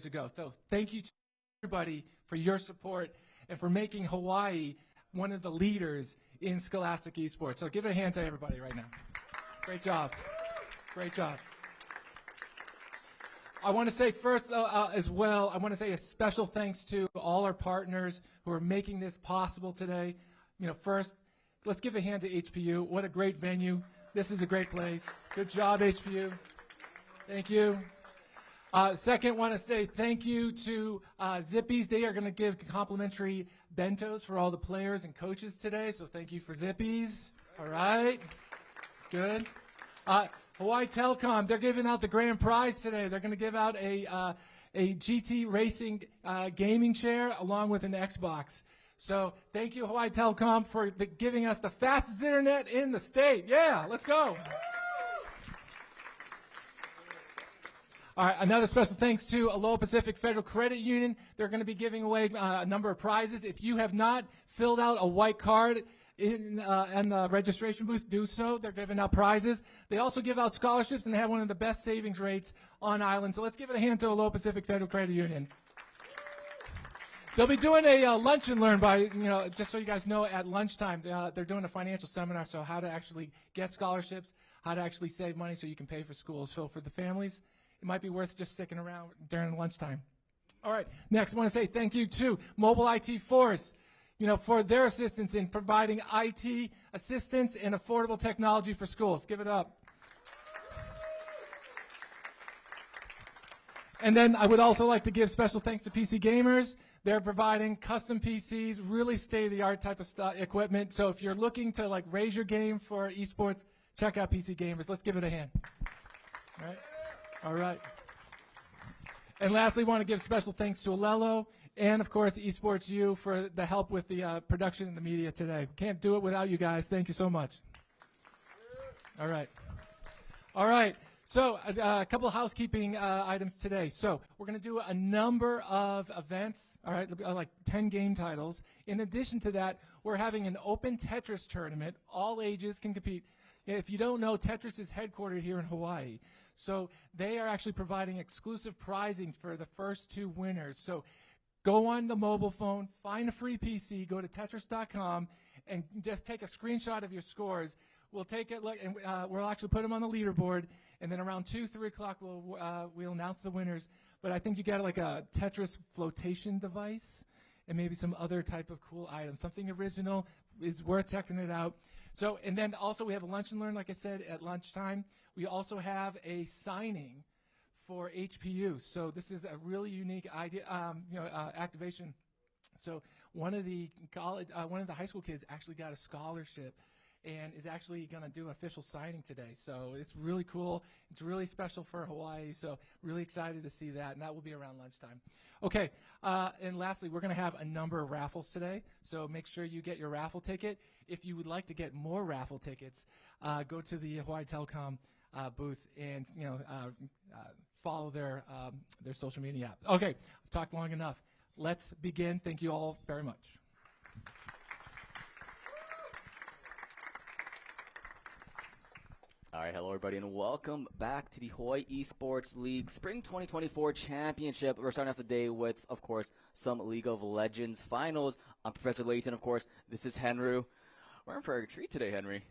ago. So thank you to everybody for your support and for making Hawaii one of the leaders in scholastic esports. So give a hand to everybody right now. Great job. Great job. I want to say first as well, I want to say a special thanks to all our partners who are making this possible today. First, let's give a hand to HPU. What a great venue. This is a great place. Good job, HPU. Thank you. Second, want to say thank you to Zippy's. They are going to give complimentary bentos for all the players and coaches today, so thank you for Zippy's. All right. It's good. Hawaii Telecom, they're giving out the grand prize today. They're going to give out a GT Racing gaming chair along with an Xbox. So thank you, Hawaii Telecom, for giving us the fastest internet in the state. Yeah, let's go. All right, another special thanks to Aloha Pacific Federal Credit Union. They're going to be giving away a number of prizes. If you have not filled out a white card in the registration booth, do so. They're giving out prizes. They also give out scholarships, and they have one of the best savings rates on island. So let's give it a hand to Aloha Pacific Federal Credit Union. They'll be doing a lunch and learn just so you guys know, at lunchtime. They're doing a financial seminar, so how to actually get scholarships, how to actually save money so you can pay for school. So for the families, it might be worth just sticking around during lunchtime. All right, next I want to say thank you to Mobile IT Force, for their assistance in providing IT assistance and affordable technology for schools. Give it up. And then I would also like to give special thanks to PC Gamers. They're providing custom PCs, really state-of-the-art type of equipment. So if you're looking to raise your game for esports, check out PC Gamers. Let's give it a hand. All right. All right. And lastly, want to give special thanks to Alelo and, of course, Esports U for the help with the production and the media today. Can't do it without you guys. Thank you so much. All right. All right. So a couple of housekeeping items today. So we're going to do a number of events, all right, like 10 game titles. In addition to that, we're having an open Tetris tournament. All ages can compete. If you don't know, Tetris is headquartered here in Hawaii. So they are actually providing exclusive prizing for the first two winners. So go on the mobile phone, find a free PC, go to Tetris.com, and just take a screenshot of your scores. We'll take it, and we'll actually put them on the leaderboard, and then around 2, 3 o'clock, we'll announce the winners. But I think you got like a Tetris flotation device and maybe some other type of cool item. Something original is worth checking it out. So, and then also we have a lunch and learn, like I said, at lunchtime. We also have a signing for HPU. So this is a really unique idea, activation. So one of the high school kids actually got a scholarship and is actually going to do official signing today. So it's really cool. It's really special for Hawaii. So really excited to see that, and that will be around lunchtime. Okay, and lastly, we're going to have a number of raffles today. So make sure you get your raffle ticket. If you would like to get more raffle tickets, go to the Hawaii Telecom booth and follow their social media app. Okay, I've talked long enough. Let's begin. Thank you all very much. All right, hello everybody, and welcome back to the Hawaii Esports League Spring 2024 Championship. We're starting off the day with, of course, some League of Legends finals. I'm Professor Layton, of course. This is Henry. We're in for a treat today, Henry.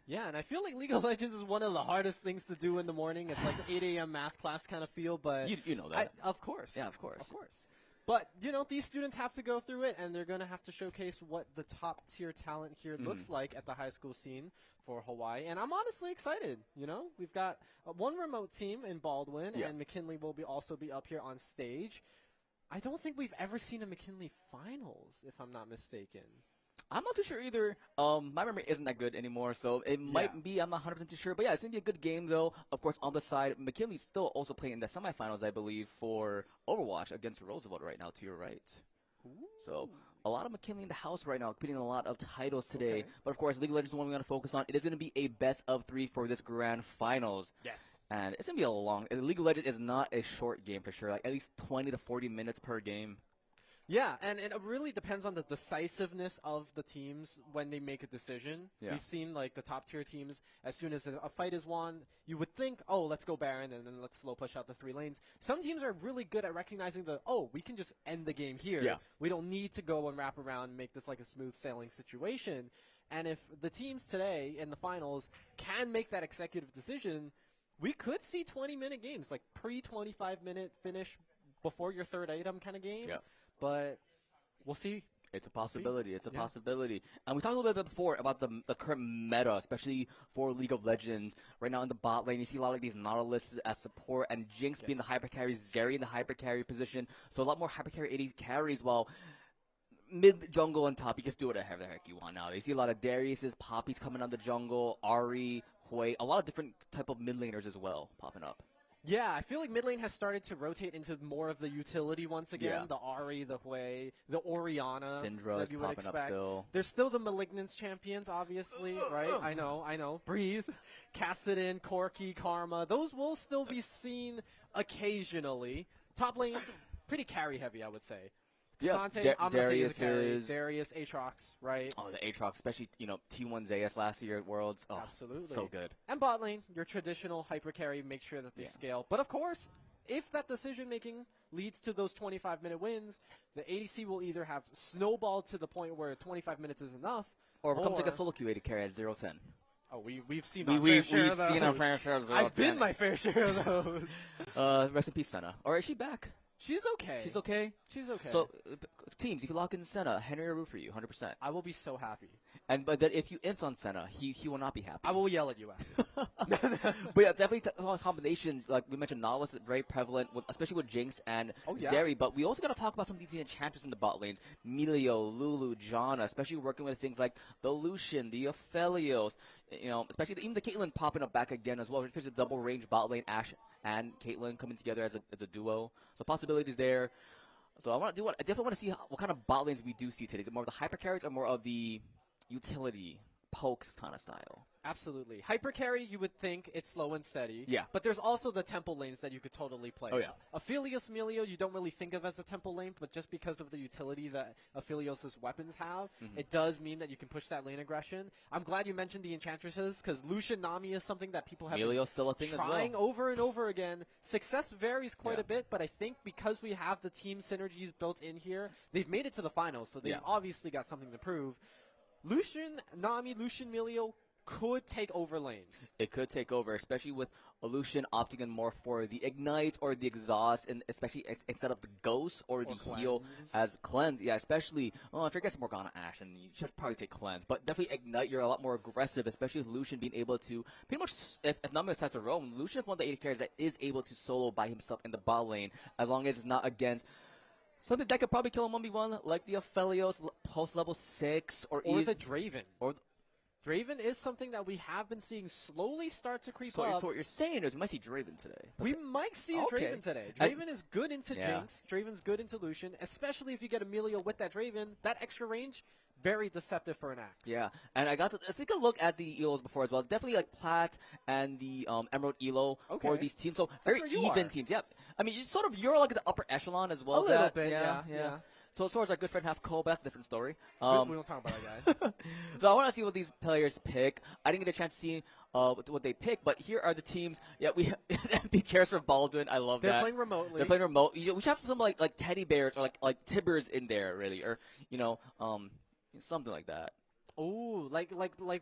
Yeah, and I feel like League of Legends is one of the hardest things to do in the morning. It's like 8 a.m. math class kind of feel, but you know that. Of course. Yeah, of course. Of course. But, these students have to go through it, and they're going to have to showcase what the top-tier talent here looks like at the high school scene for Hawaii. And I'm honestly excited, We've got one remote team in Baldwin, and McKinley will also be up here on stage. I don't think we've ever seen a McKinley finals, if I'm not mistaken. I'm not too sure either. My memory isn't that good anymore, so it might be. I'm not 100% too sure. But, yeah, it's going to be a good game, though. Of course, on the side, McKinley's still also playing in the semifinals, I believe, for OverWatch against Roosevelt right now, to your right. Ooh. So a lot of McKinley in the house right now, competing in a lot of titles today. Okay. But, of course, League of Legends is the one we're going to focus on. It is going to be a best-of-3 for this grand finals. Yes. And it's going to be a long – League of Legends is not a short game for sure, like at least 20 to 40 minutes per game. Yeah, and it really depends on the decisiveness of the teams when they make a decision. Yeah. We've seen like the top tier teams, as soon as a fight is won, you would think, oh, let's go Baron and then let's slow push out the 3 lanes. Some teams are really good at recognizing we can just end the game here. Yeah. We don't need to go and wrap around and make this like a smooth sailing situation. And if the teams today in the finals can make that executive decision, we could see 20-minute games, like pre-25-minute finish before your third item kind of game. Yeah. But we'll see. It's a possibility. It's a possibility. And we talked a little bit before about the current meta, especially for League of Legends. Right now in the bot lane, you see a lot of these Nautilus as support and Jinx being the hyper carry, Zeri in the hyper carry position. So a lot more hyper carry AD carries, while mid jungle and top, you just do whatever the heck you want now. You see a lot of Darius's, Poppy's coming on the jungle, Ahri, Hui, a lot of different type of mid laners as well popping up. Yeah, I feel like mid lane has started to rotate into more of the utility once again. Yeah. The Ahri, the Hui, the Orianna. Syndra is popping up still. There's still the Malignance champions, obviously, right? I know. Breathe. Kassadin, Corki, Karma. Those will still be seen occasionally. Top lane, pretty carry heavy, I would say. Cassante, I'm going to say he's a carry. Darius, Aatrox, right? Oh, the Aatrox, especially, T1 Zayas last year at Worlds. Oh, absolutely. So good. And bot lane, your traditional hyper carry, make sure that they scale. But of course, if that decision making leads to those 25-minute wins, the ADC will either have snowballed to the point where 25 minutes is enough, or becomes like a solo queue AD carry at 0-10. Oh, we've seen our fair share of those. We've seen our fair share of 0-10. I've been my fair share of those. Rest in peace, Senna. Or is she back? She's okay. She's okay? She's okay. So, teams, if you lock in Senna, Henry will root for you, 100%. I will be so happy. But then if you int on Senna, he will not be happy. I will yell at you after. But yeah, definitely combinations, like we mentioned, Nautilus is very prevalent, especially with Jinx and Zeri. But we also got to talk about some of these enchanters in the bot lanes. Melio, Lulu, Janna, especially working with things like the Lucian, the Aphelios, especially even the Caitlyn popping up back again as well. There's a double range bot lane, Ashe and Caitlyn coming together as a duo. So possibilities there. So I definitely want to see what kind of bot lanes we do see today. More of the hyper carries or more of the utility pokes kind of style. Absolutely. Hyper carry, you would think it's slow and steady. Yeah. But there's also the temple lanes that you could totally play. Oh, yeah. Aphelios, Melio, you don't really think of as a temple lane, but just because of the utility that Aphelios' weapons have, it does mean that you can push that lane aggression. I'm glad you mentioned the enchantresses, because Lucian Nami is something that people have Melio's still a thing as well. Trying over and over again. Success varies quite a bit, but I think because we have the team synergies built in here, they've made it to the finals, so they've obviously got something to prove. Lucian, Nami, Lucian, Melio could take over lanes. It could take over, especially with Lucian opting in more for the Ignite or the Exhaust, and especially instead of the Ghost or the Heal as Cleanse. Yeah, especially, I forget Morgana Ashe, and you should probably take Cleanse. But definitely Ignite, you're a lot more aggressive, especially with Lucian being able to, pretty much, if Nami decides to roam, Lucian is one of the AD carries that is able to solo by himself in the bot lane, as long as it's not against something that could probably kill him 1v1, like the Aphelios post level 6, or the Draven. Draven is something that we have been seeing slowly start to creep up. So what you're saying is we might see Draven today. We might see a Draven today. Draven is good into Jinx. Draven's good into Lucian, especially if you get Emilio with that Draven. That extra range, very deceptive for an axe. Yeah, and I got to take a look at the ELOs before as well. Definitely like Plat and the Emerald ELO for these teams. So very even teams. Yep. I mean, you're like the upper echelon as well. A little bit, yeah. So as far as our good friend Half Cole, that's a different story. We don't talk about that guy. So I want to see what these players pick. I didn't get a chance to see what they pick, but here are the teams. Yeah, we have empty chairs for Baldwin. I love that. They're playing remotely. They're playing remote. We should have some like teddy bears or like Tibbers in there, really, or something like that. Oh, like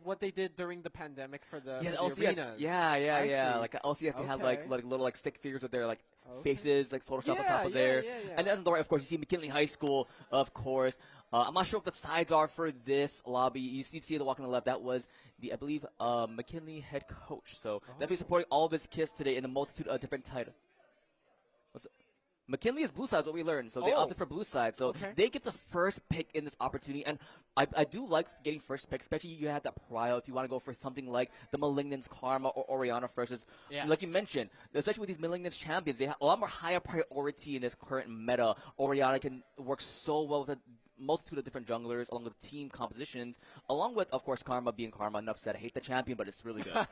what they did during the pandemic for the LCS. arenas. Yeah. Like LCS, they had like little stick figures with their faces, like Photoshop on top of there. And then on the right, of course, you see McKinley High School, of course. I'm not sure what the sides are for this lobby. You see the walk on the left. That was I believe, McKinley head coach. So definitely supporting all of his kids today in a multitude of different titles. McKinley is blue side, what we learned. So they opted for blue side. So they get the first pick in this opportunity. And I do like getting first pick, especially you have that prio if you want to go for something like the Malignance, Karma, or Orianna versus, like you mentioned, especially with these Malignance champions, they have a lot more higher priority in this current meta. Orianna can work so well with a multitude of different junglers, along with team compositions, along with, of course, Karma being Karma. Enough said, I hate the champion, but it's really good.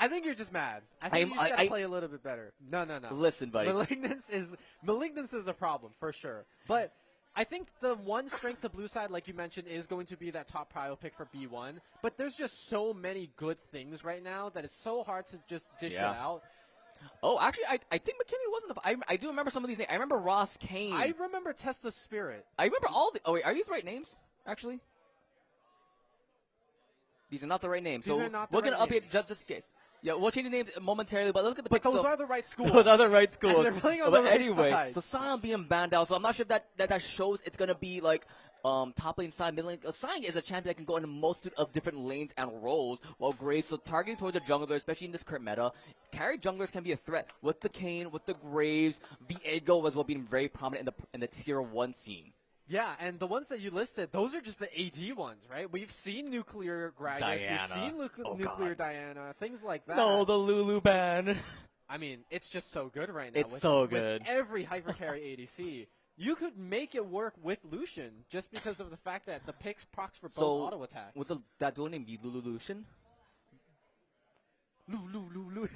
I think you're just mad. I think you just gotta play a little bit better. No. Listen, buddy. Malignance is a problem, for sure. But I think the one strength of blue side, like you mentioned, is going to be that top prio pick for B1. But there's just so many good things right now that it's so hard to just dish it out. Oh, actually, I think McKinney wasn't. I do remember some of these names. I remember Ross Kane. I remember Test the Spirit. I remember all the. Oh wait, are these the right names? Actually, these are not the right names. These so are not the we're gonna right update names. just in case. Yeah, we'll change the names momentarily, but look at the But picks. those are the right schools. Those are the right schools. And they're playing on but the right anyway, side. so Sion being banned out, so I'm not sure if that shows it's gonna be like top lane Sion, mid lane. Sion is a champion that can go in a multitude of different lanes and roles, while Graves, so targeting towards the jungler, especially in this current meta, carry junglers can be a threat with the Kayn, with the Graves, Viego as well being very prominent in the tier 1 scene. Yeah, and the ones that you listed, those are just the AD ones, right? We've seen Nuclear Gragas, Diana. we've seen Nuclear Diana, things like that. No, the Lulu ban. I mean, it's just so good right now. It's so good. With every hypercarry ADC. You could make it work with Lucian just because of the fact that the picks procs for both auto attacks. Would that dual name be Lulu Lucian? Lulu.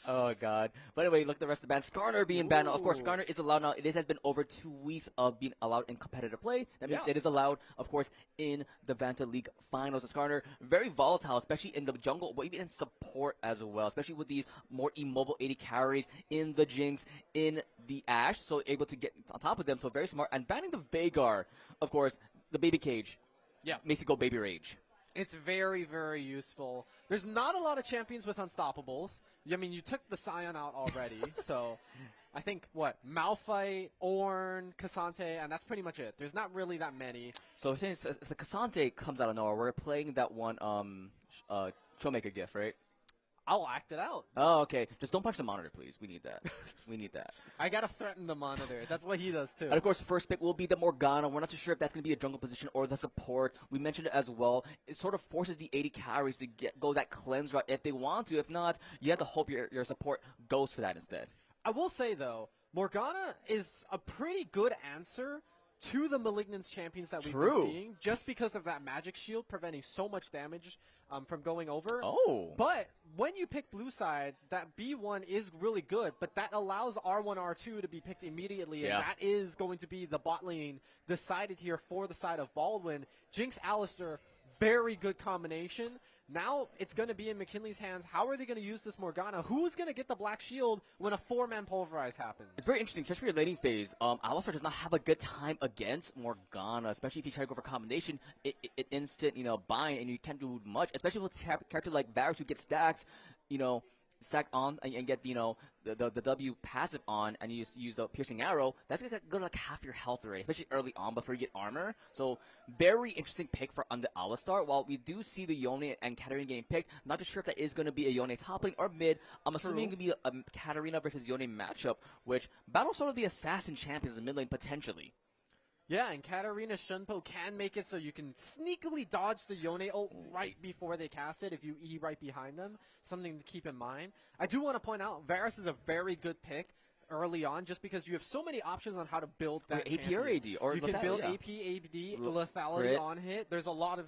Oh god! But anyway, look at the rest of the ban. Skarner being banned. Of course, Skarner is allowed now. It has been over 2 weeks of being allowed in competitive play. That means it is allowed, of course, in the Vanta League finals. Skarner very volatile, especially in the jungle, but even in support as well. Especially with these more immobile 80 carries in the Jinx, in the Ashe, so able to get on top of them. So very smart. And banning the Veigar, of course, the baby cage. Yeah, makes it go baby rage. It's very, very useful. There's not a lot of champions with unstoppables. I mean, you took the Sion out already, so I think, Malphite, Ornn, Cassante, and that's pretty much it. There's not really that many. So since the Cassante comes out of nowhere, we're playing that one Showmaker gif, right? I'll act it out. Oh, okay. Just don't punch the monitor, please. We need that. We need that. I gotta threaten the monitor. That's what he does, too. And, of course, first pick will be the Morgana. We're not too sure if that's going to be the jungle position or the support. We mentioned it as well. It sort of forces the 80 carries to go that cleanse route if they want to. If not, you have to hope your support goes for that instead. I will say, though, Morgana is a pretty good answer to the Malignance champions that we've been seeing, just because of that magic shield preventing so much damage from going over. Oh. But when you pick blue side, that B1 is really good, but that allows R1, R2 to be picked immediately, and that is going to be the bot lane decided here for the side of Baldwin. Jinx, Alistar, very good combination. Now it's going to be in McKinley's hands. How are they going to use this Morgana? Who's going to get the black shield when a 4-man pulverize happens? It's very interesting, especially for your laning phase. Alistar does not have a good time against Morgana, especially if you try to go for combination, instant, bind, and you can't do much, especially with a character like Varus who gets stacks, stack on and get the W passive on, and you use the piercing arrow. That's gonna go like half your health rate, especially early on before you get armor. So very interesting pick on the Alistar. While we do see the Yone and Katarina getting picked, not too sure if that is gonna be a Yone top lane or mid. I'm assuming it's gonna be a Katarina versus Yone matchup, which battles sort of the assassin champions in mid lane potentially. Yeah, and Katarina Shunpo can make it so you can sneakily dodge the Yone ult right before they cast it if you E right behind them. Something to keep in mind. I do want to point out, Varus is a very good pick early on just because you have so many options on how to build that AP or AD. Or you can build AP, AD, lethality on hit. There's a lot of,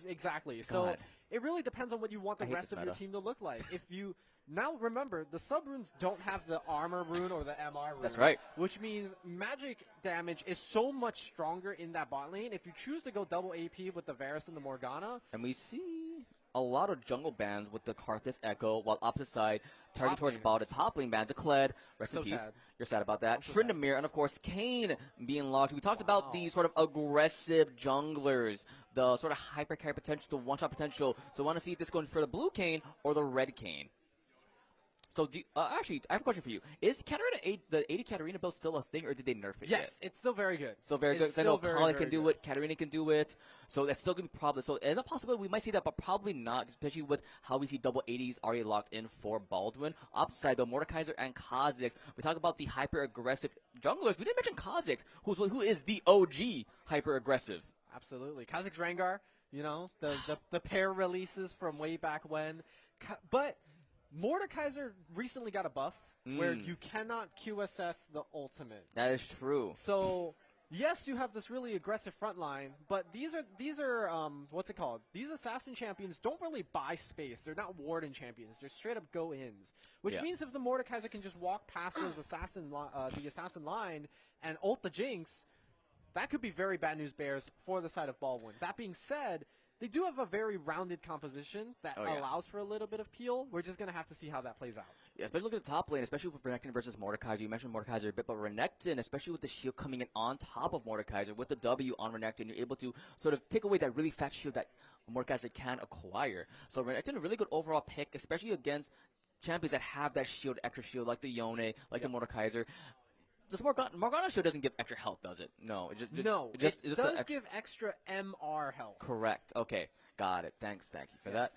So it really depends on what you want the rest of your team to look like. If you... Now, remember, the sub-runes don't have the armor rune or the MR rune. That's right. Which means magic damage is so much stronger in that bot lane. If you choose to go double AP with the Varus and the Morgana. And we see a lot of jungle bans with the Karthus Echo, while opposite side, targeting towards ball, the top lane bans, a Kled, rest in peace. Sad. You're sad about that. Tryndamere, and of course, Kayn being locked. We talked about the sort of aggressive junglers, the sort of hyper carry potential, the one-shot potential. So I want to see if this is going for the blue Kayn or the red Kayn. So, actually, I have a question for you. Is the 80 Katarina build still a thing, or did they nerf it yet? Yes, it's still very good. Still very good. I know Colin can do it, Katarina can do it, so that's still going to be probably. So, is it possible we might see that, but probably not, especially with how we see double 80s already locked in for Baldwin. Upside, though, Mordekaiser and Kha'Zix. We talk about the hyper-aggressive junglers. We didn't mention Kha'Zix, who is the OG hyper-aggressive. Absolutely. Kha'Zix Rengar, the pair releases from way back when. But Mordekaiser recently got a buff where you cannot QSS the ultimate. That is true. So, yes, you have this really aggressive front line, but these are what's it called? These assassin champions don't really buy space. They're not warden champions. They're straight up go-ins, which means if the Mordekaiser can just walk past those the assassin line and ult the Jinx, that could be very bad news bears for the side of Baldwin. That being said, they do have a very rounded composition that allows for a little bit of peel. We're just going to have to see how that plays out. Yeah, especially look at the top lane, especially with Renekton versus Mordekaiser. You mentioned Mordekaiser a bit, but Renekton, especially with the shield coming in on top of Mordekaiser, with the W on Renekton, you're able to sort of take away that really fat shield that Mordekaiser can acquire. So Renekton, a really good overall pick, especially against champions that have that shield, extra shield, like the Yone, like the Mordekaiser. This Morgana shield doesn't give extra health, does it? No. It does give extra MR health. Correct. Okay. Got it. Thank you for that.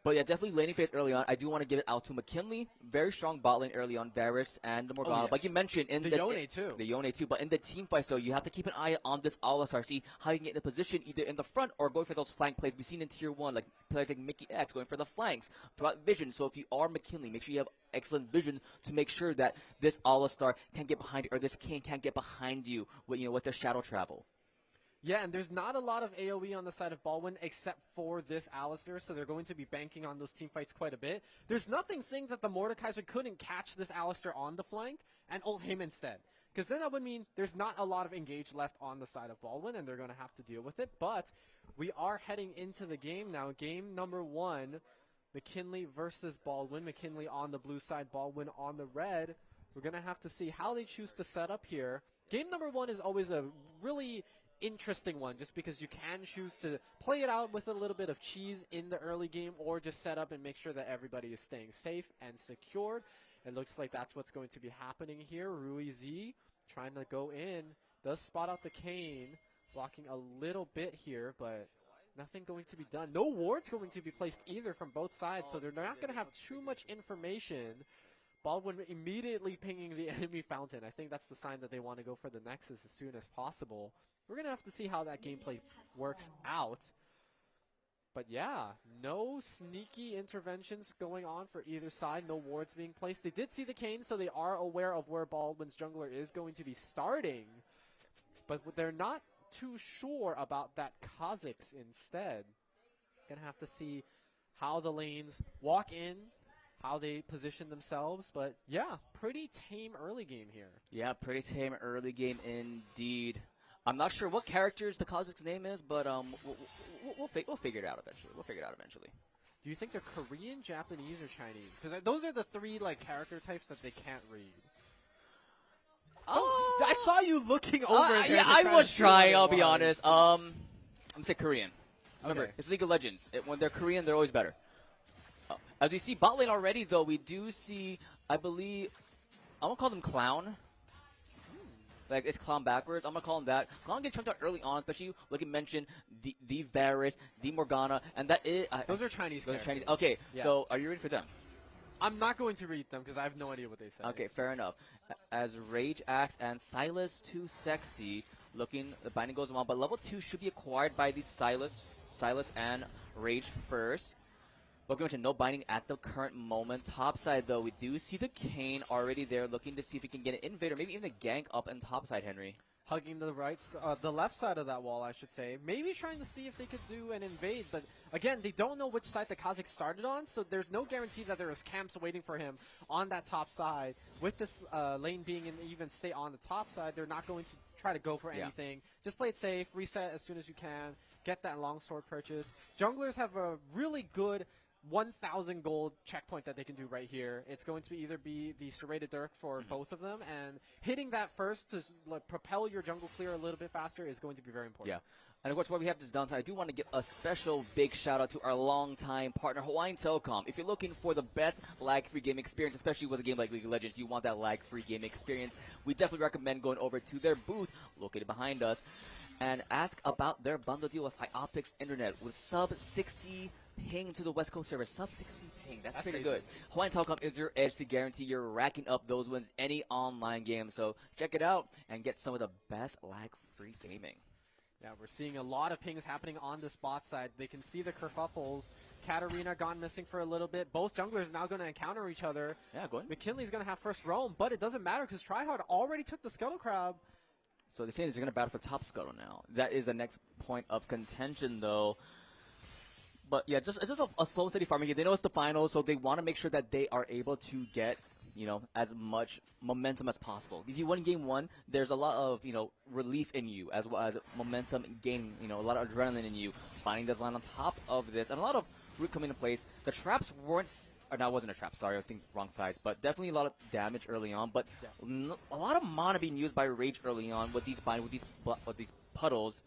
But yeah, definitely laning phase early on. I do want to give it out to McKinley. Very strong bot lane early on. Varus and the Morgana. Like you mentioned, in the Yone too. The Yone too. But in the team fight, so you have to keep an eye on this All-Star. See how you can get in a position either in the front or going for those flank plays. We've seen in Tier 1, like players like Mickey X going for the flanks throughout vision. So if you are McKinley, make sure you have excellent vision to make sure that this All-Star can't get behind you or this king can't get behind you with their shadow travel. Yeah, and there's not a lot of AoE on the side of Baldwin except for this Alistar, so they're going to be banking on those team fights quite a bit. There's nothing saying that the Mordekaiser couldn't catch this Alistar on the flank and ult him instead. Because then that would mean there's not a lot of engage left on the side of Baldwin, and they're going to have to deal with it. But we are heading into the game now. Game number 1, McKinley versus Baldwin. McKinley on the blue side, Baldwin on the red. We're going to have to see how they choose to set up here. Game number 1 is always a really interesting one just because you can choose to play it out with a little bit of cheese in the early game or just set up and make sure that everybody is staying safe and secured. It looks like that's what's going to be happening here. Rui Z trying to go in, does spot out the Kayn, blocking a little bit here, but nothing going to be done. No wards going to be placed either from both sides, so they're not going to have too much information. Baldwin immediately pinging the enemy fountain. I think that's the sign that they want to go for the Nexus as soon as possible. We're going to have to see how that gameplay works out. But yeah, no sneaky interventions going on for either side. No wards being placed. They did see the Kayn, so they are aware of where Baldwin's jungler is going to be starting. But they're not too sure about that Kha'Zix instead. Going to have to see how the lanes walk in, how they position themselves. But yeah, pretty tame early game here. Yeah, pretty tame early game indeed. I'm not sure what characters the Kha'Zix's name is, but we'll figure it out eventually. Do you think they're Korean, Japanese, or Chinese? Because those are the 3 character types that they can't read. Oh, I saw you looking over there. Yeah, I was trying. I'll be honest. I'm gonna say Korean. Remember, it's League of Legends. When they're Korean, they're always better. As we see bot lane already, though, we do see, I believe, I'm gonna call them Clown. Like, it's Clown backwards. I'm going to call him that. Clown getting chunked out early on, especially, like you mentioned, the Varus, the Morgana, and that is... those are Chinese characters. Chinese. Okay, yeah. So are you ready for them? I'm not going to read them because I have no idea what they say. Okay, fair enough. As Rage Axe and Silas Too Sexy, the binding goes on, but level 2 should be acquired by the Silas and Rage first. But we mentioned no binding at the current moment. Top side, though, we do see the Kayn already there, looking to see if he can get an invader, maybe even a gank up in top side, Henry. Hugging the left side of that wall, I should say. Maybe trying to see if they could do an invade, but again, they don't know which side the Kha'Zix started on, so there's no guarantee that there is camps waiting for him on that top side. With this lane being in even state on the top side, they're not going to try to go for anything. Just play it safe, reset as soon as you can, get that longsword purchase. Junglers have a really good 1,000 gold checkpoint that they can do right here. It's going to either be the Serrated Dirk for both of them, and hitting that first to propel your jungle clear a little bit faster is going to be very important. Yeah. And of course, while we have this downtime, I do want to give a special big shout out to our longtime partner, Hawaiian Telecom. If you're looking for the best lag-free game experience, especially with a game like League of Legends, you want that lag-free game experience, we definitely recommend going over to their booth located behind us and ask about their bundle deal with Optics Internet with sub-60 ping to the West Coast server. Sub-60 ping. That's pretty good. Hawaiian Telecom is your edge to guarantee you're racking up those wins any online game. So check it out and get some of the best lag-free gaming. Yeah, we're seeing a lot of pings happening on this bot side. They can see the kerfuffles. Katarina gone missing for a little bit. Both junglers now going to encounter each other. Yeah, go ahead. McKinley's going to have first roam, but it doesn't matter because Tryhard already took the Scuttle Crab. So they're saying they're going to battle for top scuttle now. That is the next point of contention, though. But yeah, it's just a slow, steady farming game. They know it's the finals, so they want to make sure that they are able to get as much momentum as possible. If you win game one, there's a lot of, relief in you as well as momentum gain, a lot of adrenaline in you. Finding this line on top of this and a lot of root coming into place. The traps weren't, or that wasn't a trap, sorry, I think wrong sides, but definitely a lot of damage early on, but Yes. a lot of mana being used by Rage early on with these puddles.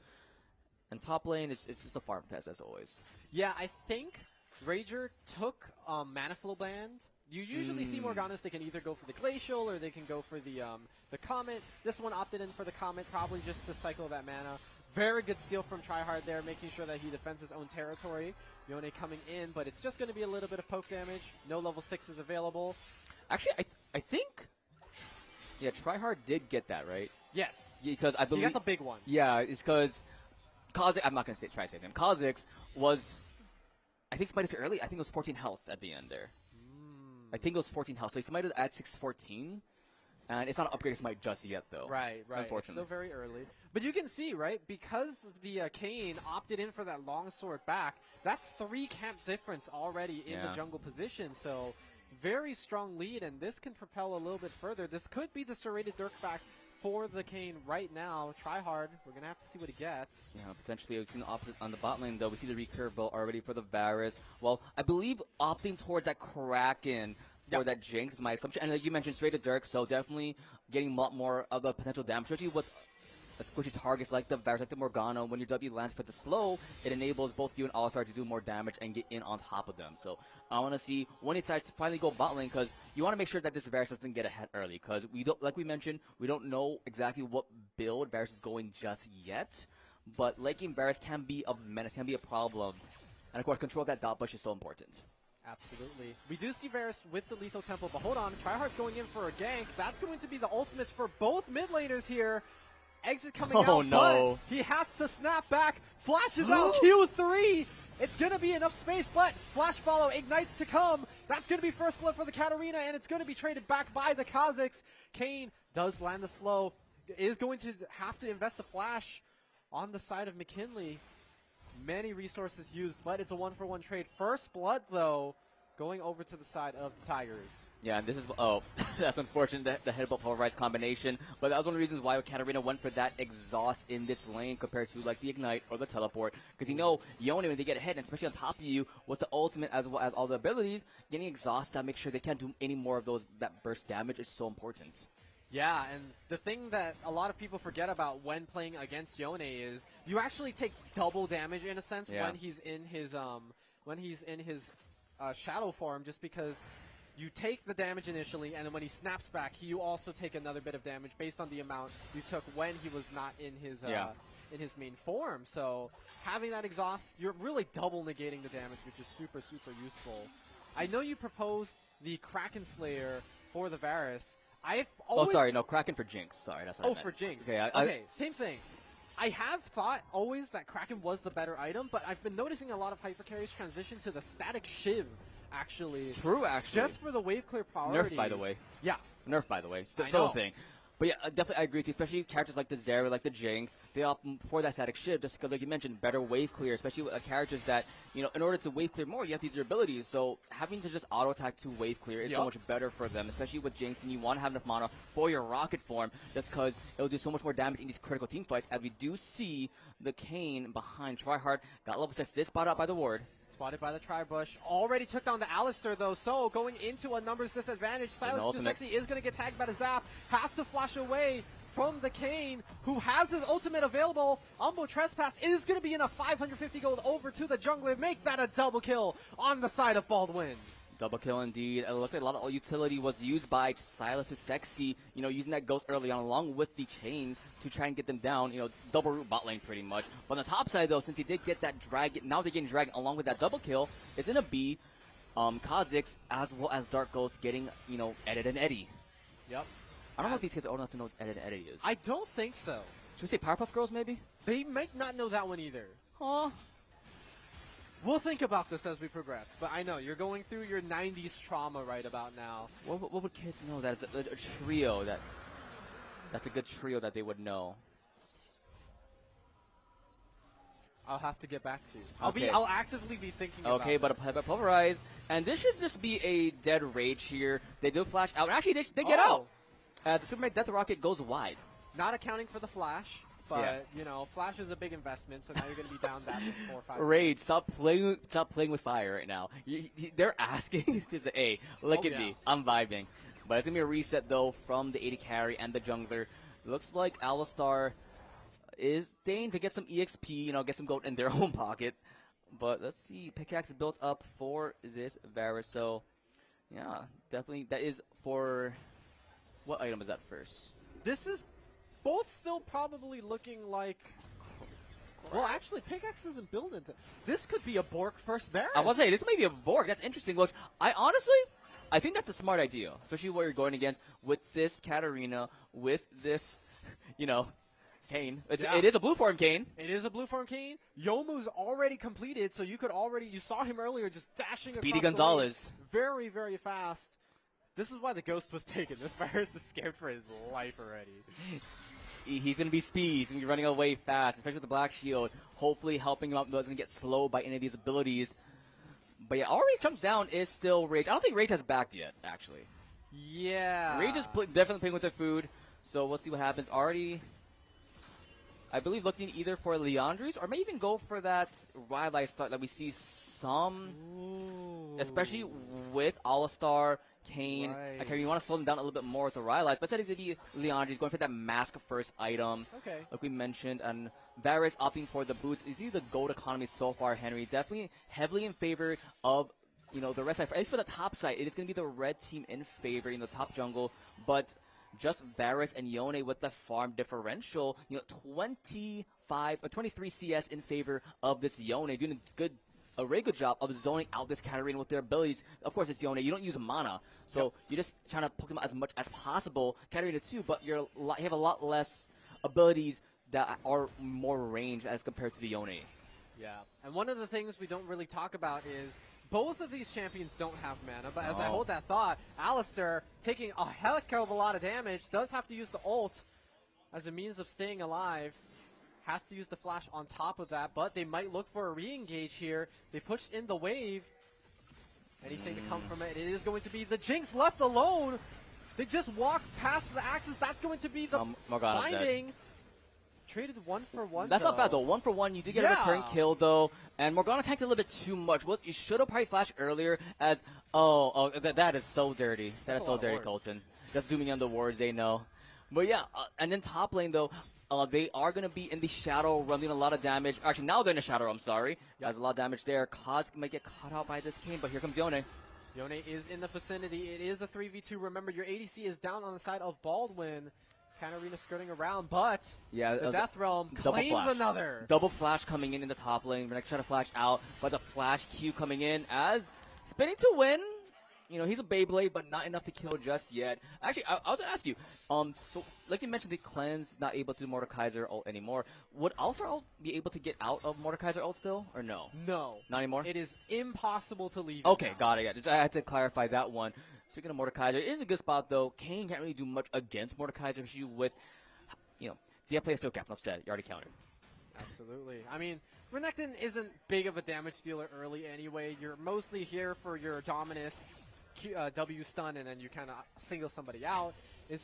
And top lane is just a farm test as always. Yeah, I think Rager took Mana Flow Band. You usually see Morganas, they can either go for the Glacial or they can go for the Comet. This one opted in for the Comet, probably just to cycle that mana. Very good steal from Tryhard there, making sure that he defends his own territory. Yone coming in, but it's just going to be a little bit of poke damage. No level 6 is available. Actually, I think, yeah, Tryhard did get that, right? Yes. Because I believe... He got the big one. Yeah, it's because Kha'Zix, I'm not going to try to save him. Kha'Zix was, I think smited early. I think it was 14 health at the end there. I think it was 14 health. So he smited at 614. And it's not an upgraded smite just yet, though. Right. Unfortunately. It's still very early. But you can see, right, because the Kayn opted in for that longsword back, that's 3 camp difference already in the jungle position. So very strong lead, and this can propel a little bit further. This could be the serrated Dirk back for the Kayn right now. Try hard. We're going to have to see what he gets. Yeah, potentially. We've seen the opposite on the bot lane, though. We see the recurve build already for the Varus. Well, I believe opting towards that Kraken for that Jinx is my assumption. And like you mentioned, straight to Dirk, so definitely getting a lot more of the potential damage, especially with squishy targets like the Varus, like the Morgana. When your W lands for the slow, it enables both you and All-Star to do more damage and get in on top of them. So I want to see when he decides to finally go bot lane, because you want to make sure that this Varus doesn't get ahead early, because we don't, like we mentioned, we don't know exactly what build Varus is going just yet. But laking Varus can be a menace, can be a problem. And of course, control of that dot push is so important. Absolutely. We do see Varus with the Lethal Temple, but hold on. Tryhard's going in for a gank. That's going to be the ultimates for both mid laners here. Exit coming out, no. But he has to snap back. Flashes out Q3. It's going to be enough space, but Flash Follow ignites to come. That's going to be first blood for the Katarina, and it's going to be traded back by the Kha'Zix. Kayn does land the slow. Is going to have to invest the Flash on the side of McKinley. Many resources used, but it's a 1-for-1 trade. First blood, though, going over to the side of the Tigers. Yeah, and this is, that's unfortunate, the headbutt pulverize combination. But that was one of the reasons why Katarina went for that exhaust in this lane compared to, like, the ignite or the teleport. Because, Yone, when they get ahead, and especially on top of you, with the ultimate as well as all the abilities, getting exhaust to make sure they can't do any more of those, that burst damage is so important. Yeah, and the thing that a lot of people forget about when playing against Yone is you actually take double damage in a sense when he's in his shadow form, just because you take the damage initially, and then when he snaps back, you also take another bit of damage based on the amount you took when he was not in his main form. So having that exhaust, you're really double negating the damage, which is super, super useful. I know you proposed the Kraken Slayer for the Varus. I've always... Oh, sorry, no, Kraken for Jinx. Sorry, that's what I meant. For Jinx. Okay, same thing. I have thought always that Kraken was the better item, but I've been noticing a lot of hyper carries transition to the static Shiv, actually. True, actually. Just for the wave clear priority. Nerf, by the way. Yeah. Nerf, by the way. Still a thing. But yeah, definitely I agree with you, especially characters like the Zera, like the Jinx. They opt for that static shift just because, like you mentioned, better wave clear, especially with characters that, in order to wave clear more, you have to use your abilities. So having to just auto-attack to wave clear is so much better for them, especially with Jinx, and you want to have enough mana for your rocket form just because it will do so much more damage in these critical team fights, as we do see the Kayn behind Tryhard. Got level 6, this spot out by the ward. Spotted by the Tribush. Already took down the Alistar, though, so going into a numbers disadvantage. Silas Too Sexy is going to get tagged by the Zap. Has to flash away from the Kayn, who has his ultimate available. Umbo Trespass is going to be enough. 550 gold over to the jungler. Make that a double kill on the side of Baldwin. Double kill indeed. It looks like a lot of utility was used by Silas Too Sexy, using that ghost early on along with the chains to try and get them down, double root bot lane pretty much. But on the top side though, since he did get that dragon, now they're getting dragon along with that double kill, it's gonna be Kha'Zix as well as Dark Ghost getting, Edit and Eddie. Yep. I don't know if these kids are old enough to know what Edit and Eddie is. I don't think so. Should we say Powerpuff Girls maybe? They might not know that one either. Huh? We'll think about this as we progress, but I know you're going through your 90s trauma right about now. What would kids know? That's a trio that's a good trio that they would know. I'll have to get back to you. Okay. I'll actively be thinking about Okay, but this. a pulverize, and this should just be a dead rage here. They do flash out. Actually, they get out. The Superman Death Rocket goes wide. Not accounting for the flash, but Yeah. you know, flash is a big investment, so now you're going to be down that for 4 or 5 Rage, minutes. stop playing with fire right now. They're asking to say, hey, look at me, I'm vibing. But it's gonna be a reset though from the AD carry and the jungler. Looks like Alistar is staying to get some EXP, you know, get some gold in their own pocket. But let's see, pickaxe built up for this Varus. So yeah, definitely that is for what item is that first? This is both still probably looking like. Well, actually, pickaxe doesn't build into. This could be a Bork first Varus. I was say this may be a Borg. That's interesting. Look, I think that's a smart idea, especially what you're going against with this Katarina, with this, you know, Kane. It is a blue form Kane. It is a blue form Kane. Yomu's already completed, so you saw him earlier just dashing Speedy across the Gonzalez. lane very, very fast. This is why the ghost was taken. This Varus is scared for his life already. He's going to be speed. He's going to be running away fast, especially with the Black Shield. Hopefully helping him out, doesn't get slowed by any of these abilities. But yeah, already chunked down is still Rage. I don't think Rage has backed yet, actually. Yeah. Rage is definitely playing with their food, so we'll see what happens. Already, I believe, looking either for Leandri's or may even go for that Wildlife start that we see some, especially with Alistar, Kane. Right. Okay, you want to slow them down a little bit more with the Rylai's, but instead of the Leandri's going for that mask first item. Okay. Like we mentioned, and Varus opting for the boots. You see the gold economy so far, Henry. Definitely heavily in favor of, you know, the red side. At least for the top side, it is going to be the red team in favor in the top jungle, but just Varus and Yone with the farm differential, you know, 25 or 23 CS in favor of this Yone, doing a really good job of zoning out this Katarina with their abilities. Of course, it's Yone. You don't use mana, so you're just trying to poke them out as much as possible. Katarina too, but you have a lot less abilities that are more range as compared to the Yone. Yeah. And one of the things we don't really talk about is both of these champions don't have mana, but as I hold that thought, Alistar, taking a heck of a lot of damage, does have to use the ult as a means of staying alive. Has to use the flash on top of that, but they might look for a re-engage here. They pushed in the wave. Anything to come from it? It is going to be the Jinx left alone. They just walk past the axis. That's going to be the Morgana's binding. dead. Traded 1-for-1. That's not bad though. 1-for-1. You did get a return kill though, and Morgana tanked a little bit too much. Well, you should have probably flashed earlier. As that is so dirty. That is so dirty, Colton. Just zooming on the wards, they know. But yeah, and then top lane though. They are going to be in the Shadow Realm, doing a lot of damage. Actually, now they're in the Shadow Realm, sorry. There's a lot of damage there. Kaz might get caught out by this Kane, but here comes Yone. Yone is in the vicinity. It is a 3v2. Remember, your ADC is down on the side of Baldwin. Katarina skirting around, but the Death Realm claims another. Double flash coming in the top lane. We're going to try to flash out, but the flash Q coming in as spinning to win. You know, he's a Beyblade, but not enough to kill just yet. Actually, I was going to ask you, so like you mentioned, the cleanse not able to do Mordekaiser ult anymore. Would Alistar ult be able to get out of Mordekaiser ult still, or no? No. Not anymore? It is impossible to leave. Okay, got it. I had to clarify that one. Speaking of Mordekaiser, it is a good spot, though. Kane can't really do much against Mordekaiser, especially with, you know, if you play a steel cap, enough said. You already countered. Absolutely. I mean, Renekton isn't big of a damage dealer early anyway. You're mostly here for your Dominus W stun, and then you kind of single somebody out.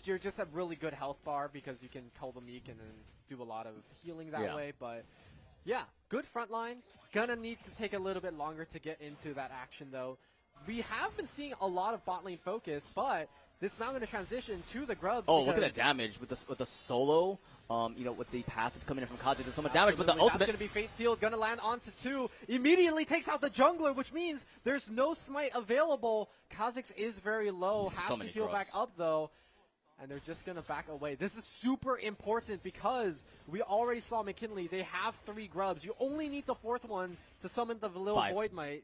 You're just a really good health bar because you can cull the meek and then do a lot of healing that way. But yeah, good front line. Gonna need to take a little bit longer to get into that action though. We have been seeing a lot of bot lane focus, but this is now going to transition to the Grubs. Oh, look at that damage with the solo. You know, with the passive coming in from Kazi, there's so much damage, but the ultimate. That's going to be Fate Sealed, going to land onto 2. Immediately takes out the jungler, which means there's no smite available. Kha'Zix is very low, has to heal back up though. And they're just going to back away. This is super important because we already saw McKinley. They have 3 Grubs. You only need the 4th one to summon the little 5. Void Might.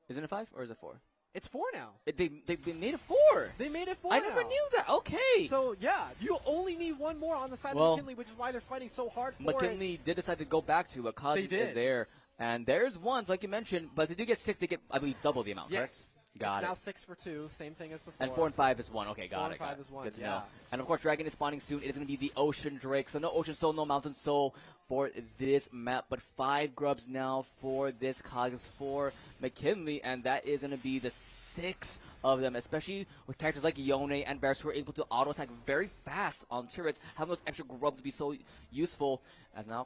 Isn't it 5 or is it 4? It's 4 now. They made it 4. They made it 4 I never knew that. Okay. So, yeah, you only need 1 more on the side of McKinley, which is why they're fighting so hard for McKinley did decide to go back to, but Kazi is there. And there's ones, like you mentioned, but they do get 6, they get, I believe, double the amount, yes. correct? Got it's now it. 6 for 2, same thing as before. And 4 and 5 is 1. Okay, got 4 it. and 5 got it. is 1, Good to yeah. know. And of course, Dragon is spawning soon. It is going to be the Ocean Drake. So no Ocean Soul, no Mountain Soul for this map. But 5 grubs now for this Cogs for McKinley. And that is going to be the 6 of them, especially with characters like Yone and Varus who are able to auto-attack very fast on turrets. Having those extra grubs to be so useful. As now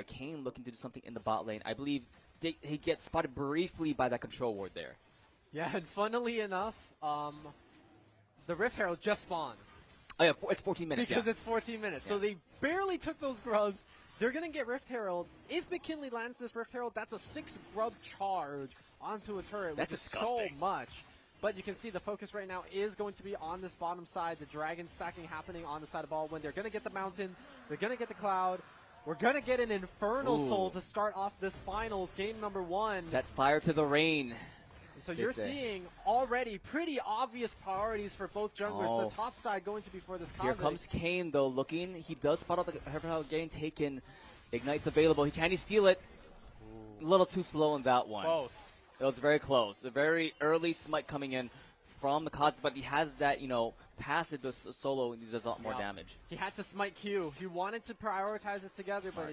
Kane looking to do something in the bot lane. I believe he gets spotted briefly by that control ward there. Yeah, and funnily enough, the Rift Herald just spawned. Oh yeah, it's 14 minutes. Because yeah. it's 14 minutes. Yeah. So they barely took those grubs. They're going to get Rift Herald. If McKinley lands this Rift Herald, that's a 6 grub charge onto a turret, That's which is so disgusting. much. But you can see the focus right now is going to be on this bottom side. The Dragon stacking happening on the side of ball. When they're going to get the Mountain, they're going to get the Cloud. We're going to get an Infernal Ooh. Soul to start off this finals, game number 1. Set fire to the rain. So you're seeing already pretty obvious priorities for both junglers. Oh. The top side going to be for this Kha'Zix. Here comes Kane, though, looking. He does spot out the Herald getting taken. Ignite's available. Can he steal it? A little too slow in that one. Close. It was very close. A very early smite coming in from the Kha'Zix, but he has that, passive to solo, and he does a lot more damage. He had to smite Q. He wanted to prioritize it together, but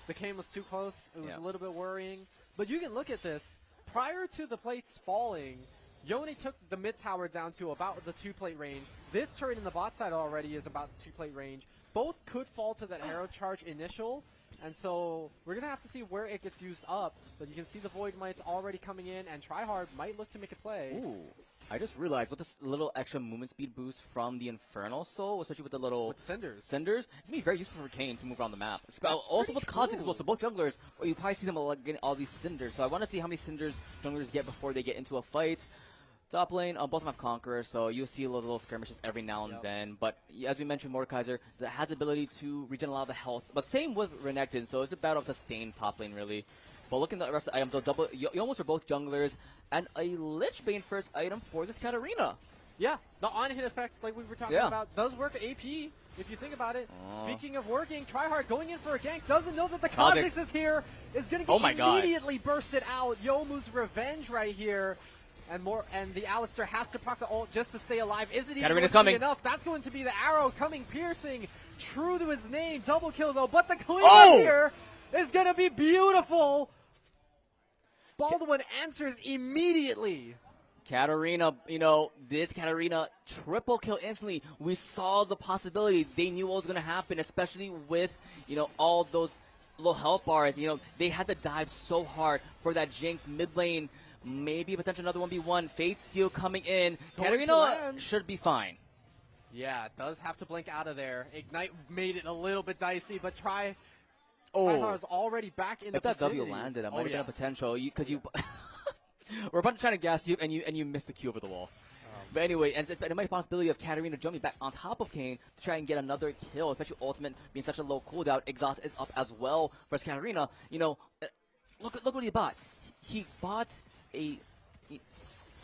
the Kane was too close. It was a little bit worrying. But you can look at this. Prior to the plates falling, Yone took the mid tower down to about the 2-plate range. This turret in the bot side already is about 2-plate range. Both could fall to that arrow charge initial, and so we're going to have to see where it gets used up. But you can see the Void Mites already coming in, and Tryhard might look to make a play. Ooh. I just realized with this little extra movement speed boost from the Infernal Soul, especially with the little Cinders. it's going to be very useful for Kane to move around the map. Also pretty with Kha'Zix as true. well, so both junglers, you probably see them getting all these Cinders. So I want to see how many Cinders junglers get before they get into a fight. Top lane, both of them have Conqueror, so you'll see little skirmishes every now and then. But as we mentioned, Mordekaiser that has the ability to regen a lot of the health. But same with Renekton, so it's a battle of sustained top lane, really. But looking at the rest of the items, so you almost are both junglers, and a Lich Bane first item for this Katarina. Yeah, the on-hit effect, like we were talking about, does work AP, if you think about it. Speaking of working, Tryhard going in for a gank, doesn't know that the Kha'Zix is here, is going to get immediately bursted out. Youmuu's revenge right here. And the Alistar has to proc the ult just to stay alive. Is it even going to be enough? That's going to be the arrow coming, piercing, true to his name. Double kill, though, but the clear here is going to be beautiful. Baldwin answers immediately. Katarina, this Katarina triple kill instantly. We saw the possibility. They knew what was going to happen, especially with, all those little health bars. They had to dive so hard for that Jinx mid lane. Maybe potential another 1v1. Fate Seal coming in. Katarina should be fine. Yeah, does have to blink out of there. Ignite made it a little bit dicey, but Tryhard's already back in the vicinity. If that vicinity. W landed, that might have been a potential. Because we're about to try to gas you, and you missed the Q over the wall. But anyway, and it might be a possibility of Katarina jumping back on top of Kane to try and get another kill, especially Ultimate being such a low cooldown. Exhaust is up as well for Katarina. Look what he bought. He bought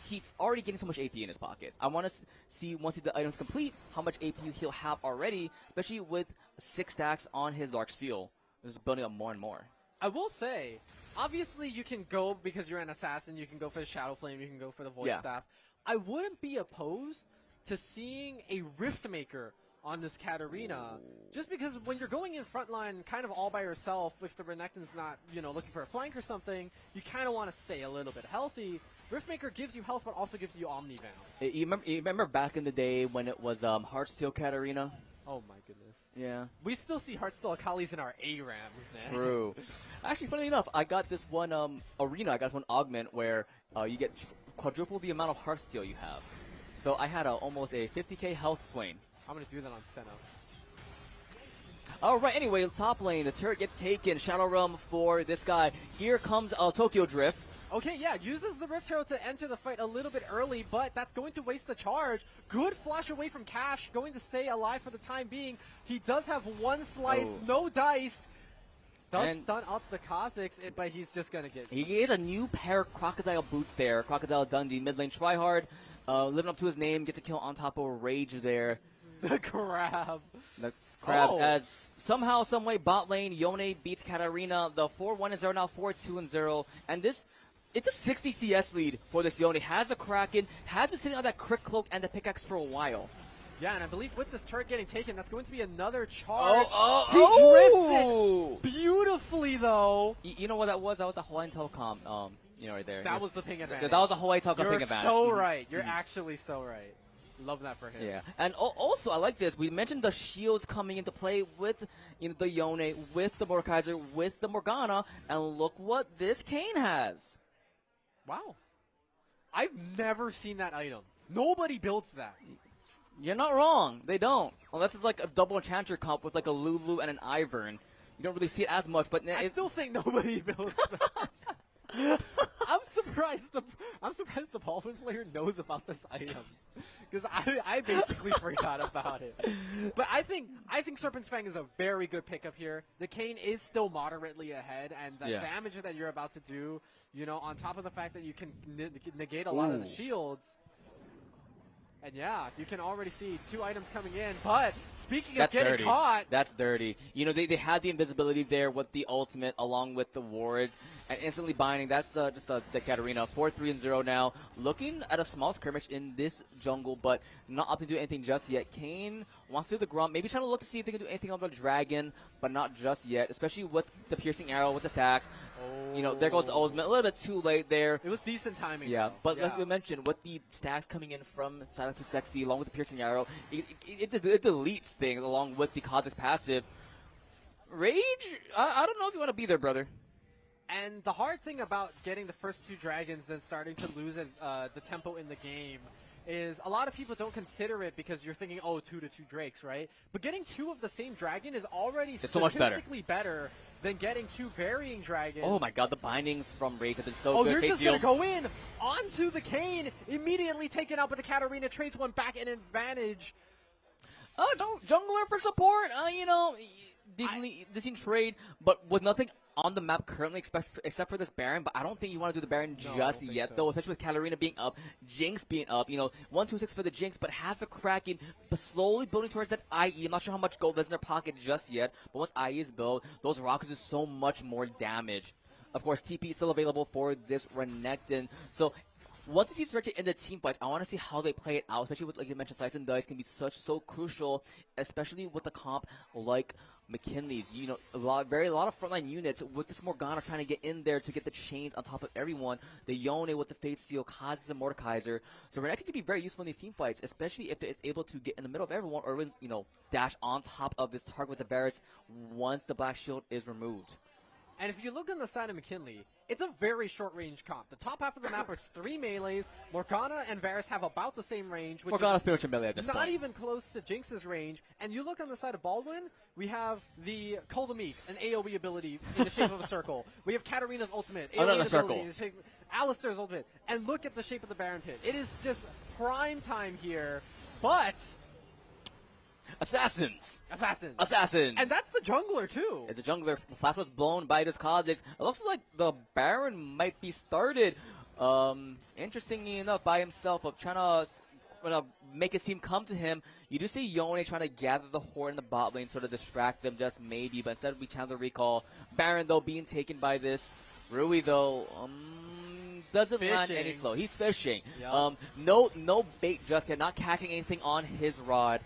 he's already getting so much AP in his pocket. I want to see, once the item's complete, how much AP he'll have already, especially with 6 stacks on his Dark Seal. This is building up more and more. I will say, obviously you can go, because you're an assassin, you can go for the Shadow Flame, you can go for the Void Staff. I wouldn't be opposed to seeing a Riftmaker on this Katarina, just because when you're going in frontline kind of all by yourself, if the Renekton's not, looking for a flank or something, you kind of want to stay a little bit healthy. Riftmaker gives you health, but also gives you Omnibound. You remember back in the day when it was Heartsteel Katarina? Oh my goodness. Yeah. We still see Heartsteel Akalis in our ARAMs, man. True. Actually, funny enough, I got this one arena, I got this one augment where you get quadruple the amount of Heartsteel you have. So I had almost a 50k health Swain. I'm going to do that on Senna. All right, anyway, top lane, the turret gets taken. Shadow Realm for this guy. Here comes Tokyo Drift. Okay, yeah, uses the Rift Herald to enter the fight a little bit early, but that's going to waste the charge. Good flash away from Cash, going to stay alive for the time being. He does have one slice, no dice. Does stun up the Kha'Zix, but he's just going to get... He gets a new pair of Crocodile boots there. Crocodile Dundee, mid lane Tryhard, living up to his name, gets a kill on top of Rage there. The crab. That's crab. As somehow, someway, bot lane, Yone beats Katarina. The 4-1-0 now 4-2-0. And this It's a 60 CS lead for this Yone. Has a Kraken, has been sitting on that Crit Cloak and the pickaxe for a while. Yeah, and I believe with this turret getting taken, that's going to be another charge. He Oh! drifts it beautifully, though. You know what that was? That was a Hawaiian Telecom, right there. That was the ping advantage. That was a Hawaii Telecom You're ping advantage. so right. You're actually so right. Love that for him. Yeah, and also I like this. We mentioned the shields coming into play with the Yone, with the Mordekaiser, with the Morgana, and look what this Kane has. Wow. I've never seen that item. Nobody builds that. You're not wrong. They don't. Unless it's like a double enchanter comp with like a Lulu and an Ivern. You don't really see it as much, but I still think nobody builds that. I'm surprised the Baldwin player knows about this item, because I basically forgot about it. But I think Serpent's Fang is a very good pickup here. The Kane is still moderately ahead, and the damage that you're about to do, on top of the fact that you can negate a lot of the shields. And yeah, you can already see 2 items coming in. But speaking of getting caught, that's dirty. They had the invisibility there with the ultimate along with the wards and instantly binding. That's just the Katarina. 4-3-0 now. Looking at a small skirmish in this jungle, but not opting to do anything just yet. Kane wants to do the Grump. Maybe trying to look to see if they can do anything on the Dragon, but not just yet, especially with the piercing arrow with the stacks. There goes the ultimate. A little bit too late there. It was decent timing. Yeah, but like we mentioned, with the stacks coming in from Silent to Sexy, along with the piercing arrow, it deletes things along with the Kha'Zix passive. Rage? I don't know if you want to be there, brother. And the hard thing about getting the first 2 dragons, then starting to lose the tempo in the game, is a lot of people don't consider it because you're thinking, 2 to 2 Drakes, right? But getting 2 of the same dragon is already statistically better than getting 2 varying dragons. Oh my god, the bindings from Rage have been so good. You're just going to go in onto the Kane, immediately taken out, but the Katarina trades one back in advantage. Jungler for support, decent trade, but with nothing on the map currently except for this Baron, but I don't think you want to do the Baron just yet, though, especially with Katarina being up, Jinx being up, 1-2-6 for the Jinx, but has a Kraken, but slowly building towards that IE. I'm not sure how much gold is in their pocket just yet, but once IE is built, those rockets do so much more damage. Of course, TP is still available for this Renekton, so once you see Search in the team fights, I want to see how they play it out, especially with, like you mentioned, Slice and Dice can be so crucial, especially with a comp like McKinley's. A lot of frontline units with this Morgana trying to get in there to get the chains on top of everyone. The Yone with the Fate Steel, Kha'Zix and Mordekaiser. So Renekton can be very useful in these team fights, especially if it's able to get in the middle of everyone or dash on top of this target with the Varus once the Black Shield is removed. And if you look on the side of McKinley, it's a very short-range comp. The top half of the map is 3 melees. Morgana and Varus have about the same range, which Morgana's is pretty much a melee at this not point. even close to Jinx's range. And you look on the side of Baldwin, we have the Call the Meek, an AoE ability in the shape of a circle. We have Katarina's ultimate, AoE ability in the shape Alistar's ultimate. And look at the shape of the Baron Pit. It is just prime time here, but... Assassins! And that's the jungler, too. It's a jungler. The flash was blown by this Kha'Zix. It looks like the Baron might be started, interestingly enough, by himself, of trying to make his team come to him. You do see Yone trying to gather the horde in the bot lane, sort of distract them just maybe, but instead we channel the recall. Baron, though, being taken by this. Rui, though, doesn't land any slow. He's fishing. Yep. No bait just yet, not catching anything on his rod.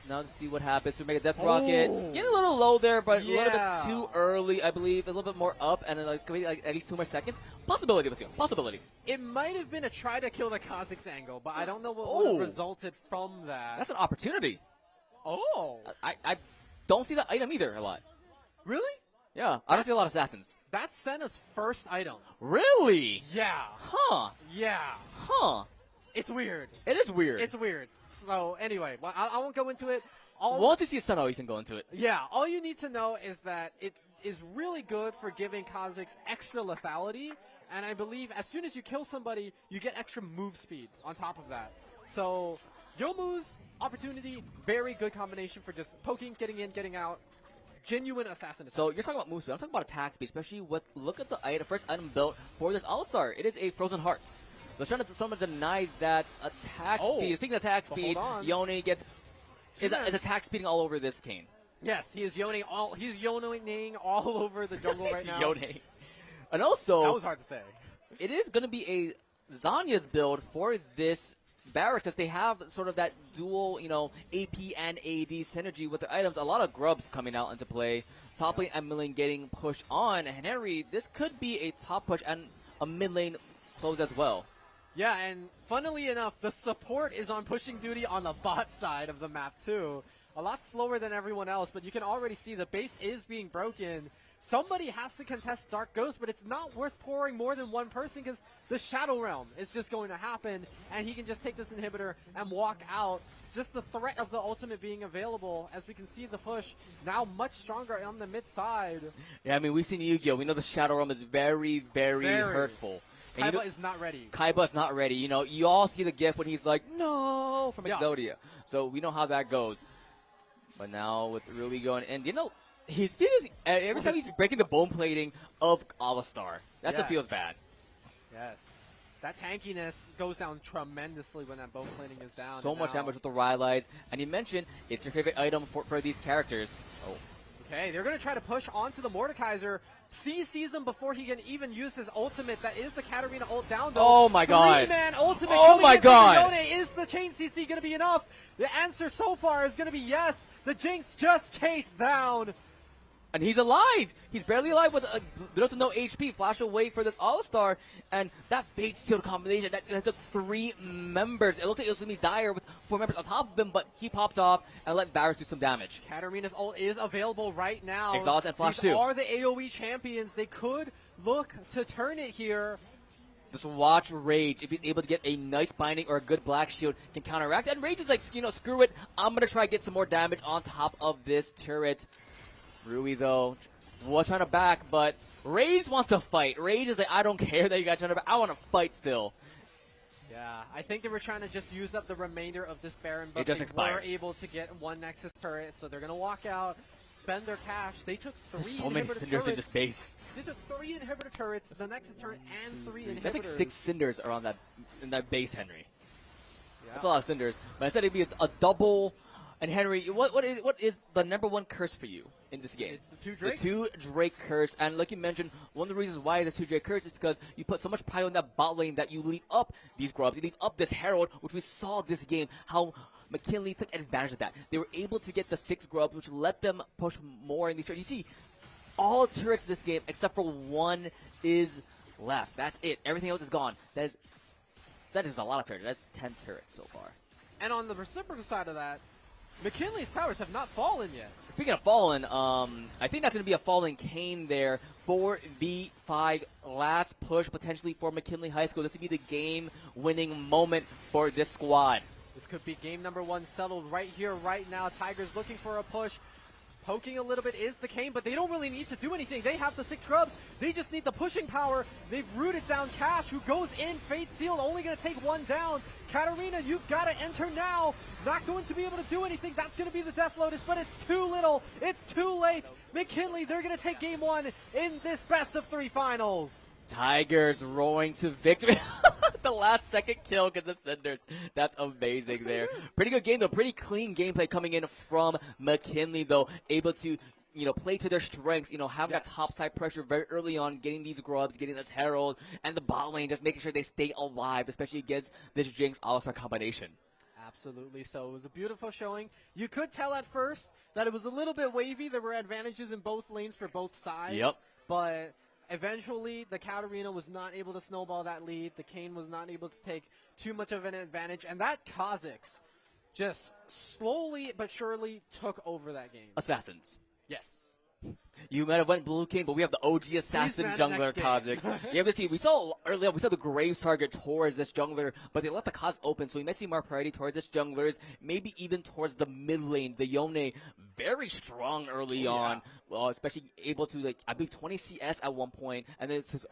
Now to see what happens. We make a death rocket. Getting a little low there, but a little bit too early, I believe. A little bit more up, and maybe at least 2 more seconds. Possibility, Vasile. Possibility. It might have been a try to kill the Kha'Zix angle, but I don't know what would have resulted from that. That's an opportunity. Oh. I don't see that item either a lot. Really? Yeah, I don't see a lot of assassins. That's Senna's first item. Really? Yeah. Huh. Yeah. Huh. It's weird. It is weird. It's weird. So, anyway, I won't go into it. Once you see Senna, you can go into it. Yeah, all you need to know is that it is really good for giving Kha'Zix extra lethality, and I believe as soon as you kill somebody, you get extra move speed on top of that. So, Youmuu's opportunity, very good combination for just poking, getting in, getting out. Genuine assassin. So you're talking about move speed. I'm talking about attack speed, especially with, look at the first item built for this All-Star. It is a Frozen Hearts. They're trying to someone deny that attack speed. I think the attack speed, Yone gets is attack speeding all over this Kane. Yes, he's yoning all over the jungle right now. Yoning. And also, that was hard to say. it is going to be a Zanya's build for this barracks, because they have sort of that dual, AP and AD synergy with their items. A lot of grubs coming out into play. Top lane and mid lane getting pushed on. And Henry, this could be a top push and a mid lane close as well. Yeah, and funnily enough, the support is on pushing duty on the bot side of the map too. A lot slower than everyone else, but you can already see the base is being broken. Somebody has to contest Dark Ghost, but it's not worth pouring more than one person because the Shadow Realm is just going to happen, and he can just take this inhibitor and walk out. Just the threat of the ultimate being available, as we can see the push now much stronger on the mid side. Yeah, I mean, we've seen Yu-Gi-Oh! We know the Shadow Realm is very, very hurtful. Kaiba is not ready. Kaiba's not ready. You all see the gif when he's like, no, from Exodia. So we know how that goes. But now with Rui going, and every time he's breaking the bone plating of Alistar. That just feels bad. Yes. That tankiness goes down tremendously when that bone plating is down. So much damage with the Rylai's. And you mentioned it's your favorite item for these characters. Oh. Okay, they're going to try to push onto the Mordekaiser. C sees him before he can even use his ultimate. That is the Katarina ult down, though. Oh, my God. Three-man ultimate. Oh, my God. Is the chain CC going to be enough? The answer so far is going to be yes. The Jinx just chased down. And he's alive. He's barely alive with little to no HP. Flash away for this All-Star. And that Fate Seal combination, that took 3 members. It looked like it was going to be Dire with 4 members on top of him, but he popped off and let Varus do some damage. Katarina's ult is available right now. Exhaust and Flash These too. are the AoE champions. They could look to turn it here. Just watch Rage. If he's able to get a nice binding or a good black shield, can counteract. And Rage is like, screw it. I'm going to try to get some more damage on top of this turret. Rui, though, was trying to back, but Rage wants to fight. Rage is like, I don't care that you guys trying to back. I want to fight still. Yeah, I think they were trying to just use up the remainder of this Baron, but just they expired. were able to get 1 Nexus turret, so they're going to walk out, spend their cash. They took 3 So many inhibitor cinders turrets. in the space. They took 3 inhibitor turrets, the Nexus turret, and 3 inhibitors. That's like 6 cinders around in that base, Henry. Yeah. That's a lot of cinders. But instead it'd be a double. And Henry, what is the number 1 curse for you in this game? It's the 2 Drakes. The 2 Drake curse. And like you mentioned, one of the reasons why the 2 Drake curse is because you put so much pride on that bot lane that you leave up these grubs, you leave up this Herald, which we saw this game, how McKinley took advantage of that. They were able to get the 6 grubs, which let them push more in these turrets. You see, all turrets this game, except for 1 is left. That's it. Everything else is gone. That is a lot of turrets. That's 10 turrets so far. And on the reciprocal side of that, McKinley's towers have not fallen yet. Speaking of fallen, I think that's going to be a fallen Kane there for the 5 last push potentially for McKinley High School. This would be the game-winning moment for this squad. This could be game number 1 settled right here, right now. Tigers looking for a push. Poking a little bit is the Kane, but they don't really need to do anything. They have the 6 grubs. They just need the pushing power. They've rooted down Cash, who goes in. Fate Sealed only going to take 1 down. Katarina, you've got to enter now. Not going to be able to do anything. That's going to be the Death Lotus, but it's too little. It's too late. McKinley, they're going to take game 1 in this best of 3 finals. Tigers roaring to victory. The last second kill because of Cinders. That's amazing there. Pretty good game, though. Pretty clean gameplay coming in from McKinley, though. Able to, play to their strengths. Having that top side pressure very early on, getting these grubs, getting this Herald, and the bot lane, just making sure they stay alive, especially against this Jinx All-Star combination. Absolutely. So it was a beautiful showing. You could tell at first that it was a little bit wavy. There were advantages in both lanes for both sides. Yep. But eventually, the Katarina was not able to snowball that lead. The Kane was not able to take too much of an advantage. And that Kha'Zix just slowly but surely took over that game. Assassins. Yes. You might have went Blue King, but we have the OG assassin jungler Kha'Zix. You have to see, we saw the Graves target towards this jungler, but they left the Kha'Zix open, so you might see more priority towards this junglers, maybe even towards the mid lane. The Yone, very strong early on, well, especially able to, I believe 20 CS at one point, and then it's just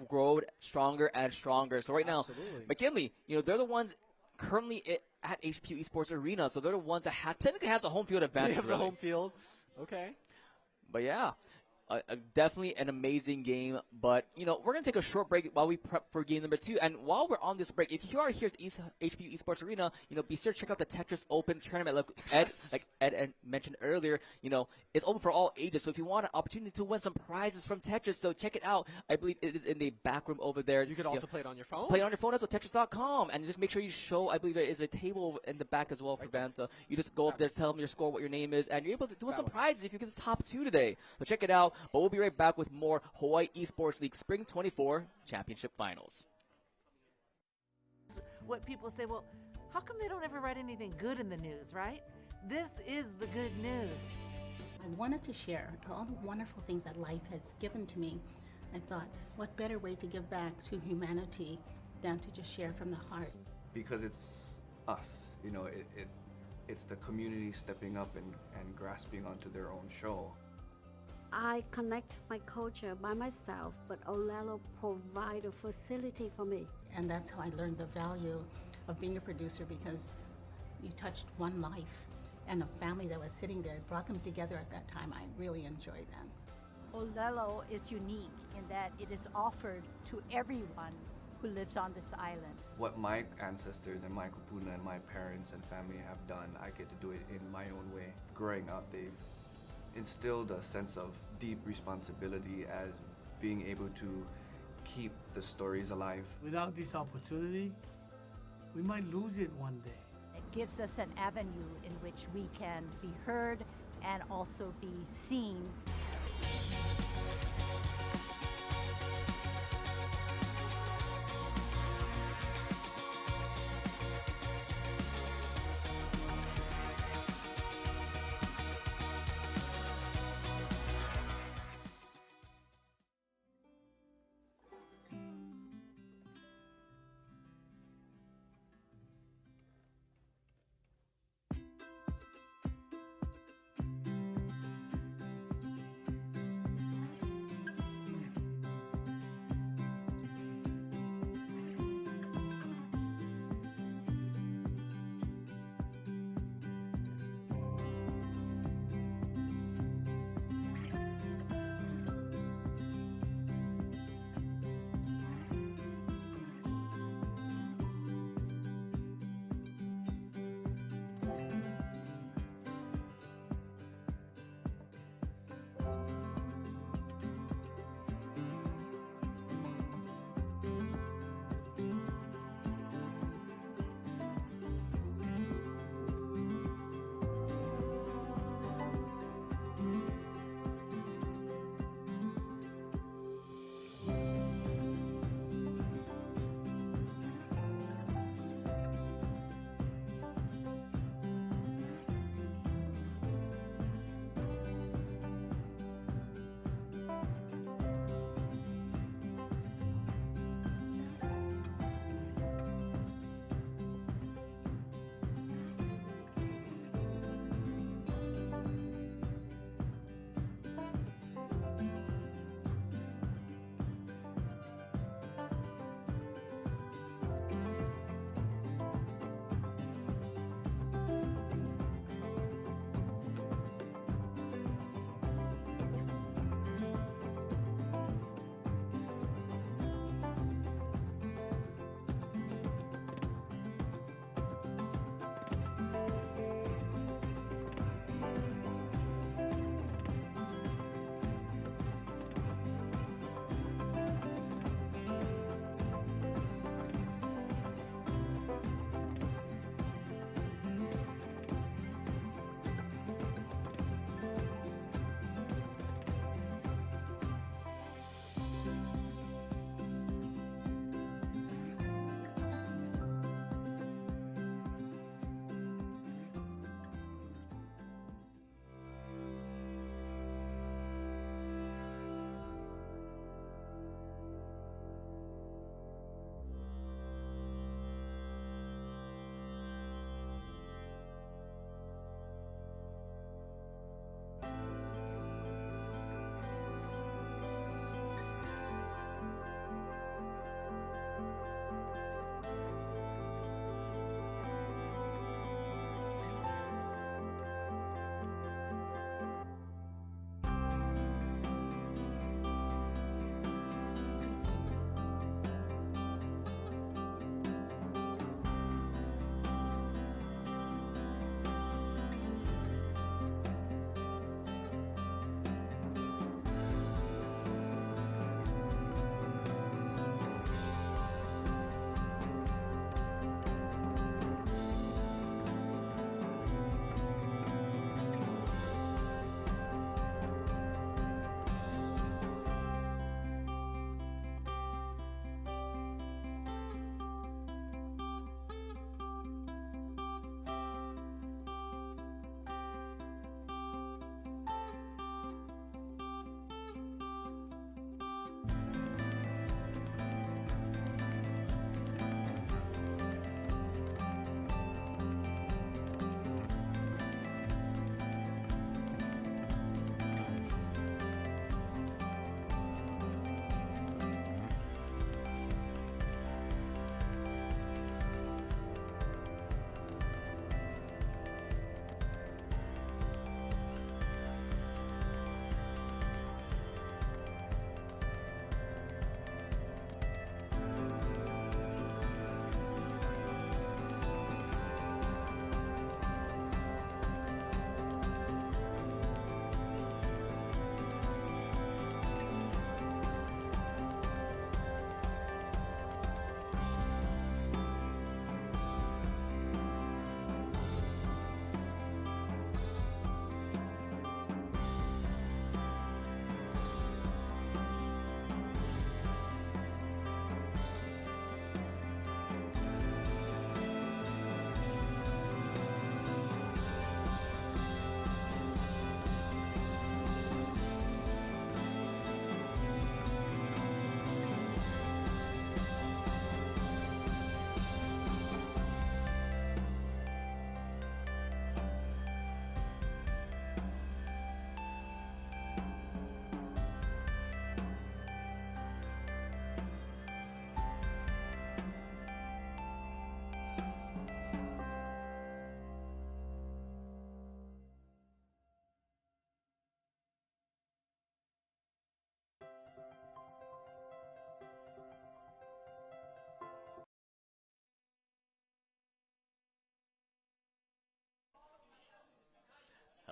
growed stronger and stronger. So right now, McKinley, they're the ones currently at HPU Esports Arena, so they're the ones that technically has the home field advantage. They have the home field. Okay. But yeah, Definitely an amazing game, but we're going to take a short break while we prep for game number 2. And while we're on this break, if you are here at the HPU Esports Arena, be sure to check out the Tetris Open tournament. Like Ed mentioned earlier, it's open for all ages. So if you want an opportunity to win some prizes from Tetris, so check it out. I believe it is in the back room over there. You could also play it on your phone. Play it on your phone as well, Tetris.com, and just make sure you show. I believe there is a table in the back as well for Vanta. You just go up there, tell them your score, what your name is, and you're able to win some prizes if you get the top 2 today. So check it out. But we'll be right back with more Hawaii Esports League Spring 24 Championship Finals. What people say, well, how come they don't ever write anything good in the news, right? This is the good news. I wanted to share all the wonderful things that life has given to me. I thought, what better way to give back to humanity than to just share from the heart? Because it's us, it's the community stepping up and grasping onto their own show. I connect my culture by myself, but Oʻahu provide a facility for me. And that's how I learned the value of being a producer, because you touched one life and a family that was sitting there, brought them together at that time. I really enjoyed that. Oʻahu is unique in that it is offered to everyone who lives on this island. What my ancestors and my kupuna and my parents and family have done, I get to do it in my own way. Growing up, they've instilled a sense of deep responsibility as being able to keep the stories alive. Without this opportunity, we might lose it one day. It gives us an avenue in which we can be heard and also be seen.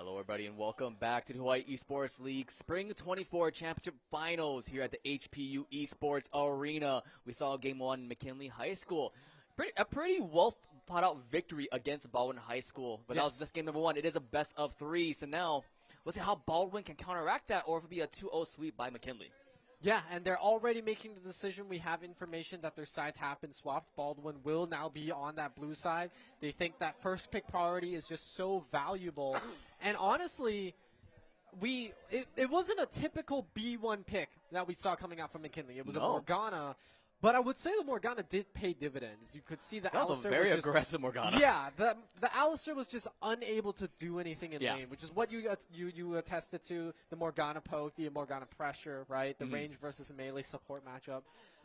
Hello, everybody, and welcome back to the Hawaii Esports League Spring 24 Championship Finals here at the HPU Esports Arena. We saw Game 1 McKinley High School. A pretty well thought out victory against Baldwin High School. But that was just game number 1. It is a best of 3. So now, we'll see how Baldwin can counteract that, or if it'll be a 2-0 sweep by McKinley. Yeah, and they're already making the decision. We have information that their sides have been swapped. Baldwin will now be on that blue side. They think that first pick priority is just so valuable. And honestly, it wasn't a typical B1 pick that we saw coming out from McKinley. It was a Morgana. But I would say the Morgana did pay dividends. You could see that was a very aggressive Morgana. Yeah, the Alistair was just unable to do anything in lane, which is what you attested to. The Morgana poke, the Morgana pressure, right? The range versus melee support matchup.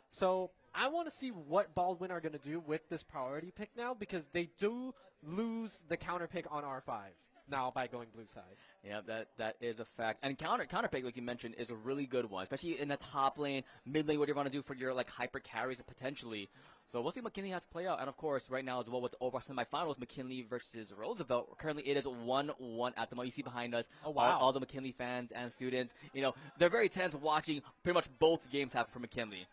So I want to see what Baldwin are going to do with this priority pick now, because they do lose the counter pick on R5 now by going blue side. Yeah, that is a fact. And counter pick, like you mentioned, is a really good one, especially in the top lane, mid lane, what you want to do for your hyper carries potentially. So we'll see what McKinley has to play out. And of course, right now as well with the OverWatch semifinals, McKinley versus Roosevelt. Currently, it is 1-1 at the moment. You see behind us, all the McKinley fans and students. They're very tense watching pretty much both games happen for McKinley.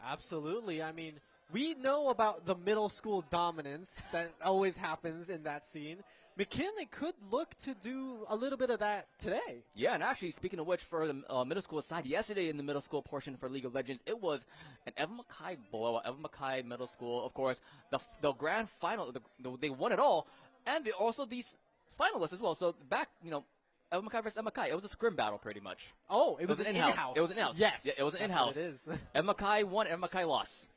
Absolutely. I mean, we know about the middle school dominance that always happens in that scene. McKinley could look to do a little bit of that today. Yeah, and actually, speaking of which, for the middle school side, yesterday in the middle school portion for League of Legends, it was an Evan Mackay blowout. Evan Mackay Middle School, of course, the grand final, they won it all, and they also these finalists as well. So back, Evan Mackay versus Evan Mackay, it was a scrim battle pretty much. Oh, it was an in-house. It was an in-house. Yes. Yeah, it was an in-house. It is. Evan Mackay won, Evan Mackay lost.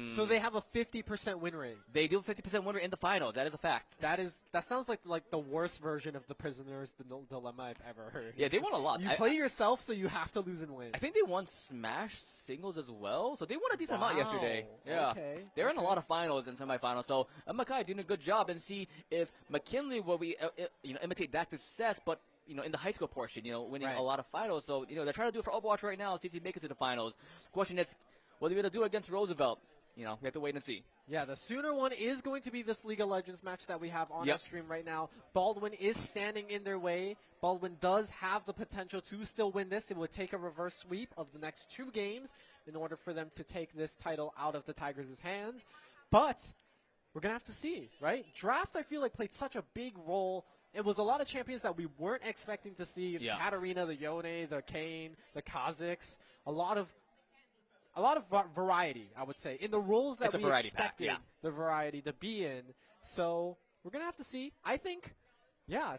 So they have a 50% win rate. They do 50% win rate in the finals. That is a fact. That sounds like the worst version of the Prisoner's Dilemma I've ever heard. Yeah, they won a lot. You play yourself, so you have to lose and win. I think they won Smash singles as well, so they won a decent amount yesterday. Yeah, okay. They're in a lot of finals and semifinals. So Mackay doing a good job, and see if McKinley will be imitate that success, but in the high school portion, winning a lot of finals. So they're trying to do it for Overwatch right now. See if they make it to the finals. Question is, will they be able to do it against Roosevelt? We have to wait and see. Yeah, the sooner one is going to be this League of Legends match that we have on our stream right now. Baldwin is standing in their way. Baldwin does have the potential to still win this. It would take a reverse sweep of the next 2 games in order for them to take this title out of the Tigers' hands. But we're going to have to see, right? Draft, I feel like, played such a big role. It was a lot of champions that we weren't expecting to see. The Katarina, the Yone, the Kane, the Kazakhs. A lot of variety, I would say, in the roles that we expected the variety to be in. So we're going to have to see. I think,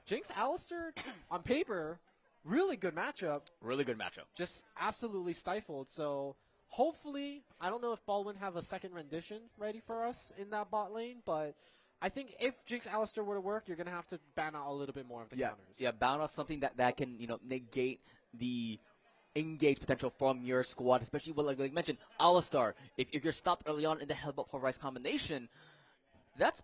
Jinx Alistair, on paper, really good matchup. Really good matchup. Just absolutely stifled. So hopefully, I don't know if Baldwin have a second rendition ready for us in that bot lane, but I think if Jinx Alistair were to work, you're going to have to ban out a little bit more of the counters. Yeah, ban out something that can, negate the engage potential from your squad, especially like you mentioned, Alistar. If you're stopped early on in the headbutt pulverized combination, that's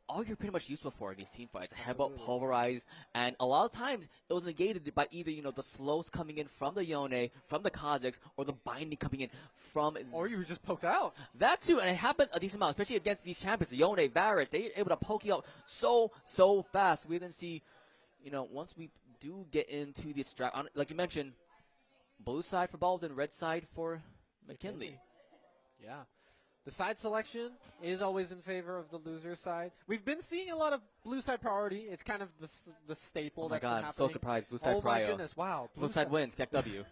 all you're pretty much useful for in these team fights. Headbutt pulverized, and a lot of times it was negated by either the slows coming in from the Yone, from the Kazakhs, or the binding coming in from. Or you were just poked out. That too, and it happened a decent amount, especially against these champions, the Yone, Varus. They're able to poke you out so fast. We then see, once we do get into this strap, like you mentioned. Blue side for Baldwin, red side for McKinley. Yeah. The side selection is always in favor of the loser side. We've been seeing a lot of blue side priority. It's kind of the staple that's been happening. I'm so surprised. Blue side prio. Oh, my goodness. Wow. Blue side wins. Keck W.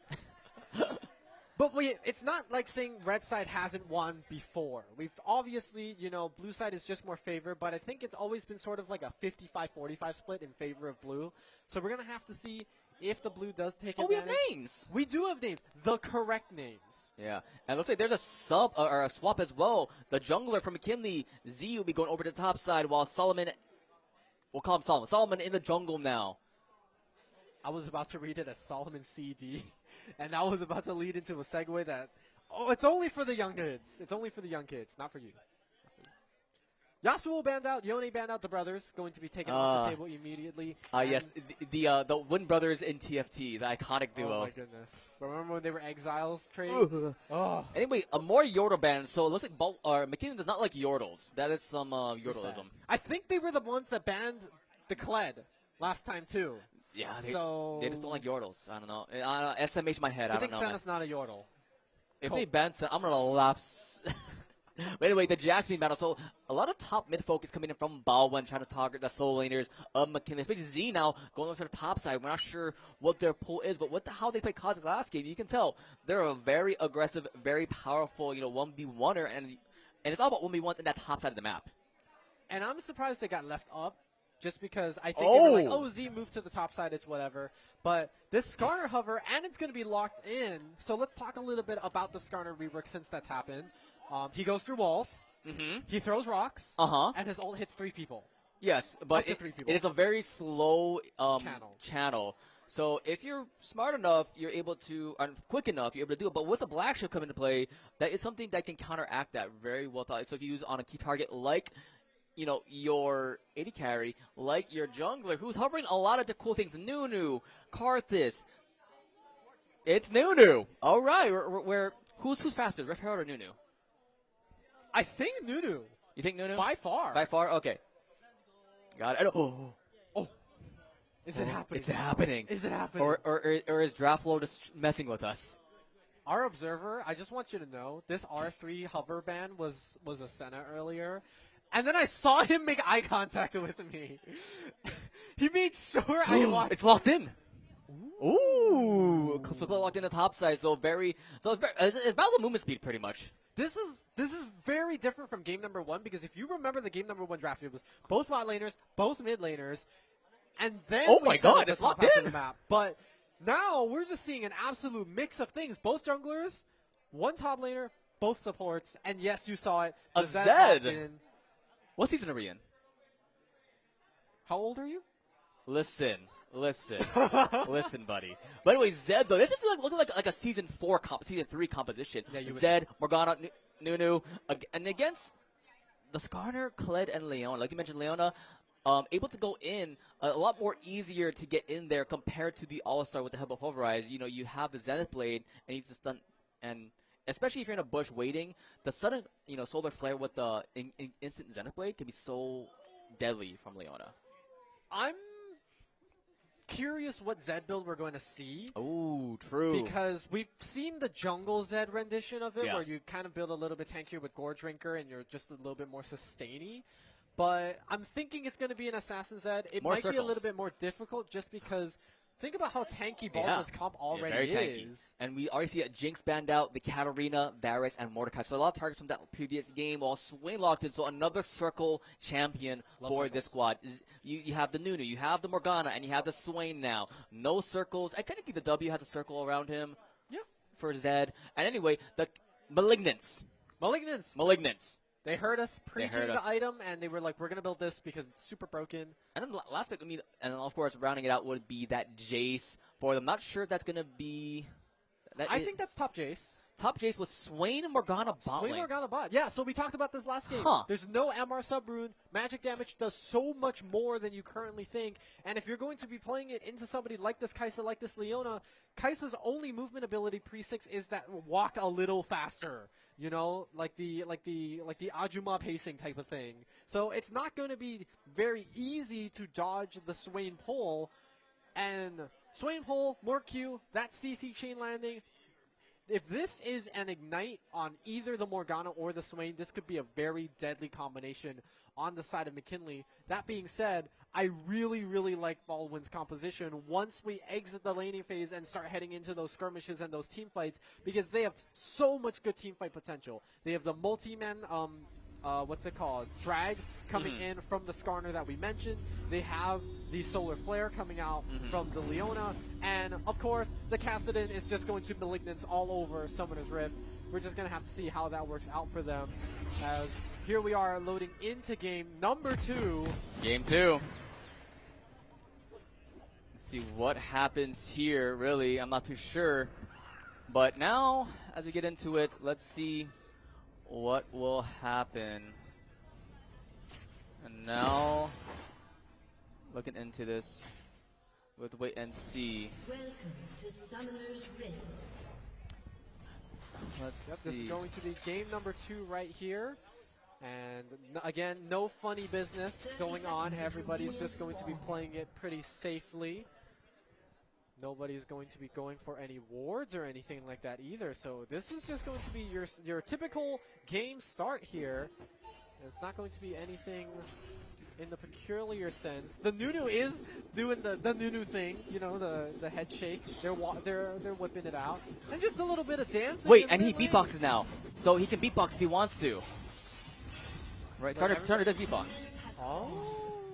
But it's not like saying red side hasn't won before. We've obviously, blue side is just more favored, but I think it's always been sort of like a 55-45 split in favor of blue. So we're going to have to see if the blue does take advantage. We have names. We do have names. The correct names. Yeah. And let's say there's a sub or a swap as well. The jungler from McKinley, Z will be going over to the top side while Solomon, we'll call him Solomon. Solomon in the jungle now. I was about to read it as Solomon CD, and I was about to lead into a segue that, it's only for the young kids. It's only for the young kids, not for you. Yasuo banned out, Yone banned out, the brothers going to be taken off the table immediately. Yes, the Win brothers in TFT, the iconic duo. Oh my goodness! Remember when they were exiles trade? Anyway, a more Yordle ban. So it looks like McKinnon does not like Yordles. That is some Yordleism. I think they were the ones that banned the Kled. last time too. Yeah, they just don't like Yordles. I don't know. SMH my head. I I don't think know. Senna's not a Yordle. If they ban Senna, I'm gonna lapse. But anyway, the Jax being battle. So a lot of top mid focus coming in from Baldwin, trying to target the solo laners of McKinley. Especially Z now going over to the top side. We're not sure what their pull is, but how they played Kazakh's last game, you can tell they're a very aggressive, very powerful, 1v1er, and it's all about 1v1 in that top side of the map. And I'm surprised they got left up, just because I think they were like, Oh. Z moved to the top side, it's whatever. But this Skarner hover, and it's going to be locked in. So let's talk a little bit about the Skarner rework since that's happened. He goes through walls. Mm-hmm. He throws rocks. Uh-huh. And his ult hits 3 people. Yes, but Up to 3 people. it is a very slow Channel. So if you're smart enough, you're able to, and quick enough, you're able to do it. But with a black shield coming into play, that is something that can counteract that very well thought. So if you use on a key target like, your AD carry, like your jungler, who's hovering a lot of the cool things, Nunu, Karthus. It's Nunu. All right, who's faster, Rift Herald or Nunu? I think Nunu. You think Nunu? By far. By far? Okay. Got it. Is it happening? It's happening. Is it happening? Or is Draftflow just messing with us? Our observer, I just want you to know, this R3 hover ban was a Senna earlier. And then I saw him make eye contact with me. He made sure I watched. It's locked in. Ooh. So locked in the top side. So it's battle movement speed pretty much. This is very different from game number 1, because if you remember the game number 1 draft, it was both bot laners, both mid laners, and then my God, it's locked in. The map. But now we're just seeing an absolute mix of things. Both junglers, one top laner, both supports, and yes, you saw it. A Zed Zed. locked in. What season are we in? How old are you? Listen, buddy. By the way, Zed though, this is looking like a season 3 composition. Yeah, you would- Zed, Morgana, Nunu, and against the Skarner, Kled, and Leona. Like you mentioned, Leona, able to go in a lot more easier to get in there compared to the All-Star with the Hebo Pulverize. You have the Zenith Blade, and you just stun, and especially if you're in a bush waiting, the sudden, solar flare with the instant Zenith Blade can be so deadly from Leona. I'm curious what Zed build we're going to see. Oh, true. Because we've seen the jungle Zed rendition of it, Yeah. where you kind of build a little bit tankier with Gore Drinker and you're just a little bit more sustainy. But I'm thinking it's going to be an Assassin Zed. It More might be a circles. little bit more difficult just because think about how tanky Baldwin's comp already very tanky. is. And we already see a Jinx banned out, the Katarina, Varus, and Mordecai. So a lot of targets from that previous game while Swain locked in. So another circle champion for this squad. You have the Nunu, you have the Morgana, and you have the Swain now. No circles. And technically the W has a circle around him. Yeah. For Zed. And anyway, the Malignants. They heard us preaching heard us. the item, and they were like, we're going to build this because it's super broken. And then last pick, and of course, rounding it out would be that Jace for them. Not sure if that's going to be. I think that's top Jace. Top Jace with Swain and Morgana bot Swain lane. Morgana bot. Yeah, so we talked about this last game. Huh. There's no MR sub rune. Magic damage does so much more than you currently think. And if you're going to be playing it into somebody like this Kai'Sa, like this Leona, Kai'Sa's only movement ability pre-6 is that walk a little faster. Like the Ajuma pacing type of thing. So it's not going to be very easy to dodge the Swain pull. And Swain pull, more Q, that CC chain landing. If this is an ignite on either the Morgana or the Swain, this could be a very deadly combination on the side of McKinley. That being said, I really, really like Baldwin's composition once we exit the laning phase and start heading into those skirmishes and those team fights, because they have so much good team fight potential. They have the multi-man, drag coming in from the Skarner that we mentioned. They have the Solar Flare coming out from the Leona. And, of course, the Kassadin is just going to Malignance all over Summoner's Rift. We're just going to have to see how that works out for them, as here we are loading into game number 2. Game 2. Let's see what happens here, really. I'm not too sure. But now, as we get into it, let's see what will happen. And now, looking into this with wait and see. Welcome to Summoner's Rift. Let's see. This is going to be game number 2 right here. And again, no funny business going on. Everybody's just going to be playing it pretty safely. Nobody's going to be going for any wards or anything like that either. So this is just going to be your typical game start here. It's not going to be anything in the peculiar sense. The Nunu is doing the Nunu thing, you know, the head shake. They're whipping it out, and just a little bit of dancing. Wait, and he beatboxes now, so he can beatbox if he wants to. Right, Turner does beatbox. Oh.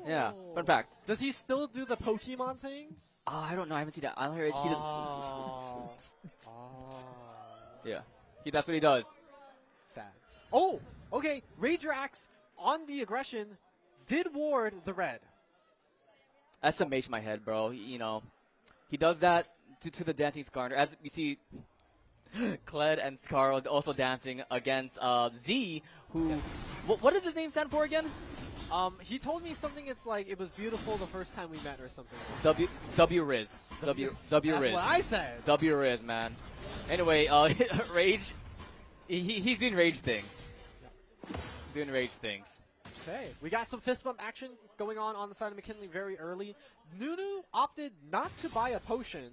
Yeah, fun fact. Does he still do the Pokemon thing? Oh, I don't know. I haven't seen that. I don't hear it. He does. Yeah, that's what he does. Sad. Oh, okay. Rager Axe on the aggression did ward the red. SMH my head, bro. You know, he does that to the dancing Skarner. As you see, Kled and Scarl also dancing against Z, who... Yes. What does his name stand for again? He told me something. It's like it was beautiful the first time we met, or something. W Riz. W Riz. That's what I said. W Riz, man. Anyway, Rage. He's doing Rage things. Doing Rage things. Okay, we got some fist bump action going on the side of McKinley very early. Nunu opted not to buy a potion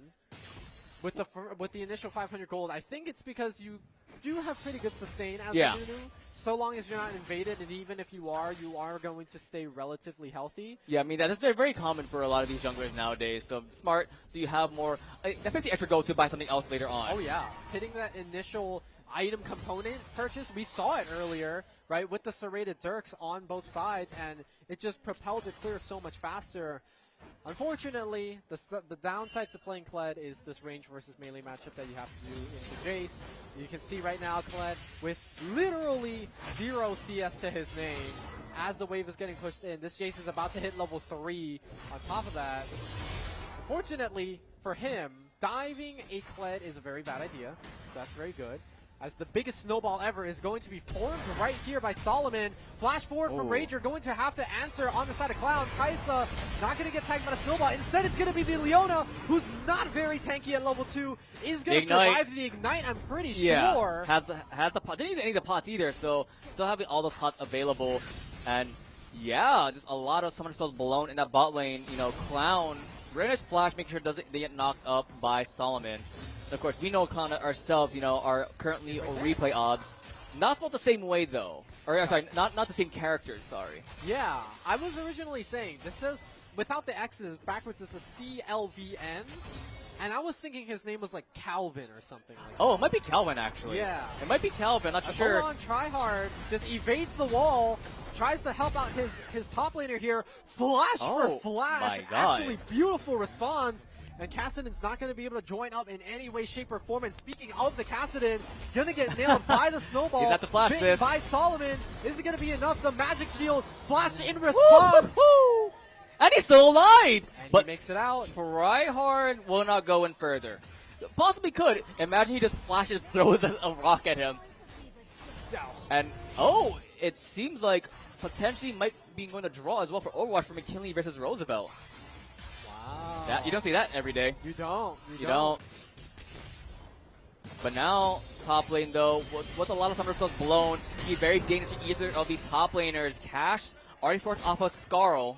with the initial 500 gold. I think it's because you do have pretty good sustain as a Nunu. So long as you're not invaded, and even if you are going to stay relatively healthy. Yeah, I mean, that's very, very common for a lot of these junglers nowadays. So smart, so you have more, definitely extra gold to buy something else later on. Oh yeah, hitting that initial item component purchase, we saw it earlier, right, with the serrated Dirks on both sides, and it just propelled it clear so much faster. Unfortunately, the downside to playing Kled is this range versus melee matchup that you have to do into Jace. You can see right now Kled with literally 0 CS to his name as the wave is getting pushed in. This Jace is about to hit level 3 on top of that. Unfortunately for him, diving a Kled is a very bad idea, so that's very good. As the biggest snowball ever is going to be formed right here by Solomon. Flash forward from Rager, going to have to answer on the side of Clown. Kaisa not going to get tagged by the snowball. Instead, it's going to be the Leona, who's not very tanky at level 2, is going to survive the Ignite, I'm pretty sure. Has the pot. Didn't use any of the pots either, so still having all those pots available. And yeah, just a lot of summon spells blown in that bot lane. You know, Clown, very nice flash, making sure it doesn't get knocked up by Solomon. And of course, we know Clown ourselves, you know, are currently replay odds. Not spelled the same way, though. Or, sorry, not the same characters, sorry. Yeah, I was originally saying, this says, without the X's, backwards this is CLVN. And I was thinking his name was like Calvin or something like that. Oh, it might be Calvin, actually. Yeah. It might be Calvin, not sure. Hold on, Tryhard just evades the wall, tries to help out his top laner here. Flash for flash. My God. Actually, beautiful response. And Kassadin's not going to be able to join up in any way, shape, or form. And speaking of the Kassadin, going to get nailed by the snowball. He's at the flash this. By Solomon. Is it going to be enough? The magic shield flash in response. Woo! And he's still alive! And but he makes it out. Tryhard will not go in further. Possibly could. Imagine he just flashes, throws a rock at him. And, it seems like potentially might be going to draw as well for Overwatch for McKinley versus Roosevelt. Wow. You don't see that every day. You don't. You don't. But now, top lane though, with a lot of summer spells blown, be very dangerous to either of these top laners. Cash already forced off of Scarl.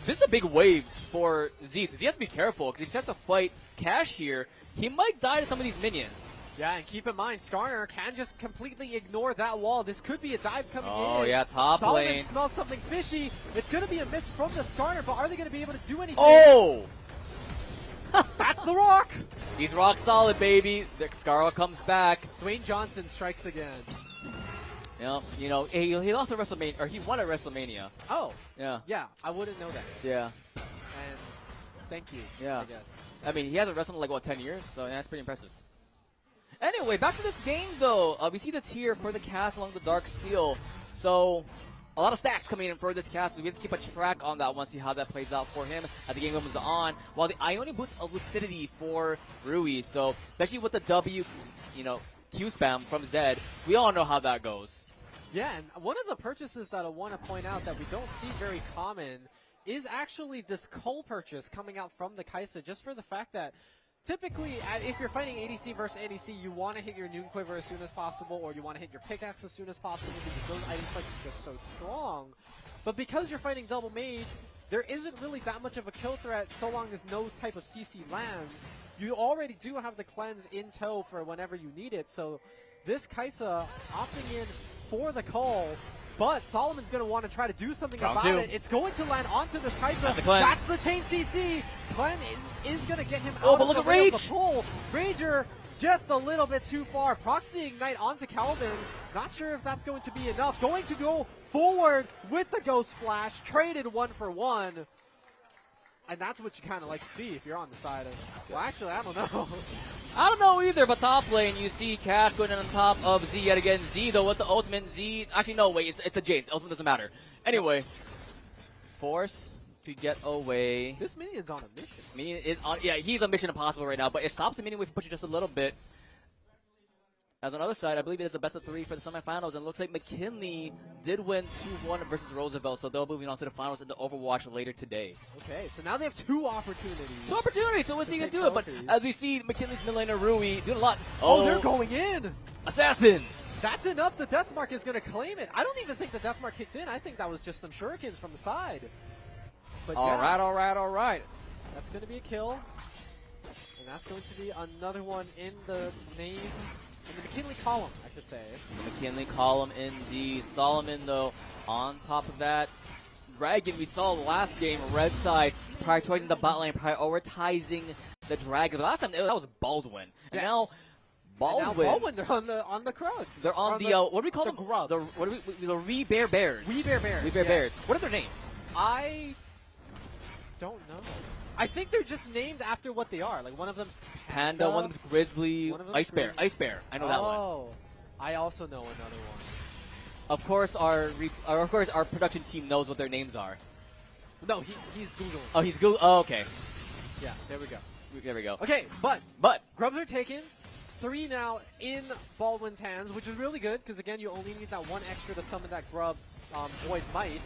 This is a big wave for Z, so he has to be careful, because if he tries to fight Cash here, he might die to some of these minions. Yeah, and keep in mind, Skarner can just completely ignore that wall. This could be a dive coming in. Oh, yeah, top Solomon lane. smells something fishy. It's going to be a miss from the Skarner, but are they going to be able to do anything? Oh! That's the rock! He's rock solid, baby. The Scarl comes back. Dwayne Johnson strikes again. You know, he lost at WrestleMania, or he won at WrestleMania. Oh. Yeah. Yeah, I wouldn't know that. Yeah. And thank you, yeah. I guess. I mean, he hasn't wrestled in like, 10 years? So yeah, that's pretty impressive. Anyway, back to this game, though. We see the tier for the cast along the Dark Seal. So, a lot of stacks coming in for this cast. So we have to keep a track on that one, see how that plays out for him as the game moves on. While the Ione boosts a lucidity for Rui. So, especially with the W, Q spam from Zed, we all know how that goes. Yeah, and one of the purchases that I want to point out that we don't see very common is actually this Cole purchase coming out from the Kaisa, just for the fact that typically, if you're fighting ADC versus ADC, you want to hit your Noon Quiver as soon as possible, or you want to hit your pickaxe as soon as possible, because those item spikes are just so strong. But because you're fighting double mage, there isn't really that much of a kill threat so long as no type of CC lands. You already do have the cleanse in tow for whenever you need it, so this Kaisa opting in for the call, but Solomon's going to want to try to do something about it. It's going to land onto this Kaisa. That's the chain CC. Glenn is going to get him out but look of at Rage. the pull. Rager just a little bit too far. Proxy Ignite onto Calvin. Not sure if that's going to be enough. Going to go forward with the Ghost Flash. Traded 1-for-1. And that's what you kind of like to see if you're on the side of... Well, actually, I don't know. I don't know either, but top lane, you see Cash going on top of Z yet again. Z, though, with the ultimate. Z... Actually, no, wait, it's a Jace. Ultimate doesn't matter. Anyway, Force to get away. This minion's on a mission. Minion is on... Yeah, he's on Mission Impossible right now, but it stops the minion if you push it just a little bit. As on the other side, I believe it is a best of 3 for the semifinals, and it looks like McKinley did win 2-1 versus Roosevelt, so they'll be moving on to the finals in the Overwatch later today. Okay, so now they have 2 opportunities. 2 opportunities, so what's he going to do it? But as we see, McKinley's mid laner Rui doing a lot. Oh, they're going in! Assassins! That's enough. The Deathmark is going to claim it. I don't even think the Deathmark kicked in. I think that was just some shurikens from the side. But all right. That's going to be a kill. And that's going to be another one in the name... In the McKinley column, I should say. The McKinley column indeed. Solomon, though, on top of that. Dragon, we saw last game, red side, prioritizing the bot lane, prioritizing the Dragon. The last time, that was Baldwin. And now, Baldwin. They're on the Krugs. They're on the, what do we call them? Grubs. The Wee Bear Bears. Wee Bear Bears. Wee Bear Bears. What are their names? I don't know. I think they're just named after what they are. Like one of them Panda, one of them's Grizzly, Ice Bear. Ice Bear. I know that one. Oh, I also know another one. Of course, our production team knows what their names are. No, he's Googling. Oh, he's Google. Oh, okay. Yeah, there we go. There we go. Okay, but Grubs are taken. 3 now in Baldwin's hands, which is really good because again, you only need that 1 extra to summon that Grub Void Might.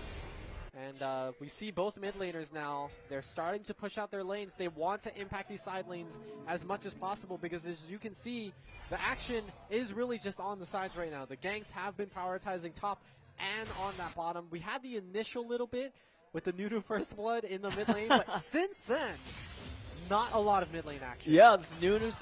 And we see both mid laners now. They're starting to push out their lanes. They want to impact these side lanes as much as possible because as you can see, the action is really just on the sides right now. The ganks have been prioritizing top and on that bottom. We had the initial little bit with the Nunu First Blood in the mid lane, but since then, not a lot of mid lane action. Yeah, it's Nunu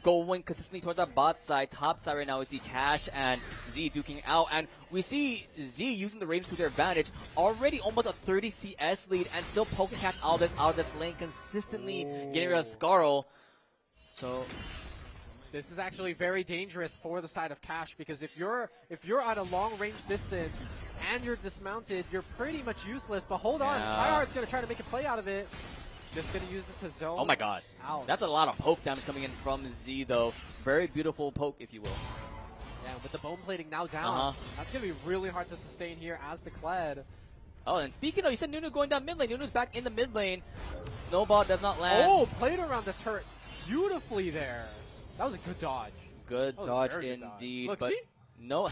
going consistently towards that bot side. Top side right now, we see Cash and Z duking out, and we see Z using the range to their advantage. Already almost a 30 CS lead, and still poking Cash out of this lane, consistently getting rid of Scarl. So this is actually very dangerous for the side of Cash because if you're at a long range distance and you're dismounted, you're pretty much useless. But hold on, Tryhard's going to try to make a play out of it. Just going to use it to zone. Oh my god. Out. That's a lot of poke damage coming in from Z, though. Very beautiful poke, if you will. Yeah, with the bone plating now down, that's going to be really hard to sustain here as the Kled. Oh, and speaking of, you said Nunu going down mid lane. Nunu's back in the mid lane. Snowball does not land. Oh, played around the turret beautifully there. That was a good dodge. Good dodge indeed. Look, but see? No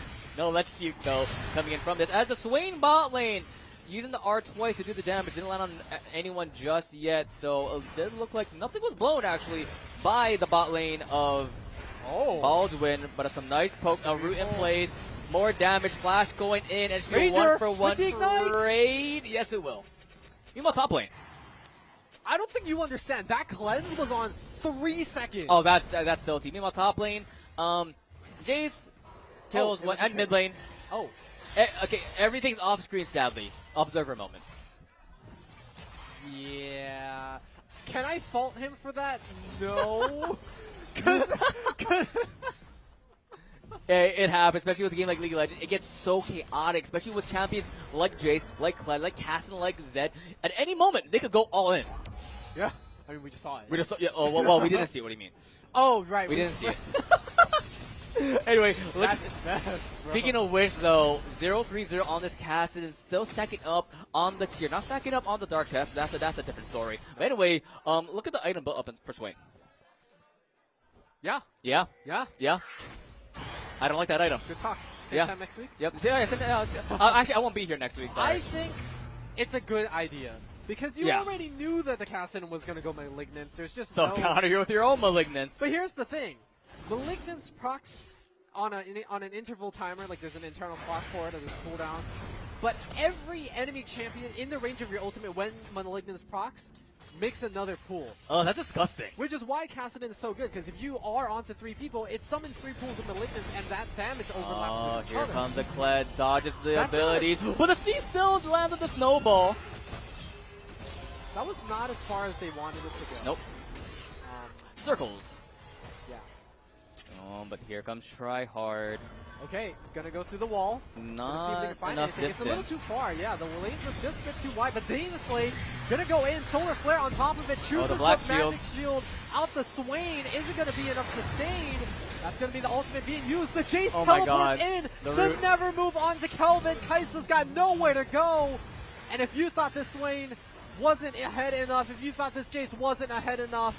Let's Cute, though, coming in from this. As the Swain bot lane, using the R twice to do the damage, didn't land on anyone just yet, so it did look like nothing was blown, actually, by the bot lane of Baldwin, but some nice poke, a root in place, more damage, flash going in, and it's going to 1-for-1 trade. Yes, it will. Meanwhile, top lane. I don't think you understand. That cleanse was on 3 seconds. Oh, that's salty. Meanwhile, top lane, Jace kills one at mid lane. Oh. Okay, everything's off screen, sadly. Observer moment. Yeah. Can I fault him for that? No. It happens, especially with a game like League of Legends. It gets so chaotic, especially with champions like Jace, like Kled, like Casson, like Zed. At any moment, they could go all in. Yeah. I mean, we just saw it. We just saw, yeah, well, we didn't see it. What do you mean? Oh, right. We didn't see it. Anyway, speaking of which, though, 0-3-0 on this cast is still stacking up on the tier. Not stacking up on the dark test. That's a different story. But anyway, look at the item build up for Swain. Yeah. Yeah? Yeah. Yeah. I don't like that item. Good talk. Same time next week? Yep. Actually, I won't be here next week. Sorry. I think it's a good idea. Because you already knew that the Kassadin was going to go Malignance. There's just So no... counter here with your own Malignance. But here's the thing. Malignance procs on an interval timer, like there's an internal clock for it, or there's cooldown. But every enemy champion in the range of your ultimate when Malignance procs makes another pool. Oh, that's disgusting. Which is why Kassadin is so good, because if you are onto 3 people, it summons 3 pools of Malignance, and that damage overlaps with each here other. comes the Kled, dodges the That's abilities. But the Sneak still lands with the snowball. That was not as far as they wanted it to go. Nope. Circles. Yeah. Oh, but here comes Tryhard. Okay, gonna go through the wall. Not see if they can find enough anything. It's a little distance. too far. Yeah, the lanes are just a bit too wide. But Zenith Blade gonna go in. Solar Flare on top of it. Chooses the black Magic Shield out the Swain. Isn't gonna be enough sustain. That's gonna be the ultimate being used. The Jace Oh my teleports God. in. The The root. never move on to Kelvin. Kaisa's got nowhere to go. And if you thought this Swain wasn't ahead enough, if you thought this Jace wasn't ahead enough,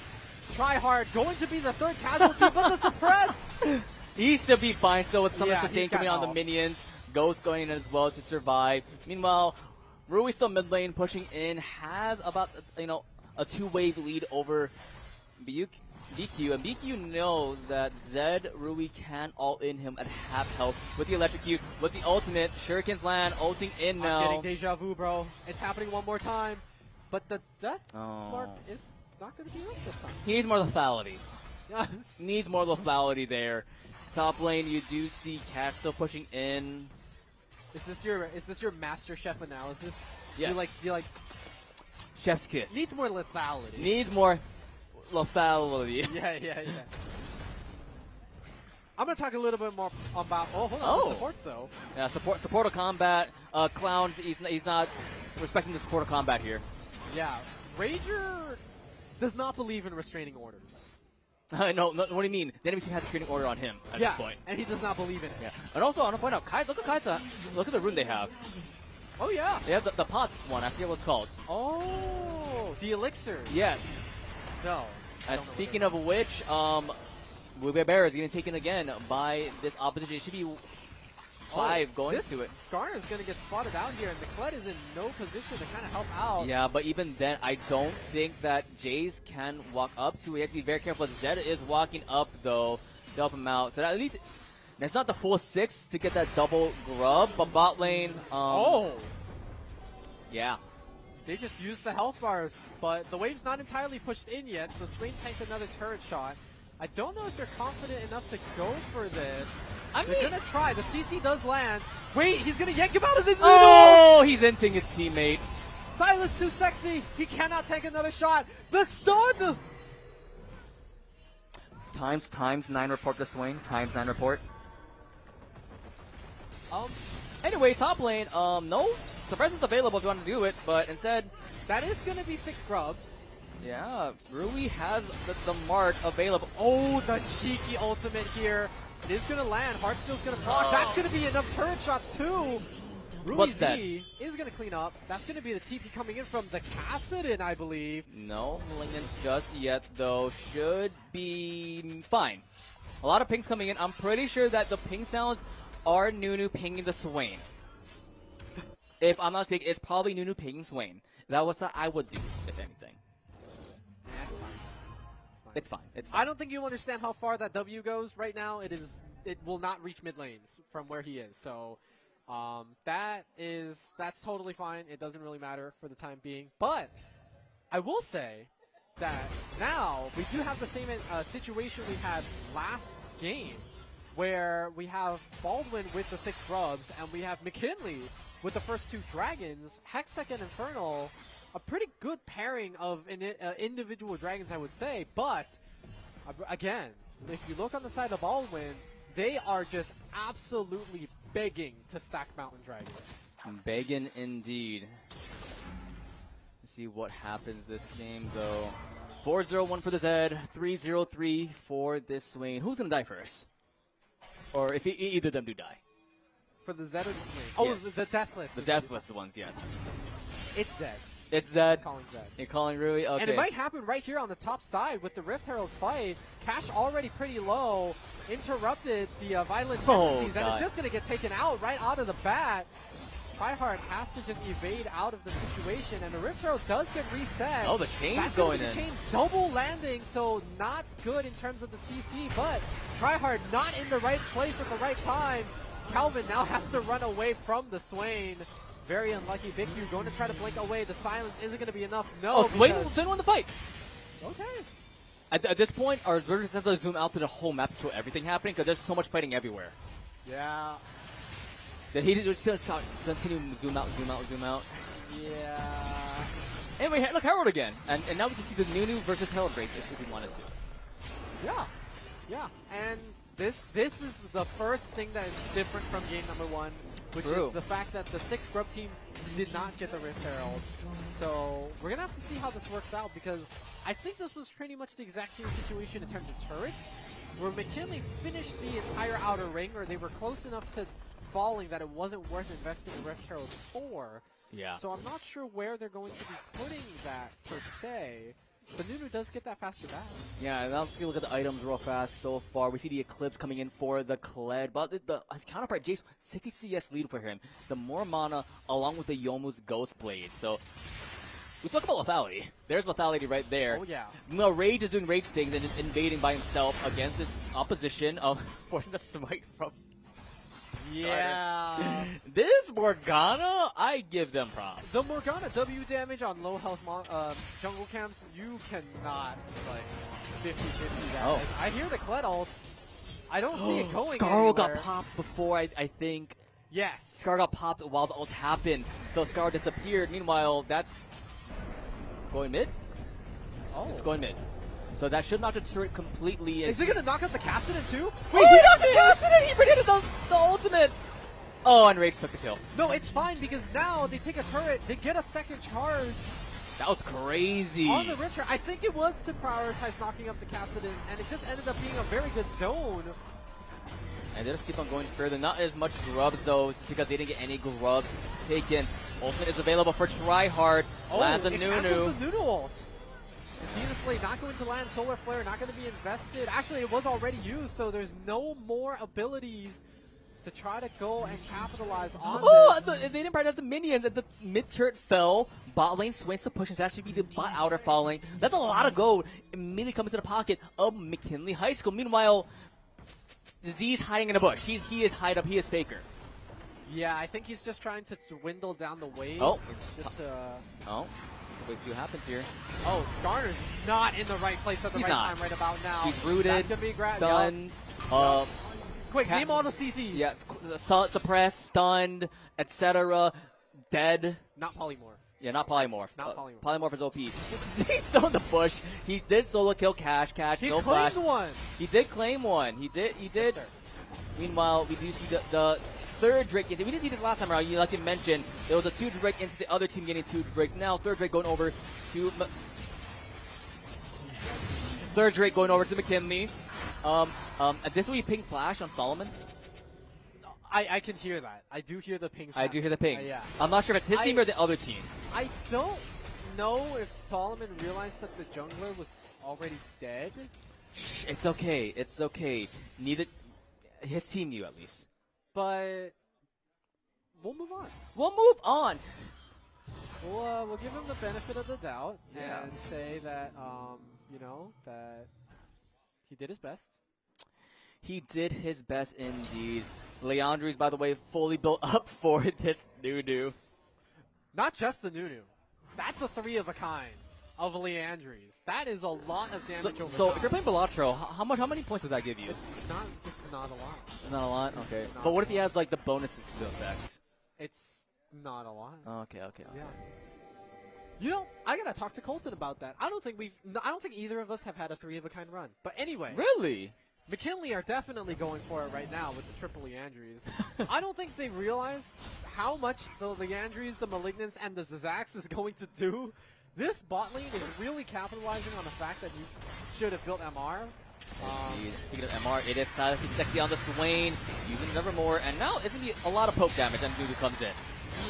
Tryhard going to be the 3rd casualty, but the suppress. He should be fine still with some Yeah, sustain he's got coming on the help. minions. Ghost going in as well to survive. Meanwhile, Rui still mid lane pushing in, has about a 2-wave lead over BQ, and BQ knows that Zed Rui can ult in him at half health with the electrocute, with the ultimate. Shurikens land, ulting in I'm now. getting deja vu, bro. It's happening one more time. But the death Oh. mark is not going to be up this time. He needs more lethality. Needs more lethality there. Top lane, you do see Cash still pushing in. Is this your Master Chef analysis? Yes. You like Chef's kiss. needs more lethality. Needs more lethality. Yeah. I'm gonna talk a little bit more about. Oh, hold on. Oh. The supports though. Yeah, support of combat. Clowns, he's not respecting the support of combat here. Yeah, Rager does not believe in restraining orders. No, what do you mean? The enemy team has a training order on him at this point. and he does not believe in it. Yeah. And also, I want to point out, look at Kaisa. Look at the rune they have. Oh yeah. They have the pots one. I forget what it's called. Oh, the elixir. Yes. No. And speaking of which, Bear is getting taken again by this opposition. It should be 5 going to it. Garner's going to get spotted out here, and Kled is in no position to kind of help out. Yeah, but even then, I don't think that Jace can walk up to it. He has to be very careful. Zed is walking up, though, to help him out. So that at least, it's not the full 6 to get that double grub, but bot lane, yeah. They just used the health bars, but the wave's not entirely pushed in yet, so Swain tanked another turret shot. I don't know if they're confident enough to go for this. They're gonna try. The CC does land. Wait, he's gonna yank him out of the noodle! Oh, he's inting his teammate. Silas too sexy. He cannot tank another shot. The stun! Times 9 report this swing. Times 9 report. Um, Anyway, top lane, no suppress is available if you want to do it, but instead, that is gonna be 6 grubs. yeah, Rui has the mark available. Oh, the cheeky ultimate here. It is going to land. Heartsteel's going to proc. That's going to be enough turret shots, too. Rui What's that? Z is going to clean up. That's going to be the TP coming in from the Kassadin, I believe. No malignance just yet, though. Should be fine. A lot of pings coming in. I'm pretty sure that the ping sounds are Nunu pinging the Swain. If I'm not mistaken, it's probably Nunu pinging Swain. That was what I would do, if anything. That's fine. It's fine. It's fine. I don't think you understand how far that W goes right now. It will not reach mid lanes from where he is. So that's totally fine. It doesn't really matter for the time being. But I will say that now we do have the same situation we had last game, where we have Baldwin with the 6 grubs and we have McKinley with the first 2 dragons. Hextech and Infernal, a pretty good pairing of individual dragons, I would say. But again, if you look on the side of Baldwin, they are just absolutely begging to stack Mountain Dragons. Begging indeed. Let's see what happens this game, though. 4-0-1 for the Zed, 3-0-3 for this Swain. Who's going to die first? Or if either of them do die? For the Zed or the Swain? Oh, Yes. the Deathless. The Deathless ones, yes. It's Zed. It's Zed. Calling Zed. You're calling Rui? Okay. And it might happen right here on the top side with the Rift Herald fight. Cash already pretty low, interrupted the violent tendencies, and God. it's just going to get taken out right out of the bat. Tryhard has to just evade out of the situation, and the Rift Herald does get reset. Oh, the chain That's is going gonna be in. the chain's double landing, so not good in terms of the CC, but Tryhard not in the right place at the right time. Calvin now has to run away from the Swain. Very unlucky. Big Q going to try to blink away. The silence isn't going to be enough. No. Oh, Swain because- won the fight. Okay. At this point, our versus have to zoom out to the whole map to show everything happening because there's so much fighting everywhere. Yeah. That he did just continue zoom out, zoom out, zoom out. Yeah. Anyway, look, Herald again. And now we can see the Nunu versus Herald race if we wanted to. Yeah. Yeah. And this is the first thing that is different from game number 1, which True. is the fact that the 6th Grub team did not get the Rift Herald. So we're going to have to see how this works out, because I think this was pretty much the exact same situation in terms of turrets, where McKinley finished the entire outer ring, or they were close enough to falling that it wasn't worth investing in Rift Herald for. Yeah. So I'm not sure where they're going to be putting that per se. But Nunu does get that faster back. Yeah, and now let's look at the items real fast so far. We see the Eclipse coming in for the Kled, but his counterpart, Jace, 60 CS lead for him. The more mana along with the Yomu's Ghost Blade. So, we talk about lethality. There's lethality right there. Oh, yeah. Now, Rage is doing Rage things and just invading by himself against his opposition of forcing the smite from Yeah. this Morgana, I give them props. The Morgana W damage on low health jungle camps, you cannot, like, 50-50 that. Oh. I hear the Kled ult. I don't see it going Scarl got anywhere. popped before, I think. Yes. Scar got popped while the ult happened, so Scar disappeared. Meanwhile, that's going mid? Oh. It's going mid. So that should knock the turret completely. Is it going to knock out the Kassadin too? Wait, he knocked the Kassadin! He predicted the ultimate! Oh, and Rage took the kill. No, it's fine, because now they take a turret, they get a second charge That was crazy. on the Rift Herald. I think it was to prioritize knocking up the Kassadin, and it just ended up being a very good zone. And they just keep on going further. Not as much grubs, though, just because they didn't get any grubs taken. Ultimate is available for Tryhard. Lands a it Nunu. cancels the Nunu ult. And Zenith Blade not going to land, Solar Flare not going to be invested. Actually, it was already used, so there's no more abilities to try to go and capitalize on this. They didn't prioritize the minions, and the mid turret fell. Bot lane swings to push, and actually be the bot outer falling. That's a lot of gold immediately coming to the pocket of McKinley High School. Meanwhile, Z's hiding in a bush. He is hide up. He is Faker. Yeah, I think he's just trying to dwindle down the wave. Oh. Just Oh. Wait, see what happens here. Oh, Skarner's not in the right place at the He's right not. time right about now. He's rooted, That's gonna be stunned. Quick, name all the CCs. Yes, suppressed, stunned, etc. Dead. Not Polymorph. Yeah, not Polymorph. Not Polymorph. Polymorph is OP. He's still in the bush. He did solo kill Cash. He no claimed flash. one. He did claim one. He did. Yes, sir. Meanwhile, we do see the third Drake. We didn't see this last time around. Like you mentioned, there was a 2 Drake into the other team getting 2 Drakes. Now third Drake going over to McKinley. This will be ping flash on Solomon. I can hear that. I do hear the pings. I do hear the pings. Yeah. I'm not sure if it's his team or the other team. I don't know if Solomon realized that the jungler was already dead. Shh, it's okay. It's okay. Neither his team knew at least. But we'll move on. We'll move on. We'll give him the benefit of the doubt Yeah. and say that that he did his best. He did his best indeed. Leandri's, by the way, fully built up for this Nunu. Not just the Nunu. That's a 3 of a kind of Leandri's. That is a lot of damage over So time. if you're playing Balatro, how many points would that give you? It's not a lot. Not a lot? It's Okay. not But what a if he adds like the bonuses to the effect? It's not a lot. Okay. Yeah. I gotta talk to Colton about that. I don't think either of us have had a 3 of a kind run. But anyway. Really? McKinley are definitely going for it right now with the triple Leandries. I don't think they realize how much the Leandries, the Malignants, and the Zazax is going to do. This bot lane is really capitalizing on the fact that you should have built MR. Speaking of MR, it is Silently Sexy on the Swain, using Nevermore, and now it's going to be a lot of poke damage and Nunu comes in.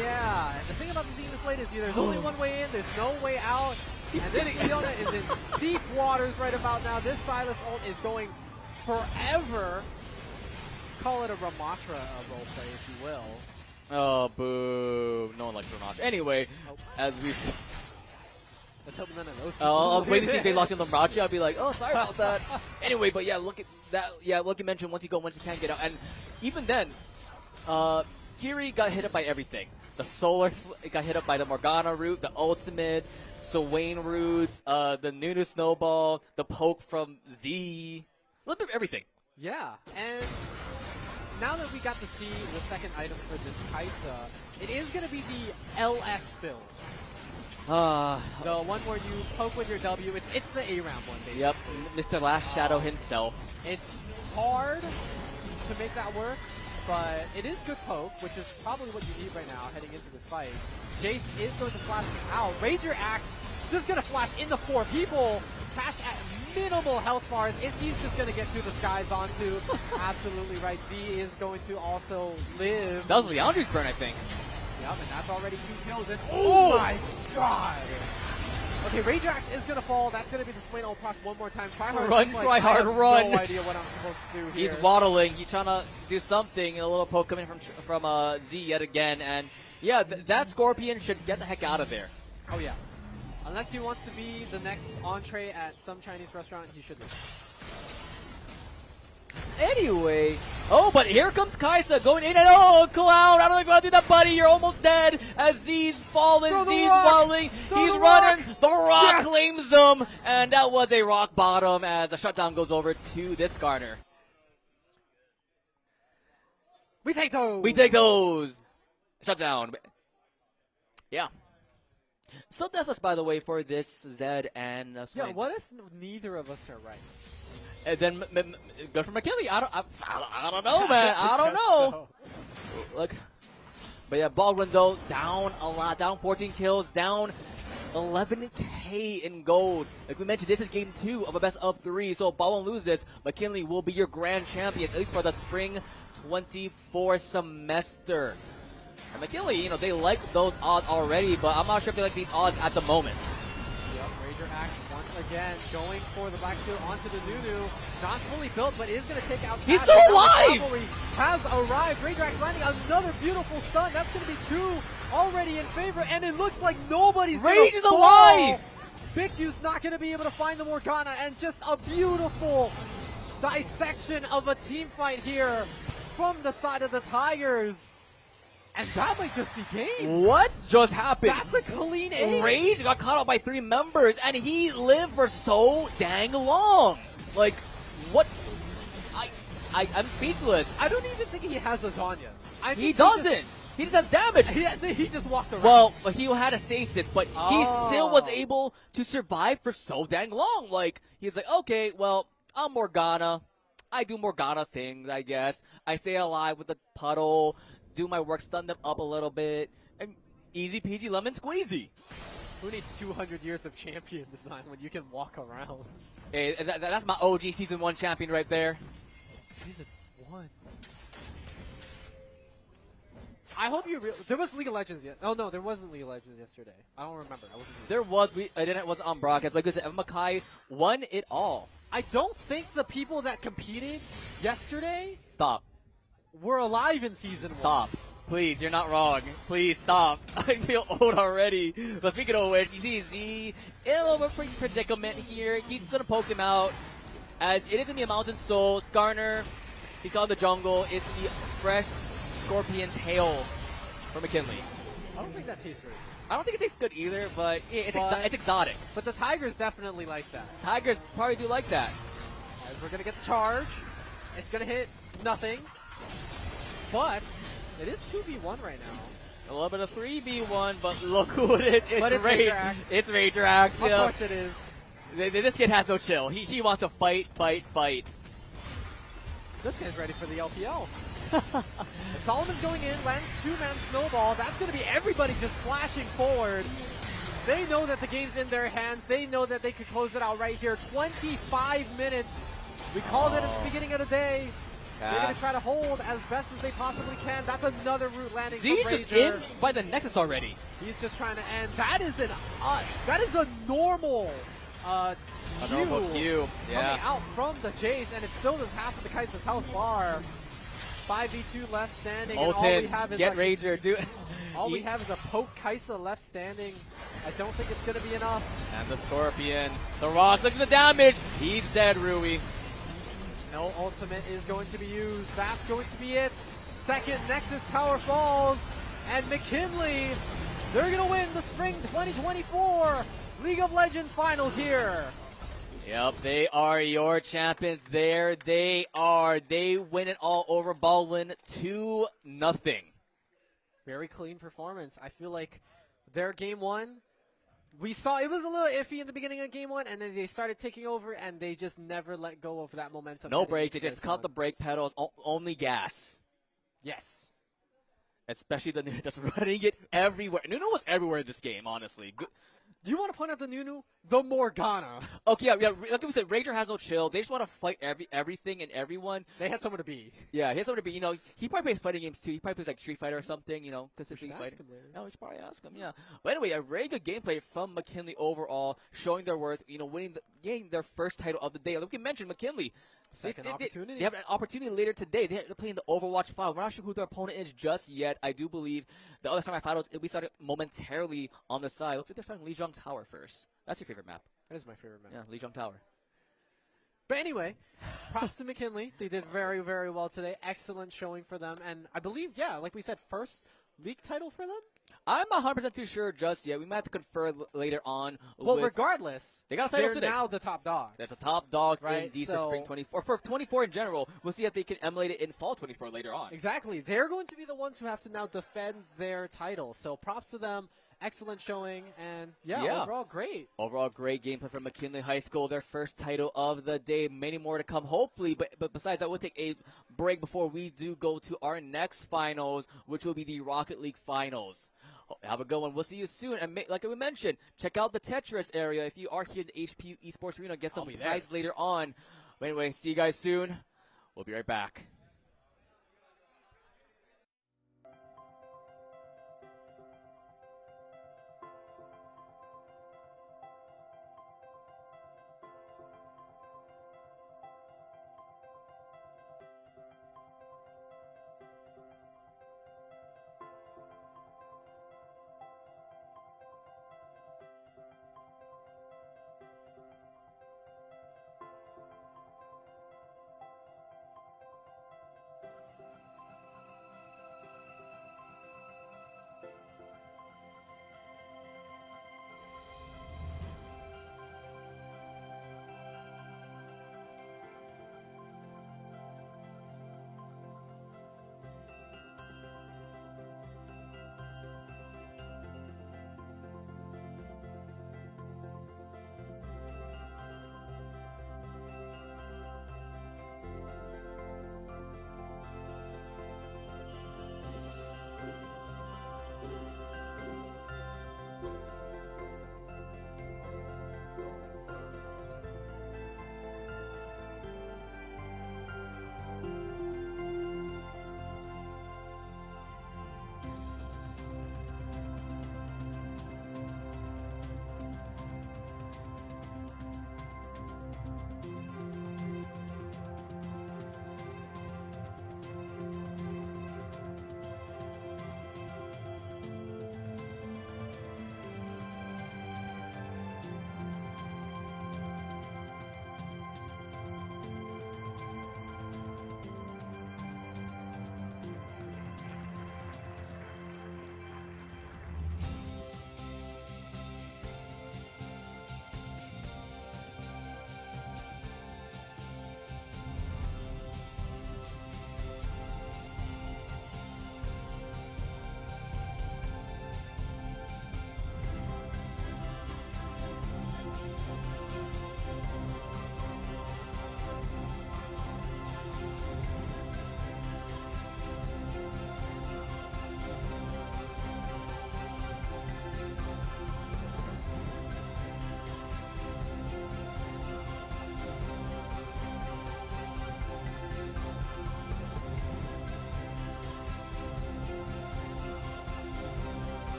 Yeah, and the thing about the Zenith Blade is there's only one way in, there's no way out. And this Fiona is in deep waters right about now. This Silas ult is going forever. Call it a Ramatra roleplay, if you will. Oh, boo. No one likes Ramach. Anyway, as we... Let's hope none of those I was waiting to see if they locked in the Ramach. I'd be like, oh, sorry about that. Anyway, but yeah, look at that. Yeah, like you mentioned, once you can't get out. And even then, Kiri got hit up by everything. The solar got hit up by the Morgana root, the ultimate, Swain roots, the Nunu snowball, the poke from Z. A little bit of everything. Yeah, and now that we got to see the second item for this Kaisa, it is going to be the LS build. The one where you poke with your W. It's the A-round one, basically. Yep, Mr. Last Shadow himself. It's hard to make that work, but it is good poke, which is probably what you need right now heading into this fight. Jace is going to flash out. Ranger Axe just going to flash into 4 people. Cash at minimal health bars. He's just going to get to the skies onto. Absolutely right. Z is going to also live. That was Leandre's burn, I think. Yep, and that's already 2 kills. And oh my god! Okay, Ranger Axe is going to fall. That's going to be the Swain ult proc one more time. Tryhard Run, is like, Tryhard, I have run! No idea what I'm supposed to do here. He's waddling. He's trying to do something. A little poke coming from Z yet again. And yeah, that Scorpion should get the heck out of there. Oh yeah. Unless he wants to be the next entree at some Chinese restaurant, he should leave. Anyway, but here comes Kaisa going in and Cloud, I don't think you want to do that, buddy. You're almost dead as Z's falling, Z's falling. He's running. The rock claims him, and that was a rock bottom as a shutdown goes over to this Garner. We take those. We take those. Shutdown. Yeah. Still deathless, by the way, for this Zed and Swain. Yeah, what if neither of us are right? And then good for McKinley. I don't know, man. I don't know. Look, but yeah, Baldwin though down a lot, down 14 kills, down 11K in gold. Like we mentioned, this is game 2 of a best of 3. So if Baldwin loses, McKinley will be your grand champion, at least for the spring 24 semester. And McKinley, they like those odds already, but I'm not sure if they like these odds at the moment. Ranger Axe once again going for the Black Shield onto the Nunu. Not fully built, but is going to take out. He's still alive! Has arrived. Ranger Axe landing another beautiful stun. That's going to be 2 already in favor, and it looks like nobody's Rage is alive! Big Q's not going to be able to find the Morgana, and just a beautiful dissection of a team fight here from the side of the Tigers. And that might just be game. What just happened? That's a clean ace. Rage got caught out by 3 members, and he lived for so dang long. Like, what? I'm speechless. I don't even think he has lasagnas. He doesn't. He just has damage. He just walked around. Well, he had a stasis, but he still was able to survive for so dang long. Like, he's like, okay, well, I'm Morgana. I do Morgana things, I guess. I stay alive with the puddle. Do my work, stun them up a little bit, and easy peasy lemon squeezy. Who needs 200 years of champion design when you can walk around? Hey, that's my OG Season 1 champion right there. Season 1. I hope you there was League of Legends yet. Oh no, there wasn't League of Legends yesterday. I don't remember. I wasn't there. It wasn't on broadcast. Like I said, Makai won it all. I don't think the people that competed yesterday were alive in Season 1. Stop. Please, you're not wrong. Please, stop. I feel old already. But speaking of which, you see Z in a little bit of a predicament here. He's going to poke him out. As it is in the Mountain Soul, Skarner, he's got the jungle. It's the fresh scorpion tail for McKinley. I don't think that tastes very good. I don't think it tastes good either, but it's exotic. But the Tigers definitely like that. Tigers probably do like that. As we're going to get the charge. It's going to hit nothing. But it is 2v1 right now. A little bit of 3v1, but look who it is. It's Ranger Axe. It's Ranger Axe. Of course it is. This kid has no chill. He wants to fight. This guy's ready for the LPL. And Solomon's going in, lands 2-man snowball. That's going to be everybody just flashing forward. They know that the game's in their hands. They know that they could close it out right here. 25 minutes. We called it at the beginning of the day. They're going to try to hold as best as they possibly can. That's another route landing from Ranger. Just in by the Nexus already. He's just trying to end. That is a normal Q. Coming out from the Jace, and it still does half of the Kaiser's health bar. 5v2 left standing. And all we Molten, have is get Ranger, dude. all we have is a Poke Kaisa left standing. I don't think it's going to be enough. And the Scorpion. The Rocks, look at the damage. He's dead, Rui. No ultimate is going to be used. That's going to be it. Second Nexus Tower falls. And McKinley, they're going to win the Spring 2024 League of Legends Finals here. Yep, they are your champions. There they are. They win it all over Baldwin 2-0. Very clean performance. I feel like their game one, we saw it was a little iffy in the beginning of game one, and then they started taking over, and they just never let go of that momentum. No brakes. They just cut the brake pedals. Only gas. Yes. Especially the Nunu just running it everywhere. Nunu was everywhere in this game, honestly. Do you want to point out the Nunu? The Morgana. Okay, yeah. Like we said, Ranger has no chill. They just want to fight everything and everyone. They had someone to be. Yeah, he has someone to be. You know, he probably plays fighting games too. He probably plays like Street Fighter or something. You know, consistently fighting. Yeah, we should probably ask him. Yeah. But anyway, a very good gameplay from McKinley overall, showing their worth. You know, getting their first title of the day. Like we mentioned, McKinley. Second opportunity. They have an opportunity later today. They're playing the Overwatch 5. We're not sure who their opponent is just yet. I do believe the other semifinals, we started momentarily on the side. Looks like they're starting Lijiang Tower first. That's your favorite map. That is my favorite map. Yeah, Lijiang Tower. But anyway, props to McKinley. They did very, very well today. Excellent showing for them. And I believe, yeah, like we said, first league title for them? I'm not 100% too sure just yet. We might have to confer later on. Well, regardless, they got a title they're today. now the top dogs. They're the top dogs right? indeed for Spring 24. For 24 in general, we'll see if they can emulate it in Fall 24 later on. Exactly. They're going to be the ones who have to now defend their title. So props to them. Excellent showing, and yeah, overall great. Overall great gameplay from McKinley High School, their first title of the day. Many more to come, hopefully, but besides that, we'll take a break before we do go to our next finals, which will be the Rocket League Finals. Have a good one. We'll see you soon, and like we mentioned, check out the Tetris area if you are here at the HPU Esports Arena. Get some prizes later on. But anyway, see you guys soon. We'll be right back.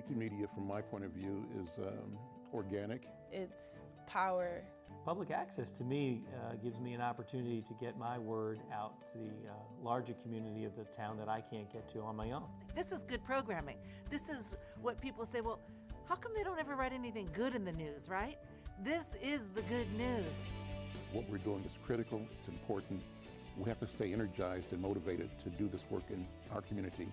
Community media, from my point of view, is organic. It's power. Public access to me gives me an opportunity to get my word out to the larger community of the town that I can't get to on my own. This is good programming. This is what people say, well, how come they don't ever write anything good in the news, right? This is the good news. What we're doing is critical, it's important. We have to stay energized and motivated to do this work in our community,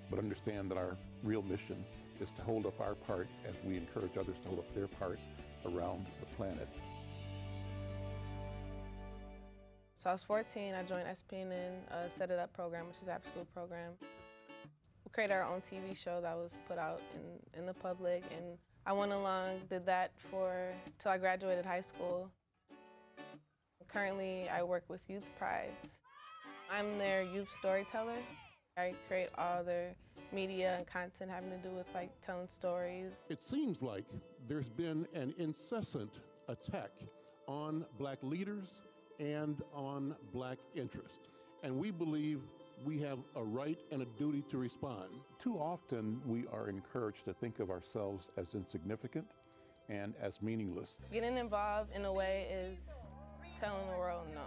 but understand that our real mission is to hold up our part as we encourage others to hold up their part around the planet. So I was 14, I joined SPN, a Set It Up program, which is an after-school program. We created our own TV show that was put out in the public, and I went along, did that till I graduated high school. Currently, I work with Youth Prize. I'm their youth storyteller. I create all their media and content having to do with telling stories. It seems like there's been an incessant attack on Black leaders and on Black interest. And we believe we have a right and a duty to respond. Too often we are encouraged to think of ourselves as insignificant and as meaningless. Getting involved in a way is telling the world no.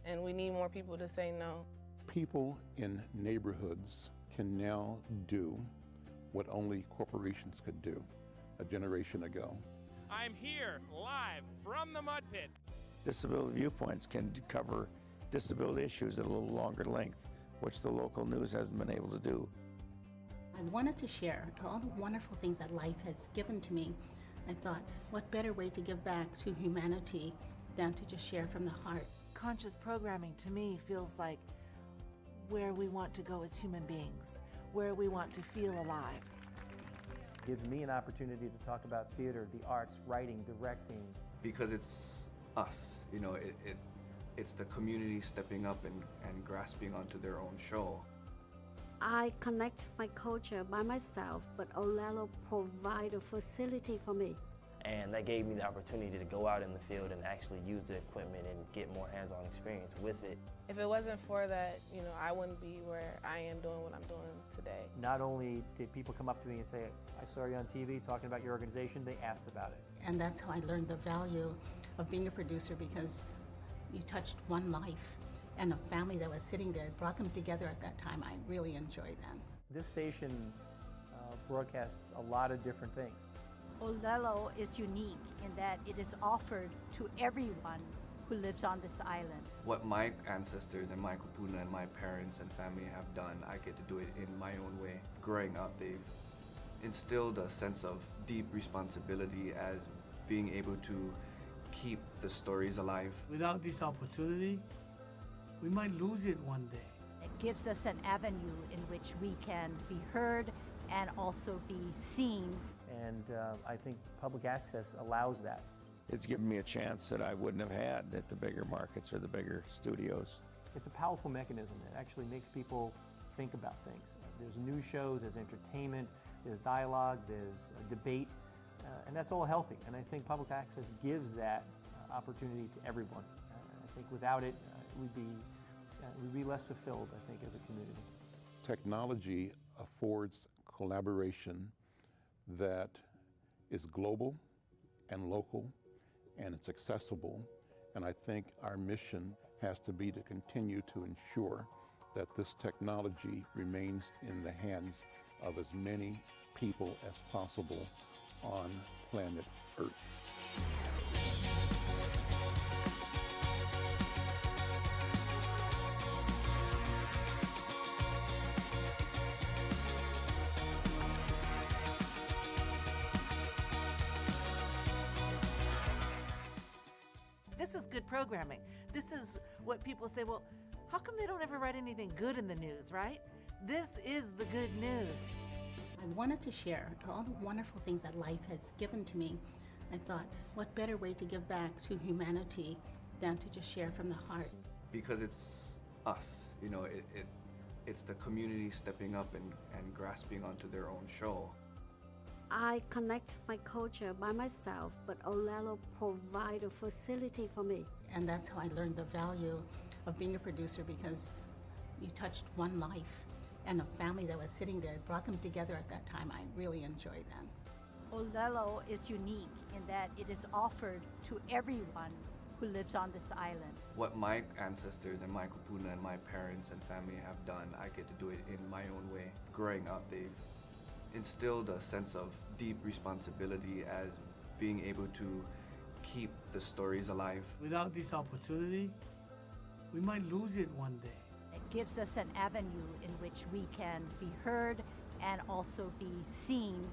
And we need more people to say no. People in neighborhoods can now do what only corporations could do a generation ago. I'm here live from the mud pit. Disability Viewpoints can cover disability issues at a little longer length, which the local news hasn't been able to do. I wanted to share all the wonderful things that life has given to me. I thought, what better way to give back to humanity than to just share from the heart. Conscious programming to me feels like where we want to go as human beings, where we want to feel alive. It gives me an opportunity to talk about theater, the arts, writing, directing. Because it's us, it's the community stepping up and grasping onto their own show. I connect my culture by myself, but Oʻahu provide a facility for me. And that gave me the opportunity to go out in the field and actually use the equipment and get more hands-on experience with it. If it wasn't for that, I wouldn't be where I am doing what I'm doing today. Not only did people come up to me and say, I saw you on TV talking about your organization, they asked about it. And that's how I learned the value of being a producer, because you touched one life and a family that was sitting there, brought them together at that time. I really enjoyed them. This station broadcasts a lot of different things. Oʻahu is unique in that it is offered to everyone who lives on this island. What my ancestors and my kupuna and my parents and family have done, I get to do it in my own way. Growing up, they've instilled a sense of deep responsibility as being able to keep the stories alive. Without this opportunity, we might lose it one day. It gives us an avenue in which we can be heard and also be seen. And I think public access allows that. It's given me a chance that I wouldn't have had at the bigger markets or the bigger studios. It's a powerful mechanism that actually makes people think about things. There's news shows, there's entertainment, there's dialogue, there's debate, and that's all healthy. And I think public access gives that opportunity to everyone. I think without it, we'd be less fulfilled, I think, as a community. Technology affords collaboration that is global and local, and it's accessible. And I think our mission has to be to continue to ensure that this technology remains in the hands of as many people as possible on planet Earth. This is good programming. This is what people say, well, how come they don't ever write anything good in the news, right? This is the good news. I wanted to share all the wonderful things that life has given to me. I thought, what better way to give back to humanity than to just share from the heart. Because it's us, it's the community stepping up and grasping onto their own show. I connect my culture by myself, but Oʻahu provide a facility for me. And that's how I learned the value of being a producer, because you touched one life and a family that was sitting there. It brought them together at that time. I really enjoyed them. Oʻahu is unique in that it is offered to everyone who lives on this island. What my ancestors and my kupuna and my parents and family have done, I get to do it in my own way. Growing up, they've instilled a sense of deep responsibility as being able to keep the stories alive. Without this opportunity, we might lose it one day. It gives us an avenue in which we can be heard and also be seen.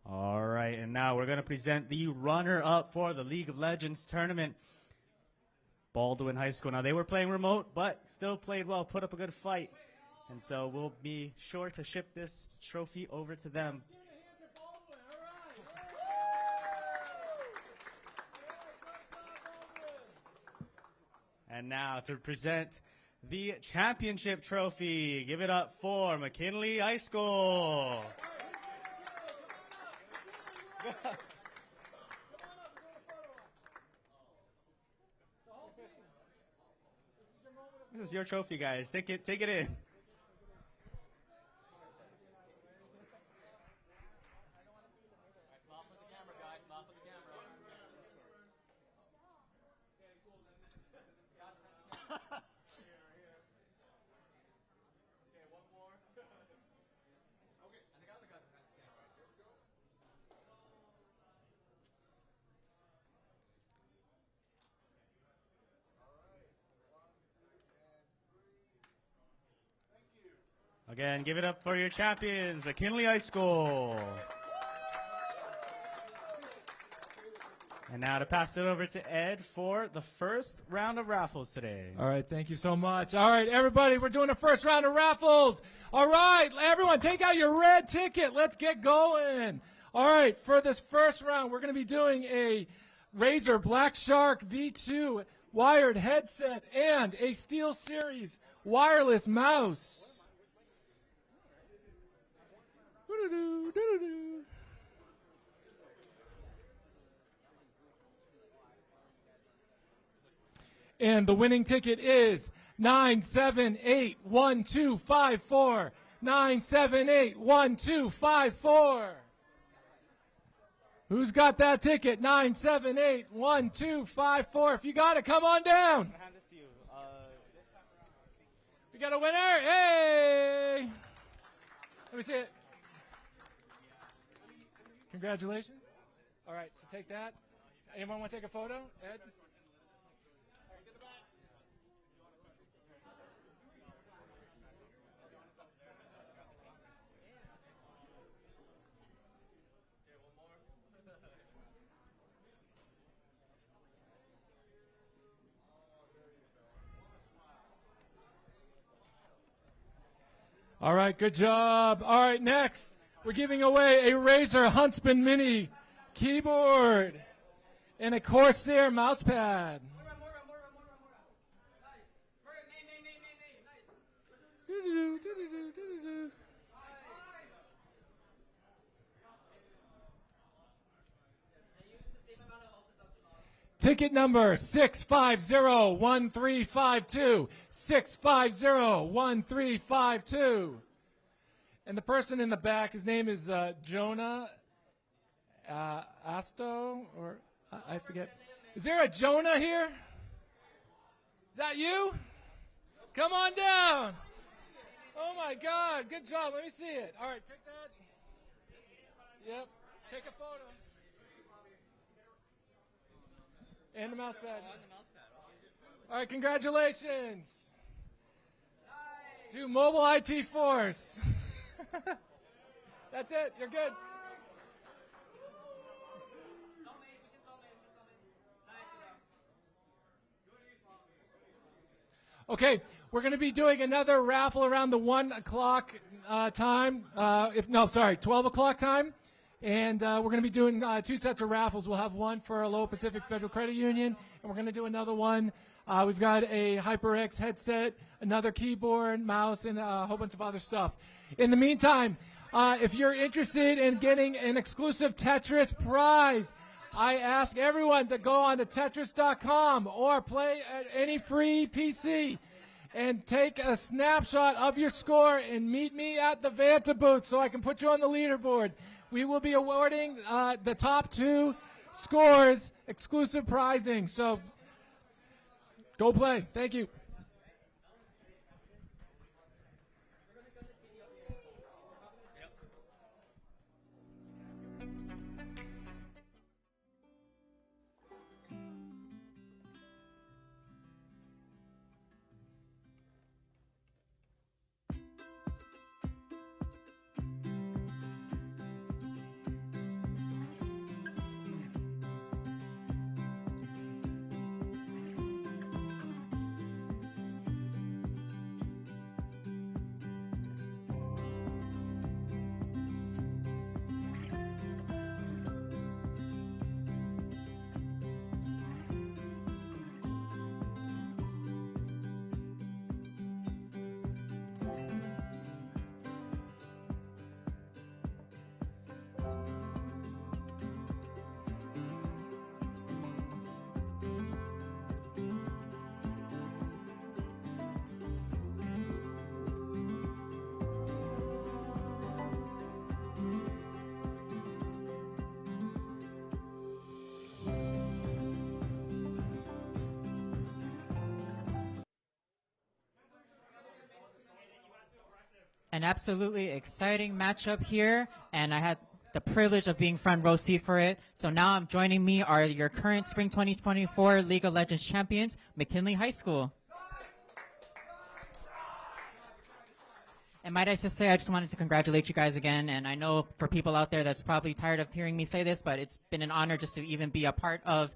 All right, and now we're going to present the runner-up for the League of Legends tournament, Baldwin High School. Now, they were playing remote, but still played well, put up a good fight. And so we'll be sure to ship this trophy over to them. And now to present the championship trophy, give it up for McKinley High School. This is your trophy, guys. Take it in. Again, give it up for your champions, McKinley High School. And now to pass it over to Ed for the first round of raffles today. All right, thank you so much. All right, everybody, we're doing the first round of raffles. All right, everyone, take out your red ticket. Let's get going. All right, for this first round, we're going to be doing a Razer Black Shark V2 wired headset and a SteelSeries wireless mouse. And the winning ticket is 9781254. 9781254. Who's got that ticket? 9781254. If you got it, come on down. We got a winner. Hey! Let me see it. Congratulations. All right, so take that. Anyone want to take a photo? Ed? All right, good job. All right, next, we're giving away a Razer Huntsman Mini keyboard and a Corsair mousepad. Ticket number 6501352. 6501352. And the person in the back, his name is Jonah Asto, or I forget. Is there a Jonah here? Is that you? Come on down. Oh my God, good job. Let me see it. All right, take that. Yep, take a photo. And the mouse pad. All right, congratulations to Mobile IT Force. That's it. You're good. Okay, we're going to be doing another raffle around the 1 o'clock time. 12 o'clock time. And we're going to be doing 2 sets of raffles. We'll have one for Aloha Pacific Federal Credit Union, and we're going to do another one. We've got a HyperX headset, another keyboard, mouse, and a whole bunch of other stuff. In the meantime, if you're interested in getting an exclusive Tetris prize, I ask everyone to go on to Tetris.com or play at any free PC and take a snapshot of your score and meet me at the Vanta booth so I can put you on the leaderboard. We will be awarding the top 2 scores exclusive prizing. So go play. Thank you. An absolutely exciting matchup here, and I had the privilege of being front row seat for it. So now joining me are your current Spring 2024 League of Legends champions, McKinley High School. And might I just say, I just wanted to congratulate you guys again. And I know for people out there that's probably tired of hearing me say this, but it's been an honor just to even be a part of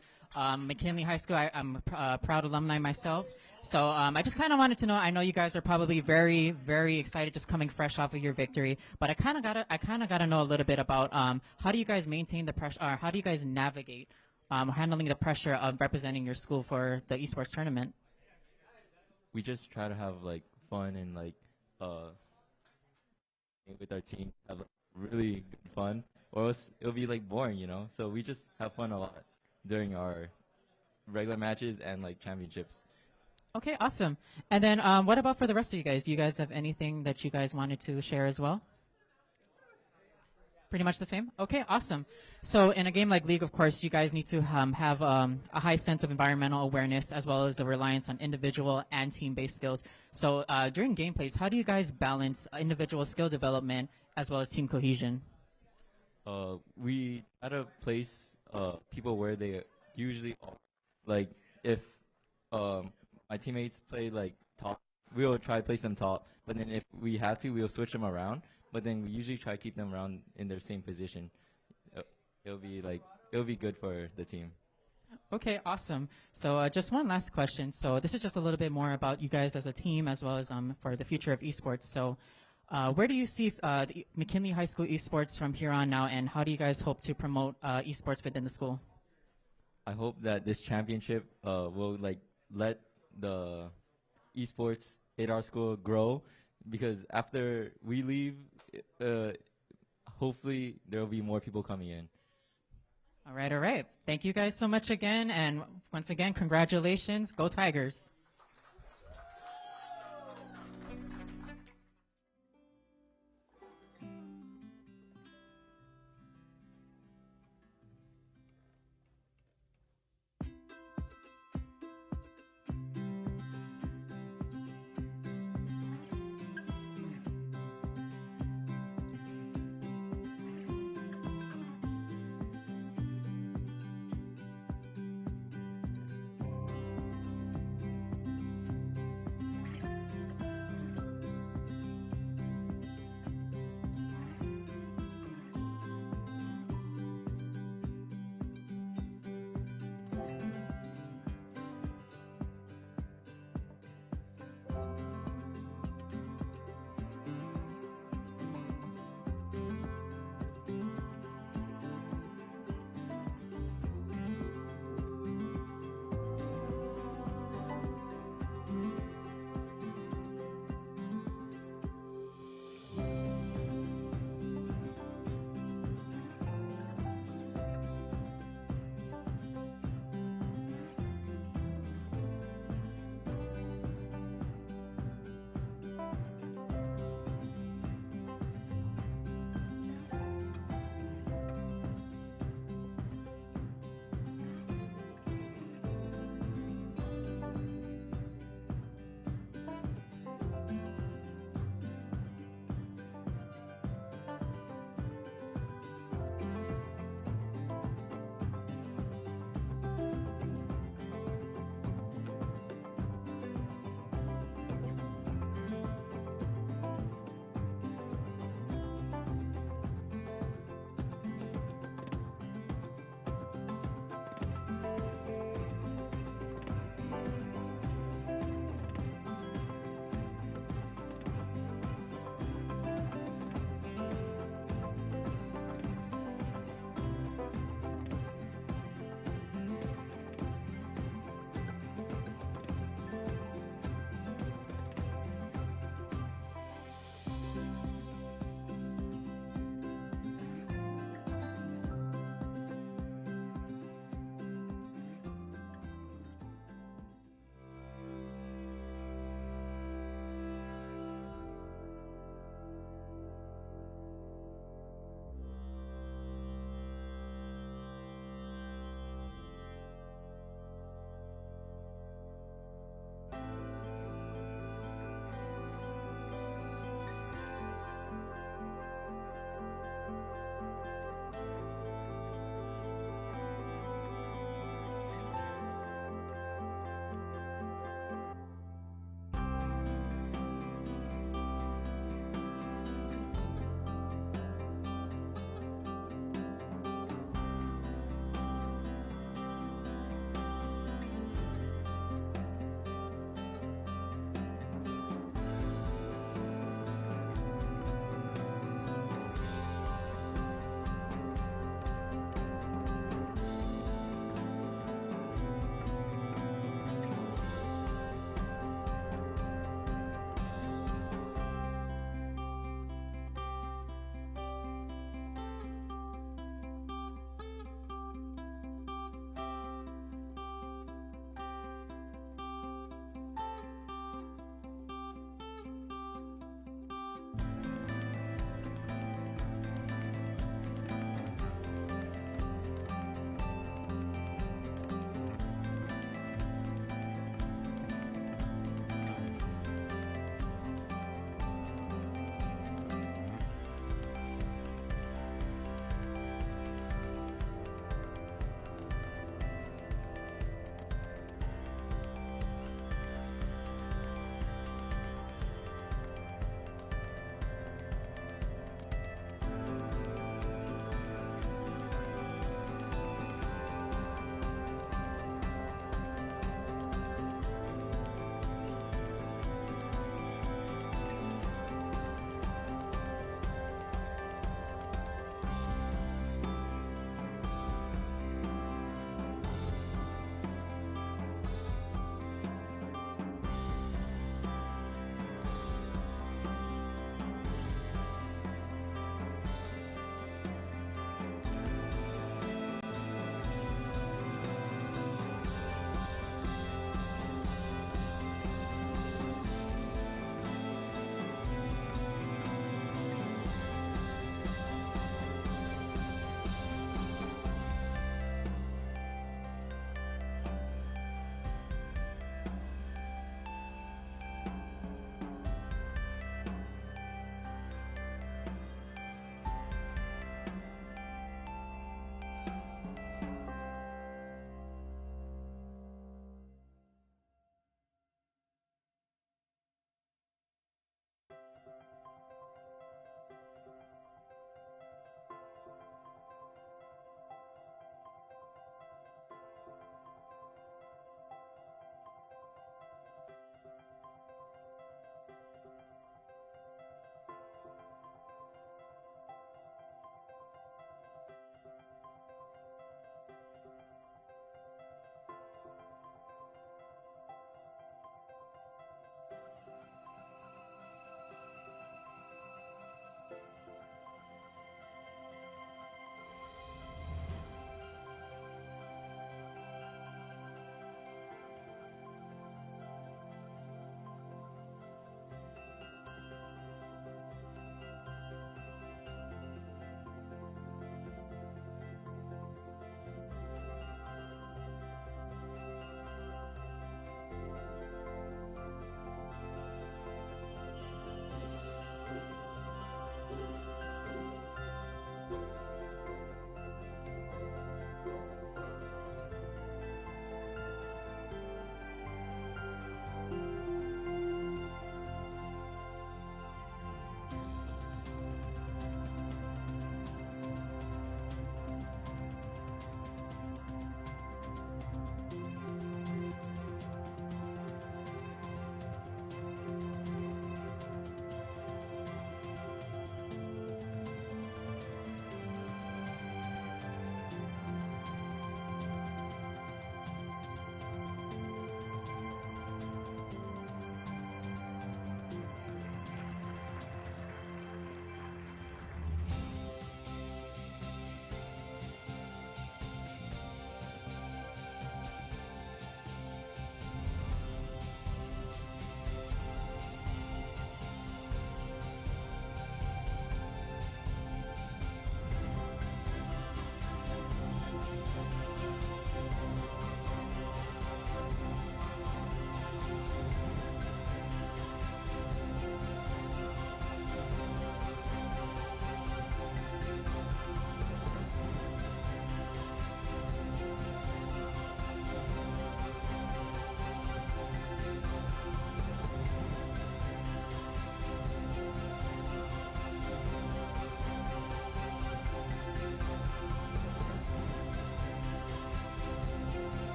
McKinley High School. I'm a proud alumni myself. So I just kind of wanted to know, I know you guys are probably very, very excited just coming fresh off of your victory, but I kind of gotta know a little bit about how do you guys maintain the pressure, or how do you guys navigate handling the pressure of representing your school for the esports tournament? We just try to have like fun and like with our team, have really good fun, or else it'll be like boring, you know? So we just have fun a lot during our regular matches and like championships. Okay, awesome. And then what about for the rest of you guys? Do you guys have anything that you guys wanted to share as well? Pretty much the same? Okay, awesome. So in a game like League, of course, you guys need to have a high sense of environmental awareness as well as a reliance on individual and team-based skills. So during gameplays, how do you guys balance individual skill development as well as team cohesion? We try to place people where they usually are. Like if my teammates play like top, we'll try to place them top, but then if we have to, we'll switch them around. But then we usually try to keep them around in their same position. It'll be good for the team. Okay, awesome. So just one last question. So this is just a little bit more about you guys as a team as well as for the future of esports. So where do you see the McKinley High School esports from here on now, and how do you guys hope to promote esports within the school? I hope that this championship will like let the esports at our school grow, because after we leave, hopefully there will be more people coming in. All right. Thank you guys so much again, and once again, congratulations. Go Tigers.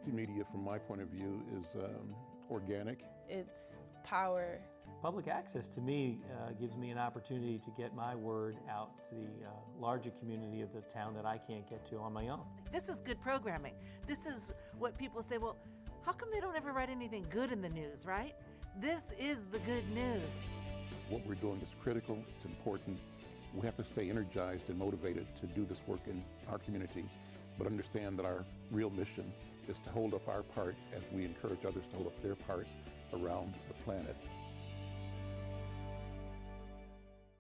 Community media, from my point of view, is organic. It's power. Public access to me gives me an opportunity to get my word out to the larger community of the town that I can't get to on my own. This is good programming. This is what people say, well, how come they don't ever write anything good in the news, right? This is the good news. What we're doing is critical, it's important. We have to stay energized and motivated to do this work in our community, but understand that our real mission is to hold up our part as we encourage others to hold up their part around the planet.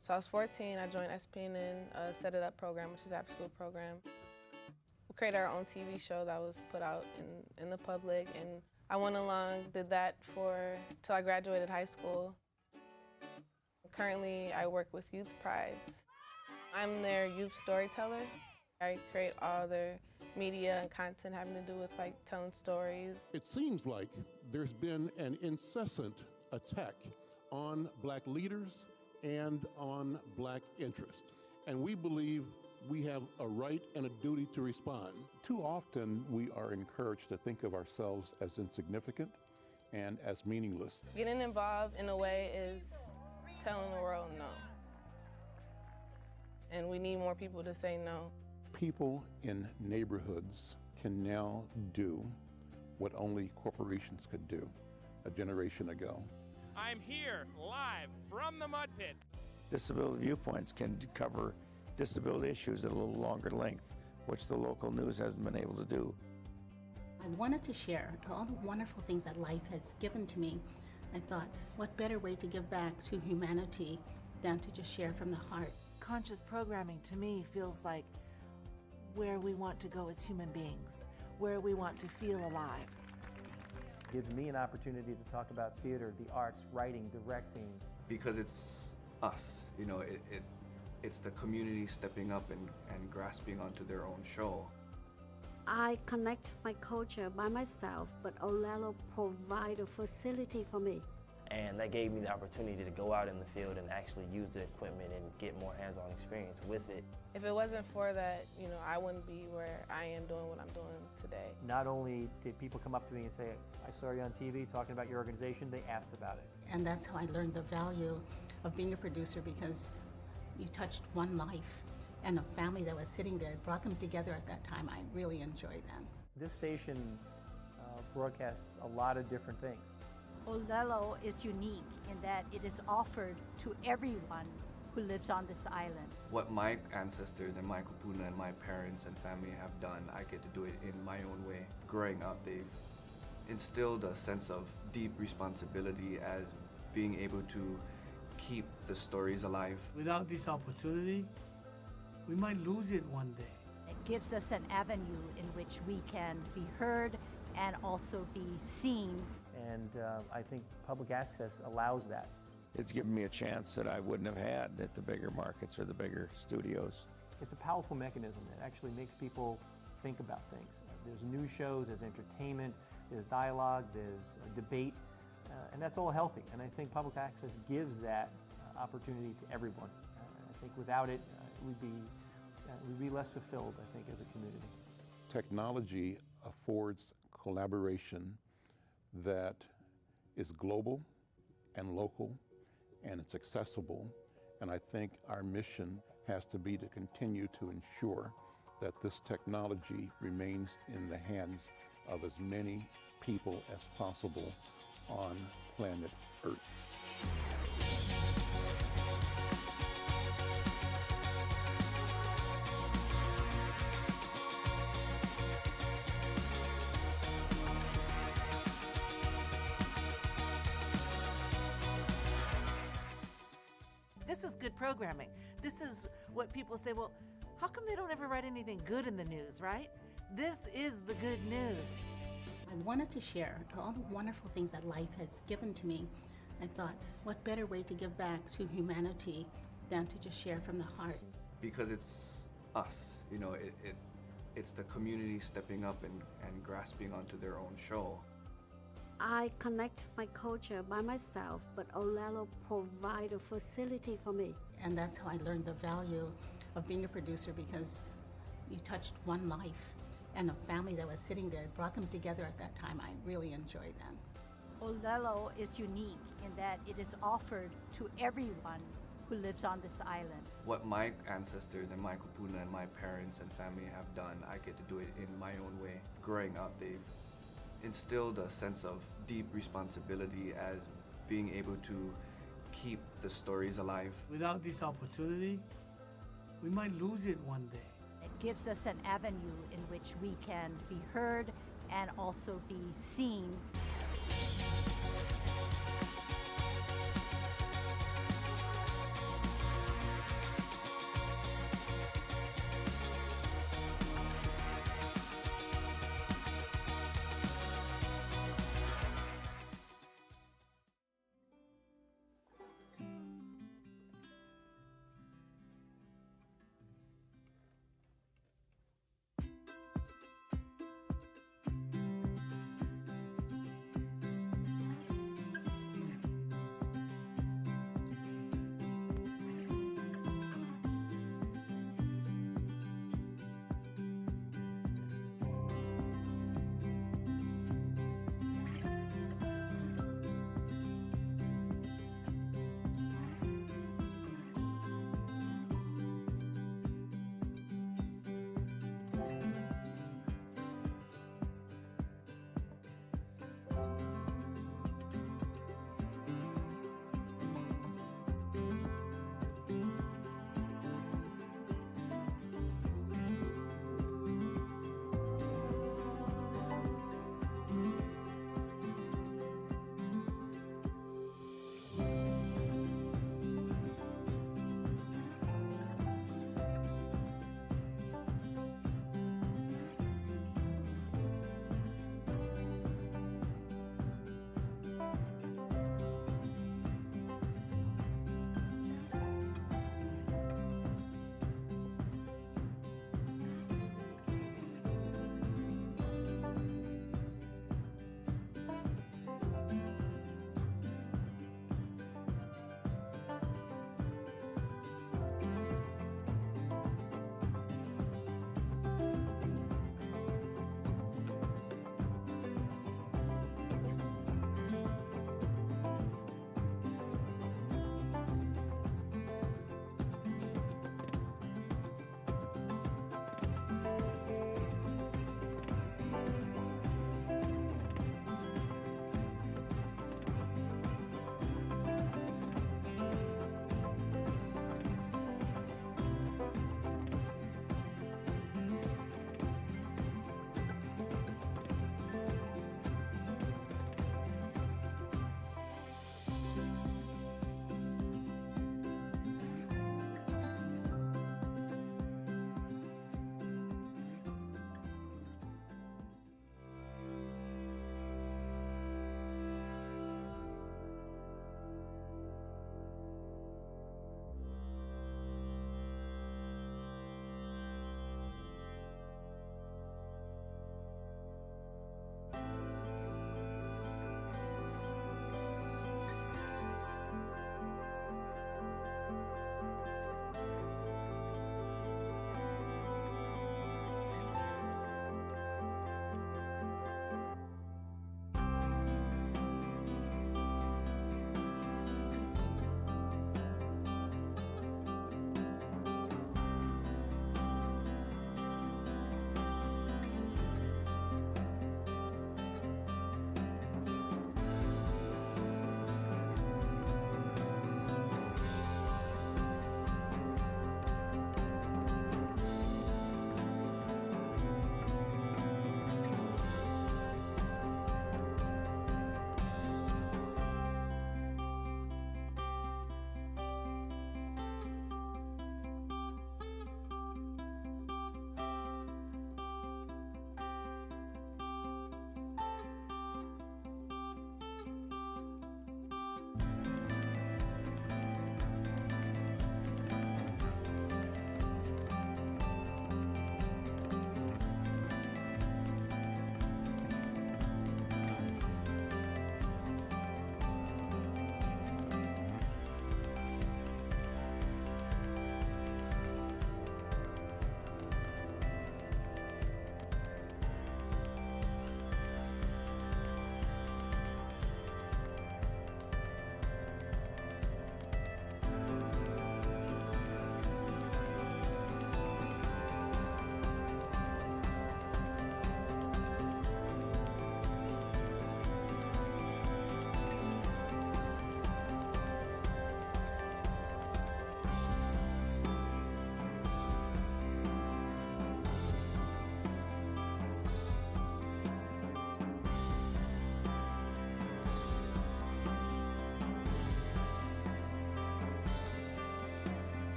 So I was 14, I joined Esports, Set It Up program, which is an after-school program. We created our own TV show that was put out in the public, and I went along, did that till I graduated high school. Currently, I work with Youth-Prize. I'm their youth storyteller. I create all their media and content having to do with like telling stories. It seems like there's been an incessant attack on Black leaders and on Black interest. And we believe we have a right and a duty to respond. Too often we are encouraged to think of ourselves as insignificant and as meaningless. Getting involved in a way is telling the world no. And we need more people to say no. People in neighborhoods can now do what only corporations could do a generation ago. I'm here live from the mud pit. Disability Viewpoints can cover disability issues at a little longer length, which the local news hasn't been able to do. I wanted to share all the wonderful things that life has given to me. I thought, what better way to give back to humanity than to just share from the heart. Conscious programming to me feels like where we want to go as human beings, where we want to feel alive. It gives me an opportunity to talk about theater, the arts, writing, directing. Because it's us, you know, it's the community stepping up and grasping onto their own show. I connect my culture by myself, but Oʻahu provide a facility for me. And that gave me the opportunity to go out in the field and actually use the equipment and get more hands-on experience with it. If it wasn't for that, you know, I wouldn't be where I am doing what I'm doing today. Not only did people come up to me and say, I saw you on TV talking about your organization, they asked about it. And that's how I learned the value of being a producer, because you touched one life and a family that was sitting there, brought them together at that time. I really enjoyed them. This station broadcasts a lot of different things. Oʻahu is unique in that it is offered to everyone who lives on this island. What my ancestors and my kupuna and my parents and family have done, I get to do it in my own way. Growing up, they've instilled a sense of deep responsibility as being able to keep the stories alive. Without this opportunity, we might lose it one day. It gives us an avenue in which we can be heard and also be seen. And I think public access allows that. It's given me a chance that I wouldn't have had at the bigger markets or the bigger studios. It's a powerful mechanism that actually makes people think about things. There's news shows, there's entertainment, there's dialogue, there's debate, and that's all healthy. And I think public access gives that opportunity to everyone. I think without it, we'd be less fulfilled, I think, as a community. Technology affords collaboration that is global and local, and it's accessible. And I think our mission has to be to continue to ensure that this technology remains in the hands of as many people as possible on planet Earth. This is good programming. This is what people say, well, how come they don't ever write anything good in the news, right? This is the good news. I wanted to share all the wonderful things that life has given to me. I thought, what better way to give back to humanity than to just share from the heart. Because it's us, you know, it's the community stepping up and grasping onto their own show. I connect my culture by myself, but Oʻahu provide a facility for me. And that's how I learned the value of being a producer, because you touched one life and the family that was sitting there, brought them together at that time. I really enjoyed them. Oʻahu is unique in that it is offered to everyone who lives on this island. What my ancestors and my kupuna and my parents and family have done, I get to do it in my own way. Growing up, they've instilled a sense of deep responsibility as being able to keep the stories alive. Without this opportunity, we might lose it one day. It gives us an avenue in which we can be heard and also be seen.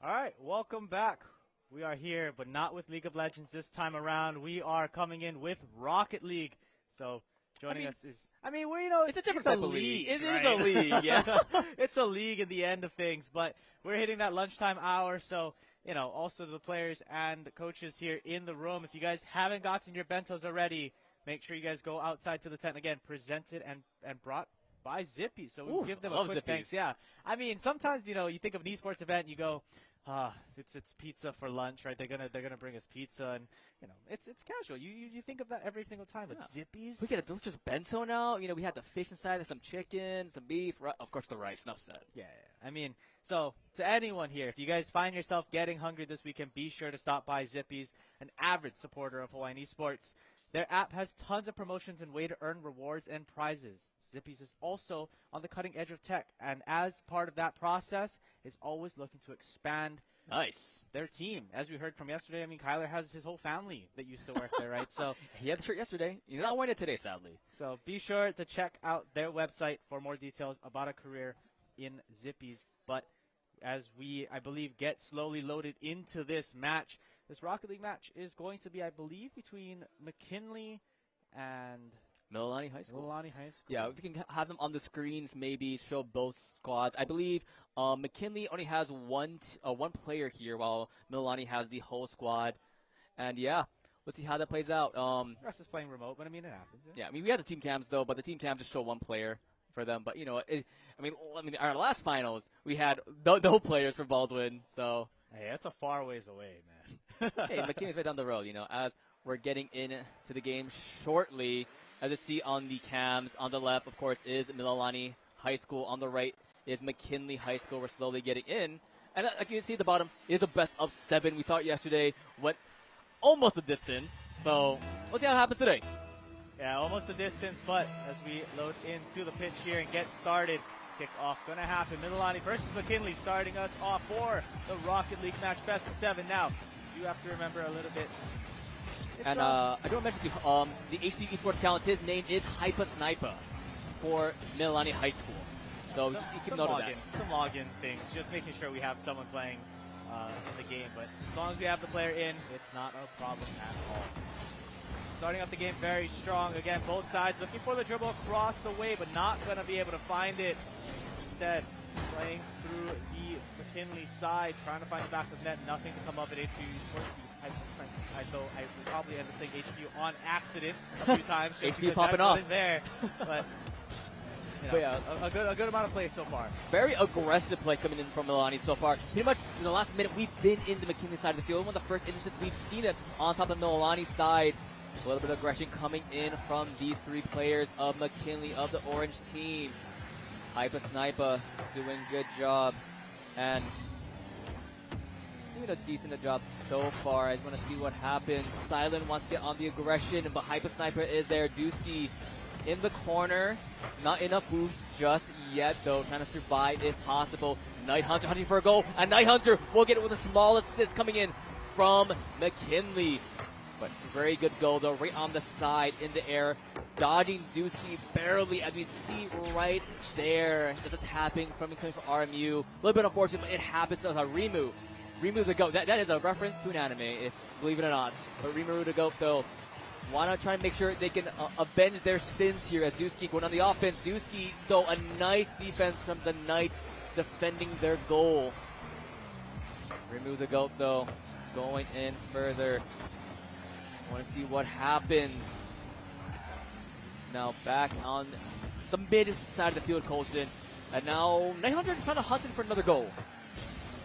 All right, welcome back. We are here, but not with League of Legends this time around. We are coming in with Rocket League. So joining us is, it's a different type of league. It is a right? league, yeah. It's a league in the end of things, but we're hitting that lunchtime hour. So, also the players and the coaches here in the room. If you guys haven't gotten your bentos already, make sure you guys go outside to the tent again, presented and brought by Zippy. So we give them a quick thanks. Yeah. Sometimes, you think of an esports event, you go, it's pizza for lunch, right? They're gonna bring us pizza, and it's casual. You think of that every single time. But Zippy's, We get a delicious bento now. We had the fish inside, there's some chicken, some beef, of course the rice. Enough said. Yeah. So to anyone here, if you guys find yourself getting hungry this weekend, be sure to stop by Zippy's, an avid supporter of Hawaiian Esports. Their app has tons of promotions and way to earn rewards and prizes. Zippy's is also on the cutting edge of tech, and as part of that process, is always looking to expand their team. As we heard from yesterday, Kyler has his whole family that used to work there, right? So he had the shirt yesterday. He's not wearing it today, sadly. So be sure to check out their website for more details about a career in Zippy's. But as we, I believe, get slowly loaded into this match, this Rocket League match is going to be, I believe, between McKinley and Mililani High School. Mililani High School. Yeah, if we can have them on the screens, maybe show both squads. I believe McKinley only has one player here, while Mililani has the whole squad. And yeah, we'll see how that plays out. The rest is playing remote, but it happens. Yeah, we had the team cams though, but the team cams just show one player for them. But our last finals we had no players for Baldwin, so hey, that's a far ways away, man. Hey, McKinney's right down the road. As we're getting into the game shortly. As you see on the cams, on the left, of course, is Mililani High School. On the right is McKinley High School. We're slowly getting in. And like you can see at the bottom is a best of 7. We saw it yesterday. Went almost the distance. So we'll see how it happens today. Yeah, almost the distance. But as we load into the pitch here and get started, kickoff going to happen. Mililani versus McKinley starting us off for the Rocket League match, best of 7. Now, you have to remember a little bit. And I don't mention to you, the HP Esports talent, his name is Hypa Sniper for Mililani High School. So you keep note of that. Some login things, just making sure we have someone playing in the game. But as long as we have the player in, it's not a problem at all. Starting up the game very strong. Again, both sides looking for the dribble across the way, but not going to be able to find it. Instead, playing through the McKinley side, trying to find the back of net. Nothing to come up at HP Esports. I probably ended up saying HQ on accident a few times. HQ popping off. Is there, but yeah, a good amount of play so far. Very aggressive play coming in from Mililani so far. Pretty much in the last minute, we've been in the McKinley side of the field. One of the first instances we've seen it on top of Mililani's side. A little bit of aggression coming in from these 3 players of McKinley of the orange team. Hypa Sniper doing a good job, and doing a decent job so far. I want to see what happens. Silent wants to get on the aggression, but Hypa Sniper is there. Dusky in the corner. Not enough moves just yet, though. Trying to survive if possible. Night Hunter hunting for a goal, and Night Hunter will get it with a small assist coming in from McKinley. But very good goal, though, right on the side in the air. Dodging Dusky barely, as we see right there. There's a tapping coming from RMU. A little bit unfortunate, but it happens. So Rimu the GOAT. That is a reference to an anime, if believe it or not. But Rimu the GOAT, though, want to try and make sure they can avenge their sins here as Dusky going on the offense. Dusky, though, a nice defense from the Knights defending their goal. Rimu the GOAT, though, going in further. Want to see what happens. Now back on the mid side of the field, Colton. And now Night Hunter is trying to hunt in for another goal.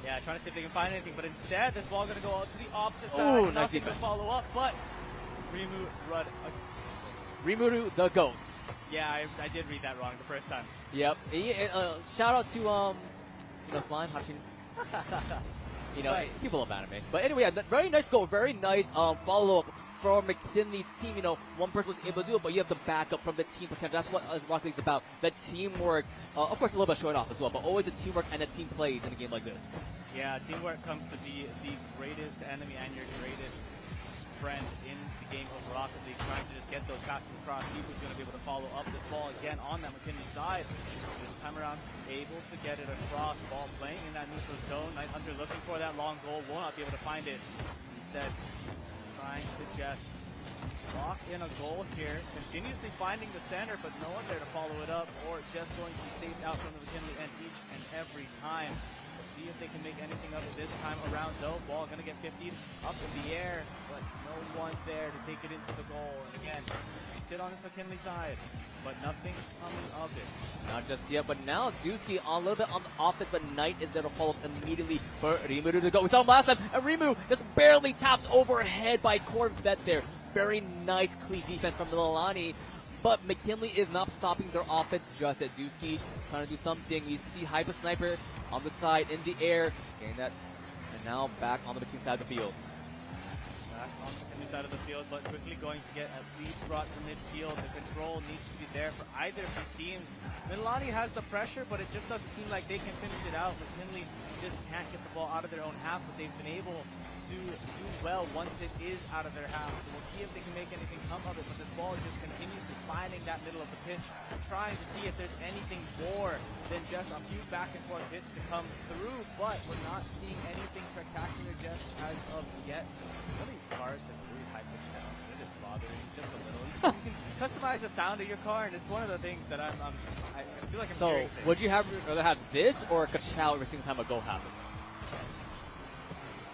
Yeah, trying to see if they can find anything, but instead this ball's going to go out to the opposite side. Ooh, nice Nothing defense. to follow up, but Rimu the GOATs. Yeah, I did read that wrong the first time. Yep. Shout out to Slime Hachin. People love anime. But anyway, very nice goal. Very nice follow-up for McKinley's team. You know, one person was able to do it, but you have the backup from the team potential. That's what Rocket League's about. The teamwork. Of course, a little bit showing off as well, but always the teamwork and the team plays in a game like this. Yeah, teamwork comes to be the greatest enemy and your greatest friend in the game of Rocket League, trying to just get those passes across. See who's going to be able to follow up this ball again on that McKinley side. This time around, able to get it across. Ball playing in that neutral zone. Night Hunter looking for that long goal, will not be able to find it. Instead, trying to just lock in a goal here. Continuously finding the center, but no one there to follow it up, or just going to be saved out from the McKinley end each and every time. See if they can make anything of it this time around, though. Ball going to get 50 up in the air, but no one there to take it into the goal. And again, we sit on the McKinley side, but nothing coming of it. Not just yet, but now Dusky on a little bit on the offense, but Knight is there to follow up immediately for Rimu to go. We saw him last time, and Rimu just barely taps overhead by Corvette there. Very nice, clean defense from Milani. But McKinley is not stopping their offense just at Dusky. Trying to do something. You see Hyper Sniper on the side, in the air. Getting that. And now back on the McKinley side of the field. Back on the McKinley side of the field, but quickly going to get at least brought to midfield. The control needs to be there for either of these teams. Milani has the pressure, but it just doesn't seem like they can finish it out. McKinley just can't get the ball out of their own half, but they've been able to do well once it is out of their half. So we'll see if they can make anything come of it, but this ball is just continuously finding that middle of the pitch, trying to see if there's anything more than just a few back and forth hits to come through, but we're not seeing anything spectacular just as of yet. One of these cars has a really high pitch sound. It is bothering me just a little. You can customize the sound of your car, and it's one of the things that I feel like I'm hearing things. Would you rather have this or a ka-chow every single time a go happens?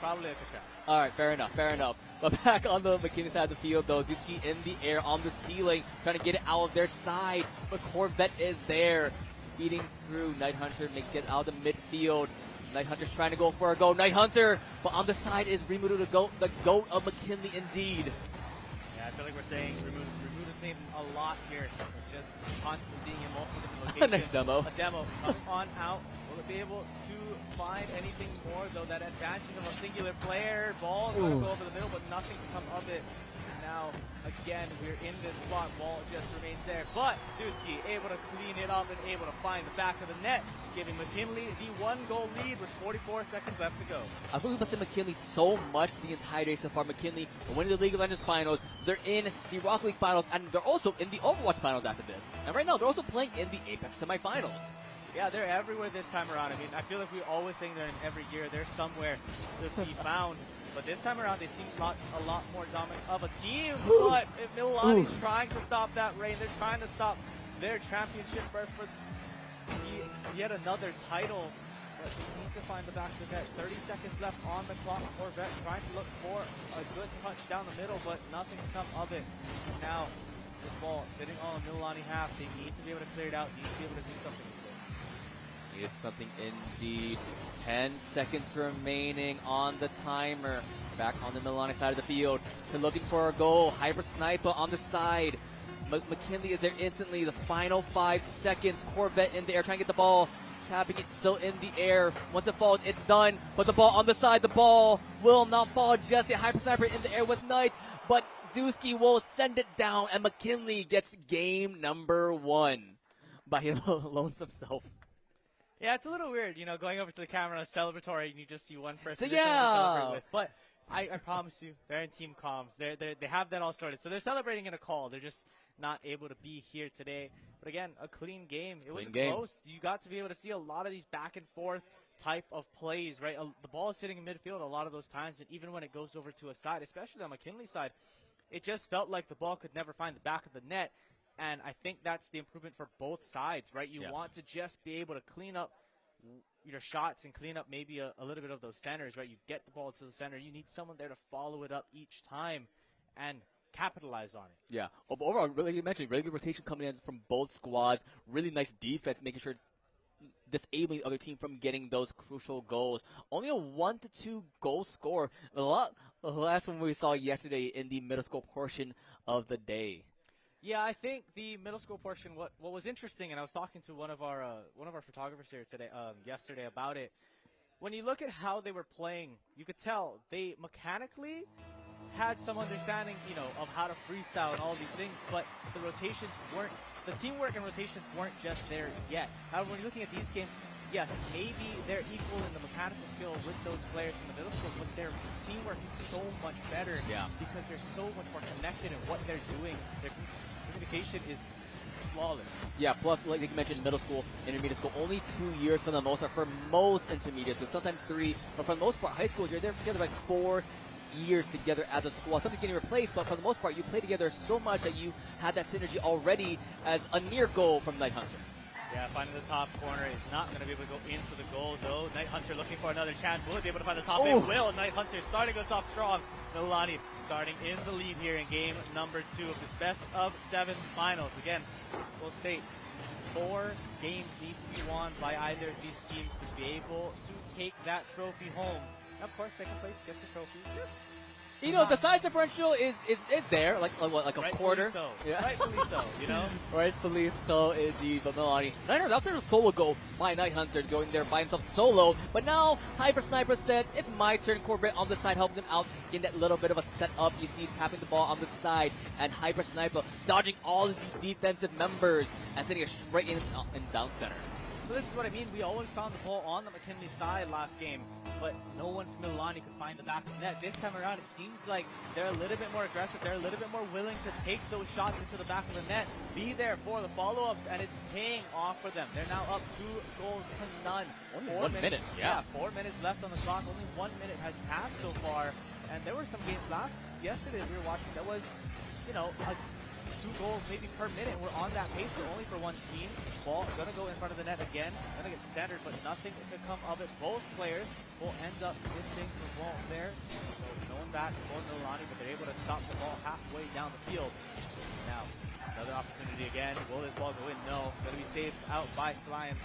Probably a ka-chow. All right, fair enough, fair enough. But back on the McKinney side of the field, though, Dusky in the air on the ceiling, trying to get it out of their side. But Corvette is there, speeding through. Night Hunter makes it out of the midfield. Night Hunter's trying to go for a goal. Night Hunter, but on the side is Rimudu, the goat of McKinley indeed. Yeah, I feel like we're saying Rimudu's name a lot here. Just constantly being in multiple different locations. Nice demo. A demo coming on out. Will it be able to find anything more, though? That advantage of a singular player. Ball going to go over the middle, but nothing to come of it. Now, again, we're in this spot. Ball just remains there. But Dusky able to clean it up and able to find the back of the net, giving McKinley the 1-goal lead with 44 seconds left to go. I've really busted McKinley so much the entire day so far. McKinley winning the League of Legends finals. They're in the Rocket League finals, and they're also in the OverWatch finals after this. And right now, they're also playing in the Apex semifinals. Yeah, they're everywhere this time around. I mean, I feel like we always saying they're in every year. They're somewhere to be found. But this time around, they seem a lot more dominant of a team. But Milani's trying to stop that rain. They're trying to stop their championship berth for yet another title. But they need to find the back of the net. 30 seconds left on the clock. Corvette trying to look for a good touch down the middle, but nothing's come of it. And now, this ball sitting on Milani half. They need to be able to clear it out. Need to be able to do something with it. Needed something indeed. 10 seconds remaining on the timer. Back on the Milani side of the field. They're looking for a goal. Hyper Sniper on the side. McKinley is there instantly. The final 5 seconds. Corvette in the air trying to get the ball. Tapping it still in the air. Once it falls, it's done. But the ball on the side. The ball will not fall just yet. Hyper Sniper in the air with Knight. But Dusky will send it down. And McKinley gets game number 1 by lonesome self. Yeah, it's a little weird, you know, going over to the camera celebratory and you just see one person So, to celebrate with. But I promise you, they're in team comms. They have that all sorted. So they're celebrating in a call. They're just not able to be here today. But again, a clean game. It was close. You got to be able to see a lot of these back and forth type of plays, right? The ball is sitting in midfield a lot of those times, and even when it goes over to a side, especially on McKinley's side, it just felt like the ball could never find the back of the net. And I think that's the improvement for both sides, right? You want to just be able to clean up your shots and clean up maybe a little bit of those centers, right? You get the ball to the center. You need someone there to follow it up each time and capitalize on it. Yeah. Overall, really, you mentioned really good rotation coming in from both squads. Really nice defense, making sure it's disabling the other team from getting those crucial goals. Only a 1-2 goal score. A lot less than we saw yesterday in the middle school portion of the day. Yeah, I think the middle school portion. What was interesting, and I was talking to one of our photographers here today, yesterday about it. When you look at how they were playing, you could tell they mechanically had some understanding, you know, of how to freestyle and all these things, but the rotations weren't, the teamwork and rotations weren't just there yet. However, when you're looking at these games, yes, maybe they're equal in the mechanical skill with those players from the middle school, but their teamwork is so much better because they're so much more connected in what they're doing. Their communication is flawless. Yeah, plus, like you mentioned, middle school, intermediate school, only 2 years for the most part, for most intermediate schools, sometimes 3, but for the most part, high school, you're there together like 4 years together as a squad. Something's getting replaced, but for the most part, you play together so much that you had that synergy already as a near goal from Night Hunter. Yeah, finding the top corner is not going to be able to go into the goal, though. Night Hunter looking for another chance. Will it be able to find the top? Oh. It will. Night Hunter starting us off strong. Mililani starting in the lead here in game number 2 of this best of 7 finals. Again, we'll state 4 games need to be won by either of these teams to be able to take that trophy home. And of course, second place gets a trophy. Just You know, the size differential is there, like a rightfully quarter. So. Yeah. Rightfully so, you know? Rightfully so, indeed. But Milani, Niners after a solo goal by Night Hunter, going there by himself solo. But now, Hyper Sniper says, it's my turn. Corvette on the side, helping them out, getting that little bit of a setup. You see, tapping the ball on the side, and Hyper Sniper dodging all of these defensive members and sending it straight in down center. So this is what I mean. We always found the ball on the McKinley side last game, but no one from Mililani could find the back of the net. This time around, it seems like they're a little bit more aggressive. They're a little bit more willing to take those shots into the back of the net, be there for the follow-ups, and it's paying off for them. They're now up 2-0. Only 1 minute, yeah. 4 minutes left on the clock. Only 1 minute has passed so far, and there were some games yesterday we were watching that was, you know, 2 goals maybe per minute. We're on that pace, but only for one team. Ball gonna go in front of the net again. Gonna get centered, but nothing to come of it. Both players will end up missing the ball there. So no one back for Mililani, but they're able to stop the ball halfway down the field. Now, another opportunity again. Will this ball go in? No. Gonna be saved out by Slime.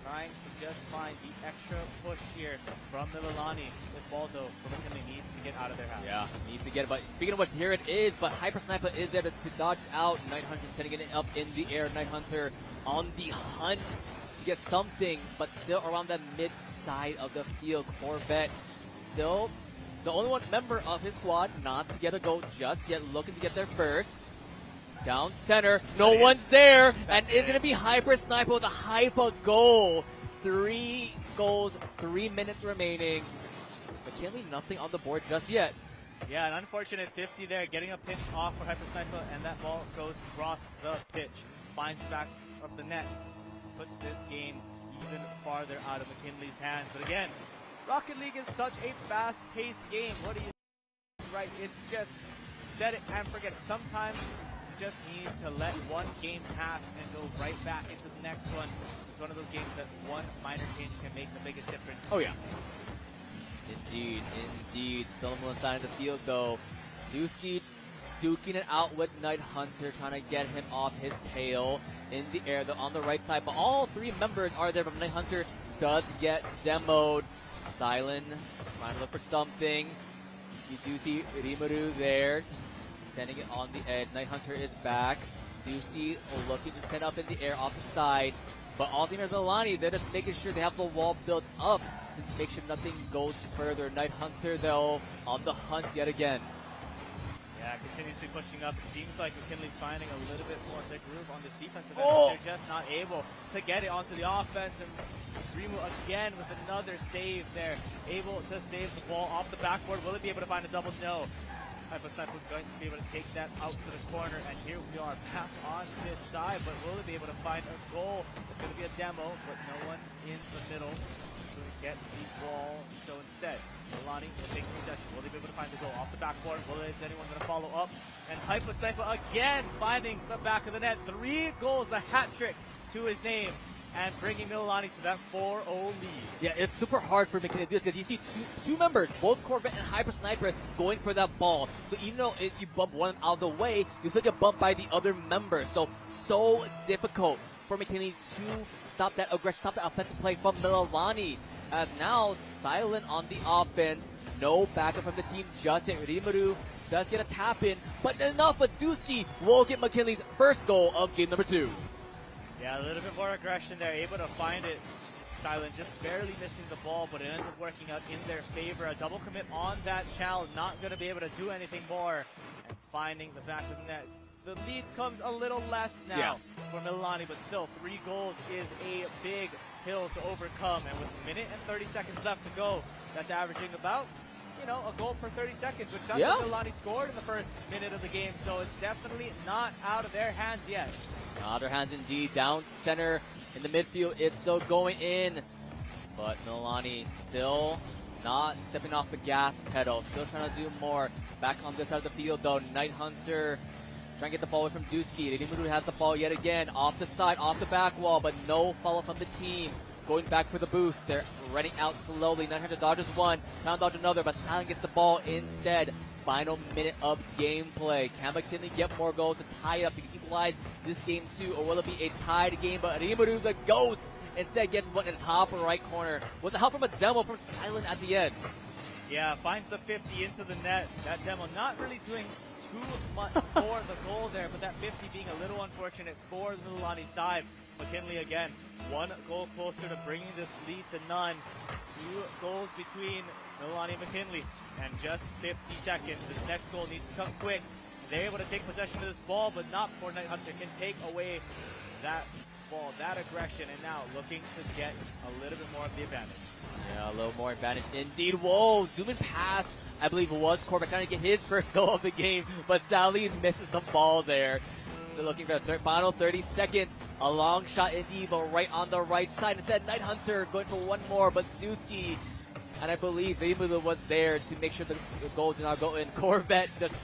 Trying to just find the extra push here from Mililani. This ball, though, for McKinley needs to get out of their house. Yeah, needs to get it. But speaking of which, here it is. But Hyper Sniper is there to dodge it out. Night Hunter sending it up in the air. Night Hunter on the hunt to get something, but still around the mid side of the field. Corvette still the only one member of his squad not to get a goal just yet, looking to get there first. Down center, no one's there, and it's going to be Hyper Sniper with a hyper goal. 3 goals, 3 minutes remaining. McKinley, nothing on the board just yet. Yeah, an unfortunate 50 there, getting a pinch off for Hyper Sniper, and that ball goes across the pitch. Finds the back of the net, puts this game even farther out of McKinley's hands. But again, Rocket League is such a fast-paced game. What do you right? It's just set it and forget it. Sometimes you just need to let one game pass and go right back into the next one. It's one of those games that one minor change can make the biggest difference. Oh yeah. Indeed, indeed. Still on one side of the field though. Dusky duking it out with Night Hunter, trying to get him off his tail in the air. They're on the right side, but all 3 members are there, but Night Hunter does get demoed. Silent, trying to look for something. You do see Rimuru there, sending it on the edge. Night Hunter is back. Dusky looking to send up in the air off the side. But all teammates Mililani, they're just making sure they have the wall built up to make sure nothing goes further. Night Hunter, though, on the hunt yet again. Yeah, continuously pushing up. It seems like McKinley's finding a little bit more of their groove on this defensive end. Oh! They're just not able to get it onto the offense. And Rimu again with another save there. Able to save the ball off the backboard. Will it be able to find a double? No. Hyper Sniper going to be able to take that out to the corner. And here we are back on this side. But will it be able to find a goal? It's going to be a demo, but no one in the middle to get the ball. So instead, Mililani will take possession. Will they be able to find the goal off the backboard? Is anyone going to follow up? And Hyper Sniper again finding the back of the net. 3 goals, the hat trick to his name, and bringing Mililani to that 4-0 lead. Yeah, it's super hard for McKinley to do this because you see two members, both Corvette and Hyper Sniper, going for that ball. So even though if you bump one out of the way, you still get bumped by the other member. So difficult for McKinley to stop that offensive play from Mililani. As now, Silent on the offense. No backup from the team just yet. Rimuru does get a tap in, but enough. But Dusky will get McKinley's first goal of game number 2. Yeah, a little bit more aggression there. Able to find it Silent just barely missing the ball, but it ends up working out in their favor. A double commit on that challenge, not going to be able to do anything more. And finding the back of the net. The lead comes a little less now for Mililani, but still 3 goals is a big hill to overcome. And with a minute and 30 seconds left to go, that's averaging about, you know, a goal per 30 seconds, which that's what Mililani scored in the first minute of the game. So it's definitely not out of their hands yet. Out of their hands indeed. Down center in the midfield, it's still going in. But Mililani still not stepping off the gas pedal. Still trying to do more. Back on this side of the field though. Night Hunter trying to get the ball away from Dusky. Rimuru has the ball yet again. Off the side, off the back wall, but no follow from the team. Going back for the boost. They're running out slowly. 900 dodges one. Now dodge another, but Silent gets the ball instead. Final minute of gameplay. Can McKinley get more goals to tie it up to equalize this game too? Or will it be a tied game? But Rimuru, the GOAT, instead gets one in the top right corner with the help from a demo from Silent at the end. Yeah, finds the 50 into the net. That demo not really doing too much for the goal there, but that 50 being a little unfortunate for the Mililani side. McKinley again, 1 goal closer to bringing this lead to none. 2 goals between Mililani and McKinley, and just 50 seconds. This next goal needs to come quick. They're able to take possession of this ball, but not before Night Hunter can take away that ball, that aggression, and now looking to get a little bit more of the advantage. Yeah, a little more advantage indeed. Whoa, zooming pass, I believe it was Corbett trying to get his first goal of the game, but Sally misses the ball there. Still looking for the final 30 seconds. A long shot indeed, but right on the right side. Instead, Night Hunter going for one more, but Dusky, and I believe Rimuru was there to make sure the goal did not go in. Corvette just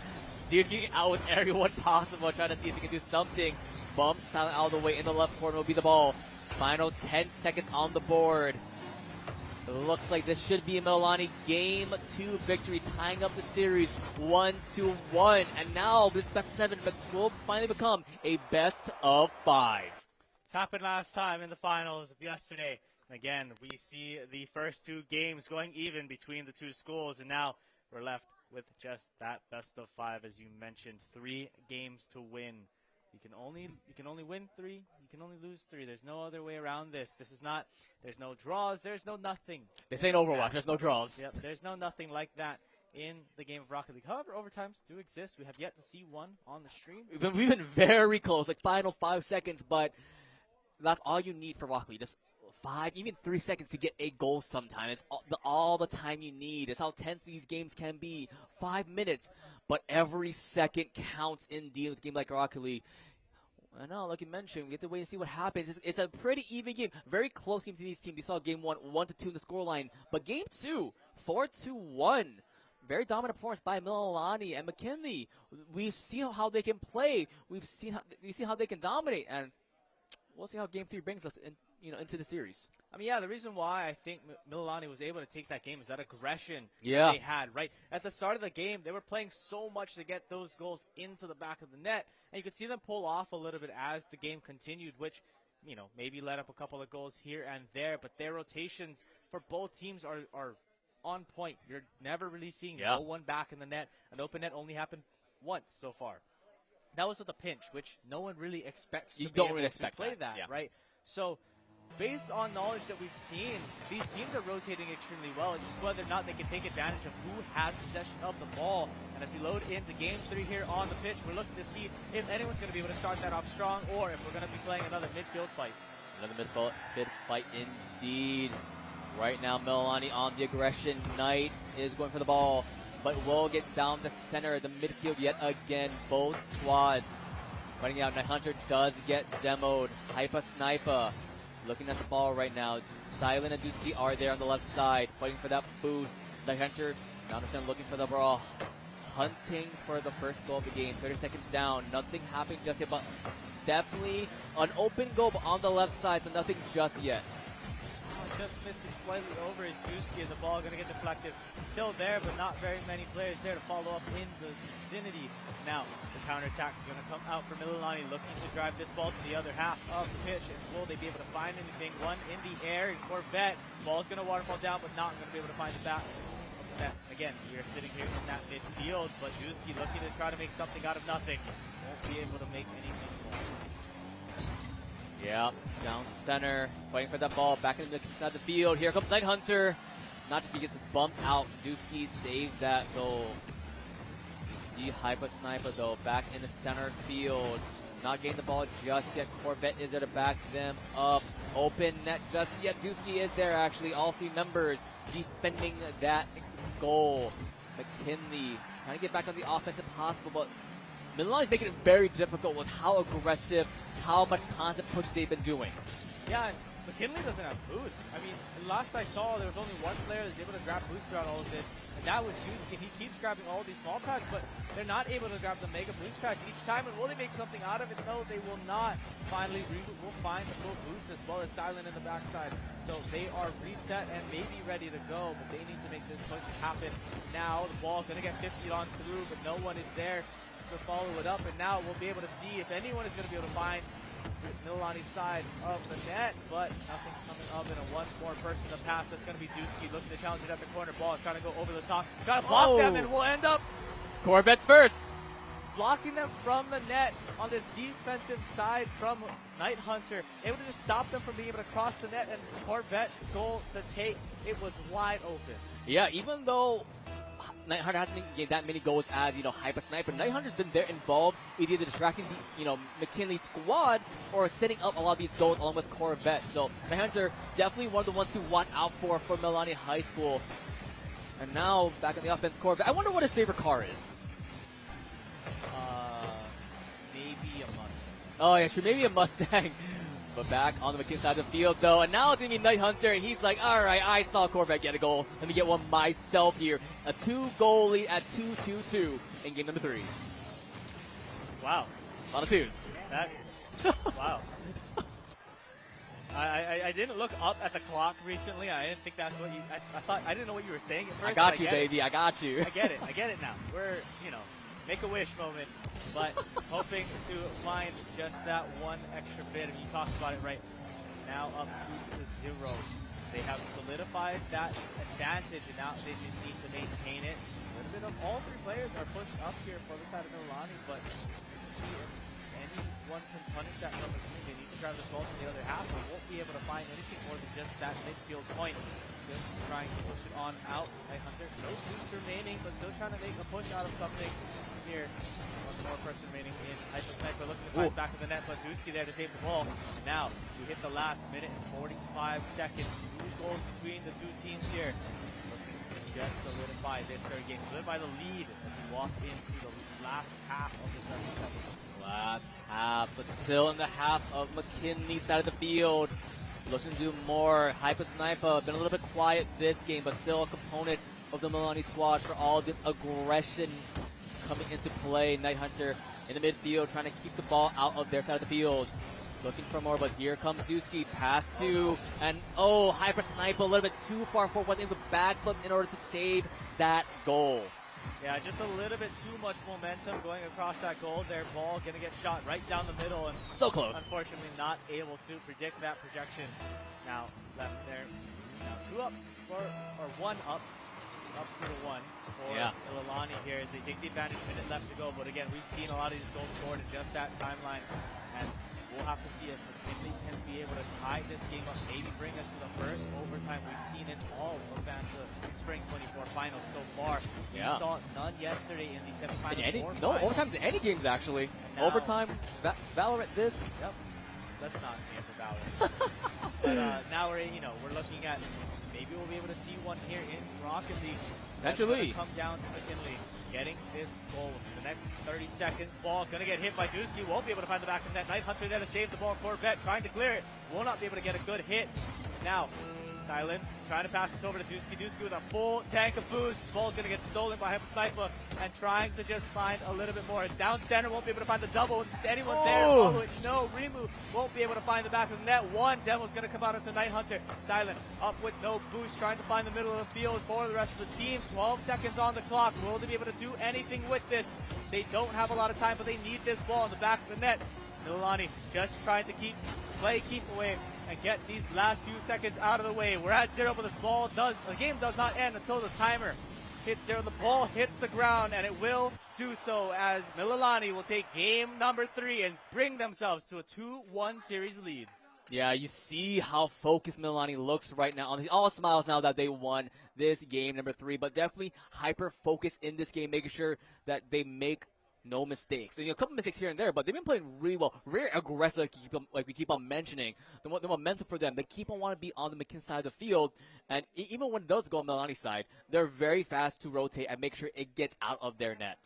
duking out with everyone possible, trying to see if he can do something. Bumps Silent out of the way in the left corner will be the ball. Final 10 seconds on the board. It looks like this should be a Mililani Game 2 victory, tying up the series 1-1. And now this best of 7 will finally become a best of 5. It's happened last time in the finals yesterday. And again, we see the first 2 games going even between the 2 schools. And now we're left with just that best of 5, as you mentioned. 3 games to win. You can only win 3. You can only lose 3. There's no other way around this. This is not. There's no draws. There's no nothing. This ain't Overwatch. There's no draws. Yep. There's no nothing like that in the game of Rocket League. However, overtimes do exist. We have yet to see one on the stream. We've been very close, like final 5 seconds, but that's all you need for Rocket League. Just 5, even 3 seconds to get a goal sometimes. It's all the time you need. It's how tense these games can be. 5 minutes, but every second counts indeed with a game like Rocket League. I know, like you mentioned, we have to wait and see what happens. It's a pretty even game. Very close game to these teams. We saw game 1, 1-2 in the scoreline. But game 2, 4-1. Very dominant performance by Mililani and McKinley. We've seen how they can play. We've seen how they can dominate, and we'll see how game 3 brings us into the series. I mean, yeah, the reason why I think Mililani was able to take that game is that aggression that they had, right? At the start of the game, they were playing so much to get those goals into the back of the net, and you could see them pull off a little bit as the game continued, which, maybe let up a couple of goals here and there, but their rotations for both teams are on point. You're never really seeing no one back in the net. An open net only happened once so far. That was with a pinch, which no one really expects to play that, right? So, based on knowledge that we've seen, these teams are rotating extremely well. It's just whether or not they can take advantage of who has possession of the ball. And as we load into game 3 here on the pitch, we're looking to see if anyone's going to be able to start that off strong, or if we're going to be playing another midfield fight. Another midfield fight indeed. Right now, Mililani on the aggression. Knight is going for the ball, but will get down the center of the midfield yet again. Both squads running out. Night Hunter does get demoed. Hypa Sniper looking at the ball right now. Silent and Dusky are there on the left side, fighting for that boost. Night Hunter, down the center, looking for the ball. Hunting for the first goal of the game. 30 seconds down. Nothing happening just yet, but definitely an open goal on the left side, so nothing just yet. Just missing slightly over his Dusky, and the ball going to get deflected. Still there, but not very many players there to follow up in the vicinity. Now, the counterattack is going to come out for Mililani, looking to drive this ball to the other half of the pitch. And will they be able to find anything? One in the air, and Corvette. Ball's going to waterfall down, but not going to be able to find the back of the net. Again, we are sitting here in that midfield, but Dusky looking to try to make something out of nothing. Won't be able to make anything more. Yeah, down center, waiting for that ball, back in the side of the field. Here comes Night Hunter. Not just he gets bumped out. Dusky saves that goal. You see Hyper Sniper though, back in the center field. Not getting the ball just yet. Corvette is there to back them up. Open net just yet. Dusky is there actually. All three members defending that goal. McKinley trying to get back on the offense if possible, but Milani's making it very difficult with how aggressive, how much constant push they've been doing. Yeah, and McKinley doesn't have boost. I mean, last I saw, there was only one player that's able to grab boost throughout all of this, and that was Housekeeping. He keeps grabbing all of these small packs, but they're not able to grab the mega boost packs each time. And will they make something out of it? No, they will not. Finally, Reboot will find the full boost as well as Silent in the backside. So they are reset and maybe ready to go, but they need to make this push happen now. The ball going to get 50 on through, but no one is there to follow it up, and now we'll be able to see if anyone is going to be able to find Milani's side of the net, but nothing coming up, and a one more person to pass. That's going to be Dusky looking to challenge it at the corner. Ball trying to go over the top, trying to block them, and we'll end up Corvette's first. Blocking them from the net on this defensive side from Night Hunter. Able to just stop them from being able to cross the net, and Corvette's goal to take. It was wide open. Yeah, even though Night Hunter hasn't gained that many goals as, Hyper Sniper, Night Hunter's been there involved with either distracting the, McKinley squad or setting up a lot of these goals along with Corvette. So Night Hunter definitely one of the ones to watch out for Milani High School. And now back on the offense, Corvette. I wonder what his favorite car is. Maybe a Mustang. Oh, yeah, sure, maybe a Mustang. But back on the McKinley side of the field, though, and now it's going to be Night Hunter. He's like, all right, I saw Corvette get a goal. Let me get one myself here. A 2-goal lead at 2-2-2 in game number 3. Wow. A lot of twos. Wow. I didn't look up at the clock recently. I didn't think that's what you... I didn't know what you were saying at first. I got you, baby. I got you. I get it now. We're, make-a-wish moment, but hoping to find just that one extra bit. I mean, you talked about it, right? Now up 2-0. They have solidified that advantage, and now they just need to maintain it. A little bit of all three players are pushed up here for the side of Milani, but to see if anyone can punish that from the team. They need to grab the ball from the other half, but won't be able to find anything more than just that midfield point. Just trying to push it on out. Night Hunter, no boost remaining, but still trying to make a push out of something here. One more person remaining in. Hyper Sniper looking to find back of the net, but Dusky there to save the ball. And now we hit the last minute and 45 seconds. 2 goals between the two teams here. Looking to just solidify this third game. Solidify the lead as we walk into the last half of this third. Last half, but still in the half of McKinley's side of the field. Looking to do more. Hyper Sniper been a little bit quiet this game, but still a component of the Milani squad for all this aggression coming into play. Night Hunter in the midfield trying to keep the ball out of their side of the field. Looking for more, but here comes Dusky. Pass to, and Hyper Sniper a little bit too far forward. Was able to backflip in order to save that goal. Yeah, just a little bit too much momentum going across that goal there. Ball going to get shot right down the middle, and so close. Unfortunately, not able to predict that projection. Now left there. Now 2 up or 1 up. Up to the 1 for Milani here as they take the advantage. Minute left to go, but again, we've seen a lot of these goals scored in just that timeline, and we'll have to see if McKinley can be able to tie this game up, maybe bring us to the first overtime we've seen in all of the Spring 24 finals so far. We saw none yesterday in the semifinals. No overtimes in any games actually. Overtime, Valorant this. Yep. Let's not aim for Valorant. But now we're looking at. Maybe we'll be able to see one here in Rocket League. Eventually. Come down to McKinley getting this goal in the next 30 seconds. Ball going to get hit by Dusky. Won't be able to find the back of that. Night Hunter there to save the ball. Corvette trying to clear it. Will not be able to get a good hit. Now, Silent trying to pass this over to Dusky. Dusky with a full tank of boost. Ball's going to get stolen by Hyper Sniper and trying to just find a little bit more. Down center, won't be able to find the double. Is anyone there to follow it? No. Remu won't be able to find the back of the net. One demo's going to come out into Night Hunter. Silent up with no boost, trying to find the middle of the field for the rest of the team. 12 seconds on the clock. Will they be able to do anything with this? They don't have a lot of time, but they need this ball in the back of the net. Milani just trying to keep away and get these last few seconds out of the way. We're at 0, but the game does not end until the timer hits there. The ball hits the ground, and it will do so as Mililani will take game number 3 and bring themselves to a 2-1 series lead. Yeah, you see how focused Mililani looks right now. All smiles now that they won this game number 3, but definitely hyper-focused in this game, making sure that they make no mistakes. And, a couple mistakes here and there, but they've been playing really well, very aggressive, like we keep on mentioning. The momentum for them, they keep on wanting to be on the McKinney side of the field, and even when it does go on Mililani's side, they're very fast to rotate and make sure it gets out of their net.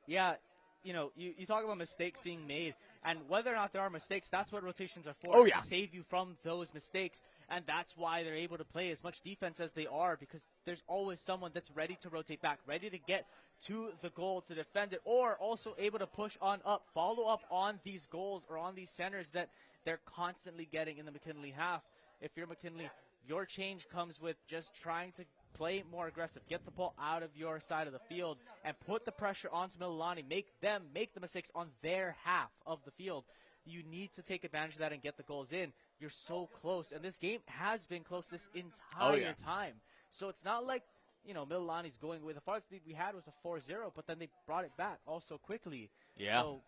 Yeah, you talk about mistakes being made, and whether or not there are mistakes, that's what rotations are for. To save you from those mistakes, and that's why they're able to play as much defense as they are, because there's always someone that's ready to rotate back, ready to get to the goal to defend it, or also able to push on up, follow up on these goals or on these centers that they're constantly getting in the McKinley half. If you're McKinley, your change comes with just trying to play more aggressive, get the ball out of your side of the field, and put the pressure onto Mililani, make them make the mistakes on their half of the field. You need to take advantage of that and get the goals in. You're so close, and this game has been close this entire time. So it's not like, Mililani's going away. The farthest lead we had was a 4-0, but then they brought it back also quickly. Yeah. So,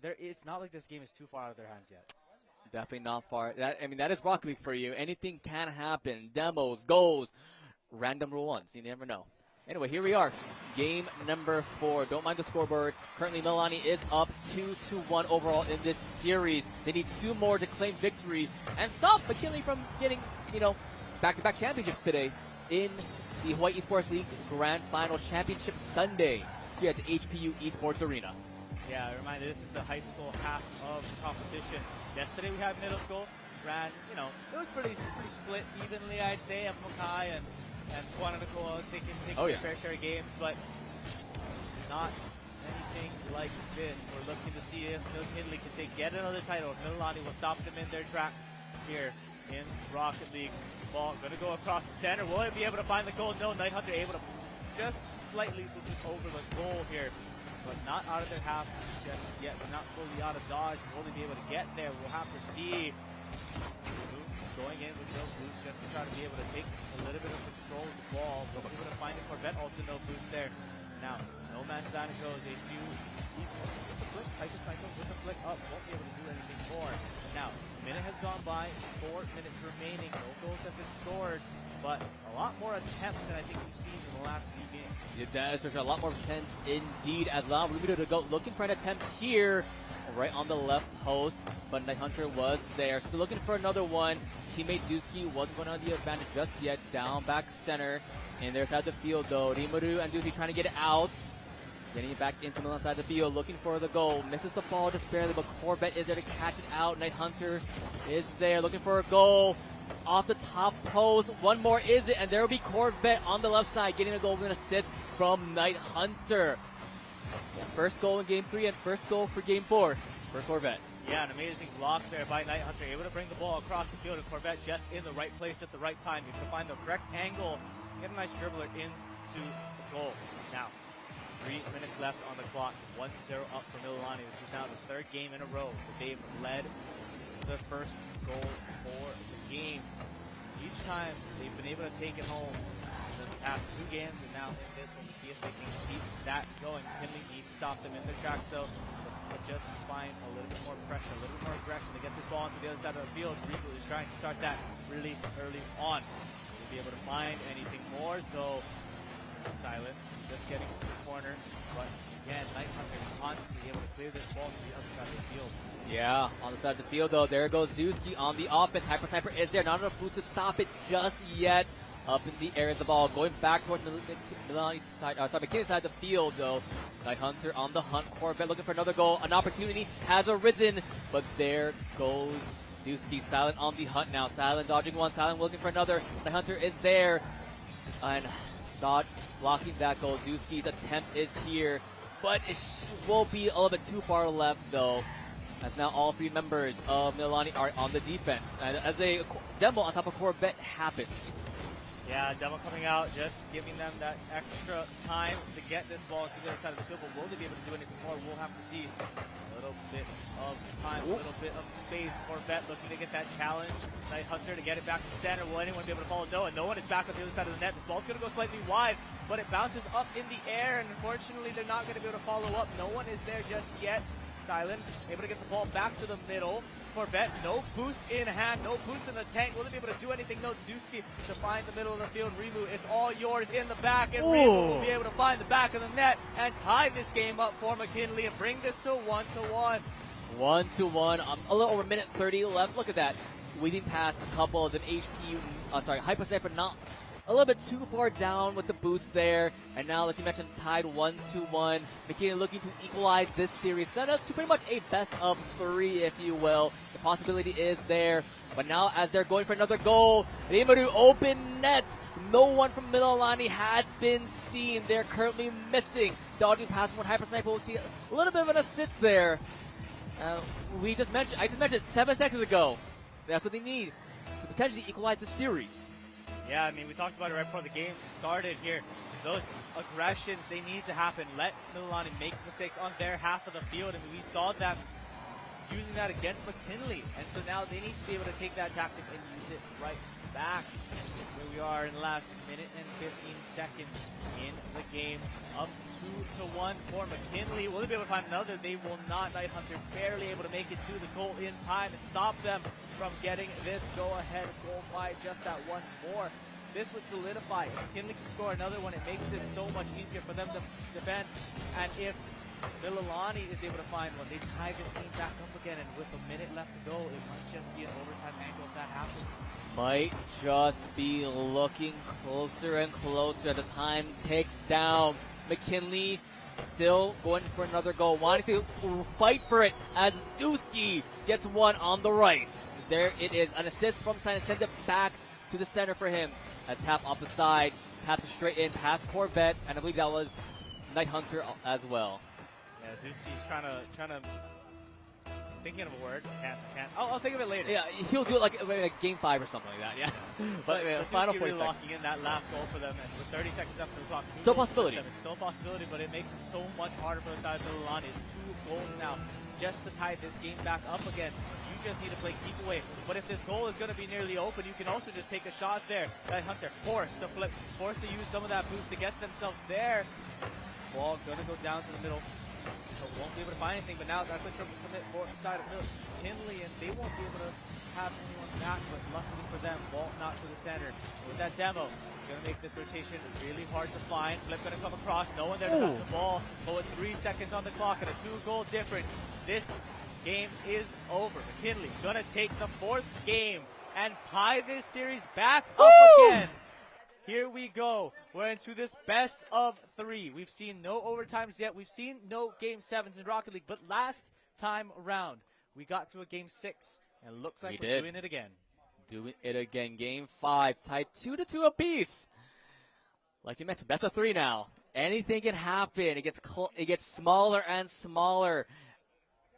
it's not like this game is too far out of their hands yet. Definitely not far. That is Rocket League for you. Anything can happen. Demos, goals, random rule ones. You never know. Anyway, here we are. Game number 4. Don't mind the scoreboard. Currently, Mililani is up 2-1 overall in this series. They need 2 more to claim victory and stop McKinley from getting, back-to-back championships today in the Hawaii Esports League's Grand Final Championship Sunday here at the HPU Esports Arena. Yeah, a reminder, this is the high school half of the competition. Yesterday we had middle school. Ran, it was pretty split evenly, I'd say. Makai and Guanacoa taking their fair share of games, but not anything like this. We're looking to see if McKinley can get another title. Mililani will stop them in their tracks here in Rocket League. Ball going to go across the center. Will it be able to find the goal? No, Night Hunter able to just slightly over the goal here, but not out of their half just yet. They're not fully out of dodge. Will they be able to get there? We'll have to see. Going in with no boost just to try to be able to take a little bit of control of the ball. They'll be able to find it. Corvette also no boost there. Now, no man's down it goes. HPU with the flick. Titus Michael with the flick up. Won't be able to do anything more. Now, a minute has gone by. 4 minutes remaining. No goals have been scored, but a lot more attempts than I think we've seen in the last few games. Yeah, that is for sure. A lot more attempts indeed. As Lau Rubido to go looking for an attempt here. Right on the left post, but Night Hunter was there. Still looking for another one. Teammate Dusky wasn't going to have the advantage just yet. Down back center. And there's out the field though. Rimuru and Dusky trying to get it out. Getting it back into the side of the field, looking for the goal. Misses the ball just barely, but Corvette is there to catch it out. Night Hunter is there looking for a goal. Off the top post. One more is it, and there will be Corvette on the left side getting a goal with an assist from Night Hunter. First goal in Game 3 and first goal for Game 4 for Corvette. Yeah, an amazing block there by Night Hunter. Able to bring the ball across the field, and Corvette just in the right place at the right time. You can find the correct angle, get a nice dribbler into the goal. Now, 3 minutes left on the clock. 1-0 up for Mililani. This is now the 3rd game in a row that they've led the first goal for the game. Each time they've been able to take it home. The past 2 games, and now in this one, to see if they can keep that going. McKinley needs to stop them in their tracks, though, but just find a little bit more pressure, a little bit more aggression to get this ball onto the other side of the field. Regal is trying to start that really early on. Will be able to find anything more, though. Silent, just getting to the corner, but again, Night Hunter constantly able to clear this ball to the other side of the field. Yeah, on the side of the field, though, there goes Dusky on the offense. Hyper Sniper is there, not enough boost to stop it just yet. Up in the air is the ball, going back toward the McKinney side of the field, though. Night Hunter on the hunt. Corvette looking for another goal. An opportunity has arisen, but there goes Dusky. Silent on the hunt now. Silent dodging one. Silent looking for another. Night Hunter is there, and not blocking that goal. Dusky's attempt is here, but it will be a little bit too far left, though. As now all 3 members of Mililani are on the defense, and as a demo on top of Corvette happens. Yeah, Demo coming out, just giving them that extra time to get this ball to the other side of the field. But will they be able to do anything more? We'll have to see. A little bit of time, a little bit of space. Corvette looking to get that challenge. Night Hunter to get it back to center. Will anyone be able to follow? No, and no one is back on the other side of the net. This ball's going to go slightly wide, but it bounces up in the air, and unfortunately, they're not going to be able to follow up. No one is there just yet. Silent, able to get the ball back to the middle. Corvette, no boost in hand, no boost in the tank. Will they be able to do anything? No, Dusky to find the middle of the field. Remu, it's all yours in the back, and Remu will be able to find the back of the net and tie this game up for McKinley and bring this to 1-1. 1-1. A little over a minute 30 left. Look at that. Weaving past a couple of them. Hyper Sniper not a little bit too far down with the boost there. And now, like you mentioned, tied 1-1. McKinley looking to equalize this series. Send us to pretty much a best of 3, if you will. The possibility is there. But now, as they're going for another goal, Rimuru open net. No one from Mililani has been seen. They're currently missing. Dodging past one. Hyper Sniper with a little bit of an assist there. I just mentioned 7 seconds ago. That's what they need to potentially equalize the series. Yeah, I mean, we talked about it right before the game started here. Those aggressions, they need to happen. Let Mililani make mistakes on their half of the field. I mean, we saw them using that against McKinley. And so now they need to be able to take that tactic and use it right back. Here we are in the last minute and 15 seconds in the game. Up 2-1 for McKinley. Will they be able to find another? They will not. Night Hunter barely able to make it to the goal in time and stop them from getting this go-ahead goal by just that one more. This would solidify. If McKinley can score another one, it makes this so much easier for them to defend. And if Mililani is able to find one, they tie this game back up again. And with a minute left to go, it might just be an overtime angle if that happens. Might just be looking closer and closer. The time ticks down. McKinley still going for another goal, wanting to fight for it as Dusky gets one on the right. There it is, an assist from Simon, send it back to the center for him. A tap off the side, tap straight in past Corvette, and I believe that was Night Hunter as well. Yeah, Dusky's trying to thinking of a word. Can't. I'll think of it later. Yeah, he'll do it like game 5 or something like that. Yeah. but final Dusky 40 really seconds. locking in that last goal for them, and with 30 seconds after the clock, Still a possibility. It's still a possibility, but it makes it so much harder for the side of Mililani. It's 2 goals now just to tie this game back up again. You just need to play keep away. But if this goal is going to be nearly open, you can also just take a shot there. Night Hunter forced to flip, forced to use some of that boost to get themselves there. Ball going to go down to the middle. So won't be able to find anything, but now that's a triple commit for the side of McKinley, and they won't be able to have anyone back, but luckily for them, ball not to the center. With that demo, it's going to make this rotation really hard to find. Flip going to come across, no one there to touch the ball, but with 3 seconds on the clock and a 2-goal difference, this game is over. McKinley going to take the 4th game and tie this series back up again. Here we go. We're into this best of 3. We've seen no overtimes yet. We've seen no Game 7s in Rocket League. But last time around, we got to a Game 6. And looks like we're doing it again. Doing it again. Game 5. Tied 2-2 apiece. Like you mentioned, best of 3 now. Anything can happen. It gets smaller and smaller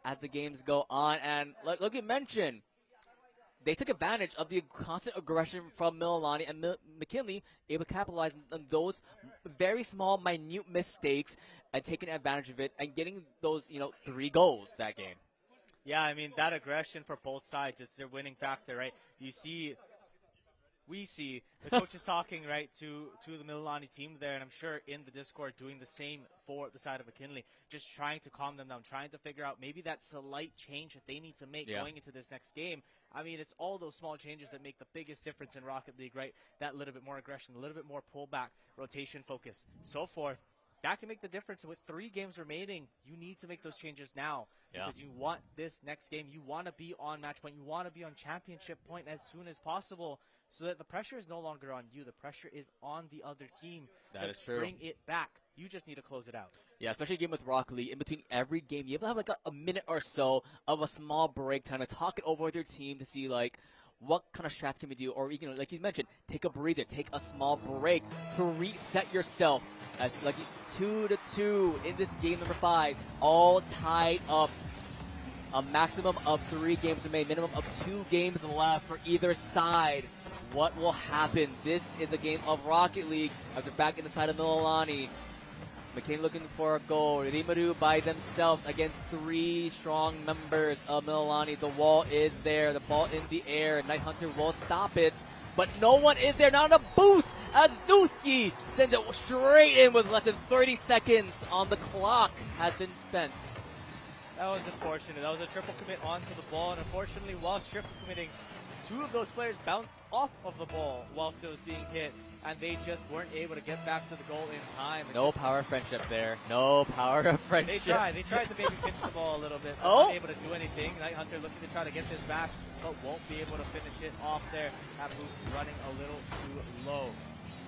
as the games go on. And like you mentioned, they took advantage of the constant aggression from Mililani, and McKinley able to capitalize on those very small, minute mistakes and taking advantage of it and getting those, 3 goals that game. Yeah, I mean, that aggression for both sides, it's their winning factor, right? We see the coaches talking, right, to the Mililani team there, and I'm sure in the Discord doing the same for the side of McKinley, just trying to calm them down, trying to figure out maybe that slight change that they need to make going into this next game. I mean, it's all those small changes that make the biggest difference in Rocket League, right? That little bit more aggression, a little bit more pullback, rotation focus, so forth. That can make the difference. With 3 games remaining, you need to make those changes now because you want this next game. You want to be on match point. You want to be on championship point as soon as possible so that the pressure is no longer on you. The pressure is on the other team to bring it back. You just need to close it out. Yeah, especially a game with Rocket League. In between every game, you have to have like a minute or so of a small break time to talk it over with your team to see like what kind of strats can we do, or like you mentioned, take a breather, take a small break to reset yourself. As like 2-2 in this game number 5, all tied up. A maximum of 3 games remain, minimum of 2 games left for either side. what will happen. This is a game of Rocket League as they're back in the side of Mililani. McKinney looking for a goal. Rimaru by themselves against 3 strong members of Mililani. The wall is there. The ball in the air. Night Hunter will stop it. But no one is there. Now on a boost as Dusky sends it straight in with less than 30 seconds on the clock has been spent. That was unfortunate. That was a triple commit onto the ball, and unfortunately, while triple committing, 2 of those players bounced off of the ball whilst it was being hit, and they just weren't able to get back to the goal in time. No power of friendship there. No power of friendship. They tried to maybe pinch the ball a little bit, but not able to do anything. Night Hunter looking to try to get this back, but won't be able to finish it off there. That boost running a little too low.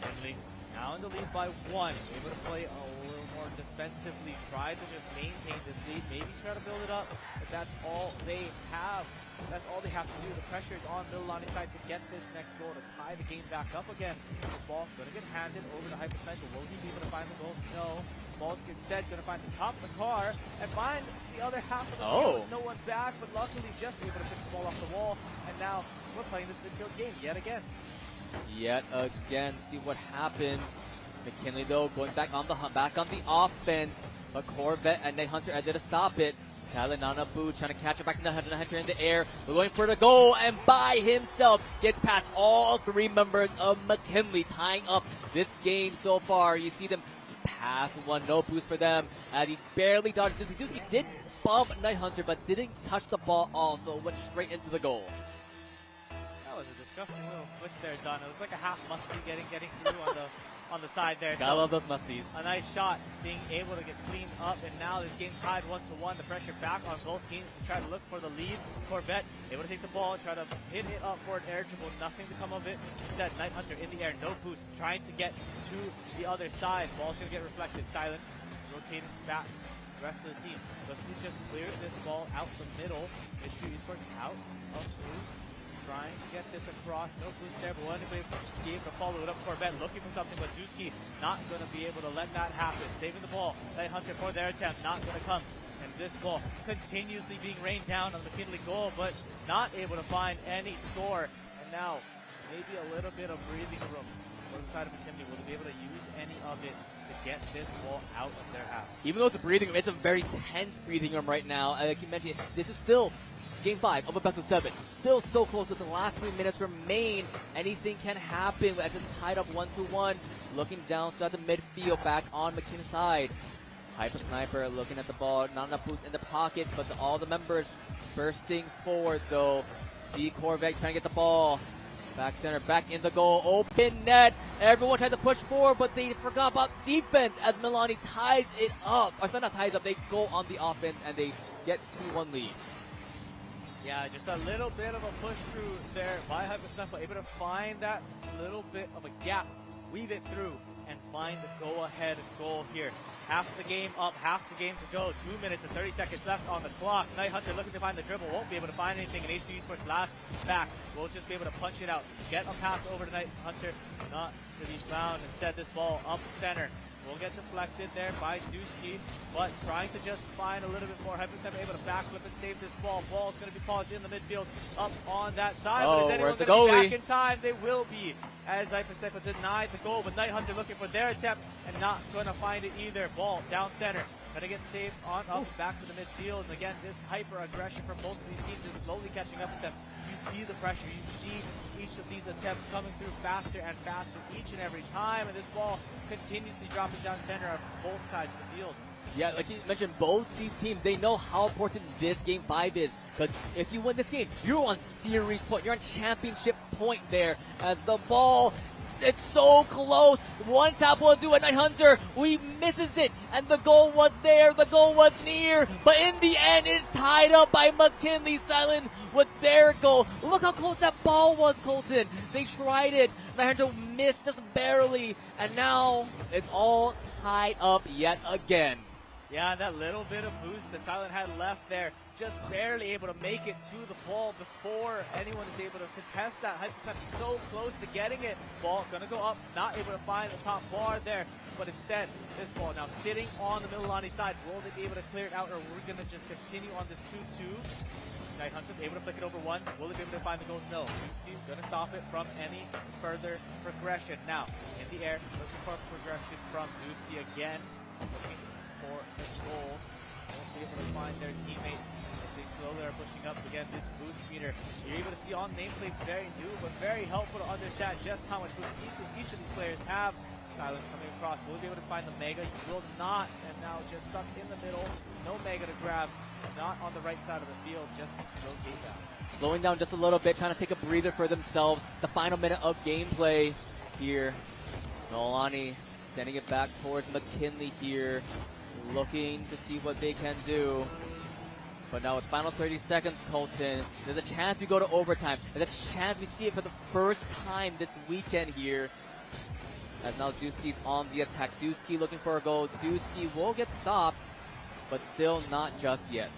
Finley now in the lead by 1. Able to play a little more defensively. Try to just maintain this lead. Maybe try to build it up, but that's all they have. That's all they have to do. The pressure is on Mililani's side to get this next goal to tie the game back up again. The ball going to get handed over to Hypersniper. Will he be able to find the goal? No. Ball's instead going to find the top of the car and find the other half of the field with no one back, but luckily just able to pick the ball off the wall. And now we're playing this midfield game yet again. See what happens. McKinley though going back on the offense, but Corvette and Night Hunter able to stop it. Silent on a boot, trying to catch it back to Night Hunter in the air. We're going for the goal, and by himself gets past all 3 members of McKinley, tying up this game so far. You see them pass 1, no boost for them as he barely dodged Dusky. Dusky did bump Night Hunter, but didn't touch the ball also, went straight into the goal. That was a disgusting little flick there, Don. It was like a half musty getting through on the side there. Gotta love those musties. A nice shot, being able to get cleaned up, and now this game tied 1-1. The pressure back on both teams to try to look for the lead. Corvette able to take the ball, try to hit it up for an air dribble, nothing to come of it. Instead, Night Hunter in the air, no boost, trying to get to the other side. Ball's gonna get reflected. Silent rotating back. The rest of the team looking to just clear this ball out the middle. Esports out of boost. Trying to get this across, no boost there, but won't be able to follow it up. Corvette looking for something, but Dusky not going to be able to let that happen. Saving the ball, Night Hunter for their attempt, not going to come. And this ball continuously being rained down on the McKinley goal, but not able to find any score. And now, maybe a little bit of breathing room for the side of McKinley. Will they be able to use any of it to get this ball out of their half? Even though it's a breathing room, it's a very tense breathing room right now. Like you mentioned, this is still Game 5 of a best of 7. Still so close with the last 3 minutes remain. Anything can happen as it's tied up 1-1. Looking down to the midfield back on McKinney's side. Hyper Sniper looking at the ball. Not enough boost in the pocket, but all the members bursting forward though. See Corvette trying to get the ball. Back center, back in the goal. Open net. Everyone tried to push forward, but they forgot about defense as Milani ties it up. Or not ties up, they go on the offense and they get 2-1 lead. Yeah, just a little bit of a push through there by Hypersniper, able to find that little bit of a gap, weave it through, and find the go-ahead goal here. Half the game up, half the game to go. 2 minutes and 30 seconds left on the clock. Night Hunter looking to find the dribble, won't be able to find anything, and Esports last back will just be able to punch it out. Get a pass over to Night Hunter, not to be found. Instead, this ball up center will get deflected there by Dusky, but trying to just find a little bit more. Hypersniper able to backflip and save this ball. Ball's going to be paused in the midfield, up on that side. But is anyone going to be back in time? They will be, as Hypersniper denied the goal, but Night Hunter looking for their attempt and not going to find it either. Ball down center. Going to get saved on up back to the midfield. And again, this hyper aggression from both of these teams is slowly catching up with them. You see the pressure. You see each of these attempts coming through faster and faster each and every time. And this ball continuously dropping down center on both sides of the field. Yeah, like you mentioned, both these teams, they know how important this Game 5 is. Because if you win this game, you're on series point. You're on championship point there. As the ball, it's so close. One tap will do it. Night Hunter, we misses it. And the goal was there. The goal was near. But in the end, it's tied up by McKinley Silent with their goal. Look how close that ball was, Colton. They tried it. Night Hunter missed just barely. And now it's all tied up yet again. Yeah, that little bit of boost that Silent had left there just barely able to make it to the ball before anyone is able to contest that. Hypersnap so close to getting it. Ball gonna go up, not able to find the top bar there, but instead, this ball now sitting on the Mililani side. Will they be able to clear it out, or we're gonna just continue on this 2-2? Night Hunter able to flick it over one. Will they be able to find the goal? No. Housekeeping gonna stop it from any further progression. Now, in the air, looking for progression from Housekeeping again. Looking for the goal. Won't be able to find their teammates as they slowly are pushing up. Again, this boost meter, you're able to see on nameplates, very new, but very helpful to understand just how much boost each of these players have. Silent coming across. Will he be able to find the Mega? He will not, and now just stuck in the middle. No Mega to grab. Not on the right side of the field, just needs to rotate down. Slowing down just a little bit, trying to take a breather for themselves. The final minute of gameplay here. Mililani sending it back towards McKinley here, looking to see what they can do. But now with final 30 seconds, Colton, there's a chance we go to overtime. There's a chance we see it for the first time this weekend here. As now Dusky's on the attack. Dusky looking for a goal. Dusky will get stopped, but still not just yet.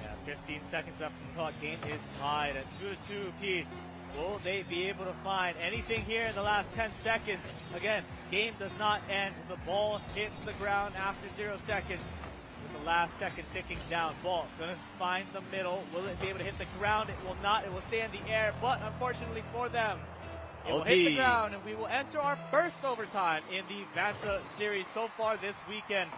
Yeah, 15 seconds left in the clock. Game is tied at 2-2 apiece. Will they be able to find anything here in the last 10 seconds? Again, game does not end. The ball hits the ground after 0 seconds. With the last second ticking down. Ball gonna find the middle. Will it be able to hit the ground? It will not. It will stay in the air, but unfortunately for them, it will hit the ground, and we will enter our first overtime in the Vanta series so far this weekend.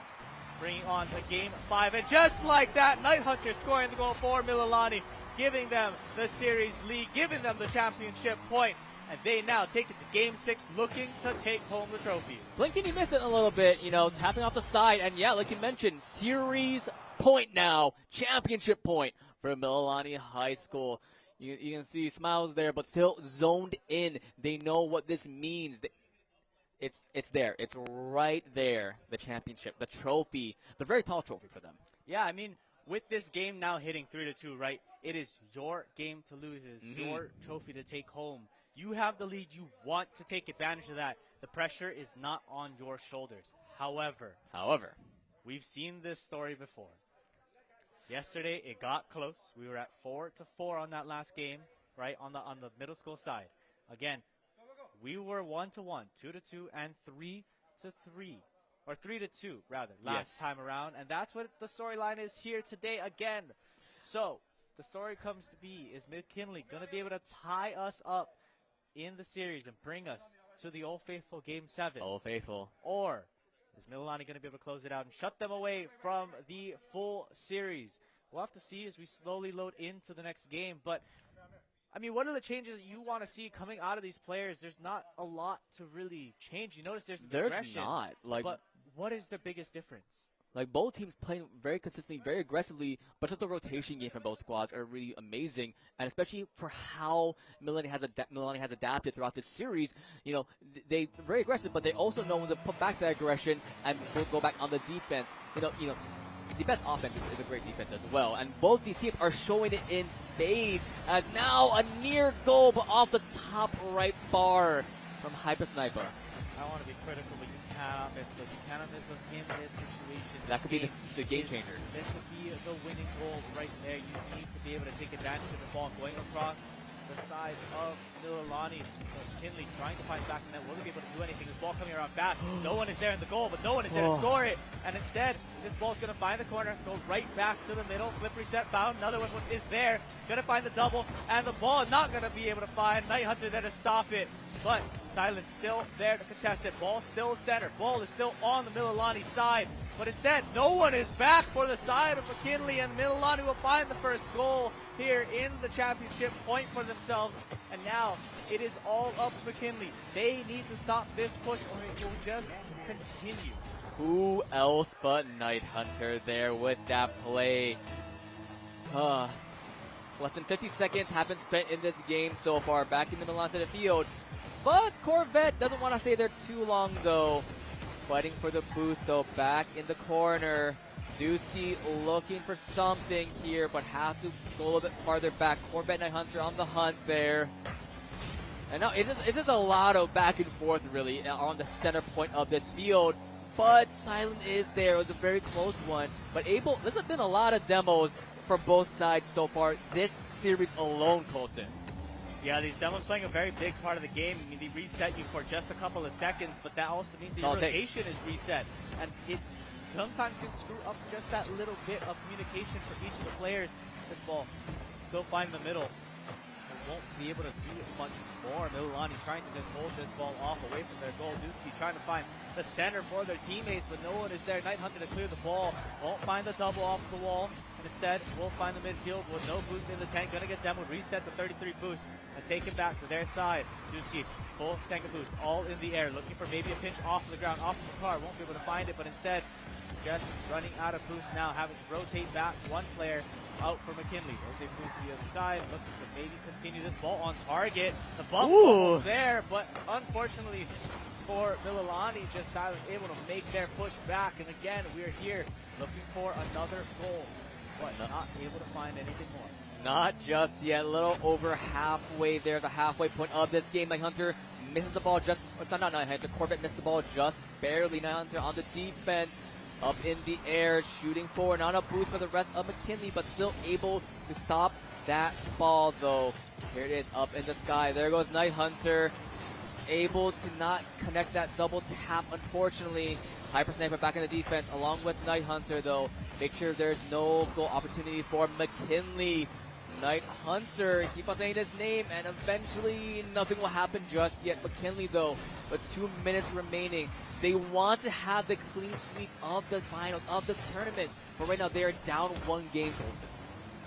Bringing on to Game 5, and just like that, Night Hunter scoring the goal for Mililani, giving them the series lead, giving them the championship point, and they now take it to Game 6, looking to take home the trophy. Blinking, you missed it a little bit, tapping off the side, and yeah, like you mentioned, series point now, championship point for Mililani High School. You can see smiles there, but still zoned in. They know what this means. It's there. It's right there. The championship, the trophy, the very tall trophy for them. Yeah, I mean, with this game now hitting 3-2, right? It is your game to lose. It is your trophy to take home. You have the lead. You want to take advantage of that. The pressure is not on your shoulders. However, we've seen this story before. Yesterday, it got close. We were at 4-4 on that last game, right, on the middle school side. Again, we were 1-1, 2-2, and 3-3, or 3-2 rather, last time around, and that's what the storyline is here today again. So the story comes to be: is McKinley going to be able to tie us up in the series and bring us to the Old Faithful Game 7? Old Faithful, or is Mililani going to be able to close it out and shut them away from the full series? We'll have to see as we slowly load into the next game. But, I mean, what are the changes you want to see coming out of these players? There's not a lot to really change. You notice there's There's not. But what is the biggest difference? Like, both teams playing very consistently, very aggressively, but just the rotation game from both squads are really amazing, and especially for how Mililani has adapted throughout this series. They're very aggressive, but they also know when to put back that aggression and go back on the defense. The best offense is a great defense as well, and both these teams are showing it in spades, as now a near goal, but off the top right bar from Hyper Sniper. I want to be critical, but you cannot miss them. You cannot miss them in this situation. That could be the game changer. This could be the winning goal right there. You need to be able to take advantage of the ball going across the side of Mililani. McKinley trying to find back in net. Will he be able to do anything? This ball coming around fast. No one is there in the goal, but no one is there to score it. And instead, this ball's going to find the corner, go right back to the middle. Flip reset found. Another one is there. Going to find the double, and the ball not going to be able to find Night Hunter there to stop it. But Silence still there to contest it. Ball still center. Ball is still on the Mililani side. But instead, no one is back for the side of McKinley, and Mililani will find the first goal here in the championship point for themselves. And now it is all up to McKinley. They need to stop this push or it will just continue. Who else but Night Hunter there with that play? Less than 50 seconds have been spent in this game so far, back in the Milan Center field. But Corvette doesn't want to stay there too long, though. Fighting for the boost, though, back in the corner. Dusky looking for something here, but has to go a little bit farther back. Corvette Night Hunter on the hunt there. And now it is a lot of back and forth, really, on the center point of this field. But Silent is there. It was a very close one. But this has been a lot of demos from both sides so far this series alone, Colton. Yeah, these demos playing a very big part of the game. I mean, they reset you for just a couple of seconds, but that also means the rotation is reset. And it sometimes can screw up just that little bit of communication for each of the players. This ball still finding the middle. Won't be able to do much more. Mililani trying to just hold this ball off away from their goal. Dusky trying to find the center for their teammates, but no one is there. Night Hunter to clear the ball. Won't find the double off the wall, and instead will find the midfield with no boost in the tank. Gonna get demoed, reset the 33 boost, and take him back to their side. Dusky, full tank of boost, all in the air, looking for maybe a pinch off the ground, off the car. Won't be able to find it, but instead just running out of boost now, having to rotate back one player out for McKinley. As they move to the other side, looking to maybe continue this ball on target. The bump was there, but unfortunately for Mililani, just Silent able to make their push back. And again, we are here looking for another goal, but not able to find anything more. Not just yet. A little over halfway there, the halfway point of this game. Night Hunter misses the ball just, it's not Night Hunter, Corvette missed the ball just barely. Night Hunter on the defense. Up in the air, shooting forward, not a boost for the rest of McKinley, but still able to stop that ball, though. Here it is, up in the sky. There goes Night Hunter, able to not connect that double tap, unfortunately. Hyper Sniper back in the defense, along with Night Hunter, though. Make sure there's no goal opportunity for McKinley. Night Hunter, keep on saying his name, and eventually nothing will happen just yet. McKinley, though, with 2 minutes remaining. They want to have the clean sweep of the finals of this tournament, but right now they are down one game, Colton.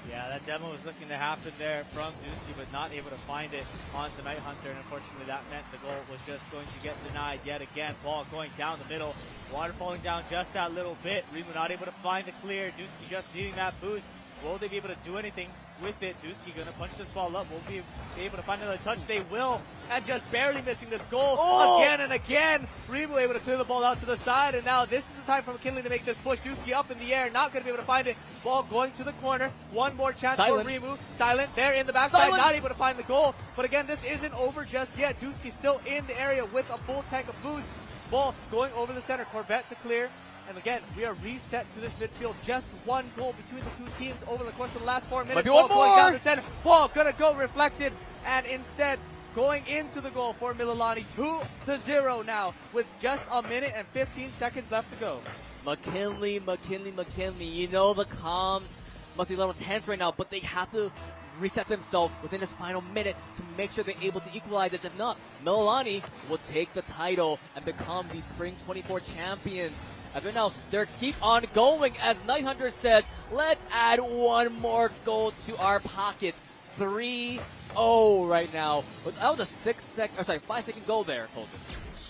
Yeah, that demo was looking to happen there from Dusky, but not able to find it onto Night Hunter, and unfortunately that meant the goal was just going to get denied yet again. Ball going down the middle, water falling down just that little bit. Rimu not able to find the clear. Dusky just needing that boost. Will they be able to do anything with it? Dusky gonna punch this ball up. Will be able to find another touch? They will, and just barely missing this goal again and again. Rimu able to clear the ball out to the side, and now this is the time for McKinley to make this push. Dusky up in the air, not gonna be able to find it. Ball going to the corner. One more chance for Rimu. Silent there in the backside, not able to find the goal. But again, this isn't over just yet. Dusky still in the area with a full tank of boost. Ball going over the center. Corvette to clear. And again, we are reset to this midfield. Just one goal between the two teams over the course of the last 4 minutes. Ball going down the center. Ball gonna go reflected, and instead going into the goal for Mililani. 2-0 now with just a minute and 15 seconds left to go. McKinley. You know the comms must be a little tense right now, but they have to reset themselves within this final minute to make sure they're able to equalize this. If not, Mililani will take the title and become the Spring 24 champions. As right now, they keep on going. As Night Hunter says, let's add one more goal to our pockets. 3-0 right now. That was a 5-second goal there, Colton.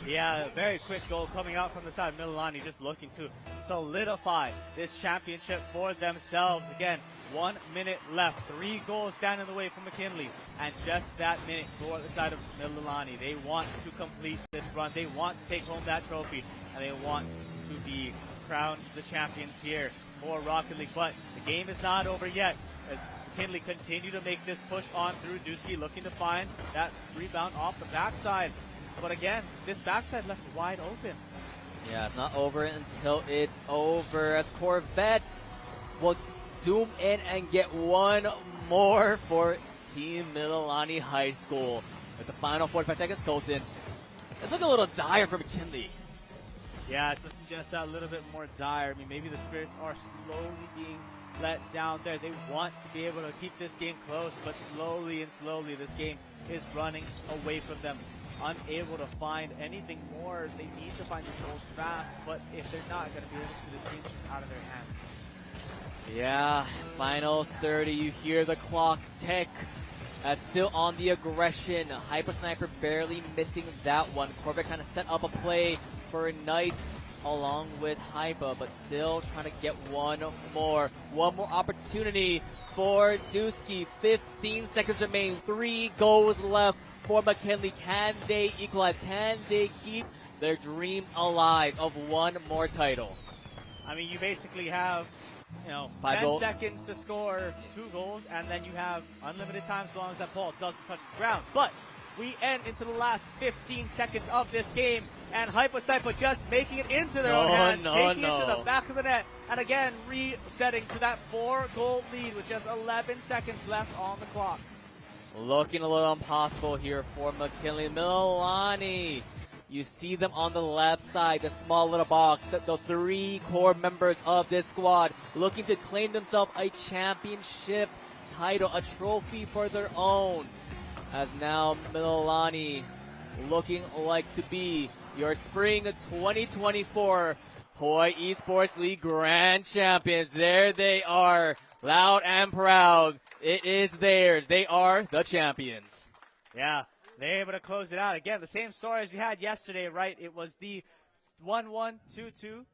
Yeah, very quick goal coming out from the side. Mililani just looking to solidify this championship for themselves. Again, 1 minute left. 3 goals stand in the way for McKinley. And just that minute for the side of Mililani. They want to complete this run. They want to take home that trophy. And they want to be crowned the champions here for Rocket League. But the game is not over yet, as McKinley continue to make this push on through. Dusky looking to find that rebound off the backside. But again, this backside left wide open. Yeah, it's not over until it's over, as Corvette will zoom in and get one more for Team Mililani High School. With the final 45 seconds, Colton, it's looking a little dire for McKinley. Yeah, it's looking just a little bit more dire. I mean, maybe the Spirits are slowly being let down there. They want to be able to keep this game close, but slowly this game is running away from them. Unable to find anything more. They need to find these goals fast, but if they're not going to be able to, this game's just out of their hands. Yeah, final 30. You hear the clock tick. Still on the aggression. Hyper Sniper barely missing that one. Corvette kind of set up a play for Knight along with Hypa, but still trying to get one more opportunity for Dusky. 15 seconds remain. 3 goals left for McKinley. Can they equalize? Can they keep their dreams alive of one more title? I mean, you basically have 10 seconds to score 2 goals, and then you have unlimited time so long as that ball doesn't touch the ground. But we end into the last 15 seconds of this game, and Hypostypa just making it into their own hands, taking it to the back of the net, and again resetting to that 4-goal lead with just 11 seconds left on the clock. Looking a little impossible here for McKinley. Mililani, you see them on the left side, the small little box, the 3 core members of this squad looking to claim themselves a championship title, a trophy for their own. As now Mililani looking like to be your spring 2024 Hawaii Esports League Grand Champions. There they are, loud and proud. It is theirs. They are the champions. Yeah, they're able to close it out. Again, the same story as we had yesterday, right? It was the 1-1, 2-2,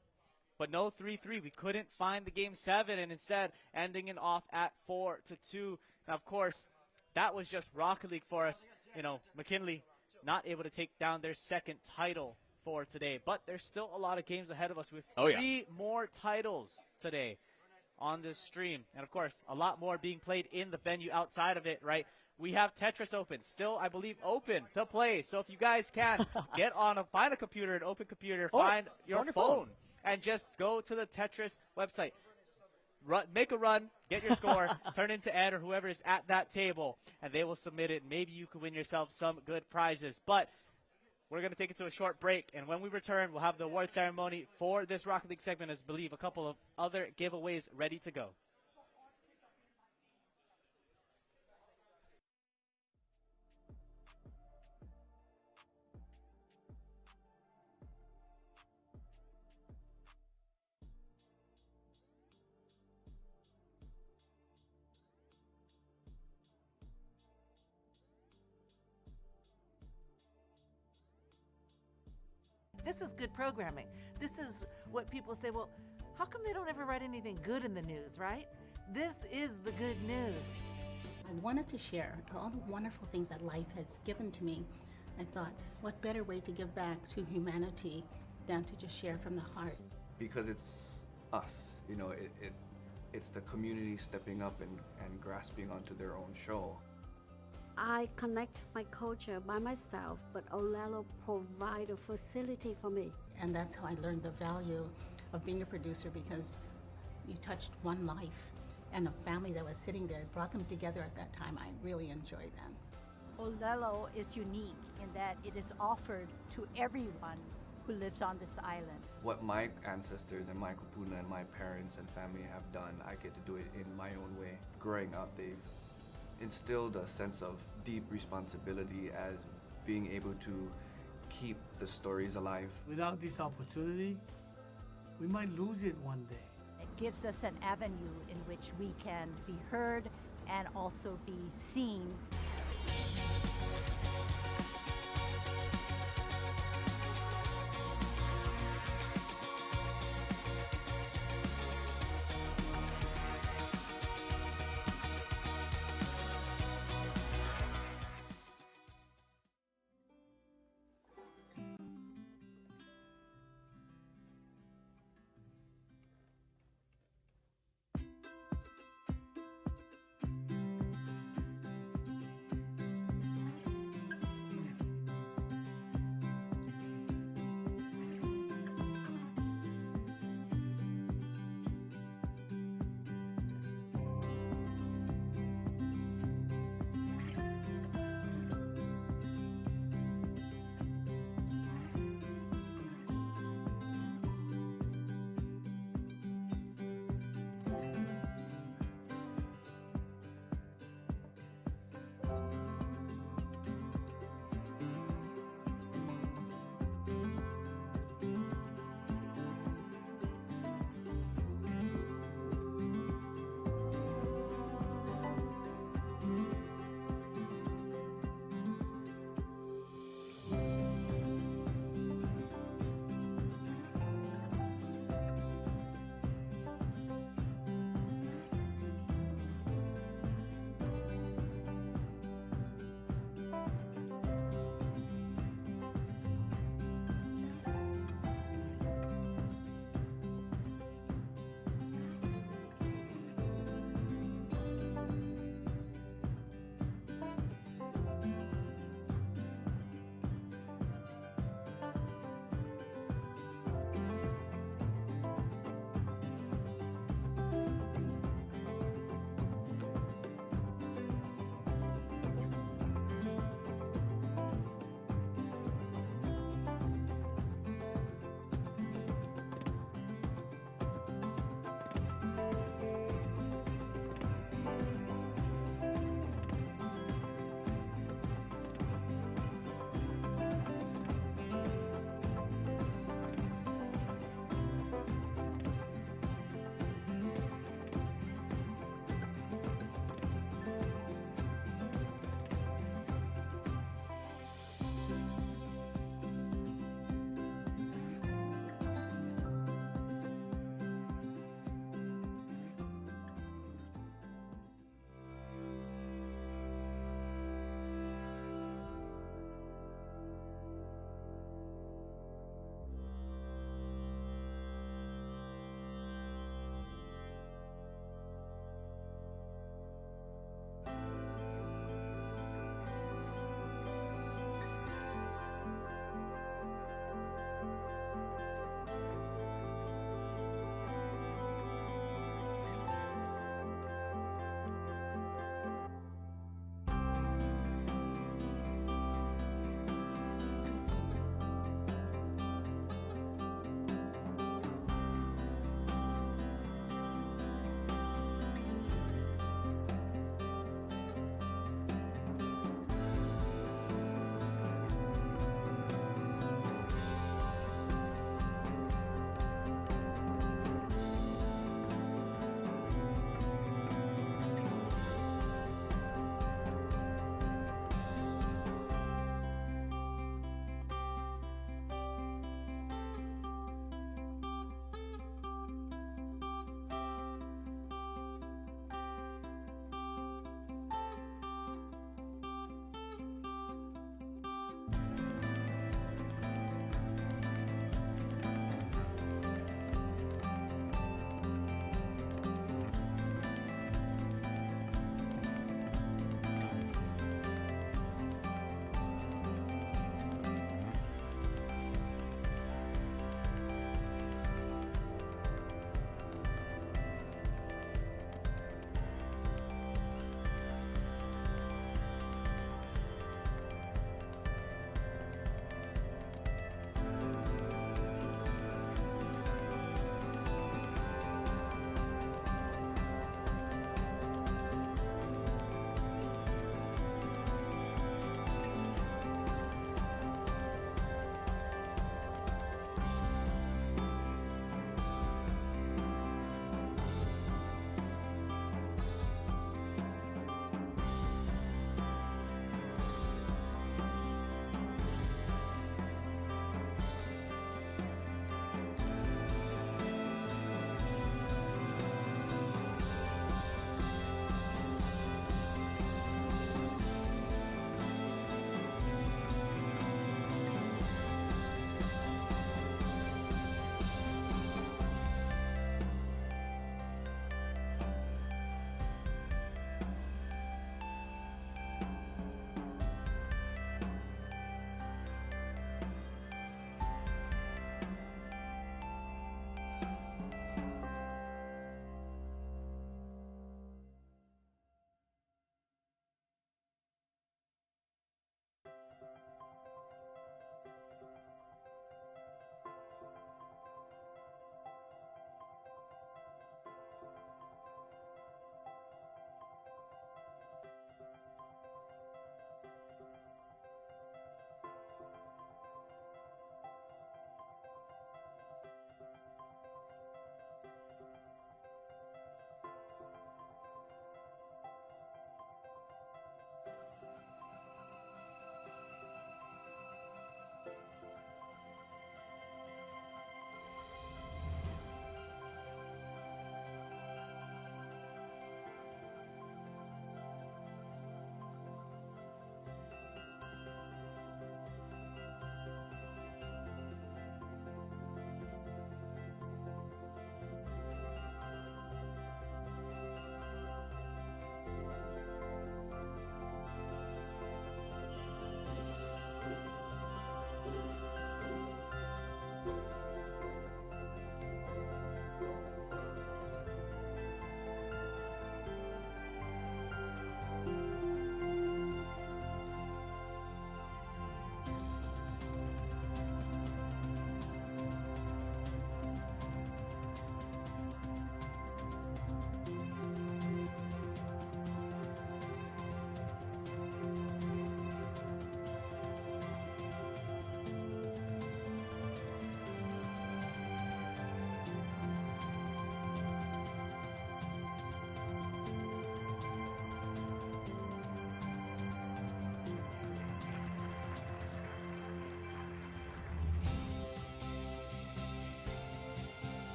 but no 3-3. We couldn't find the game 7, and instead ending it off at 4-2. Now, of course, that was just Rocket League for us. You know, McKinley not able to take down their second title for today, but there's still a lot of games ahead of us with 3 more titles today on this stream. And of course, a lot more being played in the venue outside of it, right? We have Tetris Open, still, I believe, open to play. So if you guys can, find a computer, an open computer, find your phone, and just go to the Tetris website. Make a run, get your score, turn into Ed or whoever is at that table, and they will submit it. Maybe you could win yourself some good prizes. But we're going to take it to a short break, and when we return, we'll have the award ceremony for this Rocket League segment, as I believe a couple of other giveaways ready to go. This is good programming. This is what people say, well, how come they don't ever write anything good in the news, right? This is the good news. I wanted to share all the wonderful things that life has given to me. I thought, what better way to give back to humanity than to just share from the heart? Because it's us, you know, it's the community stepping up and grasping onto their own show. I connect my culture by myself, but Oʻahu provide a facility for me. And that's how I learned the value of being a producer, because you touched one life and a family that was sitting there, brought them together at that time. I really enjoyed them. Oʻahu is unique in that it is offered to everyone who lives on this island. What my ancestors and my kupuna and my parents and family have done, I get to do it in my own way. Growing up, they've instilled a sense of deep responsibility as being able to keep the stories alive. Without this opportunity, we might lose it one day. It gives us an avenue in which we can be heard and also be seen.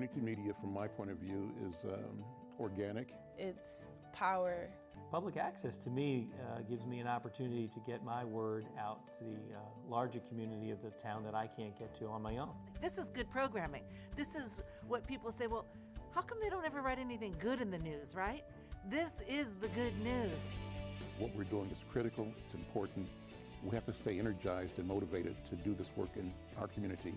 community media, from my point of view, is organic. It's power. Public access to me gives me an opportunity to get my word out to the larger community of the town that I can't get to on my own. This is good programming. This is what people say, well, how come they don't ever write anything good in the news, right? This is the good news. What we're doing is critical, it's important. We have to stay energized and motivated to do this work in our community,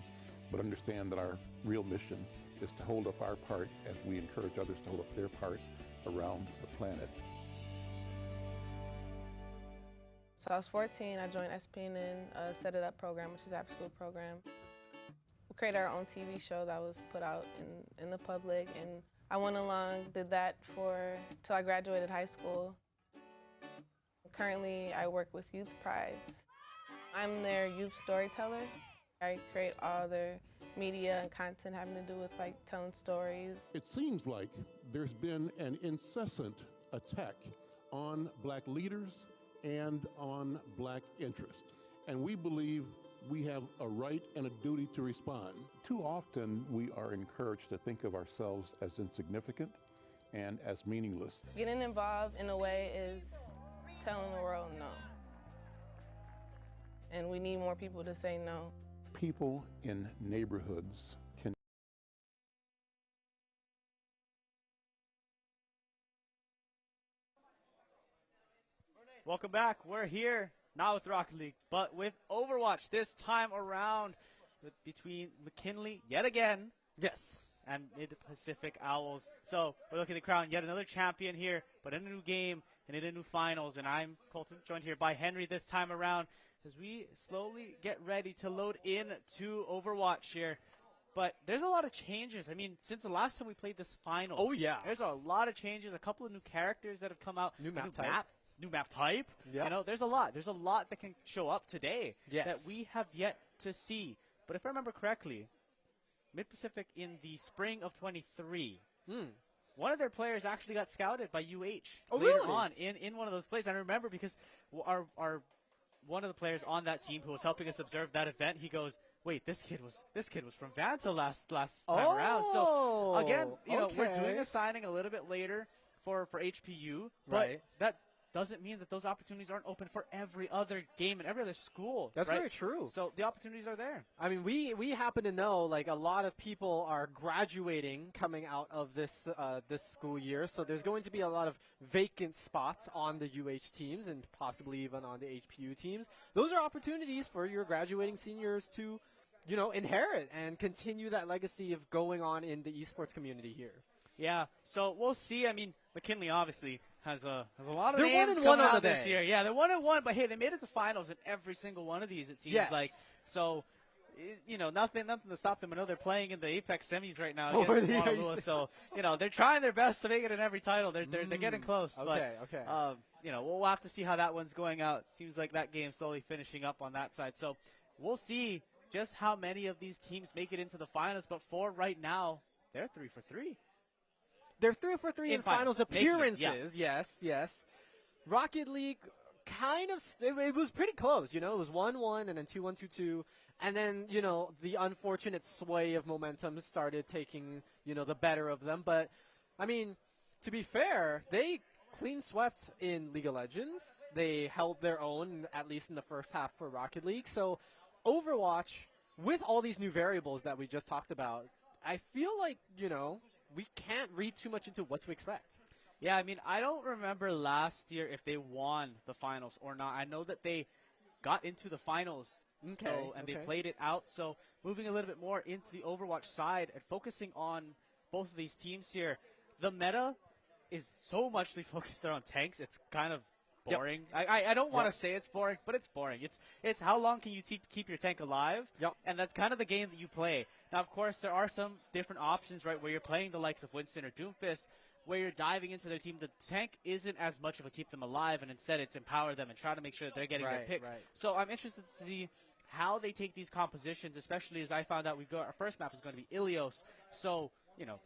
but understand that our real mission is to hold up our part as we encourage others to hold up their part around the planet. So I was 14, I joined SPNN, Set It Up program, which is after school program. We created our own TV show that was put out in the public, and I went along, did that till I graduated high school. Currently, I work with Youth Prize. I'm their youth storyteller. I create all their media and content having to do with like telling stories. It seems like there's been an incessant attack on black leaders and on black interest. And we believe we have a right and a duty to respond. Too often we are encouraged to think of ourselves as insignificant and as meaningless. Getting involved in a way is telling the world no. And we need more people to say no. People in neighborhoods can Welcome back. We're here, not with Rocket League, but with Overwatch this time around between McKinley, yet again. Yes. And Mid-Pacific Owls. So we're looking to crown yet another champion here, but in a new game and in a new finals. And I'm Colton, joined here by Henry this time around as we slowly get ready to load in to Overwatch here. But there's a lot of changes. I mean, since the last time we played this final. Oh, yeah. There's a lot of changes, a couple of new characters that have come out. New map type. New map type. Yep. You know, there's a lot. There's a lot that can show up today Yes. that we have yet to see. But if I remember correctly, Mid-Pacific in the spring of 23, one of their players actually got scouted by UH later really? on in one of those plays. I remember because our one of the players on that team who was helping us observe that event, he goes, "Wait, this kid was from Vanta last time around." So again, we're doing a signing a little bit later for HPU, but Right. that doesn't mean that those opportunities aren't open for every other game and every other school. That's right? very true. So the opportunities are there. I mean, we happen to know like a lot of people are graduating coming out of this this school year, so there's going to be a lot of vacant spots on the UH teams and possibly even on the HPU teams. Those are opportunities for your graduating seniors to, inherit and continue that legacy of going on in the esports community here. Yeah, so we'll see. I mean, McKinley obviously has a lot of They're names 1-1 coming on out the this day. year. Yeah, they're 1-1, but hey, they made it to finals in every single one of these. It seems Yes. like so. Nothing to stop them. I know they're playing in the Apex semis right now Oh, against yeah, Honolulu, so they're trying their best to make it in every title. They're getting close. Okay, but, okay. We'll have to see how that one's going out. Seems like that game's slowly finishing up on that side. So we'll see just how many of these teams make it into the finals. But for right now, they're 3 for 3. They're 3 for 3 in finals Making it, appearances. yeah. Yes. Rocket League kind of it was pretty close. It was 1-1 and then 2-1, 2-2, and then the unfortunate sway of momentum started taking the better of them. But I mean, to be fair, they clean swept in League of Legends. They held their own at least in the first half for Rocket League. So Overwatch, with all these new variables that we just talked about, I feel like we can't read too much into what to expect. Yeah, I mean, I don't remember last year if they won the finals or not. I know that they got into the finals, they played it out. So moving a little bit more into the Overwatch side and focusing on both of these teams here, the meta is so muchly focused on tanks. It's kind of boring. Yep. I don't want to say it's boring, but it's boring. It's how long can you keep your tank alive? Yep. And that's kind of the game that you play. Now, of course, there are some different options, right, where you're playing the likes of Winston or Doomfist, where you're diving into their team. The tank isn't as much of a keep them alive, and instead it's empower them and try to make sure that they're getting their picks. Right. So I'm interested to see how they take these compositions, especially as I found out our first map is going to be Ilios. So,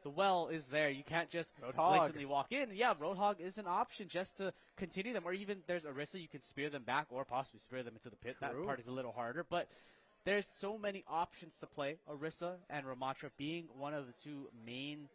the well is there. You can't just blatantly walk in. Yeah, Roadhog is an option just to continue them. Or even there's Orisa, you can spear them back or possibly spear them into the pit. True. That part is a little harder. But there's so many options to play. Orisa and Ramatra being one of the two main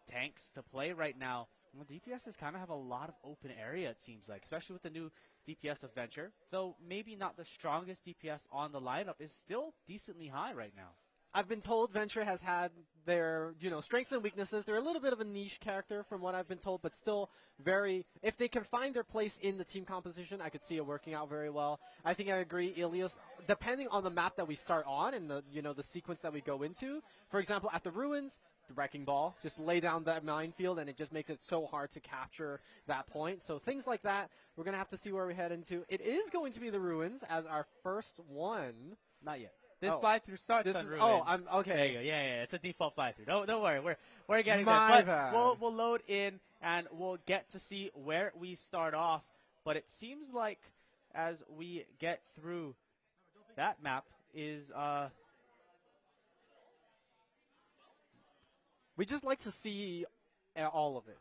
tanks to play right now. Well, DPSs kind of have a lot of open area, it seems like, especially with the new DPS of Venture. Though maybe not the strongest DPS on the lineup, is still decently high right now. I've been told Venture has had their, strengths and weaknesses. They're a little bit of a niche character from what I've been told, but still very, if they can find their place in the team composition, I could see it working out very well. I think I agree, Ilios, depending on the map that we start on and the, the sequence that we go into. For example, at the Ruins, the Wrecking Ball, just lay down that minefield and it just makes it so hard to capture that point. So things like that, we're going to have to see where we head into. It is going to be the Ruins as our first one. Not yet. This fly-through starts on Ruins. Oh, I'm okay. There you go. Yeah. It's a default fly-through. Don't worry. We're getting My there. bad. But we'll load in and we'll get to see where we start off. But it seems like as we get through that map is we just like to see all of it.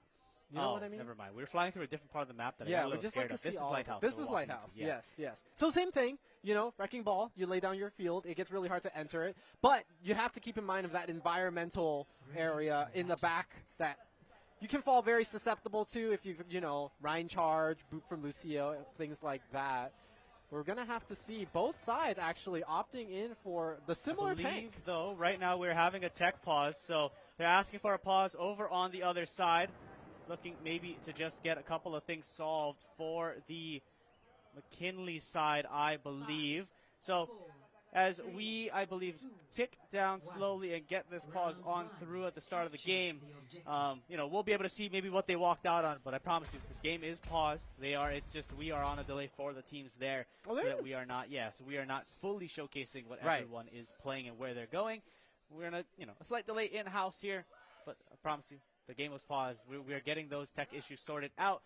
You know what I mean? Never mind. We were flying through a different part of the map that I got a we little just scared like to of. see This is all Lighthouse. Of it. This that is we're walking Lighthouse. into. Yeah. Yes. So same thing. Wrecking Ball. You lay down your field. It gets really hard to enter it, but you have to keep in mind of that environmental area in the back that you can fall very susceptible to if Rhine Charge, Boot from Lucio, things like that. We're going to have to see both sides actually opting in for the similar tank. Though, right now we're having a tech pause, so they're asking for a pause over on the other side, looking maybe to just get a couple of things solved for the McKinley side, I believe. So as we, I believe, tick down slowly and get this pause on through at the start of the game, we'll be able to see maybe what they walked out on. But I promise you, this game is paused. It's just we are on a delay for the teams there, so that we are not fully showcasing what everyone is playing and where they're going. We're in a slight delay in-house here, but I promise you, the game was paused. We are getting those tech issues sorted out.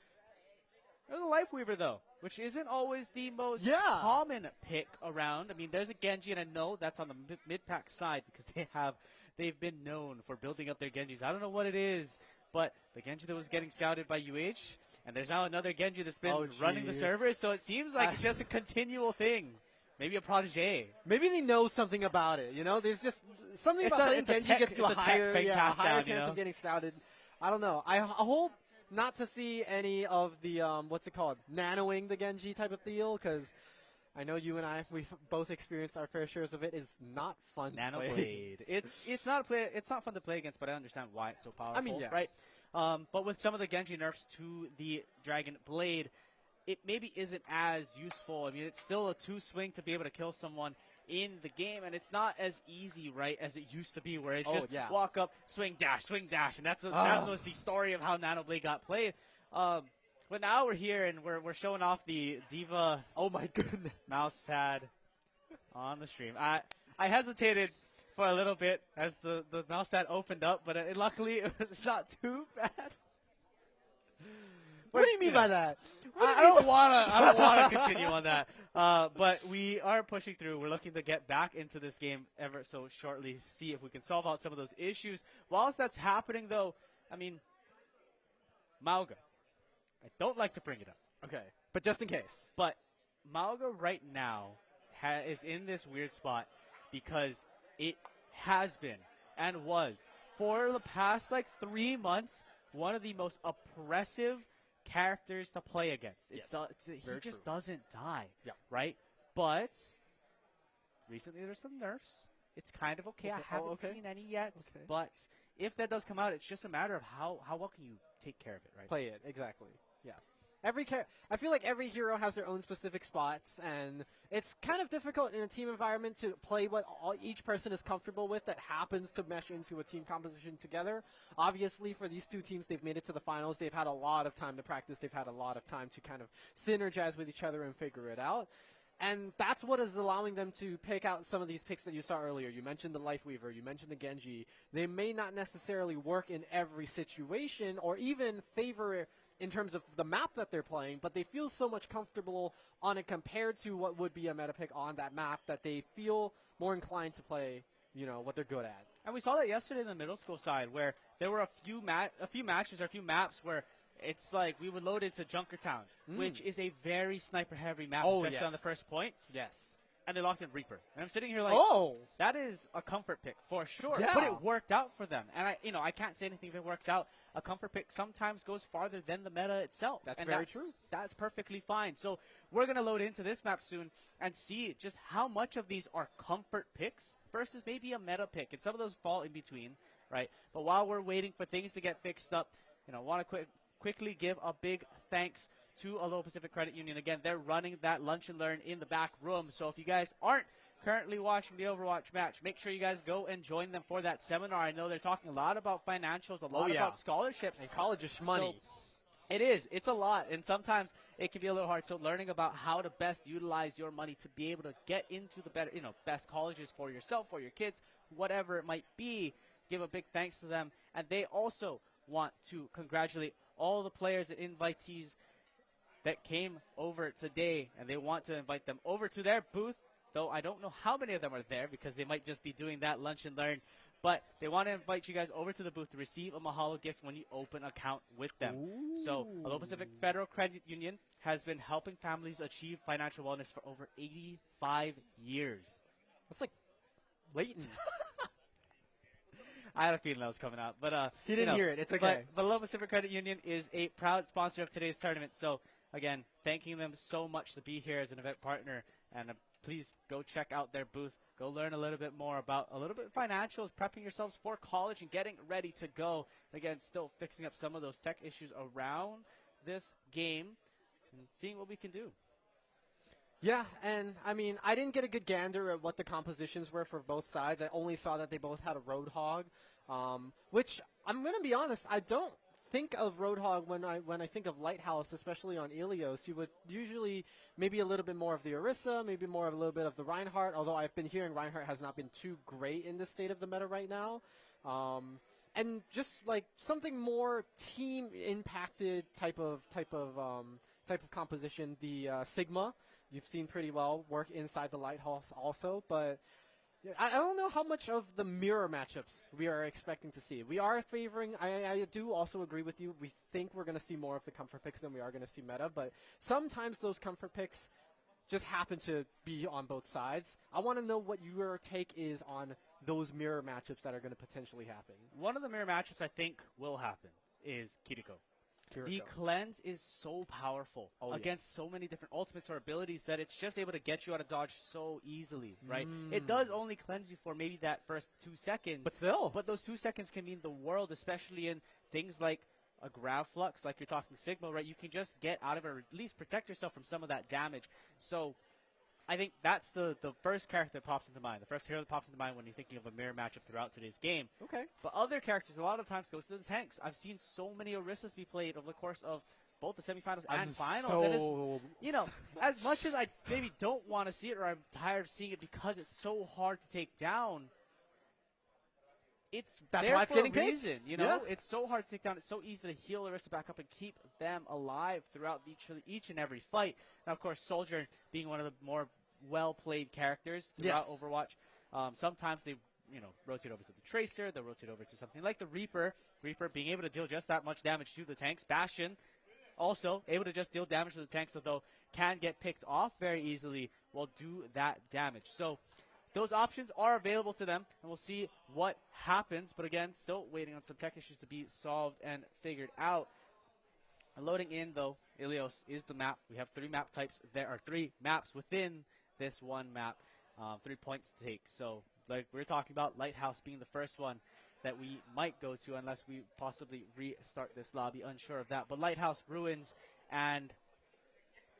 There's a Life Weaver, though, which isn't always the most common pick around. I mean, there's a Genji, and I know that's on the mid-pack side because they've been known for building up their Genjis. I don't know what it is, but the Genji that was getting scouted by UH, and there's now another Genji that's been running the servers, so it seems like it's just a continual thing. Maybe a protege. Maybe they know something about it. There's just something about playing Genji gets you a higher chance of getting scouted. I don't know. I hope not to see any of the, nanoing the Genji type of deal, because I know you and I, we've both experienced our fair shares of it. It's not fun to play. It's not fun to play against, but I understand why it's so powerful. I mean, yeah. Right? But with some of the Genji nerfs to the Dragon Blade, it maybe isn't as useful. I mean, it's still a 2-swing to be able to kill someone in the game, and it's not as easy, right, as it used to be, where it's just walk up, swing, dash, and that was the story of how Nanoblade got played. But now we're here, and we're showing off the Diva mouse pad on the stream. I hesitated for a little bit as the mouse pad opened up, but luckily it's not too bad. What do you mean by that? I don't want to continue on that. But we are pushing through. We're looking to get back into this game ever so shortly, see if we can solve out some of those issues. Whilst that's happening, though, I mean, Mauga. I don't like to bring it up. Okay, but just in case. But Mauga right now is in this weird spot because it has been and was, for the past, 3 months, one of the most oppressive characters to play against. He just doesn't die, right? But recently there's some nerfs. It's kind of okay. I haven't seen any yet, but if that does come out, it's just a matter of how well can you take care of it, right? Play it, exactly. Yeah. I feel like every hero has their own specific spots, and it's kind of difficult in a team environment to play what each person is comfortable with that happens to mesh into a team composition together. Obviously, for these two teams, they've made it to the finals. They've had a lot of time to practice. They've had a lot of time to kind of synergize with each other and figure it out. And that's what is allowing them to pick out some of these picks that you saw earlier. You mentioned the Life Weaver. You mentioned the Genji. They may not necessarily work in every situation or even favor in terms of the map that they're playing, but they feel so much comfortable on it compared to what would be a meta pick on that map that they feel more inclined to play, what they're good at. And we saw that yesterday in the middle school side where there were a few matches or a few maps where it's like we would load into Junkertown, which is a very sniper-heavy map, especially on the first point. Yes. and they locked in Reaper. And I'm sitting here like, oh, that is a comfort pick for sure. Yeah. But it worked out for them. And I can't say anything if it works out. A comfort pick sometimes goes farther than the meta itself. That's and very true. That's perfectly fine. So we're going to load into this map soon and see just how much of these are comfort picks versus maybe a meta pick. And some of those fall in between, right? But while we're waiting for things to get fixed up, I want to quickly give a big thanks to Aloha Pacific Credit Union. Again, they're running that lunch and learn in the back room. So if you guys aren't currently watching the Overwatch match, make sure you guys go and join them for that seminar. I know they're talking a lot about financials, a lot about scholarships. And college is money. So it is. It's a lot. And sometimes it can be a little hard. So learning about how to best utilize your money to be able to get into the better, best colleges for yourself, for your kids, whatever it might be, give a big thanks to them. And they also want to congratulate all the players and invitees that came over today, and they want to invite them over to their booth, though I don't know how many of them are there because they might just be doing that lunch and learn. But they want to invite you guys over to the booth to receive a mahalo gift when you open an account with them. Ooh. So Aloha Pacific Federal Credit Union has been helping families achieve financial wellness for over 85 years. That's like blatant. I had a feeling that was coming out, but He didn't hear it. It's okay. But Aloha Pacific Credit Union is a proud sponsor of today's tournament. So again, thanking them so much to be here as an event partner, and please go check out their booth. Go learn a little bit more about a little bit of financials, prepping yourselves for college, and getting ready to go. Again, still fixing up some of those tech issues around this game and seeing what we can do. Yeah, and I mean, I didn't get a good gander at what the compositions were for both sides. I only saw that they both had a Roadhog, which I'm going to be honest, I don't think of Roadhog when I think of Lighthouse, especially on Ilios. You would usually maybe a little bit more of the Orisa, maybe more of a little bit of the Reinhardt, although I've been hearing Reinhardt has not been too great in the state of the meta right now. And just like something more team impacted type of composition, the Sigma. You've seen pretty well work inside the Lighthouse also, but I don't know how much of the mirror matchups we are expecting to see. We are favoring, I do also agree with you, we think we're going to see more of the comfort picks than we are going to see meta, but sometimes those comfort picks just happen to be on both sides. I want to know what your take is on those mirror matchups that are going to potentially happen. One of the mirror matchups I think will happen is Kiriko. The cleanse is so powerful against so many different ultimates or abilities that it's just able to get you out of dodge so easily, right? It does only cleanse you for maybe that first 2 seconds. But still. But those 2 seconds can mean the world, especially in things like a Grav Flux, like you're talking Sigma, right? You can just get out of it or at least protect yourself from some of that damage. So I think that's the first character that pops into mind, the first hero that pops into mind when you're thinking of a mirror matchup throughout today's game. Okay. But other characters a lot of times goes to the tanks. I've seen so many Orisas be played over the course of both the semifinals and finals. And as much as I maybe don't want to see it or I'm tired of seeing it because it's so hard to take down, that's why it's for getting a reason, picked. It's so hard to take down. It's so easy to heal Orisa back up and keep them alive throughout each and every fight. Now, of course, Soldier being one of the more well-played characters throughout Overwatch. Sometimes they, rotate over to the Tracer. They'll rotate over to something like the Reaper. Reaper being able to deal just that much damage to the tanks. Bastion also able to just deal damage to the tanks, although can get picked off very easily will do that damage. So those options are available to them, and we'll see what happens. But again, still waiting on some tech issues to be solved and figured out. Loading in, though, Ilios is the map. We have 3 map types. There are 3 maps within this one map, 3 points to take. So, like we were talking about, Lighthouse being the first one that we might go to unless we possibly restart this lobby. Unsure of that. But Lighthouse, Ruins, and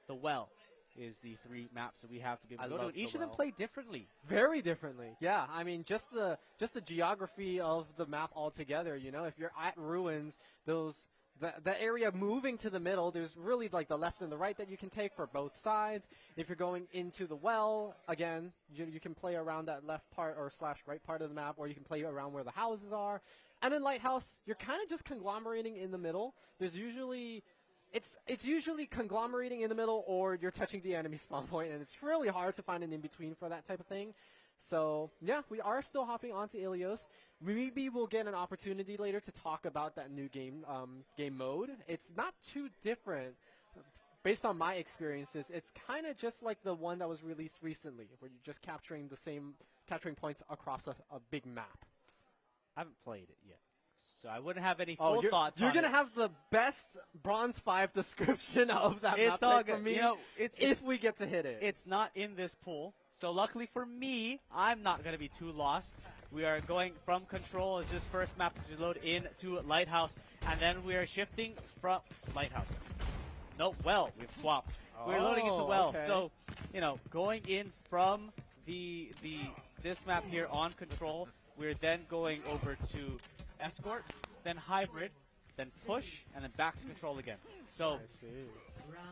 the Well is the 3 maps that we have to be able to go to. And each of them play differently. Very differently. Yeah, I mean, just the geography of the map altogether, if you're at Ruins, the area moving to the middle, there's really like the left and the right that you can take for both sides. If you're going into the Well, again, you can play around that left part or / right part of the map, or you can play around where the houses are. And in Lighthouse, you're kind of just conglomerating in the middle. There's usually It's usually conglomerating in the middle, or you're touching the enemy spawn point, and it's really hard to find an in-between for that type of thing. So, yeah, we are still hopping onto Ilios. Maybe we'll get an opportunity later to talk about that new game mode. It's not too different based on my experiences, it's kind of just like the one that was released recently, where you're just capturing points across a big map. I haven't played it yet, so I wouldn't have any full thoughts You're on going to it. have the best Bronze 5 description of that It's map all type good. for me, You know, it's if we get to hit it. It's not in this pool, so luckily for me, I'm not going to be too lost. We are going from Control as this first map to load into Lighthouse, and then we are shifting from Lighthouse. No, Well, we've swapped. We're loading into Well, okay. so, you know, going in from this map here on Control, we're then going over to Escort, then Hybrid, then Push, and then back to Control again. So,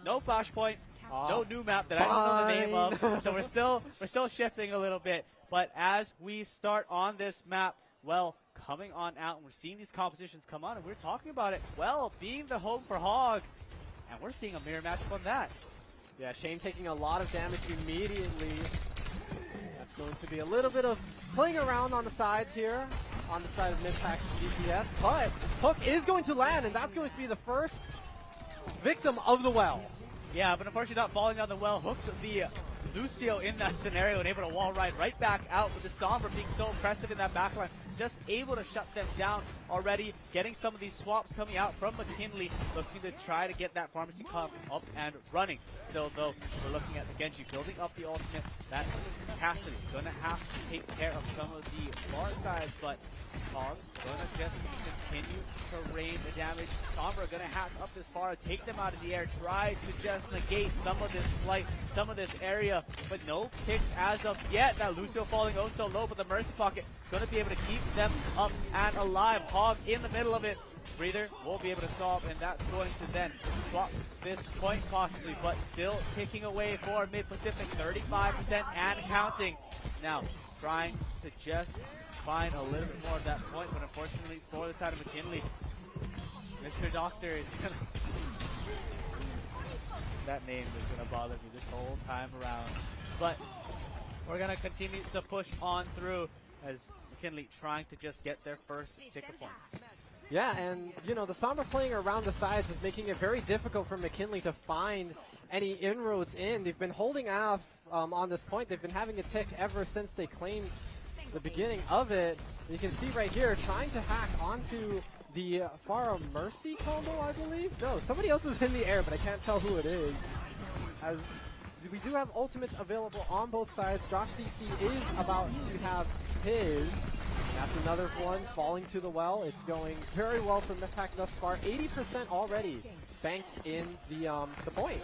no Flashpoint, no new map that I don't know the name of, so we're still shifting a little bit. But as we start on this map, well, coming on out, and we're seeing these compositions come on, and we're talking about it, well, being the home for Hog, and we're seeing a mirror match on that. Yeah, Shame taking a lot of damage immediately. That's going to be a little bit of playing around on the sides here, on the side of Midpack's DPS, but Hook is going to land, and that's going to be the first victim of the Well. Yeah, but unfortunately not falling on the Well. Hooked the Lucio in that scenario and able to wall ride right back out with the Sombra being so impressive in that backline. Just able to shut them down already, getting some of these swaps coming out from McKinley, looking to try to get that pharmacy come up and running. Still, though, we're looking at the Genji building up the ultimate. That Cassidy going to have to take care of some of the far sides, but Hog going to just continue to rain the damage. Sombra going to hack up this far, take them out of the air, try to just negate some of this flight, some of this area, but no picks as of yet. That Lucio falling oh so low, but the Mercy Pocket going to be able to keep them up and alive. Hog in the middle of it. Breather won't be able to solve, and that's going to then swap this point possibly, but still ticking away for Mid-Pacific, 35% and counting. Now, trying to just find a little bit more of that point, but unfortunately for the side of McKinley, Mr. Doctor is gonna that name is gonna bother me this whole time around. But we're gonna continue to push on through as McKinley trying to just get their first tick of points. Yeah, and, you know, the Sombra playing around the sides is making it very difficult for McKinley to find any inroads in. They've been holding off on this point. They've been having a tick ever since they claimed the beginning of it. You can see right here, trying to hack onto the Pharah Mercy combo, I believe. No, somebody else is in the air, but I can't tell who it is. As we do have ultimates available on both sides. Josh DC is about to have his. That's another one falling to the well. It's going very well for Midpack thus far. 80% already banked in the point.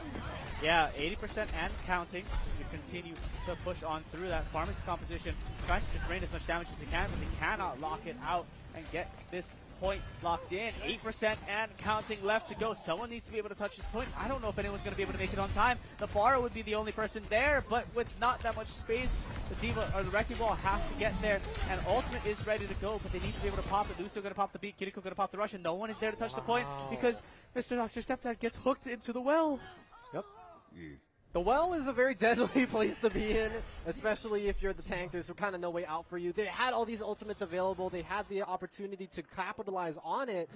Yeah, 80% and counting. We continue to push on through that pharmacy composition, trying to just rain as much damage as they can, but they cannot lock it out and get this point locked in. 8% and counting left to go. Someone needs to be able to touch this point. I don't know if anyone's going to be able to make it on time. The Pharah would be the only person there, but with not that much space, the Diva or the Wrecking Ball has to get there, and Ultimate is ready to go, but they need to be able to pop it. Lucio going to pop the beat, Kiriko going to pop the rush, and no one is there to touch the point because Mr. Dr. Stepdad gets hooked into the well. Yep. The well is a very deadly place to be in, especially if you're the tank. There's kind of no way out for you. They had all these ultimates available. They had the opportunity to capitalize on it.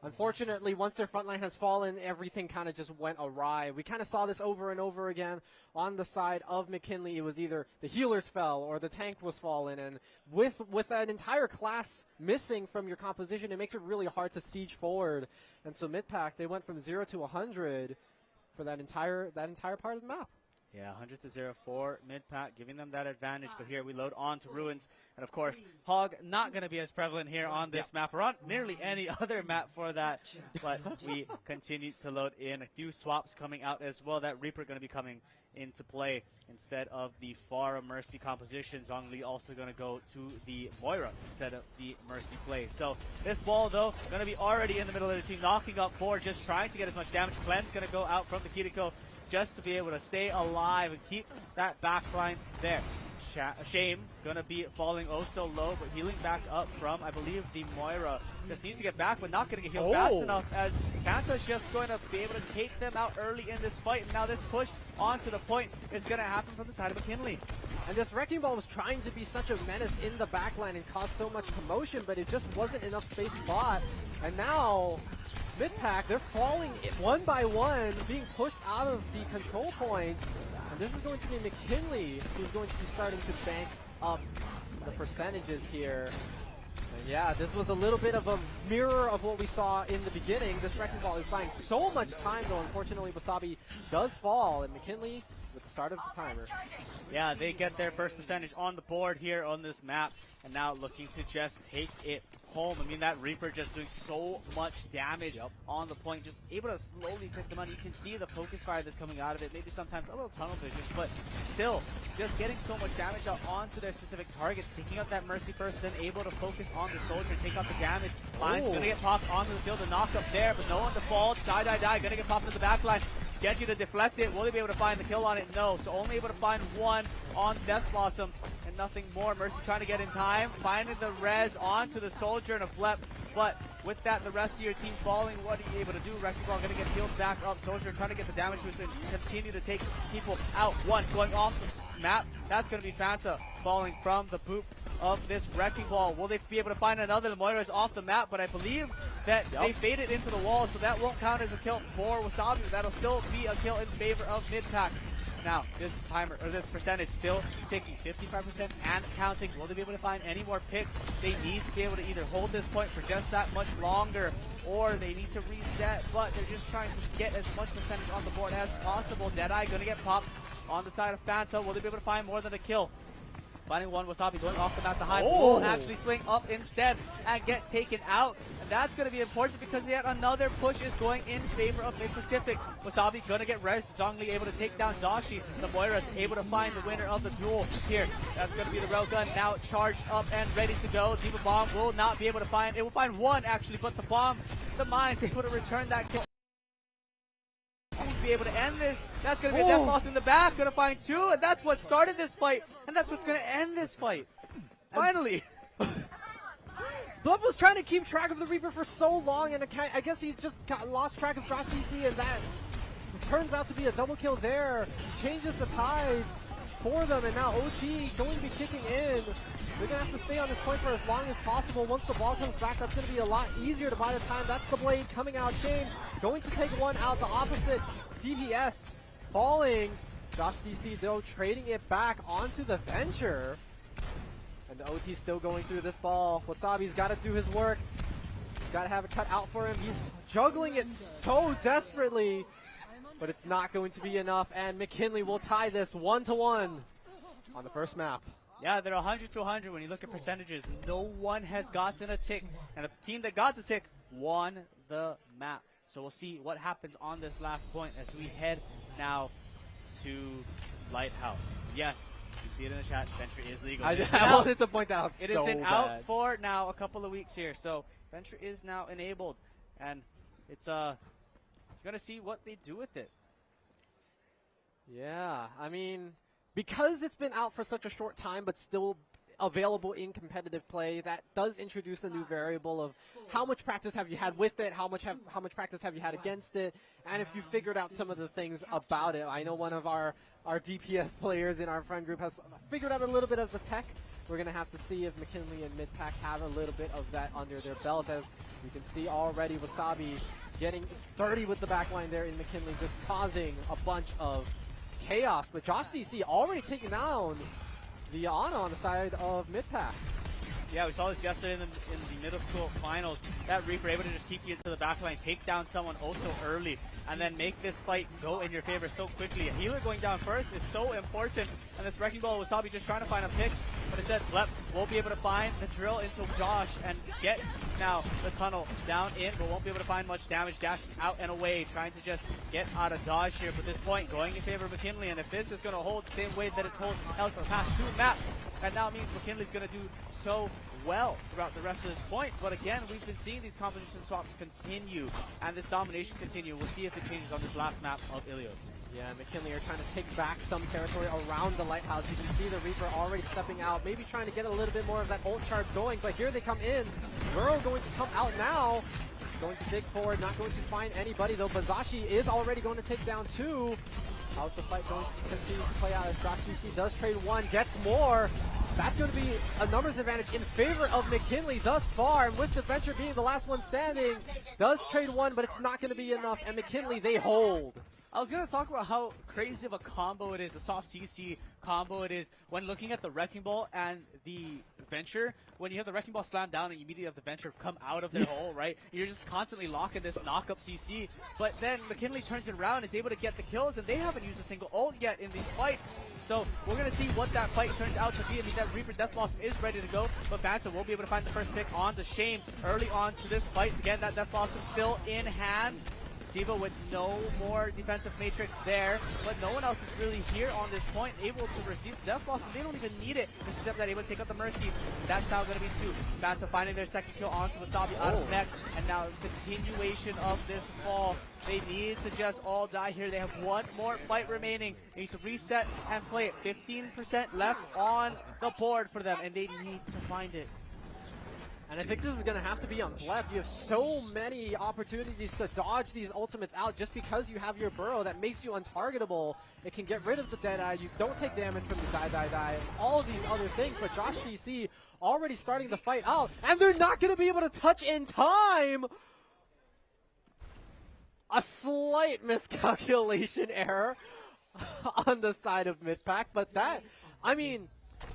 Unfortunately, once their front line has fallen, everything kind of just went awry. We kind of saw this over and over again on the side of McKinley. It was either the healers fell or the tank was fallen. And with an entire class missing from your composition, it makes it really hard to siege forward. And so Midpack, they went from 0 to 100 for that entire part of the map. Yeah, 100 to 0 for Midpack, giving them that advantage. But here we load on to Ruins. And of course, Hog not going to be as prevalent here on this map, or on nearly any other map for that. But we continue to load in a few swaps coming out as well. That Reaper going to be coming into play instead of the Pharah Mercy composition. Zhongli also going to go to the Moira instead of the Mercy play. So this ball, though, going to be already in the middle of the team, knocking up 4, just trying to get as much damage. Cleanse going to go out from the Kiriko just to be able to stay alive and keep that backline there. Shame going to be falling oh so low, but healing back up from, I believe, the Moira. Just needs to get back, but not going to get healed fast enough, as Kanta's just going to be able to take them out early in this fight. And now this push onto the point is going to happen from the side of McKinley. And this Wrecking Ball was trying to be such a menace in the backline and cause so much commotion, but it just wasn't enough space bought. And now, mid-pack, they're falling one by one, being pushed out of the control points. And this is going to be McKinley who's going to be starting to bank up the percentages here. And yeah, this was a little bit of a mirror of what we saw in the beginning. This Wrecking Ball is buying so much time, though. Unfortunately, Wasabi does fall, and McKinley with the start of the timer. Yeah, they get their first percentage on the board here on this map, and now looking to just take it home. I mean, that Reaper just doing so much damage on the point, just able to slowly pick them up. You can see the focus fire that's coming out of it, maybe sometimes a little tunnel vision, but still just getting so much damage out onto their specific targets, taking out that Mercy first, then able to focus on the soldier, take out the damage. Line's gonna get popped onto the field, a knock up there, but no one to fall. Die, gonna get popped in the back line. Genji to deflect it. Will they be able to find the kill on it? No. So only able to find one on Death Blossom and nothing more. Mercy trying to get in time, finding the res onto the soldier and a flip. But with that, the rest of your team falling, what are you able to do? Wrecking Ball going to get healed back up. Soldier trying to get the damage boost and continue to take people out. One going off the map. That's going to be Fanta falling from the poop of this Wrecking Ball. Will they be able to find another? Moira's off the map, but I believe that they faded into the wall, so that won't count as a kill for Wasabi. That'll still be a kill in favor of mid-pack. Now, this timer, or this percentage still ticking, 55% and counting. Will they be able to find any more picks? They need to be able to either hold this point for just that much longer, or they need to reset, but they're just trying to get as much percentage on the board as possible. Deadeye gonna get popped on the side of Fanta. Will they be able to find more than a kill? Finding one, Wasabi going off the map. The high will actually swing up instead and get taken out. And that's going to be important because yet another push is going in favor of Mid-Pacific. Wasabi going to get res. Zhongli able to take down Zashi. The Moira's able to find the winner of the duel here. That's going to be the Railgun now charged up and ready to go. Diva Bomb will not be able to find. It will find one actually, but the bombs, the mines able to return that kill. Be able to end this. That's going to be a Death Loss in the back. Going to find two, and that's what started this fight, and that's what's going to end this fight. Finally. Blood was trying to keep track of the Reaper for so long, and I guess he just lost track of Josh DC, and that turns out to be a double kill there. Changes the tides for them, and now OT going to be kicking in. They're going to have to stay on this point for as long as possible. Once the ball comes back, that's going to be a lot easier to buy the time. That's the Blade coming out. Chain going to take one out. The opposite DPS falling. Josh DC, though, trading it back onto the Venture. And the OT still going through this ball. Wasabi's got to do his work. He's got to have it cut out for him. He's juggling it so desperately, but it's not going to be enough. And McKinley will tie this 1-1 on the first map. Yeah, they're 100 to 100 when you look at percentages. No one has gotten a tick, and the team that got the tick won the map. So we'll see what happens on this last point as we head now to Lighthouse. Yes, you see it in the chat, Venture is legal. I wanted to point that out. It has been out for now a couple of weeks here, so Venture is now enabled, and it's going to see what they do with it. Yeah, I mean, because it's been out for such a short time, but still available in competitive play, that does introduce a new variable of how much practice have you had with it, how much practice have you had against it, and if you figured out some of the things about it. I know one of our DPS players in our friend group has figured out a little bit of the tech. We're going to have to see if McKinley and Midpack have a little bit of that under their belt, as you can see already Wasabi getting dirty with the backline there in McKinley, just causing a bunch of chaos. But Josh DC already taking down the Ana on the side of Midpack. Yeah, we saw this yesterday in the middle school finals. That Reaper able to just keep you into the backline, take down someone also early, and then make this fight go in your favor so quickly. A healer going down first is so important, and this Wrecking Ball, Wasabi just trying to find a pick, but instead Blep won't be able to find the drill into Josh and get now the tunnel down in, but won't be able to find much damage. Dash out and away, trying to just get out of dodge here. But this point going in favor of McKinley, and if this is going to hold the same way that it's held for the past two maps, that now means McKinley's going to do so well throughout the rest of this point. But again, we've been seeing these composition swaps continue and this domination continue. We'll see if it changes on this last map of Ilios. Yeah, McKinley are trying to take back some territory around the Lighthouse. You can see the Reaper already stepping out, maybe trying to get a little bit more of that ult charge going, but here they come in. Burrow going to come out now. Going to dig forward, not going to find anybody though. Bazashi is already going to take down two. How's the fight going to continue to play out as Josh DC does trade one, gets more. That's going to be a numbers advantage in favor of McKinley thus far. And with the Venture being the last one standing, does trade one, but it's not going to be enough. And McKinley, they hold. I was going to talk about how crazy of a combo it is, a soft CC combo it is, when looking at the Wrecking Ball and the Venture. When you have the Wrecking Ball slam down and you immediately have the Venture come out of their hole, right? You're just constantly locking this knock-up CC. But then McKinley turns it around, is able to get the kills, and they haven't used a single ult yet in these fights. So we're going to see what that fight turns out to be. I mean, that Reaper Death Blossom is ready to go, but Phantom will be able to find the first pick on the Shame early on to this fight. Again, that Death Blossom still in hand. D.Va with no more defensive matrix there, but no one else is really here on this point, able to receive Death Blossom. They don't even need it. This is that able to take out the Mercy. That's now going to be two. Phantom finding their second kill onto Wasabi out of mech, and now continuation of this fall. They need to just all die here. They have one more fight remaining. They need to reset and play it. 15% left on the board for them, and they need to find it. And I think this is going to have to be on Blep. You have so many opportunities to dodge these ultimates out just because you have your Burrow that makes you untargetable. It can get rid of the Deadeye. You don't take damage from the die, and all of these other things. But Josh DC already starting the fight out, and they're not going to be able to touch in time. A slight miscalculation error on the side of mid-pack, but that, I mean,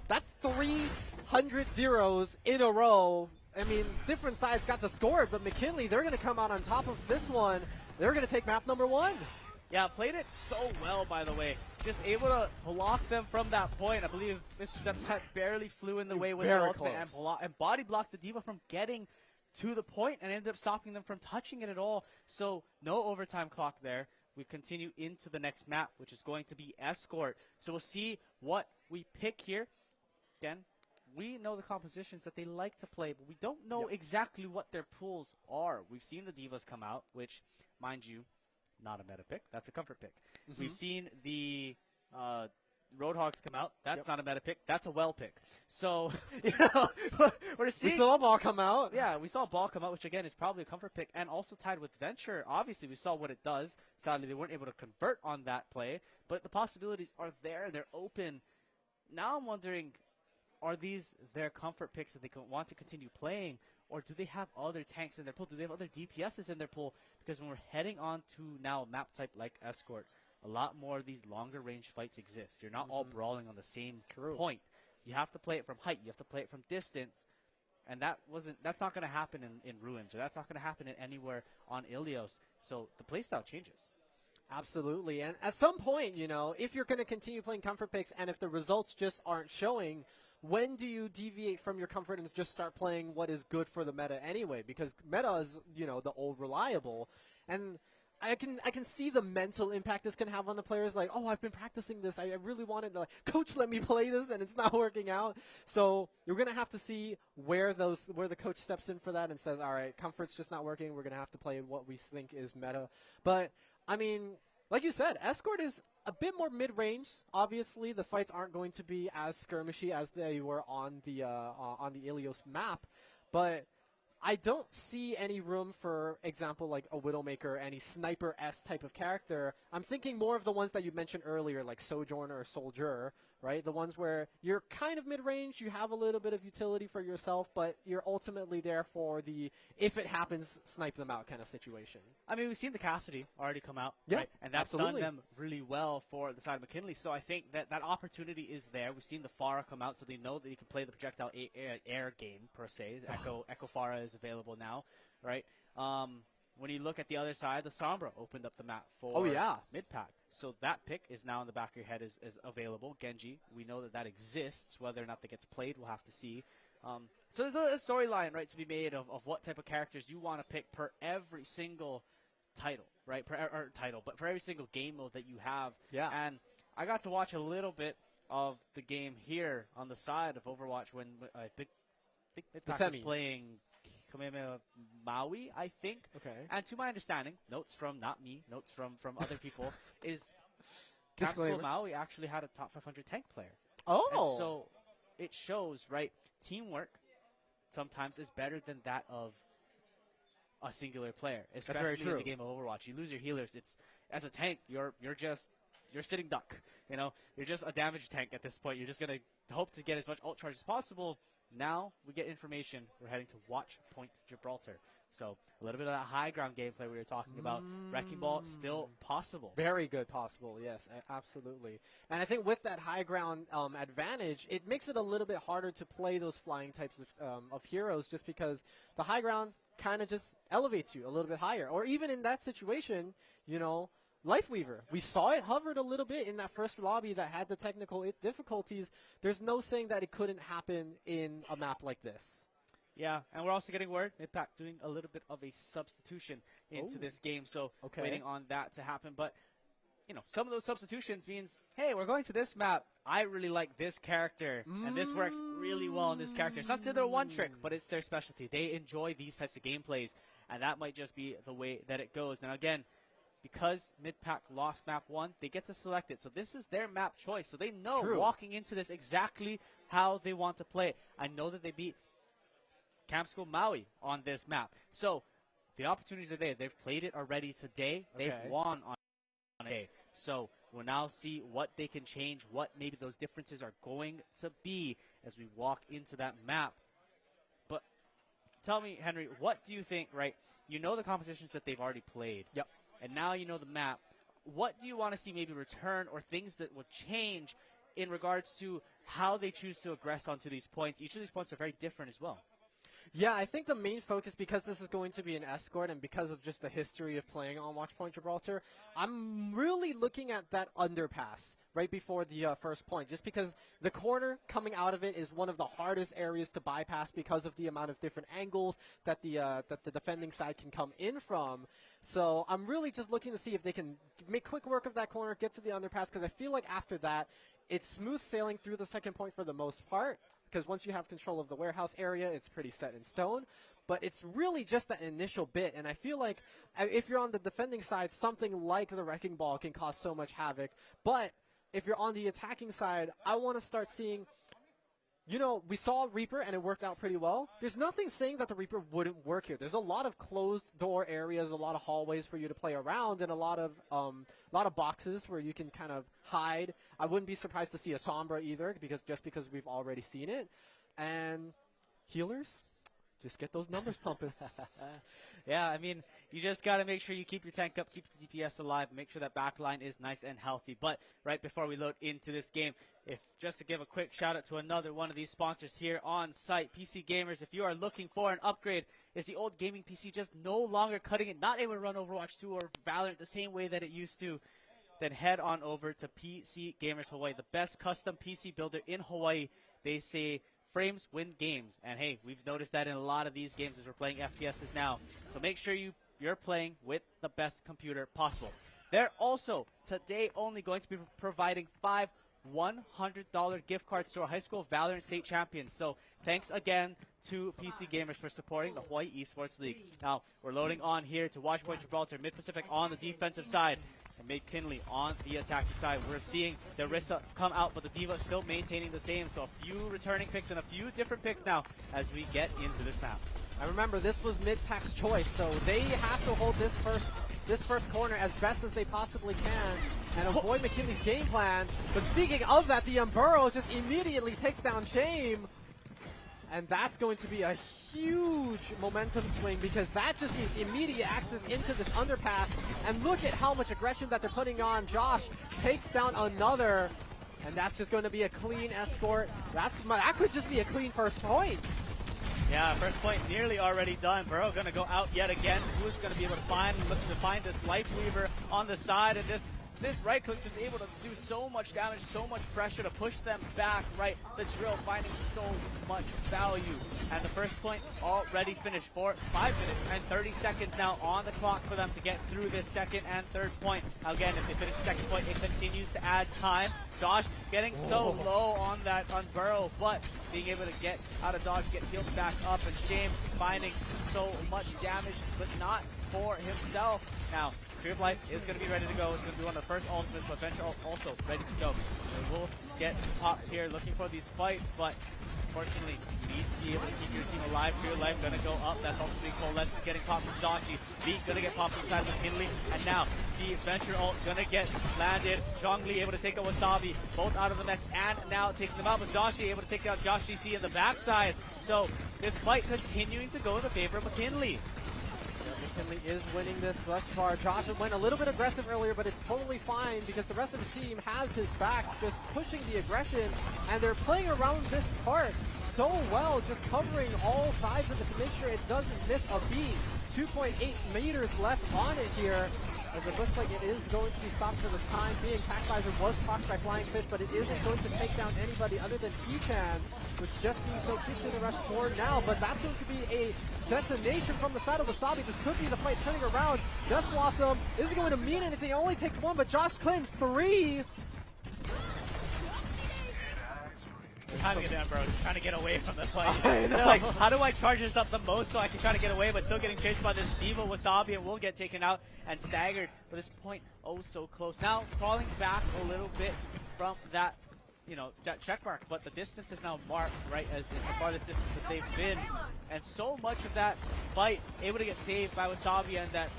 that's 300 zeros in a row. I mean, different sides got to score it, but McKinley, they're going to come out on top of this one. They're going to take map number one. Yeah, played it so well, by the way. Just able to block them from that point. I believe Mr. Septet barely flew in the way with their ultimate and body blocked the D.Va from getting to the point and ended up stopping them from touching it at all. So no overtime clock there. We continue into the next map, which is going to be Escort. So we'll see what we pick here. Again, we know the compositions that they like to play, but we don't know exactly what their pools are. We've seen the Divas come out, which, mind you, not a meta pick. That's a comfort pick. We've seen the Roadhogs come out. That's not a meta pick. That's a well pick. So, you know, we're seeing. We saw a ball come out. Yeah, we saw a ball come out, which again is probably a comfort pick, and also tied with Venture. Obviously, we saw what it does. Sadly, they weren't able to convert on that play, but the possibilities are there. They're open. Now I'm wondering, are these their comfort picks that they want to continue playing, or do they have other tanks in their pool? Do they have other DPSs in their pool? Because when we're heading on to now a map type like Escort, a lot more of these longer range fights exist. You're not all brawling on the same point. You have to play it from height. You have to play it from distance. And that's not going to happen in Ruins, or that's not going to happen in anywhere on Ilios. So the playstyle changes. Absolutely. And at some point, you know, if you're going to continue playing comfort picks and if the results just aren't showing, when do you deviate from your comfort and just start playing what is good for the meta anyway? Because meta is, you know, the old reliable. And I can see the mental impact this can have on the players. Like, oh, I've been practicing this. I really wanted to, like, coach, let me play this, and it's not working out. So you're going to have to see where the coach steps in for that and says, all right, comfort's just not working. We're going to have to play what we think is meta. But, I mean, like you said, Escort is a bit more mid-range. Obviously, the fights aren't going to be as skirmishy as they were on the Ilios map. But I don't see any room for example like a Widowmaker, any Sniper-S type of character. I'm thinking more of the ones that you mentioned earlier, like Sojourner or Soldier, right? The ones where you're kind of mid-range, you have a little bit of utility for yourself, but you're ultimately there for the, if it happens, snipe them out kind of situation. I mean, we've seen the Cassidy already come out, yeah, right? And that's done them really well for the side of McKinley. So I think that opportunity is there. We've seen the Pharah come out, so they know that you can play the projectile air game, per se. Echo Pharah is available now, right? When you look at the other side, the Sombra opened up the map for mid-pack. So that pick is now in the back of your head is available. Genji, we know that exists. Whether or not that gets played, we'll have to see. So there's a storyline, right, to be made of what type of characters you want to pick per every single title, right? But for every single game mode that you have. Yeah. And I got to watch a little bit of the game here on the side of Overwatch when I think mid-pack was playing Kamehameha Maui, I think. Okay. And to my understanding, notes from not me, notes from other people, is Capsule Maui actually had a top 500 tank player. Oh. And so it shows, right, teamwork sometimes is better than that of a singular player, especially in the game of Overwatch. You lose your healers. It's as a tank, you're just you're sitting duck. You know, you're just a damage tank at this point. You're just going to hope to get as much ult charge as possible. Now we get information. We're heading to Watch Point Gibraltar. So a little bit of that high ground gameplay we were talking about. Wrecking Ball still possible. Very good possible, yes, absolutely. And I think with that high ground advantage, it makes it a little bit harder to play those flying types of heroes just because the high ground kind of just elevates you a little bit higher. Or even in that situation, you know, Lifeweaver. We saw it hovered a little bit in that first lobby that had the technical difficulties. There's no saying that it couldn't happen in a map like this. Yeah, and we're also getting word Midpack doing a little bit of a substitution into this game, so waiting on that to happen. But, you know, some of those substitutions means, hey, we're going to this map. I really like this character, and this works really well on this character. It's not their one trick, but it's their specialty. They enjoy these types of gameplays, and that might just be the way that it goes. Now, again, because Midpack lost map 1, they get to select it. So this is their map choice. So they know walking into this exactly how they want to play it. I know that they beat Camp School Maui on this map. So the opportunities are there. They've played it already today. They've won on today. So we'll now see what they can change, what maybe those differences are going to be as we walk into that map. But tell me, Henry, what do you think, right? You know the compositions that they've already played. Yep. And now you know the map. What do you want to see maybe return or things that would change in regards to how they choose to aggress onto these points? Each of these points are very different as well. Yeah, I think the main focus, because this is going to be an escort and because of just the history of playing on Watch Point Gibraltar, I'm really looking at that underpass right before the first point, just because the corner coming out of it is one of the hardest areas to bypass because of the amount of different angles that the defending side can come in from. So I'm really just looking to see if they can make quick work of that corner, get to the underpass, because I feel like after that, it's smooth sailing through the second point for the most part. Because once you have control of the warehouse area, it's pretty set in stone. But it's really just that initial bit. And I feel like if you're on the defending side, something like the Wrecking Ball can cause so much havoc. But if you're on the attacking side, I want to start seeing, you know, we saw Reaper and it worked out pretty well. There's nothing saying that the Reaper wouldn't work here. There's a lot of closed door areas, a lot of hallways for you to play around, and a lot of boxes where you can kind of hide. I wouldn't be surprised to see a Sombra either, because we've already seen it. And healers, just get those numbers pumping. Yeah, I mean, you just got to make sure you keep your tank up, keep your DPS alive, make sure that backline is nice and healthy. But right before we load into this game, just to give a quick shout out to another one of these sponsors here on site, PC Gamers. If you are looking for an upgrade, is the old gaming PC just no longer cutting it, not able to run Overwatch 2 or Valorant the same way that it used to? Then head on over to PC Gamers Hawaii, the best custom PC builder in Hawaii. They say frames win games. And hey, we've noticed that in a lot of these games as we're playing FPSs now. So make sure you're playing with the best computer possible. They're also today only going to be providing 5 $100 gift cards to our high school Valorant state champions. So thanks again to PC Gamers for supporting the Hawaii Esports League. Now we're loading on here to Watch Point Gibraltar, Mid-Pacific on the defensive side, and McKinley on the attacking side. We're seeing the Rissa come out, but the Diva still maintaining the same. So a few returning picks and a few different picks now as we get into this map. I remember this was Midpack's choice, so they have to hold this first corner as best as they possibly can and avoid McKinley's game plan. But speaking of that, the Burrow just immediately takes down Shame. And that's going to be a huge momentum swing, because that just means immediate access into this underpass. And look at how much aggression that they're putting on. Josh takes down another, and that's just going to be a clean escort. That could just be a clean first point. Yeah, first point nearly already done. Burrow going to go out yet again. Who's going to be able to find this Lifeweaver on the side, and this right click just able to do so much damage, so much pressure to push them back, right? The drill finding so much value. And the first point already finished for 5 minutes and 30 seconds now on the clock for them to get through this second and third point. Again, if they finish the second point, it continues to add time. Josh getting so low on Burrow, but being able to get out of dodge, get healed back up, and Shame finding so much damage, but not for himself. Now, Tree of Life is going to be ready to go. It's going to be one of the first ultimates, but Venture also ready to go. We will get popped here looking for these fights, but unfortunately, you need to be able to keep your team alive. For your life, gonna go up. That's also being Colette's is getting popped from Joshi. Beat gonna get popped inside of McKinley. And now the Venture ult gonna get landed. Zhongli able to take out Wasabi, both out of the mech, and now taking them out. But Joshi able to take out Josh GC in the backside. So this fight continuing to go in the favor of McKinley. McKinley is winning this thus far. Josh went a little bit aggressive earlier, but it's totally fine because the rest of the team has his back, just pushing the aggression, and they're playing around this part so well, just covering all sides of it to make sure it doesn't miss a beat. 2.8 meters left on it here, as it looks like it is going to be stopped for the time being. TacVisor was procced by Flying Fish, but it isn't going to take down anybody other than T-Chan, which just means no keeps in the rush forward now, but that's going to be a detonation from the side of Wasabi. This could be the fight turning around. Death Blossom isn't going to mean anything. It only takes one, but Josh claims 3. Timing it down, bro. Just trying to get away from the fight. Like, how do I charge this up the most so I can try to get away, but still getting chased by this Diva Wasabi, and will get taken out and staggered. But this point, oh so close. Now crawling back a little bit from that, you know, that check mark, but the distance is now marked, right, as the farthest distance that they've been. And so much of that fight able to get saved by Wasabi and that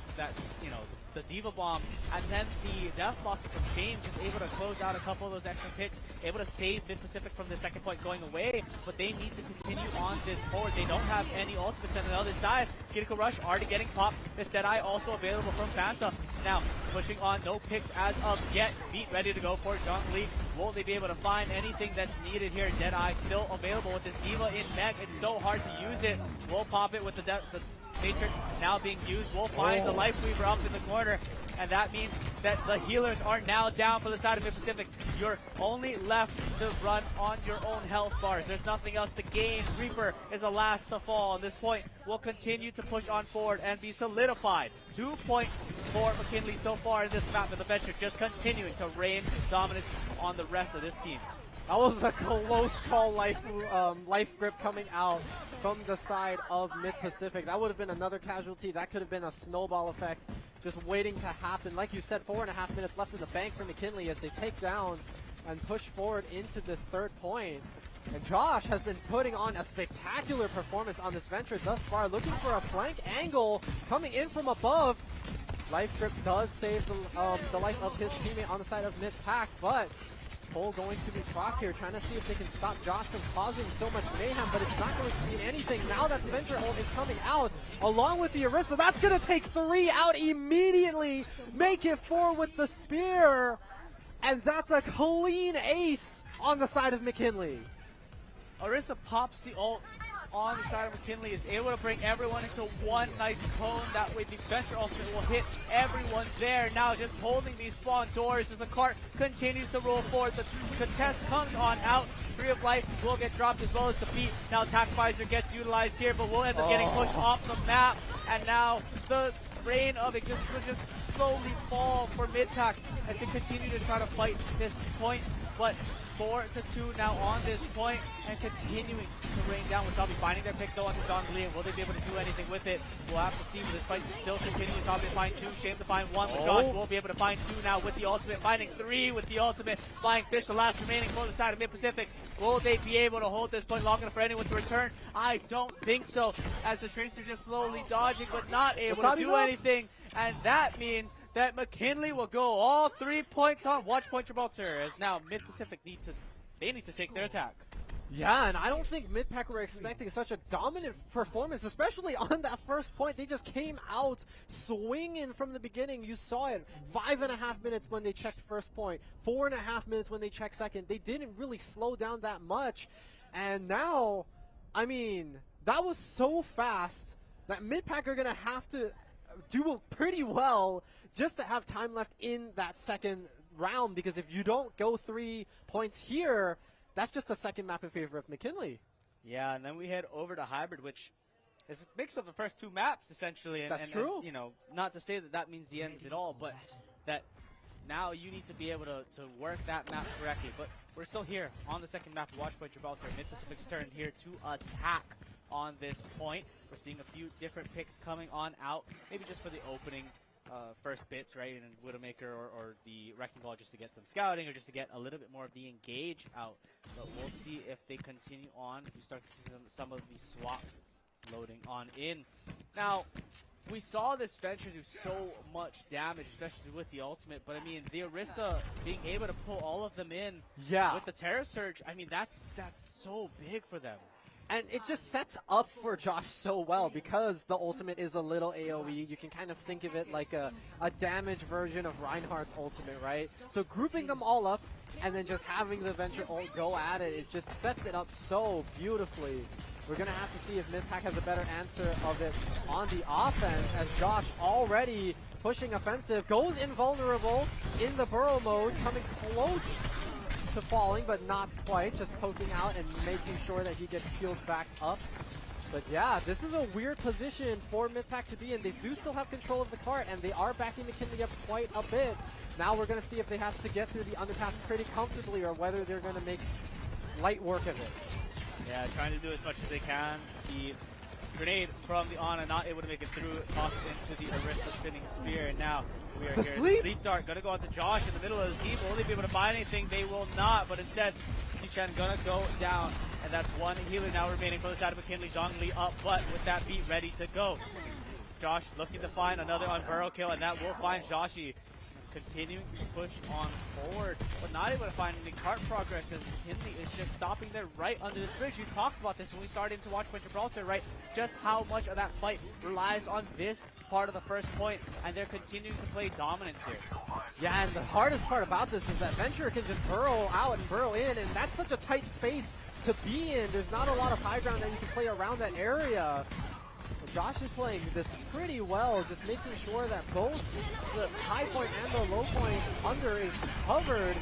you know, the Diva Bomb, and then the Death Blossom from Shame just able to close out a couple of those extra picks, able to save Mid-Pacific from the second point going away, but they need to continue on this forward. They don't have any ultimates on the other side. Critical Rush already getting popped. This Deadeye also available from Fanta. Now, pushing on, no picks as of yet. Beat ready to go for Zhongli. Will they be able to find anything that's needed here? Deadeye still available with this Diva in mech. It's so hard to use it. We'll pop it with the Matrix now being used. We'll find the Life Weaver up in the corner, and that means that the healers are now down for the side of Mid-Pacific. You're only left to run on your own health bars. There's nothing else to gain. Reaper is the last to fall. At this point, will continue to push on forward and be solidified. 2 points for McKinley so far in this map, and the Venture just continuing to reign dominance on the rest of this team. That was a close call, life grip coming out from the side of Mid-Pacific. That would have been another casualty. That could have been a snowball effect just waiting to happen. Like you said, 4.5 minutes left in the bank for McKinley as they take down and push forward into this third point. And Josh has been putting on a spectacular performance on this Venture thus far, looking for a flank angle coming in from above. Life grip does save the life of his teammate on the side of Mid-Pac, but Cole going to be procced here, trying to see if they can stop Josh from causing so much mayhem, but it's not going to mean anything. Now that the Venture ult is coming out, along with the Arista, that's going to take 3 out immediately. Make it 4 with the spear, and that's a clean ace on the side of McKinley. Arista pops the ult on the side of McKinley, is able to bring everyone into one nice cone. That way the Venture ultimate will hit everyone there. Now just holding these spawn doors as the cart continues to roll forward. The contest comes on out. 3 of life will get dropped as well as the beat. Now TacVisor gets utilized here, but will end up getting pushed off the map. And now the reign of existence will just slowly fall for Mid-Pac as they continue to try to fight this point. But 4-2 now on this point, and continuing to rain down. Wasabi finding their pick though onto Zhongli, and will they be able to do anything with it? We'll have to see, but this fight still continues. Wasabi to find 2, Shame to find 1, but Josh will be able to find 2 now with the ultimate, finding 3 with the ultimate. Flying Fish, the last remaining for the side of Mid-Pacific. Will they be able to hold this point long enough for anyone to return? I don't think so, as the Tracer just slowly dodging, but not able to do anything, and that means that McKinley will go all 3 points on Watch Point Gibraltar, as now Mid-Pacific need to take their attack. Yeah, and I don't think Mid-Pac were expecting such a dominant performance, especially on that first point. They just came out swinging from the beginning. You saw it. 5.5 minutes when they checked first point. 4.5 minutes when they checked second. They didn't really slow down that much. And now, I mean, that was so fast that Mid-Pac are going to have to do pretty well just to have time left in that second round, because if you don't go 3 points here, that's just the second map in favor of McKinley. Yeah, and then we head over to Hybrid, which is a mix of the first 2 maps, essentially. And, that's true. And, you know, not to say that that means the end at all, but that now you need to be able to work that map correctly. But we're still here on the second map, Watch by Gibraltar. Mid-Pacific's turn here to attack on this point. We're seeing a few different picks coming on out, maybe just for the opening first bits, right, in Widowmaker or the Wrecking Ball just to get some scouting or just to get a little bit more of the engage out. But we'll see if they continue on. We start to see some of these swaps loading on in. Now, we saw this Venture do so much damage, especially with the ultimate, but I mean, the Orisa being able to pull all of them in with the Terror Surge, I mean, that's so big for them. And it just sets up for Josh so well because the ultimate is a little AoE. You can kind of think of it like a damage version of Reinhardt's ultimate, right? So grouping them all up and then just having the Venture ult go at it, it just sets it up so beautifully. We're going to have to see if Midpack has a better answer of it on the offense as Josh already pushing offensive, goes invulnerable in the burrow mode, coming close to falling, but not quite, just poking out and making sure that he gets healed back up. But yeah, this is a weird position for Midpack to be in. They do still have control of the cart, and they are backing McKinley up quite a bit. Now we're going to see if they have to get through the underpass pretty comfortably or whether they're going to make light work of it. Yeah, trying to do as much as they can. The grenade from the Ana not able to make it through, tossed into the Orisa spinning spear, and now we are The here. sleep? The sleep dart gonna go out to Josh in the middle of the team. Will they be able to find anything? They will not, but instead, T-Chan gonna go down, and that's one healer now remaining for the side of McKinley. Zhongli up, but with that beat ready to go. Josh looking to find another unburrow kill, and that will find Joshi. Continuing to push on forward, but not able to find any cart progress as McKinley is just stopping there right under this bridge. You talked about this when we started to watch Gibraltar, right? Just how much of that fight relies on this part of the first point, and they're continuing to play dominance here. Yeah, and the hardest part about this is that Venture can just burrow out and burrow in, and that's such a tight space to be in. There's not a lot of high ground that you can play around that area. Josh is playing this pretty well, just making sure that both the high point and the low point under is covered.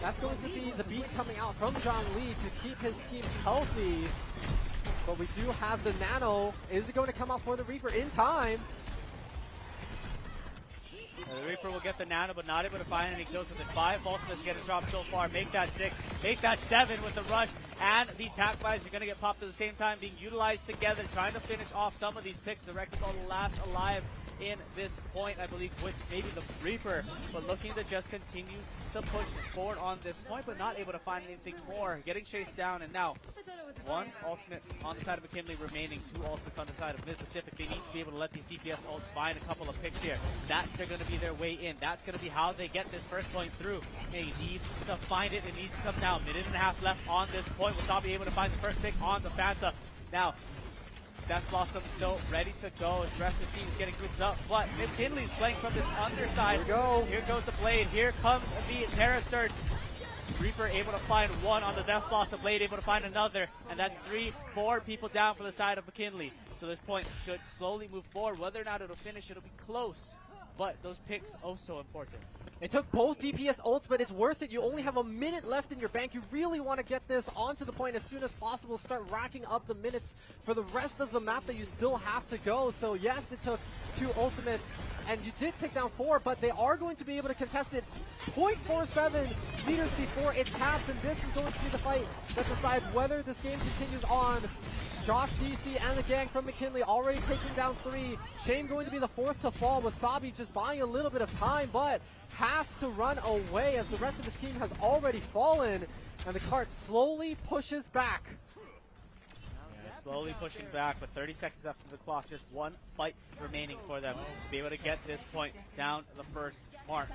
That's going to be the beat coming out from Zhang Li to keep his team healthy. But we do have the Nano. Is it going to come out for the Reaper in time? The Reaper will get the Nano, but not able to find any kills with it. 5 ultimates getting dropped so far. Make that 6, make that 7 with the rush. And the attack buys are going to get popped at the same time, being utilized together, trying to finish off some of these picks. The Wrecking Ball the last alive in this point, I believe, with maybe the Reaper, but looking to just continue to push forward on this point, but not able to find anything more. Getting chased down, and now one ultimate on the side of McKinley remaining, 2 ultimates on the side of Mid-Pacific. They need to be able to let these DPS ults find a couple of picks here. That's going to be their way in. That's going to be how they get this first point through. They need to find it. It needs to come down. Minute and a half left on this point. Wasabi able to find the first pick on the Fanta. Now, Death Blossom still ready to go as the rest of the team is getting grouped up, but McKinley's playing from this underside. Here we go. Here goes the Blade. Here comes the Terra Surge. Reaper able to find one on the Death Blossom. Blade able to find another, and that's 3-4 people down for the side of McKinley. So this point should slowly move forward. Whether or not it'll finish, it'll be close, but those picks oh so important. It took both DPS ults, but it's worth it. You only have a minute left in your bank. You really want to get this onto the point as soon as possible. Start racking up the minutes for the rest of the map that you still have to go. So yes, it took 2 ultimates, and you did take down 4, but they are going to be able to contest it 0.47 meters before it caps, and this is going to be the fight that decides whether this game continues on. Josh, DC, and the gang from McKinley already taking down 3. Shane going to be the 4th to fall. Wasabi just buying a little bit of time, but has to run away as the rest of the team has already fallen, and the cart slowly pushes back. Slowly pushing back, but 30 seconds after the clock, just one fight remaining for them to be able to get this point down the first mark.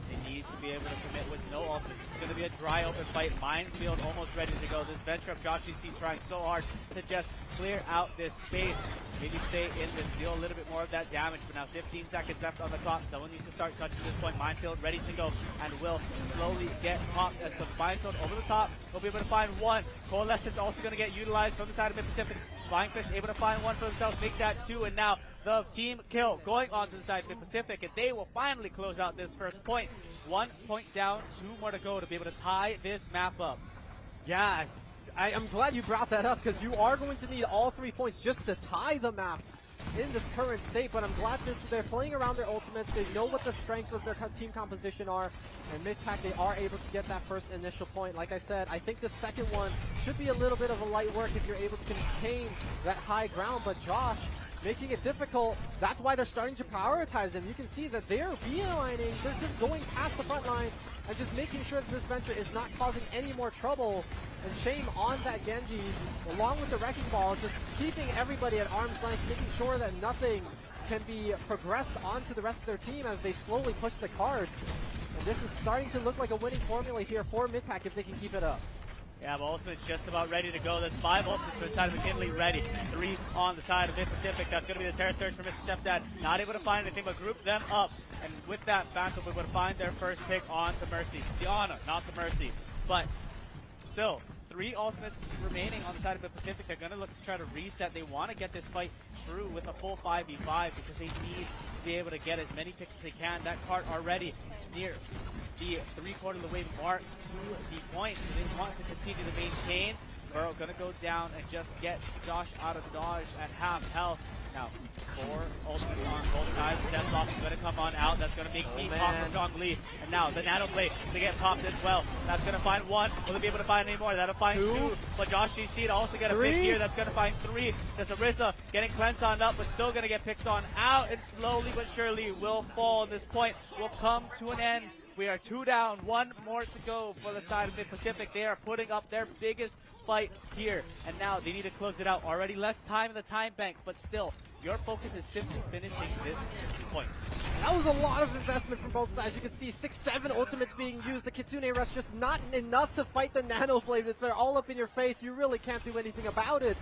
They need to be able to commit with no ultimate. It's going to be a dry open fight. Minefield almost ready to go. This venture of Josh DC trying so hard to just clear out this space. Maybe stay in this, deal a little bit more of that damage, but now 15 seconds left on the clock. Someone needs to start touching this point. Minefield ready to go, and will slowly get popped as the Minefield over the top. We'll be able to find one. Coalescence also going to get utilized from the side of Mid-Pacific. Flying Fish able to find one for themselves, make that 2, and now the team kill going on to the side of Mid-Pacific, and they will finally close out this first point. 1 point down, 2 more to go to be able to tie this map up. Yeah, I'm glad you brought that up because you are going to need all 3 points just to tie the map in this current state, but I'm glad that they're playing around their ultimates. They know what the strengths of their team composition are, and mid-pack they are able to get that first initial point. Like I said, I think the second one should be a little bit of a light work if you're able to contain that high ground, but Josh making it difficult. That's why they're starting to prioritize him. You can see that they're beelining. They're just going past the front line and just making sure that this venture is not causing any more trouble. And shame on that Genji, along with the Wrecking Ball, just keeping everybody at arm's length, making sure that nothing can be progressed onto the rest of their team as they slowly push the cards. And this is starting to look like a winning formula here for Midpack if they can keep it up. Yeah, but Ultimate's just about ready to go. That's 5 Ultimates for the side of McKinley ready. 3 on the side of Mid-Pacific. That's going to be the Terror Surge for Mr. Stepdad. Not able to find anything but group them up. And with that, Phantom will be able to find their first pick on to Mercy. The Honor, not the Mercy. But still, 3 Ultimates remaining on the side of Mid-Pacific. They're going to look to try to reset. They want to get this fight true with a full 5v5 because they need to be able to get as many picks as they can. That card already near the 3/4 of the way mark to the point, so they want to continue to maintain. Burrow gonna go down and just get Josh out of dodge at half health. Now, 4 ultimates on both sides. Deathlock is gonna come on out. That's gonna make me pop for Zhongli. And now the Nano Blade to get popped as well. That's gonna find 1. Will they be able to find any more? That'll find 2. But Josh GC to also get a pick here. That's gonna find 3. There's Arisa getting cleansed on up, but still gonna get picked on out. And slowly but surely will fall. This point will come to an end. We are 2 down, 1 more to go for the side of Mid-Pacific. They are putting up their biggest fight here, and now they need to close it out. Already less time in the time bank, but still, your focus is simply finishing this point. That was a lot of investment from both sides. You can see 6-7 ultimates being used. The Kitsune Rush just not enough to fight the Nano Blade. If they're all up in your face, you really can't do anything about it.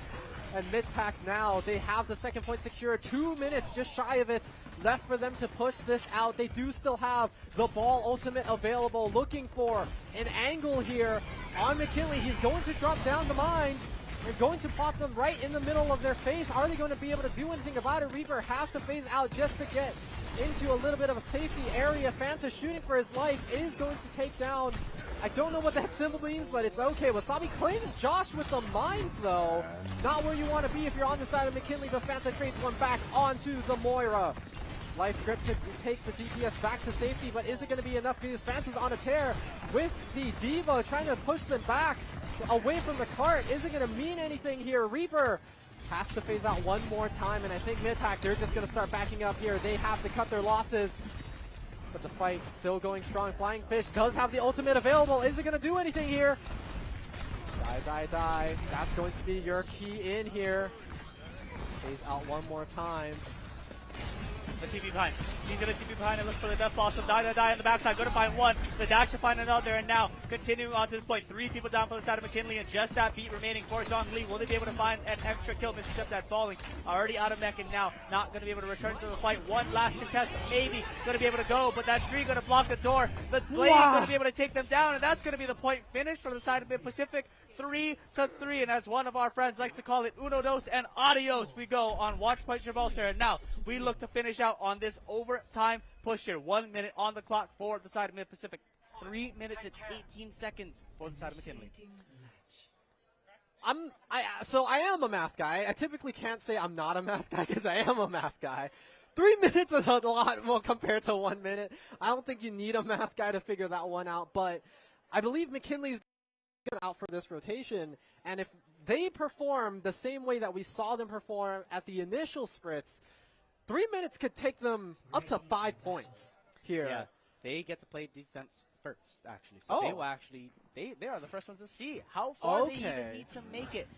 And Midpack now, they have the second point secured. 2 minutes just shy of it left for them to push this out. They do still have the ball ultimate available, looking for an angle here on McKinley. He's going to drop down the mines. They're going to pop them right in the middle of their face. Are they going to be able to do anything about it? Reaper has to phase out just to get into a little bit of a safety area. Fanta shooting for his life is going to take down, I don't know what that symbol means, but it's okay. Wasabi claims Josh with the mines, though. Not where you want to be if you're on the side of McKinley, but Fanta trades one back onto the Moira. Life Grip to take the DPS back to safety, but is it going to be enough? Because Fanta's on a tear with the Diva trying to push them back away from the cart. Is it going to mean anything here? Reaper has to phase out one more time, and I think Midpack, they're just going to start backing up here. They have to cut their losses, but the fight still going strong. Flying Fish does have the ultimate available. Is it going to do anything here? Die. That's going to be your key in here. Phase out one more time. The TP behind. He's going to TP behind and look for the death blossom. Die on the backside. Going to find 1. The dash to find another. And now continuing on to this point. 3 people down for the side of McKinley. And just that beat remaining for Zhongli. Will they be able to find an extra kill? Mr. Stepdad falling. Already out of mech and now not going to be able to return to the fight. One last contest. Maybe going to be able to go. But that tree going to block the door. The blade going to be able to take them down. And that's going to be the point finish from the side of Mid-Pacific. 3-3, and as one of our friends likes to call it, uno, dos, and adios, we go on Watch Point Gibraltar. And now we look to finish out on this overtime push here. 1 minute on the clock for the side of Mid-Pacific. 3 minutes and 18 seconds for the side of McKinley. I am a math guy. I typically can't say I'm not a math guy because I am a math guy. 3 minutes is a lot more compared to 1 minute. I don't think you need a math guy to figure that one out, but I believe McKinley's out for this rotation, and if they perform the same way that we saw them perform at the initial spritz, 3 minutes could take them up to 5 points here. Yeah, they get to play defense first, actually. So they will actually, they are the first ones to see how far they even need to make it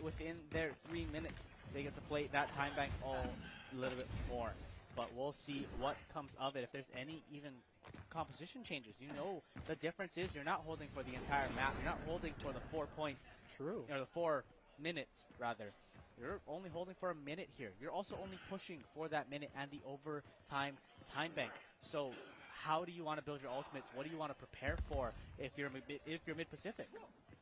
within their 3 minutes. They get to play that time bank a little bit more, but we'll see what comes of it. If there's any even composition changes, the difference is you're not holding for the entire map. You're not holding for the 4 points. True. Or the 4 minutes, rather. You're only holding for a minute here. You're also only pushing for that minute and the overtime time bank. So how do you want to build your ultimates? What do you want to prepare for if you're Mid-Pacific?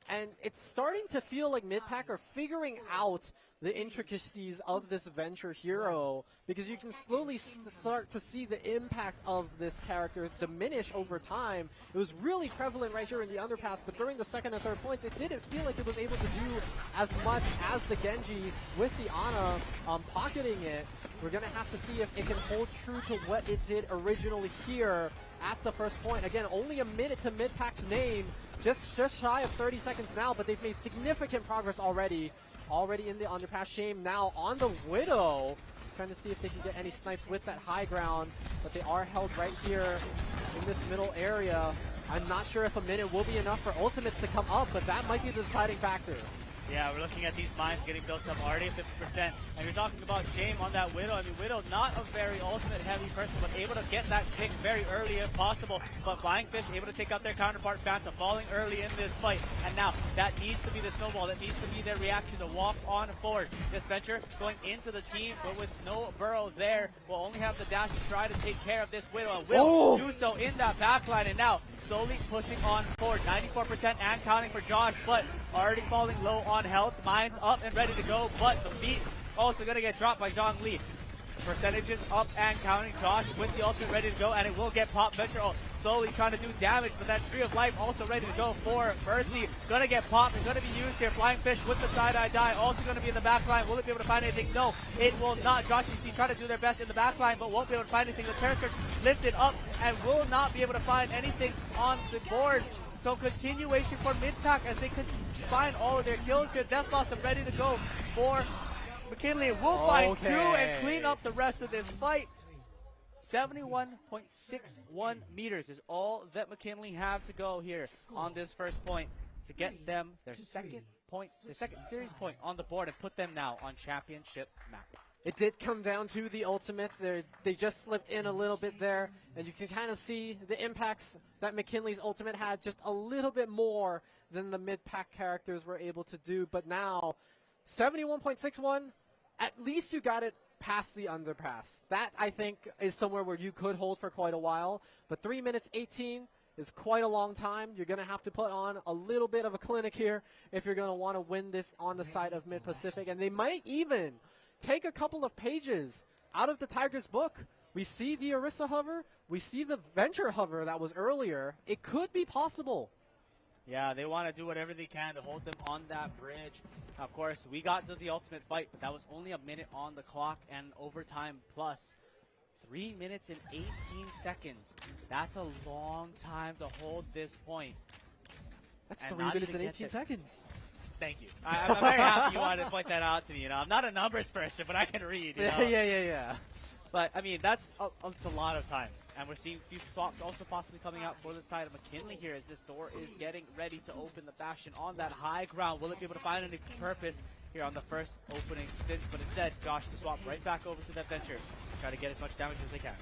And it's starting to feel like Midpack are figuring out the intricacies of this Venture hero, because you can slowly start to see the impact of this character diminish over time. It was really prevalent right here in the underpass, but during the second and third points, it didn't feel like it was able to do as much as the Genji with the Ana pocketing it. We're going to have to see if it can hold true to what it did originally here at the first point. Again, only a minute to Midpack's name. Just shy of 30 seconds now, but they've made significant progress already. already in the underpass. Shame now on the Widow, trying to see if they can get any snipes with that high ground, but they are held right here in this middle area. I'm not sure if a minute will be enough for ultimates to come up, but that might be the deciding factor. Yeah, we're looking at these mines getting built up already at 50%. And you're talking about Shame on that Widow. I mean, Widow, not a very ultimate heavy person, but able to get that pick very early if possible. But Flying Fish able to take out their counterpart Phantom, falling early in this fight. And now that needs to be the snowball. That needs to be their reaction to walk on forward. This Venture going into the team, but with no Burrow there, will only have the dash to try to take care of this Widow. And will do so in that backline. And now slowly pushing on forward. 94% and counting for Josh, but already falling low on health. Mines up and ready to go, but the beat also going to get dropped by Zhang Li. Percentages up and counting. Josh with the ultimate ready to go, and it will get popped. Venture slowly trying to do damage, but that Tree of Life also ready to go for Mercy. Going to get popped and going to be used here. Flying Fish with the side-eye die, also going to be in the backline. Will it be able to find anything? No, it will not. Josh EC trying to do their best in the backline, but won't be able to find anything. The Terror Search lifted up and will not be able to find anything on the board. So continuation for mid-pack as they could find all of their kills here. Death Blossom ready to go for McKinley. Will find two and clean up the rest of this fight. 71.61 meters is all that McKinley have to go here on this first point to get them their second series point on the board and put them now on championship map. It did come down to the ultimates. They just slipped in a little bit there, and you can kind of see the impacts that McKinley's ultimate had just a little bit more than the mid-pack characters were able to do. But now, 71.61, at least you got it past the underpass. That, I think, is somewhere where you could hold for quite a while. But 3 minutes 18 is quite a long time. You're going to have to put on a little bit of a clinic here if you're going to want to win this on the side of Mid-Pacific. And they might even take a couple of pages out of the Tigers book. We see the Orisa hover. We see the Venture hover that was earlier. It could be possible. Yeah, they want to do whatever they can to hold them on that bridge. Of course, we got to the ultimate fight, but that was only a minute on the clock and overtime plus. 3 minutes and 18 seconds. That's a long time to hold this point. That's 3 minutes and 18 seconds. Thank you. I'm very happy you wanted to point that out to me. You know, I'm not a numbers person, but I can read. You know? Yeah. But I mean, it's a lot of time, and we're seeing a few swaps also possibly coming out for the side of McKinley here as this door is getting ready to open. The Bastion on that high ground. Will it be able to find any purpose here on the first opening stint? But instead, Josh to swap right back over to that Venture, try to get as much damage as they can.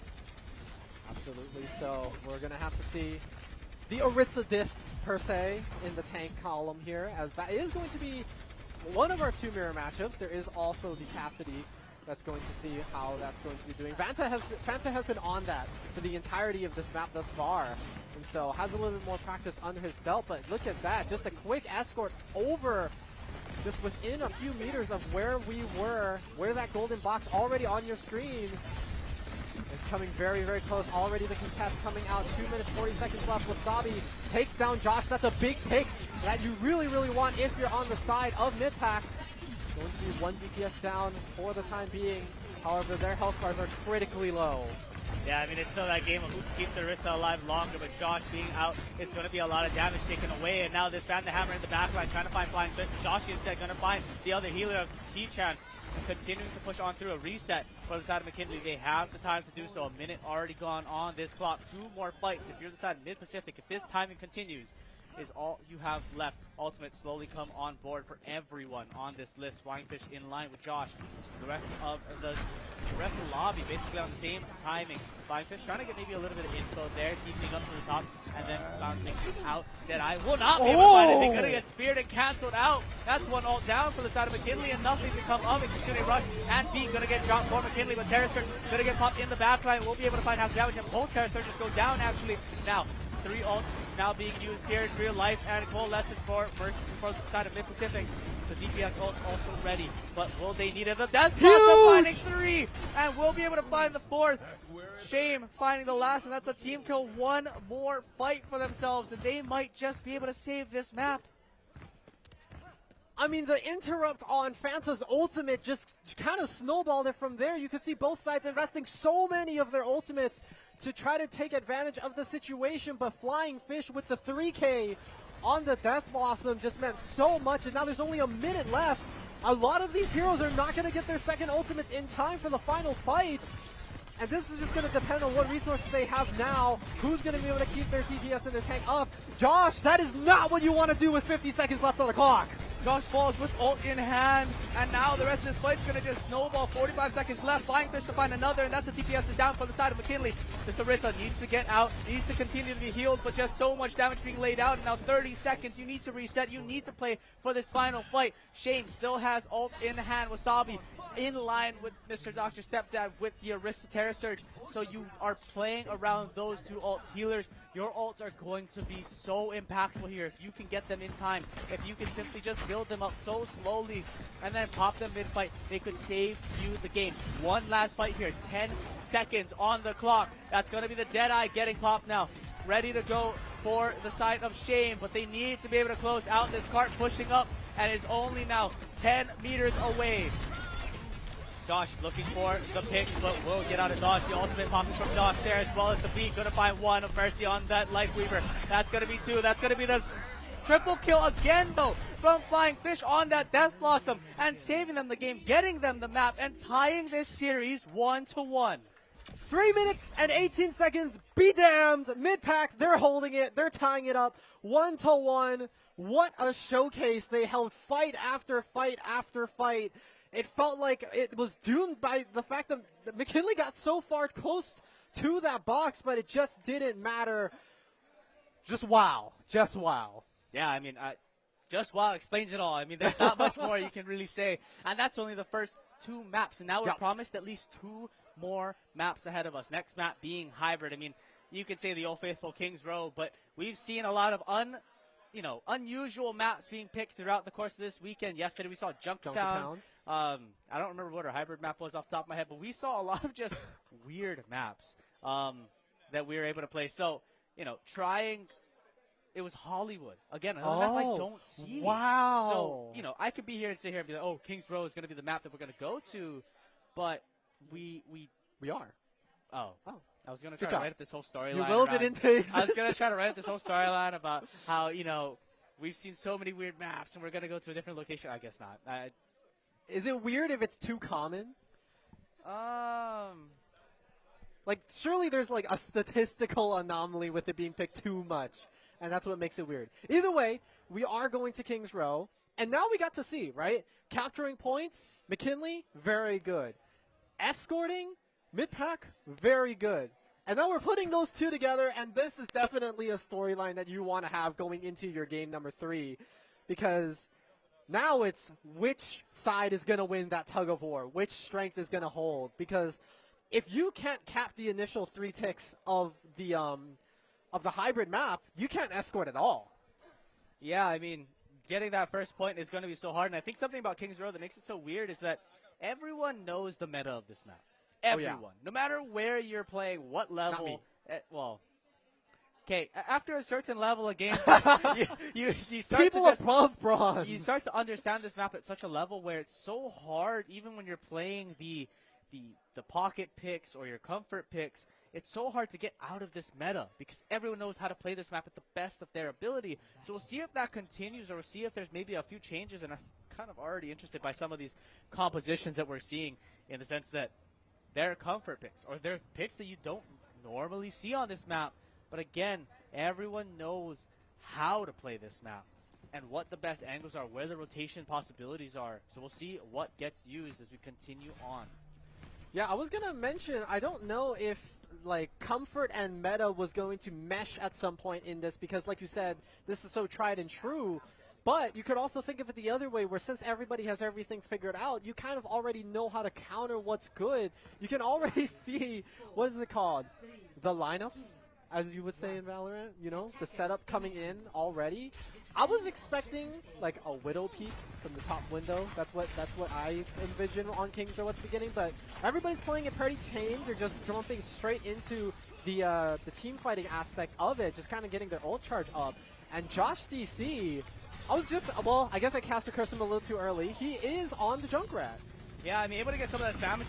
Absolutely. So we're gonna have to see the Orisa diff per se in the tank column here, as that is going to be one of our two mirror matchups. There is also the Cassidy that's going to see how that's going to be doing. Fanta has been on that for the entirety of this map thus far, and so has a little bit more practice under his belt. But look at that, just a quick escort over, just within a few meters of where we were, where that golden box already on your screen. It's coming very, very close. Already the contest coming out. 2 minutes, 40 seconds left. Wasabi takes down Josh. That's a big pick that you really, really want if you're on the side of mid-pack. Going to be 1 DPS down for the time being. However, their health bars are critically low. Yeah, I mean, it's still that game of who can keep the Orisa alive longer, but Josh being out, it's going to be a lot of damage taken away, and now this Phantom Hammer in the backline trying to find Flying Fist. Josh instead going to find the other healer of T-Chan, continuing to push on through a reset for the side of McKinley. They have the time to do so. A minute already gone on this clock. 2 more fights. If you're the side of Mid-Pacific, if this timing continues, is all you have left. Ultimate slowly come on board for everyone on this list. Flying Fish in line with Josh. The rest of the lobby basically on the same timing. Flying Fish trying to get maybe a little bit of info there, deepening up to the top, and then bouncing out. Deadeye will not be able to find it. They're gonna get speared and canceled out. That's one ult down for the side of McKinley, and nothing to come of it. Continue rush and Pete gonna get dropped for McKinley, but Terror Surge gonna get popped in the backline. We'll be able to find half damage, and both Terror Surges go down actually. Now 3 ults now being used here. Real life and coalescence for the side of Mid-Pacific. The DPS ult also ready, but will they need it? The Death Blossom finding 3, and we'll be able to find the 4th. Shame finding the last, and that's a team kill. 1 more fight for themselves, and they might just be able to save this map. I mean, the interrupt on Fanta's ultimate just kind of snowballed it from there. You can see both sides investing so many of their ultimates to try to take advantage of the situation, but Flying Fish with the 3K on the Death Blossom just meant so much, and now there's only a minute left a lot of these heroes are not going to get their second ultimates in time for the final fight. And this is just going to depend on what resources they have now. Who's going to be able to keep their DPS and their tank up? Josh, that is not what you want to do with 50 seconds left on the clock. Josh falls with ult in hand, and now the rest of this fight's gonna just snowball. 45 seconds left, Flying Fish to find another, and that's the DPS is down for the side of McKinley. The Sarissa needs to get out, needs to continue to be healed, but just so much damage being laid out. And now 30 seconds, you need to reset, you need to play for this final fight. Shane still has ult in hand. Wasabi in line with Mr. Dr. Stepdad with the Arista Terra Surge. So you are playing around those two ults. Healers, your ults are going to be so impactful here if you can get them in time. If you can simply just build them up so slowly and then pop them mid-fight, they could save you the game. One last fight here, 10 seconds on the clock. That's going to be the Deadeye getting popped now. Ready to go for the side of Shane, but they need to be able to close out this cart pushing up and is only now 10 meters away. Josh looking for the picks, but will get out of dodge. The ultimate popping from Josh there, as well as the beat. Gonna find one of Mercy on that Life Weaver. That's gonna be two. That's gonna be the triple kill again, though, from Flying Fish on that Death Blossom, and saving them the game, getting them the map, and tying this series 1-1. 3 minutes and 18 seconds. Be damned. Mid-pack, they're holding it. They're tying it up 1-1. What a showcase. They held fight after fight after fight. It felt like it was doomed by the fact that McKinley got so far close to that box, but it just didn't matter. Just wow. Just wow. Yeah, I mean, just wow explains it all. I mean, there's not much more you can really say. And that's only the first two maps. And now we're promised at least 2 more maps ahead of us. Next map being hybrid. I mean, you could say the Old Faithful Kings Row, but we've seen a lot of unusual maps being picked throughout the course of this weekend. Yesterday we saw Junktown. I don't remember what our hybrid map was off the top of my head, but we saw a lot of just weird maps that we were able to play. So, trying, it was Hollywood. Again, another map I don't see. Wow. So, I could be here and sit here and be like, oh, Kings Row is going to be the map that we're going to go to, but we are. Oh. I was going to try to write up this whole storyline. You willed it into existence. I was going to try to write up this whole storyline about how, we've seen so many weird maps and we're going to go to a different location. I guess not. Is it weird if it's too common? Like, surely there's like a statistical anomaly with it being picked too much, and that's what makes it weird. Either way, we are going to Kings Row, and now we got to see, right? Capturing points, McKinley, very good. Escorting, mid-pack, very good. And now we're putting those two together, and this is definitely a storyline that you want to have going into your game number 3, because now it's which side is going to win that tug of war, which strength is going to hold. Because if you can't cap the initial 3 ticks of the hybrid map, you can't escort at all. Yeah, I mean, getting that first point is going to be so hard. And I think something about Kings Row that makes it so weird is that everyone knows the meta of this map. Everyone. Oh, yeah. No matter where you're playing, what level. Not me. Okay, after a certain level of game, you start People to just, above bronze. You start to understand this map at such a level where it's so hard, even when you're playing the pocket picks or your comfort picks, it's so hard to get out of this meta because everyone knows how to play this map at the best of their ability. So we'll see if that continues, or we'll see if there's maybe a few changes. And I'm kind of already interested by some of these compositions that we're seeing, in the sense that they're comfort picks or they're picks that you don't normally see on this map. But again, everyone knows how to play this map and what the best angles are, where the rotation possibilities are. So we'll see what gets used as we continue on. Yeah, I was going to mention, I don't know if like comfort and meta was going to mesh at some point in this, because like you said, this is so tried and true. But you could also think of it the other way, where since everybody has everything figured out, you kind of already know how to counter what's good. You can already see, what is it called? The lineups, as you would say in Valorant, the setup coming in already. I was expecting like a Widow peek from the top window. That's what I envisioned on Kings Row at the beginning. But everybody's playing it pretty tame. They're just jumping straight into the team fighting aspect of it, just kind of getting their ult charge up. And Josh DC, I guess I cast a curse him a little too early. He is on the Junkrat. Yeah, I mean, able to get some of that damage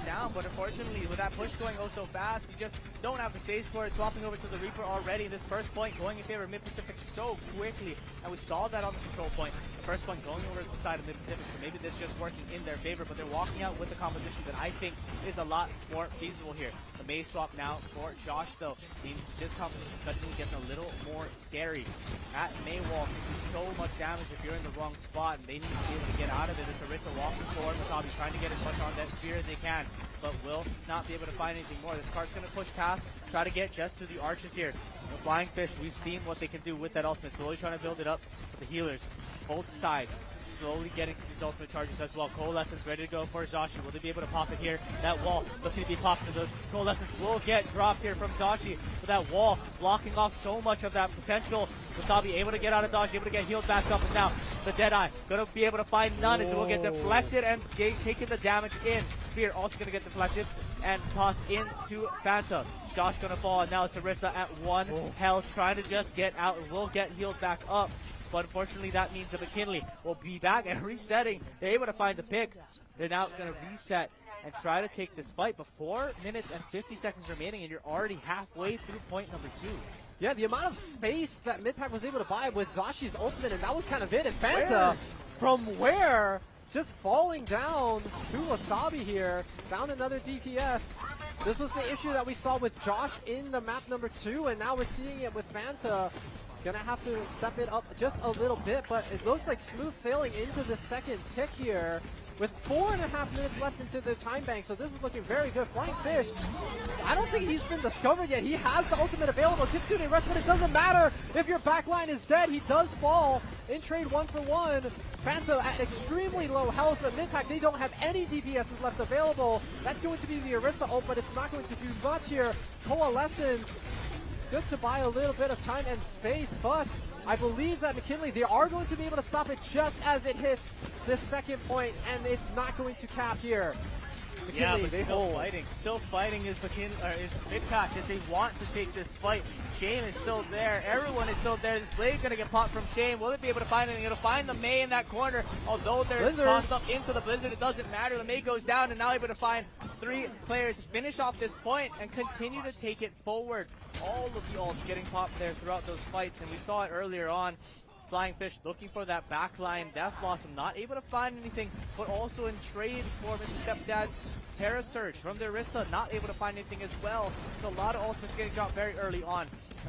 down, but unfortunately, with that push going oh so fast, you just don't have the space for it. Swapping over to the Reaper already. This first point going in favor of Mid-Pacific so quickly. and we saw that on the control point. The first point going over to the side of Mid-Pacific, so maybe this just working in their favor, but they're walking out with a composition that I think is a lot more feasible here. The May swap now for Josh, though, means this composition suddenly gets a little more scary. That May wall can do so much damage if you're in the wrong spot, and they need to be able to get out of it. It's Arissa walking forward, Wasabi trying to get as much on that spear as they can, but will not be able to find anything more. This card's going to push past, try to get just to the arches here. The Flying Fish, we've seen what they can do with that ultimate, slowly trying to build it up for the healers. Both sides slowly getting to these ultimate charges as well. Coalescence ready to go for Zashi. Will they be able to pop it here? That wall looking to be popped. The Coalescence will get dropped here from Zashi, but that wall blocking off so much of that potential. Wasabi able to get out of dodge, able to get healed back up, and now the Deadeye going to be able to find none as it will get deflected and taking the damage in. Spear also going to get deflected and tossed into Fanta. Josh going to fall, and now it's Arissa at 1 health, trying to just get out and will get healed back up. But unfortunately, that means that McKinley will be back and resetting. They're able to find the pick. They're now going to reset and try to take this fight. But 4 minutes and 50 seconds remaining, and you're already halfway through point number 2. Yeah, the amount of space that Midpack was able to buy with Zashi's ultimate, and that was kind of it. And Fanta, from where? Just falling down to Wasabi here. Found another DPS. This was the issue that we saw with Josh in the map number 2, and now we're seeing it with Fanta. Gonna have to step it up just a little bit, but it looks like smooth sailing into the second tick here with 4.5 minutes left into the time bank, so this is looking very good. Flying Fish, I don't think he's been discovered yet. He has the ultimate available. Kitsune Rush, but it doesn't matter if your backline is dead. He does fall in trade 1-for-1. Fanta at extremely low health, but Midpack, they don't have any DPSs left available. That's going to be the Arissa ult, but it's not going to do much here. Coalescence just to buy a little bit of time and space, but I believe that McKinley, they are going to be able to stop it just as it hits this second point, and it's not going to cap here. McKinley, yeah, but they still hold. fighting. Still fighting is Midpack as they want to take this fight. Shane is still there. Everyone is still there. This blade going to get popped from Shane. Will it be able to find anything? It'll find the May in that corner. Although they're tossed up into the Blizzard, it doesn't matter. The May goes down, and now able to find 3 players to finish off this point and continue to take it forward. All of the ults getting popped there throughout those fights, and we saw it earlier on. Flying Fish looking for that backline. Death Blossom not able to find anything, but also in trade for Mr. Stepdad's Terra Surge from the Arissa, not able to find anything as well. So a lot of ultimates getting dropped very early on.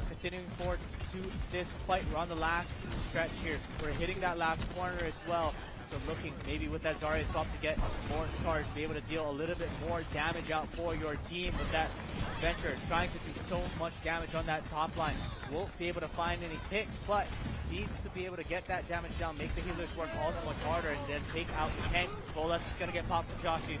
Continuing forward to this fight, we're on the last stretch here. We're hitting that last corner as well. So looking maybe with that Zarya swap to get more charge, be able to deal a little bit more damage out for your team with that Venture, trying to do so much damage on that top line. Won't be able to find any picks, but needs to be able to get that damage down, make the healers work all that much harder, and then take out the tank. Bolas is going to get popped from Joshi.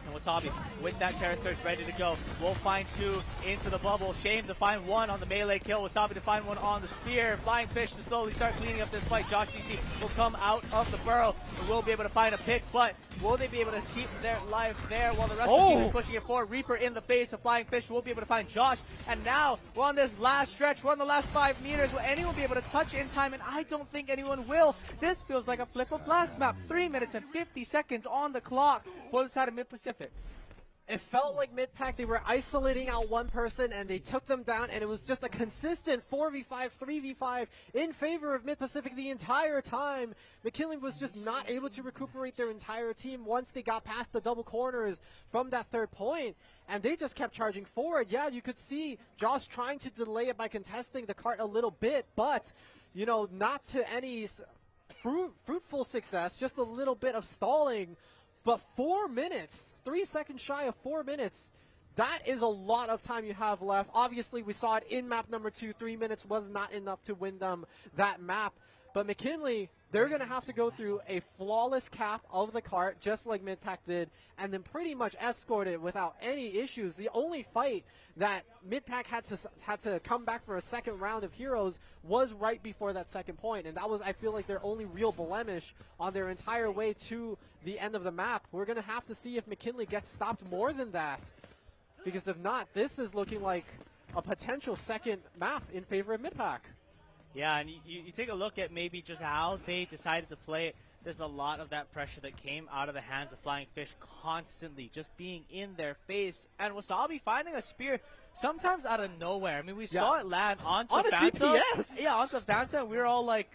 And Wasabi with that Terra Surge ready to go. We'll find 2 into the bubble. Shame to find 1 on the melee kill. Wasabi to find 1 on the spear. Flying Fish to slowly start cleaning up this fight. Josh DC will come out of the burrow and will be able to find a pick, but will they be able to keep their life there while the rest of the team is pushing it forward? Reaper in the face of Flying Fish will be able to find Josh, and now we're on this last stretch. We're on the last 5 meters. Will anyone be able to touch in time? And I don't think anyone will. This feels like a flip of blast map. 3 minutes and 50 seconds on the clock for the side of Mid-Pacific. It felt like Midpack, they were isolating out one person and they took them down, and it was just a consistent 4v5, 3v5 in favor of Mid-Pacific the entire time. McKinley was just not able to recuperate their entire team once they got past the double corners from that third point, and they just kept charging forward. Yeah, you could see Josh trying to delay it by contesting the cart a little bit, but, you know, not to any fruitful success, just a little bit of stalling. But 4 minutes, 3 seconds shy of 4 minutes, that is a lot of time you have left. Obviously, we saw it in map number 2. 3 minutes was not enough to win them that map. But McKinley, they're going to have to go through a flawless cap of the cart, just like Midpack did, and then pretty much escort it without any issues. The only fight that Midpack had to come back for a second round of heroes was right before that second point, and that was, I feel like, their only real blemish on their entire way to the end of the map. We're going to have to see if McKinley gets stopped more than that, because if not, this is looking like a potential second map in favor of Midpack. Yeah, and you take a look at maybe just how they decided to play it. There's a lot of that pressure that came out of the hands of Flying Fish constantly, just being in their face. And Wasabi finding a spear sometimes out of nowhere. I mean, we saw it land onto Fanta. DPS. Yeah, onto Fanta. We were all like,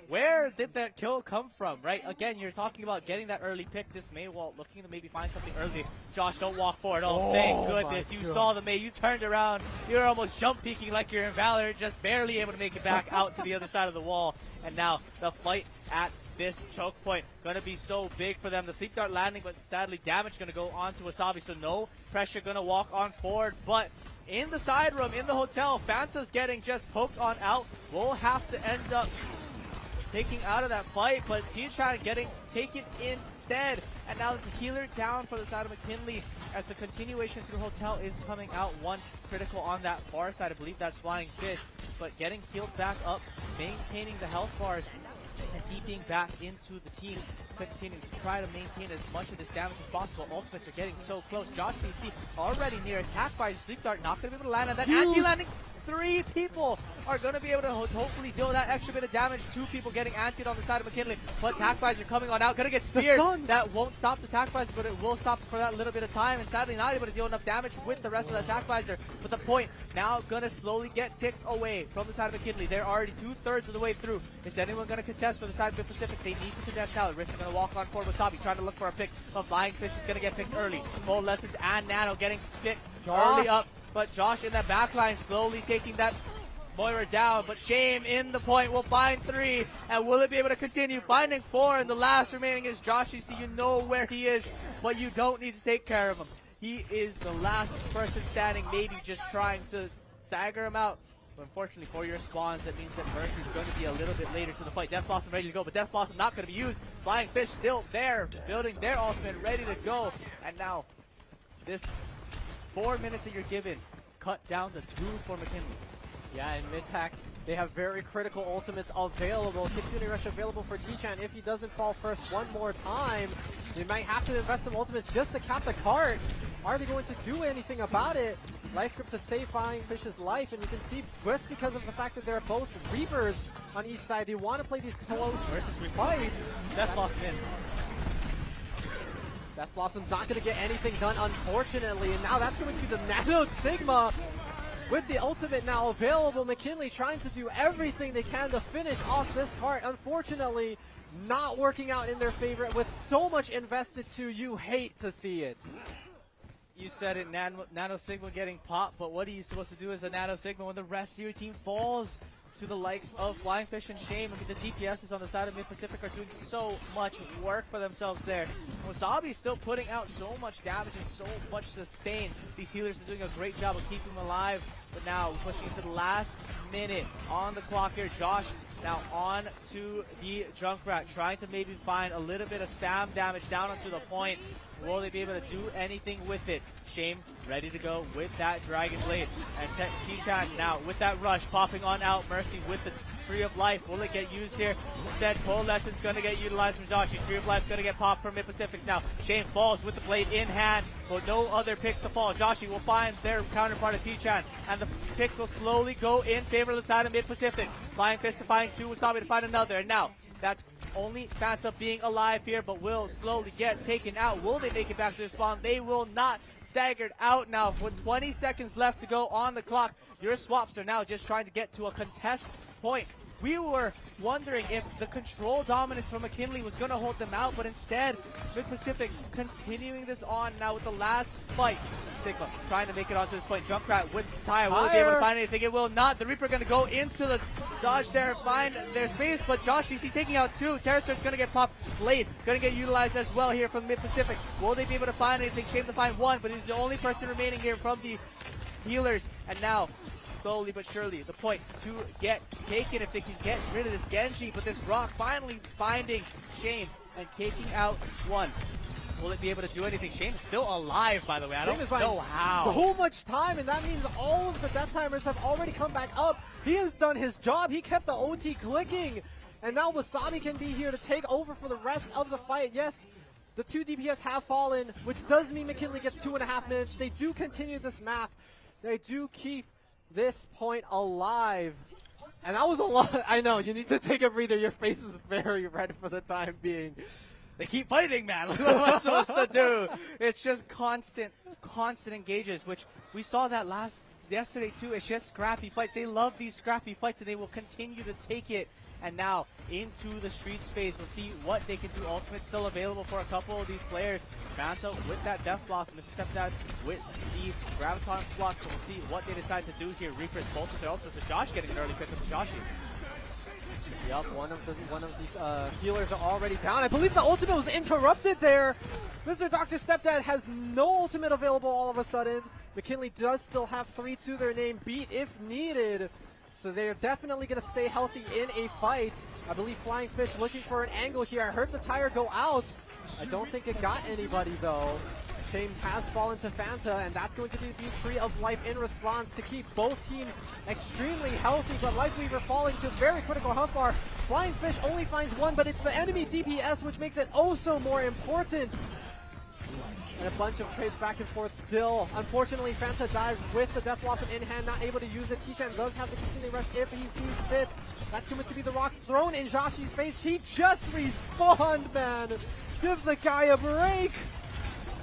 Where did that kill come from, right? Again, you're talking about getting that early pick. This Maywalt looking to maybe find something early. Josh, don't walk forward. Oh, thank goodness. You saw the May. You turned around. You were almost jump peeking like you're in Valor, just barely able to make it back out to the other side of the wall. And now the fight at this choke point going to be so big for them. The sleep dart landing, but sadly damage going to go on to Wasabi, so no pressure going to walk on forward. But in the side room, in the hotel, Fansa's getting just poked on out. We'll have to end up taking out of that fight, but T-Chan getting taken instead. And now it's a healer down for the side of McKinley as the continuation through hotel is coming out. One critical on that far side. I believe that's Flying Fish, but getting healed back up, maintaining the health bars, and TPing back into the team continues to try to maintain as much of this damage as possible. Ultimates are getting so close. Josh PC already near attack by Sleep Dart, not going to be able to land on that. Anti-landing. 3 people are going to be able to hopefully deal that extra bit of damage. 2 people getting antied on the side of McKinley, but Tac Visor coming on out. Going to get speared. That won't stop the Tac Visor, but it will stop for that little bit of time, and sadly not able to deal enough damage with the rest of the Tac Visor. But the point now going to slowly get ticked away from the side of McKinley. They're already 2/3 of the way through. Is anyone going to contest for the side of Mid-Pacific? They need to contest now. Risk is going to walk on forward. Wasabi trying to look for a pick, but Flying Fish is going to get picked early. Full Lessons and Nano getting picked early up, but Josh in that back line slowly taking that Moira down, but Shame in the point will find 3, and will it be able to continue? Finding 4, and the last remaining is Josh. You see, you know where he is, but you don't need to take care of him. He is the last person standing, maybe just trying to stagger him out. But unfortunately for your spawns, that means that Mercy is going to be a little bit later to the fight. Death Blossom ready to go, but Death Blossom not going to be used. Flying Fish still there, building their ultimate, ready to go. And now, this 4 minutes that you're given, cut down to 2 for McKinley. Yeah, in mid-pack, they have very critical ultimates available. Kitsune Rush available for T-Chan. If he doesn't fall first one more time, they might have to invest some ultimates just to cap the cart. Are they going to do anything about it? Life Grip to save Flying Fish's life, and you can see just because of the fact that they're both Reapers on each side, they want to play these close fights. Death Blossom in. Death Blossom's not going to get anything done, unfortunately, and now that's going to be the Nano Sigma. With the ultimate now available, McKinley trying to do everything they can to finish off this cart. Unfortunately, not working out in their favor with so much invested to. You hate to see it. You said it, Nano Sigma getting popped, but what are you supposed to do as a Nano Sigma when the rest of your team falls to the likes of Flying Fish and Shame? I mean, the DPSs on the side of Mid-Pacific are doing so much work for themselves there. Wasabi still putting out so much damage and so much sustain. These healers are doing a great job of keeping them alive, but now we're pushing into the last minute on the clock here. Josh now on to the Junkrat, trying to maybe find a little bit of spam damage down onto the point. Will they be able to do anything with it? Shame ready to go with that Dragon Blade. And T-Chan now with that rush, popping on out. Mercy with the Tree of Life. Will it get used here? Said Coalescence going to get utilized from Joshi. Tree of Life going to get popped from Mid-Pacific now. Shame falls with the blade in hand, but no other picks to fall. Joshi will find their counterpart of T-Chan, and the picks will slowly go in favor of the side of Mid-Pacific. Flying Fist to find 2, Wasabi to find another. And now, that's only Fanta being alive here, but will slowly get taken out. Will they make it back to the spawn? They will not. Staggered out now with 20 seconds left to go on the clock. Your swaps are now just trying to get to a contest point. We were wondering if the control dominance from McKinley was going to hold them out, but instead, Mid-Pacific continuing this on now with the last fight. Sigma trying to make it onto this point. Junkrat with Tire. Will they be able to find anything? It will not. The Reaper going to go into the dodge there and find their space, but Josh DC taking out 2. Terrorsurge going to get popped. Blade going to get utilized as well here from Mid-Pacific. Will they be able to find anything? Shame to find 1, but he's the only person remaining here from the healers. And now, slowly but surely, the point to get taken if they can get rid of this Genji, but this Rock finally finding Shame and taking out 1. Will it be able to do anything? Shane's still alive, by the way. I don't know how. So much time, and that means all of the Death Timers have already come back up. He has done his job. He kept the OT clicking, and now Wasabi can be here to take over for the rest of the fight. Yes, the 2 DPS have fallen, which does mean McKinley gets 2.5 minutes. They do continue this map. They do keep this point alive. And that was a lot. I know, you need to take a breather. Your face is very red for the time being. They keep fighting, man. What am I supposed to do? It's just constant engages, which we saw that yesterday too. It's just scrappy fights. They love these scrappy fights, and they will continue to take it And now into the street space. We'll see what they can do. Ultimate still available for a couple of these players. Fanta with that Death Blossom. Mr. Stepdad with the Graviton Flux. So we'll see what they decide to do here. Reapers both with their ultimates. So Josh getting an early pick with Joshi. Yep, one of these healers are already down. I believe the ultimate was interrupted there. Mr. Dr. Stepdad has no ultimate available all of a sudden. McKinley does still have 3 to their name, beat if needed. So they're definitely going to stay healthy in a fight. I believe Flying Fish looking for an angle here. I heard the tire go out. I don't think it got anybody though. Shame has fallen to Fanta, and that's going to be the Tree of Life in response to keep both teams extremely healthy. But Lifeweaver falling to very critical health bar. Flying Fish only finds 1, but it's the enemy DPS which makes it oh so more important. And a bunch of trades back and forth still. Unfortunately, Fanta dies with the Death Blossom in hand, not able to use it. T-Chan does have the Kasune Rush if he sees fit. That's going to be the rock thrown in Joshi's face. He just respawned, man. Give the guy a break.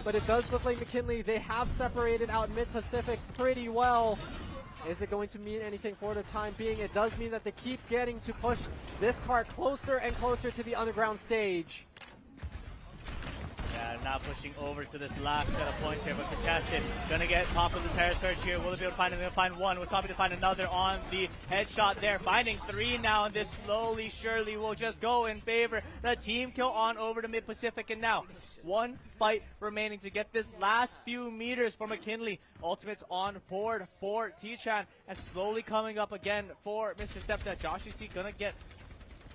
But it does look like McKinley, they have separated out Mid-Pacific pretty well. Is it going to mean anything for the time being? It does mean that they keep getting to push this card closer and closer to the underground stage. Yeah, now pushing over to this last set of points here, but contested. Gonna get top of the terror surge here. Will they be able to find him? They'll find one. Wasabi to find another on the headshot there. Finding 3 now, and this slowly, surely will just go in favor. The team kill on over to Mid-Pacific, and now 1 fight remaining to get this last few meters for McKinley. Ultimates on board for T-Chan, and slowly coming up again for Mr. Stepdad. Josh, you see, gonna get...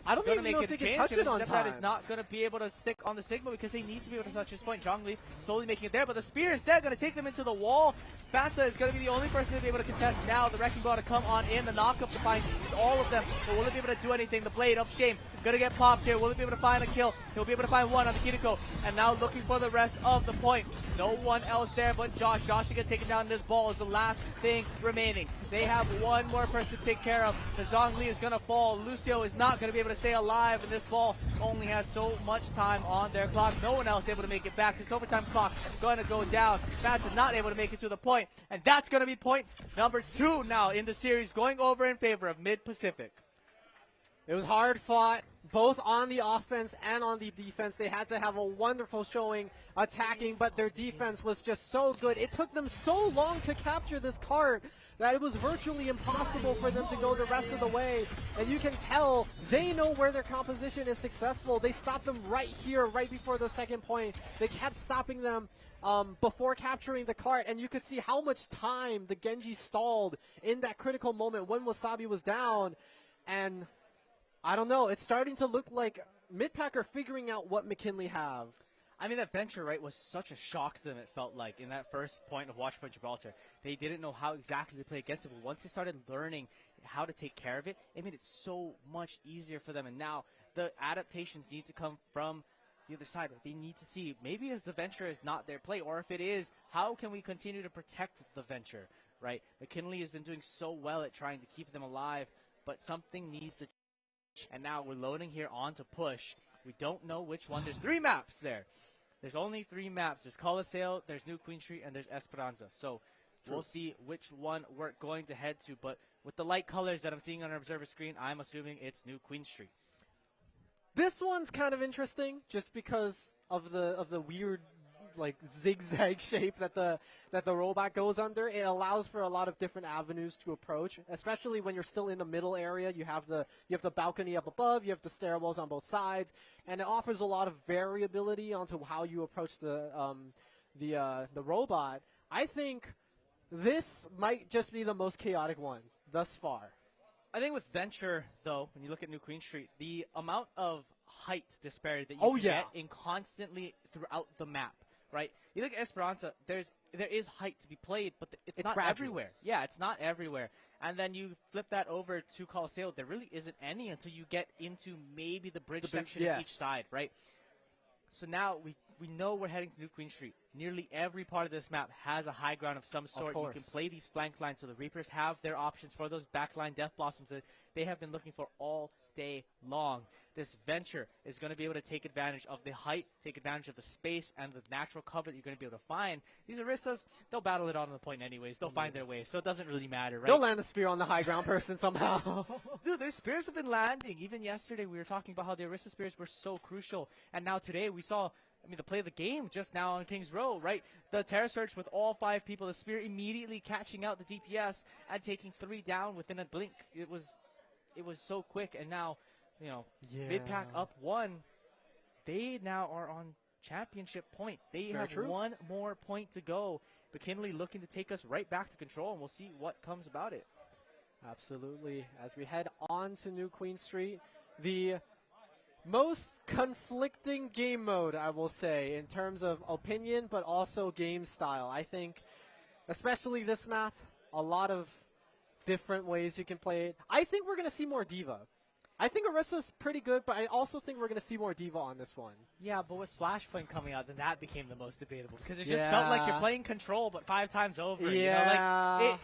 I don't even know if they can touch it on time. Is not going to be able to stick on the Sigma because they need to be able to touch this point. Zhongli slowly making it there, but the spear instead going to take them into the wall. Fanta is going to be the only person to be able to contest now. The Wrecking Ball to come on in. The knockup to find all of them, but will it be able to do anything? The Blade of Shame going to get popped here. Will it be able to find a kill? He'll be able to find one on the Kiriko, and now looking for the rest of the point. No one else there but Josh. Josh to get taken down. This ball is the last thing remaining. They have one more person to take care of. The Zhongli is going to fall. Lucio is not going to be able to stay alive, and this ball only has so much time on their clock. No one else able to make it back. This overtime clock is going to go down. Fanta not able to make it to the point, and that's going to be point number 2 now in the series, going over in favor of Mid-Pacific. It was hard fought, both on the offense and on the defense. They had to have a wonderful showing attacking, but their defense was just so good. It took them so long to capture this card that it was virtually impossible for them to go the rest of the way. And you can tell they know where their composition is successful. They stopped them right here, right before the second point. They kept stopping them before capturing the cart, and you could see how much time the Genji stalled in that critical moment when Wasabi was down. And I don't know, it's starting to look like Mid-Pack are figuring out what McKinley have. I mean, that venture, right, was such a shock to them, it felt like, in that first point of Watchpoint Gibraltar. They didn't know how exactly to play against it, but once they started learning how to take care of it, it made it so much easier for them. And now the adaptations need to come from the other side. They need to see, maybe if the venture is not their play, or if it is, how can we continue to protect the venture, right? McKinley has been doing so well at trying to keep them alive, but something needs to change. And now we're loading here on to push. We don't know which one. There's 3 maps there. There's only 3 maps. There's Colosseo, there's New Queen Street, and there's Esperanza. So we'll see which one we're going to head to. But with the light colors that I'm seeing on our observer screen, I'm assuming it's New Queen Street. This one's kind of interesting just because of the weird like zigzag shape that the robot goes under. It allows for a lot of different avenues to approach, especially when you're still in the middle area. You have the balcony up above, you have the stairwells on both sides, and it offers a lot of variability onto how you approach the robot. I think this might just be the most chaotic one thus far. I think with Venture, though, when you look at New Queen Street, the amount of height disparity that you get in constantly throughout the map, right? You look at Esperanza, there is height to be played, but it's not gradual. everywhere. Yeah, it's not everywhere. And then you flip that over to Colosseo, there really isn't any until you get into maybe the bridge section of each side, right? So now we know we're heading to New Queen Street. Nearly every part of this map has a high ground of some sort. You can play these flank lines, so the Reapers have their options for those backline Death Blossoms that they have been looking for all day long. This Venture is going to be able to take advantage of the height, take advantage of the space, and the natural cover that you're going to be able to find. These Orissas, they'll battle it on the point anyways. They'll find their way, so it doesn't really matter, right? They'll land the spear on the high ground person somehow. Dude, their spears have been landing. Even yesterday, we were talking about how the Orissa spears were so crucial. And now today, we saw, the play of the game just now on Kings Row, right? The Terror Search with all 5 people, the spear immediately catching out the DPS and taking 3 down within a blink. It was so quick, and now, mid-pack up 1. They now are on championship point. They have one more point to go. McKinley looking to take us right back to control, and we'll see what comes about it. Absolutely. As we head on to New Queen Street, the most conflicting game mode, I will say, in terms of opinion, but also game style. I think, especially this map, a lot of different ways you can play it. I think we're going to see more Diva. I think Orissa's pretty good, but I also think we're going to see more Diva on this one. Yeah, but with Flashpoint coming out, then that became the most debatable, because it just felt like you're playing Control, but 5 times over. Yeah.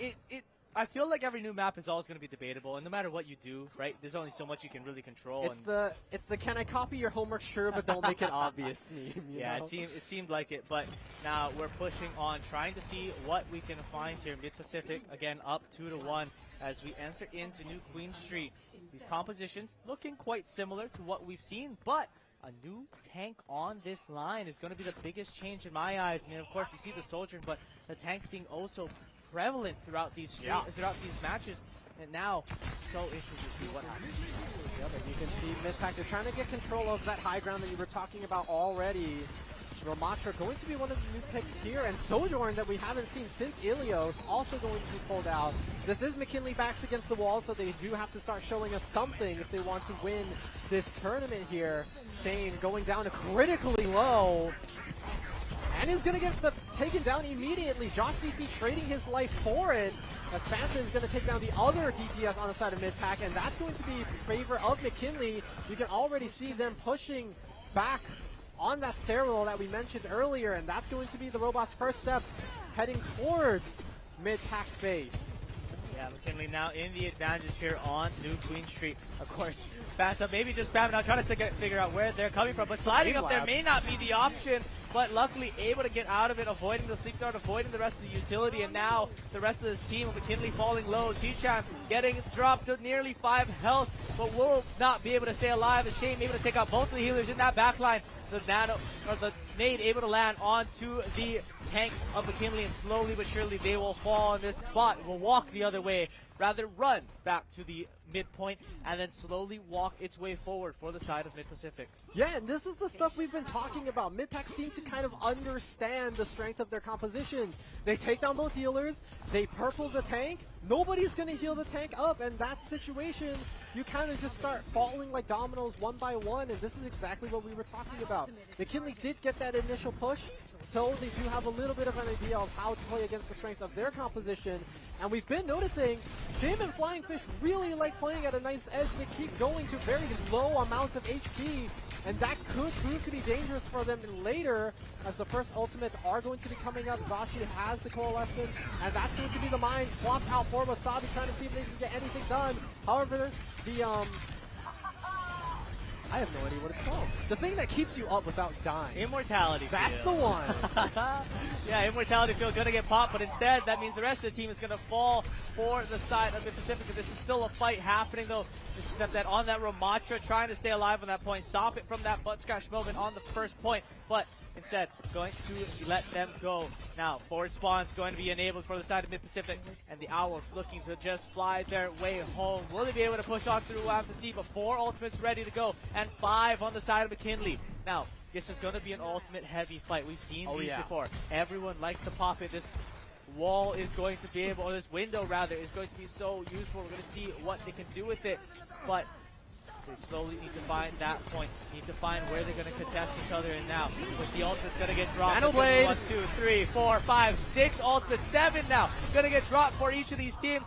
I feel like every new map is always going to be debatable, and no matter what you do, right, there's only so much you can really control. It's the can I copy your homework, sure, but don't make it obvious meme. Yeah, it seemed like it, but now we're pushing on, trying to see what we can find here. Mid-Pacific, again, up 2-1 as we enter into New Queen Street. These compositions looking quite similar to what we've seen, but a new tank on this line is going to be the biggest change in my eyes. Of course, we see the Soldier, but the tanks being also prevalent throughout these matches, and now so interested to see what happens. Yeah, but you can see mid-pack, they're trying to get control of that high ground that you were talking about already. Ramatra going to be one of the new picks here, and Sojourn that we haven't seen since Ilios also going to be pulled out. This is McKinley backs against the wall, so they do have to start showing us something if they want to win this tournament here. Shane going down to critically low, and is going to get taken down immediately. Josh CC trading his life for it, as Fanta is going to take down the other DPS on the side of mid-pack, and that's going to be in favor of McKinley. You can already see them pushing back on that stairwell that we mentioned earlier, and that's going to be the robot's first steps heading towards mid-pack space. Yeah, McKinley now in the advantage here on New Queen Street. Of course, Fanta maybe just spamming out, trying to figure out where they're coming from, but sliding up there may not be the option, but luckily able to get out of it, avoiding the sleep dart, avoiding the rest of the utility, and now the rest of this team of McKinley falling low. T-Champ getting dropped to nearly 5 health, but will not be able to stay alive. As Shane able to take out both of the healers in that backline. The nade able to land onto the tank of McKinley, and slowly but surely they will fall on this spot. Will walk the other way, rather run back to the midpoint, and then slowly walk its way forward for the side of Mid-Pacific. Yeah, and this is the stuff we've been talking about. Mid-Pack seem to kind of understand the strength of their compositions. They take down both healers, they purple the tank, nobody's going to heal the tank up, and that situation, you kind of just start falling like dominoes one by one, and this is exactly what we were talking about. McKinley did get that initial push, so they do have a little bit of an idea of how to play against the strengths of their composition, and we've been noticing Jim and Flying Fish really like playing at a nice edge. They keep going to very low amounts of HP, and that could prove to be dangerous for them later, as the first ultimates are going to be coming up. Zashi has the Coalescence, and that's going to be the mines flopped out for Wasabi, trying to see if they can get anything done. However, I have no idea what it's called. The thing that keeps you up without dying. Immortality That's field. the one. Yeah, Immortality field going to get popped, but instead that means the rest of the team is going to fall for the side of the Pacific. This is still a fight happening, though. This is that on that Ramatra, trying to stay alive on that point, stop it from that butt scratch moment on the first point, but instead going to let them go. Now, forward spawn's going to be enabled for the side of Mid-Pacific, and the Owls looking to just fly their way home. Will they be able to push on through? We'll have to see, but 4 ultimates ready to go, and 5 on the side of McKinley. Now, this is going to be an ultimate heavy fight. We've seen these before. Everyone likes to pop it. This wall is going to be able, or this window rather, is going to be so useful. We're going to see what they can do with it, but they slowly need to find that point, need to find where they're going to contest each other, and now with the ultimate's going to get dropped. Nanoblade. 1, 2, 3, 4, 5, 6 ultimates, 7 now. Going to get dropped for each of these teams.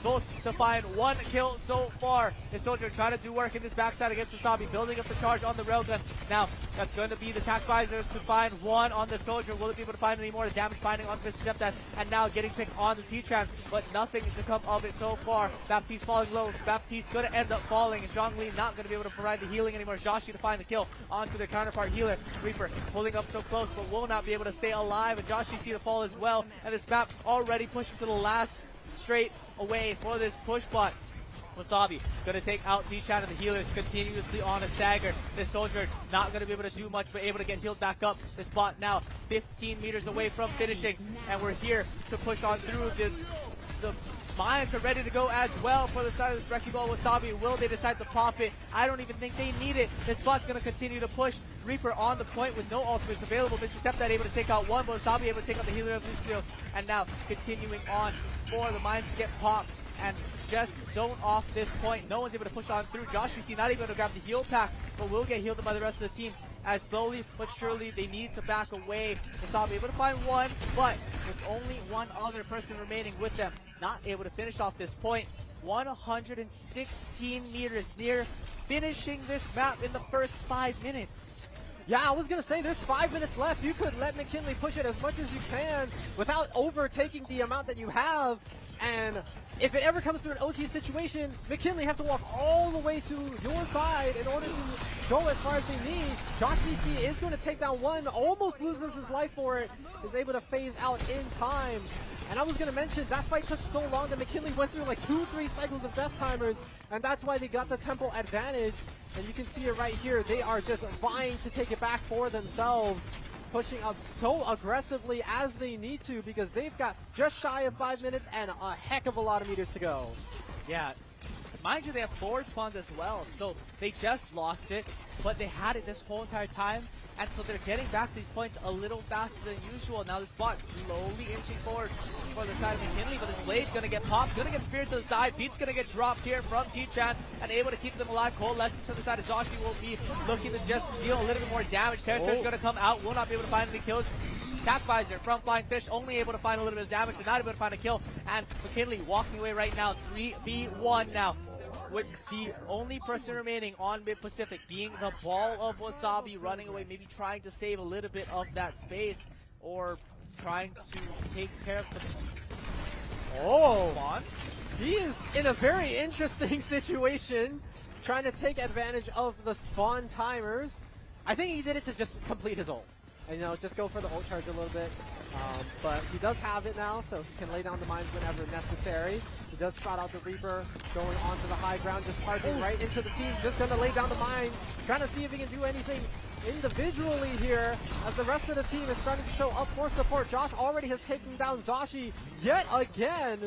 both to find 1 kill so far. The soldier trying to do work in this backside against Wasabi, building up the charge on the railgun. Now, that's going to be the attack visors to find 1 on the soldier. Will it be able to find any more? The damage finding onto Mr. Stepdad, and now getting picked on the T-Tran, but nothing to come of it so far. Baptiste falling low. Baptiste going to end up falling, and Zhongli not going to be able to provide the healing anymore. Joshi to find the kill onto their counterpart healer. Reaper pulling up so close, but will not be able to stay alive, and Joshi see the fall as well, and this map already pushing to the last straight away for this push bot. Wasabi going to take out T-Chan and the healers continuously on a stagger. This soldier not going to be able to do much, but able to get healed back up. This bot now 15 meters away from finishing, and we're here to push on through. The mines are ready to go as well for the side of this wrecking ball. Wasabi, will they decide to pop it? I don't even think they need it. This bot's going to continue to push. Reaper on the point with no ultimates available. Mr. Stepdad able to take out 1, but Wasabi able to take out the healer of Lucio, and now continuing on for the mines to get popped and just zone off this point. No one's able to push on through. Josh, you see, not even able to grab the heal pack, but will get healed by the rest of the team as slowly but surely they need to back away. Wasabi able to find 1, but with only 1 other person remaining with them, not able to finish off this point. 116 meters near finishing this map in the first 5 minutes. Yeah, I was going to say there's 5 minutes left. You could let McKinley push it as much as you can without overtaking the amount that you have. And if it ever comes to an OT situation, McKinley have to walk all the way to your side in order to go as far as they need. Josh DC is going to take down 1, almost loses his life for it, is able to phase out in time. And I was going to mention, that fight took so long that McKinley went through like 2-3 cycles of death timers, and that's why they got the tempo advantage. And you can see it right here. They are just vying to take it back for themselves, pushing up so aggressively as they need to because they've got just shy of 5 minutes and a heck of a lot of meters to go. Yeah. Mind you, they have forward spawns as well, so they just lost it, but they had it this whole entire time, and so they're getting back these points a little faster than usual. Now this bot slowly inching forward for the side of McKinley, but this blade's going to get popped, going to get speared to the side. Pete's going to get dropped here from T-Chan and able to keep them alive. Cold lessons from the side of Joshi will be looking to just deal a little bit more damage. Terrasurge going to come out, will not be able to find any kills. Attack visor from Flying Fish, only able to find a little bit of damage, but not able to find a kill. And McKinley walking away right now, 3v1 now, with the only person remaining on Mid-Pacific being the ball of Wasabi, running away, maybe trying to save a little bit of that space, or trying to take care of the spawn. He is in a very interesting situation, trying to take advantage of the spawn timers. I think he did it to just complete his ult. And, you know, just go for the ult charge a little bit. But he does have it now, so he can lay down the mines whenever necessary. He does spot out the Reaper, going onto the high ground, just charging right into the team, just going to lay down the mines, trying to see if he can do anything individually here, as the rest of the team is starting to show up for support. Josh already has taken down Zashi yet again,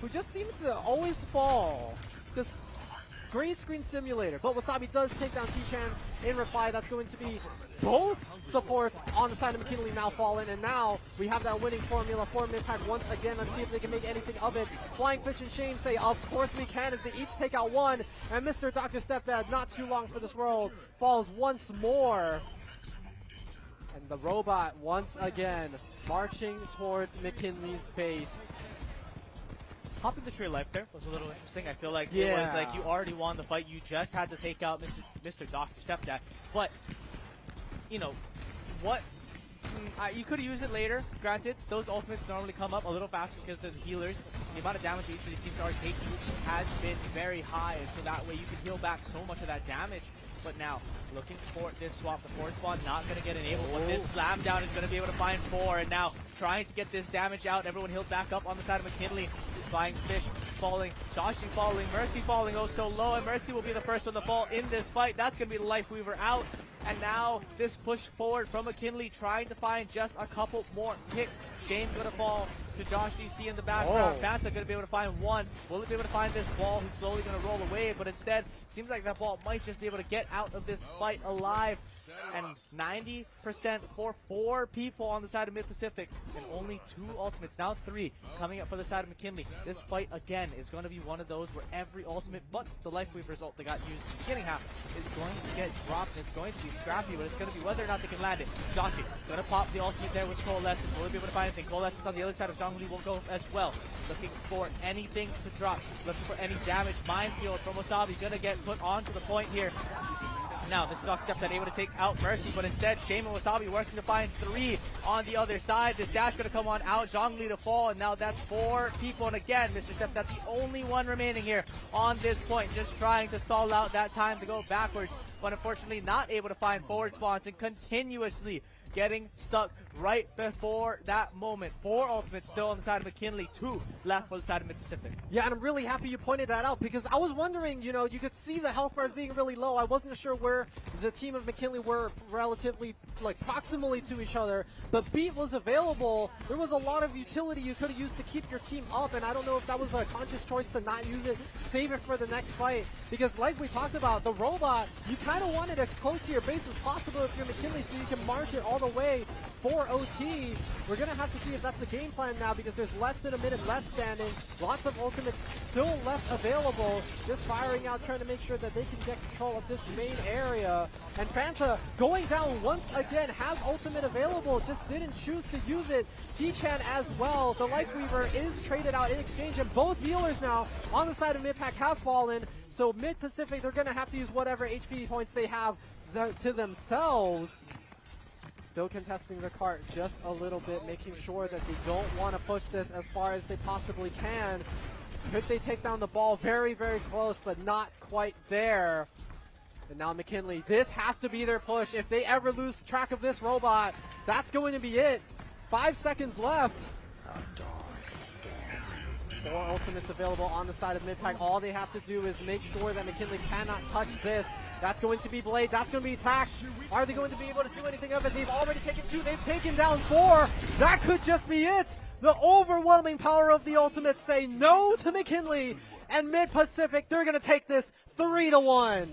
who just seems to always fall. Just green screen simulator. But Wasabi does take down T-Chan in reply. That's going to be both supports on the side of McKinley now fallen, and now we have that winning formula for Mid-Pack once again. Let's see if they can make anything of it. Flying Fish and Shane say, of course we can, as they each take out 1, and Mr. Dr. Stepdad, not too long for this world, falls once more. And the robot once again marching towards McKinley's base. Hopping the tree of life there was a little interesting. I feel like it was like you already won the fight. You just had to take out Mr. Dr. Stepdad. But, you know, what you could use it later. Granted, those ultimates normally come up a little faster because of the healers. The amount of damage each of these teams are taking has been very high, and so that way you can heal back so much of that damage. But now, looking for this swap, the forward spawn not going to get enabled, but this slam down is going to be able to find 4, and now trying to get this damage out. Everyone healed back up on the side of McKinley. Flying Fish falling, Joshing falling, Mercy falling oh so low, and Mercy will be the first one to fall in this fight. That's going to be the Life Weaver out. And now this push forward from McKinley, trying to find just a couple more picks. Shane's going to fall to Josh DC in the background. Fanta going to be able to find 1. Will it be able to find this ball, who's slowly going to roll away? But instead, it seems like that ball might just be able to get out of this fight alive. And 90% for 4 people on the side of Mid-Pacific, and only 2 ultimates, now 3, coming up for the side of McKinley. This fight, again, is going to be one of those where every ultimate but the Life Weaver's ult that got used in the beginning half is going to get dropped, and it's going to be be scrappy, but it's going to be whether or not they can land it. Joshi going to pop the ultimate there with Coalescence. Will he be able to find anything? Coalescence on the other side of Zhongli will go as well. Looking for anything to drop. Looking for any damage. Minefield from Wasabi going to get put onto the point here. Now, this Doc Step that able to take out Mercy, but instead, Shame and Wasabi working to find 3 on the other side. This dash going to come on out, Zhongli to fall, and now that's 4 people. And again, Mr. Step, that's the only one remaining here on this point, just trying to stall out that time to go backwards, but unfortunately not able to find forward spawns and continuously getting stuck right before that moment. 4 ultimates still on the side of McKinley, 2 left for the side of Mid-Pacific. Yeah, and I'm really happy you pointed that out because I was wondering, you know, you could see the health bars being really low. I wasn't sure where the team of McKinley were relatively, like, proximally to each other, but Beat was available. There was a lot of utility you could have used to keep your team up, and I don't know if that was a conscious choice to not use it, save it for the next fight, because like we talked about, the robot, you kind of want it as close to your base as possible if you're McKinley so you can march it all the way for OT. We're going to have to see if that's the game plan now because there's less than a minute left standing. Lots of ultimates still left available. Just firing out, trying to make sure that they can get control of this main area. And Fanta going down once again, has ultimate available, just didn't choose to use it. T-Chan as well. The Lifeweaver is traded out in exchange, and both healers now on the side of Mid-Pac have fallen. So Mid-Pacific, they're going to have to use whatever HP points they have to themselves. Still contesting the cart just a little bit, making sure that they don't want to push this as far as they possibly can. Could they take down the ball? Very, very close, but not quite there. And now McKinley, this has to be their push. If they ever lose track of this robot, that's going to be it. 5 seconds left. 4 ultimates available on the side of Mid-Pac. All they have to do is make sure that McKinley cannot touch this. That's going to be Blade. That's going to be attacked. Are they going to be able to do anything of it? They've already taken 2. They've taken down 4. That could just be it. The overwhelming power of the ultimates say no to McKinley. And Mid-Pacific, they're going to take this 3-1.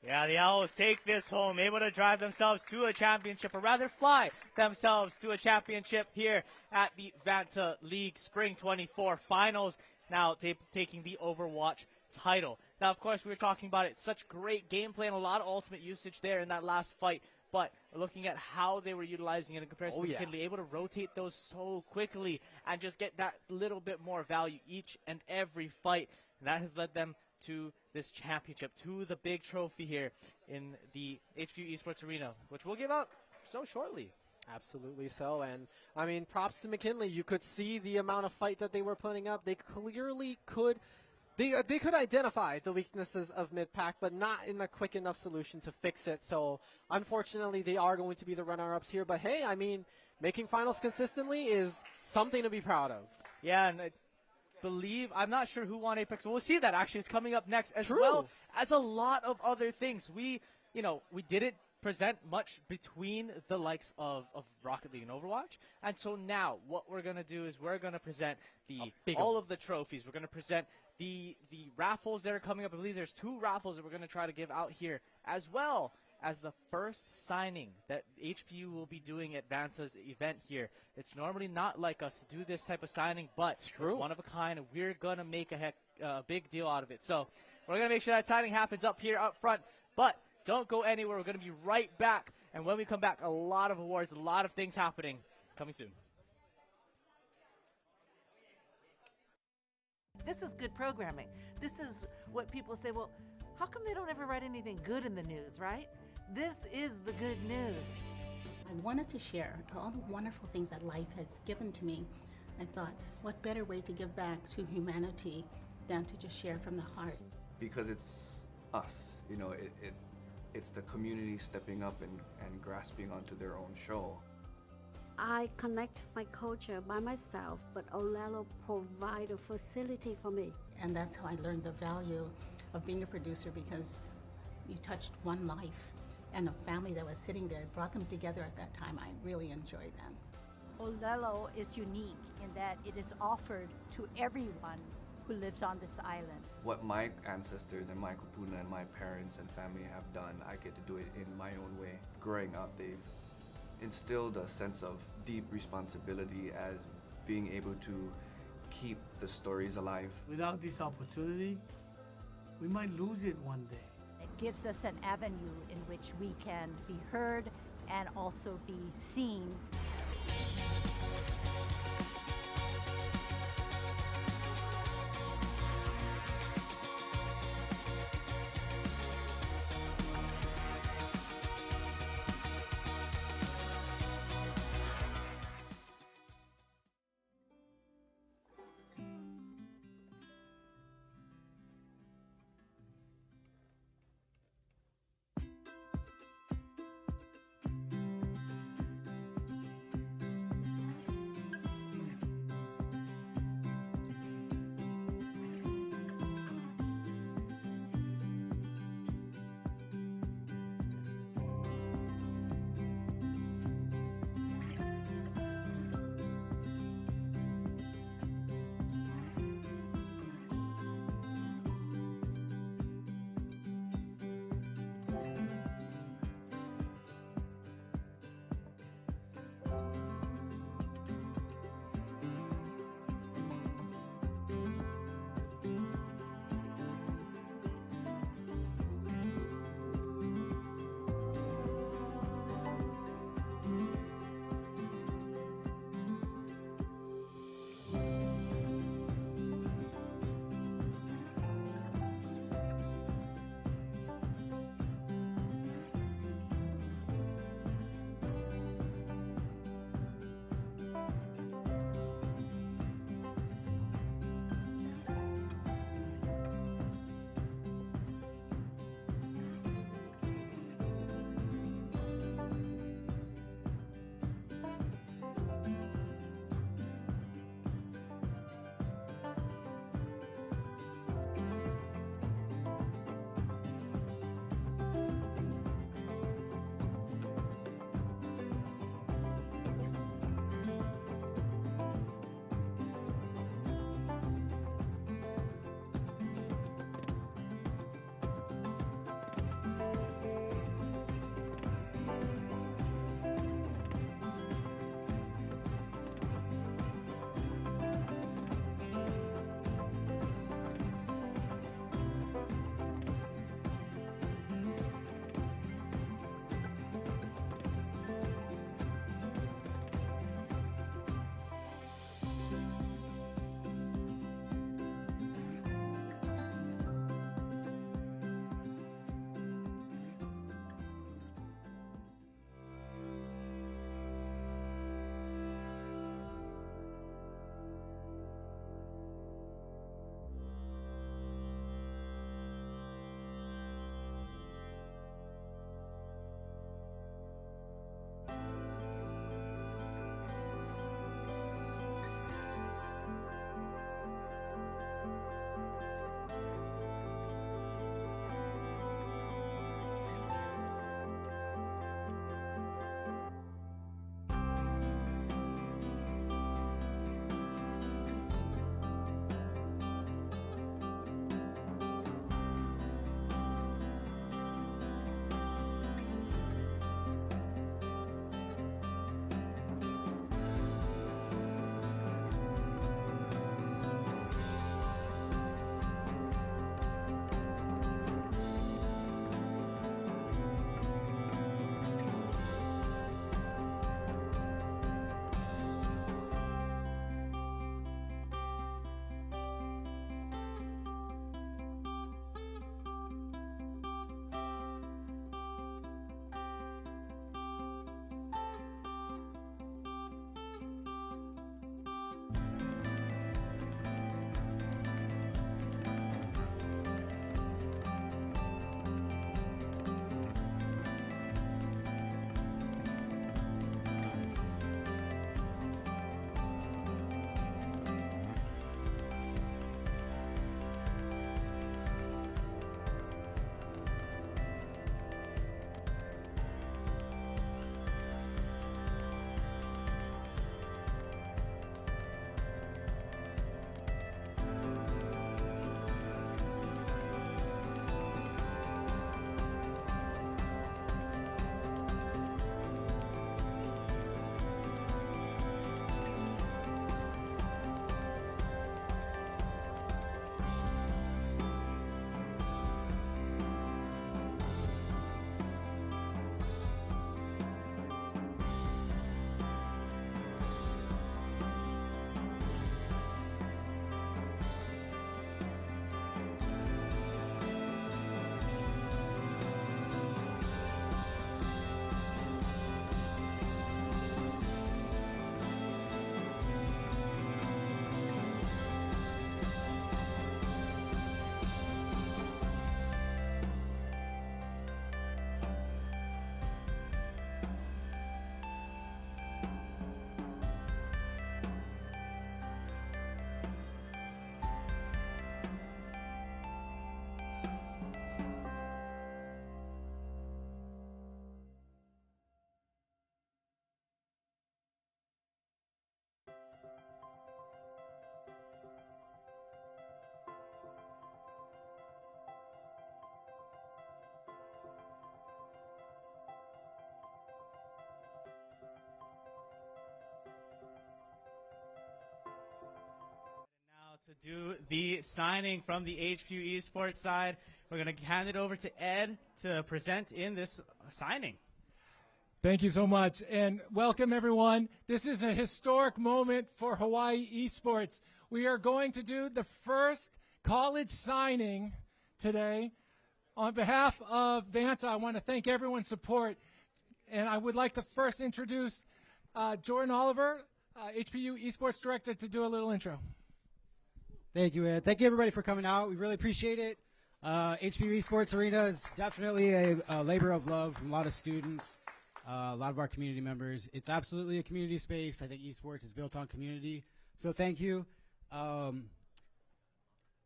Yeah, the Owls take this home, able to drive themselves to a championship, or rather fly themselves to a championship here at the Vanta League Spring 24 Finals, now taking the Overwatch title. Now, of course, we were talking about it, such great gameplay and a lot of ultimate usage there in that last fight, but looking at how they were utilizing it in comparison to McKinley, able to rotate those so quickly and just get that little bit more value each and every fight, and that has led them to this championship, to the big trophy here in the HQ Esports Arena, which we'll give out so shortly. Absolutely so, and I mean, props to McKinley. You could see the amount of fight that they were putting up. They clearly could, they could identify the weaknesses of Mid-Pac, but not in a quick enough solution to fix it. So, unfortunately, they are going to be the runner-ups here. But hey, I mean, making finals consistently is something to be proud of. Yeah, and I'm not sure who won Apex, but we'll see that actually. It's coming up next, as well as a lot of other things. We didn't present much between the likes of Rocket League and Overwatch, and so now what we're going to do is we're going to present all of the trophies. We're going to present the raffles that are coming up. I believe there's 2 raffles that we're going to try to give out here, as well as the first signing that HPU will be doing at Vanta's event here. It's normally not like us to do this type of signing, but it's one of a kind, and we're going to make a big deal out of it. So we're going to make sure that signing happens up here up front, but don't go anywhere. We're going to be right back, and when we come back, a lot of awards, a lot of things happening coming soon. This is good programming. This is what people say, well, how come they don't ever write anything good in the news, right? This is the good news. I wanted to share all the wonderful things that life has given to me. I thought, what better way to give back to humanity than to just share from the heart? Because it's us, you know, it's the community stepping up and grasping onto their own show. I connect my culture by myself, but Oʻahu provide a facility for me. And that's how I learned the value of being a producer, because you touched one life and a family that was sitting there, brought them together at that time. I really enjoyed them. Oʻahu is unique in that it is offered to everyone who lives on this island. What my ancestors and my kupuna and my parents and family have done, I get to do it in my own way. Growing up, they've instilled a sense of deep responsibility as being able to keep the stories alive. Without this opportunity, we might lose it one day. It gives us an avenue in which we can be heard and also be seen. To do the signing from the HPU Esports side, we're going to hand it over to Ed to present in this signing. Thank you so much, and welcome everyone. This is a historic moment for Hawaii Esports. We are going to do the first college signing today. On behalf of Vanta, I want to thank everyone's support, and I would like to first introduce Jordan Oliver, HPU Esports Director, to do a little intro. Thank you, Ed. Thank you, everybody, for coming out. We really appreciate it. HPU Esports Arena is definitely a labor of love from a lot of students, a lot of our community members. It's absolutely a community space. I think esports is built on community. So thank you.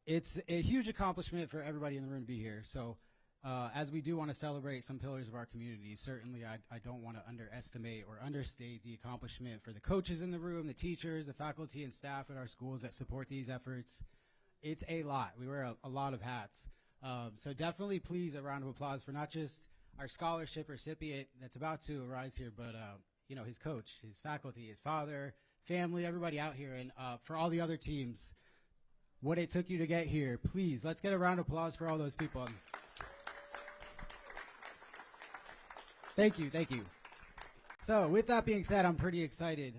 It's a huge accomplishment for everybody in the room to be here. So as we do want to celebrate some pillars of our community, certainly I don't want to underestimate or understate the accomplishment for the coaches in the room, the teachers, the faculty and staff at our schools that support these efforts. It's a lot. We wear a lot of hats. So definitely please a round of applause for not just our scholarship recipient that's about to arise here, but you know, his coach, his faculty, his father, family, everybody out here, and for all the other teams, what it took you to get here. Please, let's get a round of applause for all those people. Thank you, thank you. So with that being said, I'm pretty excited.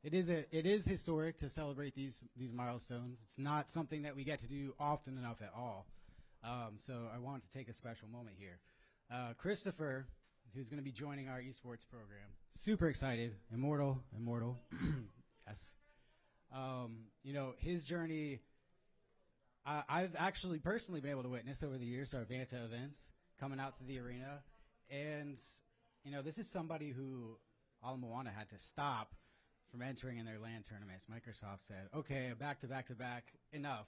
It is historic to celebrate these milestones. It's not something that we get to do often enough at all. So I want to take a special moment here. Christopher, who's going to be joining our esports program, super excited. Immortal. Yes. You know, his journey, I've actually personally been able to witness over the years our Vanta events coming out to the arena. And, you know, this is somebody who Ala Moana had to stop from entering in their LAN tournaments. Microsoft said, okay, back to back, enough.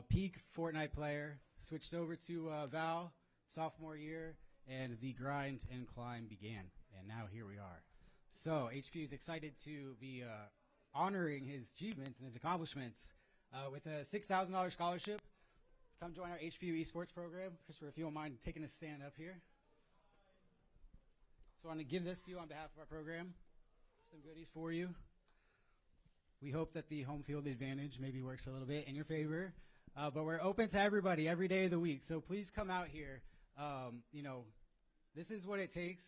Peak Fortnite player, switched over to Val, sophomore year, and the grind and climb began. And now here we are. So HPU is excited to be honoring his achievements and his accomplishments with a $6,000 scholarship. Come join our HPU Esports program. Christopher, if you don't mind taking a stand up here. So I want to give this to you on behalf of our program. Some goodies for you. We hope that the home field advantage maybe works a little bit in your favor. But we're open to everybody every day of the week. So please come out here. You know, this is what it takes.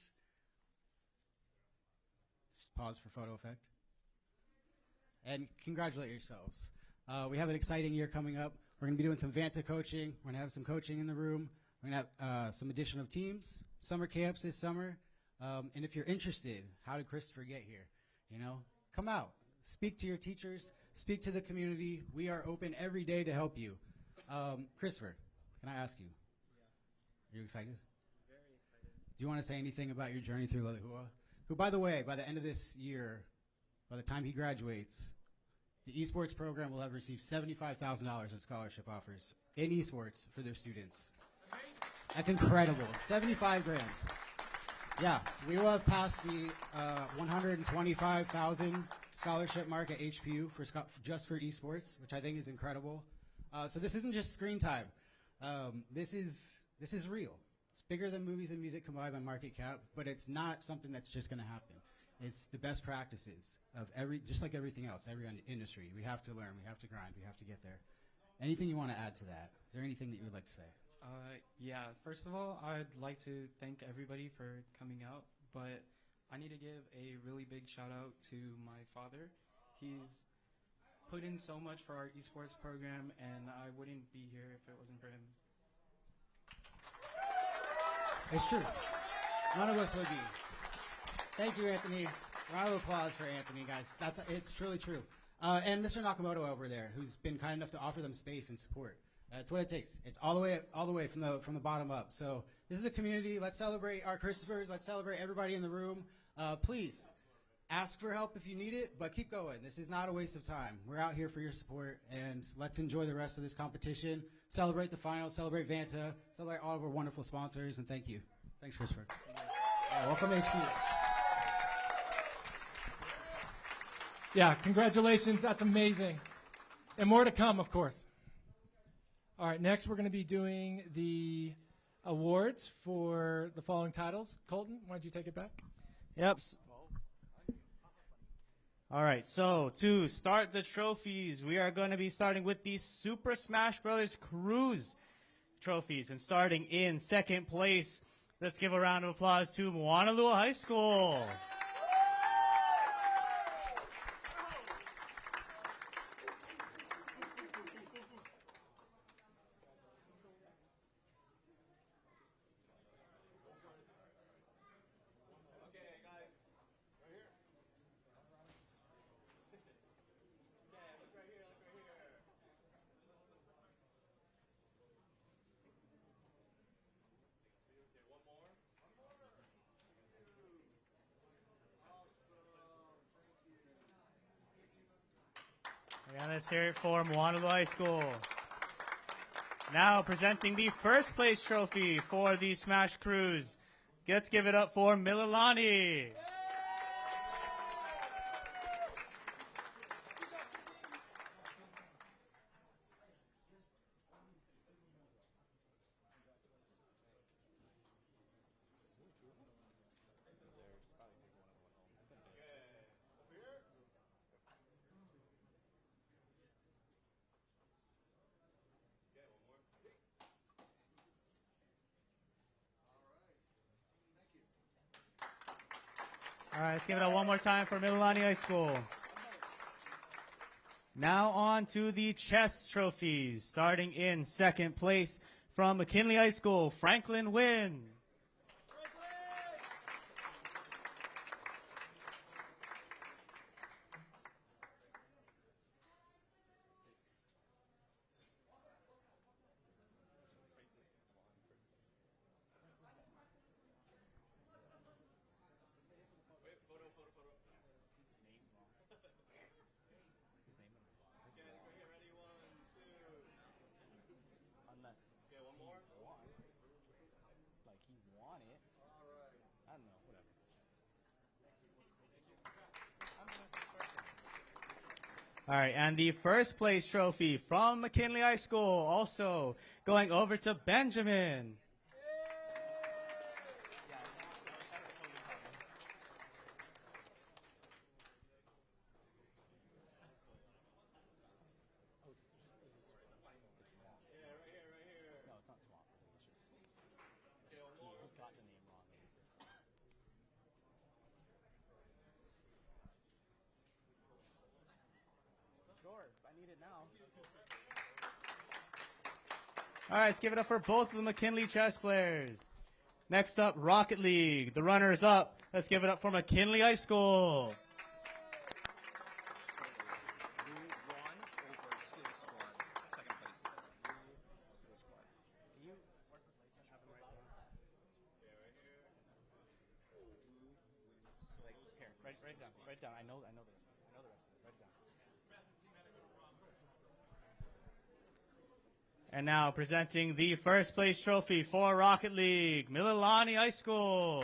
Just pause for photo effect. And congratulate yourselves. We have an exciting year coming up. We're going to be doing some Vanta coaching. We're going to have some coaching in the room. We're going to have some addition of teams, summer camps this summer. And if you're interested, how did Christopher get here? You know, come out, speak to your teachers, speak to the community. We are open every day to help you. Christopher, can I ask you? Are you excited? Very excited. Do you want to say anything about your journey through Lelehua? Who, by the way, by the end of this year, by the time he graduates, the esports program will have received $75,000 in scholarship offers in esports for their students. That's incredible. 75 grand. Yeah, we will have passed the 125,000 scholarship mark at HPU for just for esports, which I think is incredible. So this isn't just screen time. This is real. It's bigger than movies and music combined by market cap, but it's not something that's just going to happen. It's the best practices of just like everything else, every industry. We have to learn, we have to grind, we have to get there. Anything you want to add to that? Is there anything that you would like to say? Yeah, first of all, I'd like to thank everybody for coming out, but I need to give a really big shout out to my father. He's put in so much for our esports program, and I wouldn't be here if it wasn't for him. It's true. None of us would be. Thank you, Anthony. Round of applause for Anthony, guys. It's truly true. And Mr. Nakamoto over there, who's been kind enough to offer them space and support. That's what it takes. It's all the way from the bottom up. So this is a community. Let's celebrate our Christophers. Let's celebrate everybody in the room. Please ask for help if you need it, but keep going. This is not a waste of time. We're out here for your support, and let's enjoy the rest of this competition. Celebrate the finals. Celebrate Vanta. Celebrate all of our wonderful sponsors, and thank you. Thanks, Christopher. Welcome to HPU. Yeah, congratulations. That's amazing. And more to come, of course. All right, next we're going to be doing the awards for the following titles. Colton, why don't you take it back? Yep. All right, so to start the trophies, we are going to be starting with the Super Smash Bros. Cruise trophies. And starting in second place, let's give a round of applause to Moanalua High School. Yeah, let's hear it for Moanalua High School. Now presenting the first place trophy for the Smash Cruise. Let's give it up for Mililani. All right, let's give it up one more time for Mililani High School. Now on to the chess trophies. Starting in second place from McKinley High School, Franklin Wynn. All right, and the first place trophy from McKinley High School also going over to Benjamin. All right, let's give it up for both of the McKinley chess players. Next up, Rocket League. The runners up. Let's give it up for McKinley High School. Write down. I know the rest of it. Write it down. And now presenting the first place trophy for Rocket League, Mililani High School.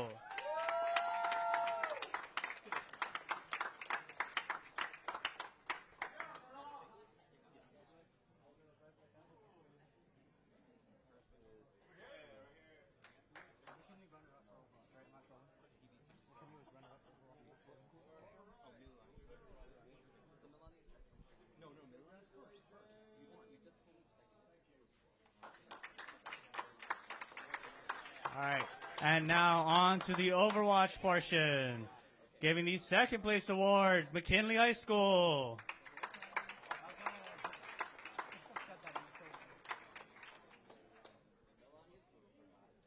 All right, and now on to the OverWatch portion. Giving the second place award, McKinley High School.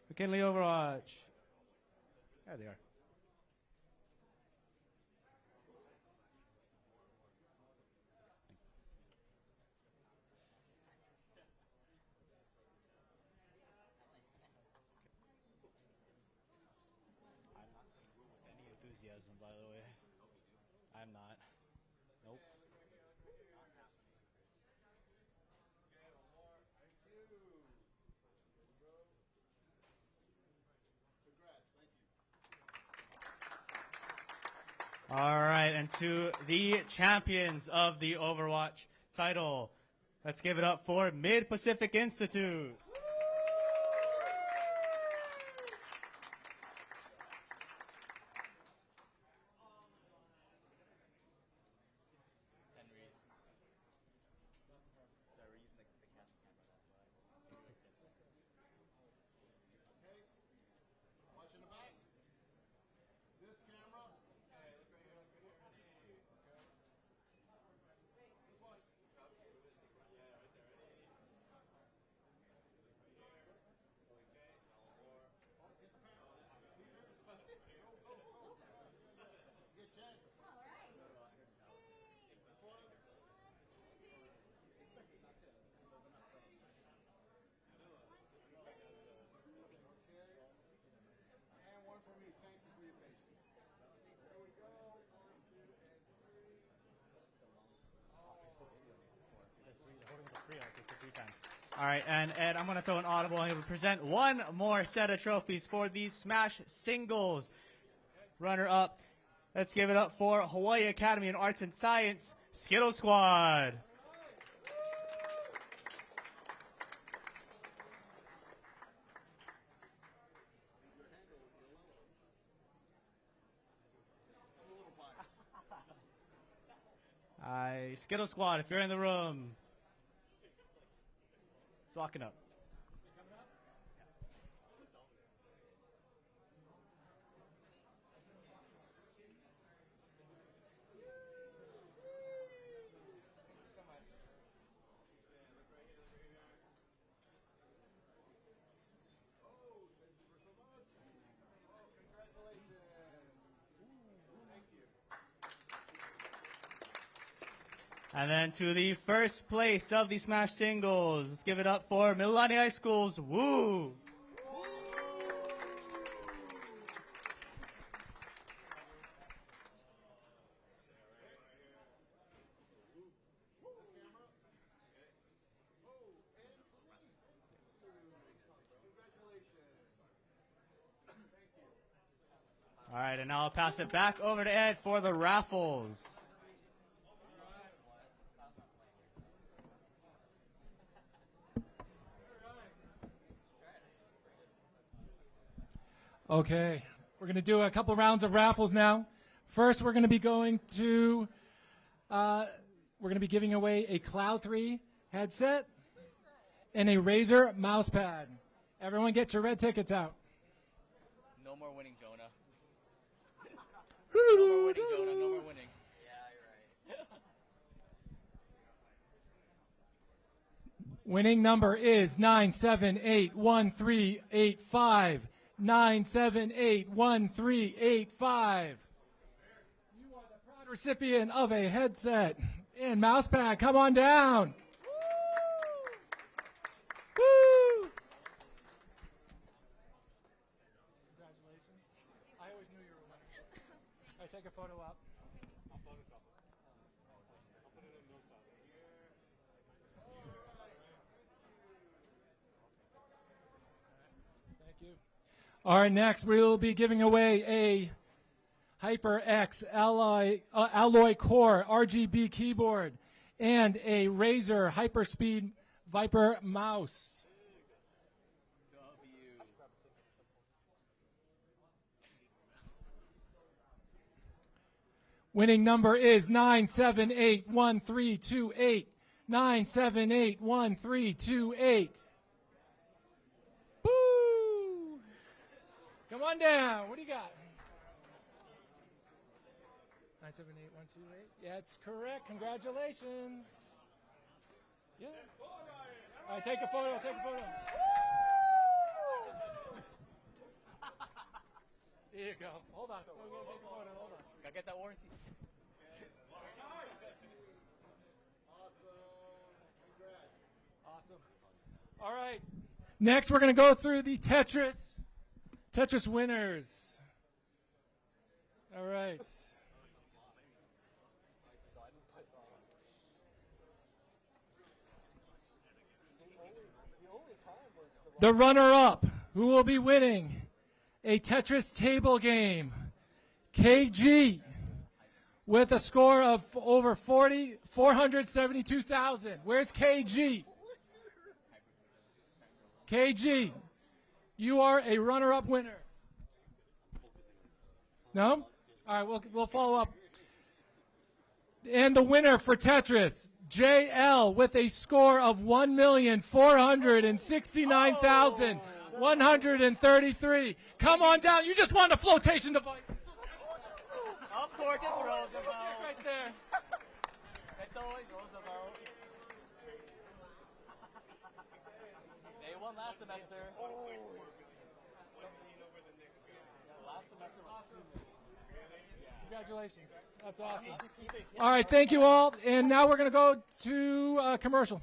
McKinley OverWatch. There they are. Enthusiasm, by the way. I'm not. Nope. All right, and to the champions of the Overwatch title, let's give it up for Mid-Pacific Institute. All right, and Ed, I'm going to throw an audible and present one more set of trophies for the Smash Singles runner-up. Let's give it up for Hawaii Academy in Arts and Science, Skittle Squad. Hi, Skittle Squad, if you're in the room. It's walking up. And then to the first place of the Smash Singles, let's give it up for Mililani High School's Woo! All right, and now I'll pass it back over to Ed for the raffles. Okay, we're going to do a couple rounds of raffles now. First, we're going to be going to, we're going to be giving away a Cloud 3 headset and a Razer mouse pad. Everyone get your red tickets out. No more winning, Jonah. No more winning, Jonah. No more winning. Yeah, you're right. Winning number is 9781385. 9781385. You are the proud recipient of a headset and mouse pad. Come on down. Woo! Congratulations. I always knew you were a winner. All right, take a photo up. Thank you. All right, next we'll be giving away a HyperX Alloy Core RGB keyboard and a Razer Hyperspeed Viper mouse. Winning number is 9781328. 9781328. Woo! Come on down. What do you got? 978-128. Yeah, it's correct. Congratulations. Yeah. All right, take a photo. Take a photo. Here you go. Hold on. We're gonna take a photo. Hold on. Gotta get that warranty. Awesome. All right. Next, we're going to go through the Tetris winners. All right. The runner-up, who will be winning a Tetris table game, KG, with a score of over 472,000. Where's KG? KG, you are a runner-up winner. No? All right, we'll follow up. And the winner for Tetris, JL, with a score of 1,469,133. Come on down. You just won a flotation device. Of course, it's Roosevelt. Right there. It's always Roosevelt. They won last semester. Last semester was Congratulations. That's awesome. All right, thank you all. And now we're going to go to commercial.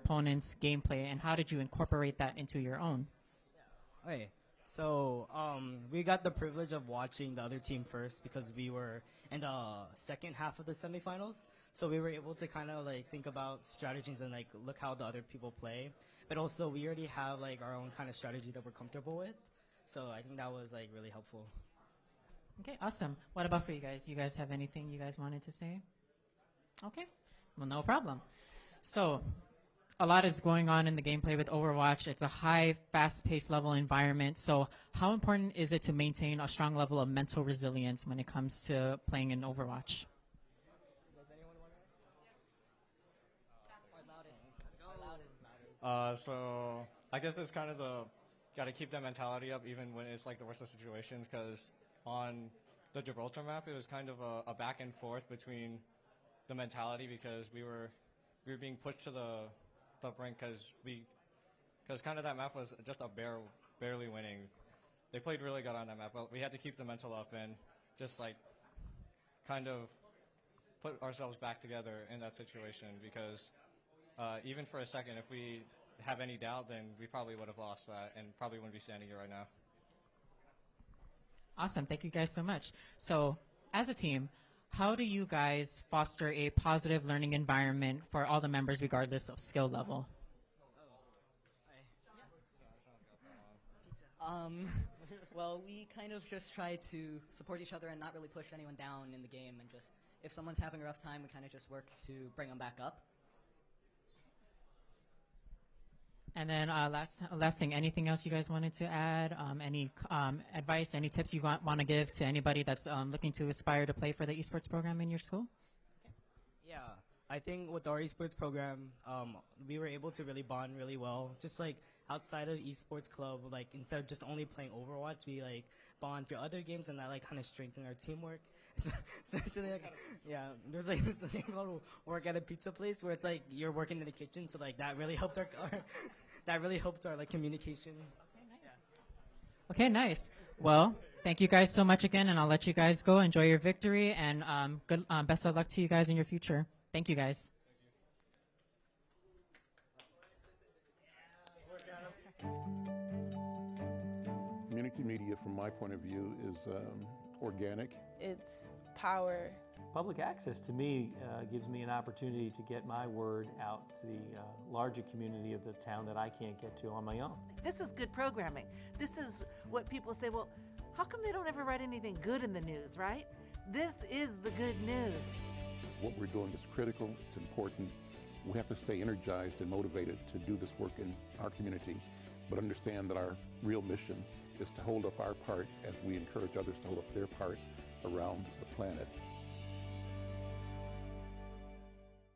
opponent's gameplay, and how did you incorporate that into your own? Okay, so we got the privilege of watching the other team first because we were in the second half of the semifinals. So we were able to kind of like think about strategies and like look how the other people play. But also we already have like our own kind of strategy that we're comfortable with. So I think that was like really helpful. Okay, awesome. What about for you guys? You guys have anything you guys wanted to say? Okay, well, no problem. So a lot is going on in the gameplay with Overwatch. It's a high, fast-paced level environment. So how important is it to maintain a strong level of mental resilience when it comes to playing in Overwatch? So I guess it's kind of got to keep that mentality up even when it's like the worst of situations, because on the Gibraltar map, it was kind of a back and forth between the mentality, because we were being pushed to the brink because kind of that map was just barely winning. They played really good on that map, but we had to keep the mental up and just like kind of put ourselves back together in that situation, because even for a second, if we have any doubt, then we probably would have lost that and probably wouldn't be standing here right now. Awesome. Thank you guys so much. So as a team, how do you guys foster a positive learning environment for all the members regardless of skill level? Well, we kind of just try to support each other and not really push anyone down in the game, and just if someone's having a rough time, we kind of just work to bring them back up. And then last thing, anything else you guys wanted to add? Any advice, any tips you want to give to anybody that's looking to aspire to play for the esports program in your school? Yeah, I think with our esports program, we were able to really bond really well. Just like outside of esports club, like instead of just only playing Overwatch, we like bond through other games, and that like kind of strengthened our teamwork. Essentially, like, yeah, there's like this thing called work at a pizza place where it's like you're working in the kitchen, so like that really helped our that really helped our like communication. Okay, nice. Well, thank you guys so much again, and I'll let you guys go. Enjoy your victory, and good best of luck to you guys in your future. Thank you, guys. Community media, from my point of view, is organic. It's power. Public access to me gives me an opportunity to get my word out to the larger community of the town that I can't get to on my own. This is good programming. This is what people say, well, how come they don't ever write anything good in the news, right? This is the good news. What we're doing is critical, it's important. We have to stay energized and motivated to do this work in our community, but understand that our real mission is to hold up our part as we encourage others to hold up their part around the planet.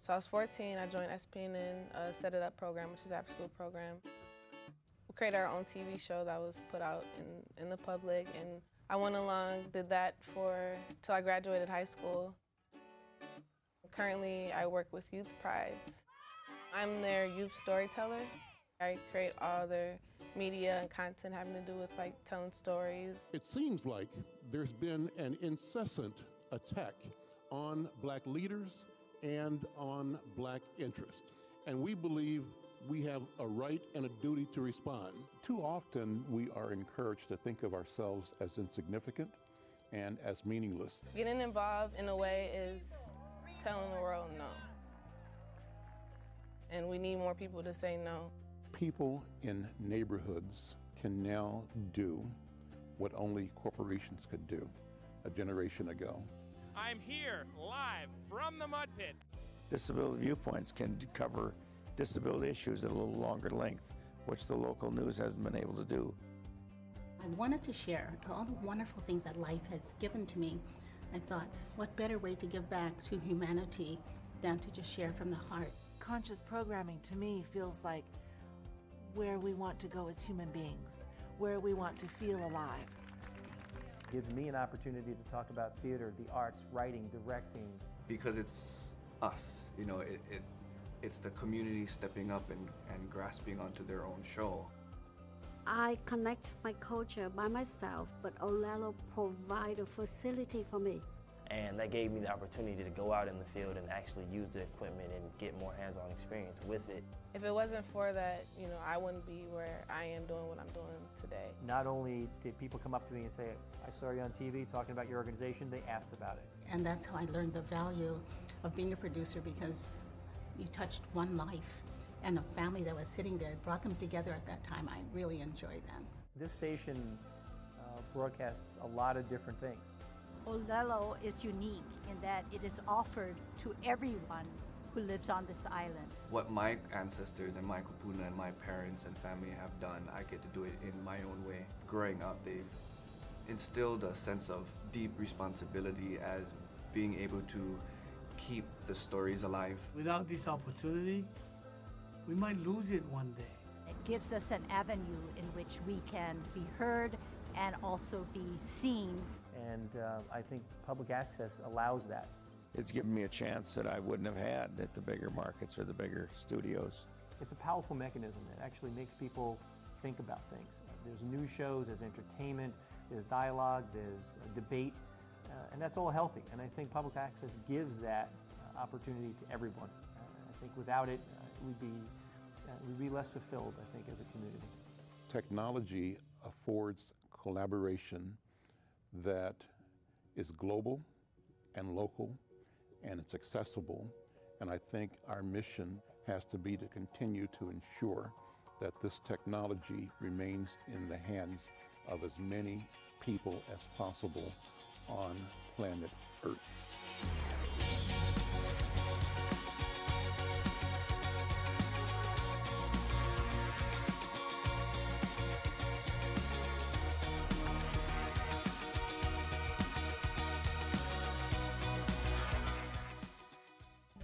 So I was 14, I joined Esports Set It Up program, which is an after-school program. We created our own TV show that was put out in the public, and I went along, did that till I graduated high school. Currently, I work with Youth Prize. I'm their youth storyteller. I create all their media and content having to do with like telling stories. It seems like there's been an incessant attack on black leaders and on black interest. And we believe we have a right and a duty to respond. Too often we are encouraged to think of ourselves as insignificant and as meaningless. Getting involved in a way is telling the world no. And we need more people to say no. People in neighborhoods can now do what only corporations could do a generation ago. I'm here live from the mud pit. Disability Viewpoints can cover disability issues at a little longer length, which the local news hasn't been able to do. I wanted to share all the wonderful things that life has given to me. I thought, what better way to give back to humanity than to just share from the heart. Conscious programming to me feels like where we want to go as human beings, where we want to feel alive. Gives me an opportunity to talk about theater, the arts, writing, directing. Because it's us, you know, it's the community stepping up and grasping onto their own show. I connect my culture by myself, but Oʻahu provide a facility for me. And that gave me the opportunity to go out in the field and actually use the equipment and get more hands-on experience with it. If it wasn't for that, I wouldn't be where I am doing what I'm doing today. Not only did people come up to me and say, I saw you on TV talking about your organization, they asked about it. And that's how I learned the value of being a producer, because you touched one life and a family that was sitting there, brought them together at that time. I really enjoyed them. This station broadcasts a lot of different things. Oʻahu is unique in that it is offered to everyone who lives on this island. What my ancestors and my kupuna and my parents and family have done, I get to do it in my own way. Growing up, they've instilled a sense of deep responsibility as being able to keep the stories alive. Without this opportunity, we might lose it one day. It gives us an avenue in which we can be heard and also be seen. And I think public access allows that. It's given me a chance that I wouldn't have had at the bigger markets or the bigger studios. It's a powerful mechanism that actually makes people think about things. There's news shows, there's entertainment, there's dialogue, there's debate, and that's all healthy. And I think public access gives that opportunity to everyone. I think without it, we'd be less fulfilled, I think, as a community. Technology affords collaboration that is global and local, and it's accessible. And I think our mission has to be to continue to ensure that this technology remains in the hands of as many people as possible on planet Earth.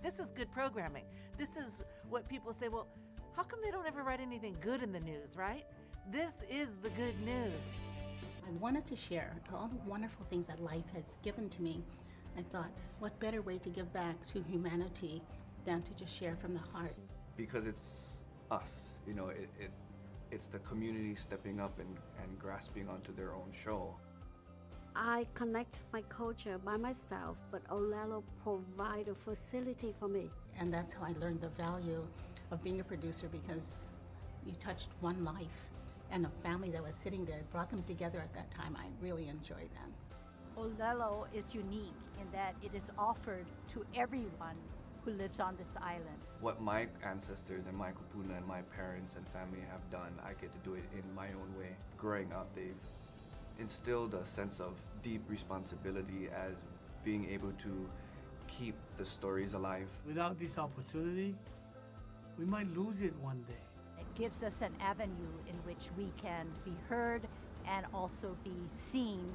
This is good programming. This is what people say, well, how come they don't ever write anything good in the news, right? This is the good news. I wanted to share all the wonderful things that life has given to me. I thought, what better way to give back to humanity than to just share from the heart? Because it's us, it's the community stepping up and grasping onto their own show. I connect my culture by myself, but Oʻahu provide a facility for me. And that's how I learned the value of being a producer, because you touched one life and a family that was sitting there, brought them together at that time. I really enjoyed them. Oʻahu is unique in that it is offered to everyone who lives on this island. What my ancestors and my kupuna and my parents and family have done, I get to do it in my own way. Growing up, they've instilled a sense of deep responsibility as being able to keep the stories alive. Without this opportunity, we might lose it one day. It gives us an avenue in which we can be heard and also be seen.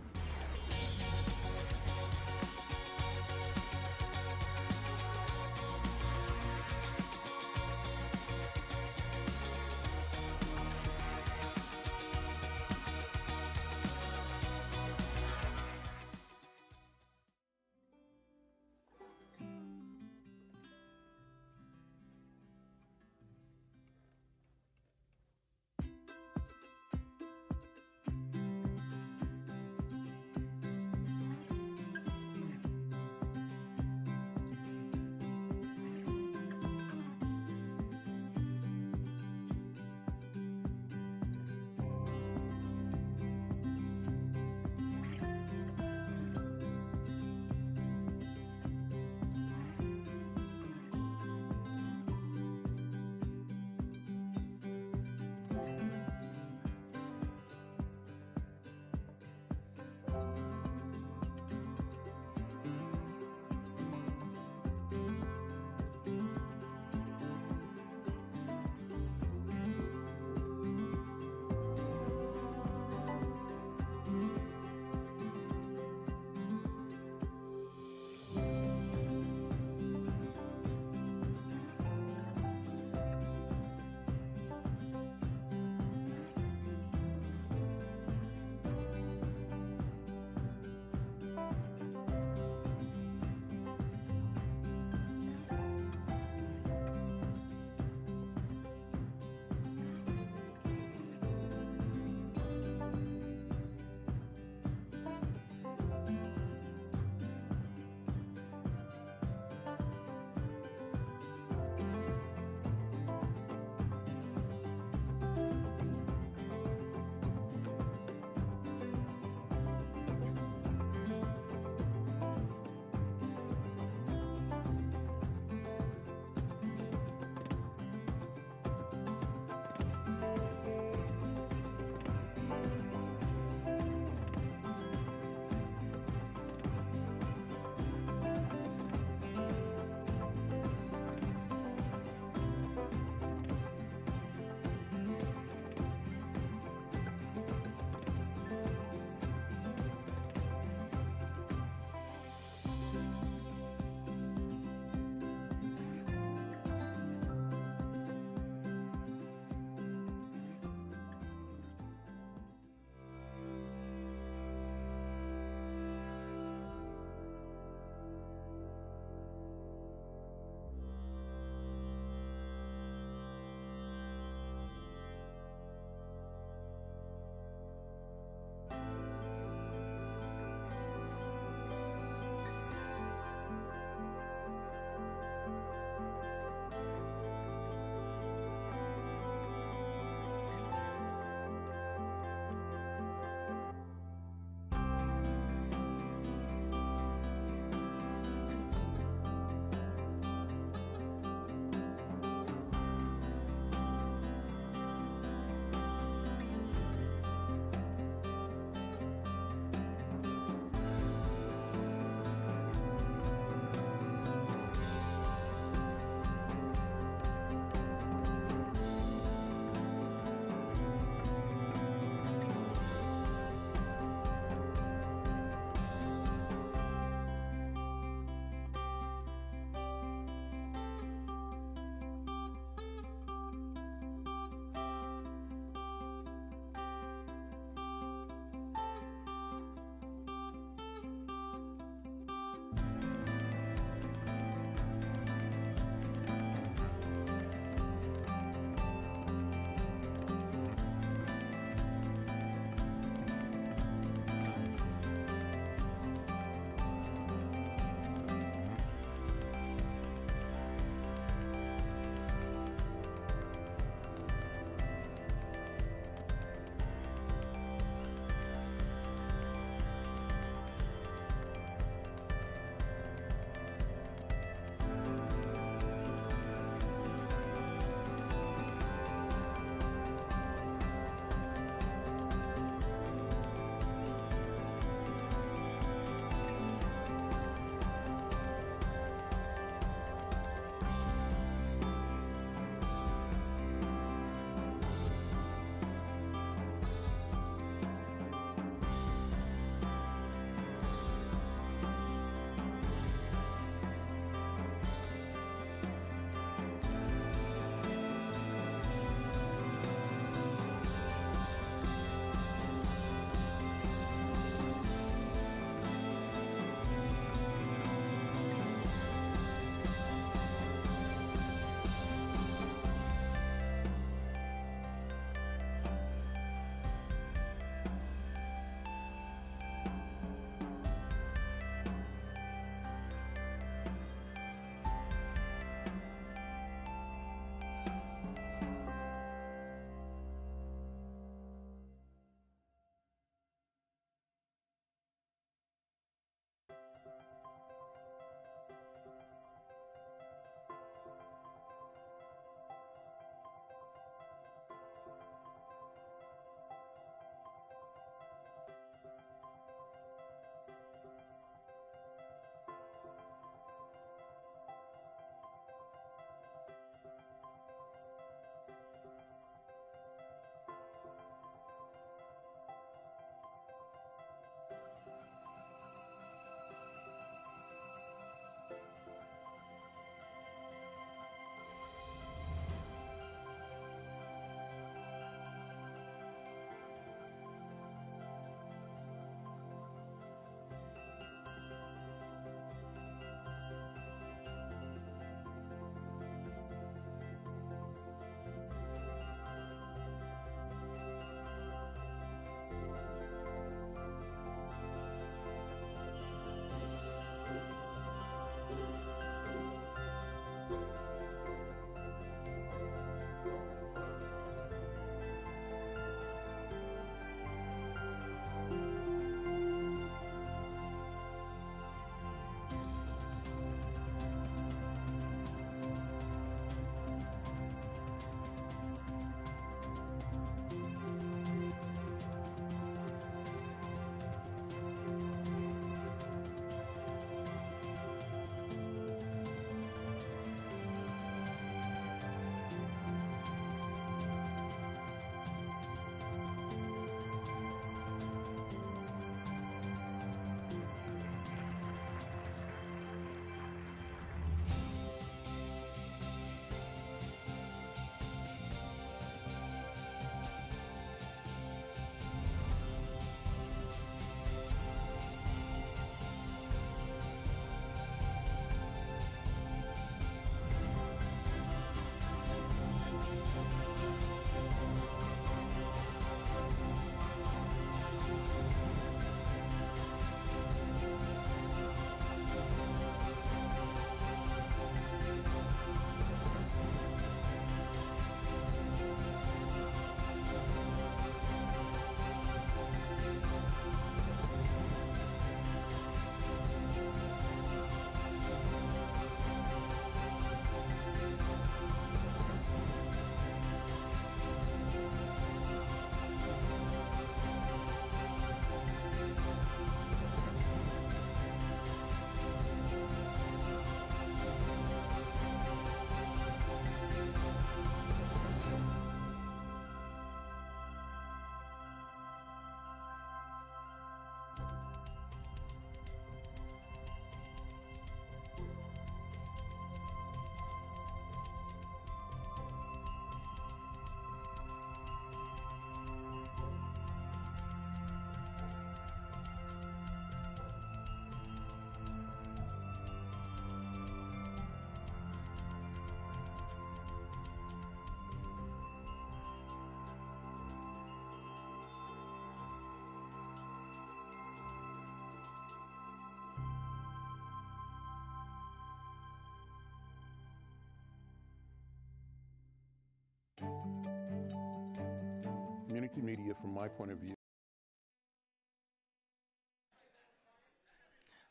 multimedia from my point of view.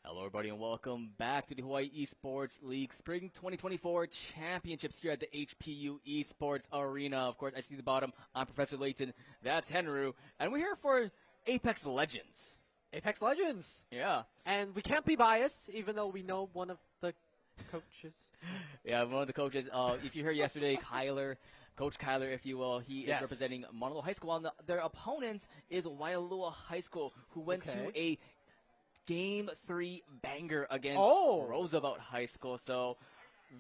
Hello, everybody, and welcome back to the Hawaii Esports League Spring 2024 Championships here at the HPU Esports Arena. Of course, I see the bottom. I'm Professor Layton. That's Henru. And we're here for Apex Legends. Apex Legends. Yeah. And we can't be biased, even though we know one of the coaches. Yeah, one of the coaches. If you heard yesterday, Coach Kyler, if you will, he is representing Mauna Loa High School. And their opponents is Waialua High School, who went to a Game 3 banger against Roosevelt High School. So,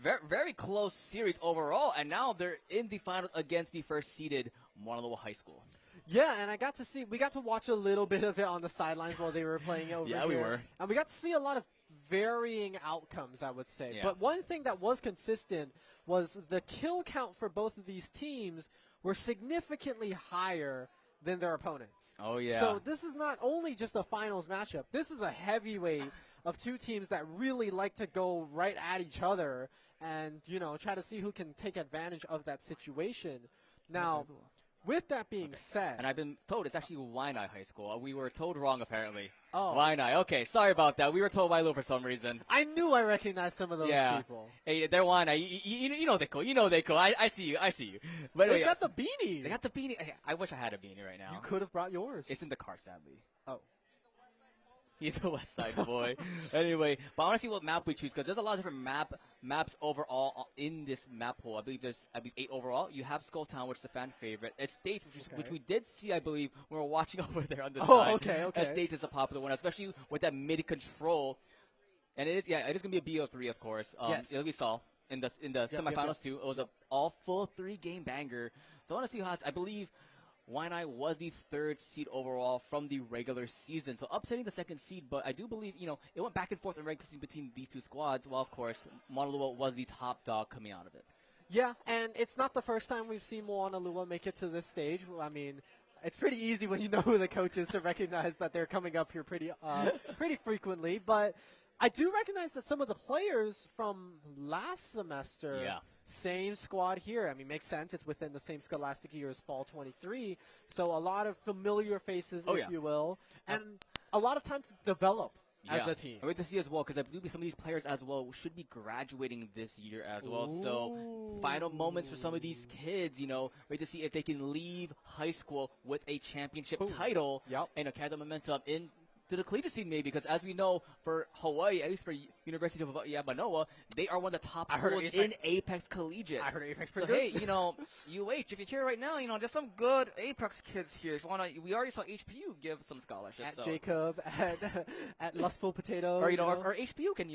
very, very close series overall. And now they're in the final against the first-seeded Mauna Loa High School. Yeah, and we got to watch a little bit of it on the sidelines while they were playing over here. Yeah, we were. And we got to see a lot of varying outcomes, I would say. Yeah. But one thing that was consistent was the kill count for both of these teams were significantly higher than their opponents. Oh, yeah. So this is not only just a finals matchup. This is a heavyweight of two teams that really like to go right at each other and, you know, try to see who can take advantage of that situation. Now, with that being said. And I've been told it's actually Waianae High School. We were told wrong, apparently. Oh. Waianae. Okay, sorry about that. We were told Waialua for some reason. I knew I recognized some of those people. Hey, they're Waianae. You know they cool. You know they cool. I see you. I see you. But They anyway, got the beanie. They got the beanie. I wish I had a beanie right now. You could have brought yours. It's in the car, sadly. Oh. He's a West Side boy. Anyway, but I want to see what map we choose because there's a lot of different maps overall in this map pool. I believe there's 8 overall. You have Skull Town, which is a fan favorite. Estates, which we did see, I believe, when we were watching over there on the side. Okay. Estates is a popular one, especially with that mid control. And it is going to be a BO3, of course. Yes. It'll be Saul in the semifinals too. It was an all full 3-game banger. So I want to see how I believe Waianae was the 3rd seed overall from the regular season, so upsetting the 2nd seed. But I do believe, it went back and forth in regular season between these two squads. While of course Mauna Loa was the top dog coming out of it. Yeah, and it's not the first time we've seen Mauna Loa make it to this stage. I mean, it's pretty easy when you know who the coach is to recognize that they're coming up here pretty frequently. But I do recognize that some of the players from last semester, same squad here. I mean, makes sense. It's within the same scholastic year as Fall 23. So a lot of familiar faces, if you will, and a lot of time to develop as a team. I wait to see as well because I believe some of these players as well should be graduating this year as well. So final moments for some of these kids, wait to see if they can leave high school with a championship title and carry the momentum into the collegiate scene maybe, because as we know for Hawaii, at least for University of Hawaii Manoa, they are one of the top schools in Apex Collegiate. I heard Apex so pretty good. Hey, UH, if you're here right now, there's some good Apex kids here. If you wanna, we already saw HPU give some scholarships. At Jacob, at Lustful Potato. Or, or HPU can,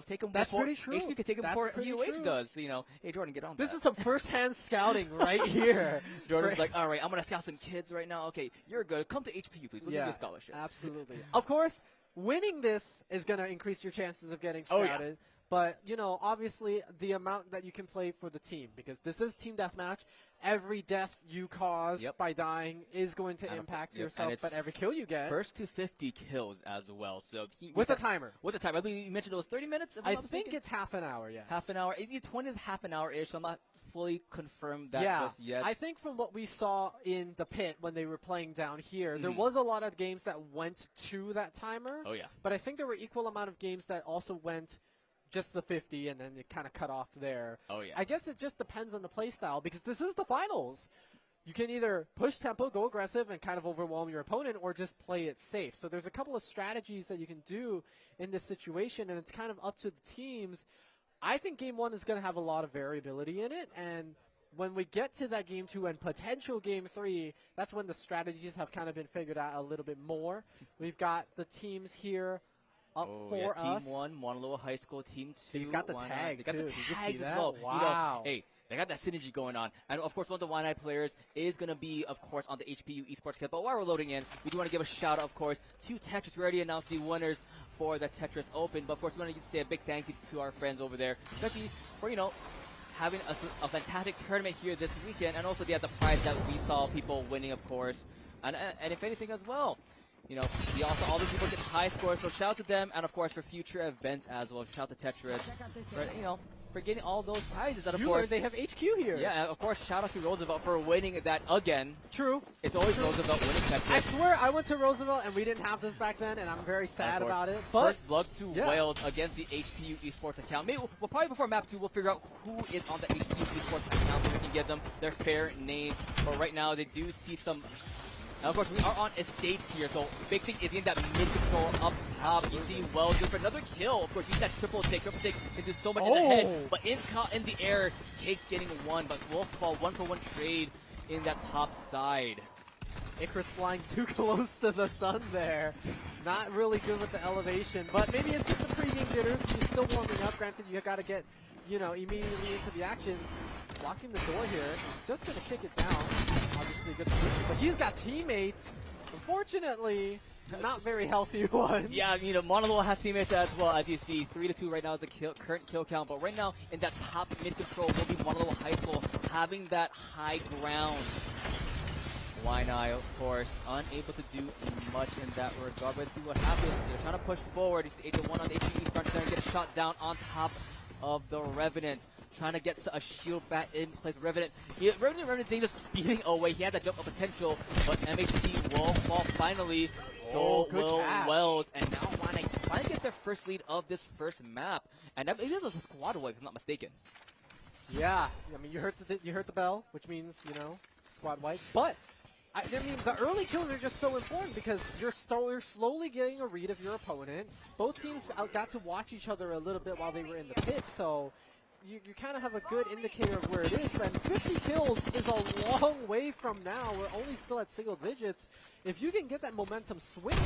take them That's before, pretty true. HPU can take them before UH does. Hey, Jordan, get on This that. is some first-hand scouting right here. Jordan's like, all right, I'm going to scout some kids right now. Okay, you're good. Come to HPU, please. We'll give you a scholarship. Absolutely. Of course, winning this is going to increase your chances of getting scouted. But, obviously the amount that you can play for the team, because this is team deathmatch. Every death you cause by dying is going to impact yourself, but every kill you get. First to 50 kills as well. So with a timer. With a timer. I believe you mentioned it was 30 minutes? I think it's half an hour, yes. Half an hour. It's 20 to half an hour-ish, so I'm not fully confirmed that just yet. I think from what we saw in the pit when they were playing down here, there was a lot of games that went to that timer. Oh, yeah. But I think there were equal amount of games that also went just the 50 and then it kind of cut off there. Oh, yeah. I guess it just depends on the play style because this is the finals. You can either push tempo, go aggressive, and kind of overwhelm your opponent, or just play it safe. So there's a couple of strategies that you can do in this situation, and it's kind of up to the teams. I think Game 1 is going to have a lot of variability in it, and when we get to that Game 2 and potential Game 3, that's when the strategies have kind of been figured out a little bit more. We've got the teams here up for us. Team 1, Mauna Loa High School. Team 2, They've got the tag, They got too. the Did you see tags as that? well. Wow. Hey, they got that synergy going on. And, of course, one of the Waianae players is going to be, of course, on the HPU Esports kit. But while we're loading in, we do want to give a shout-out, of course, to Tetris. We already announced the winners for the Tetris Open. But, of course, we want to say a big thank you to our friends over there, especially for, having a fantastic tournament here this weekend. And also, they had the prize that we saw people winning, of course. And if anything as well, you know, all these people get high scores, so shout out to them, and of course for future events as well. Shout out to Tetris for, you know, for getting all those prizes. And of course, they have HQ here. Yeah, of course, shout out to Roosevelt for winning that again. True. It's always Roosevelt winning Tetris. I swear I went to Roosevelt and we didn't have this back then, and I'm very sad about it. But First blood to Wales against the HPU Esports account. Maybe well, probably before map 2, we'll figure out who is on the HPU Esports account so we can give them their fair name. But right now, they do see some. And of course, we are on estates here, so big thing is in that mid-control up top. You see Wells for another kill. Of course, use that triple take. Triple take can do so much in the head, but in the air, Cake's getting one, but will fall 1-for-1 trade in that top side. Icarus flying too close to the sun there. Not really good with the elevation, but maybe it's just the pregame jitters. He's still warming up. Granted, you got to get, you know, immediately into the action. Blocking the door here. He's just going to kick it down. Obviously a good solution, but he's got teammates. Unfortunately, not very healthy ones. Yeah, you know, Monolo has teammates as well, as you see. 3-2 right now is the current kill count, but right now in that top mid-control will be Monolo High School having that high ground. Waianae, of course, unable to do much in that regard, but let's see what happens. They're trying to push forward. He's the 8-1 on the HPE front there and get shot down on top of the Revenant. Trying to get a shield back in place. Revenant thing just speeding away. He had that jump of potential, but MHP will fall finally. So will Wells, and now Waianae trying to get their first lead of this first map, and that maybe was a squad away, if I'm not mistaken. Yeah, I mean you heard the bell, which means squad wipe. But I mean the early kills are just so important because you're slowly getting a read of your opponent. Both teams got to watch each other a little bit while they were in the pit, so. You kind of have a good indicator of where it is, and 50 kills is a long way from now. We're only still at single digits. If you can get that momentum swinging,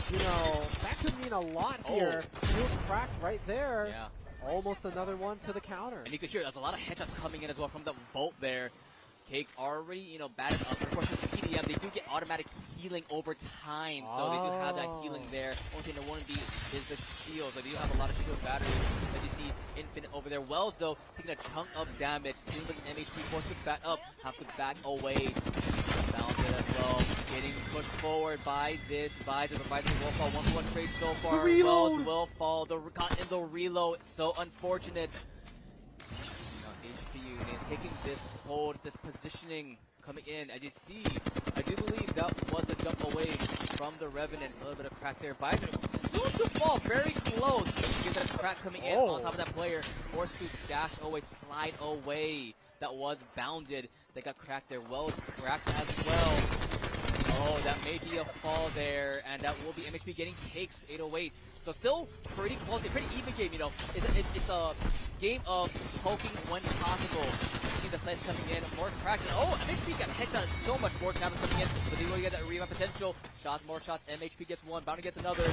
that could mean a lot here. Shields cracked right there. Yeah. Almost another one to the counter. And you could hear there's a lot of headshots coming in as well from the Bolt there. Cake's already, batted up. Of course, with the TDM, they do get automatic healing over time, so they do have that healing there. Only thing that won't be is the shield. They do have a lot of shield batteries, as you see Infinite over there. Wells, though, taking a chunk of damage. Seeing like MHP forced to back up, have to back away. Bounded as well, getting pushed forward by the will fall 1-1 trade so far. The reload! Wells will fall. Got in the reload. It's so unfortunate. Taking this hold, this positioning coming in. As you see, I do believe that was a jump away from the Revenant. A little bit of crack there. Bison soon to fall, very close. Get that crack coming in on top of that player. Forced to dash away, slide away. That was bounded. They got cracked there. Wells cracked as well. Oh, that may be a fall there, and that will be MHP getting Cakes 808. So still pretty close, a pretty even game, It's a game of poking when possible. You see the slice coming in, more cracks. Oh, MHP got headshot, so much more damage coming in, but they will get that rebound potential. More shots, MHP gets one, Bounty gets another.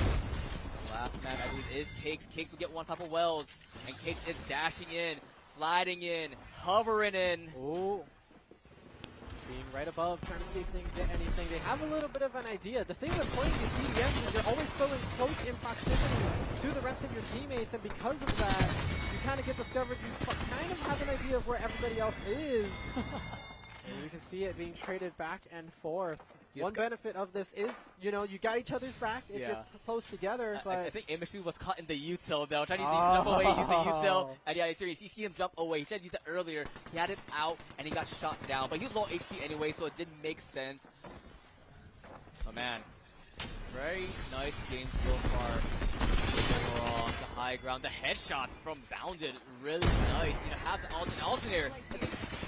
Last man, I believe, is Cakes. Cakes will get one on top of Wells, and Cakes is dashing in, sliding in, hovering in. Ooh. Being right above, trying to see if they can get anything. They have a little bit of an idea. The thing with playing these TDMs is you're always so close in proximity to the rest of your teammates, and because of that, you kind of get discovered. You kind of have an idea of where everybody else is. And you can see it being traded back and forth. One benefit of this is, you got each other's back if you're close together. But I think MHP was caught in the util though, trying to jump away, use the util. And yeah, serious, you see him jump away. He tried to use that earlier. He had it out and he got shot down, but he was low HP anyway, so it didn't make sense. Oh man, very nice game so far. Overall, the high ground, the headshots from Bounded, really nice. Have the alternator.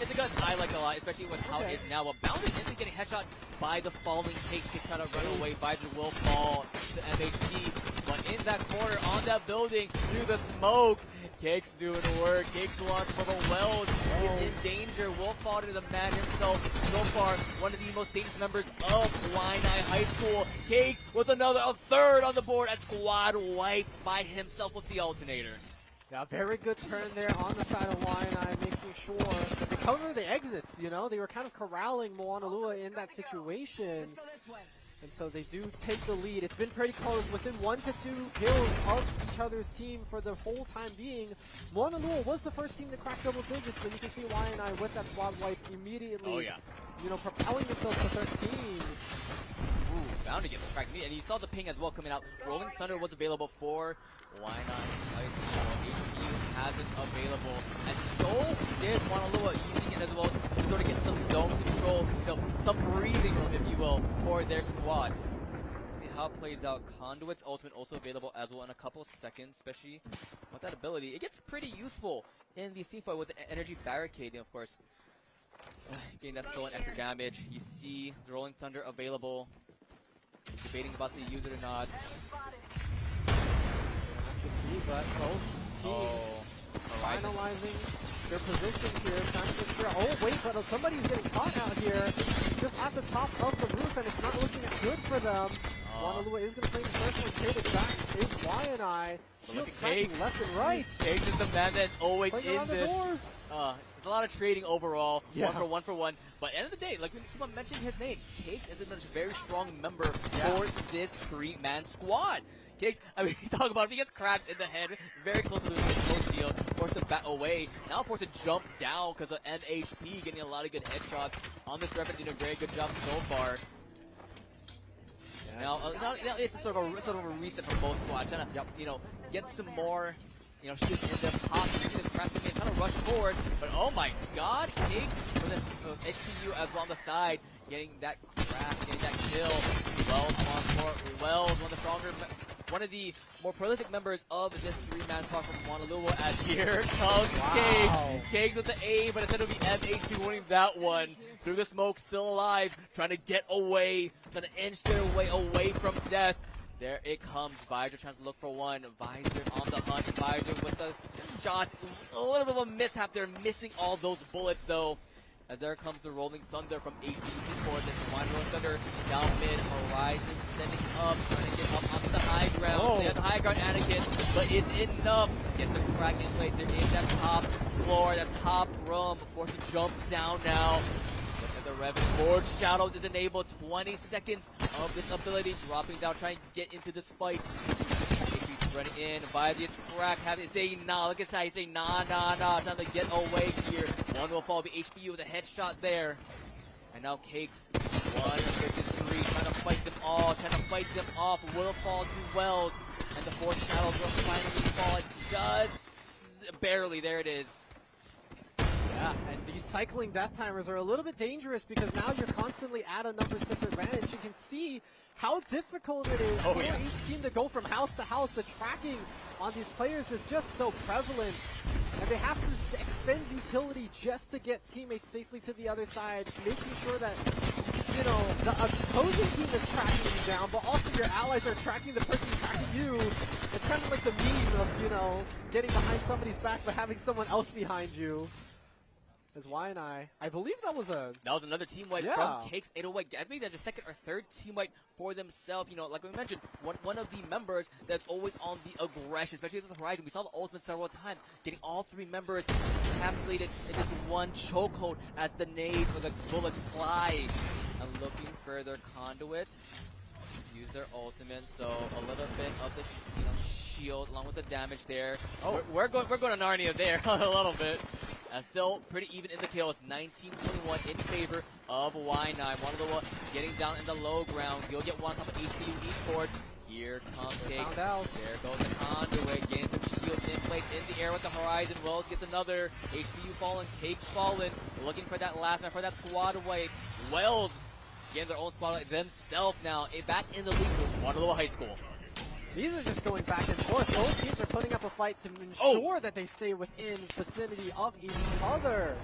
It's a gun I like a lot, especially with how it is now. But Bounded isn't getting headshot by the falling Cake. Cake's trying to run away. Bison will fall to MHP. But in that corner, on that building, through the smoke, Cake's doing work. Cake's wants for the Wells. Is in danger. Will fall to the man himself. So far, one of the most dangerous members of Waianae High School. Cake's with a third on the board. A squad wipe by himself with the alternator. Yeah, very good turn there on the side of Waianae, making sure that they cover the exits, They were kind of corralling Moanalua in that situation. And so they do take the lead. It's been pretty close, within 1 to 2 kills of each other's team for the whole time being. Moanalua was the first team to crack double digits, but you can see YNI with that squad wipe immediately, propelling themselves to 13. Ooh, bound to get cracked. And you saw the ping as well coming out. Rolling Thunder was available for why not? HPU hasn't available. And so did Moanalua using it as well to sort of get some zone control, some breathing room, if you will, for their squad. See how it plays out. Conduit's ultimate also available as well in a couple of seconds, especially with that ability. It gets pretty useful in the team fight with the energy barricading, of course. Getting that still an extra damage. You see the Rolling Thunder available. Debating about to use it or not. To see, but both teams finalizing their positions here, trying to make sure. Oh wait, but somebody's getting caught out here, just at the top of the roof, and it's not looking good for them. Moanalua is going to play the first one, traded back is YNI. Shields cracking left and right. Cakes is the man that's always Playing in around this. The doors. There's a lot of trading overall, Yeah. one for one. But at the end of the day, like we keep on mentioning his name, Cakes is a very strong member for this 3-man squad. Cakes, I mean, you talk about if he gets cracked in the head, very close to losing his post shield, forced to back away, now forced to jump down because of NHP getting a lot of good headshots on this weapon, doing a very good job so far. Now it's a sort of a reset for both squads, trying to get some more shoots in their pockets, pressing in, trying to rush forward. But oh my God, Cakes with this HPU as well on the side, getting that crash, getting that kill. Wells, one of the more prolific members of this 3-man squad from Moanalua. As here comes Cakes. Cakes with the A, but instead of the MHP winning that one. Through the smoke, still alive, trying to get away, trying to inch their way away from death. There it comes. Visor trying to look for one. Visor on the hunt. Visor with the shots. A little bit of a mishap there, missing all those bullets though. As there comes the Rolling Thunder from HPU Esports. This one Rolling Thunder down mid. Horizon sending up, trying to get up onto the high ground. They have the high ground Anakin, but it's enough. Gets a crack in place. They're in that top floor, that top room. Forced to jump down now. The Revan Forge Shadow is enabled. 20 seconds of this ability, dropping down, trying to get into this fight. HP's running in. Visor gets cracked. Say nah. Look at that. He's saying nah. Trying to get away here. One will fall. Be HPU with a headshot there. And now Cakes, 1 versus 3, trying to fight them all, trying to fight them off. Will fall to Wells. And the Forge Shadows will finally fall. Just barely. There it is. Yeah, and these cycling death timers are a little bit dangerous because now you're constantly at a numbers disadvantage. You can see how difficult it is for each team to go from house to house. The tracking on these players is just so prevalent, and they have to expend utility just to get teammates safely to the other side, making sure that, the opposing team is tracking you down, but also your allies are tracking the person tracking you. It's kind of like the meme of, getting behind somebody's back but having someone else behind you. As YNI, I believe that was another team wipe from Cakes 808. I think that's the second or third team wipe for themselves. Like we mentioned, one of the members that's always on the aggression, especially at the Horizon. We saw the ultimate several times, getting all 3 members encapsulated in this one chokehold as the nades or the bullets fly. And looking for their Conduit, use their ultimate, so a little bit of the shield along with the damage there. We're going to Narnia there a little bit. Still pretty even in the kills. 19-21 in favor of Y9. Moanalua getting down in the low ground. You'll get one on top of HPU Esports. Here comes Cakes. There goes the Conduit. Getting some shield in place in the air with the Horizon. Wells gets another. HPU fallen. Cakes fallen. Looking for that last man, for that squad away. Wells getting their own spotlight themselves now. Back in the league with Moanalua High School. These are just going back and forth. Both teams are putting up a fight to ensure that they stay within vicinity of each other.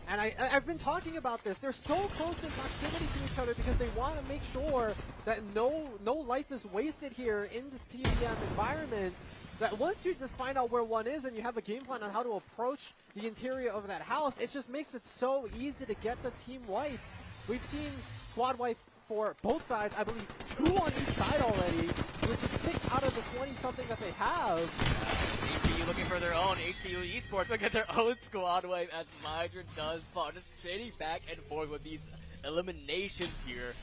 And I've been talking about this. They're so close in proximity to each other because they want to make sure that no life is wasted here in this TVM environment. That once you just find out where one is and you have a game plan on how to approach the interior of that house, it just makes it so easy to get the team wipes. We've seen squad wipe for both sides, I believe 2 on each side already, which is 6 out of the 20-something that they have. HPU looking for their own. HPU Esports look at their own squad wave as Visor does fall. Just trading back and forth with these eliminations here.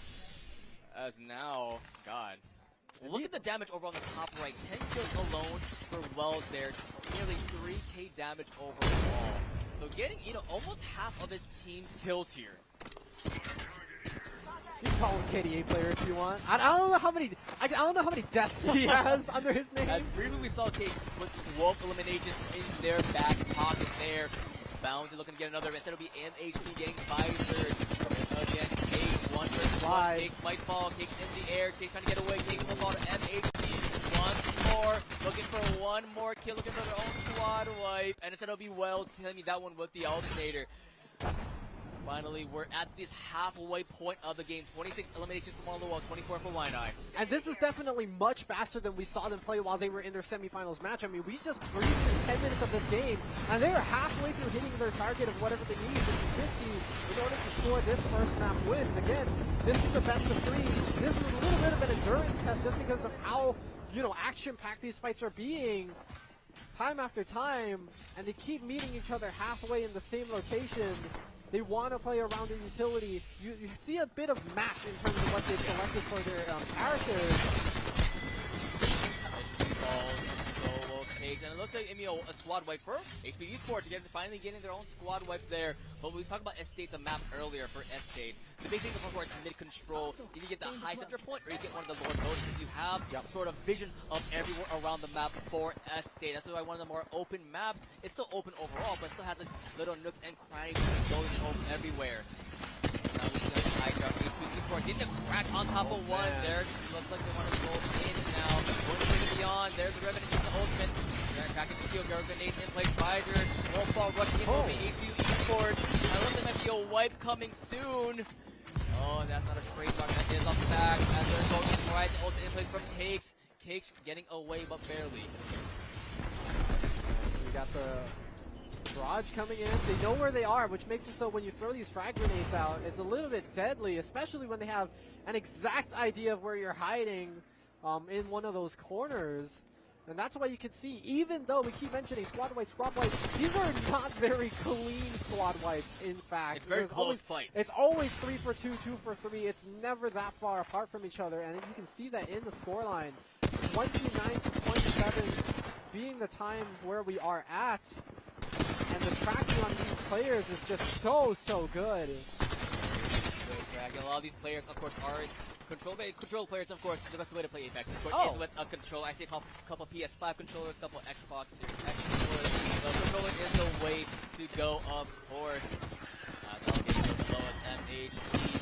As now, God. Look at the damage over on the top right. 10 kills alone for Wells there. Nearly 3k damage overall. So getting, almost half of his team's kills here. You can call him KDA player if you want. I don't know how many deaths he has under his name. As briefly we saw Kate put 12 eliminations in their back pocket there. Bound looking to get another. Instead it'll be MHP getting Pfizer. Again, Kate, one versus one. Kate might fall. Kate's in the air. Kate trying to get away. Kate will fall to MHP once more. Looking for one more kill. Looking for their own squad wipe. And instead it'll be Wells killing me that one with the alternator. Finally, we're at this halfway point of the game. 26 eliminations for Monoloa, 24 for Waianae. And this is definitely much faster than we saw them play while they were in their semifinals match. I mean, we just breezed through 10 minutes of this game, and they were halfway through hitting their target of whatever they need, which is 50, in order to score this first map win. And again, this is a best of 3. This is a little bit of an endurance test just because of how, action-packed these fights are being time after time, and they keep meeting each other halfway in the same location. They want to play around their utility. You see a bit of match in terms of what they've selected for their characters. And it looks like a squad wipe for HP Esports again, finally getting their own squad wipe there. But we talked about Estate, the map earlier for Estate. The big thing of course is mid-control. You get the high center point or you get one of the lower bonuses. You have sort of vision of everywhere around the map for Estate. That's why one of the more open maps. It's still open overall, but it still has like little nooks and crannies going open everywhere. Now we see the high ground. HP Esports getting a crack on top of one there. Looks like they want to go in now. Going to beyond. There's the Revenant using the ultimate. They're cracking the shield. There's grenades in place. Pfizer won't fall. Rushing in will be HP Esports. I love there might be a wipe coming soon. Oh, that's not a trade shot. That is a fact. As they're going right, the ultimate in place from Cakes. Cakes getting away, but barely. We got the barrage coming in. They know where they are, which makes it so when you throw these frag grenades out, it's a little bit deadly, especially when they have an exact idea of where you're hiding in one of those corners. And that's why you can see, even though we keep mentioning squad wipes, these are not very clean squad wipes, in fact. It's very close fights. It's always 3 for 2, 2 for 3. It's never that far apart from each other, and you can see that in the scoreline. 29 to 27 being the time where we are at, and the tracking on these players is just so good. A lot of these players, of course, are control players. Of course, the best way to play Apex, of course, is with a controller. I see a couple PS5 controllers, a couple Xbox Series X controllers. So the controller is the way to go, of course. MHP,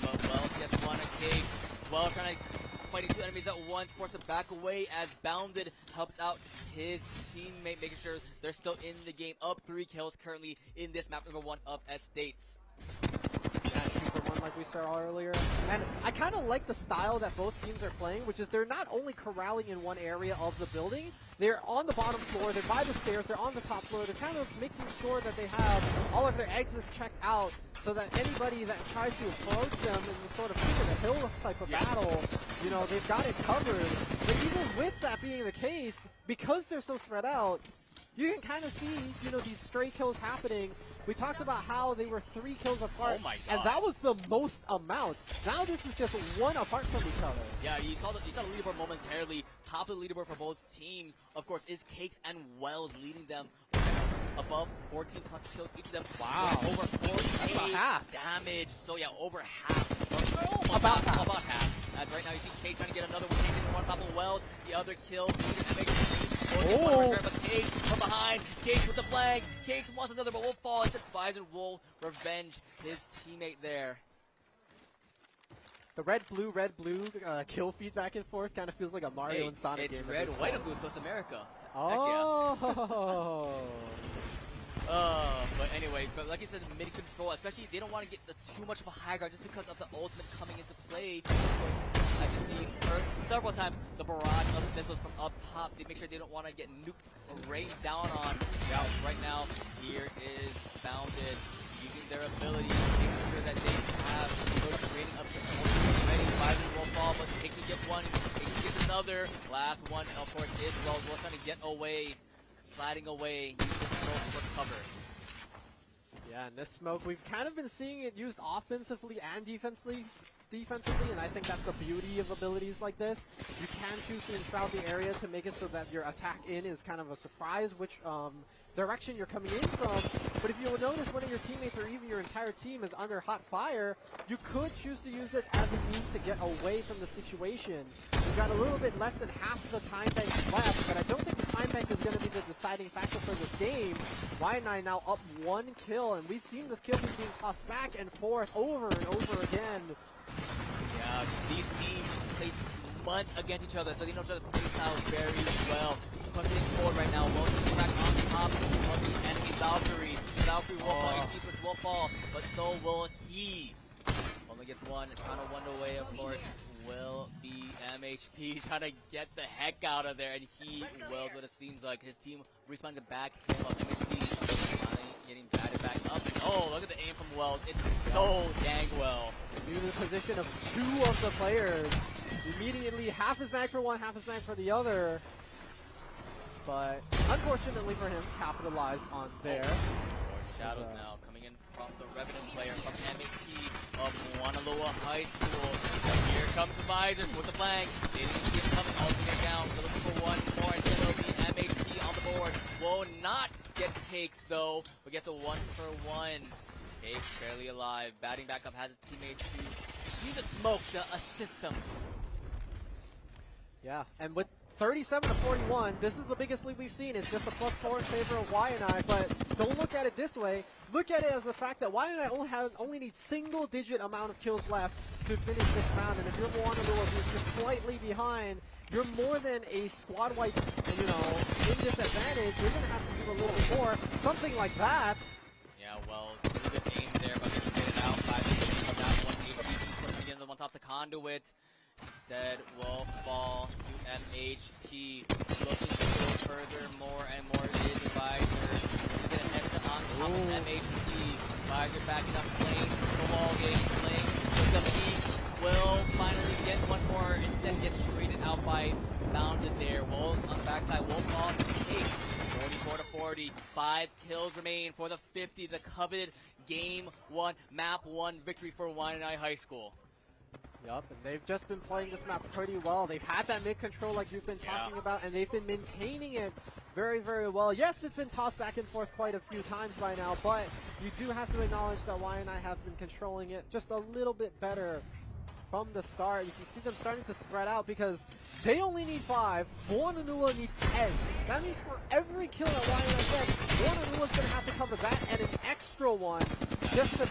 but Wells gets one a cake. Wells trying to fighting two enemies at once, force him back away as Bounded helps out his teammate, making sure they're still in the game. Up 3 kills currently in this map number 1 of Estates. Like we saw earlier, and I kind of like the style that both teams are playing, which is they're not only corralling in one area of the building, they're on the bottom floor, they're by the stairs, they're on the top floor, they're kind of making sure that they have all of their exits checked out so that anybody that tries to approach them in this sort of king of the hill type of battle, they've got it covered. But even with that being the case, because they're so spread out, you can kind of see, these stray kills happening. We talked about how they were 3 kills apart, and that was the most amount. Now this is just 1 apart from each other. Yeah, you saw the leaderboard momentarily. Top of the leaderboard for both teams, of course, is Cakes and Wells leading them above 14 plus kills each of them. Wow. Over 48 about half damage. So yeah, over half. About half. As right now you see Cakes trying to get another one. Cakes on top of Wells. The other kill. Cakes from behind. Cakes with the flag. Cakes wants another, but will fall. It's Pfizer will revenge his teammate there. The red blue kill feed back and forth kind of feels like a Mario and Sonic game. It's red, white, and blue, so it's America. Oh. But anyway, like I said, mid-control, especially they don't want to get too much of a high ground just because of the ultimate coming into play. Of course, I can see several times the barrage of missiles from up top. They make sure they don't want to get nuked or rained down on. Right now, here is Bounded using their ability, making sure that they have those rating up to ready. Biden will fall, but they can get one, they can get another. Last one, of course, is Wells trying to get away. Sliding away, using the smoke for cover. Yeah, and this smoke, we've kind of been seeing it used offensively and defensively defensively, and I think that's the beauty of abilities like this. You can choose to enshroud the area to make it so that your attack in is kind of a surprise, which direction you're coming in from. But if you will notice, one of your teammates or even your entire team is under hot fire, you could choose to use it as a means to get away from the situation. You've got a little bit less than half of the time bank left, but I don't think the time bank is going to be the deciding factor for this game. Y9 now up 1 kill, and we've seen this kill being tossed back and forth over and over again. Yeah, these teams play months against each other, so they know each other's play styles very well. Pushing forward right now, well, crack on top of the enemy Valkyrie. Valkyrie will fall, Esports will fall, but so will he. Only gets one, trying to run away, of course, will be MHP, trying to get the heck out of there, and he wills what it seems like. His team responding back him up, MHP finally getting batted back up. Oh, look at the aim from Wells, it's so dang well. New position of 2 of the players. Immediately, half his mag for one, half his mag for the other. But unfortunately for him, capitalized on there. More shadows now coming in from the Revenant player from MHP of Wanalua High School. And here comes the Visors with the flank. They didn't see him coming, ultimate down. So looking for one more, and it'll be MHP on the board. Will not get Cakes though, but gets a 1-for-1. Cakes barely alive. Batting back up, has his teammates to use the smoke to assist him. Yeah, and with 37-41, this is the biggest lead we've seen. It's just a +4 in favor of Y&I, but don't look at it this way. Look at it as the fact that Y&I only needs single-digit amount of kills left to finish this round, and if you're Moanalua, who's just slightly behind, you're more than a squad wipe, you know, in disadvantage. You're going to have to do a little bit more, something like that. Yeah, well, really good aim there, but just get it out by the beginning of that one. HPG again on top of the conduit. Instead, will fall to MHP. Looking to go further, more and more is Visor. He's going to head to on top of MHP. Visor backing up, playing the ball game, playing with the peak. Will finally get one more. Instead, gets traded out by Bounded there. Will on the backside, will fall to Cake. 44-40. 5 kills remain for the 50. The coveted Game 1, Map 1 victory for Y&I High School. Yup, and they've just been playing this map pretty well. They've had that mid-control like you've been talking about, and they've been maintaining it very, very well. Yes, it's been tossed back and forth quite a few times by now, but you do have to acknowledge that Y&I have been controlling it just a little bit better from the start. You can see them starting to spread out because they only need 5. Moanalua need 10. That means for every kill that Y&I gets, Moanalua's going to have to cover that and an extra one just to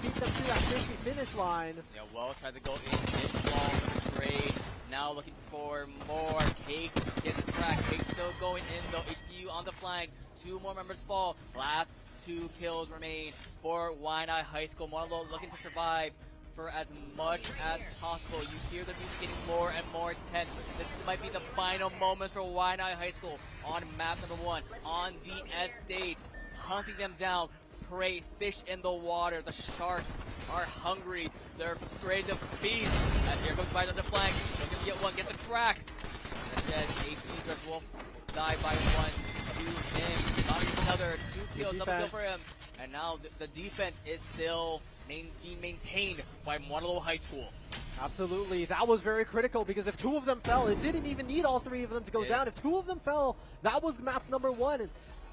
beat them to that 50 finish line. Yeah, well, tried to go in this ball for the trade. Now looking for more. Cakes gets cracked. Cakes still going in though. HPU on the flank. 2 more members fall. Last 2 kills remain for Y&I High School. Moanalua looking to survive for as much as possible. You hear the music getting more and more intense. This might be the final moments for Y&I High School on map number 1 on the estate. Hunting them down. Prey, fish in the water. The sharks are hungry. They're ready to feast. And here comes Visor on the flank. Looking to get one, get the crack. Instead, HP will die by 1 to him. Not another 2 kills, double kill for him. And now the defense is still being maintained by Moanalua High School. Absolutely. That was very critical because if 2 of them fell, it didn't even need all 3 of them to go down. If 2 of them fell, that was map number 1.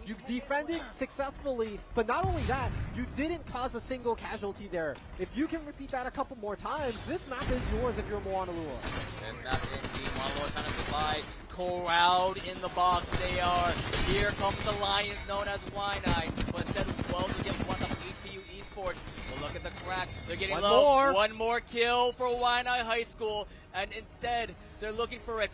You defended successfully, but not only that, you didn't cause a single casualty there. If you can repeat that a couple more times, this map is yours if you're Moanalua. This map is indeed Moanalua trying to survive. Crowd in the box they are. Here comes the Lions known as Y&I, but instead of well to get one up HPU Esports. Well, look at the crack. They're getting low. One more kill for Y&I High School, and instead they're looking for it.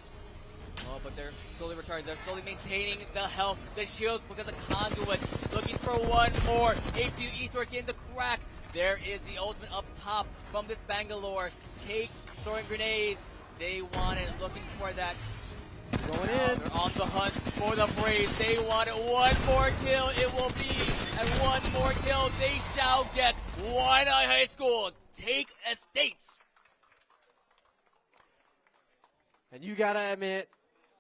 Oh, but they're slowly recharging. They're slowly maintaining the health, the shields, because of conduit. Looking for one more. HPU Esports getting the crack. There is the ultimate up top from this Bangalore. Cakes throwing grenades. They want it. Looking for that. Going in. They're on the hunt for the Braves. They want it. One more kill it will be. And one more kill they shall get. Y&I High School take estates. And you gotta admit,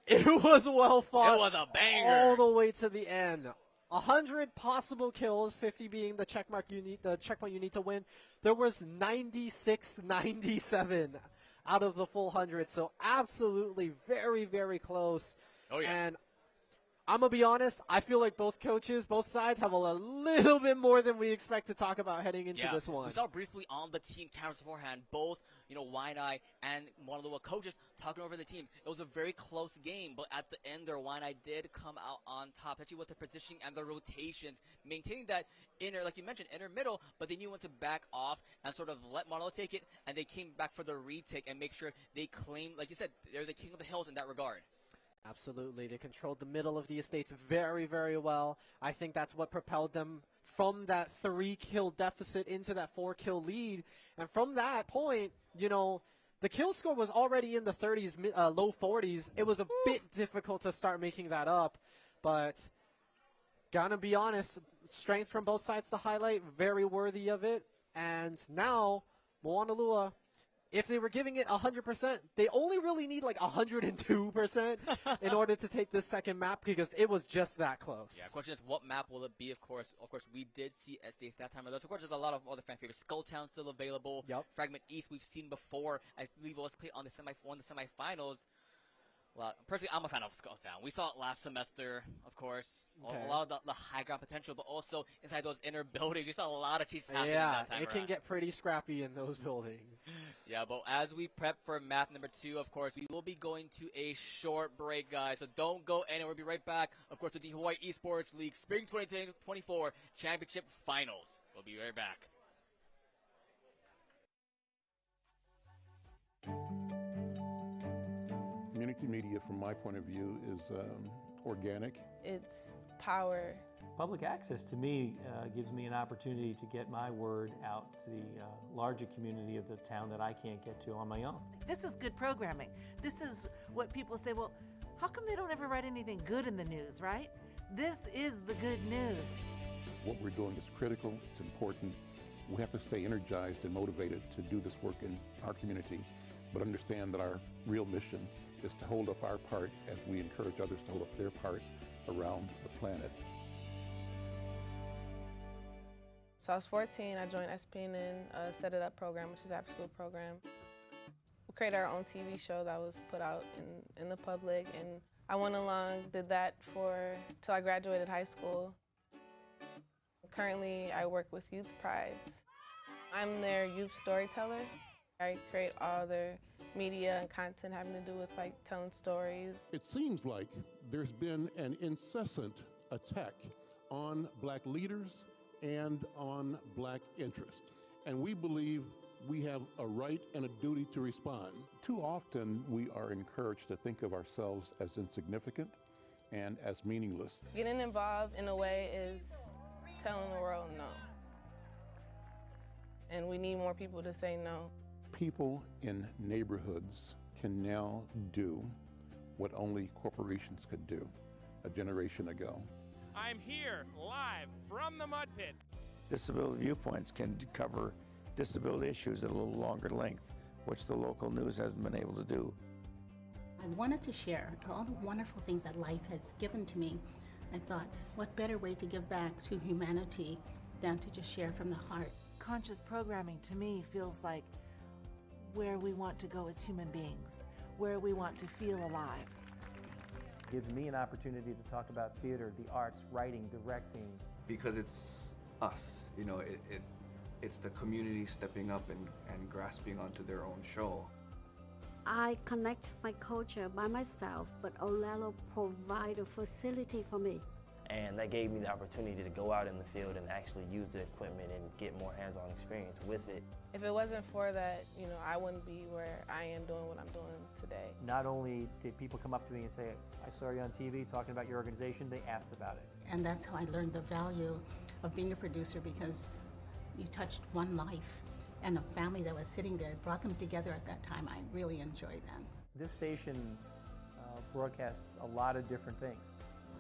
it was well fought. It was a banger. All the way to the end. 100 possible kills, 50 being the checkpoint you need to win. There was 96-97 out of the full 100, so absolutely very, very close. Oh, yeah. And I'm going to be honest, I feel like both coaches, both sides have a little bit more than we expect to talk about heading into this one. We saw briefly on the team cameras beforehand, both, Waianae and Moanalua coaches talking over the team. It was a very close game, but at the end there, Waianae did come out on top, especially with the positioning and the rotations, maintaining that inner, like you mentioned, inner middle, but they knew when to back off and sort of let Moanalua take it, and they came back for the retake and make sure they claim, like you said, they're the king of the hills in that regard. Absolutely. They controlled the middle of the estates very, very well. I think that's what propelled them from that 3-kill deficit into that 4-kill lead. And from that point, the kill score was already in the 30s, low 40s. It was a bit difficult to start making that up. But gonna be honest, strength from both sides to highlight, very worthy of it. And now, Moanalua, if they were giving it 100%, they only really need like 102% in order to take this second map because it was just that close. Yeah, question is what map will it be? Of course, we did see estates that time. Of course, there's a lot of other fan favorites. Skulltown still available. Yep. Fragment East we've seen before. I believe it was played on the semifinals. Well, personally, I'm a fan of Skulltown. We saw it last semester, of course. Okay. A lot of the high ground potential, but also inside those inner buildings, we saw a lot of cheese happening Yeah, that time it can around. get pretty scrappy in those buildings. Yeah, but as we prep for map number 2, of course, we will be going to a short break, guys. So don't go anywhere. We'll be right back, of course, with the Hawaii Esports League Spring 2024 Championship Finals. We'll be right back. Community media, from my point of view, is organic. It's power. Public access, to me, gives me an opportunity to get my word out to the larger community of the town that I can't get to on my own. This is good programming. This is what people say, well, how come they don't ever write anything good in the news, right? This is the good news. What we're doing is critical, it's important. We have to stay energized and motivated to do this work in our community, but understand that our real mission is to hold up our part as we encourage others to hold up their part around the planet. So I was 14, I joined SPNN, Set It Up program, which is after school program. We created our own TV show that was put out in the public, and I went along, did that till I graduated high school. Currently, I work with Youth Prize. I'm their youth storyteller. I create all their media and content having to do with like telling stories. It seems like there's been an incessant attack on Black leaders and on Black interest. And we believe we have a right and a duty to respond. Too often we are encouraged to think of ourselves as insignificant and as meaningless. Getting involved in a way is telling the world no. And we need more people to say no. People in neighborhoods can now do what only corporations could do a generation ago. I'm here live from the mud pit. Disability Viewpoints can cover disability issues at a little longer length, which the local news hasn't been able to do. I wanted to share all the wonderful things that life has given to me. I thought, what better way to give back to humanity than to just share from the heart. Conscious programming to me feels like where we want to go as human beings, where we want to feel alive. It gives me an opportunity to talk about theater, the arts, writing, directing. Because it's us, it's the community stepping up and grasping onto their own show. I connect my culture by myself, but Oʻahu provide a facility for me. And that gave me the opportunity to go out in the field and actually use the equipment and get more hands-on experience with it. If it wasn't for that, I wouldn't be where I am doing what I'm doing today. Not only did people come up to me and say, I saw you on TV talking about your organization, they asked about it. And that's how I learned the value of being a producer, because you touched one life and a family that was sitting there, brought them together at that time. I really enjoyed them. This station broadcasts a lot of different things.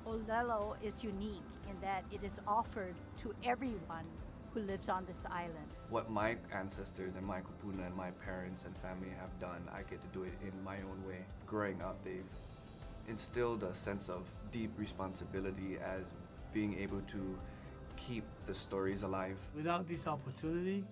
Oʻahu is unique in that it is offered to everyone who lives on this island. What my ancestors and my kupuna and my parents and family have done, I get to do it in my own way. Growing up, they've instilled a sense of deep responsibility as being able to keep the stories alive. Without this opportunity,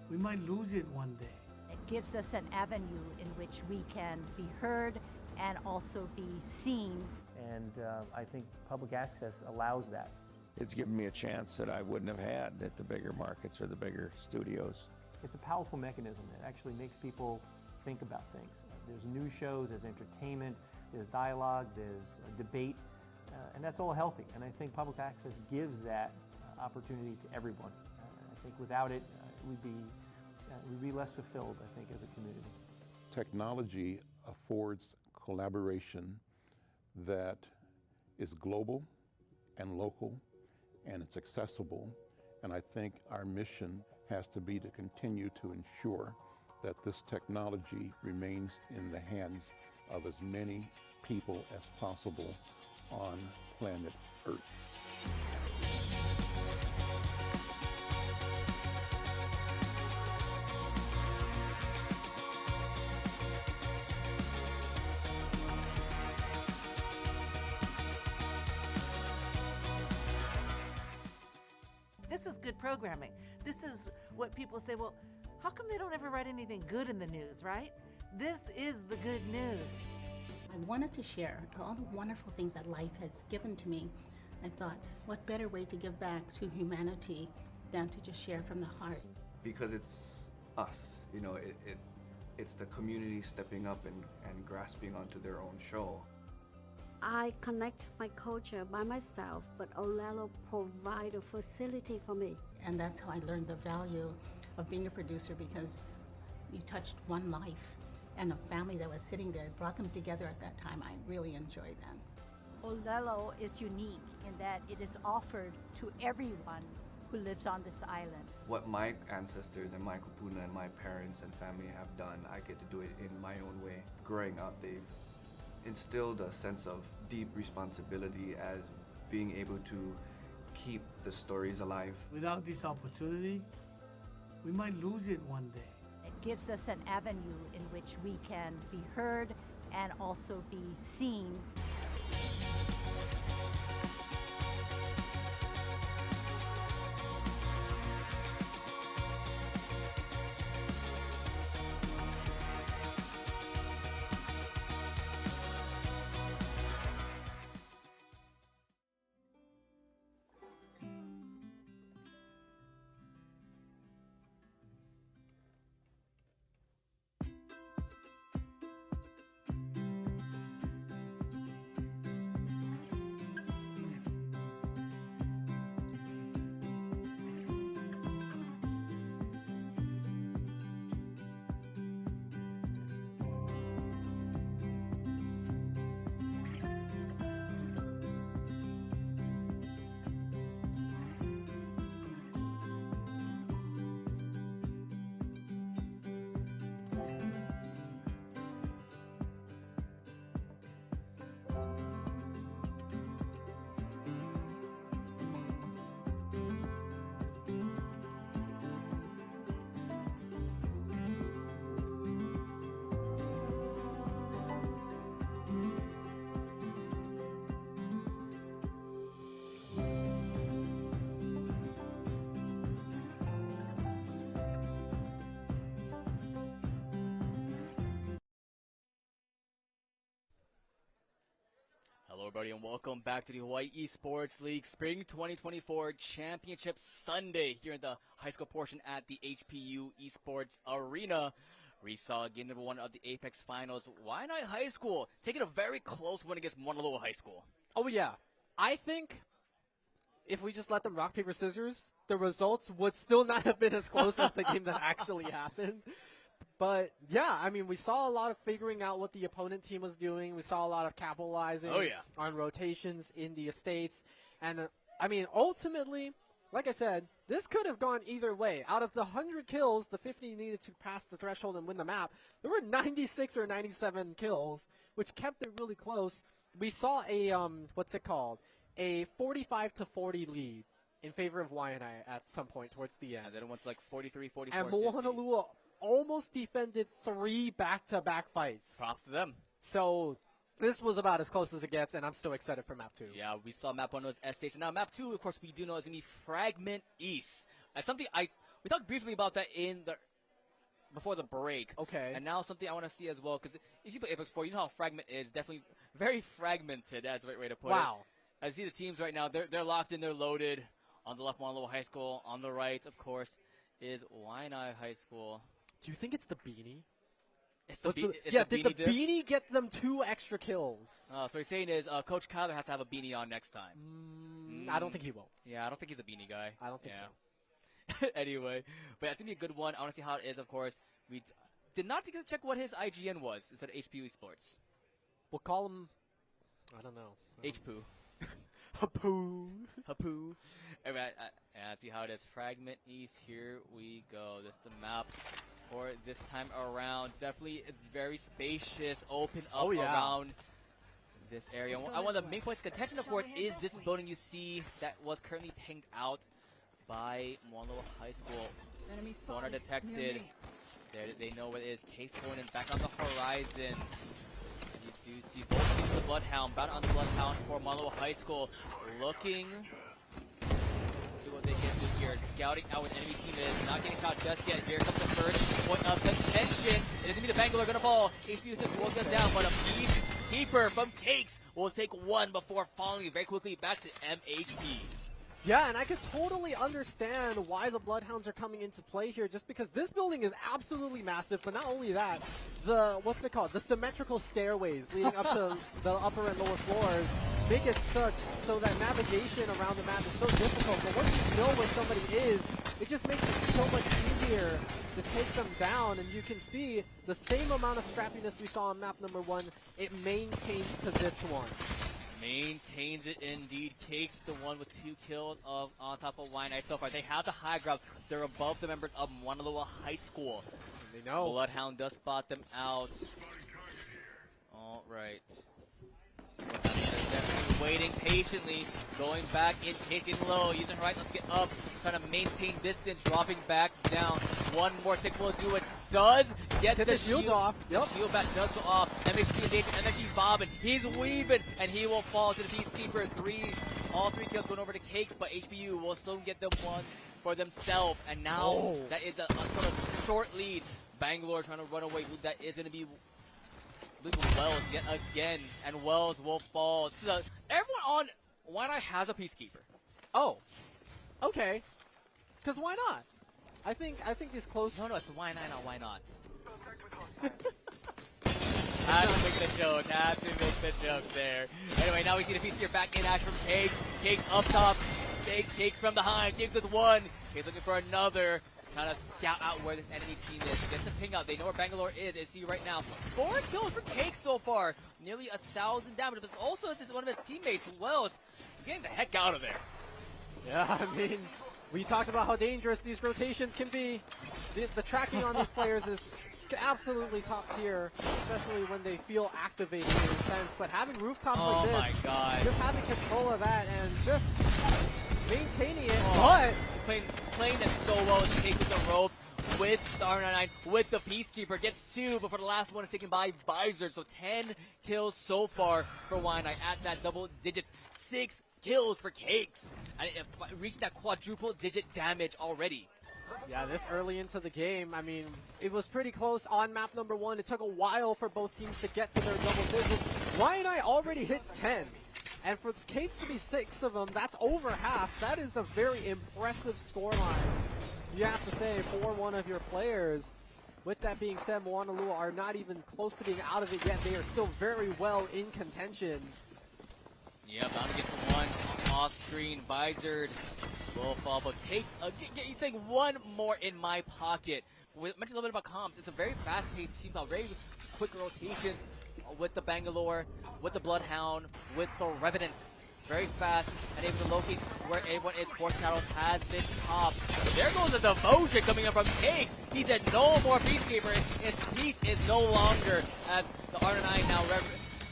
we might lose it one day. It gives us an avenue in which we can be heard and also be seen. And I think public access allows that. It's given me a chance that I wouldn't have had at the bigger markets or the bigger studios. It's a powerful mechanism that actually makes people think about things. There's new shows, there's entertainment, there's dialogue, there's debate, and that's all healthy. And I think public access gives that opportunity to everyone. I think without it, we'd be less fulfilled, I think, as a community. Technology affords collaboration that is global and local, and it's accessible. And I think our mission has to be to continue to ensure that this technology remains in the hands of as many people as possible on planet Earth. This is good programming. This is what people say, well, how come they don't ever write anything good in the news, right? This is the good news. I wanted to share all the wonderful things that life has given to me. I thought, what better way to give back to humanity than to just share from the heart? Because it's us, you know, it's the community stepping up and grasping onto their own show. I connect my culture by myself, but Oʻahu provide a facility for me. And that's how I learned the value of being a producer, because you touched one life and a family that was sitting there, brought them together at that time. I really enjoyed that. Oʻahu is unique in that it is offered to everyone who lives on this island. What my ancestors and my kupuna and my parents and family have done, I get to do it in my own way. Growing up, they've instilled a sense of deep responsibility as being able to keep the stories alive. Without this opportunity, we might lose it one day. It gives us an avenue in which we can be heard and also be seen. Hello, everybody, and welcome back to the Hawaii Esports League Spring 2024 Championship Sunday here in the high school portion at the HPU Esports Arena. We saw game number 1 of the Apex Finals. Waianae High School taking a very close win against Mauna Loa High School. Oh, yeah. I think if we just let them rock, paper, scissors, the results would still not have been as close as the game that actually happened. But, yeah, I mean, we saw a lot of figuring out what the opponent team was doing. We saw a lot of capitalizing on rotations in the estates. And, I mean, ultimately, like I said, this could have gone either way. Out of the 100 kills, the 50 needed to pass the threshold and win the map, there were 96 or 97 kills, which kept it really close. We saw a, a 45-40 lead in favor of Waianae at some point towards the end. And then it went to like 43, 44, and Moanalua almost defended 3 back-to-back fights. Props to them. So This was about as close as it gets, and I'm so excited for map 2. Yeah, we saw map 1 was S-States, and now map 2, of course, we do know is going to be Fragment East. That's something we talked briefly about that before the break. Okay. And now something I want to see as well, because if you play Apex 4, you know how Fragment is definitely very fragmented. That's the right way to put it. Wow. I see the teams right now. They're locked in. They're loaded. On the left, Honolulu High School. On the right, of course, is Waianae High School. Do you think it's the beanie? It's the did the dip? beanie get them 2 extra kills? So what he's saying is Coach Kyler has to have a beanie on next time. I don't think he will. Yeah, I don't think he's a beanie guy. I don't think so. Anyway, but it's going to be a good one. I want to see how it is, of course. We did not get to check what his IGN was instead of HPU Esports. We'll call him, I don't know. HPU. Hapoo. Alright, see how it is. Fragment East, here we go. This is the map for this time around. Definitely, it's very spacious, open up around this area. One of the main points of contention, of course, is this building you see that was currently pinged out by Honolulu High School. Sonar detected. They know what it is. Case going and back on the horizon. And you do see both teams with Bloodhound. Bound on the Bloodhound for Honolulu High School. Looking to see what they can do here. Scouting out what the enemy team is. Not getting shot just yet. Here comes the first point of contention. It is going to be the Bangalore going to fall. HPU just will get down, but a peacekeeper from Cakes will take one before falling very quickly back to MHP. Yeah, and I could totally understand why the Bloodhounds are coming into play here, just because this building is absolutely massive, but not only that, the symmetrical stairways leading up to the upper and lower floors make it so that navigation around the map is so difficult, but once you know where somebody is, it just makes it so much easier to take them down, and you can see the same amount of scrappiness we saw on map number 1, it maintains to this one. Maintains it indeed. Cakes the one with 2 kills on top of Waianae so far. They have the high ground. They're above the members of Honolulu High School. And they know. Bloodhound does spot them out. All right. Definitely waiting patiently. Going back in, taking low. Using right, let's get up. Trying to maintain distance. Dropping back down. One more tick will do it. Does get the shield off. Yep. Shield back does go off. MHP is danger. MHP bobbing. He's weaving. And he will fall to the Peacekeeper. All 3 kills going over to Cakes. But HPU will still get them one for themselves. And now that is a sort of short lead. Bangalore trying to run away. That is going to be Wells yet again. And Wells will fall. Everyone on Waianae has a Peacekeeper. Oh. Okay. Because why not? I think he's close. No, it's why not? Why not? Had to make the joke. Had to make the joke there. Anyway, now we see the Peacekeeper back in action from Cakes. Cakes up top. Cakes from behind. Cakes with 1. Cakes looking for another. Trying to scout out where this enemy team is. Gets the ping out. They know where Bangalore is. They see right now. 4 kills for Cakes so far. Nearly 1,000 damage. But also, this is one of his teammates, Wells, getting the heck out of there. Yeah, I mean, we talked about how dangerous these rotations can be. The tracking on these players is absolutely top tier, especially when they feel activated in a sense. But having rooftops like this, my God. just having control of that and just maintaining it, but playing it so well as Cakes with the ropes, with the R99, with the Peacekeeper, gets 2 before the last one is taken by Visor. So 10 kills so far for Waianae at that double digits. 6 kills for Cakes, and reaching that quadruple digit damage already. Yeah, this early into the game, I mean, it was pretty close on map number 1. It took a while for both teams to get to their double digits. Waianae already hit 10, and for Cakes to be 6 of them, that's over half. That is a very impressive scoreline, you have to say, for one of your players. With that being said, Honolulu are not even close to being out of it yet. They are still very well in contention. Yeah, bound to get to 1 off screen. Visored will fall, but Cakes, he's saying 1 more in my pocket. We mentioned a little bit about comms. It's a very fast-paced team, very quick rotations with the Bangalore, with the Bloodhound, with the Revenants. Very fast and able to locate where everyone is. Force Shadows has been popped. There goes the devotion coming up from Cakes. He said no more Peacekeeper. His peace is no longer, as the R9 now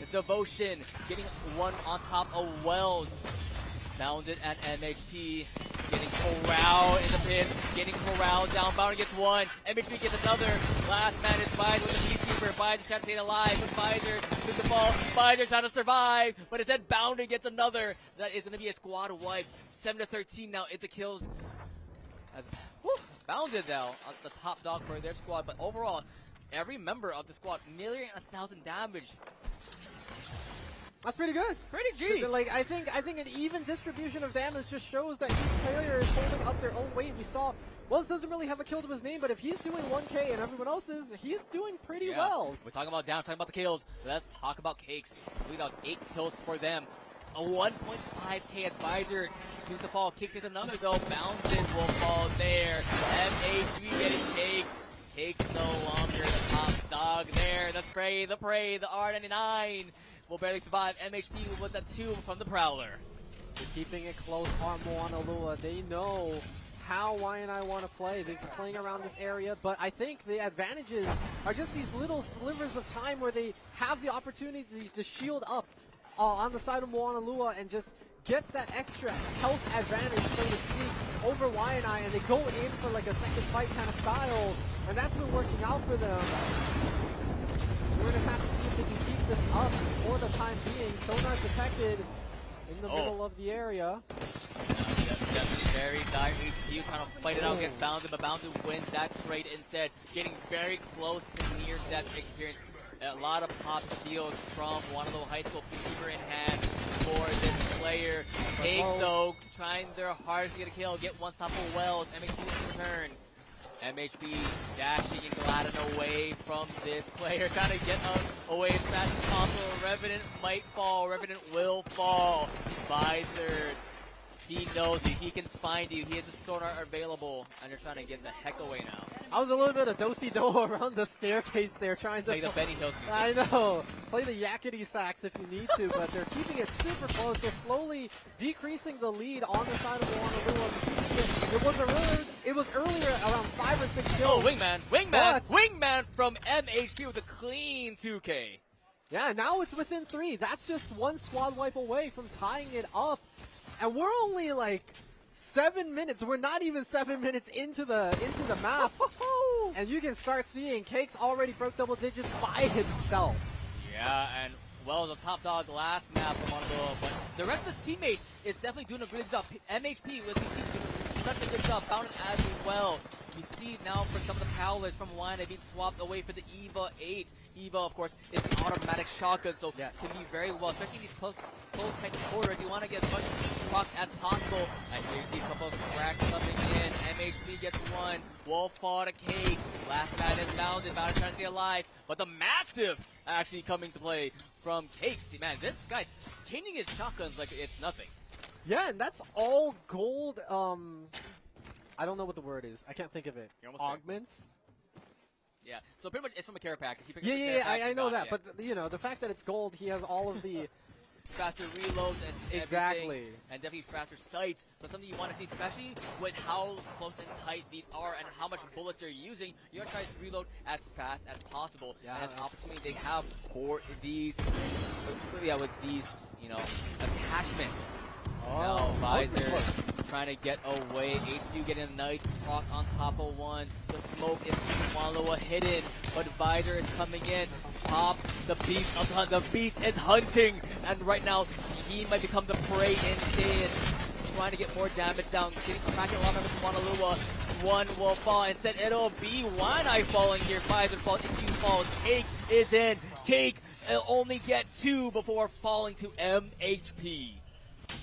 the devotion getting 1 on top of Wells. Bounded at MHP. Getting corralled in the pin. Getting corralled down. Bounded gets one. MHP gets another. Last man is Visor with the Peacekeeper. Visor trying to stay alive. But Visor took the ball. Visor trying to survive. But instead Bounded gets another. That is going to be a squad wipe. 7-13 now. It's the kills. As Bounded now on the top dog for their squad. But overall, every member of the squad nearly 1,000 damage. That's pretty good. Pretty G. Like I think an even distribution of damage just shows that each player is holding up their own weight. We saw Wells doesn't really have a kill to his name, but if he's doing 1K and everyone else is, he's doing pretty well. We're talking about down, talking about the kills. Let's talk about Cakes. I believe that was 8 kills for them. A 1.5K advisor to the fall. Cakes gets another though. Bounded will fall there. MHB getting Cakes. Cakes no longer the top dog there. The spray, the prey, the R99 will barely survive. MHP with a 2 from the Prowler. They're keeping it close on Moanalua. They know how I want to play. They've been playing around this area, but I think the advantages are just these little slivers of time where they have the opportunity to shield up on the side of Moanalua and just get that extra health advantage, so to speak, over YNI, and they go in for like a second fight kind of style, and that's been working out for them. We're going to have to see if they can keep this up for the time being. Sonar detected in the middle of the area. That's very dire HQ trying to fight it out against Bounded, but Bounded wins that trade instead, getting very close to near-death experience. A lot of pop shields from Wanalo High School, Peacekeeper in hand for this player. Cakes, though, trying their hardest to get a kill, get one stop for Wells. MHP in return. MHP dashing and gliding away from this player, trying to get away as fast as possible. Revenant might fall. Revenant will fall. Visor, he knows you. He can find you. He has a sonar available, and they're trying to get the heck away now. I was a little bit of do-si-do around the staircase there, trying to play the Benny Hills music. I know. Play the yakety sax if you need to, but they're keeping it super close. They're slowly decreasing the lead on the side of Moanalua. It was earlier around 5 or 6 kills. Oh, Wingman from MHP with a clean 2K. Yeah, now it's within 3. That's just one squad wipe away from tying it up. And we're only like 7 minutes. We're not even 7 minutes into the map. And you can start seeing Cakes already broke double digits by himself. Yeah, and well, the top dog last map from Monaco, but the rest of his teammates is definitely doing a really good job. MHP, as we see, doing such a good job. Bounded as well. You see now for some of the Prowlers from Wine, they've been swapped away for the EVA 8. EVA, of course, is an automatic shotgun, so can be very well, especially in these close tight quarters. You want to get as much procs as possible. And here you see a couple of cracks coming in. MHP gets one. Wolf fall to Cake. Last man is Bounded. Bounded trying to stay alive. But the Mastiff actually coming to play from Cakes. Man, this guy's changing his shotguns like it's nothing. Yeah, and that's all gold. I don't know what the word is. I can't think of it. Augments? Yeah, so pretty much it's from a care pack. Yeah, I know that. But, you know, the fact that it's gold, he has all of the... faster reloads and exactly, and definitely faster sights. So something you want to see, especially with how close and tight these are and how much bullets they're using. You want to try to reload as fast as possible. Yeah. And that's an opportunity they have for these, with these, you know, attachments. Now Visor trying to get away. HQ getting a nice proc on top of one. The smoke is Moanalua hidden, but Visor is coming in. Pop the beast of hunt. The beast is hunting, and right now he might become the prey instead. Trying to get more damage down. Getting cracking a lot of Moanalua. One will fall. Instead, it'll be One-Eye falling here. Visor falls. HQ falls. Cake is in. Cake will only get 2 before falling to MHP.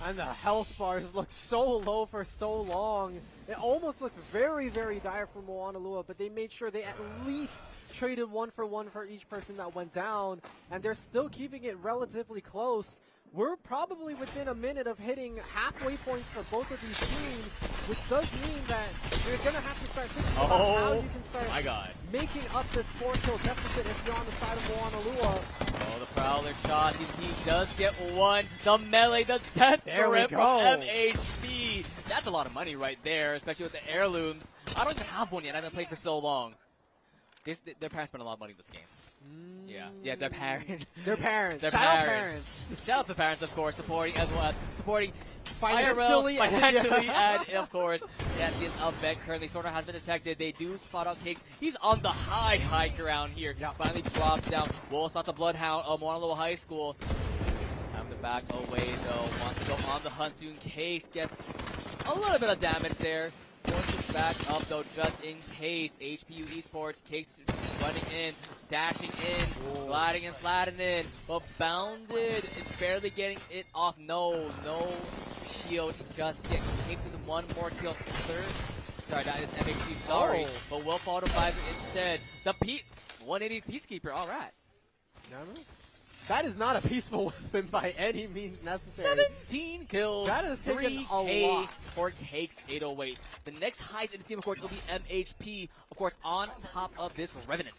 And the health bars look so low for so long. It almost looked very, very dire for Moanalua, but they made sure they at least traded 1 for 1 for each person that went down, and they're still keeping it relatively close. We're probably within a minute of hitting halfway points for both of these teams, which does mean that you're going to have to start thinking about how you can start making up this 4-kill deficit if you're on the side of Moanalua. Oh, the Prowler shot. He does get 1. The melee, the death grip from MHP. That's a lot of money right there, especially with the heirlooms. I don't even have one yet. I haven't played for so long. Their parents spent a lot of money in this game. Yeah, their parents. Their parents. Shout out parents. Shout out to parents, of course, supporting as well as supporting Financially, and of course, that is a bet currently. Sorter has been detected. They do spot out Cakes. He's on the high ground here. Finally drops down. Will spot the Bloodhound of Honolulu High School. Time to back away though. Wants to go on the hunt soon. Cakes gets a little bit of damage there. Forces back up though, just in case. HPU Esports, Cakes running in, dashing in, gliding and sliding in, but Bounded is barely getting it off. No shield, just getting Cakes with one more kill. Sorry, that is MHC, sorry, but will fall to Visor instead. The 180 Peacekeeper, alright. That is not a peaceful weapon by any means necessary. 17 kills. That is taking a lot. For Cakes 808. The next highest in the team, of course, will be MHP, of course, on top of this Revenant.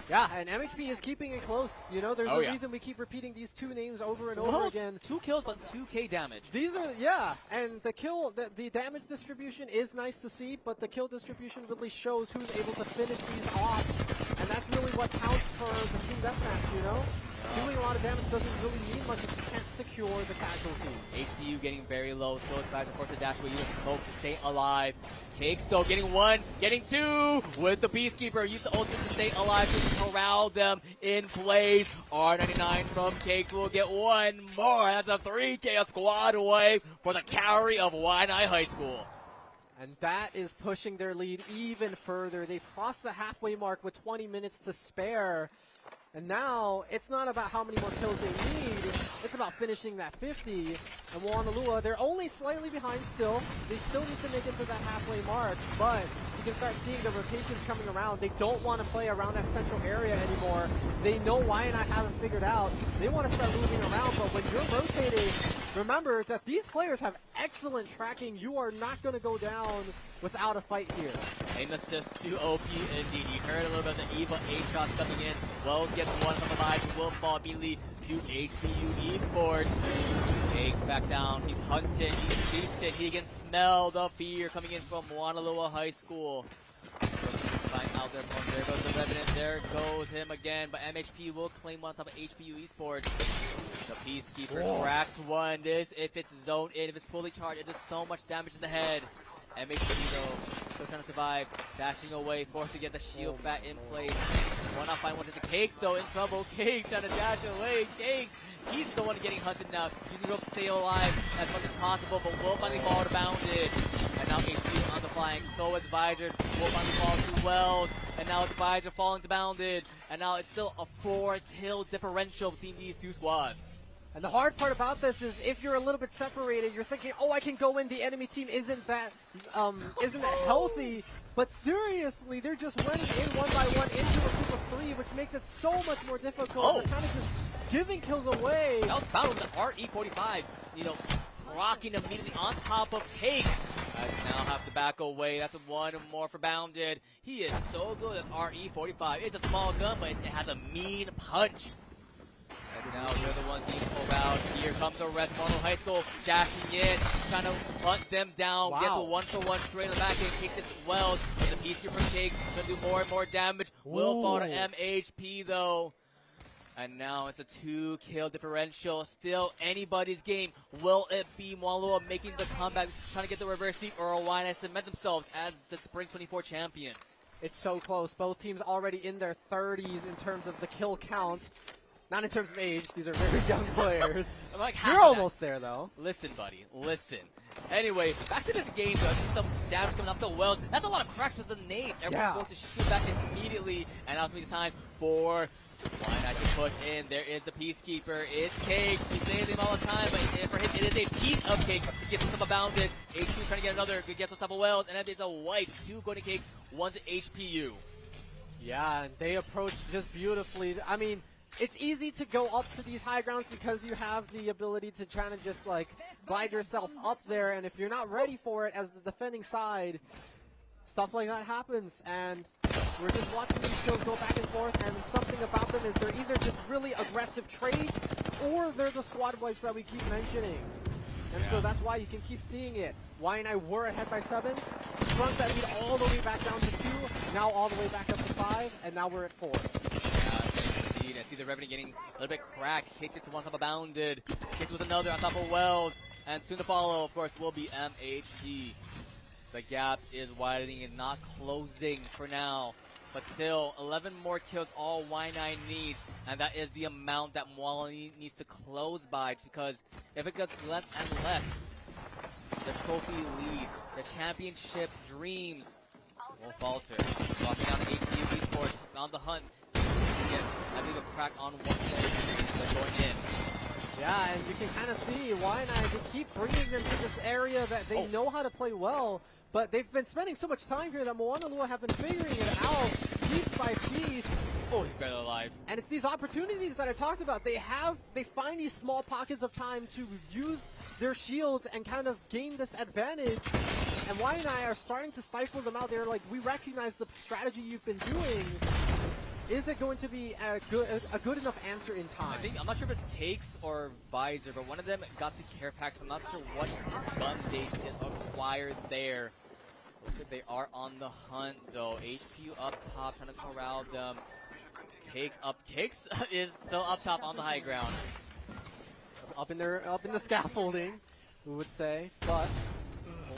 Yeah, and MHP is keeping it close. You know, there's a reason we keep repeating these two names over and over again. 2 kills, but 2k damage. These are, and the damage distribution is nice to see, but the kill distribution really shows who's able to finish these off. And that's really what counts for the team deathmatch, you know? Doing a lot of damage doesn't really mean much if you can't secure the casualty. HPU getting very low, so it's Badger forced to dash away, use smoke to stay alive. Cakes though getting 1, getting 2 with the Peacekeeper. Use the ultimate to stay alive to corral them in place. R99 from Cakes will get 1 more. That's a 3K squad away for the carry of Waianae High School. And that is pushing their lead even further. They've crossed the halfway mark with 20 minutes to spare. And now, it's not about how many more kills they need, it's about finishing that 50. And Moanalua, they're only slightly behind still. They still need to make it to that halfway mark, but you can start seeing the rotations coming around. They don't want to play around that central area anymore. They know Waianae haven't figured out. They want to start moving around, but when you're rotating, remember that these players have excellent tracking. You are not going to go down without a fight here. Aim assist to OP indeed. You heard a little bit of the Eva 8 shots coming in. Wells gets 1 from the live. Will fall immediately to HPU Esports. Cakes back down. He's hunted. He sees it. He can smell the fear coming in from Honolulu High School. Find out their opponent. There goes the Revenant. There goes him again. But MHP will claim one on top of HPU Esports. The Peacekeeper cracks 1. This, if it's zoned in, if it's fully charged, it does so much damage in the head. MHP though, still trying to survive, dashing away, forced to get the shield back in place. One off find one to the Cakes though, in trouble. Cakes trying to dash away. Cakes, he's the one getting hunted now. Using rope to stay alive as much as possible, but will finally fall to Bounded. And now HPU on the flank, so is Visor. Will finally fall to Wells, and now it's Visor falling to Bounded. And now it's still a 4-kill differential between these two squads. And the hard part about this is if you're a little bit separated, you're thinking, oh, I can go in, the enemy team isn't that healthy. But seriously, they're just running in 1 by 1 into a group of 3, which makes it so much more difficult. They're kind of just giving kills away. That was found with the RE45, you know, rocking immediately on top of Cakes. Guys now have to back away. That's 1 more for Bounded. He is so good at RE45. It's a small gun, but it has a mean punch. And now they're the ones being pulled out. Here comes the rest. Honolulu High School dashing in, trying to hunt them down. Gets a 1-for-1 straight in the back end. Kicks it well. With the Peacekeeper from Cakes, gonna do more and more damage. Will fall to MHP though. And now it's a 2-kill differential. Still anybody's game. Will it be Moanalua making the comeback, trying to get the reverse sweep, or Waianae cement themselves as the Spring 24 champions? It's so close. Both teams already in their 30s in terms of the kill count. Not in terms of age. These are very young players. I'm like, you're almost there, though. Listen, buddy. Listen. Anyway, back to this game, though. I see some damage coming up to Wells. That's a lot of cracks with the nades. Everyone's going to shoot back immediately. And now's the time for Waianae to put in. There is the Peacekeeper. It's Cakes. He's nailing him all the time, but for him, it is a piece of Cakes. He gets himself Bounded. HPU trying to get another. Gets on top of Wells. And then there's a wipe. 2 going to Cakes, 1 to HPU. Yeah, and they approach just beautifully. I mean, it's easy to go up to these high grounds because you have the ability to try to just like glide yourself up there, and if you're not ready for it as the defending side, stuff like that happens. And we're just watching these kills go back and forth, and something about them is they're either just really aggressive trades or they're the squad wipes that we keep mentioning. And so that's why you can keep seeing it. Waianae were ahead by 7, shrunk that lead all the way back down to 2, now all the way back up to 5, and now we're at 4. I see the Revenant getting a little bit cracked. Takes it to 1 top of Bounded. Kicks with another on top of Wells. And soon to follow, of course, will be MHD. The gap is widening and not closing for now. But still, 11 more kills all Y9 needs. And that is the amount that Moana needs to close by. Because if it gets less and less, the trophy lead, the championship dreams will falter. Walking down to HPU Esports on the hunt. Again, I think a crack on one play. They're going in. Yeah, and you can kind of see Y9, they keep bringing them to this area that they know how to play well, but they've been spending so much time here that Moanalua have been figuring it out piece by piece. Oh, he's better alive. And it's these opportunities that I talked about. They find these small pockets of time to use their shields and kind of gain this advantage. And Y9 are starting to stifle them out. They're like, we recognize the strategy you've been doing. Is it going to be a good enough answer in time? I'm not sure if it's Cakes or Visor, but one of them got the care pack, so I'm not sure what gun they did acquire there. They are on the hunt, though. HPU up top, trying to corral them. Cakes up. Cakes is still up top on the high ground. Up in the scaffolding, we would say, but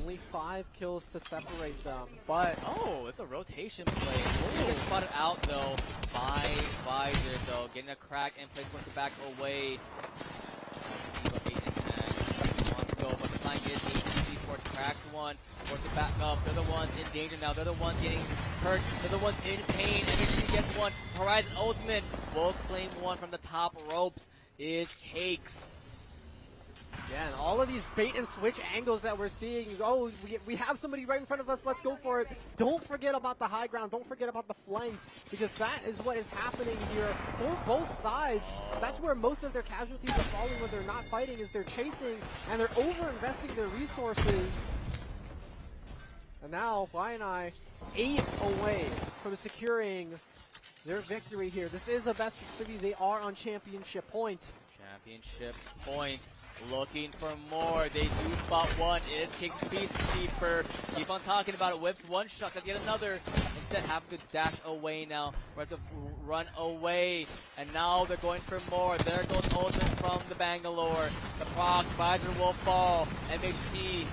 only 5 kills to separate them. But it's a rotation play. Oh, spotted out though by Visor, though getting a crack and place work the back away. Wants to go, but the line is Esports cracks one. Force it back up. They're the ones in danger now. They're the ones getting hurt. They're the ones in pain. MHD gets one. Horizon Ultimate will claim one from the top ropes. Is Cakes. Yeah, and all of these bait and switch angles that we're seeing. Oh, we have somebody right in front of us. Let's go for it. Don't forget about the high ground. Don't forget about the flanks, because that is what is happening here for both sides. That's where most of their casualties are falling when they're not fighting, is they're chasing and they're over-investing their resources. And now, Y&I 8 away from securing their victory here. This is a best of 3. They are on championship point. Championship point. Looking for more. They do spot one. It is King's Peacekeeper. Keep on talking about it. Whips one shot. They'll get another. Instead, have to dash away now. Whereas to run away. And now they're going for more. There goes Ultimate from the Bangalore. The Prox Visor will fall. MHP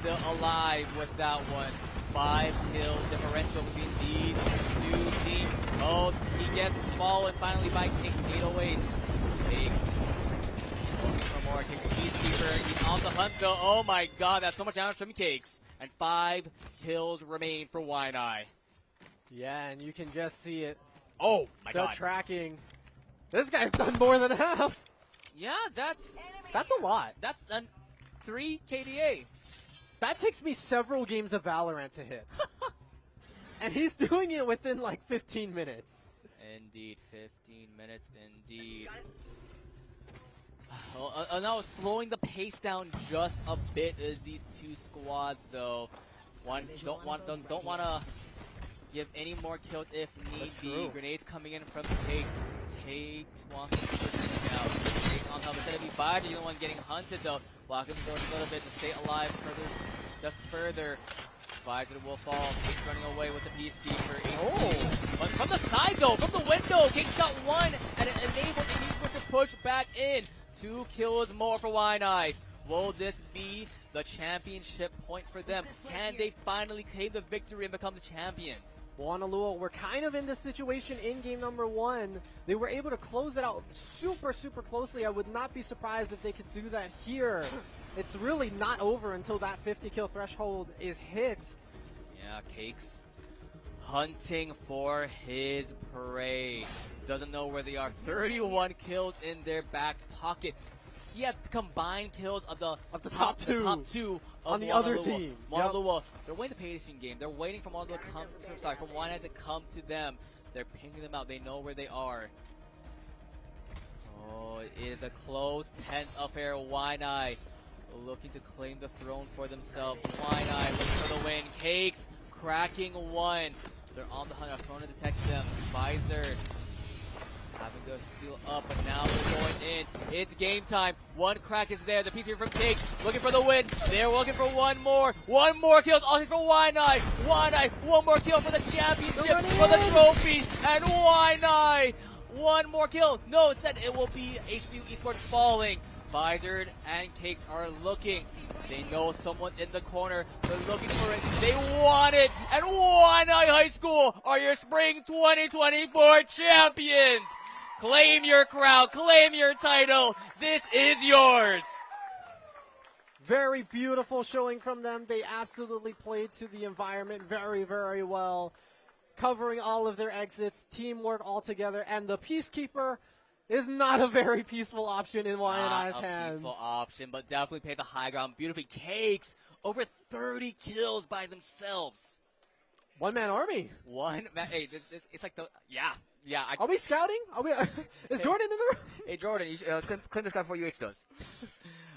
still alive with that one. 5 kill differential between these two teams. Oh, he gets fallen finally by King's 808. Takes for more. King's Peacekeeper. He's on the hunt though. Oh my god, that's so much damage from Cakes. And 5 kills remain for Wine-Eye. Yeah, and you can just see it. Oh my god. The tracking. This guy's done more than half. Yeah, that's a lot. That's 3 KDA. That takes me several games of Valorant to hit. And he's doing it within like 15 minutes. Indeed, 15 minutes indeed. Now slowing the pace down just a bit is these two squads though. One don't want to give any more kills if need be. Grenades coming in from the Cakes. Cakes wants to push it out. Cakes on top. Instead of Visor, the one getting hunted though. Blocking the door a little bit to stay alive further. Visor will fall. Cakes running away with the Peacekeeper. But from the side though, from the window, Cakes got one and it enabled Esports to push back in. 2 kills more for Wine-Eye. Will this be the championship point for them? Can they finally claim the victory and become the champions? Moanalua were kind of in this situation in game number 1. They were able to close it out super, super closely. I would not be surprised if they could do that here. It's really not over until that 50 kill threshold is hit. Yeah, Cakes hunting for his prey. Doesn't know where they are. 31 kills in their back pocket. He has combined kills of the top two on the other team. Moanalua, they're waiting to pay this game. They're waiting for Moanalua to come. Sorry, for Wine-Eye to come to them. They're pinging them out. They know where they are. Oh, it is a close 10th affair. Wine-Eye looking to claim the throne for themselves. Wine-Eye looking for the win. Cakes cracking one. They're on the hunt. They're trying to detect them. Visor having to seal up, but now they're going in. It's game time. One crack is there. The piece here from Cakes looking for the win. They're looking for one more. One more kill. All for Wine-Eye. Wine-Eye. One more kill for the championship, for the trophies. And Wine-Eye. One more kill. No, instead it will be HPU Esports falling. Visor and Cakes are looking. They know someone's in the corner. They're looking for it. They want it. And Waianae High School are your spring 2024 champions. Claim your crown. Claim your title. This is yours. Very beautiful showing from them. They absolutely played to the environment very, very well, covering all of their exits, teamwork all together, and the Peacekeeper is not a very peaceful option in Waianae's hands. Peaceful option, but definitely played the high ground. Beautifully. Cakes, over 30 kills by themselves. One-man army. One man. Hey, it's like the, yeah. Are we scouting? Is Jordan in the room? Hey, Jordan, you claim this guy before UH does.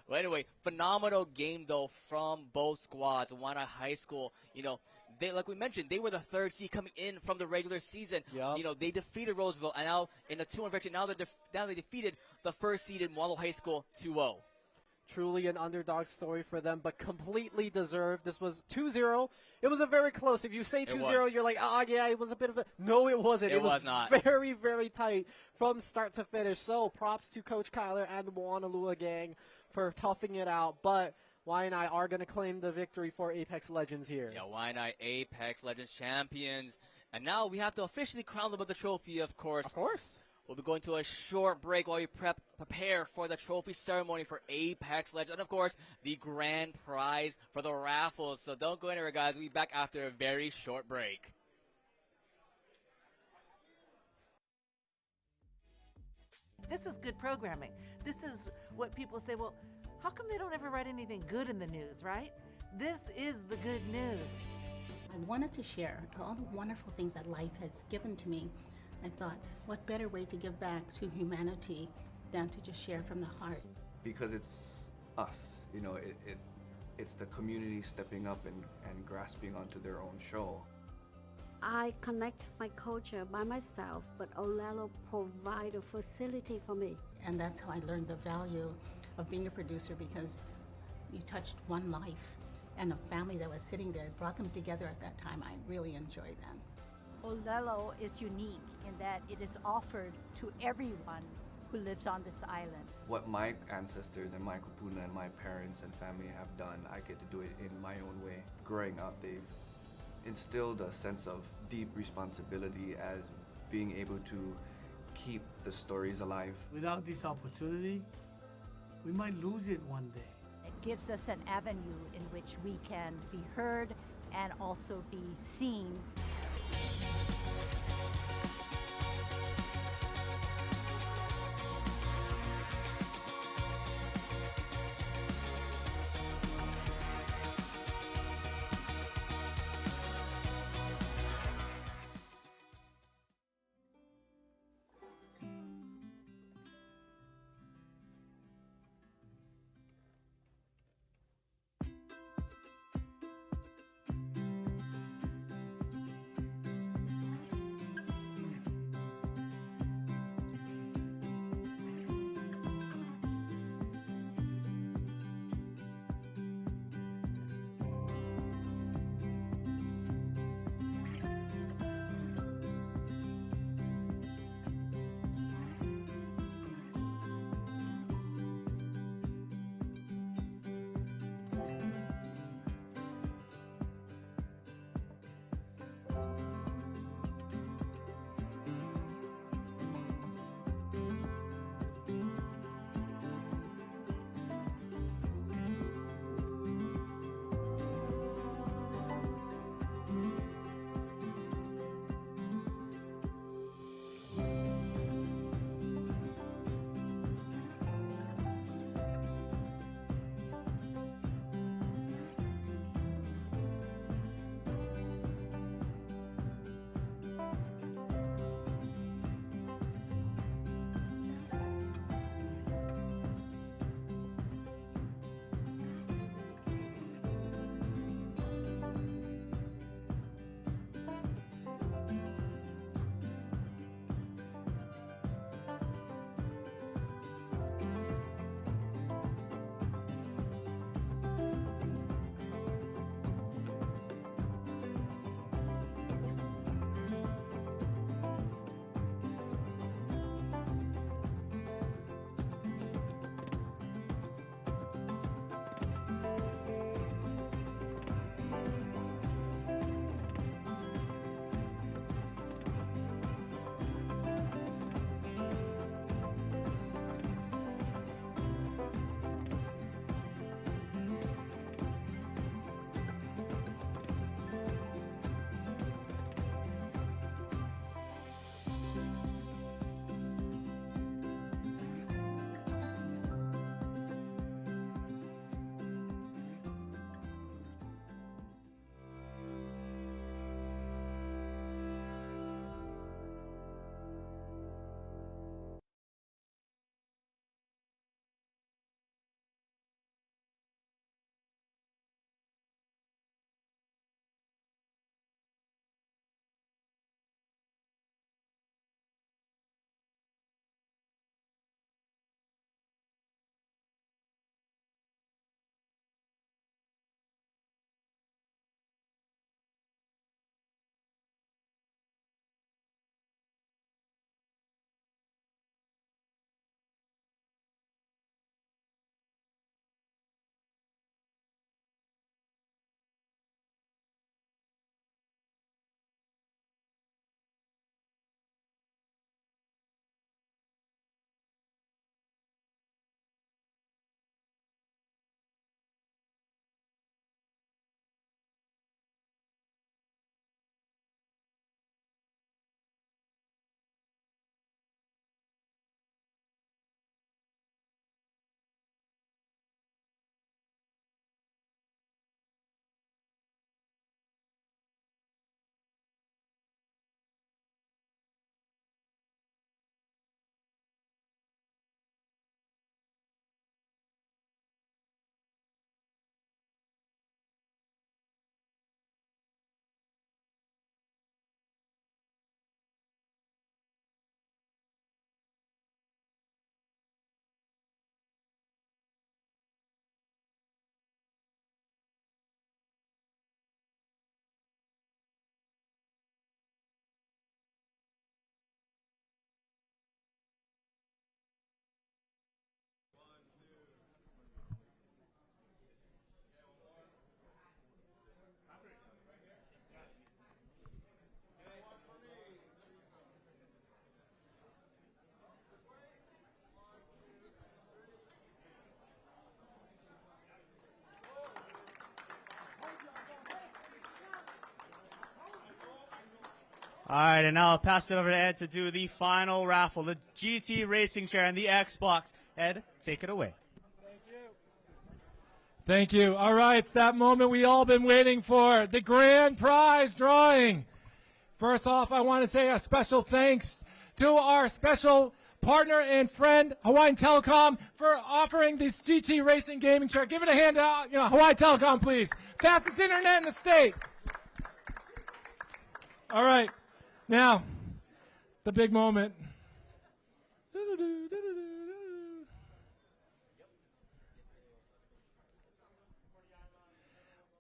Well, anyway, phenomenal game, though, from both squads. Waianae High School, they, like we mentioned, they were the third seed coming in from the regular season. Yep. They defeated Roosevelt, and now in the 2-1 victory, now they defeated the first seeded Moalo High School 2-0. Truly an underdog story for them, but completely deserved. This was 2-0. It was a very close. If you say 2-0, you're like, yeah, it was a bit of a... No, it wasn't. It was not. Very, very tight from start to finish. So props to Coach Kyler and the Moanalua gang for toughing it out. But Waianae are going to claim the victory for Apex Legends here. Yeah, Waianae Apex Legends champions. And now we have to officially crown them with the trophy, of course. Of course. We'll be going to a short break while we prepare for the trophy ceremony for Apex Legends. And, of course, the grand prize for the raffles. So don't go anywhere, guys. We'll be back after a very short break. This is good programming. This is what people say, well, how come they don't ever write anything good in the news, right? This is the good news. I wanted to share all the wonderful things that life has given to me. I thought, what better way to give back to humanity than to just share from the heart? Because it's us, it's the community stepping up and grasping onto their own show. I connect my culture by myself, but Oʻahu provide a facility for me. And that's how I learned the value of being a producer, because you touched one life and a family that was sitting there, brought them together at that time. I really enjoyed them. Oʻahu is unique in that it is offered to everyone who lives on this island. What my ancestors and my kupuna and my parents and family have done, I get to do it in my own way. Growing up, they've instilled a sense of deep responsibility as being able to keep the stories alive. Without this opportunity, we might lose it one day. It gives us an avenue in which we can be heard and also be seen. All right, and now I'll pass it over to Ed to do the final raffle, the GT Racing Chair and the Xbox. Ed, take it away. Thank you. All right, it's that moment we all been waiting for, the grand prize drawing. First off, I want to say a special thanks to our special partner and friend, Hawaiian Telecom, for offering this GT Racing Gaming Chair. Give it a hand out, Hawaiian Telecom, please. Fastest internet in the state. All right, now, the big moment.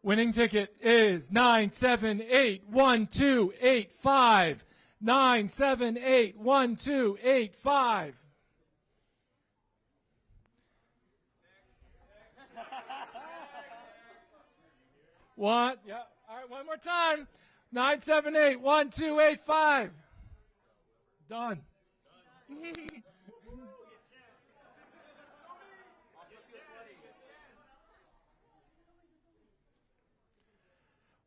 Winning ticket is 9781285. 9781285. One, yeah. All right, one more time. 9781285. Done.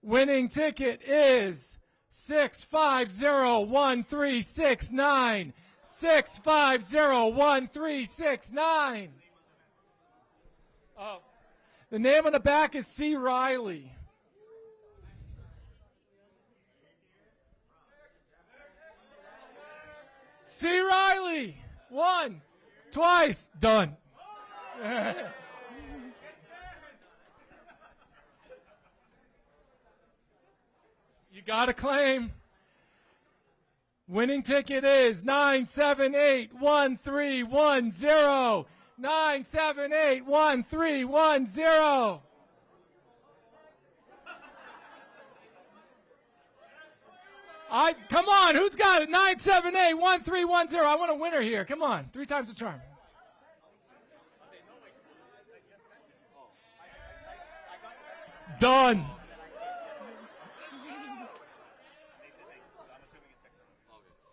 Winning ticket is 6501369. 6501369. Oh. The name on the back is C. Riley. C. Riley. One. Twice. Done. You got a claim. Winning ticket is 9781310. 9781310. Come on, who's got it? 9781310. I want a winner here. Come on, 3 times the charm. Done.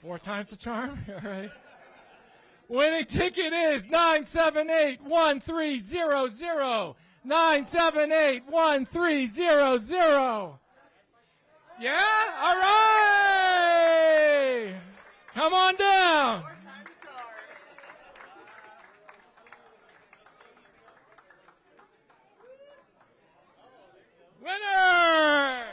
Four times the charm. All right. Winning ticket is 9781300. 9781300. Yeah? All right. Come on down. Winner!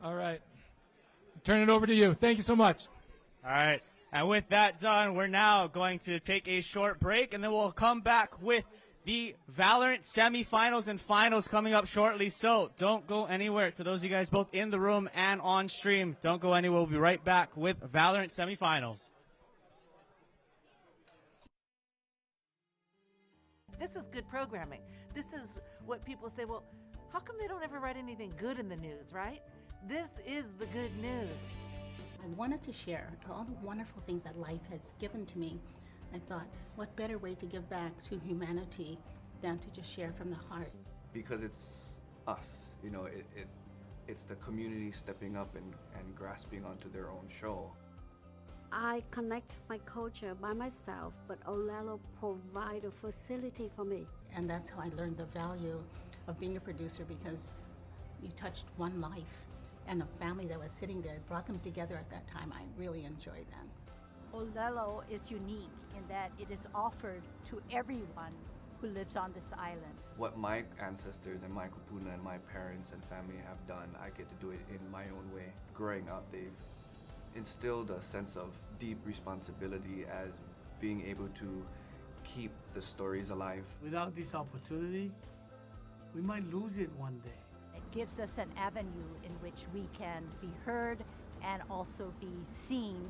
All right. Turn it over to you. Thank you so much. All right. And with that done, we're now going to take a short break, and then we'll come back with the Valorant semifinals and finals coming up shortly. So don't go anywhere. To those of you guys both in the room and on stream, don't go anywhere. We'll be right back with Valorant semifinals. This is good programming. This is what people say, well, how come they don't ever write anything good in the news, right? This is the good news. I wanted to share all the wonderful things that life has given to me. I thought, what better way to give back to humanity than to just share from the heart? Because it's us, it's the community stepping up and grasping onto their own show. I connect my culture by myself, but Oʻahu provide a facility for me. And that's how I learned the value of being a producer, because you touched one life and a family that was sitting there, brought them together at that time. I really enjoyed that. Oʻahu is unique in that it is offered to everyone who lives on this island. What my ancestors and my kupuna and my parents and family have done, I get to do it in my own way. Growing up, they've instilled a sense of deep responsibility as being able to keep the stories alive. Without this opportunity, we might lose it one day. It gives us an avenue in which we can be heard and also be seen.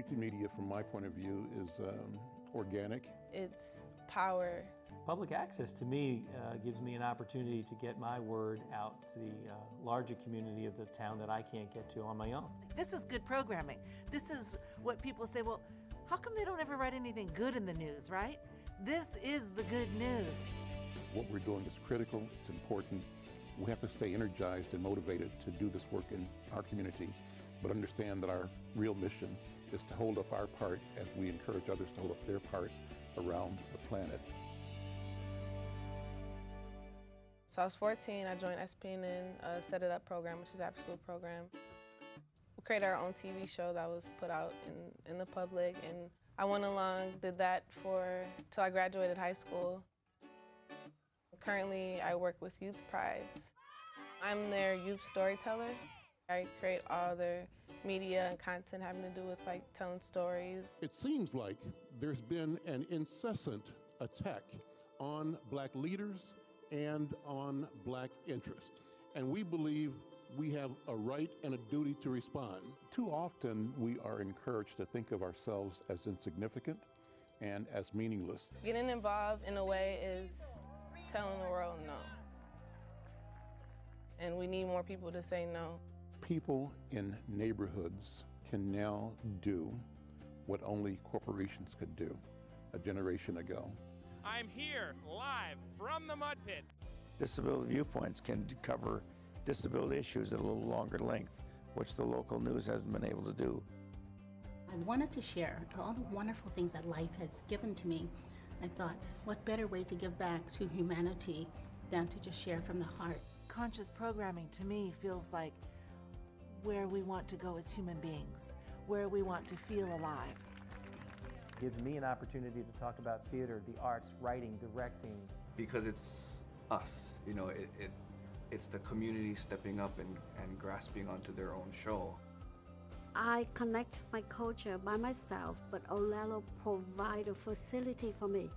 Community media, from my point of view, is organic. It's power. Public access to me gives me an opportunity to get my word out to the larger community of the town that I can't get to on my own. This is good programming. This is what people say, well, how come they don't ever write anything good in the news, right? This is the good news. What we're doing is critical, it's important. We have to stay energized and motivated to do this work in our community, but understand that our real mission is to hold up our part as we encourage others to hold up their part around the planet. So I was 14, I joined Esports, Set It Up program, which is an after-school program. We created our own TV show that was put out in the public, and I went along, did that till I graduated high school. Currently, I work with Youth Prize. I'm their youth storyteller. I create all their media and content having to do with like telling stories. It seems like there's been an incessant attack on Black leaders and on Black interest. And we believe we have a right and a duty to respond. Too often we are encouraged to think of ourselves as insignificant and as meaningless. Getting involved in a way is telling the world no. And we need more people to say no. People in neighborhoods can now do what only corporations could do a generation ago. I'm here live from the mud pit. Disability Viewpoints can cover disability issues at a little longer length, which the local news hasn't been able to do. I wanted to share all the wonderful things that life has given to me. I thought, what better way to give back to humanity than to just share from the heart. Conscious programming to me feels like where we want to go as human beings, where we want to feel alive. It gives me an opportunity to talk about theater, the arts, writing, directing. Because it's us, you know, it's the community stepping up and grasping onto their own show. I connect my culture by myself, but Oʻahu provide a facility for me.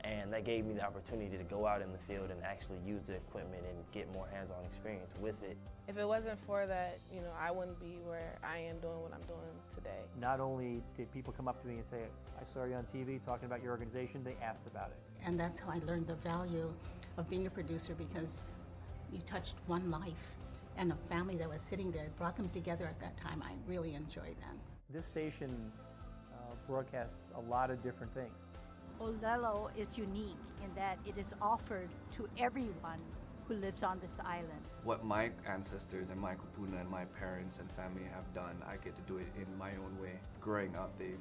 And that gave me the opportunity to go out in the field and actually use the equipment and get more hands-on experience with it. If it wasn't for that, you know, I wouldn't be where I am doing what I'm doing today. Not only did people come up to me and say, I saw you on TV talking about your organization, they asked about it. And that's how I learned the value of being a producer, because you touched one life and a family that was sitting there, brought them together at that time. I really enjoyed them. This station broadcasts a lot of different things. Oʻahu is unique in that it is offered to everyone who lives on this island. What my ancestors and my kupuna and my parents and family have done, I get to do it in my own way. Growing up, they've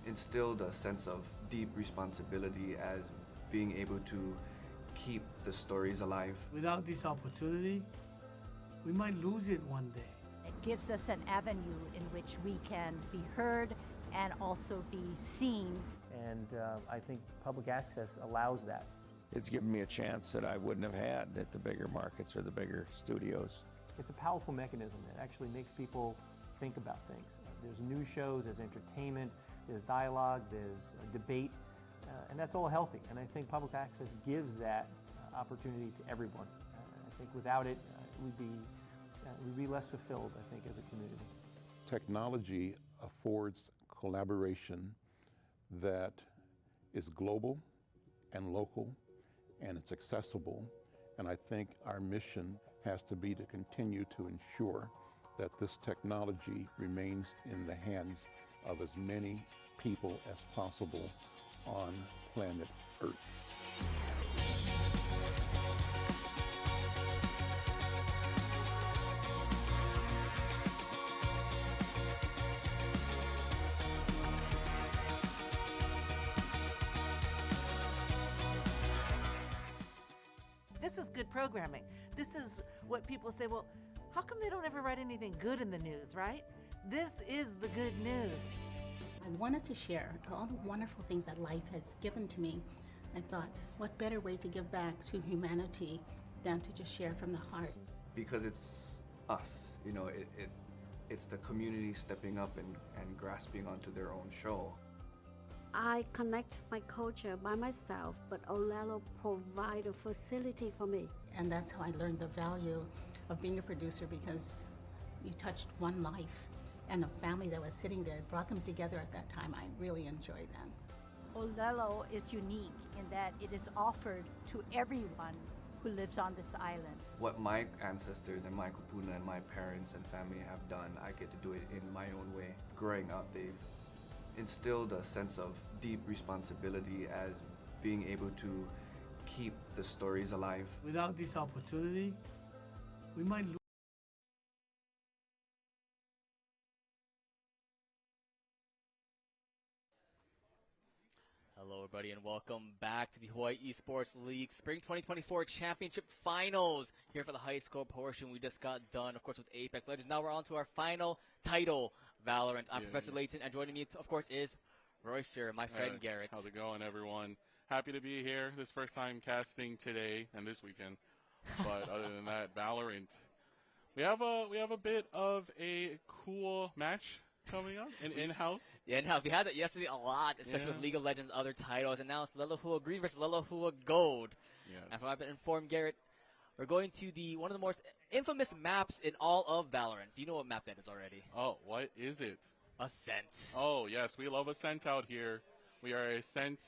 instilled a sense of deep responsibility as being able to keep the stories alive. Without this opportunity, we might lose it one day. It gives us an avenue in which we can be heard and also be seen. And I think public access allows that. It's given me a chance that I wouldn't have had at the bigger markets or the bigger studios. It's a powerful mechanism that actually makes people think about things. There's news shows, there's entertainment, there's dialogue, there's debate, and that's all healthy. And I think public access gives that opportunity to everyone. I think without it, we'd be less fulfilled, I think, as a community. Technology affords collaboration that is global and local, and it's accessible. And I think our mission has to be to continue to ensure that this technology remains in the hands of as many people as possible on planet Earth. This is good programming. This is what people say, well, how come they don't ever write anything good in the news, right? This is the good news. I wanted to share all the wonderful things that life has given to me. I thought, what better way to give back to humanity than to just share from the heart. Because it's us, you know, it's the community stepping up and grasping onto their own show. I connect my culture by myself, but Oʻahu provide a facility for me. And that's how I learned the value of being a producer, because you touched one life and a family that was sitting there. It brought them together at that time. I really enjoyed them. Oʻahu is unique in that it is offered to everyone who lives on this island. What my ancestors and my kupuna and my parents and family have done, I get to do it in my own way. Growing up, they've instilled a sense of deep responsibility as being able to keep the stories alive. Without this opportunity, we might lose. Hello, everybody, and welcome back to the Hawaii Esports League Spring 2024 Championship Finals. Here for the high school portion, we just got done, of course, with Apex Legends. Now we're on to our final title, Valorant. I'm Professor Layton, and joining me, of course, is Royster, my friend Garrett. How's it going, everyone? Happy to be here. This first time casting today and this weekend. But other than that, Valorant. We have a bit of a cool match coming up in-house. Yeah, no, we had that yesterday a lot, especially with League of Legends, other titles, and now it's Lelehua Green versus Lelehua Gold. Yes. And from what I've been informed, Garrett, we're going to one of the most infamous maps in all of Valorant. Do you know what map that is already? Oh, what is it? Ascent. Oh, yes, we love Ascent out here. We are Ascent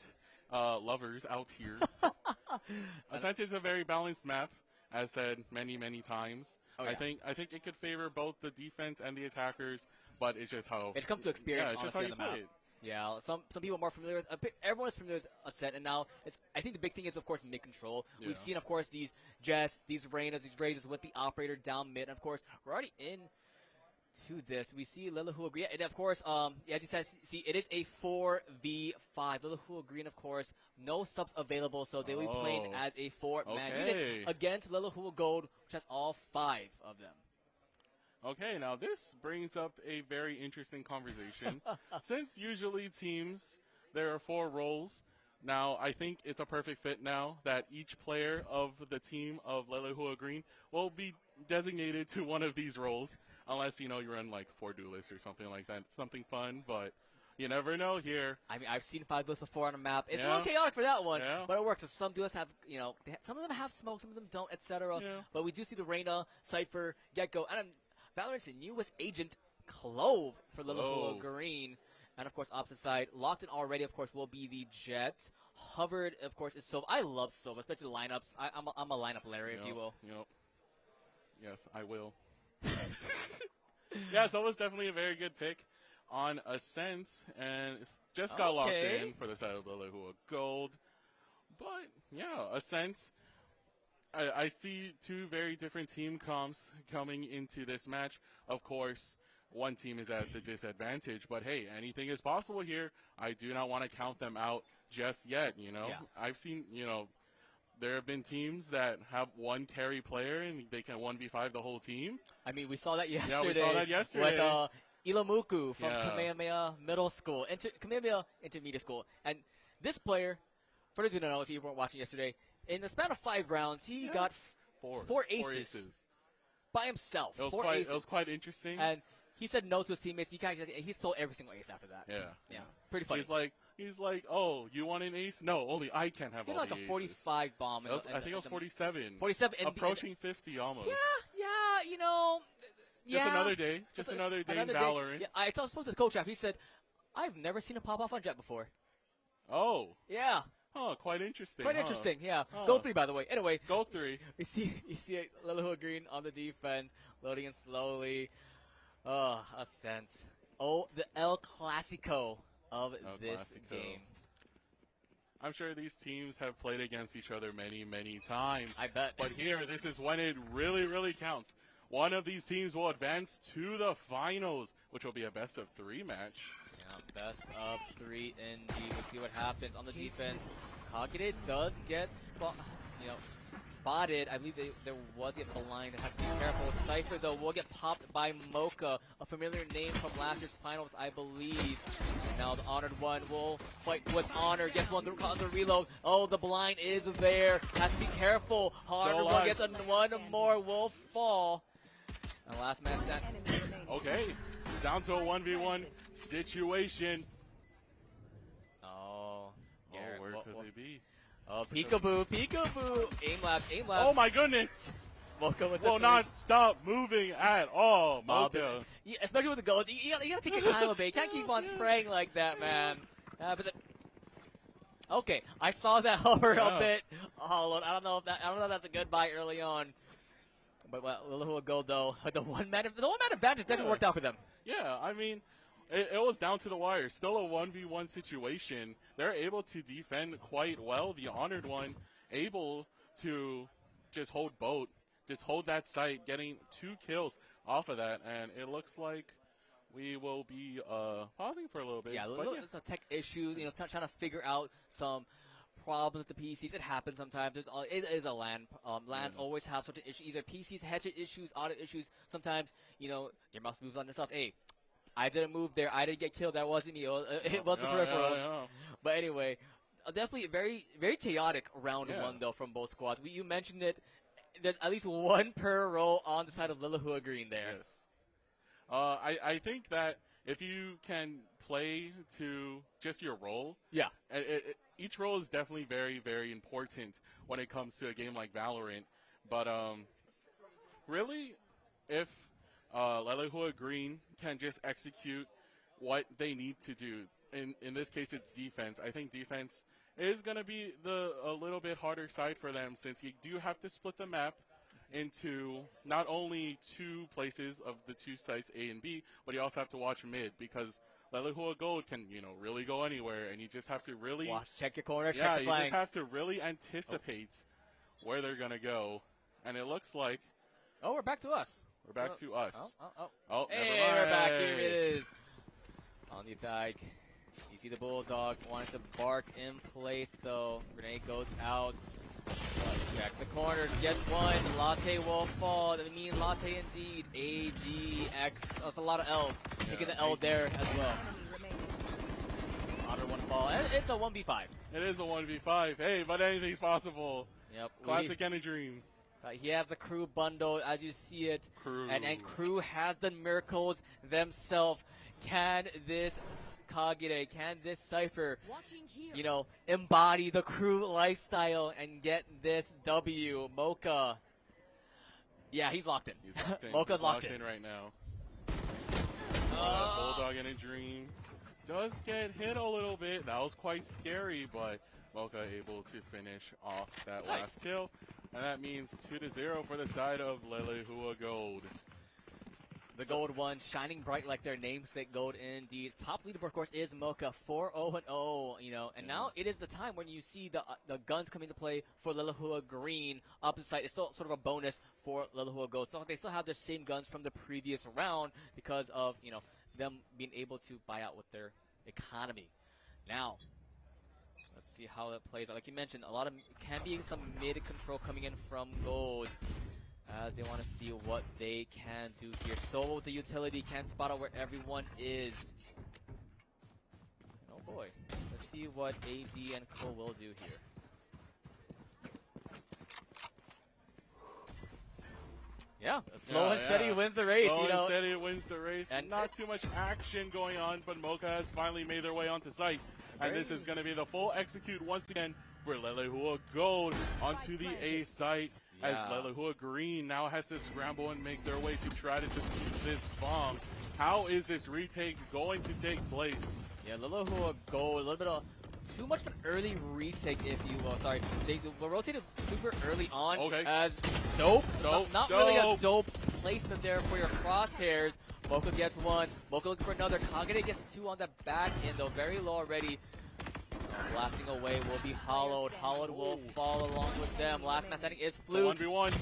lovers out here. Ascent is a very balanced map, as said many, many times. Oh, yeah. I think it could favor both the defense and the attackers, but it's just how it comes to experience. Yeah, it's just how you play it. Yeah, some people are more familiar with. Everyone is familiar with Ascent, and now I think the big thing is, of course, mid control. Yeah. We've seen, of course, these Jets, these Reynas, these Razors with the operator down mid. And of course, we're already in to this. We see Lelehua Green, and of course, as you said, see, it is a 4v5. Lelehua Green, of course, no subs available, so they will be playing as a 4-man unit against Lelehua Gold, which has all 5 of them. Okay, now this brings up a very interesting conversation. Since usually teams, there are 4 roles. Now, I think it's a perfect fit now that each player of the team of Lelehua Green will be designated to one of these roles, unless, you run like 4 duelists or something like that. Something fun, but you never know here. I mean, I've seen 5 duelists before on a map. It's a little chaotic for that one, but it works. Some duelists have, some of them have smoke, some of them don't, etc. But we do see the Reyna, Cypher, Gecko, and Valorant's newest agent, Clove, for Lelehua Green. And, of course, opposite side, locked in already, of course, will be the Jet. Hovered, of course, is Sova. I love Sova, especially the lineups. I'm a lineup Larry, if you will. Yep. Yes, I will. Yeah, Sova's definitely a very good pick on Ascent, and it's just got locked in for the side of Lelehua Gold. But, yeah, Ascent, I see 2 very different team comps coming into this match. Of course, one team is at the disadvantage, but hey, anything is possible here. I do not want to count them out just yet, Yeah. I've seen, there have been teams that have one carry player and they can 1v5 the whole team. I mean, we saw that yesterday. Yeah, we saw that yesterday. With Ilamuku from Kamehameha Middle School, Kamehameha Intermediate School. And this player, for those who don't know, if you weren't watching yesterday, in the span of 5 rounds, he got 4 aces by himself. It was quite interesting. And he said no to his teammates. He stole every single ace after that. Yeah. Pretty funny. He's like, oh, you want an ace? No, only I can have all the aces. He had like a 45 bomb. I think it was 47. 47. Approaching 50 almost. Yeah. Just another day. Just another day in Valorant. Yeah, I spoke to the coach after. He said, I've never seen him pop off on Jet before. Oh. Yeah. Oh, quite interesting. Quite interesting, yeah. Gold 3, by the way. Anyway. Gold 3. You see Lelehua Green on the defense, loading in slowly. Ascent. Oh, the El Clasico of this game. I'm sure these teams have played against each other many, many times. I bet. But here, this is when it really, really counts. One of these teams will advance to the finals, which will be a best-of-3 match. Yeah, best of 3 indeed. We'll see what happens on the defense. Kagide does get spotted. I believe there was a line that has to be careful. Cypher, though, will get popped by Mocha, a familiar name from last year's finals, I believe. And now the Honored one will fight with Honor. Gets one on the reload. Oh, the blind is there. Has to be careful. Honored one gets one more, will fall. And last man stand. Okay, down to a 1v1 situation. Garrett, where could they be? Oh, peekaboo. Aim lab. Oh my goodness! Mocha with will the not stop moving at all, Mocha. Yeah, especially with the goals. You gotta take your time a bit. You can't keep on spraying like that, man. Okay, I saw that hover a bit. Oh, I don't know if that's a good buy early on. But Lilihua Gold though, the one man advantage definitely worked out for them. Yeah, I mean, it was down to the wire. Still a 1v1 situation. They're able to defend quite well. The Honored One able to just hold boat, just hold that site, getting 2 kills off of that, and it looks like we will be pausing for a little bit. Yeah, it's a tech issue, trying to figure out some problems with the PCs. It happens sometimes. It is a LAN. LANs always have such an issue. Either PCs, headset issues, audio issues. Sometimes, your mouse moves on itself. Hey, I didn't move there. I didn't get killed. That wasn't me. It was the peripherals. But anyway, definitely very, very chaotic round one, though, from both squads. You mentioned it. There's at least 1 per row on the side of Lilihua Green there. Yes. I think that if you can play to just your role, each role is definitely very, very important when it comes to a game like Valorant. But really, if Lilihua Green can just execute what they need to do, in this case it's defense, I think defense is going to be a little bit harder side for them, since you do have to split the map into not only 2 places of the 2 sites A and B, but you also have to watch mid, because Lilihua Gold can, really go anywhere, and you just have to really check your corner, check the flanks. You just have to really anticipate where they're gonna go, and it looks like we're back to us. We're back to us. Hey, we're back. Here it is on the attack. You see the Bulldog wanting to bark in place, though. Grenade goes out. Check the corners, get 1. Latte will fall. That means Latte indeed. ADX. That's a lot of L's. Taking the L there as well. Otter 1 fall. It's a 1v5. It is a 1v5. Hey, but anything's possible. Yep. Classic and a dream. He has the crew bundle, as you see it. And crew has the miracles themselves. Can this Kagire, can this Cypher, embody the crew lifestyle and get this W? Mocha. Yeah, he's locked in. He's locked in. Mocha's locked in right now. Bulldog in a dream does get hit a little bit. That was quite scary, but Mocha able to finish off that last kill. And that means 2-0 for the side of Lilihua Gold. The gold one shining bright like their namesake gold indeed. Top leaderboard, of course, is Mocha 4-0-0, and now it is the time when you see the guns come into play for Lilihua Green. Opposite side, it's still sort of a bonus for Lilihua Gold. So they still have the same guns from the previous round because of, them being able to buy out with their economy. Now, let's see how that plays out. Like you mentioned, can be some mid control coming in from Gold, as they want to see what they can do here. Solo with the utility, can't spot out where everyone is. And oh boy, let's see what AD and Co will do here. Yeah, slow and steady wins the race. Slow and steady wins the race. And not too much action going on, but Mocha has finally made their way onto site. And this is going to be the full execute once again for Lilihua Gold onto the A site. As Lilihua Green now has to scramble and make their way to try to defuse this bomb. How is this retake going to take place? Yeah, Lilihua Gold, a little bit of too much of an early retake, if you will. Sorry, they were rotated super early on. As dope. Not really a dope placement there for your crosshairs. Mocha gets 1. Mocha looking for another. Kagane gets 2 on the back end, though. Very low already. Blasting away will be Hollowed. Hollowed will fall along with them. Last man standing is Flute. 1v1.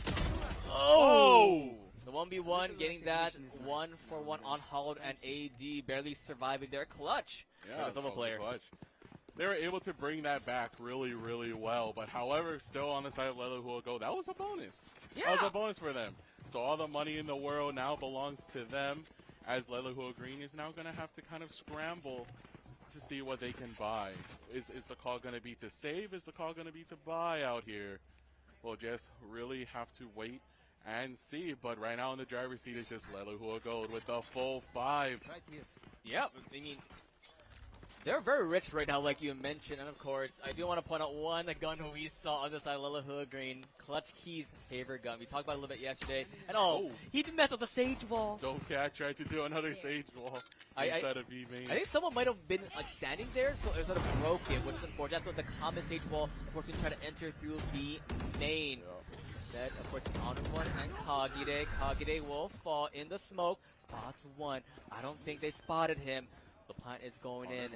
Oh! The 1v1 getting that 1-for-1 on Hollowed, and AD barely surviving their clutch. Yeah, a solo player. Clutch. They were able to bring that back really, really well. But however, still on the side of Lilihua Gold, that was a bonus. Yeah. That was a bonus for them. So all the money in the world now belongs to them, as Lilihua Green is now going to have to kind of scramble to see what they can buy. Is the call going to be to save? Is the call going to be to buy out here? We'll just really have to wait and see. But right now in the driver's seat is just Lilihua Gold with the full 5. Right here. Yep. I mean, They're very rich right now, like you mentioned, and of course, I do want to point out one gun we saw on the side of Oʻahu Green, Clutch Key's favorite gun. We talked about it a little bit yesterday, and he did mess with the Sage Wall. Cat tried to do another Sage Wall inside of B main. I think someone might have been like standing there, so it sort of broke it, which is unfortunate. That's what the common Sage Wall, unfortunately, tried to enter through B main. Instead, of course, Honor One and Kagire. Kagire will fall in the smoke. Spots one. I don't think they spotted him. The plant is going in.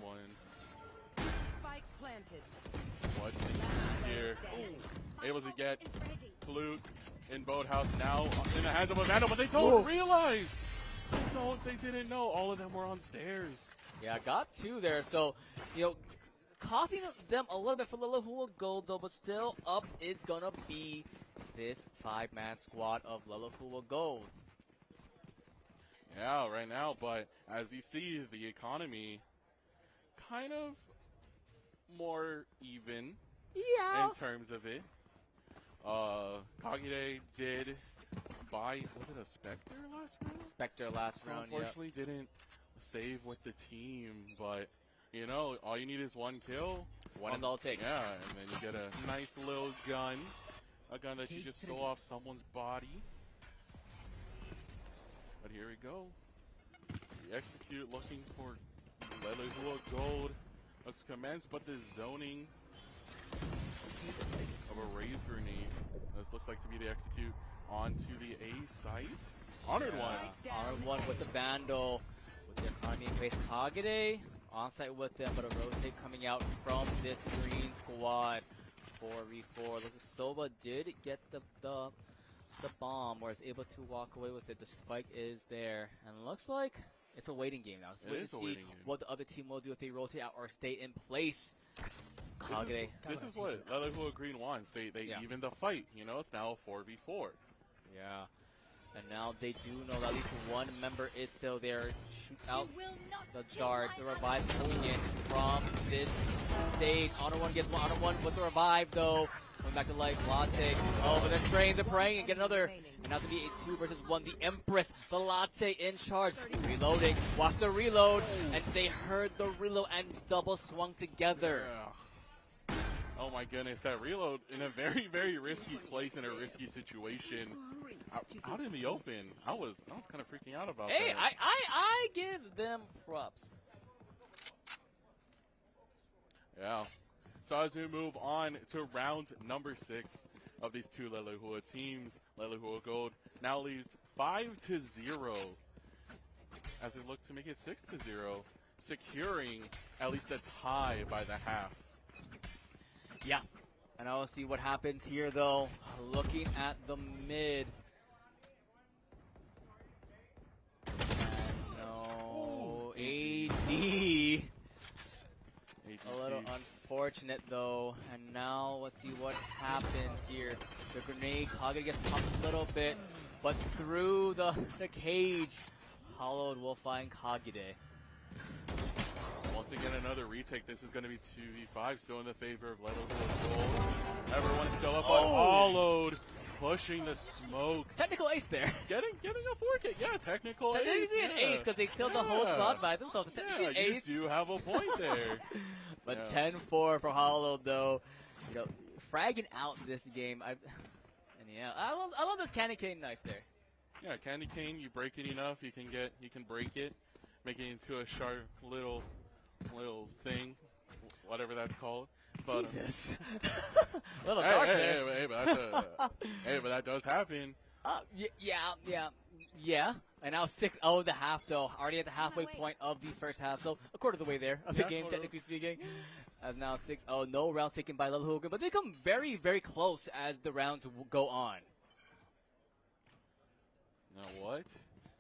Spike planted. What here? Able to get Flute in Boathouse now in the hands of Amanda, but they don't realize. They didn't know all of them were on stairs. Yeah, got two there. So, costing them a little bit for Oʻahu Gold, though, but still up is gonna be this 5-man squad of Oʻahu Gold. Yeah, right now, but as you see, the economy kind of more even in terms of it. Kagire did buy, was it a Spectre last round? Spectre last round, unfortunately didn't save with the team, but, all you need is one kill. One is all it takes. Yeah, and then you get a nice little gun. A gun that you just stole off someone's body. But here we go. The execute looking for Oʻahu Gold. Looks commenced, but the zoning of a raise grenade. This looks like to be the execute onto the A site. Honored One. Honored One with the Vandal. With the economy in face. Kagire on site with them, but a rotate coming out from this green squad. 4v4. Look, Soba did get the bomb, or is able to walk away with it. The spike is there, and it looks like it's a waiting game now. So wait to see what the other team will do if they rotate out or stay in place. Kagire. This is what Oʻahu Green wants. They even the fight. It's now 4v4. Yeah. And now they do know that at least one member is still there. Shoots out the darts. The revive coming in from this Sage. Honor One gets one. Honor One with the revive, though. Coming back to life. Latte. Oh, but they're spraying, they're praying, and get another. And now to be a 2 versus 1. The Empress, the Latte in charge. Reloading. Watch the reload. And they heard the reload and double swung together. Yeah. Oh my goodness, that reload in a very, very risky place in a risky situation. Out in the open. I was kind of freaking out about that. Hey, I give them props. Yeah. So as we move on to round number 6 of these two Oʻahu teams, Oʻahu Gold now leads 5-0 as they look to make it 6-0, securing at least a tie by the half. Yeah. And I'll see what happens here, though. Looking at the mid. No, AD. A little unfortunate, though. And now let's see what happens here. The grenade, Kagire gets popped a little bit, but through the cage, Hollowed will find Kagire. Once again, another retake. This is going to be 2v5, still in the favor of Oʻahu Gold. Everyone is still up on Hollowed, pushing the smoke. Technical ace there. Getting a 4K. Yeah, technical ace. An ace because they killed the whole squad by themselves. Yeah, ace. You do have a point there. But 10-4 for Hollowed, though. Fragging out this game. I love this candy cane knife there. Yeah, candy cane. You break it enough, you can break it, make it into a sharp little thing, whatever that's called. But, Jesus. A little dark there. But that does happen. Yeah. And now 6-0 the half, though. Already at the halfway point of the first half. So a quarter of the way there of the game, technically speaking. As now 6-0. No rounds taken by Oʻahu Gold, but they come very, very close as the rounds go on. Now what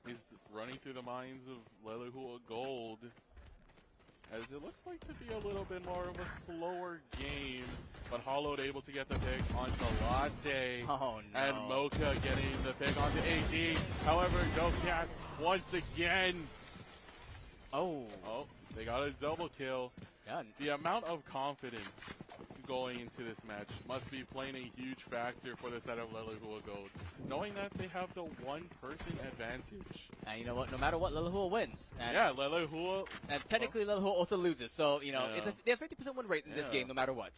is running through the minds of Oʻahu Gold? As it looks like to be a little bit more of a slower game, but Hollowed able to get the pick onto Latte. Oh, no. And Mocha getting the pick onto AD. However, Cat once again. Oh, they got a double kill. Yeah. The amount of confidence going into this match must be playing a huge factor for the side of Lelehua Gold, knowing that they have the one-person advantage. And you know what? No matter what, Lelehua wins. And yeah, Lelehua. And technically, Lelehua also loses. So, you know, they have 50% win rate in this game no matter what.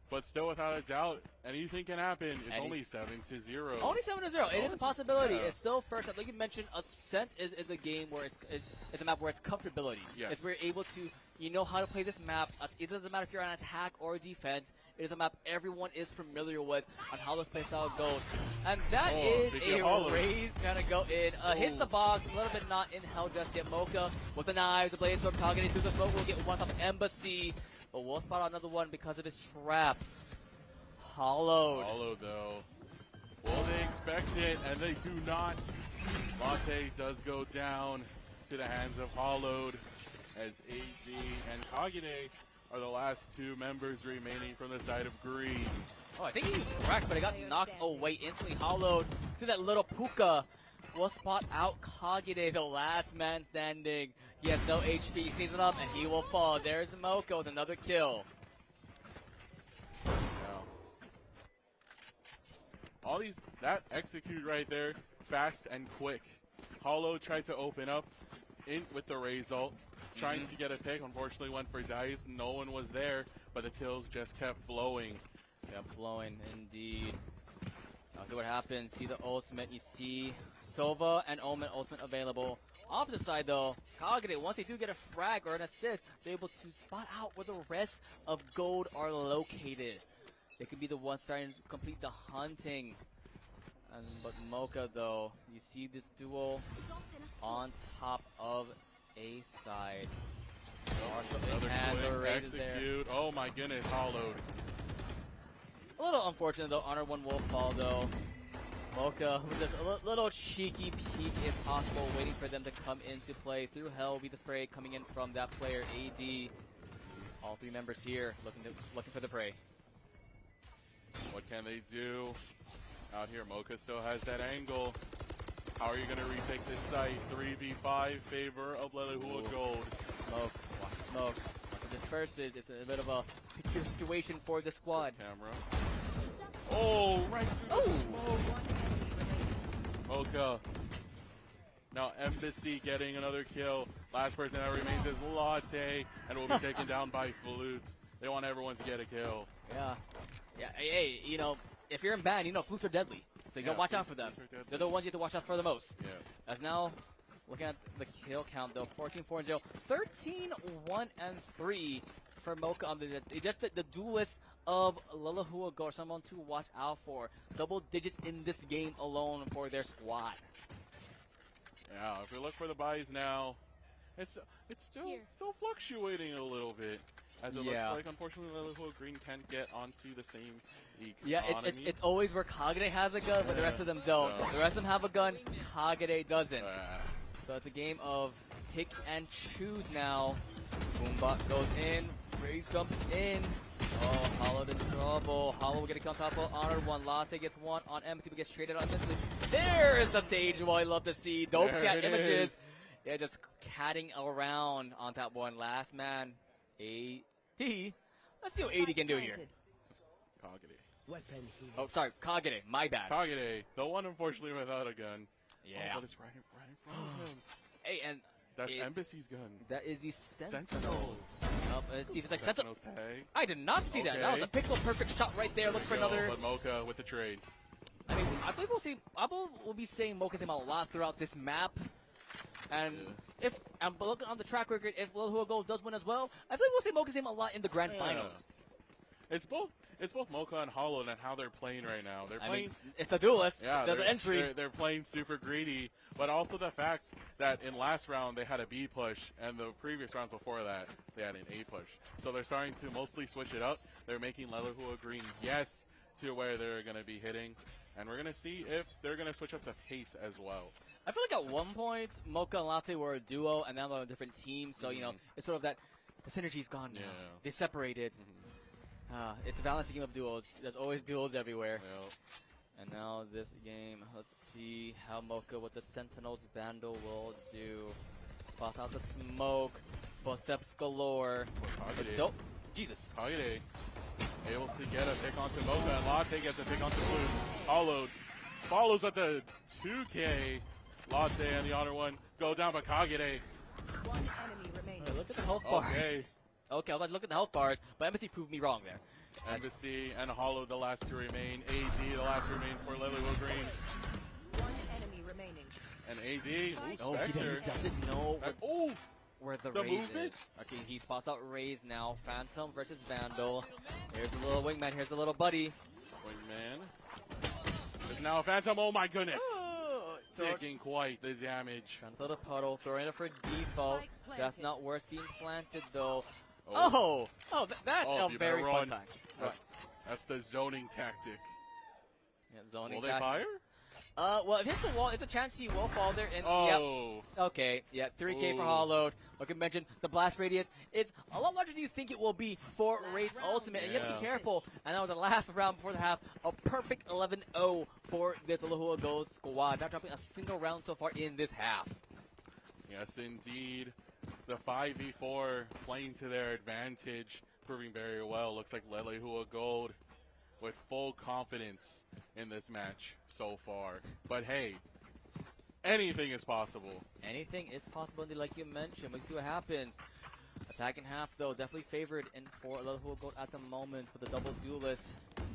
But still, without a doubt, anything can happen. It's only 7-0. Only 7-0. It is a possibility. It's still first. Like you mentioned, Ascent is a game where it's a map where it's comfortability. Yes. It's where you're able to, you know how to play this map. It doesn't matter if you're on attack or defense. It is a map everyone is familiar with on how this playstyle goes. And that is a raise kind of go in. Hits the box, a little bit not in hell just yet. Mocha with the knives, the blade sword targeting through the smoke will get one off Embassy. But we'll spot another one because of his traps. Hollowed. Hollowed, though. Will they expect it? And they do not. Latte does go down to the hands of Hollowed as AD and Kagine are the last two members remaining from the side of green. Oh, I think he was correct, but it got knocked away instantly. Hollowed to that little puka. Will spot out Kagine, the last man standing. He has no HP. He sees it up, and he will fall. There's Mocha with another kill. All these, that execute right there, fast and quick. Hollow tried to open up in with the Raze ult, trying to get a pick. Unfortunately, went for dice. No one was there, but the kills just kept flowing. Kept flowing, indeed. Now see what happens. See the ultimate. You see Sova and Omen ultimate available. Opposite side though, Kagine, once they do get a frag or an assist, they're able to spot out where the rest of gold are located. They could be the ones starting to complete the hunting. But Mocha though, you see this duel on top of A side. Another quick execute. Oh my goodness, Hollowed. A little unfortunate though, Honor 1 will fall though. Mocha with just a little cheeky peek if possible, waiting for them to come into play. Through hell will be the spray coming in from that player, AD. All three members here looking for the prey. What can they do? Out here, Mocha still has that angle. How are you going to retake this site? 3v5 favor of Lelehua Gold. Smoke. Watch the smoke. Once it disperses, it's a bit of a situation for the squad. Camera. Oh, right through the smoke. Mocha. Now Embassy getting another kill. Last person that remains is Latte, and will be taken down by Flutes. They want everyone to get a kill. Yeah. Yeah, hey, you know, if you're in band, you know flutes are deadly. So you gotta watch out for them. They're the ones you have to watch out for the most. Yeah. As now, looking at the kill count though, 14-4-0, 13-1-3 for Mocha on just the duelists of Lelehua Gold, someone to watch out for. Double digits in this game alone for their squad. Yeah, if we look for the buys now, it's still fluctuating a little bit. As it looks like, unfortunately, Lelehua Green can't get onto the same economy. Yeah, it's always where Kagine has a gun, but the rest of them don't. The rest of them have a gun, Kagine doesn't. So it's a game of pick and choose now. Boombot goes in, Raze jumps in. Oh, Hollowed in trouble. Hollow will get a kill on top of Honor 1. Latte gets one on Embassy, but gets traded on this. There is the Sage Boy. Love to see. Dope cat images. Yeah, just catting around on that one. Last man. AD. Let's see what AD can do here. Kagine. Oh, sorry. Kagine. My bad. Kagine. The one, unfortunately, without a gun. Yeah. Oh, but it's right in front of him. Hey, and that's Embassy's gun. That is the Sentinels. Let's see if it's like Sentinels tag. I did not see that. That was a pixel perfect shot right there. Look for another. But Mocha with the trade. I mean, I believe we'll be saying Mocha's name a lot throughout this map. And if I'm looking on the track record, if Lelehua Gold does win as well, I think we'll see Mocha's name a lot in the grand finals. It's both Mocha and Hollow and how they're playing right now. They're playing. It's the duelist. Yeah, they're the entry. They're playing super greedy, but also the fact that in last round they had a B push, and the previous rounds before that they had an A push. So they're starting to mostly switch it up. They're making Lelehua Green to where they're going to be hitting, and we're going to see if they're going to switch up the pace as well. I feel like at one point Mocha and Latte were a duo, and now they're on a different team. So you know, it's sort of that the synergy's gone now. They separated. It's a balanced game of duos. There's always duos everywhere. And now this game, let's see how Mocha with the Sentinels Vandal will do. Spots out the smoke. Footsteps galore. Kagine. Oh, Jesus. Kagine. able to get a pick onto Mocha, and Latte gets a pick onto Blue. Hollowed follows at the 2K. Latte and the Honor One go down, but Kagere. One enemy remaining. Look at the health bars. Okay. Okay, I'm about to look at the health bars, but Embassy proved me wrong there. Embassy and Hollow, the last to remain. AD, the last to remain for Lelywood Green. One enemy remaining. And AD, Oh, Spectre. he doesn't know where the the Raze movement? is. Okay, he spots out Raze now. Phantom versus Vandal. Here's the little wingman. Here's the little buddy. Wingman. There's now a Phantom. Oh my goodness. Taking quite the damage. Trying to throw the puddle. Throwing it for default. That's not worth being planted though. That's a very fun time. That's the zoning tactic. Yeah, zoning Will tactic. they fire? Well, if it hits the wall, it's a chance he will fall there. And, Oh. Yep. Okay, yeah, 3K for Ooh. Hollowed. Like I mentioned, the blast radius is a lot larger than you think it will be for Raze Ultimate. And you have to be Yeah. careful. And now the last round before the half, a perfect 11-0 for this Oʻahu Gold squad. Not dropping a single round so far in this half. Yes, indeed. The 5v4 playing to their advantage, proving very well. Looks like Lelywood Gold with full confidence in this match so far. But hey, anything is possible. Anything is possible, indeed, like you mentioned. We'll see what happens. Second half, though, definitely favored in for Oʻahu Gold at the moment with the double duelist.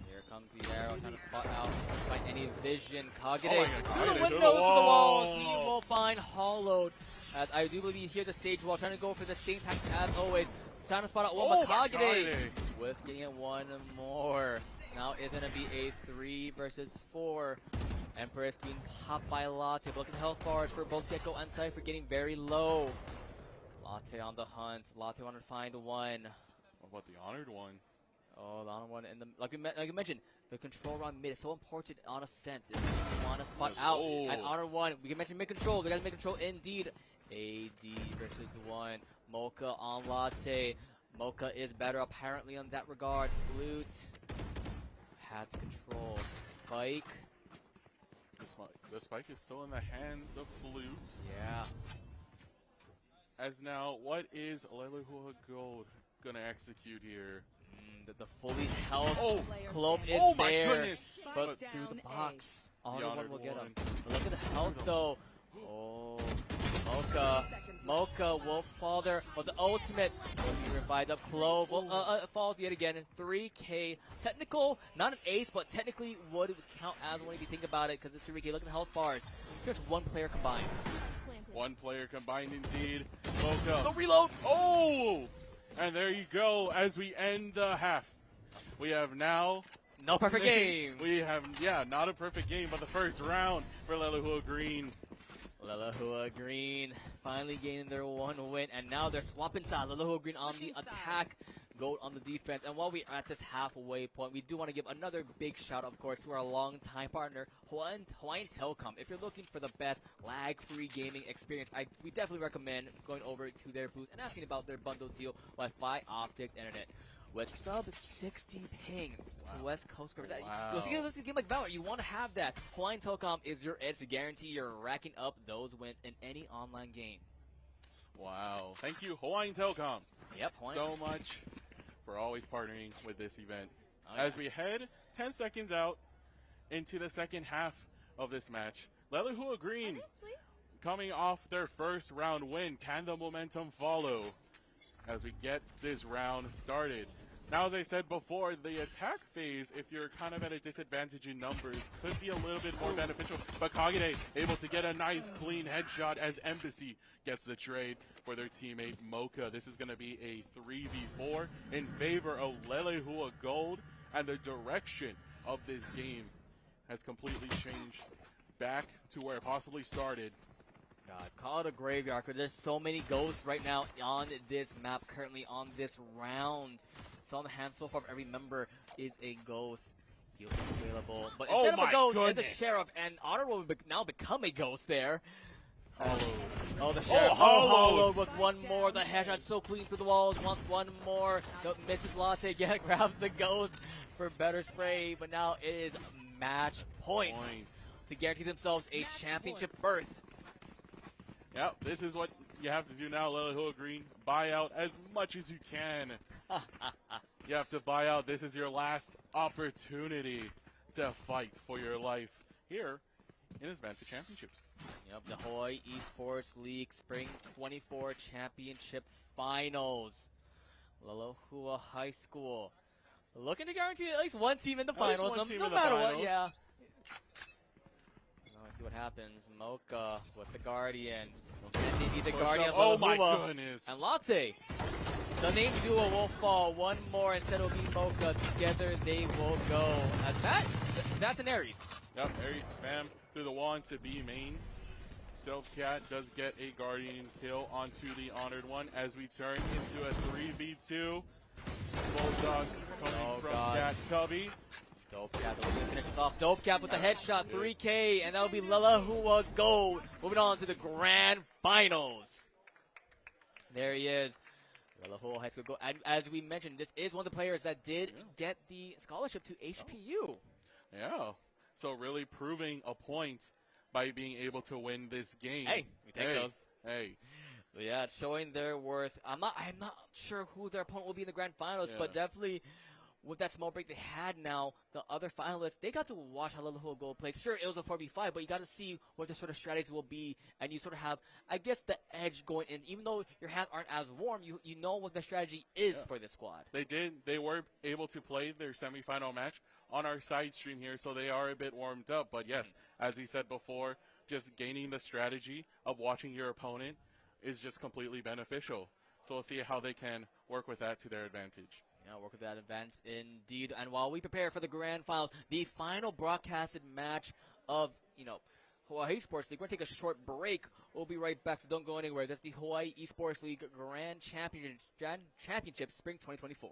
Here comes the arrow, trying to spot out, find any vision. Kagere Oh my God, through the Kagere windows through to the the walls. wall. He will find Hollowed. As I do believe here the stage wall, trying to go for the same tactics as always. Trying to spot out one, but Kagere with getting it one more. Now it's going to be a 3 versus 4. Empress being popped by Latte. Look at the health bars for both Gecko and Cypher getting very low. Latte on the hunt. Latte want to find one. What about the Honored One? Oh, the Honored One. And like you mentioned, the control around mid is so important on a sense. If you want to spot out an Honored One, we can mention mid control. They got to make control indeed. AD versus 1. Mocha on Latte. Mocha is better apparently on that regard. Flute has control. Spike. The spike is still in the hands of Flute. Yeah. As now, what is Oʻahu Gold going to execute here? The fully held cloak is oh my there. Goodness. But through the box, The Honored One will get him. One. But look at the health though. Oh, Mocha will fall there. But the ultimate will be revived up. Clove falls yet again. 3K. Technical, not an ace, but technically would count as one if you think about it because it's 3K. Look at the health bars. Here's one player combined. One player combined indeed. Mocha. No reload. Oh! And there you go as we end the half. We have now... No perfect game. We have, not a perfect game, but the first round for Lelywood Green. Lelywood Green finally gaining their one win, and now they're swapping sides. Lelywood Green on the attack, Gold on the defense. And while we're at this halfway point, we do want to give another big shout, of course, to our longtime partner, Hawaiian Telcom. If you're looking for the best lag-free gaming experience, we definitely recommend going over to their booth and asking about their bundle deal, Wi-Fi, optics, internet. With sub-60 ping to West Coast coverage. Wow. Let's get a game like Valorant. You want to have that. Hawaiian Telcom is your edge to guarantee you're racking up those wins in any online game. Wow. Thank you, Hawaiian Telcom. Yep, so much for always partnering with this event. As we head 10 seconds out into the second half of this match, Lelywood Green coming off their first round win. Can the momentum follow as we get this round started? Now, as I said before, the attack phase, if you're kind of at a disadvantage in numbers, could be a little bit more beneficial. But Kagere able to get a nice clean headshot as Embassy gets the trade for their teammate Mocha. This is going to be a 3v4 in favor of Lelywood Gold, and the direction of this game has completely changed back to where it possibly started. God, call it a graveyard because there's so many ghosts right now on this map, currently on this round. It's on the hand so far. Every member is a ghost. He'll be available. But instead of a ghost, it's a sheriff, and Honor will now become a ghost there. Oh, the sheriff. Hollow with one more. The headshot so clean through the walls. Wants one more. No, misses Latte again. Grabs the ghost for better spray. But now it is match points to guarantee themselves a championship berth. Yep, this is what you have to do now, Lelywood Green. Buy out as much as you can. You have to buy out. This is your last opportunity to fight for your life here in Advanced Championships. Yep, the Hawaii Esports League Spring 24 Championship Finals. Lolohua High School looking to guarantee at least one team in the finals, no matter what. Yeah. Let's see what happens. Mocha with the Guardian. And maybe the Guardian of Oh my Lolohua. goodness. And Latte. The name duo will fall. One more instead will be Mocha. Together they will go. That's an Aries. Yep, Aries spam through the wall into B main. Dopecat does get a Guardian kill onto the Honored One as we turn into a 3v2. Bulldog coming from Cat Cubby. Dopecat will finish it off. Dopecat with the headshot, 3K, and that'll be Lolohua Gold. Moving on to the grand finals. There he is. Lolohua High School Gold. As we mentioned, this is one of the players that did get the scholarship to HPU. Yeah. So really proving a point by being able to win this game. Hey, we take those. Hey. But yeah, it's showing their worth. I'm not sure who their opponent will be in the grand finals, but definitely with that small break they had now, the other finalists, they got to watch how Lolohua Gold plays. Sure, it was a 4v5, but you got to see what their sort of strategies will be, and you sort of have, I guess, the edge going in. Even though your hands aren't as warm, you know what the strategy is for this squad. They were able to play their semifinal match on our side stream here, so they are a bit warmed up. But yes, as he said before, just gaining the strategy of watching your opponent is just completely beneficial. So we'll see how they can work with that to their advantage. Yeah, work with that advantage indeed. And while we prepare for the grand finals, the final broadcasted match of, Hawaii Esports League, we're going to take a short break. We'll be right back, so don't go anywhere. That's the Hawaii Esports League Grand Championship Spring 2024.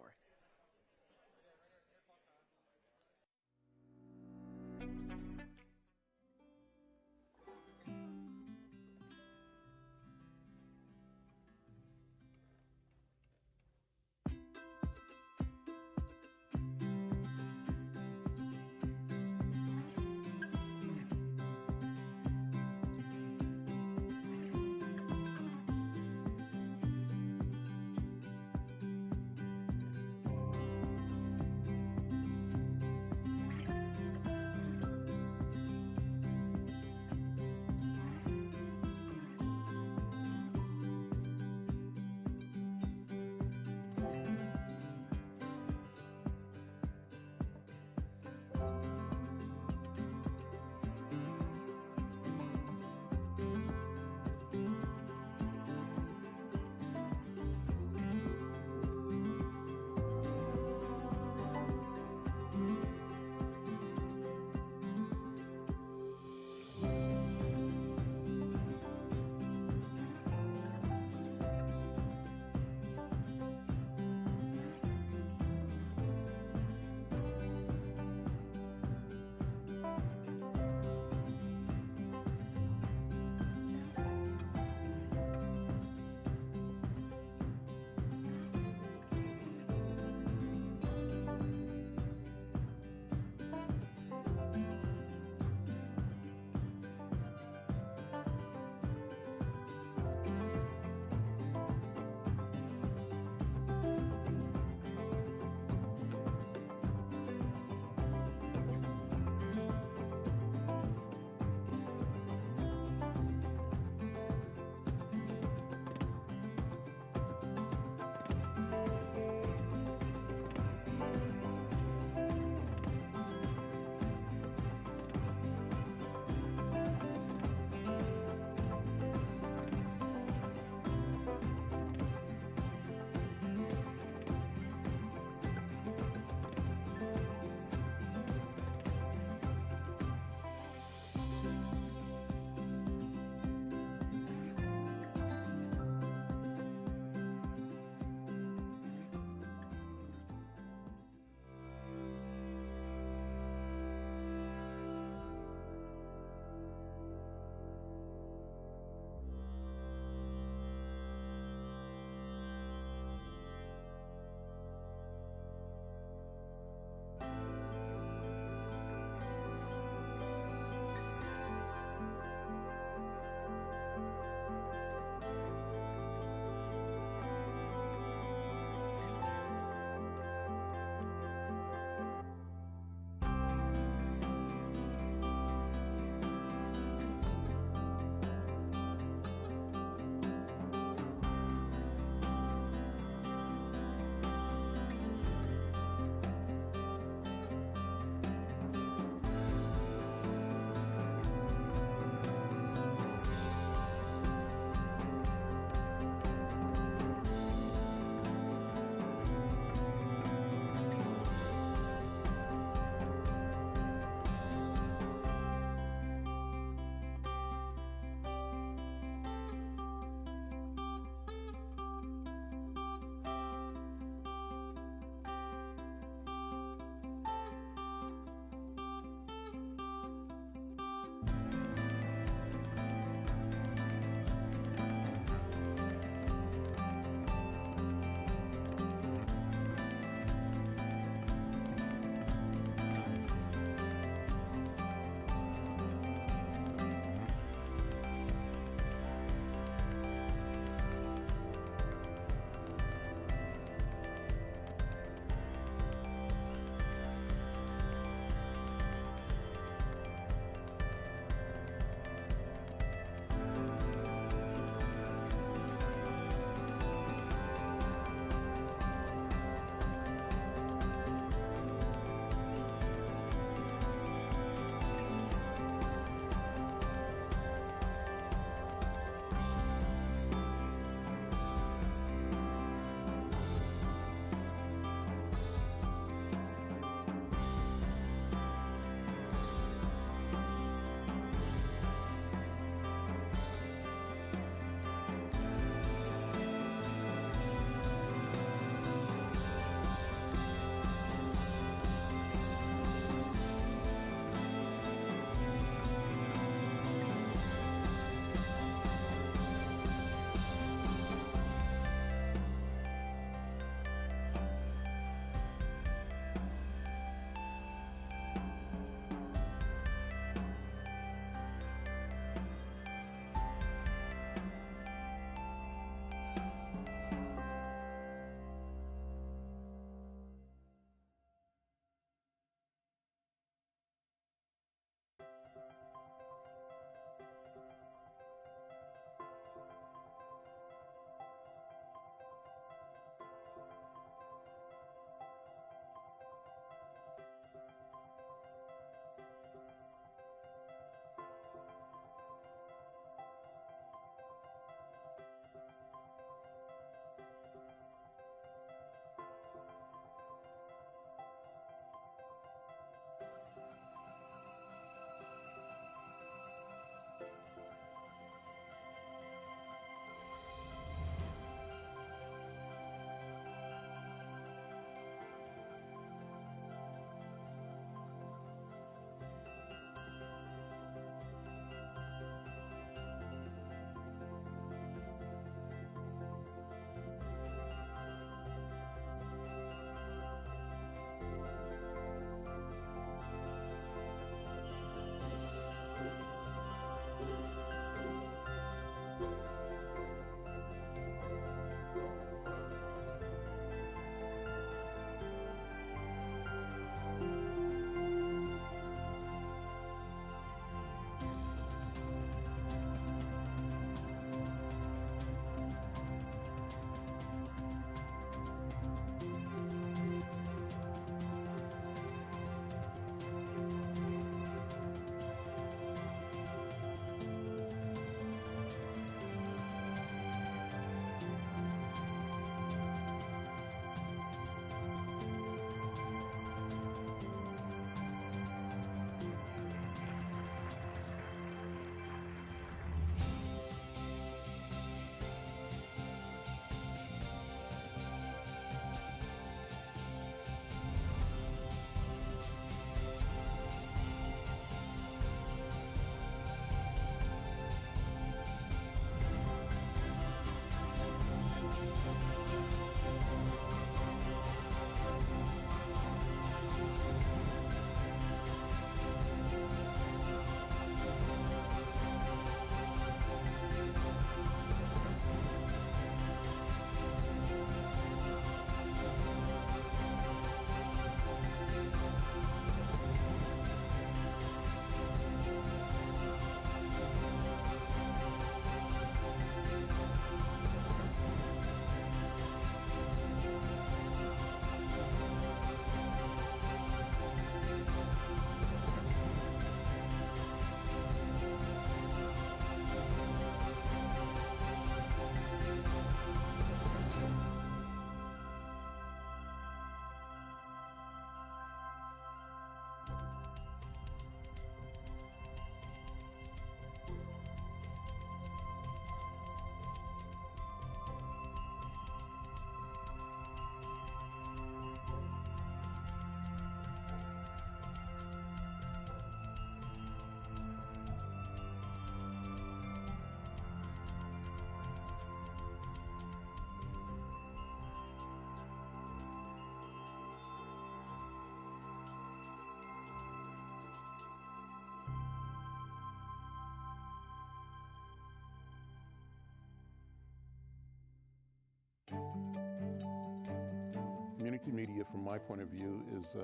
multimedia, from my point of view, is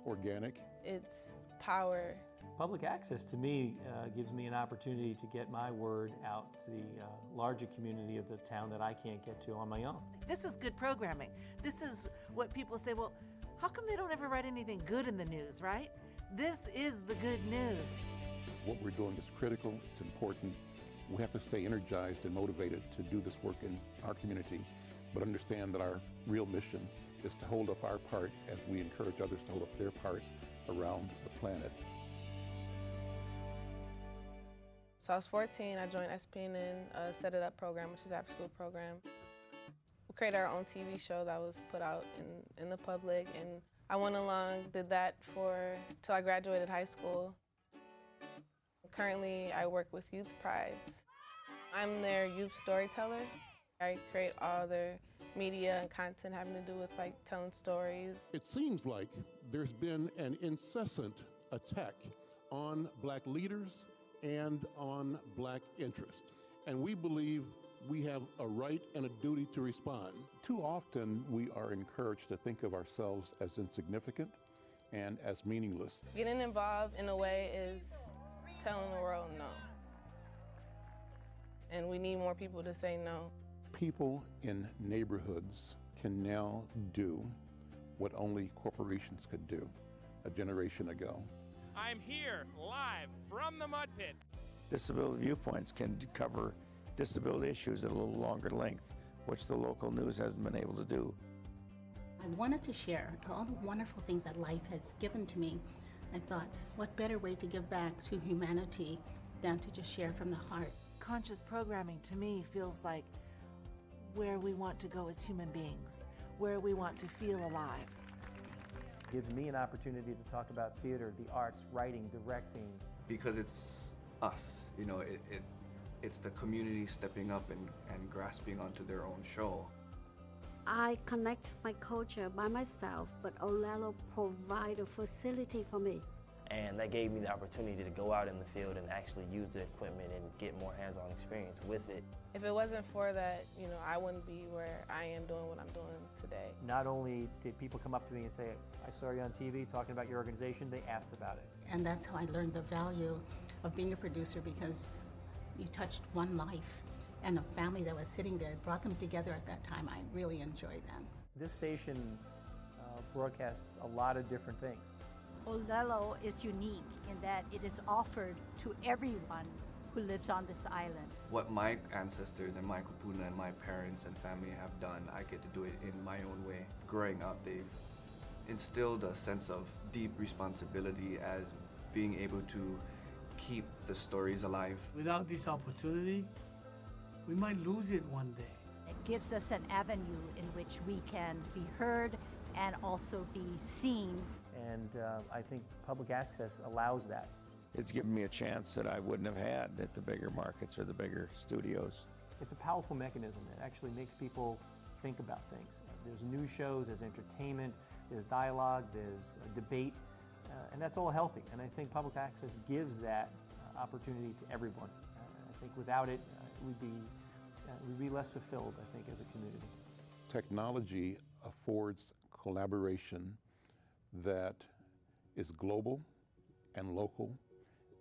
organic. It's power. Public access to me gives me an opportunity to get my word out to the larger community of the town that I can't get to on my own. This is good programming. This is what people say, well, how come they don't ever write anything good in the news, right? This is the good news. What we're doing is critical, it's important. We have to stay energized and motivated to do this work in our community, but understand that our real mission is to hold up our part as we encourage others to hold up their part around the planet. So I was 14, I joined SPN Set It Up program, which is after school program. We created our own TV show that was put out in the public, and I went along, did that till I graduated high school. Currently, I work with Youth Prize. I'm their youth storyteller. I create all their media and content having to do with like telling stories. It seems like there's been an incessant attack on Black leaders and on Black interest. And we believe we have a right and a duty to respond. Too often we are encouraged to think of ourselves as insignificant and as meaningless. Getting involved in a way is telling the world no. And we need more people to say no. People in neighborhoods can now do what only corporations could do a generation ago. I'm here live from the mud pit. Disability Viewpoints can cover disability issues at a little longer length, which the local news hasn't been able to do. I wanted to share all the wonderful things that life has given to me. I thought, what better way to give back to humanity than to just share from the heart. Conscious programming to me feels like where we want to go as human beings, where we want to feel alive. It gives me an opportunity to talk about theater, the arts, writing, directing. Because it's us, you know, it's the community stepping up and grasping onto their own show. I connect my culture by myself, but Oʻahu provide a facility for me. And that gave me the opportunity to go out in the field and actually use the equipment and get more hands-on experience with it. If it wasn't for that, you know, I wouldn't be where I am doing what I'm doing today. Not only did people come up to me and say, I saw you on TV talking about your organization, they asked about it. And that's how I learned the value of being a producer, because you touched one life and a family that was sitting there. It brought them together at that time. I really enjoyed them. This station broadcasts a lot of different things. Oʻahu is unique in that it is offered to everyone who lives on this island. What my ancestors and my kupuna and my parents and family have done, I get to do it in my own way. Growing up, they've instilled a sense of deep responsibility as being able to keep the stories alive. Without this opportunity, we might lose it one day. It gives us an avenue in which we can be heard and also be seen. And I think public access allows that. It's given me a chance that I wouldn't have had at the bigger markets or the bigger studios. It's a powerful mechanism that actually makes people think about things. There's news shows, there's entertainment, there's dialogue, there's debate, and that's all healthy. And I think public access gives that opportunity to everyone. I think without it, we'd be less fulfilled, I think, as a community. Technology affords collaboration that is global and local,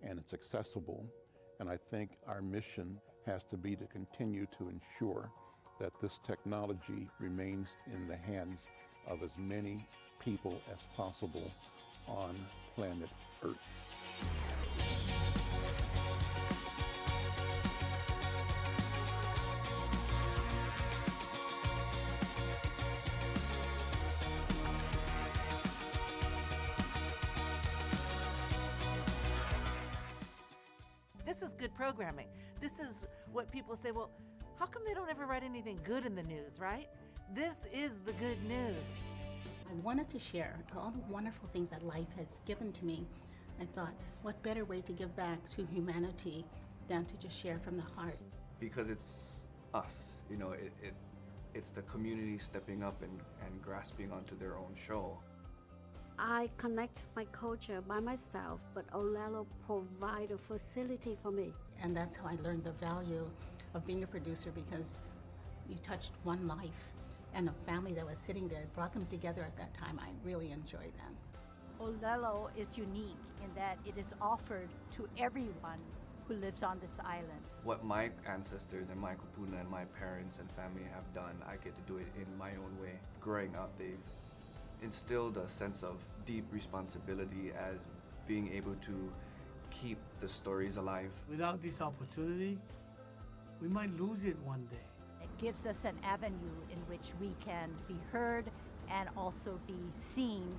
and it's accessible. And I think our mission has to be to continue to ensure that this technology remains in the hands of as many people as possible on planet Earth. This is good programming. This is what people say, well, how come they don't ever write anything good in the news, right? This is the good news. I wanted to share all the wonderful things that life has given to me. I thought, what better way to give back to humanity than to just share from the heart. Because it's us, you know, it's the community stepping up and grasping onto their own show. I connect my culture by myself, but Oʻahu provide a facility for me. And that's how I learned the value of being a producer, because you touched one life and a family that was sitting there, brought them together at that time. I really enjoyed them. Oʻahu is unique in that it is offered to everyone who lives on this island. What my ancestors and my kupuna and my parents and family have done, I get to do it in my own way. Growing up, they've instilled a sense of deep responsibility as being able to keep the stories alive. Without this opportunity, we might lose it one day. It gives us an avenue in which we can be heard and also be seen.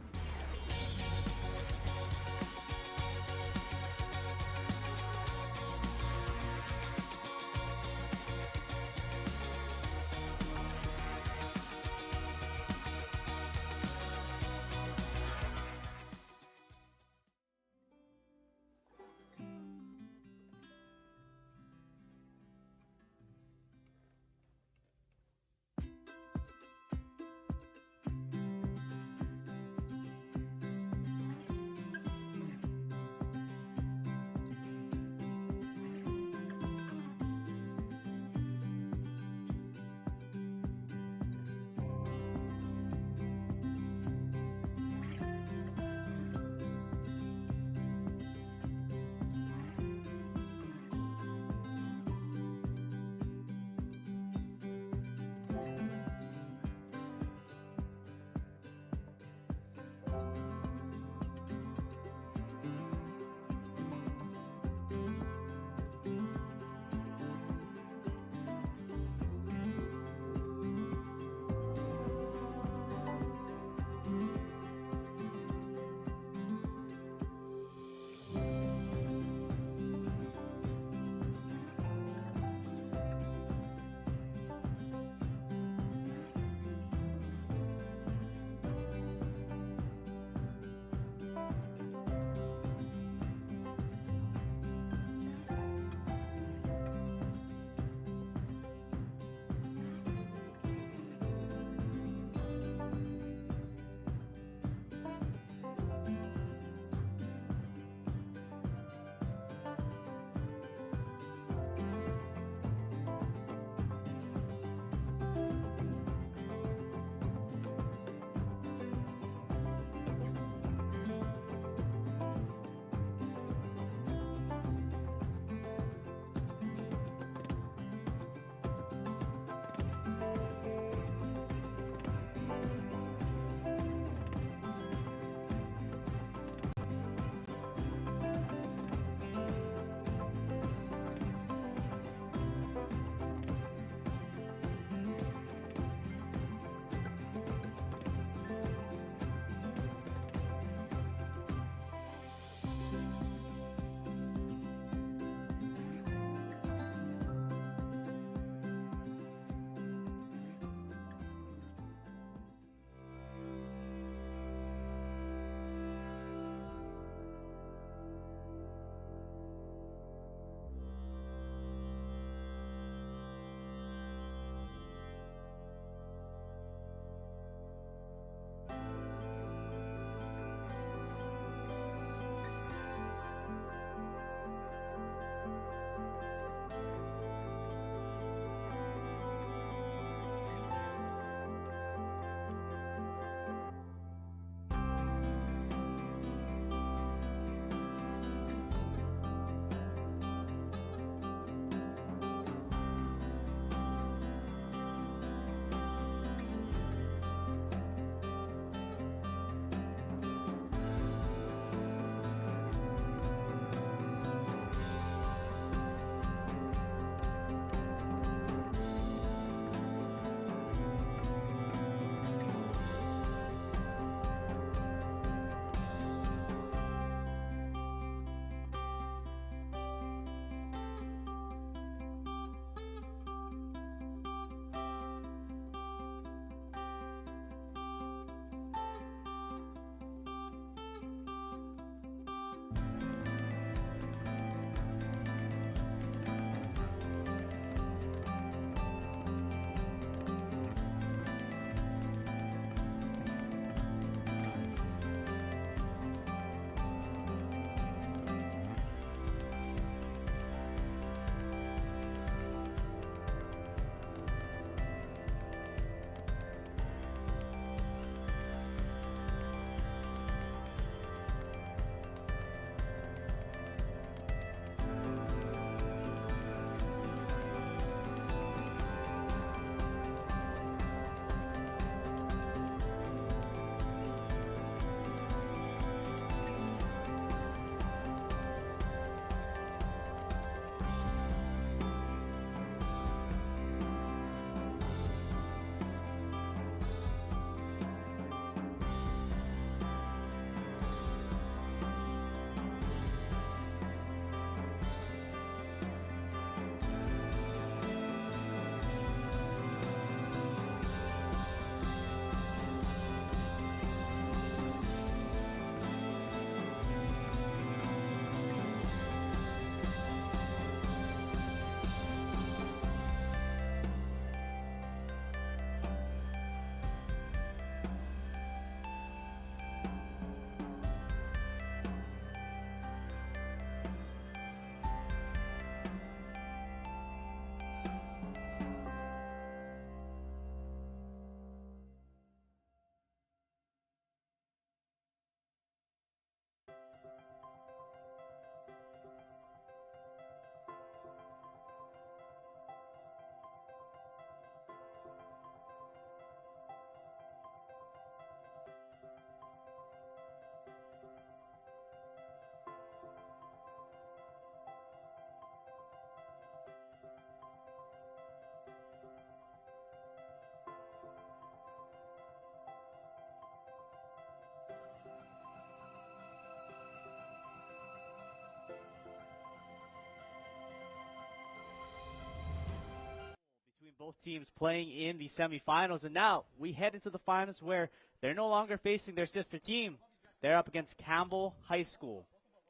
both teams playing in the semifinals. And now we head into the finals where they're no longer facing their sister team. They're up against Campbell High School.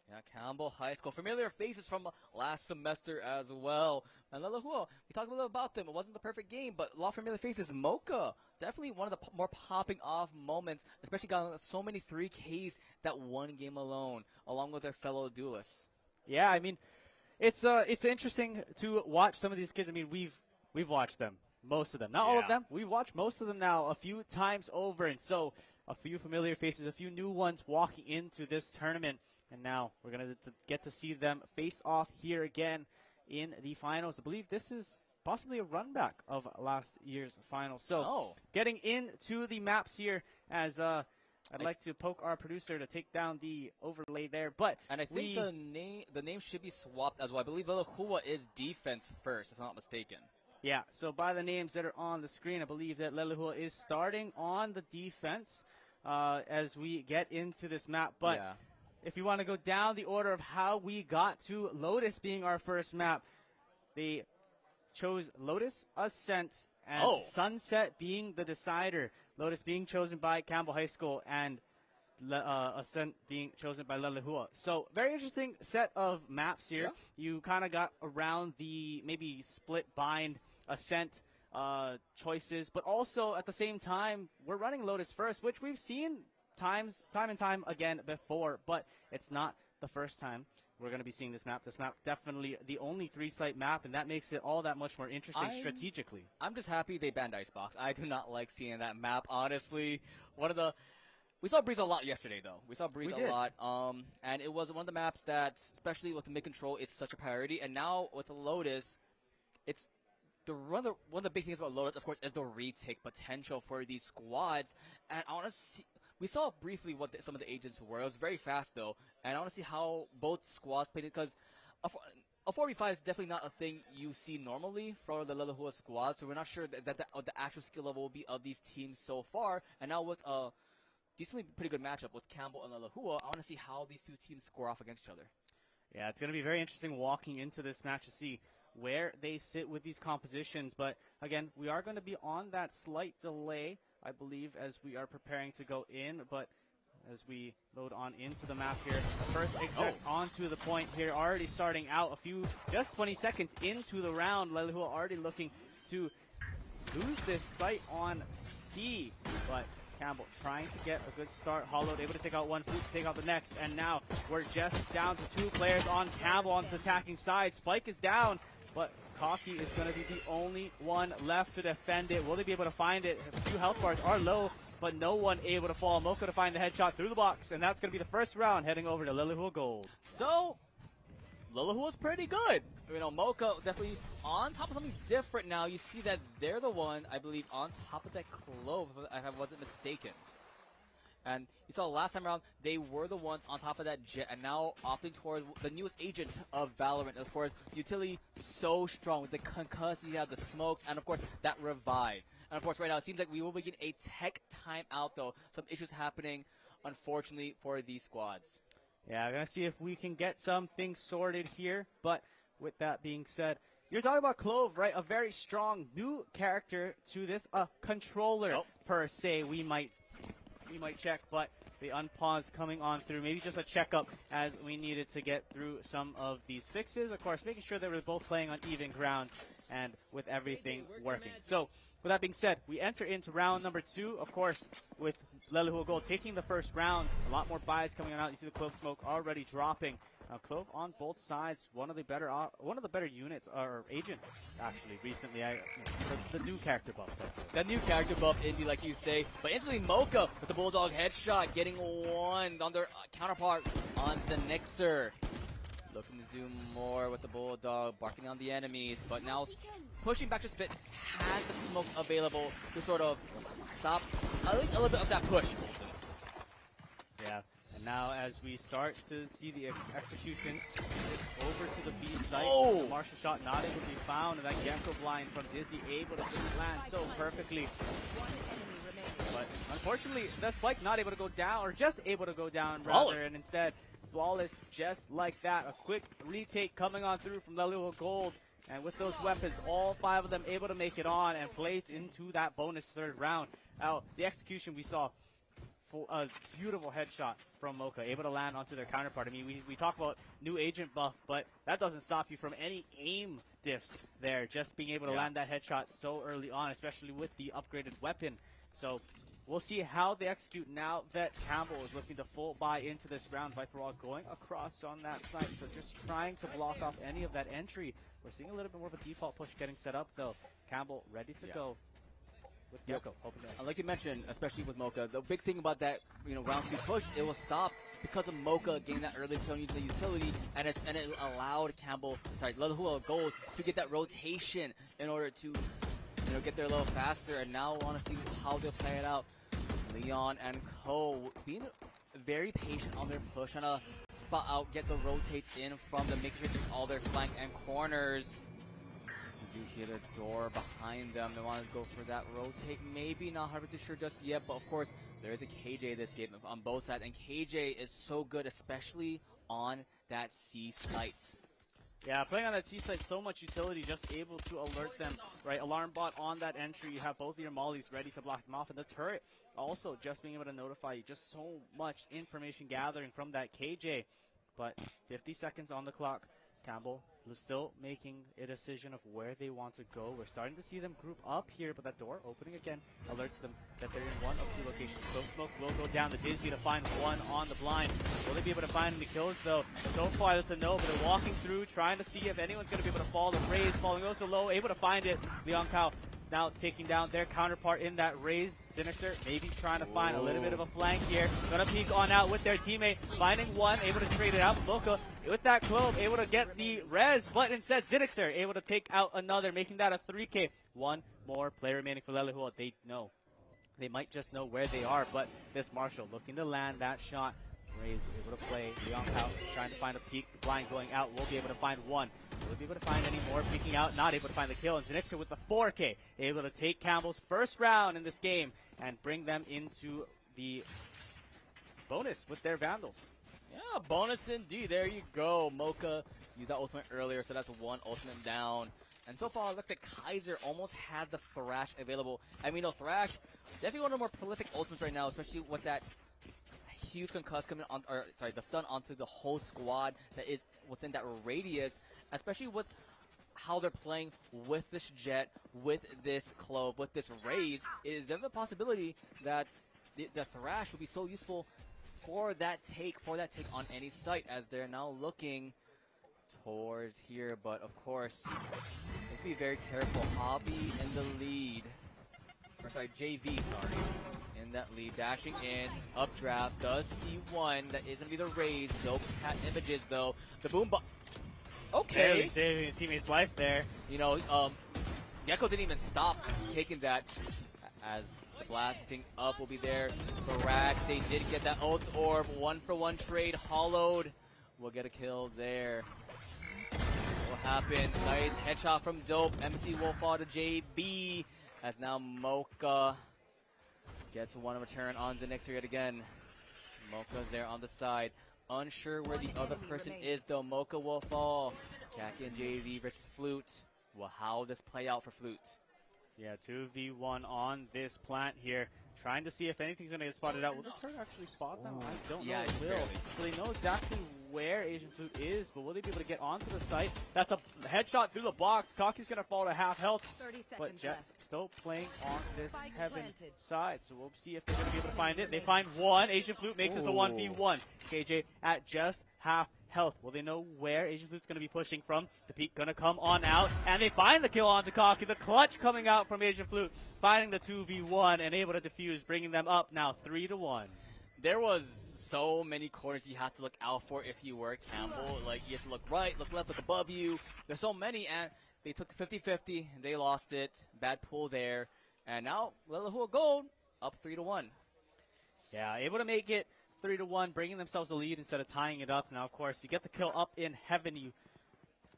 Yeah, Campbell High School. Familiar faces from last semester as well. And Lelehua, we talked a little about them. It wasn't the perfect game, but a lot of familiar faces. Mocha, definitely one of the more popping off moments, especially got so many 3Ks that one game alone, along with their fellow duelists. Yeah, I mean, it's interesting to watch some of these kids. I mean, we've watched them, most of them, not all of them. We've watched most of them now a few times over, and so a few familiar faces, a few new ones walking into this tournament. And now we're going to get to see them face off here again in the finals. I believe this is possibly a run back of last year's finals. So getting into the maps here as I'd like to poke our producer to take down the overlay there. And I think the name should be swapped as well. I believe Lelehua is defense first, if I'm not mistaken. Yeah, so by the names that are on the screen, I believe that Lelehua is starting on the defense as we get into this map. But if you want to go down the order of how we got to Lotus being our first map, they chose Lotus, Ascent, and Sunset being the decider. Lotus being chosen by Campbell High School and Ascent being chosen by Lelehua. So very interesting set of maps here. You kind of got around the maybe split bind Ascent choices, but also at the same time, we're running Lotus first, which we've seen time and time again before, but it's not the first time we're going to be seeing this map. This map definitely the only 3-site map, and that makes it all that much more interesting strategically. I'm just happy they banned Icebox. I do not like seeing that map, honestly. We saw Breeze a lot yesterday, though. We saw Breeze a lot, and it was one of the maps that, especially with the mid-control, it's such a priority. And now with the Lotus, it's one of the big things about Lotus, of course, is the retake potential for these squads. And I want to see. We saw briefly what some of the agents were. It was very fast, though, and I want to see how both squads played it, because a 4v5 is definitely not a thing you see normally for the Lelehua squad, so we're not sure that the actual skill level will be of these teams so far. And now with a decently pretty good matchup with Campbell and Lelehua, I want to see how these two teams score off against each other. Yeah, it's going to be very interesting walking into this match to see where they sit with these compositions. But again, we are going to be on that slight delay, I believe, as we are preparing to go in. But as we load on into the map here, the first exec onto the point here, already starting out just 20 seconds into the round. Lelehua already looking to lose this site on C, but Campbell trying to get a good start. Hollowed able to take out one, Fruit to take out the next, and now we're just down to 2 players on Campbell on his attacking side. Spike is down, but Cocky is going to be the only one left to defend it. Will they be able to find it? A few health bars are low, but no one able to fall. Mocha to find the headshot through the box, and that's going to be the first round heading over to Lelehua Gold. So, Lelehua's pretty good. You know, Mocha definitely on top of something different now. You see that they're the one, I believe, on top of that Clove, if I wasn't mistaken. And you saw last time around, they were the ones on top of that Jet, and now opting towards the newest agent of Valorant. Of course, utility so strong with the concuss, you have the smokes, and of course, that revive. And of course, right now, it seems like we will begin a tech timeout, though. Some issues happening, unfortunately, for these squads. Yeah, I'm going to see if we can get some things sorted here. But with that being said, you're talking about Clove, right? A very strong new character to this. A controller, per se, we might check. But the unpause coming on through. Maybe just a checkup as we needed to get through some of these fixes. Of course, making sure that we're both playing on even ground and with everything working. So, with that being said, we enter into round number 2, of course, with Lelehua Gold taking the first round. A lot more buys coming out. You see the Clove smoke already dropping. Now, Clove on both sides, one of the better units or agents actually recently. The new character buff. That new character buff, Indy, like you say, but instantly Mocha with the Bulldog headshot, getting one on their counterpart on the Nixer. Looking to do more with the Bulldog, barking on the enemies, but now it's pushing back just a bit, had the smokes available to sort of stop at least a little bit of that push. Yeah, and now as we start to see the execution, it's over to the B site. The Marshall shot not able to be found, and that Gemco blind from Dizzy able to just land so perfectly. But unfortunately, the Spike not able to go down, or just able to go down rather, and instead flawless just like that. A quick retake coming on through from Lelehua Gold. And with those weapons, all 5 of them able to make it on and play into that bonus third round. Now, the execution we saw, for a beautiful headshot from Mocha, able to land onto their counterpart. I mean, we talk about new agent buff, but that doesn't stop you from any aim diffs there. Just being able to land that headshot so early on, especially with the upgraded weapon. So we'll see how they execute now that Campbell is looking to full buy into this round. Viper Wall going across on that side, so just trying to block off any of that entry. We're seeing a little bit more of a default push getting set up, though. Campbell ready to go. With Gecko, hoping to like you mentioned, especially with Mocha, the big thing about that, round 2 push, it was stopped because of Mocha getting that early turn using the utility, and it allowed Leilua Gold to get that rotation in order to, get there a little faster. And now I want to see how they'll play it out. Leon and Co being very patient on their push, trying to spot out, get the rotates in from them, making sure to all their flank and corners. You hear the door behind them. They want to go for that rotate. Maybe not 100% sure just yet, but of course, there is a KJ this game on both sides, and KJ is so good, especially on that C site. Yeah, playing on that C site, so much utility, just able to alert them, right? Alarm bot on that entry. You have both of your mollies ready to block them off, and the turret also just being able to notify you. Just so much information gathering from that KJ. But 50 seconds on the clock. Campbell is still making a decision of where they want to go. We're starting to see them group up here, but that door opening again alerts them that they're in one of 2 locations. Ghost Smoke will go down the Dizzy to find one on the blind. Will they be able to find any kills, though? So far, that's a no, but they're walking through, trying to see if anyone's going to be able to fall. The Raze falling also low, able to find it. Leon Kao now taking down their counterpart in that Raze. Zinixer maybe trying to find a little bit of a flank here. Gonna peek on out with their teammate, finding one, able to trade it out. Mocha with that clove, able to get the res, but instead Zinixer able to take out another, making that a 3K. One more player remaining for Leilua. They know. They might just know where they are, but this Marshall looking to land that shot. Raze able to play. Leon Kao trying to find a peek. The blind going out. Will be able to find one. Will be able to find any more. Peeking out. Not able to find the kill. And Zinixer with the 4K. Able to take Campbell's first round in this game and bring them into the bonus with their Vandals. Yeah, bonus indeed. There you go. Mocha used that ultimate earlier, so that's 1 ultimate down. And so far, it looks like Kaiser almost has the Thrash available. I mean, Thrash, definitely one of the more prolific ultimates right now, especially with that huge concuss coming on, the stun onto the whole squad that is within that radius, especially with how they're playing with this Jet, with this Clove, with this Raze. Is there the possibility that the Thrash will be so useful for that take on any site, as they're now looking towards here? But of course, let's be very careful. Hobby in the lead. JV, in that lead, dashing in, updraft, does see one, that is going to be the Raze, no cat images though, the boom okay. Barely saving a teammate's life there. Gecko didn't even stop taking that, as the blasting up will be there. Thrash, they did get that ult orb, 1-for-1 trade, hollowed, will get a kill there. What will happen? Nice headshot from Dope, MC will fall to JB, as now Mocha gets one return on Zinixer yet again. Mocha's there on the side. Unsure where the other person is, though. Mocha will fall. Jackie and JV versus Flute. Well, how will this play out for Flute? Yeah, 2v1 on this plant here. Trying to see if anything's going to get spotted out. Will the turret actually spot them? I don't know. It will. So they know exactly where Asian Flute is, but will they be able to get onto the site? That's a headshot through the box. Kaki's going to fall to half health. But Jet still playing on this Heaven side. So we'll see if they're going to be able to find it. They find one. Asian Flute makes this a 1v1. KJ at just half health. Will they know where Asian Flute's going to be pushing from? The peak going to come on out, and they find the kill onto Kaki. The clutch coming out from Asian Flute, finding the 2v1 and able to defuse, bringing them up now 3-1. There was so many corners you have to look out for if you were Campbell. Like, you have to look right, look left, look above you. There's so many, and they took 50-50. They lost it. Bad pull there. And now, Leilua Gold up 3-1. Yeah, able to make it 3-1, bringing themselves the lead instead of tying it up. Now, of course, you get the kill up in Heaven.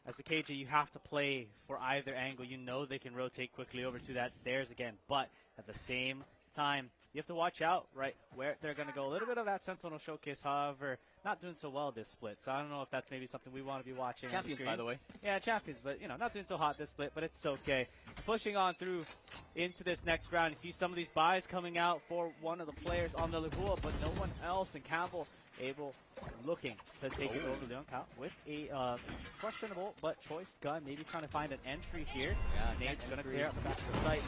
As a KJ, you have to play for either angle. You know they can rotate quickly over to that stairs again, but at the same time. You have to watch out right where they're going to go. A little bit of that Sentinel Showcase, however, not doing so well this split. So I don't know if that's maybe something we want to be watching. Champions, by the way. Yeah, champions, but, not doing so hot this split, but it's okay. Pushing on through into this next round. You see some of these buys coming out for one of the players on the Lehua, but no one else. And Campbell looking to take it over Leon Cal with a questionable but choice gun. Maybe trying to find an entry here. Yeah, Nate's going to clear out the back of the site.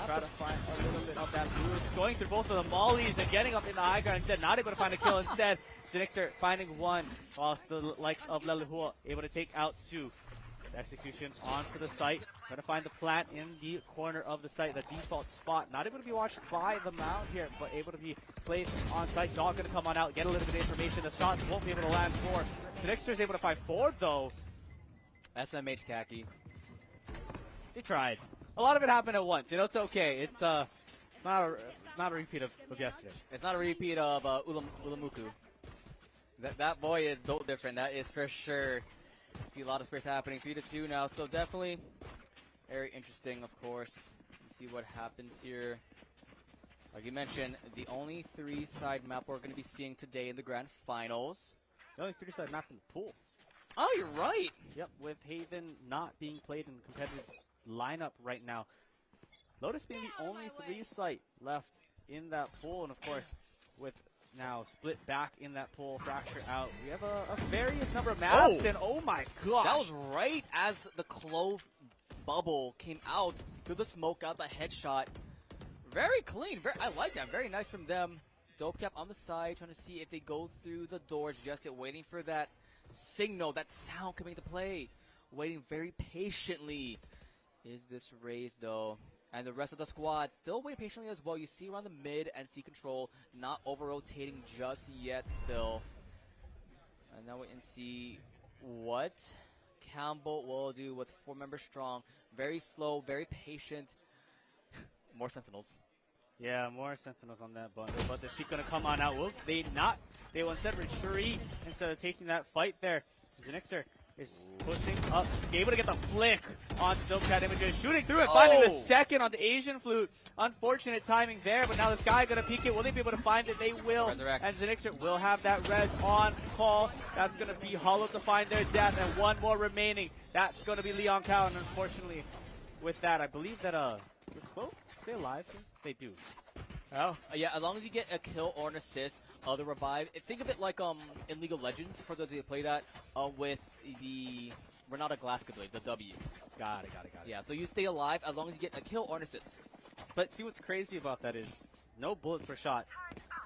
Try to find a little bit of that boost. Going through both of the mollies and getting up in the high ground instead. Not able to find a kill instead. Sinixer finding one, whilst the likes of Lelehua able to take out two. Execution onto the site. Going to find the plant in the corner of the site, the default spot. Not able to be watched by the Mount here, but able to be played on site. Dog going to come on out, get a little bit of information. The shots won't be able to land for. Sinixer's able to find four, though. SMH Khaki. They tried. A lot of it happened at once. It's okay. It's not a repeat of yesterday. It's not a repeat of Ulamuku. That boy is built different. That is for sure. See a lot of space happening. 3-2 now, so definitely very interesting, of course. See what happens here. Like you mentioned, the only 3-side map we're going to be seeing today in the grand finals. The only 3-side map in the pool. Oh, you're right. Yep, with Haven not being played in competitive lineup right now. Lotus being the only 3-site left in that pool, and of course, with now split back in that pool, Fracture out. We have a various number of maps, and oh my gosh. That was right as the Clove bubble came out through the smoke out the headshot. Very clean. I like that. Very nice from them. Dope Cap on the side, trying to see if they go through the doors. Just waiting for that signal, that sound coming to play. Waiting very patiently. Is this Raze, though? And the rest of the squad still waiting patiently as well. You see around the mid and C control, not over-rotating just yet still. And now wait and see what Campbell will do with 4 members strong. Very slow, very patient. More Sentinels. Yeah, more Sentinels on that bundle. But this peak going to come on out. Will they not? They will instead retreat instead of taking that fight there. Zenixer is pushing up, able to get the flick onto Dopecat Images, shooting through it, finding the second on the Asian flute. Unfortunate timing there, but now the Sky going to peek it. Will they be able to find it? They will. Resurrect. And Zenixer will have that res on call. That's going to be Hollow to find their death, and one more remaining. That's going to be Leon Cow, and unfortunately, with that, I believe that, does Clove stay alive? They do. Oh, yeah, as long as you get a kill or an assist, the revive. Think of it like in League of Legends, for those of you who play that, with the Renata Glaska blade, the W. Got it. Yeah, so you stay alive as long as you get a kill or an assist. But see what's crazy about that is no bullets were shot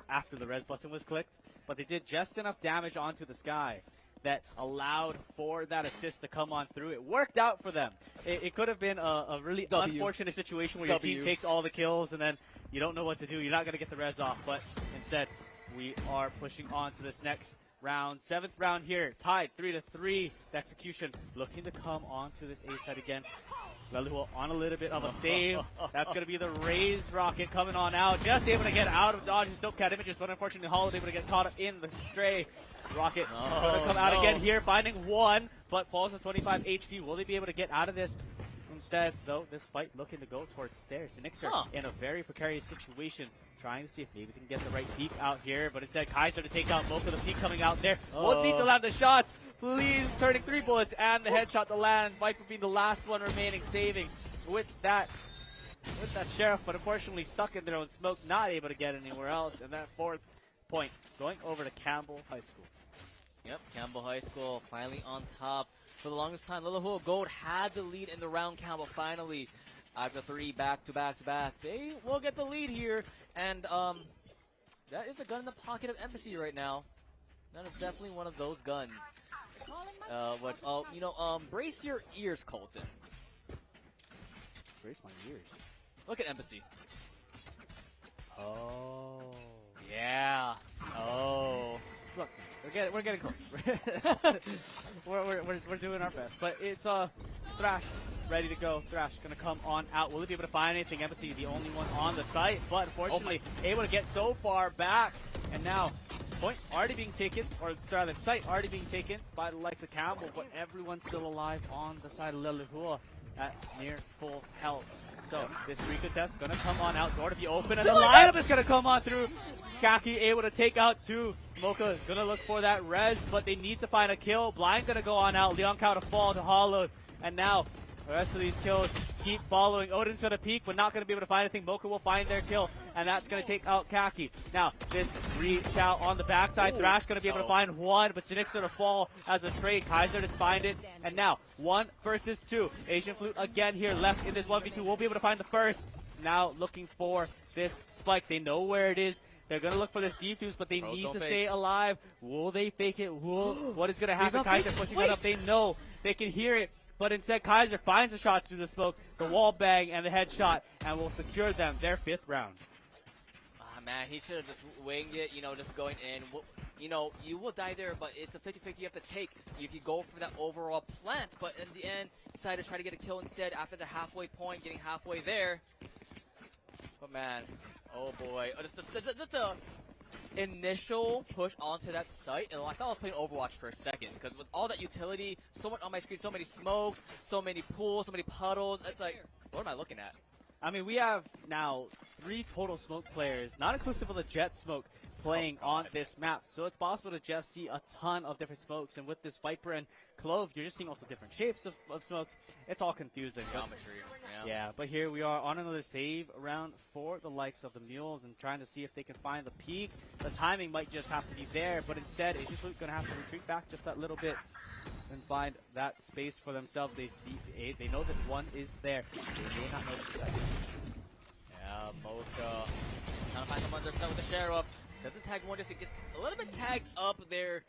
after the res button was clicked, but they did just enough damage onto the Sky that allowed for that assist to come on through. It worked out for them. It could have been a really unfortunate situation where your team takes all the kills and then you don't know what to do. You're not going to get the res off, but instead we are pushing on to this next round. 7th round here, tied 3-3. The execution looking to come onto this A side again. Lelehua on a little bit of a save. That's going to be the Raze rocket coming on out. Just able to get out of dodges. Dopecat Images, but unfortunately Hollow able to get caught up in the stray. Rocket going to come out again here, finding one, but falls to 25 HP. Will they be able to get out of this? Instead, though, this fight looking to go towards stairs. Nixer in a very precarious situation, trying to see if maybe they can get the right peek out here, but instead Kaiser to take out both of the peek coming out there. Won't need to land the shots. Please, turning 3 bullets and the headshot to land. Viper being the last one remaining, saving with that Sheriff, but unfortunately stuck in their own smoke, not able to get anywhere else. And that 4th point going over to Campbell High School. Yep, Campbell High School finally on top. For the longest time, Lelehua Gold had the lead in the round. Campbell finally, after 3 back-to-back-to-back, they will get the lead here. And that is a gun in the pocket of Embassy right now. That is definitely one of those guns. Brace your ears, Colton. Brace my ears. Look at Embassy. Oh. Yeah. Oh. Look, we're getting close. we're doing our best, but it's Thrash ready to go. Thrash gonna come on out. Will he be able to find anything? Embassy the only one on the site, but unfortunately able to get so far back, and now Point already being taken, or rather, site already being taken by the likes of Campbell, but everyone's still alive on the side of Lelehua at near full health. So this recontest gonna come on out, door to be open, and the lineup is gonna come on through. Kaki able to take out two. Mocha gonna look for that res, but they need to find a kill. Blind gonna go on out. Leon Kao to fall to Hollow, and now the rest of these kills keep following. Odin's gonna peek, but not gonna be able to find anything. Mocha will find their kill, and that's gonna take out Kaki. Now this reach out on the backside. Thrash gonna be able to find one, but Zinix gonna fall as a trade. Kaiser to find it, and now 1 versus 2. Asian Flute again here left in this 1v2. We'll be able to find the first. Now looking for this spike. They know where it is. They're going to look for this defuse, but they need to stay alive. Will they fake it? What is going to happen? Kaiser pushing it up. They know. They can hear it. But instead, Kaiser finds the shots through the smoke, the wall bang, and the headshot, and will secure them their 5th round. Man, he should have just winged it, just going in. You will die there, but it's a 50-50 you have to take if you go for that overall plant. But in the end, decided to try to get a kill instead after the halfway point, getting halfway there. But man, oh boy. Just a initial push onto that site, and I thought I was playing Overwatch for a second, because with all that utility, so much on my screen, so many smokes, so many pools, so many puddles, it's like, what am I looking at? I mean, we have now 3 total smoke players, not inclusive of the jet smoke, playing on this map. So it's possible to just see a ton of different smokes. And with this Viper and Clove, you're just seeing also different shapes of smokes. It's all confusing. Geometry. Yeah, but here we are on another save round for the likes of the Mules and trying to see if they can find the peak. The timing might just have to be there, but instead, Asian Flute going to have to retreat back just that little bit and find that space for themselves. They know that one is there. They may not know the second. Yeah, Mocha trying to find someone they're set with the Sheriff. Doesn't tag one, just it gets a little bit tagged up there.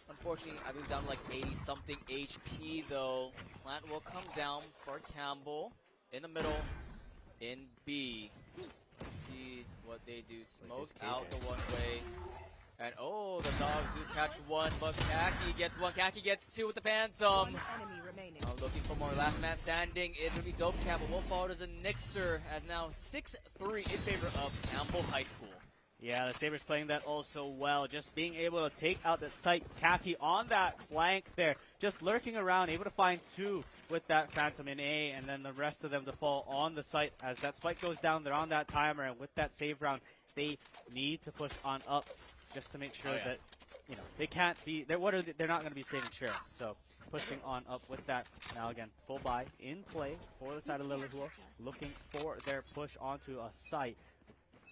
Unfortunately, I believe down to like 80-something HP though. Plant will come down for Campbell in the middle in B. Let's see what they do. Smoke out the one way. And oh, the dogs do catch one, but Kaki gets one. Kaki gets 2 with the Phantom. Enemy remaining. Looking for more last man standing. It will be Dope Cap, but will fall as a Nixer as now 6-3 in favor of Campbell High School. Yeah, the Sabres playing that also well. Just being able to take out that site. Kaki on that flank there. Just lurking around, able to find 2 with that Phantom in A, and then the rest of them to fall on the site. As that spike goes down, they're on that timer, and with that save round, they need to push on up just to make sure that, they can't be, they're not going to be saving Sheriff. So pushing on up with that. Now again, full buy in play for the side of Lelehua, looking for their push onto a site.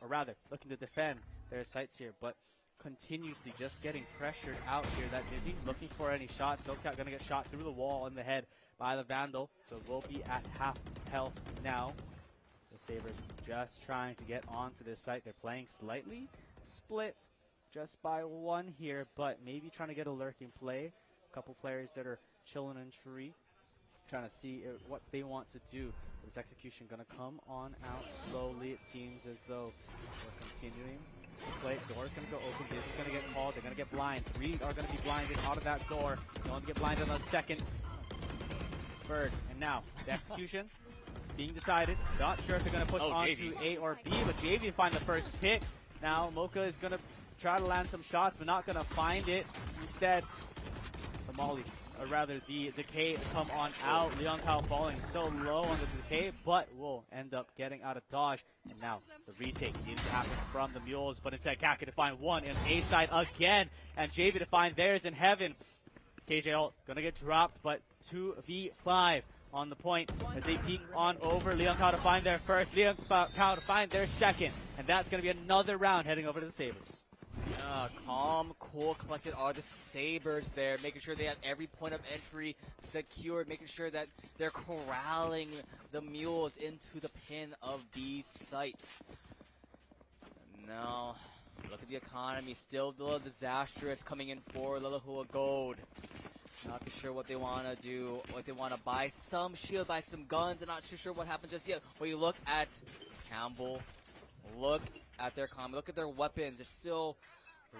Or rather, looking to defend their sites here, but continuously just getting pressured out here. That Dizzy looking for any shots. Dopecat going to get shot through the wall in the head by the Vandal, so we'll be at half health now. The Sabres just trying to get onto this site. They're playing slightly split just by 1 here, but maybe trying to get a lurking play. A couple players that are chilling in tree, trying to see what they want to do. This execution going to come on out slowly. It seems as though we're continuing to play. Door's going to go open. This is going to get called. They're going to get blind. 3 are going to be blinded out of that door. Going to get blinded on the second. Bird. And now the execution being decided. Not sure if they're going to push on to A or B, but JV find the first pick. Now Mocha is going to try to land some shots, but not going to find it. Instead, the Molly. Or rather, the decay come on out. Leon Kyle falling so low on the decay, but will end up getting out of dodge. And now the retake needs to happen from the Mules, but instead Kaka to find one in A side again, and JV to find theirs in heaven. KJ ult gonna get dropped, but 2v5 on the point as they peek on over. Leon Kyle to find their first, Leon Kyle to find their second, and that's gonna be another round heading over to the Sabres. Calm, cool, collected are the Sabres there, making sure they have every point of entry secured, making sure that they're corralling the Mules into the pin of these sites. Now, look at the economy, still a little disastrous coming in for Lelehua Gold. Not too sure what they want to do, what they want to buy. Some shield, buy some guns. I'm not too sure what happens just yet. When you look at Campbell, look at their economy, look at their weapons. They're still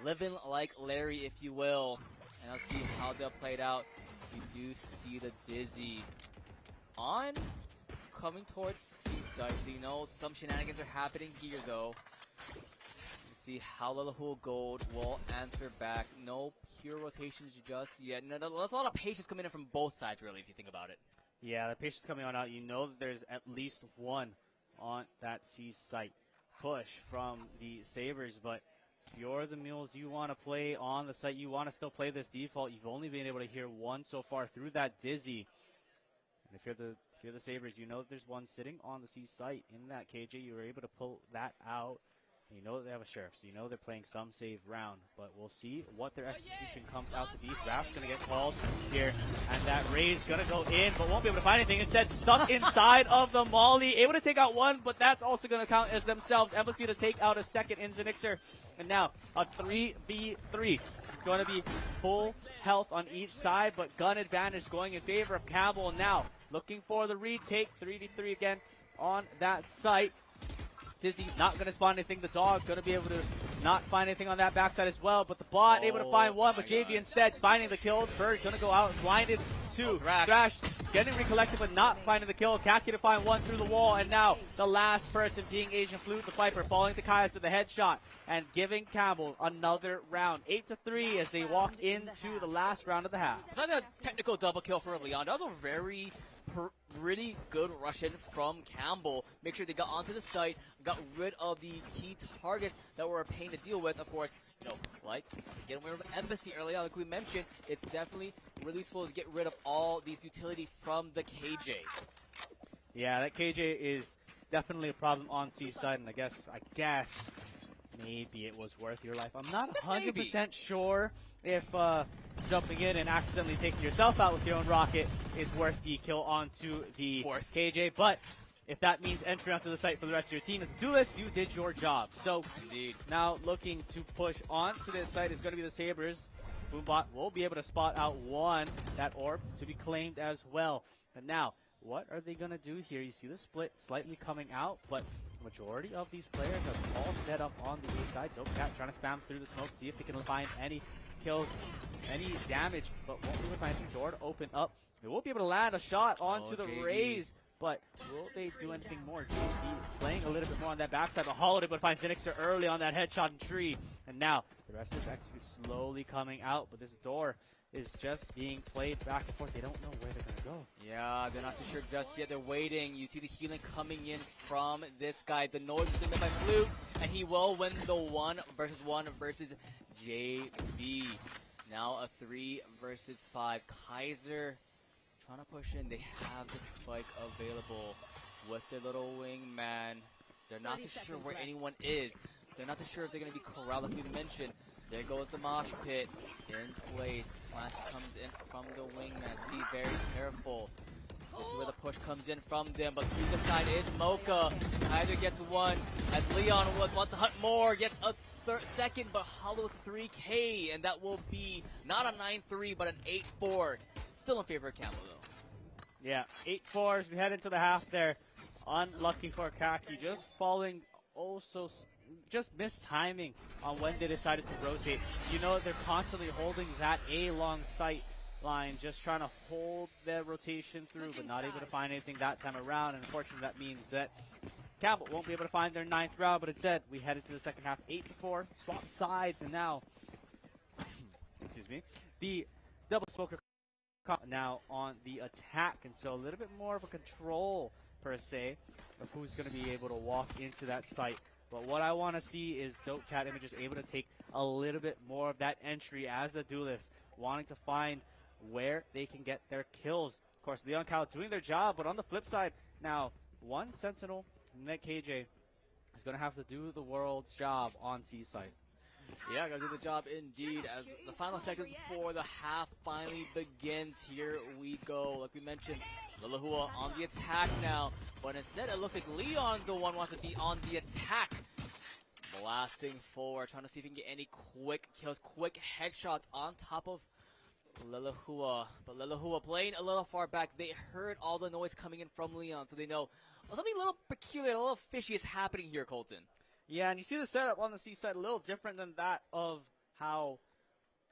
living like Larry, if you will. And let's see how they'll play it out. You do see the Dizzy on coming towards C-side, so you know some shenanigans are happening here, though. see how Liverpool Gold will answer back. No pure rotations just yet. No, there's a lot of patience coming in from both sides, really, if you think about it. Yeah, the patience coming on out. You know that there's at least one on that C site. Push from the Sabres, but if you're the Mules, you want to play on the site. You want to still play this default. You've only been able to hear one so far through that Dizzy. And if you're the Sabres, you know that there's one sitting on the C site in that KJ. You were able to pull that out. You know that they have a sheriff, so you know they're playing some save round. But we'll see what their execution comes out to be. Raff's going to get called here, and that raid's going to go in, but won't be able to find anything. Instead, stuck inside of the Molly. Able to take out one, but that's also going to count as themselves. Embassy to take out a second in Zenixer. And now a 3v3. It's going to be full health on each side, but gun advantage going in favor of Campbell. Now looking for the retake. 3v3 again on that site. Dizzy not going to spawn anything. The dog going to be able to not find anything on that backside as well. But the bot able to find one. But JV instead finding the kill. Bird going to go out. Blinded to Thrash. Getting recollected but not finding the kill. Kaki to find one through the wall. And now the last person being Asian Flute, the Viper, falling to Kaius with a headshot. And giving Campbell another round. 8-3 as they walk into the last round of the half. It's like a technical double kill for Leon. That was a very really good Russian from Campbell. Make sure they got onto the site, got rid of the key targets that were a pain to deal with. Of course, you know, like getting rid of Embassy earlier, like we mentioned, it's definitely really useful to get rid of all these utility from the KJ. Yeah, that KJ is definitely a problem on C side, and I guess maybe it was worth your life. I'm not 100% sure if jumping in and accidentally taking yourself out with your own rocket is worth the kill onto the KJ. But if that means entry onto the site for the rest of your team as a duelist, you did your job. So now looking to push onto this site is going to be the Sabres. Boombot will be able to spot out one, that orb to be claimed as well. And now, what are they going to do here? You see the split slightly coming out, but the majority of these players are all set up on the A side. Dopecat trying to spam through the smoke, see if they can find any kills, any damage, but won't be able to find a door to open up. They won't be able to land a shot onto the Rays, but will they do anything more? JD playing a little bit more on that backside, but Holiday but finds Zenixer early on that headshot and tree. And now the rest is actually slowly coming out, but this door is just being played back and forth. They don't know where they're going to go. Yeah, they're not too sure just yet. They're waiting. You see the healing coming in from this guy. The noise is been made by Flute, and he will win the 1 versus JB. Now a 3 versus 5. Kaiser trying to push in. They have the spike available with their little wingman. They're not too sure where anyone is. They're not too sure if they're going to be corralled, like we mentioned. There goes the mosh pit in place. Plant comes in from the wingman. Be very careful. This is where the push comes in from them, but through the side is Mocha. Either gets one, as Leon wants to hunt more, gets a second, but Hollow 3K, and that will be not a 9-3, but an 8-4. Still in favor of Campbell, though. Yeah, 8-4 as we head into the half there. Unlucky for Kaki, just falling also, just missed timing on when they decided to rotate. You know they're constantly holding that A long sight line, just trying to hold their rotation through, but not able to find anything that time around. And unfortunately, that means that Campbell won't be able to find their 9th round, but instead, we head into the second half, 8-4, swap sides, and now, excuse me, the double smoker now on the attack, and so a little bit more of a control, per se, of who's going to be able to walk into that site. But what I want to see is Dopecat Images able to take a little bit more of that entry as a duelist, wanting to find where they can get their kills. Of course, Leon Cal doing their job, but on the flip side, now, one Sentinel, Net KJ, is going to have to do the world's job on C site. Yeah, got to do the job indeed as the final second before the half finally begins. Here we go. Like we mentioned, Lilahua on the attack now, but instead it looks like Leon the one wants to be on the attack. Blasting forward, trying to see if he can get any quick kills, quick headshots on top of Lilahua. But Lilahua playing a little far back. They heard all the noise coming in from Leon, so they know something a little peculiar, a little fishy is happening here, Colton. Yeah, and you see the setup on the C side a little different than that of how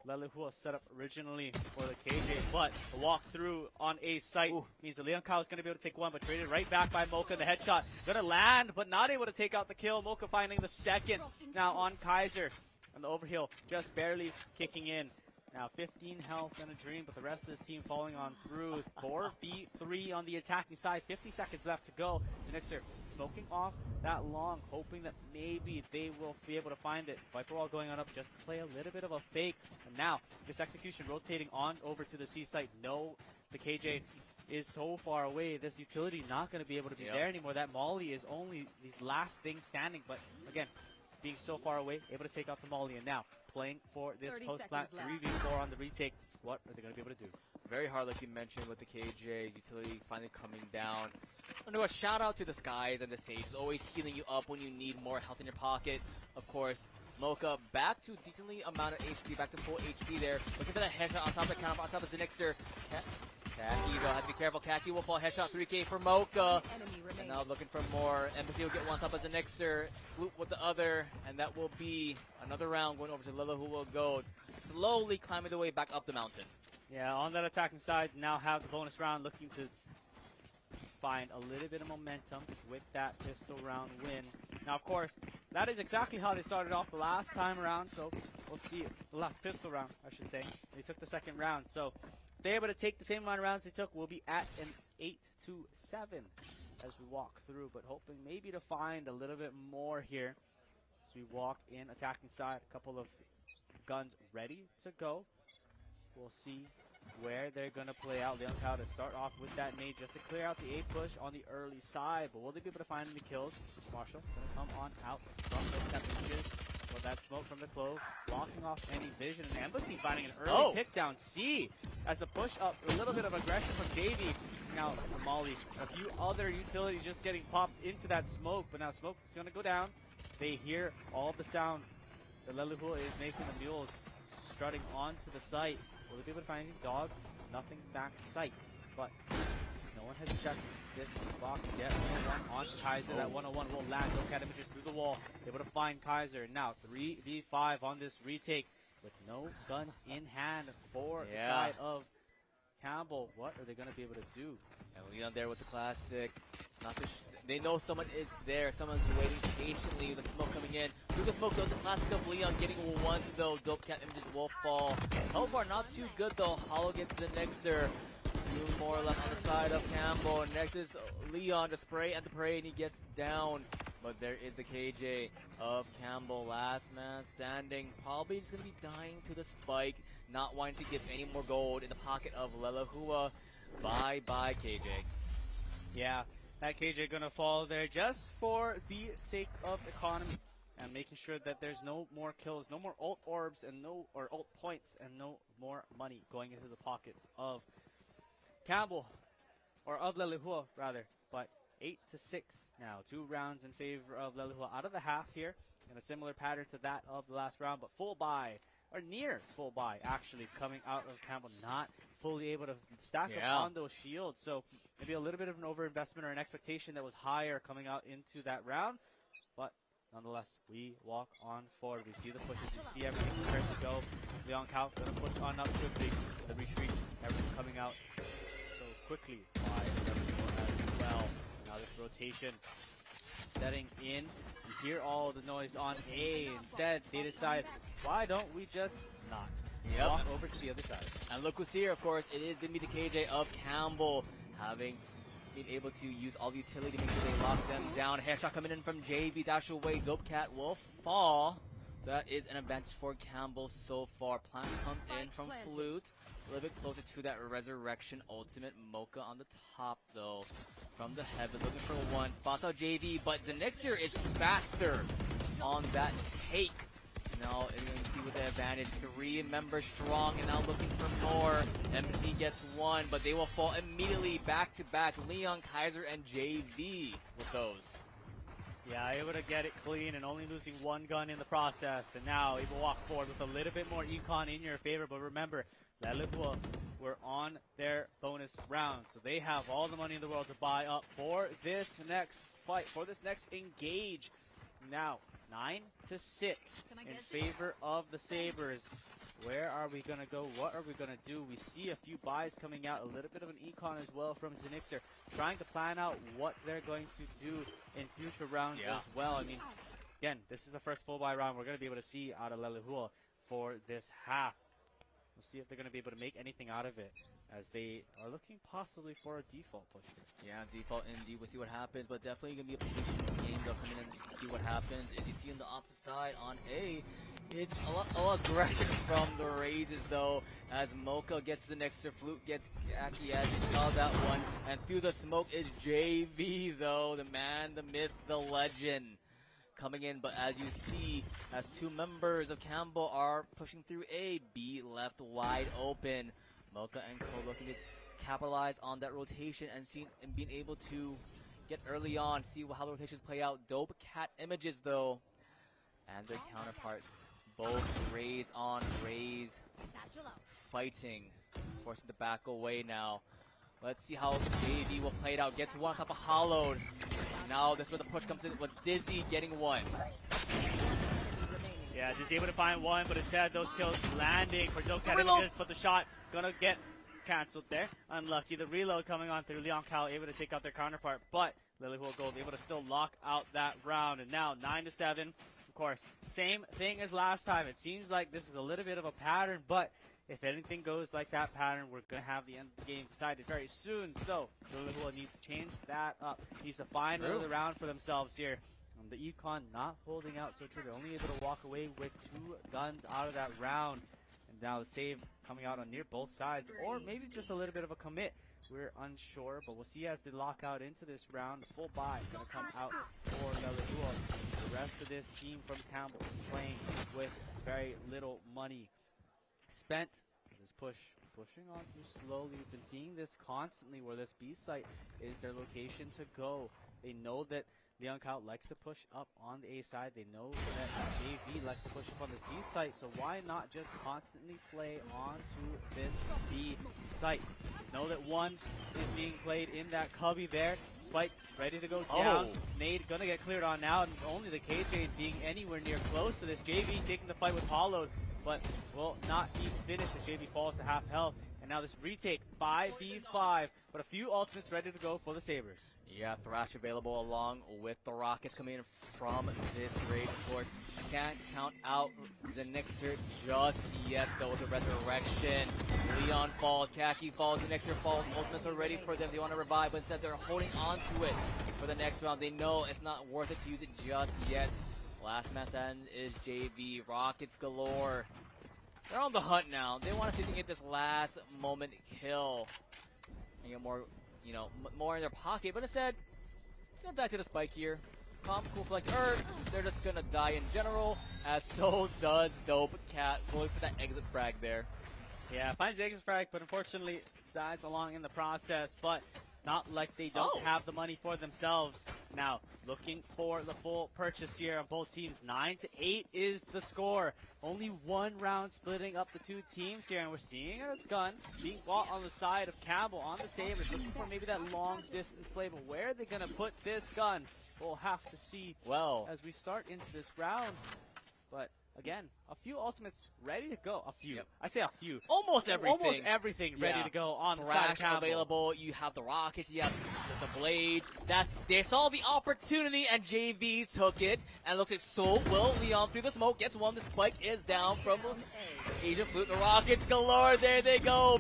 Lelehua set up originally for the KJ, but the walkthrough on A site means that Leon Kao is going to be able to take one, but traded right back by Mocha. The headshot going to land, but not able to take out the kill. Mocha finding the second now on Kaiser, and the overheal just barely kicking in. Now 15 health and a dream, but the rest of this team falling on through. 4v3 on the attacking side, 50 seconds left to go. Zenixter smoking off that long, hoping that maybe they will be able to find it. Viper Wall going on up just to play a little bit of a fake. And now this execution rotating on over to the C site. No, the KJ is so far away. This utility not going to be able to be there anymore. That Molly is only these last things standing, but again, being so far away, able to take out the Molly. And now playing for this post-plant 3v4 on the retake. What are they going to be able to do? Very hard, like you mentioned, with the KJ utility finally coming down. A shout out to the Skies and the Sages, always healing you up when you need more health in your pocket. Of course, Mocha back to decently amount of HP, back to full HP there. Looking for that headshot on top of the counter, on top of Zenixter. Kaki, though, have to be careful. Kaki will fall. Headshot 3K for Mocha. And now looking for more. Embassy will get one top of Zenixter. Loop with the other. And that will be another round going over to Lila, who will go slowly climbing the way back up the mountain. Yeah, on that attacking side, now have the bonus round, looking to find a little bit of momentum with that pistol round win. Now, of course, that is exactly how they started off the last time around, so we'll see. The last pistol round, I should say. They took the second round, so if they're able to take the same amount of rounds they took, we'll be at an 8-7 as we walk through, but hoping maybe to find a little bit more here as we walk in attacking side. A couple of guns ready to go. We'll see where they're going to play out. Leon Kao to start off with that nade just to clear out the A push on the early side. But will they be able to find any kills? Marshall going to come on out from those temperatures. Well, that smoke from the clove, blocking off any vision. And Embassy finding an early pick down C as the push up, a little bit of aggression from JV. Now, from Molly, a few other utilities just getting popped into that smoke. But now smoke is going to go down. They hear all of the sound that Lelehua is making. The mules strutting onto the site. Will they be able to find any dog? Nothing back sight. But no one has checked this box yet. 101 on Kaiser. That 101 will land. Look at images through the wall. Able to find Kaiser. Now 3v5 on this retake with no guns in hand for the side of Campbell. What are they going to be able to do? And Leon there with the classic. Not to they know someone is there. Someone's waiting patiently with the smoke coming in. Through the smoke, though, the classic of Leon getting one, though. Dope Cat images will fall. So far, not too good, though. Hollow gets the Nixer. Two more left on the side of Campbell. Next is Leon to spray at the parade, and he gets down. But there is the KJ of Campbell. Last man standing. Probably just going to be dying to the spike. Not wanting to give any more gold in the pocket of Lelehua. Bye-bye, KJ. Yeah. That KJ gonna fall there just for the sake of economy and making sure that there's no more kills, no more ult orbs, and ult points, and no more money going into the pockets of Campbell, or of Lelehua rather. But 8-6 now, 2 rounds in favor of Lelehua out of the half here, in a similar pattern to that of the last round, but full buy, or near full buy actually, coming out of Campbell, not fully able to stack up on those shields. So maybe a little bit of an overinvestment or an expectation that was higher coming out into that round. But nonetheless, we walk on forward. We see the pushes. We see everything prepared to go. Leon Kao going to push on up quickly. The retreat, everything coming out so quickly by Raffles as well. Now this rotation setting in. You hear all the noise on A. Instead, they decide, why don't we just not? Walk over to the other side. And look who's here, of course. It is going to be the KJ of Campbell, having been able to use all the utility to make sure they lock them down. Headshot coming in from JV. Dash away. Dope Cat will fall. That is an advantage for Campbell so far. Plant comes in from Flute. A little bit closer to that Resurrection Ultimate. Mocha on the top, though. From the heaven, looking for one. Spots out JV, but Zenixter is faster on that take. Now, you're going to see with the advantage. 3 members strong, and now looking for more. MC gets one, but they will fall immediately back to back. Leon, Kaiser, and JV with those. Yeah, able to get it clean and only losing 1 gun in the process. And now able to walk forward with a little bit more econ in your favor. But remember, Lelehua were on their bonus round, so they have all the money in the world to buy up for this next fight, for this next engage. Now, 9-6 in favor of the Sabres. Where are we going to go? What are we going to do? We see a few buys coming out, a little bit of an econ as well from Zenixter, trying to plan out what they're going to do in future rounds as well. I mean, again, this is the first full buy round we're going to be able to see out of Lelehua for this half. We'll see if they're going to be able to make anything out of it, as they are looking possibly for a default push here. Yeah, default indeed. We'll see what happens, but definitely going to be a patient game. They'll come in and see what happens. As you see on the opposite side on A, it's a lot of aggression from the Raises, though, as Mocha gets the next to Flute, gets Kaki, as you saw that one. And through the smoke is JV, though, the man, the myth, the legend, coming in. But as you see, as two members of Campbell are pushing through A, B left wide open. Mocha and Cole looking to capitalize on that rotation and being able to get early on, see how the rotations play out. Dope cat images, though, and their counterpart. Both Rays on Rays fighting, forcing the back away now. Let's see how JV will play it out. Gets one on top of Hollowed. Now that's where the push comes in with Dizzy getting one. Yeah, just able to find one, but instead those kills landing for Dope Cat Images, but the shot gonna get cancelled there. Unlucky. The reload coming on through. Leon Cal able to take out their counterpart, but Lilihua Gold able to still lock out that round. And now 9-7. Of course, same thing as last time. It seems like this is a little bit of a pattern, but if anything goes like that pattern, we're going to have the end of the game decided very soon. So Lilihua needs to change that up. Needs to find another round for themselves here. The Econ not holding out so true. They're only able to walk away with 2 guns out of that round. And now the save coming out on near both sides, or maybe just a little bit of a commit. We're unsure, but we'll see as they lock out into this round. The full buy is going to come out for Lelehua. The rest of this team from Campbell playing with very little money spent. This pushing on too slowly. We've been seeing this constantly, where this B site is their location to go. They know that Leon Kaut likes to push up on the A side. They know that JV likes to push up on the C site, so why not just constantly play onto this B site? Know that one is being played in that cubby there. Spike ready to go down. Nade gonna get cleared on now, and only the KJ being anywhere near close to this. JV taking the fight with Hollowed, but will not be finished as JV falls to half health. And now this retake, 5v5, but a few ultimates ready to go for the Sabres. Yeah, Thrash available along with the Rockets coming in from this raid. Of course, can't count out Zenixter just yet, though, with the resurrection. Leon falls, Kaki falls, Zenixter falls. Ultimates are ready for them. They want to revive, but instead they're holding on to it for the next round. They know it's not worth it to use it just yet. Last man standing is JV. Rockets galore. They're on the hunt now. They want to see if they can get this last moment kill and get more, more in their pocket. But instead, they're gonna die to the spike here. Calm, cool, collect, they're just gonna die in general, as so does Dope Cat, going for that exit frag there. Yeah, finds the exit frag, but unfortunately dies along in the process. But it's not like they don't have the money for themselves. Now, looking for the full purchase here on both teams. 9-8 is the score. Only one round splitting up the two teams here, and we're seeing a gun being bought on the side of Campbell on the Sabres, looking for maybe that long distance play. But where are they going to put this gun? We'll have to see as we start into this round. But again, a few ultimates ready to go. A few. I say a few. Almost everything. Almost everything ready to go on the side of Campbell. Available. You have the Rockets. You have the Blades. They saw the opportunity, and JV took it. And looks like so will Leon through the smoke. Gets one. The spike is down from Asian Flute. The Rockets galore. There they go.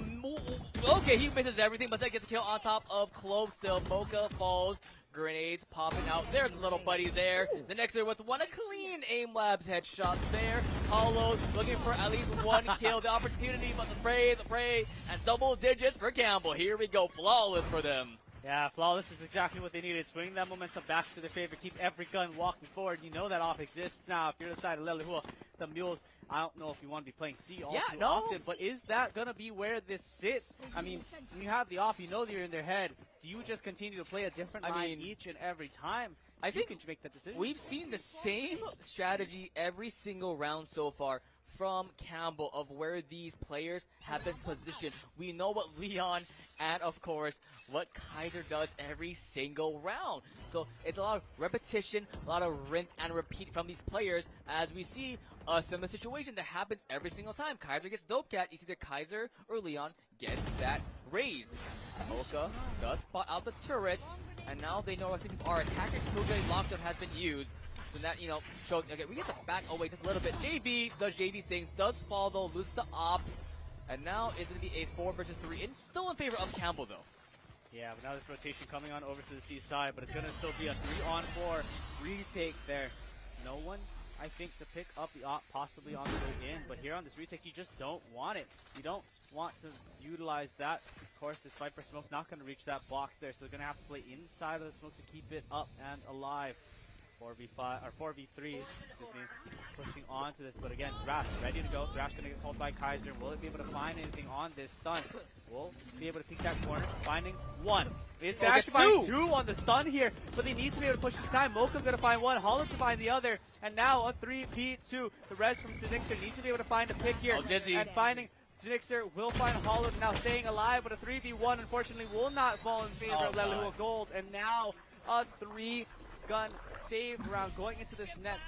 Okay, he misses everything, but that gets a kill on top of Clove still. Mocha falls. Grenades popping out. There's a little buddy there. The next there with one, a clean Aim Labs headshot there. Hollow looking for at least one kill. The opportunity, but the spray, and double digits for Campbell. Here we go. Flawless for them. Yeah, flawless is exactly what they needed. Swing that momentum back to their favor. Keep every gun walking forward. You know that off exists now. If you're the side of Lelehua, the Mules, I don't know if you want to be playing C all too often, but is that going to be where this sits? I mean, when you have the off, you know that you're in their head. Do you just continue to play a different line each and every time? I think you can make that decision. We've seen the same strategy every single round so far from Campbell of where these players have been positioned. We know what Leon and, of course, what Kaiser does every single round. So it's a lot of repetition, a lot of rinse and repeat from these players as we see a similar situation that happens every single time. Kaiser gets dope cat. It's either Kaiser or Leon gets that raised. Oka does spot out the turret, and now they know our attacker Killjoy lockdown has been used. So that, shows, okay, we get the back away just a little bit. JV does JV things, does fall though, loses the op. And now it's going to be a 4 versus 3, and still in favor of Campbell though. Yeah, but now this rotation coming on over to the C side, but it's going to still be a 3-on-4 retake there. No one, I think, to pick up the op possibly on the way in, but here on this retake, you just don't want it. You don't want to utilize that. Of course, this Viper smoke not going to reach that box there, so they're going to have to play inside of the smoke to keep it up and alive. 4v5 or 4v3, excuse me, pushing on to this, but again, Thrash ready to go. Thrash gonna get called by Kaiser. Will it be able to find anything on this stun? Will be able to peek that corner, finding one. It's gonna actually find 2 on the stun here, but they need to be able to push this time. Mocha's gonna find 1, Hollow to find the other, and now a 3v2. The res from Zinixer needs to be able to find a pick here, and finding Zinixer will find Hollow now staying alive, but a 3v1 unfortunately will not fall in favor of Leilua Gold, and now a 3-gun save round going into this next.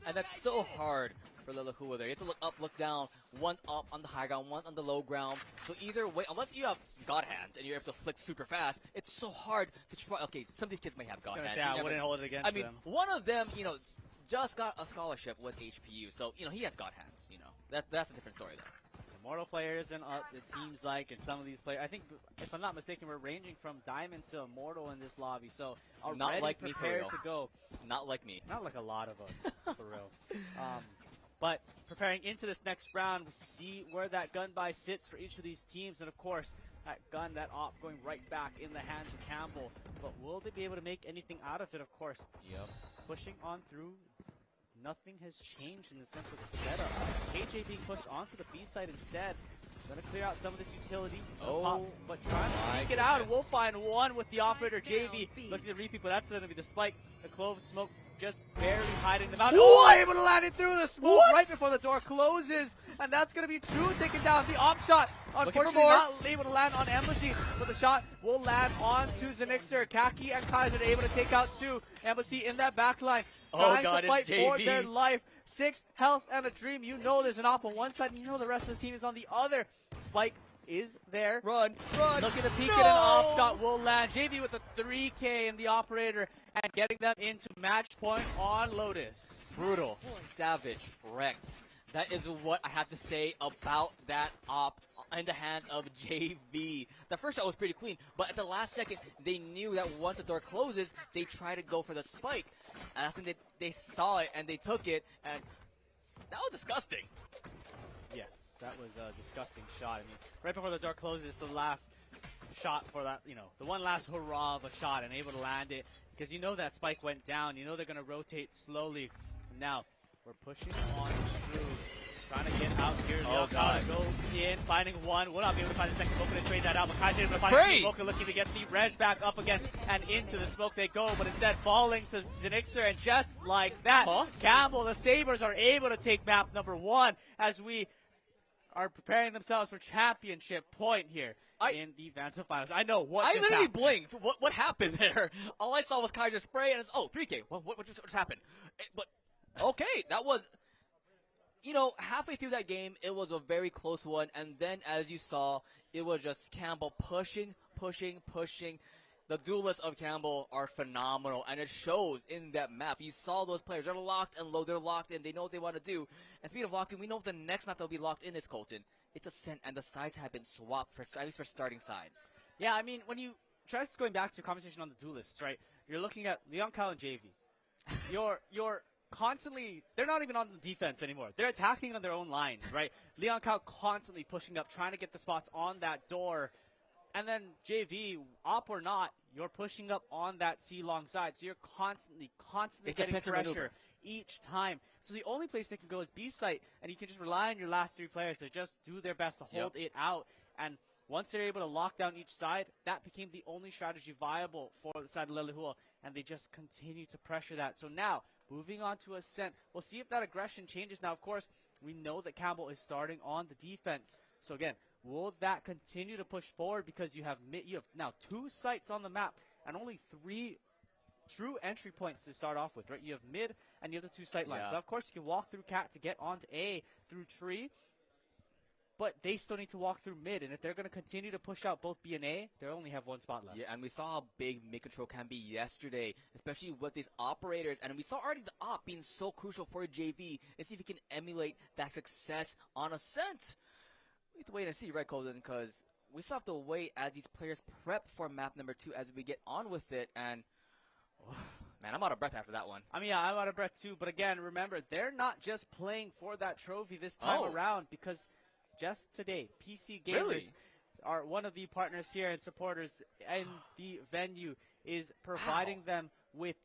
And that's so hard for Leilua there. You have to look up, look down. One's up on the high ground, one on the low ground. So either way, unless you have God hands and you're able to flick super fast, it's so hard to try. Okay, some of these kids may have God hands. I wouldn't hold it against them. One of them, just got a scholarship with HPU, so he has God hands. That's a different story though. Immortal players and up, it seems like, and some of these players, I think, if I'm not mistaken, we're ranging from Diamond to Immortal in this lobby, so already not like me, prepared to go. Not like me. Not like a lot of us, for real. But preparing into this next round, we see where that gun buy sits for each of these teams, and of course, that gun, that op going right back in the hands of Campbell. But will they be able to make anything out of it, of course? Yep. Pushing on through. Nothing has changed in the sense of the setup. KJ being pushed onto the B side instead. Gonna clear out some of this utility. But trying to sneak it out, and we'll find one with the operator JV. Looking to repeat, but that's gonna be the spike. The clove smoke just barely hiding them out. What? Able to land it through the smoke right before the door closes. And that's gonna be 2 taken down. The op shot, unfortunately not able to land on Embassy, but the shot will land on to Zinixer. Kaki and Kaiser able to take out 2. Embassy in that back line. Trying to fight for their life. 6 health and a dream. There's an op on one side, and the rest of the team is on the other. Spike is there. Run. Looking to peek it, and an op shot will land. JV with the 3K in the operator, and getting them into match point on Lotus. Brutal, savage, wrecked. That is what I have to say about that op in the hands of JV. The first shot was pretty clean, but at the last second, they knew that once the door closes, they try to go for the spike. And I think they saw it and they took it, and that was disgusting. Yes, that was a disgusting shot. Right before the door closes, the last shot for that, the one last hurrah of a shot, and able to land it, because that spike went down. They're going to rotate slowly. Now, we're pushing on through. Trying to get out here. Goes in, finding one. Will not be able to find the second. Mocha to trade that out. Kaiser able to find Mocha, looking to get the res back up again, and into the smoke they go, but instead falling to Zinixer, and just like that, Campbell, the Sabres are able to take map number 1 as we are preparing themselves for championship point here in the Vanta Finals. I know what I literally blinked. What happened there? All I saw was Kaiser spray, and it's 3K. What just happened? But okay, that was. Halfway through that game, it was a very close one, and then, as you saw, it was just Campbell pushing. The duelists of Campbell are phenomenal, and it shows in that map. You saw those players. They're locked and low. They're locked in. They know what they want to do. And speaking of locked in, we know the next map they'll be locked in is Colton. It's Ascent, and the sides have been swapped, at least for starting sides. Yeah, when you try going back to conversation on the duelists, right, you're looking at Leon Cal and JV. You're constantly, they're not even on the defense anymore. They're attacking on their own lines, right? Leon Cal constantly pushing up, trying to get the spots on that door. And then JV, op or not, you're pushing up on that C long side. So you're constantly getting pressure each time. So the only place they can go is B site, and you can just rely on your last 3 players to just do their best to hold it out. And once they're able to lock down each side, that became the only strategy viable for the side of Leilua, and they just continue to pressure that. So now, moving on to Ascent, we'll see if that aggression changes. Now, of course, We know that Campbell is starting on the defense. So again, will that continue to push forward because you have now 2 sites on the map and only 3 true entry points to start off with, right? You have mid and you have the 2 sight lines. Yeah. So of course you can walk through cat to get onto A through tree, but they still need to walk through mid, and if they're going to continue to push out both B and A, they only have 1 spot left. Yeah, and we saw how big mid control can be yesterday, especially with these operators. And we saw already the op being so crucial for JV. Let's see if he can emulate that success on Ascent. We have to wait and see, right, Colton? Because we still have to wait as these players prep for map number 2 as we get on with it. And, man, I'm out of breath after that one. I mean, yeah, I'm out of breath too. But again, remember, they're not just playing for that trophy this time around, because just today, PC Gamers are one of the partners here and supporters in the venue, is providing them with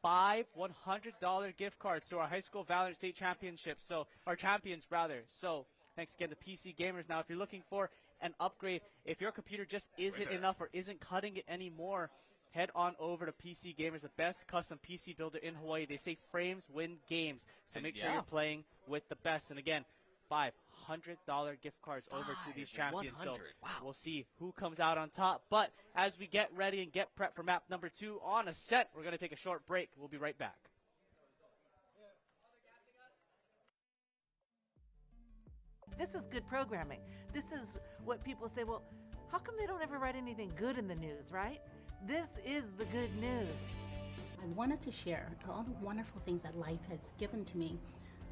5 $100 gift cards to our high school Valorant State Championships. So, our champions rather. So, thanks again to PC Gamers. Now, if you're looking for an upgrade, if your computer just isn't enough or isn't cutting it anymore, head on over to PC Gamers, the best custom PC builder in Hawaii. They say frames win games. So make sure you're playing with the best. And again, $500 gift cards over to these champions. So we'll see who comes out on top. But as we get ready and get prepped for map number 2 on Ascent, we're going to take a short break. We'll be right back. This is good programming. This is what people say, well, how come they don't ever write anything good in the news, right? This is the good news. I wanted to share all the wonderful things that life has given to me.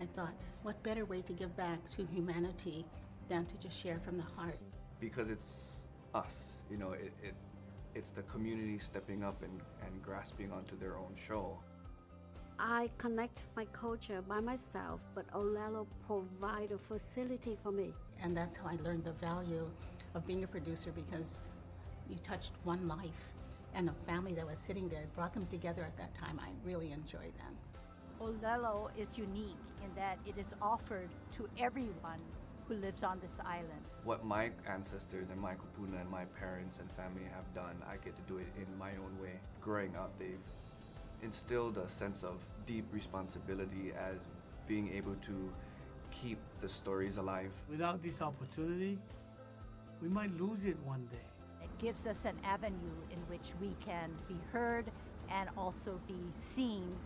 I thought, what better way to give back to humanity than to just share from the heart? Because it's us, you know, it's the community stepping up and grasping onto their own show. I connect my culture by myself, but Oʻahu provide a facility for me. And that's how I learned the value of being a producer, because you touched one life and a family that was sitting there, brought them together at that time. I really enjoyed that. Oʻahu is unique in that it is offered to everyone who lives on this island. What my ancestors and my kupuna and my parents and family have done, I get to do it in my own way. Growing up, they've instilled a sense of deep responsibility as being able to keep the stories alive. Without this opportunity, we might lose it one day. It gives us an avenue in which we can be heard and also be seen.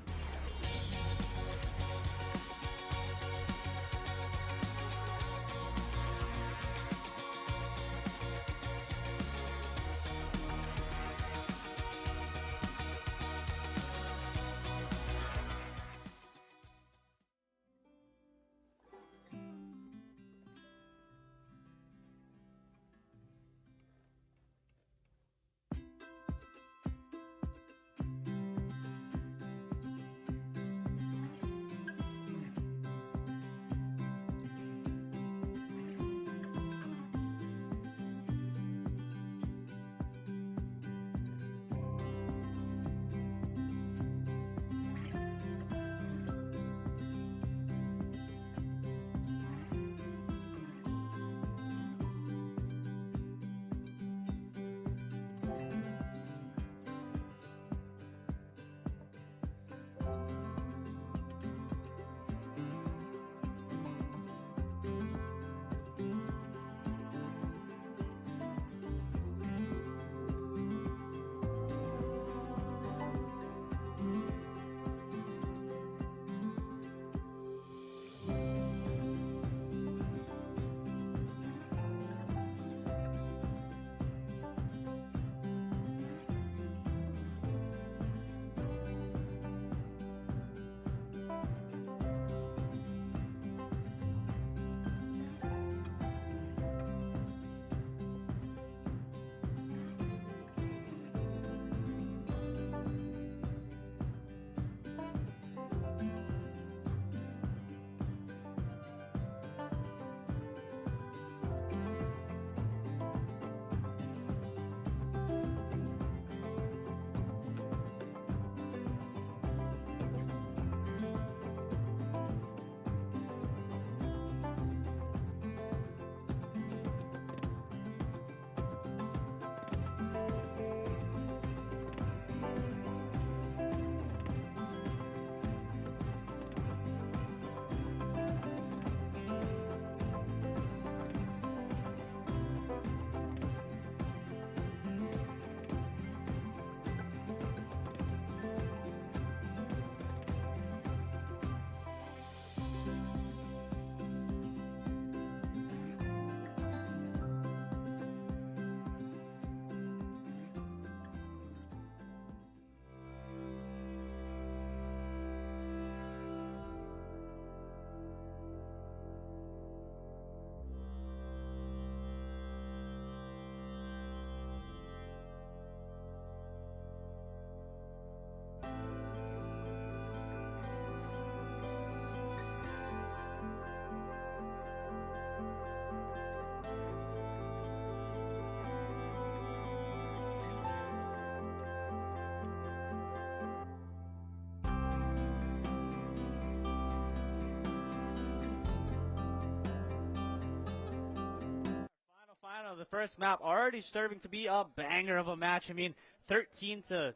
first map, already serving to be a banger of a match. I mean, 13-8,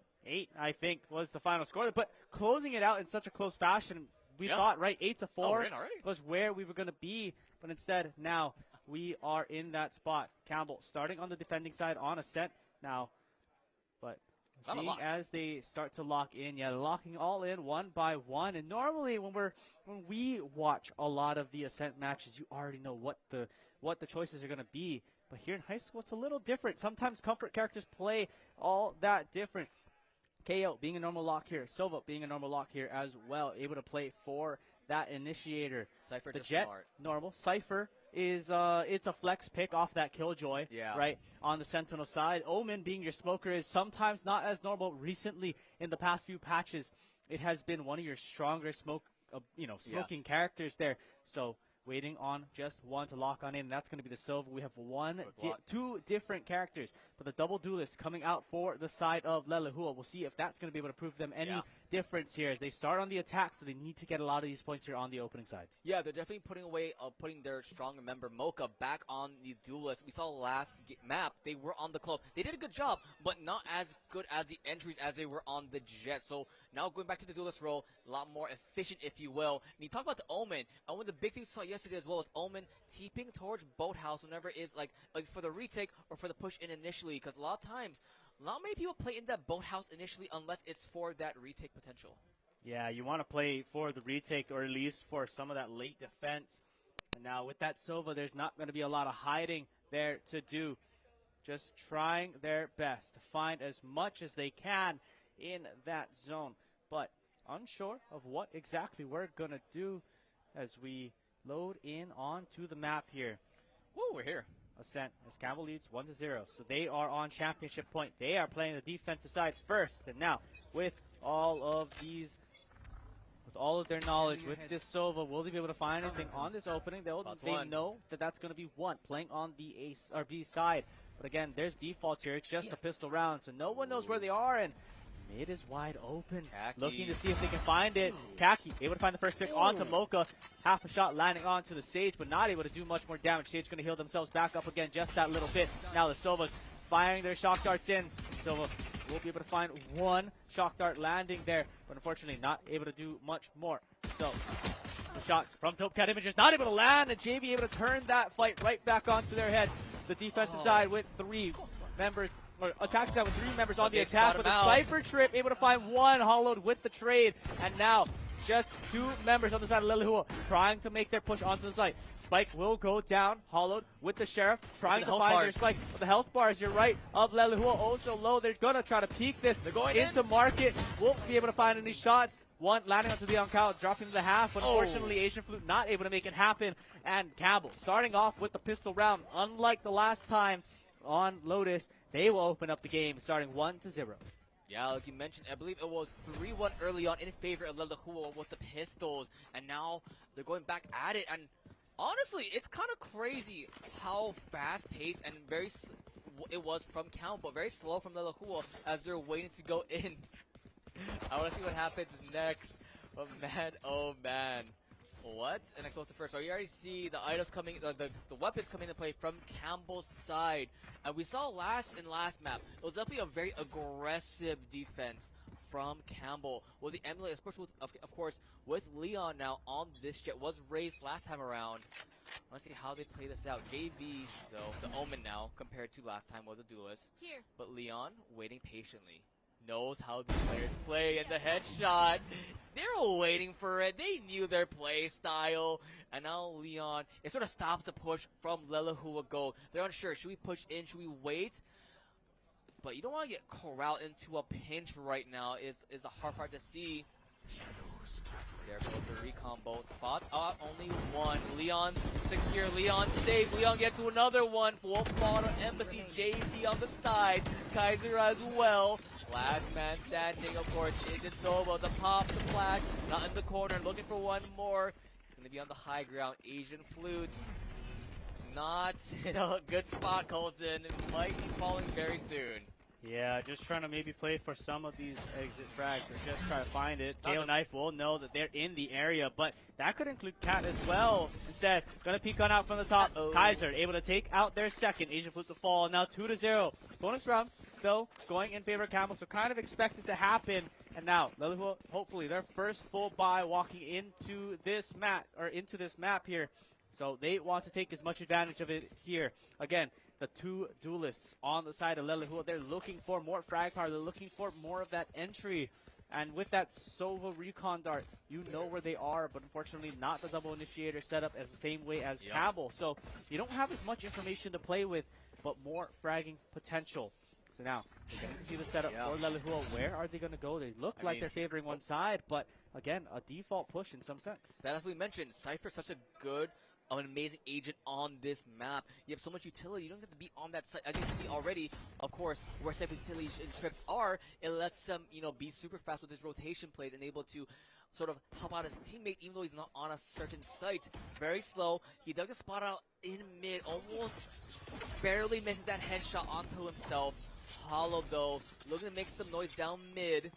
I think, was the final score. But closing it out in such a close fashion, we thought, right, 8-4 was where we were going to be. But instead, now we are in that spot. Campbell starting on the defending side on Ascent now. But seeing as they start to lock in, they're locking all in one by one. And normally when we watch a lot of the Ascent matches, you already know what the choices are going to be. But here in high school, it's a little different. Sometimes comfort characters play all that different. KO being a normal lock here. Sova being a normal lock here as well. Able to play for that initiator. Cypher the just Jet, smart. normal. Cypher is it's a flex pick off that Killjoy, right, on the Sentinel side. Omen being your smoker is sometimes not as normal. Recently, in the past few patches, it has been one of your stronger smoking characters there. So waiting on just one to lock on in. That's going to be the Silva. We have two different characters, but the double duelist coming out for the side of Lelehua. We'll see if that's going to be able to prove them any difference here as they start on the attack, so they need to get a lot of these points here on the opening side. Yeah, they're definitely putting their stronger member Mocha back on the duelist. We saw last map they were on the club. They did a good job, but not as good as the entries as they were on the Jet. So now going back to the duelist role, a lot more efficient, if you will. And you talk about the Omen. And one of the big things we saw yesterday as well with Omen teeping towards Boathouse whenever it's like for the retake or for the push in initially, because a lot of times not many people play in that Boathouse initially unless it's for that retake potential. Yeah, you want to play for the retake or at least for some of that late defense. And now with that Silva, there's not going to be a lot of hiding there to do. Just trying their best to find as much as they can in that zone. But unsure of what exactly we're going to do as we load in onto the map here. Woo, we're here. Ascent as Campbell leads 1-0. So they are on championship point. They are playing the defensive side first. And now with all of their knowledge, with this Silva, will they be able to find anything on this opening? They know that that's going to be one playing on the A or B side. But again, there's defaults here. It's just a pistol round, so no one knows where they are. And mid is wide open, looking to see if they can find it. Kaki able to find the first pick onto Mocha. Half a shot landing onto the Sage, but not able to do much more damage. Sage going to heal themselves back up again just that little bit. Now the Silvas firing their shock darts in. Silva will be able to find one shock dart landing there, but unfortunately not able to do much more. So the shots from Topcat Images not able to land, and JB able to turn that fight right back onto their head. The defensive side with three members, or attack side with three members on the attack, with a Cypher trip able to find one hollowed with the trade, and now just two members on the side of Lelehua trying to make their push onto the site. Spike will go down, hollowed with the Sheriff, trying to find their Spike. But the health bars, you're right, of Lelehua also low. They're going to try to peek this into market. Won't be able to find any shots. One landing onto the Onkao, dropping to the half. But unfortunately, Asian Flute not able to make it happen. And Campbell starting off with the pistol round. Unlike the last time on Lotus, they will open up the game starting 1-0. Yeah, like you mentioned, I believe it was 3-1 early on in favor of Lelehua with the pistols, and now they're going back at it. And honestly, it's kind of crazy how fast-paced and it was from Count, but very slow from Lelehua as they're waiting to go in. I want to see what happens next. But man, oh man. What? And I close the first. So you already see the items coming, the weapons coming into play from Campbell's side. And we saw last map, it was definitely a very aggressive defense from Campbell. Well, the emulate, of course, with Leon now on this Jet, was raised last time around. Let's see how they play this out. JV, though, the Omen now, compared to last time was a duelist. Here. But Leon, waiting patiently, knows how the players play, and the headshot. They were waiting for it. They knew their play style. And now Leon, it sort of stops the push from Lelehua Gold. They're unsure. Should we push in? Should we wait? But you don't want to get corralled into a pinch right now. It's a hard part to see. There goes the recon bolt. Spots out only one. Leon's secure. Leon's safe. Leon gets to another one. Full bottom Embassy. JV on the side. Kaiser as well. Last man standing, of course, is Solo. The pop, the flash, not in the corner, looking for one more. It's going to be on the high ground. Asian Flute, not in a good spot, Colson. Might be falling very soon. Yeah, just trying to maybe play for some of these exit frags or just try to find it. Tail Knife will know that they're in the area, but that could include Cat as well. Instead, gonna peek gun out from the top. Kaiser able to take out their second. Asian Flute to fall. Now 2-0. Bonus round, though, going in favor of Campbell, so kind of expected to happen. And now, Lelehua, hopefully their first full bye walking into this map here. So they want to take as much advantage of it here. Again, the two duelists on the side of Lelehua, they're looking for more frag power. They're looking for more of that entry. And with that Sova Recon Dart, you know where they are, but unfortunately not the double initiator setup as the same way as Campbell. So you don't have as much information to play with, but more fragging potential. So now, we're getting to see the setup for Lelehua. Where are they going to go? They look like they're favoring one side, but again, a default push in some sense. As we mentioned, Cypher's such a good, an amazing agent on this map. You have so much utility. You don't have to be on that side. As you see already, of course, where Cypher's utility trips are, it lets him, be super fast with his rotation plays and able to sort of help out his teammate, even though he's not on a certain site. Very slow. He dug a spot out in mid, almost barely misses that headshot onto himself. Hollow, though, looking to make some noise down mid,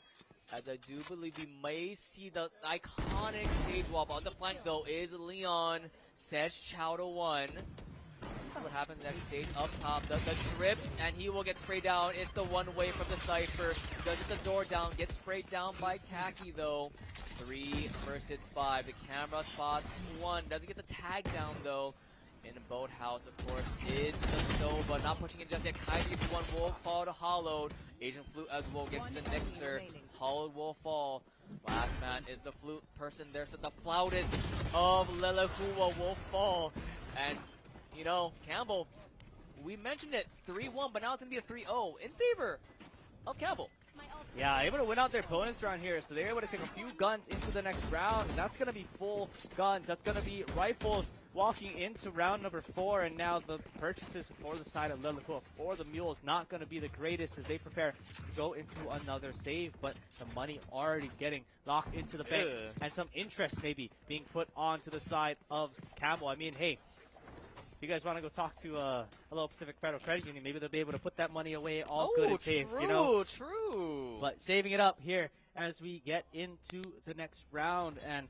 as I do believe we may see the iconic stage wall. But on the flank, though, is Leon. Says Chow to one. This is what happens next stage. Up top, the trips, and he will get sprayed down. It's the one way from the Cypher. Does get the door down, gets sprayed down by Khaki, though. 3 versus 5. The camera spots one. Doesn't get the tag down, though. In the boathouse, of course, is the Sova. Not pushing it just yet. Kaiser gets one. Will fall to Hollowed. Asian Flute as well gets the Nixer. Hollowed will fall. Last man is the flute person there. So the flautist of Lelehua will fall. And, Campbell, we mentioned it. 3-1, but now it's going to be a 3-0 in favor of Campbell. Yeah, able to win out their bonus round here, so they're able to take a few guns into the next round, and that's going to be full guns. That's going to be rifles walking into round number 4, and now the purchases for the side of Lelehua for the Mule is not going to be the greatest as they prepare to go into another save, but the money already getting locked into the bank, and some interest maybe being put onto the side of Campbell. I mean, hey, if you guys want to go talk to Hello Pacific Federal Credit Union, maybe they'll be able to put that money away all good and safe. True. But saving it up here as we get into the next round. And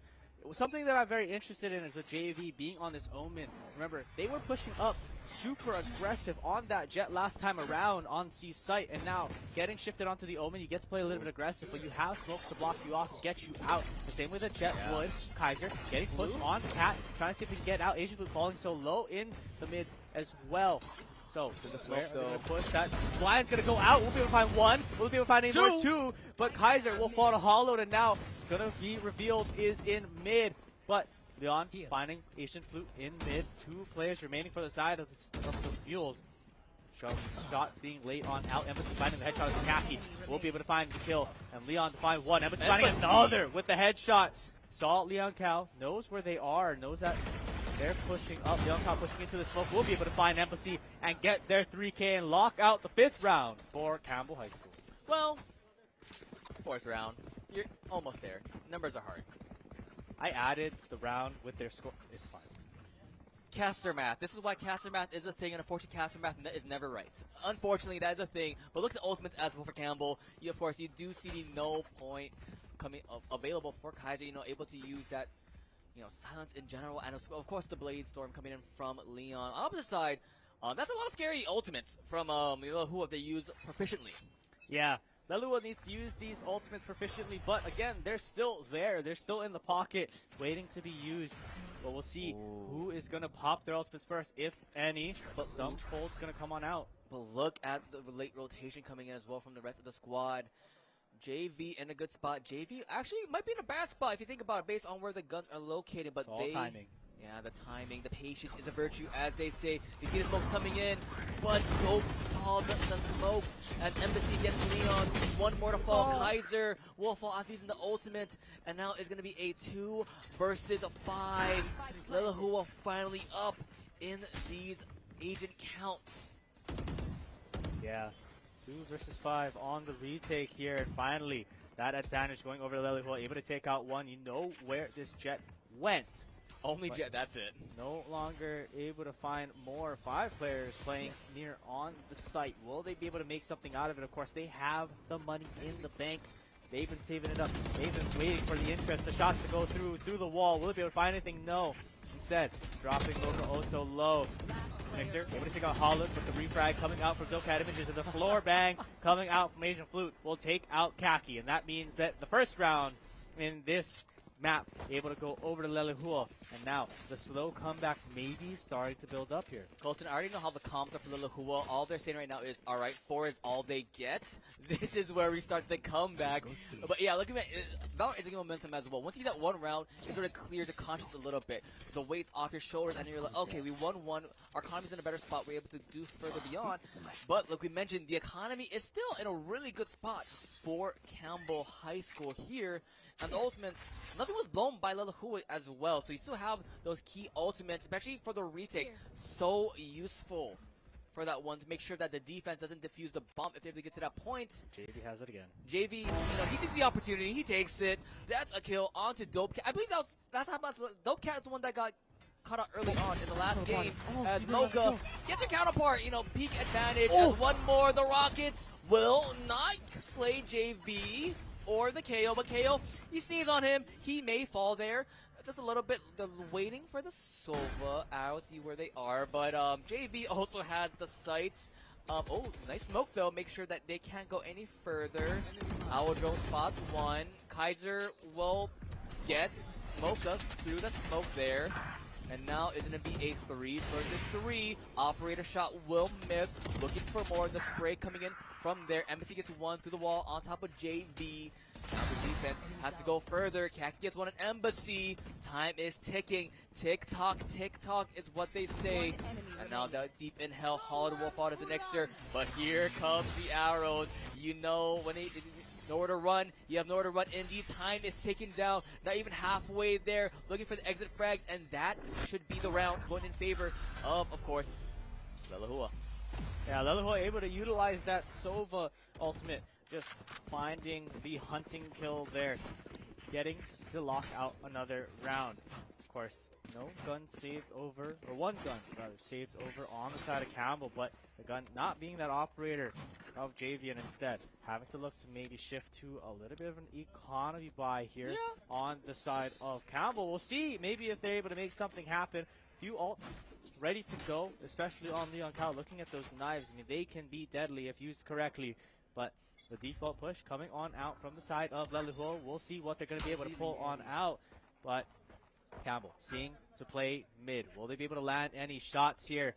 something that I'm very interested in is the JV being on this Omen. Remember, they were pushing up super aggressive on that Jet last time around on C's site, and now getting shifted onto the Omen, you get to play a little bit aggressive, but you have smokes to block you off to get you out. The same way that Jet would. Kaiser getting pushed on Cat, trying to see if he can get out. Asian Flute falling so low in the mid as well. So, to the smoke, though. Push that. Blind's going to go out. We'll be able to find one. We'll be able to find any more two. But Kaiser will fall to Hollowed, and now going to be revealed is in mid. But Leon finding Asian Flute in mid. 2 players remaining for the side of the Mules. Shots being laid on out. Embassy finding the headshot of Khaki. We'll be able to find the kill. And Leon to find one. Embassy finding another with the headshot. Saw Leon Cal. Knows where they are. Knows that they're pushing up. Leon Cal pushing into the smoke. We'll be able to find Embassy and get their 3K and lock out the 5th round for Campbell High School. Well, 4th round. You're almost there. Numbers are hard. I added the round with their score. It's fine. Caster math. This is why caster math is a thing, and unfortunately caster math is never right. Unfortunately, that is a thing. But look at the ultimates as well for Campbell. Of course, you do see the no point coming available for Kaiser, able to use that, silence in general, and of course the Blade Storm coming in from Leon. On the opposite side, that's a lot of scary ultimates from who they use proficiently. Yeah. Lelehua needs to use these ultimates proficiently, but again, they're still there. They're still in the pocket, waiting to be used. But we'll see who is going to pop their ultimates first, if any. But some cold's going to come on out. But look at the late rotation coming in as well from the rest of the squad. JV in a good spot. JV actually might be in a bad spot if you think about it, based on where the guns are located. But it's all timing. Yeah, the timing, the patience is a virtue, as they say. You see the smokes coming in, but don't saw the smokes as Embassy gets Leon. One more to fall. Kaiser will fall after using the ultimate, and now it's going to be a 2 versus 5. Lelehua finally up in these agent counts. Yeah, 2 versus 5 on the retake here, and finally that advantage going over to Lelehua, able to take out one. You know where this Jet went. Only But Jet, that's it. No longer able to find more 5 players playing near on the site. Will they be able to make something out of it? Of course, they have the money in the bank. They've been saving it up. They've been waiting for the interest, the shots to go through the wall. Will they be able to find anything? No. Instead, dropping Mocha oh so low. Mixer able to take out Holland with the refrag coming out from Dokkat Images, and the floor bang coming out from Asian Flute will take out Kaki, and that means that the first round in this map able to go over to Lelehua, and now the slow comeback maybe starting to build up here. Colton, I already know how the comms are for Lelehua. All they're saying right now is, all right, 4 is all they get. This is where we start the comeback. But yeah, looking at Valorant is getting momentum as well. Once you get that one round, it sort of clears the conscience a little bit. The weight's off your shoulders, and you're like, okay, we won one. Our economy's in a better spot. We're able to do further beyond. But like we mentioned, the economy is still in a really good spot for Campbell High School here. And the ultimates, nothing was blown by Lelehua as well. So you still have those key ultimates, especially for the retake. So useful for that one to make sure that the defense doesn't defuse the bump if they have to get to that point. JV has it again. JV, he sees the opportunity. He takes it. That's a kill onto Dopecat. I believe that's how about Dopecat is the one that got caught out early on in the last game as Mocha gets her counterpart, peak advantage. And one more, the Rockets will not slay JV or the KO, but KO, he sneezes on him. He may fall there. Just a little bit, waiting for the Sova arrows, see where they are. But JV also has the sights. Nice smoke though. Make sure that they can't go any further. Our drone spots one. Kaiser will get Mocha through the smoke there. And now it's going to be a 3 versus 3. Operator shot will miss. Looking for more. The spray coming in from there. Embassy gets one through the wall on top of JV. Now the defense has to go further. Kaki gets one at Embassy. Time is ticking. Tick-tock, tick-tock is what they say. And now that deep in hell, Holland will fall as an Elixir. But here comes the arrows. When they... Nowhere to run. You have nowhere to run. Indeed, time is ticking down. Not even halfway there. Looking for the exit frags, and that should be the round going in favor of course, Lelehua. Yeah, Lelehua able to utilize that Sova ultimate. Just finding the hunting kill there. Getting to lock out another round. Of course, no gun saved over, or one gun rather, saved over on the side of Campbell, but the gun not being that operator of JV, and instead having to look to maybe shift to a little bit of an economy buy here on the side of Campbell. We'll see maybe if they're able to make something happen. Few ults ready to go, especially on Leon Kao. Looking at those knives, I mean, they can be deadly if used correctly, but the default push coming on out from the side of Lelehua. We'll see what they're going to be able to pull on out, but Campbell seeing to play mid. Will they be able to land any shots here?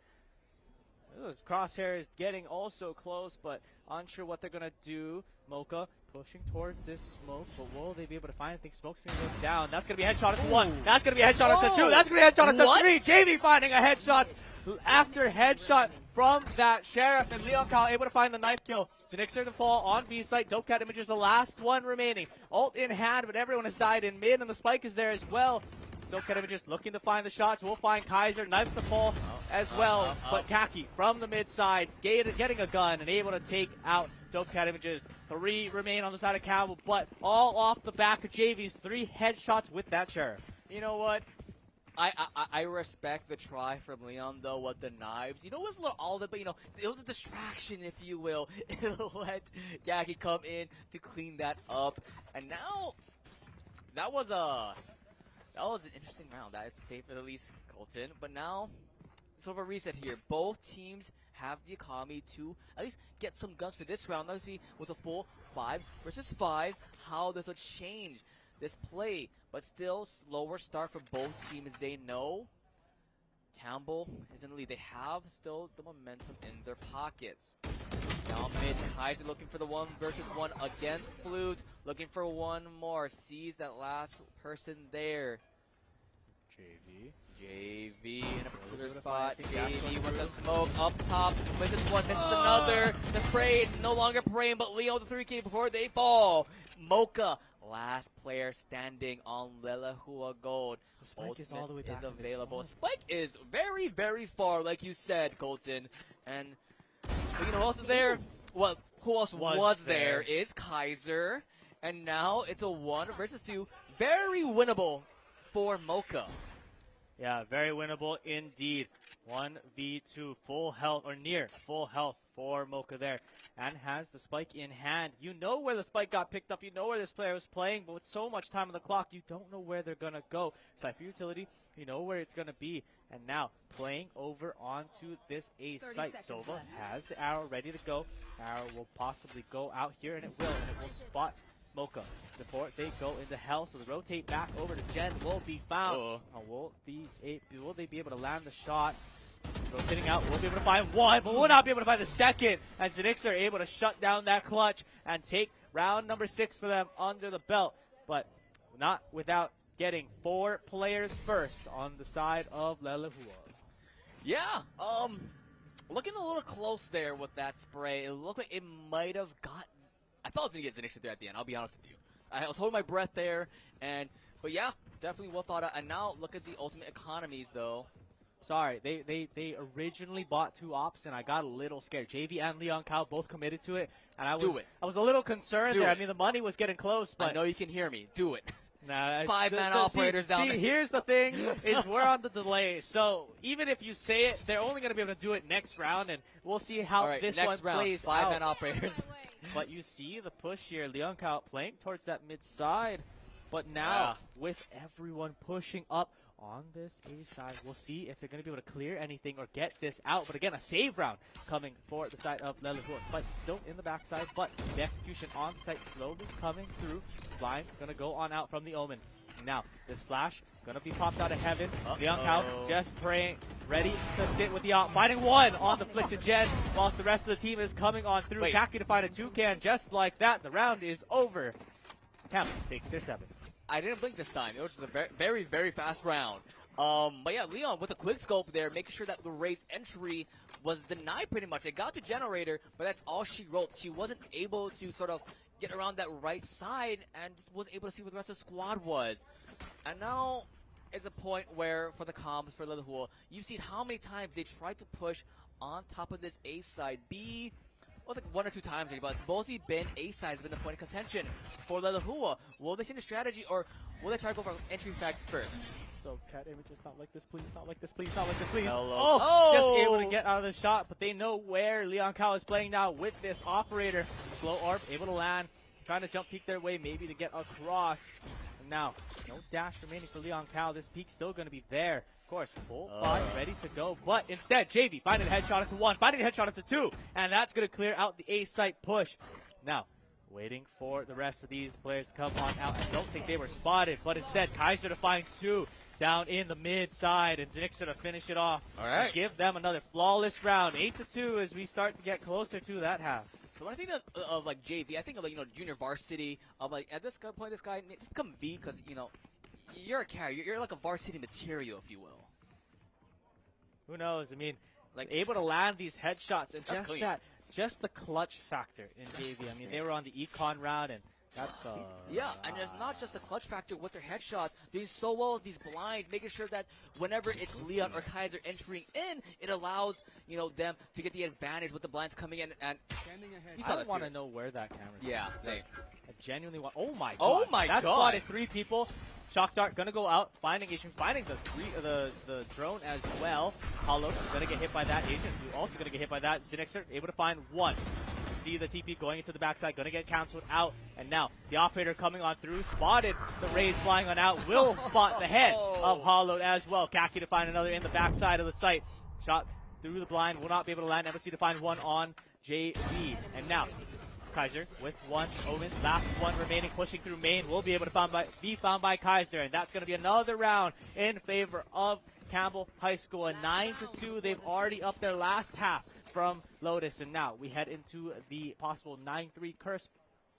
Those crosshairs getting also close, but unsure what they're going to do. Mocha pushing towards this smoke, but will they be able to find anything? Smoke's going to go down. That's going to be a headshot at 1. That's going to be a headshot at 2. That's going to be a headshot at 3. JV finding a headshot after headshot from that Sheriff, and Leon Kao able to find the knife kill. Zenixer to fall on B site. Dopecat Images the last one remaining. Ult in hand, but everyone has died in mid, and the spike is there as well. Dopecat Images looking to find the shots. We'll find Kaiser. Knives to fall as well. But Kaki from the mid side getting a gun and able to take out Dopecat Images. 3 remain on the side of Campbell, but all off the back of JV's 3 headshots with that Sheriff. You know what? I respect the try from Leon, though, with the knives. It was a little all of it, but, it was a distraction, if you will. It'll let Kaki come in to clean that up. And now, that was an interesting round. That is to say for the least, Colton. But now, sort of a reset here. Both teams have the economy to at least get some guns for this round. Let's see with a full 5 versus 5 how this will change this play. But still, slower start for both teams. They know Campbell is in the lead. They have still the momentum in their pockets. Now mid, Kaiser looking for the 1 versus 1 against Flute. Looking for one more. Sees that last person there. JV in a clear spot. JV with the smoke up top. Misses one, misses another. The spray no longer praying, but Leo the 3K before they fall. Mocha, last player standing on Lelehua Gold. The spike is all the way back is available. Spike is very, very far, like you said, Colton. And who else is there? Well, who else was there is Kaiser. And now it's a 1 versus 2. Very winnable for Mocha. Yeah, very winnable indeed. 1v2, full health, or near full health for Mocha there. And has the spike in hand. You know where the spike got picked up. You know where this player was playing. But with so much time on the clock, you don't know where they're going to go. Cypher Utility, you know where it's going to be. And now, playing over onto this A site. Sova has the arrow ready to go. Arrow will possibly go out here, and it will. And it will spot Mocha before they go into hell. So the rotate back over to Jen will be found. Will they be able to land the shots? Rotating out, we'll be able to find one, but we'll not be able to find the second. As the Knicks are able to shut down that clutch and take round number 6 for them under the belt. But not without getting 4 players first on the side of Lelehua. Yeah, looking a little close there with that spray. It looked like it might have got. I thought it was going to get Zenixia there at the end, I'll be honest with you. I was holding my breath there, but yeah, definitely well thought out. And now look at the ultimate economies, though. Sorry, they originally bought 2 ops, and I got a little scared. JV and Leon Kao both committed to it, and I was a little concerned there. I mean, the money was getting close, but I know you can hear me. Do it. Nah, 5-man operators down there. Here's the thing, is we're on the delay. So even if you say it, they're only going to be able to do it next round, and we'll see how this one plays out. 5-man operators. But you see the push here. Leon Kao playing towards that mid side. But now, with everyone pushing up on this A side, we'll see if they're going to be able to clear anything or get this out. But again, a save round coming for the side of Lelehua. Spike still in the backside, but the execution on site slowly coming through. Blind going to go on out from the Omen. Now, this flash going to be popped out of heaven. Leon Kao just praying, ready to sit with the op. Finding one on the flick to Jen, whilst the rest of the team is coming on through. Kaki to find a toucan just like that. The round is over. Camp taking their 7. I didn't blink this time. It was just a very, very, very fast round. But yeah, Leon with a quick scope there, making sure that the Raid's entry was denied pretty much. It got to Generator, but that's all she wrote. She wasn't able to sort of get around that right side and just wasn't able to see what the rest of the squad was. And now is a point where, for the comms, for Lelehua, you've seen how many times they tried to push on top of this A side. B was like 1 or 2 times, but it's mostly been A side has been the point of contention for Lelehua. Will they change the strategy, or will they try to go for entry facts first? So cat images, not like this, please, not like this, please, not like this, please. Oh, just able to get out of the shot, but they know where Leon Kao is playing now with this operator. Flow orb, able to land, trying to jump peek their way, maybe to get across. And now, no dash remaining for Leon Kao. This peak still going to be there. Of course, full body ready to go, but instead, JV finding a headshot into 1, finding a headshot into 2, and that's going to clear out the A site push. Now, waiting for the rest of these players to come on out. I don't think they were spotted, but instead, Kaiser to find 2 down in the mid side, and Zenixia to finish it off. All right. And give them another flawless round, 8-2 as we start to get closer to that half. So when I think of like JV, I think of like, junior varsity. Like at this point, this guy just come V because you're a carrier. You're like a varsity material, if you will. Who knows? I mean, like able to land these headshots and just the clutch factor in JV. I mean, they were on the econ round and. That's yeah, and it's not just the clutch factor with their headshots. Doing so well with these blinds, making sure that whenever it's Leon or Kaiser entering in, it allows them to get the advantage with the blinds coming in. And I want to know where that camera's Yeah, same. I genuinely want. Oh my god! Oh my god! That spotted 3 people. Shock Dart gonna go out, finding Asian, finding the drone as well. Hollow gonna get hit by that. Asian also gonna get hit by that. Zenixia able to find 1. See the TP going into the backside, going to get canceled out, and now the operator coming on through, spotted the Rays flying on out, will spot the head of Hollowed as well. Kaki to find another in the backside of the site. Shot through the blind, will not be able to land. Embassy to find 1 on JV, and now Kaiser with 1 Omen, last 1 remaining, pushing through main, will be able to be found by Kaiser, and that's going to be another round in favor of Campbell High School. A 9-2, they've already upped their last half from Lotus, and now we head into the possible 9-3 curse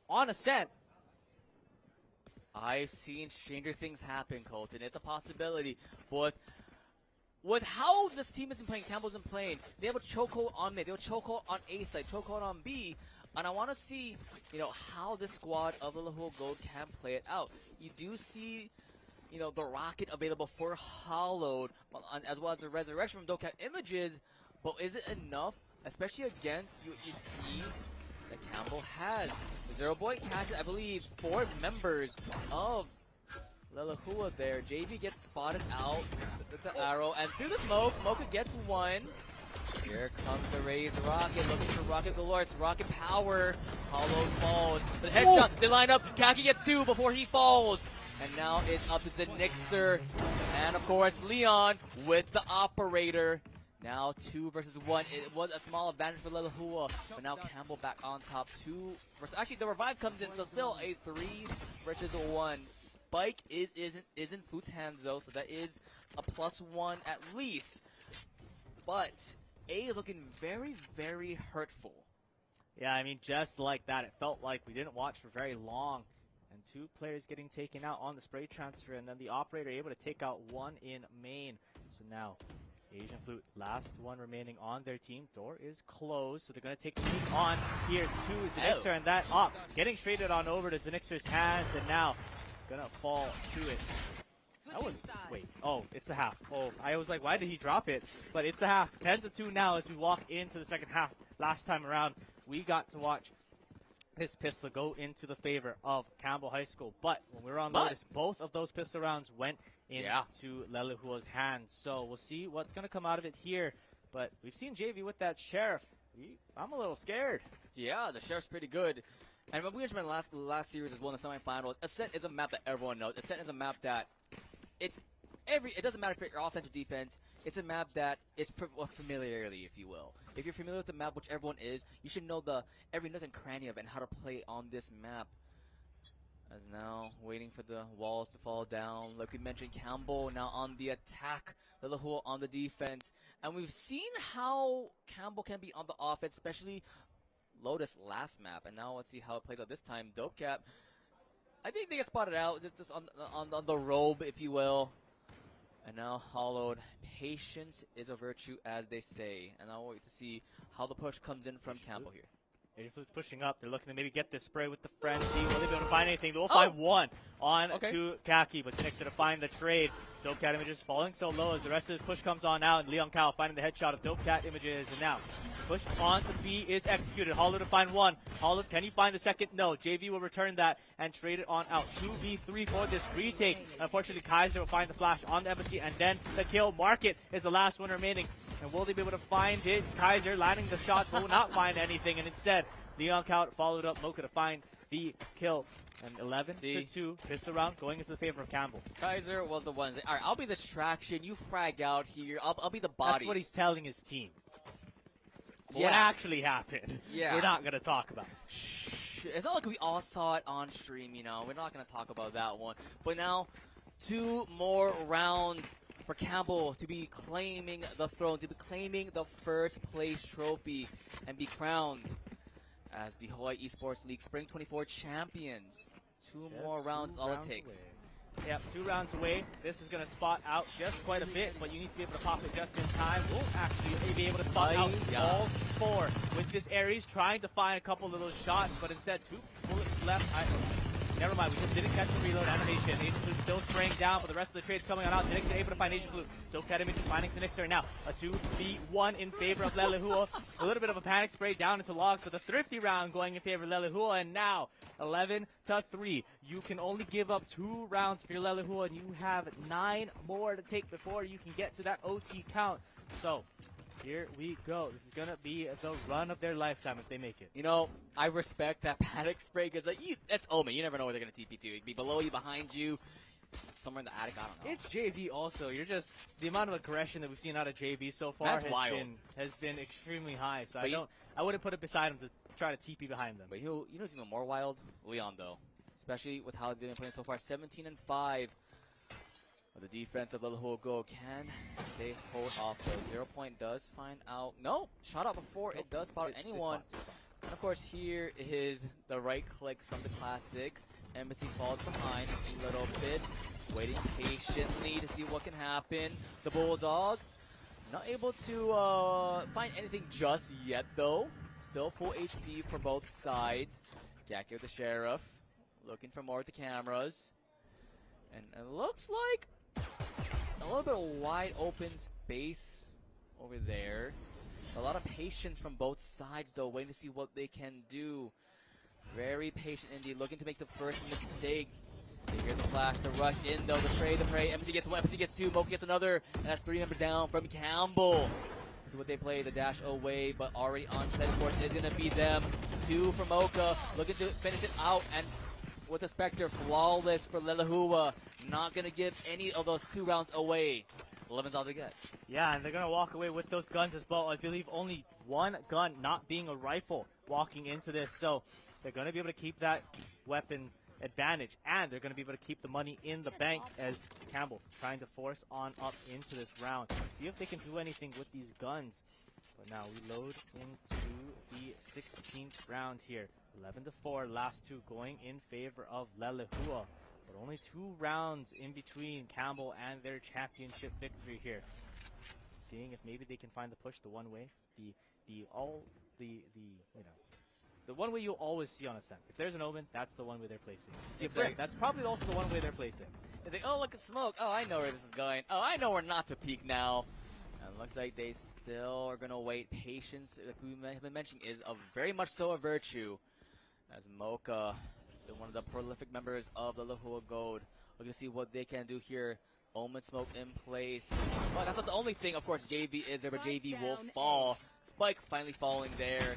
on Ascent. I've seen stranger things happen, Colton. It's a possibility. But with how this team has been playing, Campbell's been playing, they have a chokehold on mid, they have a chokehold on A side, chokehold on B, and I want to see, how this squad of Lelehua Gold can play it out. You do see, the rocket available for Hollowed, as well as the resurrection from Dokkan Images. But is it enough, especially against you see that Campbell has? Zero Boy catches, I believe, 4 members of Lelahua there. JV gets spotted out with the arrow, and through the smoke, Mocha gets one. Here comes the raised rocket, looking for rocket galore. It's rocket power. Hollow falls. The headshot, they line up. Kaki gets two before he falls. And now it's up to Zenixer. And of course, Leon with the operator. Now 2 versus 1. It was a small advantage for Lelahua, but now Campbell back on top. 2 versus, actually the revive comes in, so still a 3 versus 1. Spike is in Flute's hands though, so that is a +1 at least. But A is looking very, very hurtful. Yeah, I mean, just like that, it felt like we didn't watch for very long. And 2 players getting taken out on the spray transfer, and then the operator able to take out 1 in main. So now, Asian Flute, last one remaining on their team. Door is closed, so they're going to take the lead on here to Zenixer, and that op getting traded on over to Zenixer's hands, and now going to fall to it. That was, wait, oh, it's the half. Oh, I was like, why did he drop it? But it's the half. 10-2 now as we walk into the second half. Last time around, we got to watch this pistol go into the favor of Campbell High School. But when we were on notice, both of those pistol rounds went into Lelehua's hands. So we'll see what's going to come out of it here. But we've seen JV with that Sheriff. I'm a little scared. Yeah, the Sheriff's pretty good. And we mentioned last series as well in the semifinals. Ascent is a map that everyone knows. Ascent is a map that it doesn't matter if you're offense or defense. It's a map that it's familiarity, if you will. If you're familiar with the map, which everyone is, you should know every nook and cranny of it and how to play on this map. As now, waiting for the walls to fall down. Like we mentioned, Campbell now on the attack, Lelahua on the defense. And we've seen how Campbell can be on the offense, especially Lotus last map. And now let's see how it plays out this time. Dopecap, I think they get spotted out just on the robe, if you will. And now Hollowed. Patience is a virtue, as they say. And I'll wait to see how the push comes in from Campbell here. Asian Flute's pushing up. They're looking to maybe get this spray with the frenzy. Will they be able to find anything? They'll find one on to Kaki, but Zenixer to find the trade. Dope Cat Images falling so low as the rest of this push comes on now, and Leon Cow finding the headshot of Dope Cat Images. And now, push on to B is executed. Hollow to find one. Hollow, can he find the second? No. JV will return that and trade it on out. 2v3 for this retake. Unfortunately, Kaiser will find the flash on the embassy, and then the kill. Market is the last one remaining. And will they be able to find it? Kaiser landing the shots will not find anything, and instead, Leon Count followed up Mocha to find the kill. And 11-2 pistol round going into the favor of Campbell. Kaiser was the one. All right, I'll be the distraction. You frag out here. I'll be the body. That's what he's telling his team. What actually happened, we're not going to talk about. Shh. It's not like we all saw it on stream, you know. We're not going to talk about that one. But now, 2 more rounds for Campbell to be claiming the throne, to be claiming the first place trophy, and be crowned as the Hawaii Esports League Spring 24 champions. 2 more rounds, all it takes. Yep, 2 rounds away. This is going to spot out just quite a bit, but you need to be able to pop it just in time. Won't actually be able to spot out all 4 with this Ares trying to find a couple of those shots, but instead 2 bullets left. Never mind, we just didn't catch the reload animation. Asian Flute still spraying down, but the rest of the trade's coming on out. Zenixer able to find Asian Flute. Dope Cat Image finding Zenixer now. A 2v1 in favor of Lelehua. A little bit of a panic spray down into logs, but the thrifty round going in favor of Lelehua. And now, 11-3. You can only give up 2 rounds for your Lelehua, and you have 9 more to take before you can get to that OT count. So, here we go. This is going to be the run of their lifetime if they make it. You know, I respect that panic spray because that's Omen. You never know where they're going to TP to. It could be below you, behind you, somewhere in the attic. I don't know. It's JV also. You're just, the amount of aggression that we've seen out of JV so far has been extremely high. So I wouldn't put it beside him to try to TP behind them. But you know who's even more wild? Leon, though. Especially with how they've been playing so far. 17-5. The defense of Lelehua Go. Can they hold off? The 0 point does find out. No, shot out before it does spot anyone. And of course, here is the right click from the classic. Embassy falls behind a little bit, waiting patiently to see what can happen. The Bulldog not able to find anything just yet, though. Still full HP for both sides. Gaki with the Sheriff, looking for more with the cameras. And it looks like a little bit of wide open space over there. A lot of patience from both sides, though, waiting to see what they can do. Very patient indeed, looking to make the first mistake. They hear the flash, the rush in though, the spray. Embassy gets one, Embassy gets two, Mocha gets another, and that's 3 members down from Campbell. This is what they play, the dash away, but already on set, of course, is going to be them. 2 for Mocha, looking to finish it out, and with the Spectre, flawless for Lelehua. Not going to give any of those 2 rounds away. 11's all they get. Yeah, and they're going to walk away with those guns as well. I believe only 1 gun not being a rifle walking into this, so they're going to be able to keep that weapon advantage, and they're going to be able to keep the money in the bank as Campbell trying to force on up into this round. See if they can do anything with these guns. But now we load into the 16th round here. 11-4, last 2 going in favor of Lelehua. But only 2 rounds in between Campbell and their championship victory here. Seeing if maybe they can find the push the one way. The one way you'll always see on a set. If there's an omen, that's the one way they're placing. See a break, that's probably also the one way they're placing. They think, oh, look at smoke. Oh, I know where this is going. Oh, I know where not to peek now. And looks like they still are going to wait. Patience, like we have been mentioning, is very much so a virtue. As Mocha, one of the prolific members of the Lelehua Gold, looking to see what they can do here. Omen smoke in place. But that's not the only thing. Of course, JV is there, but JV will fall. Spike finally falling there.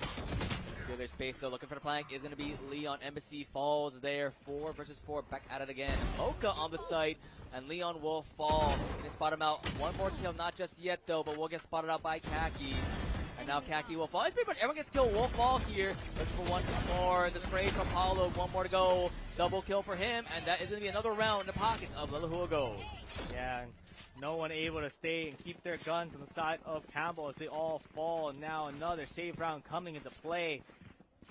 Feel their space still. Looking for the flank is going to be Leon. Embassy falls there. 4 versus 4. Back at it again. Mocha on the site. And Leon will fall. They spot him out. 1 more kill. Not just yet, though, but we'll get spotted out by Kaki. And now Kaki will fall. It's pretty much everyone gets killed. Will fall here. Looking for 1 more. The spray from Paulo. 1 more to go. Double kill for him. And that is going to be another round in the pockets of Lelehua Gold. Yeah, and no one able to stay and keep their guns on the side of Campbell as they all fall. And now another save round coming into play.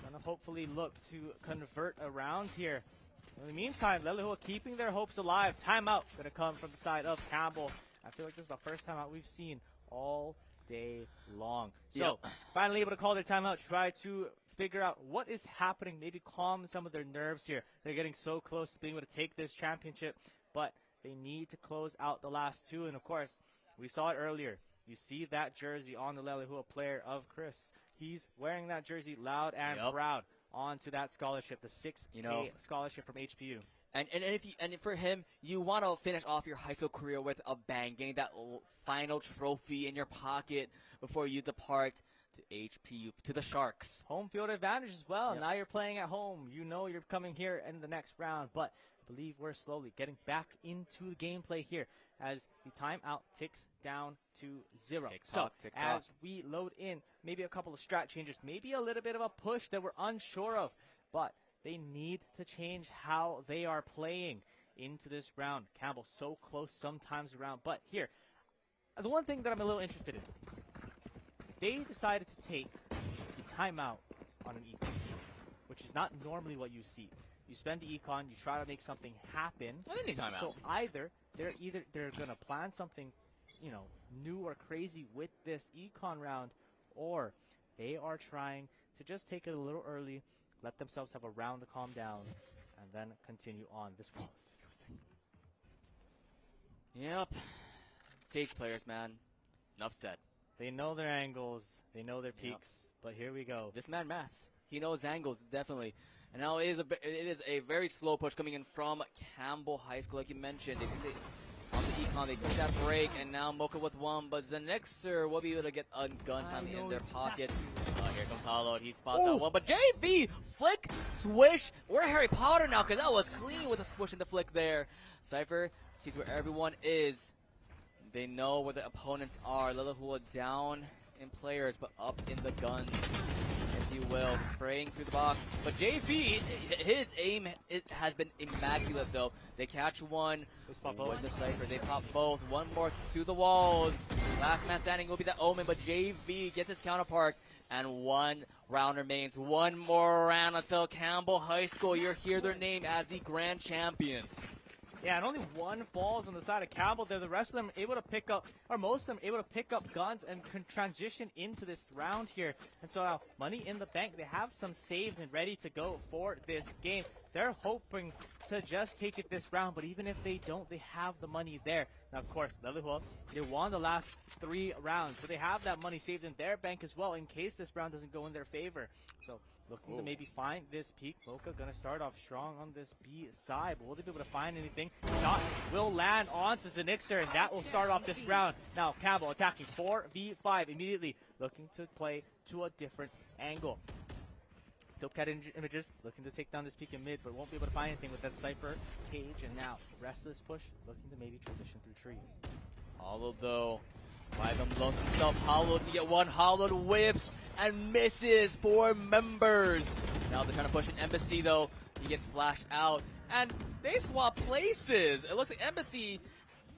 Gonna hopefully look to convert a round here. In the meantime, Lelehua keeping their hopes alive. Timeout gonna come from the side of Campbell. I feel like this is the first timeout we've seen all day long. So, finally able to call their timeout, try to figure out what is happening, maybe calm some of their nerves here. They're getting so close to being able to take this championship, but they need to close out the last 2. And of course, we saw it earlier. You see that jersey on the Lelehua player of Chris. He's wearing that jersey loud and proud onto that scholarship, the 6K scholarship from HPU. And for him, you want to finish off your high school career with a bang, getting that final trophy in your pocket before you depart to HPU, to the Sharks. Home field advantage as well. Now you're playing at home. You know you're coming here in the next round, but I believe we're slowly getting back into the gameplay here as the timeout ticks down to 0. As we load in, maybe a couple of strat changes, maybe a little bit of a push that we're unsure of, but they need to change how they are playing into this round. Campbell so close sometimes around, but here, the one thing that I'm a little interested in, they decided to take the timeout on an econ, which is not normally what you see. You spend the econ, you try to make something happen. So either they're gonna plan something, new or crazy with this econ round, or they are trying to just take it a little early, let themselves have a round to calm down, and then continue on. This was disgusting. Yep. Sage players, man. Enough said. They know their angles, they know their peaks, but here we go. This man maths. He knows angles, definitely. And now it is a very slow push coming in from Campbell High School, like you mentioned. On the econ, they took that break, and now Mocha with 1, but Zenexer will be able to get a gun finally in their pocket. Here comes Hollow. He spots that one, but JV, flick, swish. We're Harry Potter now, because that was clean with a swish and the flick there. Cypher sees where everyone is. They know where the opponents are. Lelehua down in players, but up in the guns, if you will. Spraying through the box. But JV, his aim has been immaculate, though. They catch one with the Cypher. They pop both. 1 more through the walls. Last man standing will be the Omen, but JV gets his counterpart. And 1 round remains. 1 more round until Campbell High School. You'll hear their name as the grand champions. Yeah, and only 1 falls on the side of Campbell there. The rest of them able to pick up, or most of them able to pick up guns and can transition into this round here. And so now, money in the bank. They have some saved and ready to go for this game. They're hoping to just take it this round, but even if they don't, they have the money there. Now, of course, Lelehua, they won the last 3 rounds, but they have that money saved in their bank as well in case this round doesn't go in their favor. So looking to maybe find this peak. Mocha going to start off strong on this B side, but will they be able to find anything? Shot will land onto Zenixer, and that will start off this round. Now, Campbell attacking 4v5 immediately, looking to play to a different angle. Dope Cat Images looking to take down this peak in mid, but won't be able to find anything with that Cypher cage. And now, Restless push, looking to maybe transition through tree. Hollow though, by them loves himself. Hollow to get one. Hollow whips and misses for members. Now they're trying to push an Embassy though. He gets flashed out, and they swap places. It looks like Embassy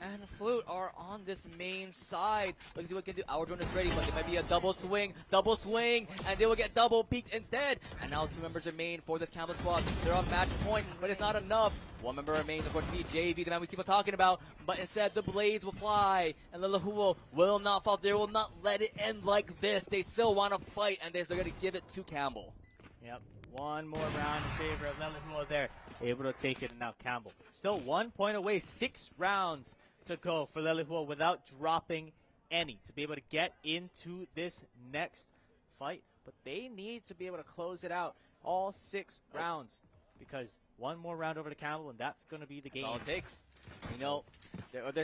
and Flute are on this main side. Let's see what can do. Our drone is ready, but it might be a double swing, and they will get double peaked instead. And now 2 members remain for this Campbell squad. They're on match point, but it's not enough. 1 member remains, of course, to be JV, the man we keep on talking about. But instead, the blades will fly, and Lelehua will not fall. They will not let it end like this. They still want to fight, and they're going to give it to Campbell. Yep. 1 more round in favor of Lelehua there. Able to take it, and now Campbell. Still 1 point away, 6 rounds to go for Lelehua without dropping any to be able to get into this next fight. But they need to be able to close it out all 6 rounds, because 1 more round over to Campbell, and that's going to be the game. That's all it takes. You know,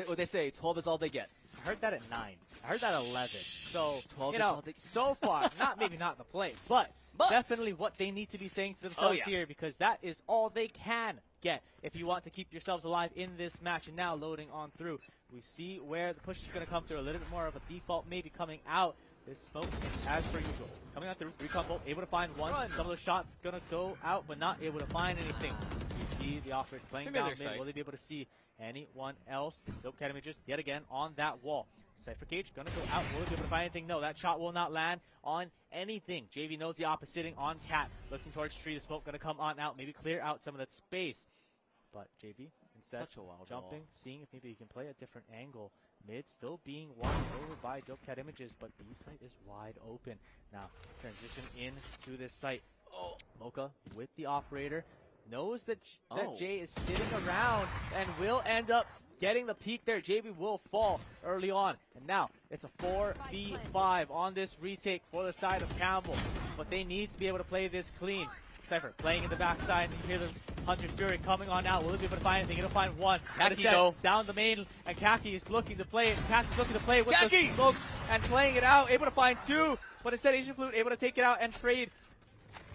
what they say, 12 is all they get. I heard that at 9. I heard that at 11. So, 12 you is know, all they so far, maybe not the play, but definitely what they need to be saying to themselves here, because that is all they can get if you want to keep yourselves alive in this match. And now loading on through, we see where the push is going to come through. A little bit more of a default maybe coming out. This smoke, as per usual, coming out through. Recon bolt, able to find one. Some of those shots going to go out, but not able to find anything. You see the operator playing down mid. Will they be able to see anyone else? Dope Cat Images yet again on that wall. Cypher Cage going to go out. Will they be able to find anything? No, that shot will not land on anything. JV knows the opposite, sitting on Cat, looking towards tree. The smoke going to come on out, maybe clear out some of that space. But JV instead jumping, seeing if maybe he can play a different angle. Mid still being watched over by Dope Cat Images, but B site is wide open. Now transition into this site. Mocha with the operator. Knows that Jay is sitting around and will end up getting the peak there. JB will fall early on. And now it's a 4v5 on this retake for the side of Campbell. But they need to be able to play this clean. Cypher playing in the backside, and you hear the Hunter's Fury coming on out. Will he be able to find anything? He'll find one. Kaki go down the main, and Kaki is looking to play it. Kaki's looking to play it with the smoke and playing it out. Able to find 2, but instead Asian Flute able to take it out and trade.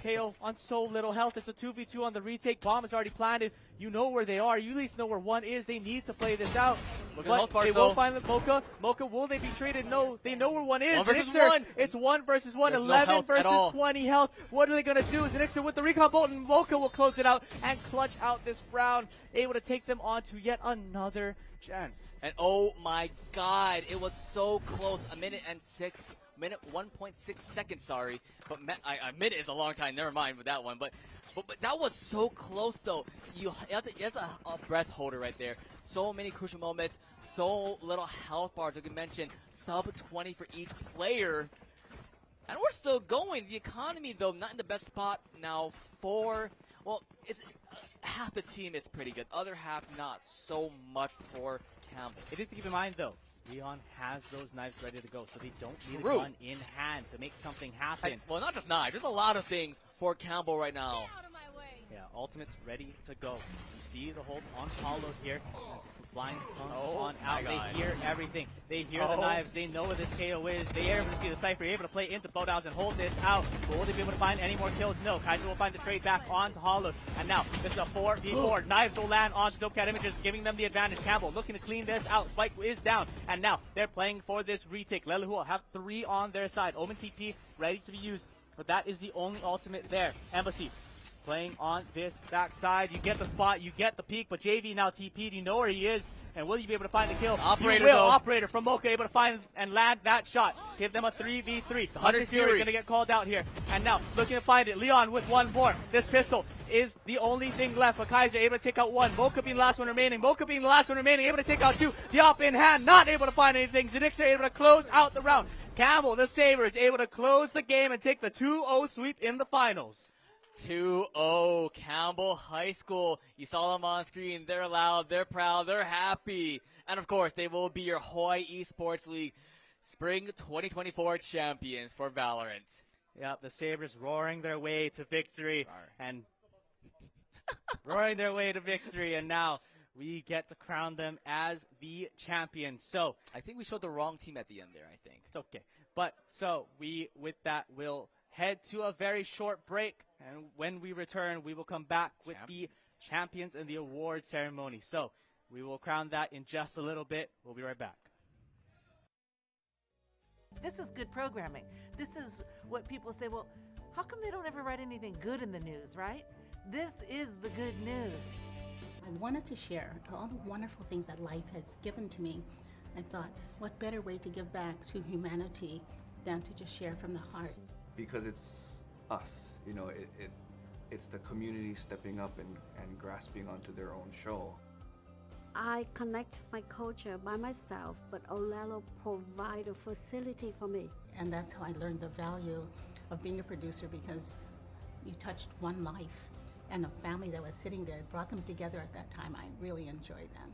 KO on so little health. It's a 2v2 on the retake. Bomb is already planted. You know where they are. You at least know where 1 is. They need to play this out. But they will find the Mocha. Mocha, will they be traded? No. They know where 1 is. 1 versus 1. It's 1 versus 1. There's 11 no versus 20 health. What are they going to do? Zenixer with the recon bolt, and Mocha will close it out and clutch out this round. Able to take them on to yet another chance. And oh my god, it was so close. A minute 1.6 seconds, sorry. But a minute is a long time, never mind with that one. But that was so close, though. It's a breath holder right there. So many crucial moments, so little health bars, like you mentioned, sub 20 for each player. And we're still going. The economy, though, not in the best spot now it's half the team is pretty good. Other half, not so much for Campbell. It is to keep in mind, though, Leon has those knives ready to go, so they don't need a gun in hand to make something happen. Well, not just knives. There's a lot of things for Campbell right now. Get out of my way. Yeah, ultimate's ready to go. You see the hold on Hollow here. As blind comes on out. They hear everything. They hear the knives. They know where this KO is. They are able to see the Cypher. Able to play into Bodows and hold this out. But will they be able to find any more kills? No. Kaiser will find the trade back onto Hollow. And now this is a 4v4. Knives will land onto Dope Cat Images, giving them the advantage. Campbell looking to clean this out. Spike is down. And now they're playing for this retake. Lelehua have 3 on their side. Omen TP ready to be used. But that is the only ultimate there. Embassy playing on this backside. You get the spot, you get the peak, but JV now TP'd. You know where he is, and will you be able to find the kill? Operator, you will. Operator from Mocha able to find and land that shot. Give them a 3v3. The Hunter's Fury going to get called out here. And now looking to find it. Leon with 1 more. This pistol is the only thing left. But Kaiser able to take out 1. Mocha being the last one remaining. Mocha being the last one remaining. Able to take out 2. The op in hand. Not able to find anything. Zenixer able to close out the round. Campbell, the Sabres, able to close the game and take the 2-0 sweep in the finals. 2-0 Campbell High School. You saw them on screen. They're loud, they're proud, they're happy. And of course, they will be your Hawaii Esports League Spring 2024 champions for Valorant. Yep, the Sabres roaring their way to victory and roaring their way to victory, and now we get to crown them as the champions. So I think we showed the wrong team at the end there, I think. It's okay. But so we, with that, will head to a very short break, and when we return, we will come back with the champions and the award ceremony. So we will crown that in just a little bit. We'll be right back. This is good programming. This is what people say, well, how come they don't ever write anything good in the news, right? This is the good news. I wanted to share all the wonderful things that life has given to me. I thought, what better way to give back to humanity than to just share from the heart? Because it's us, you know, it's the community stepping up and grasping onto their own show. I connect my culture by myself, but Oʻahu provide a facility for me. And that's how I learned the value of being a producer, because you touched one life and a family that was sitting there, brought them together at that time. I really enjoyed them.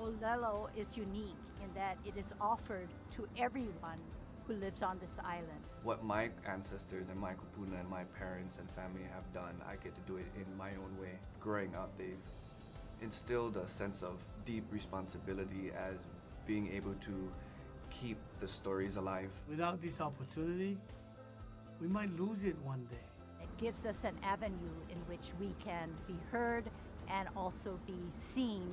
Oʻahu is unique in that it is offered to everyone who lives on this island. What my ancestors and my kupuna and my parents and family have done, I get to do it in my own way. Growing up, they've instilled a sense of deep responsibility as being able to keep the stories alive. Without this opportunity, we might lose it one day. It gives us an avenue in which we can be heard and also be seen.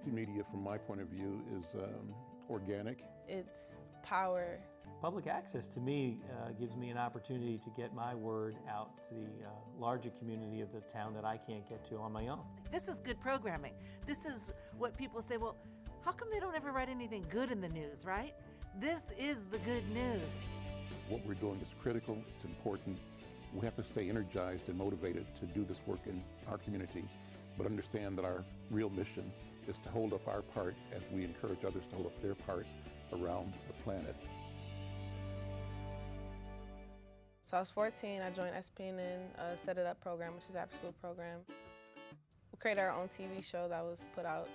multimedia, from my point of view, is organic. It's power. Public access to me gives me an opportunity to get my word out to the larger community of the town that I can't get to on my own. This is good programming. This is what people say, well, how come they don't ever write anything good in the news, right? This is the good news. What we're doing is critical, it's important. We have to stay energized and motivated to do this work in our community, but understand that our real mission is to hold up our part as we encourage others to hold up their part around the planet. So I was 14, I joined SPNN, Set It Up program, which is after school program. We created our own TV show that was put out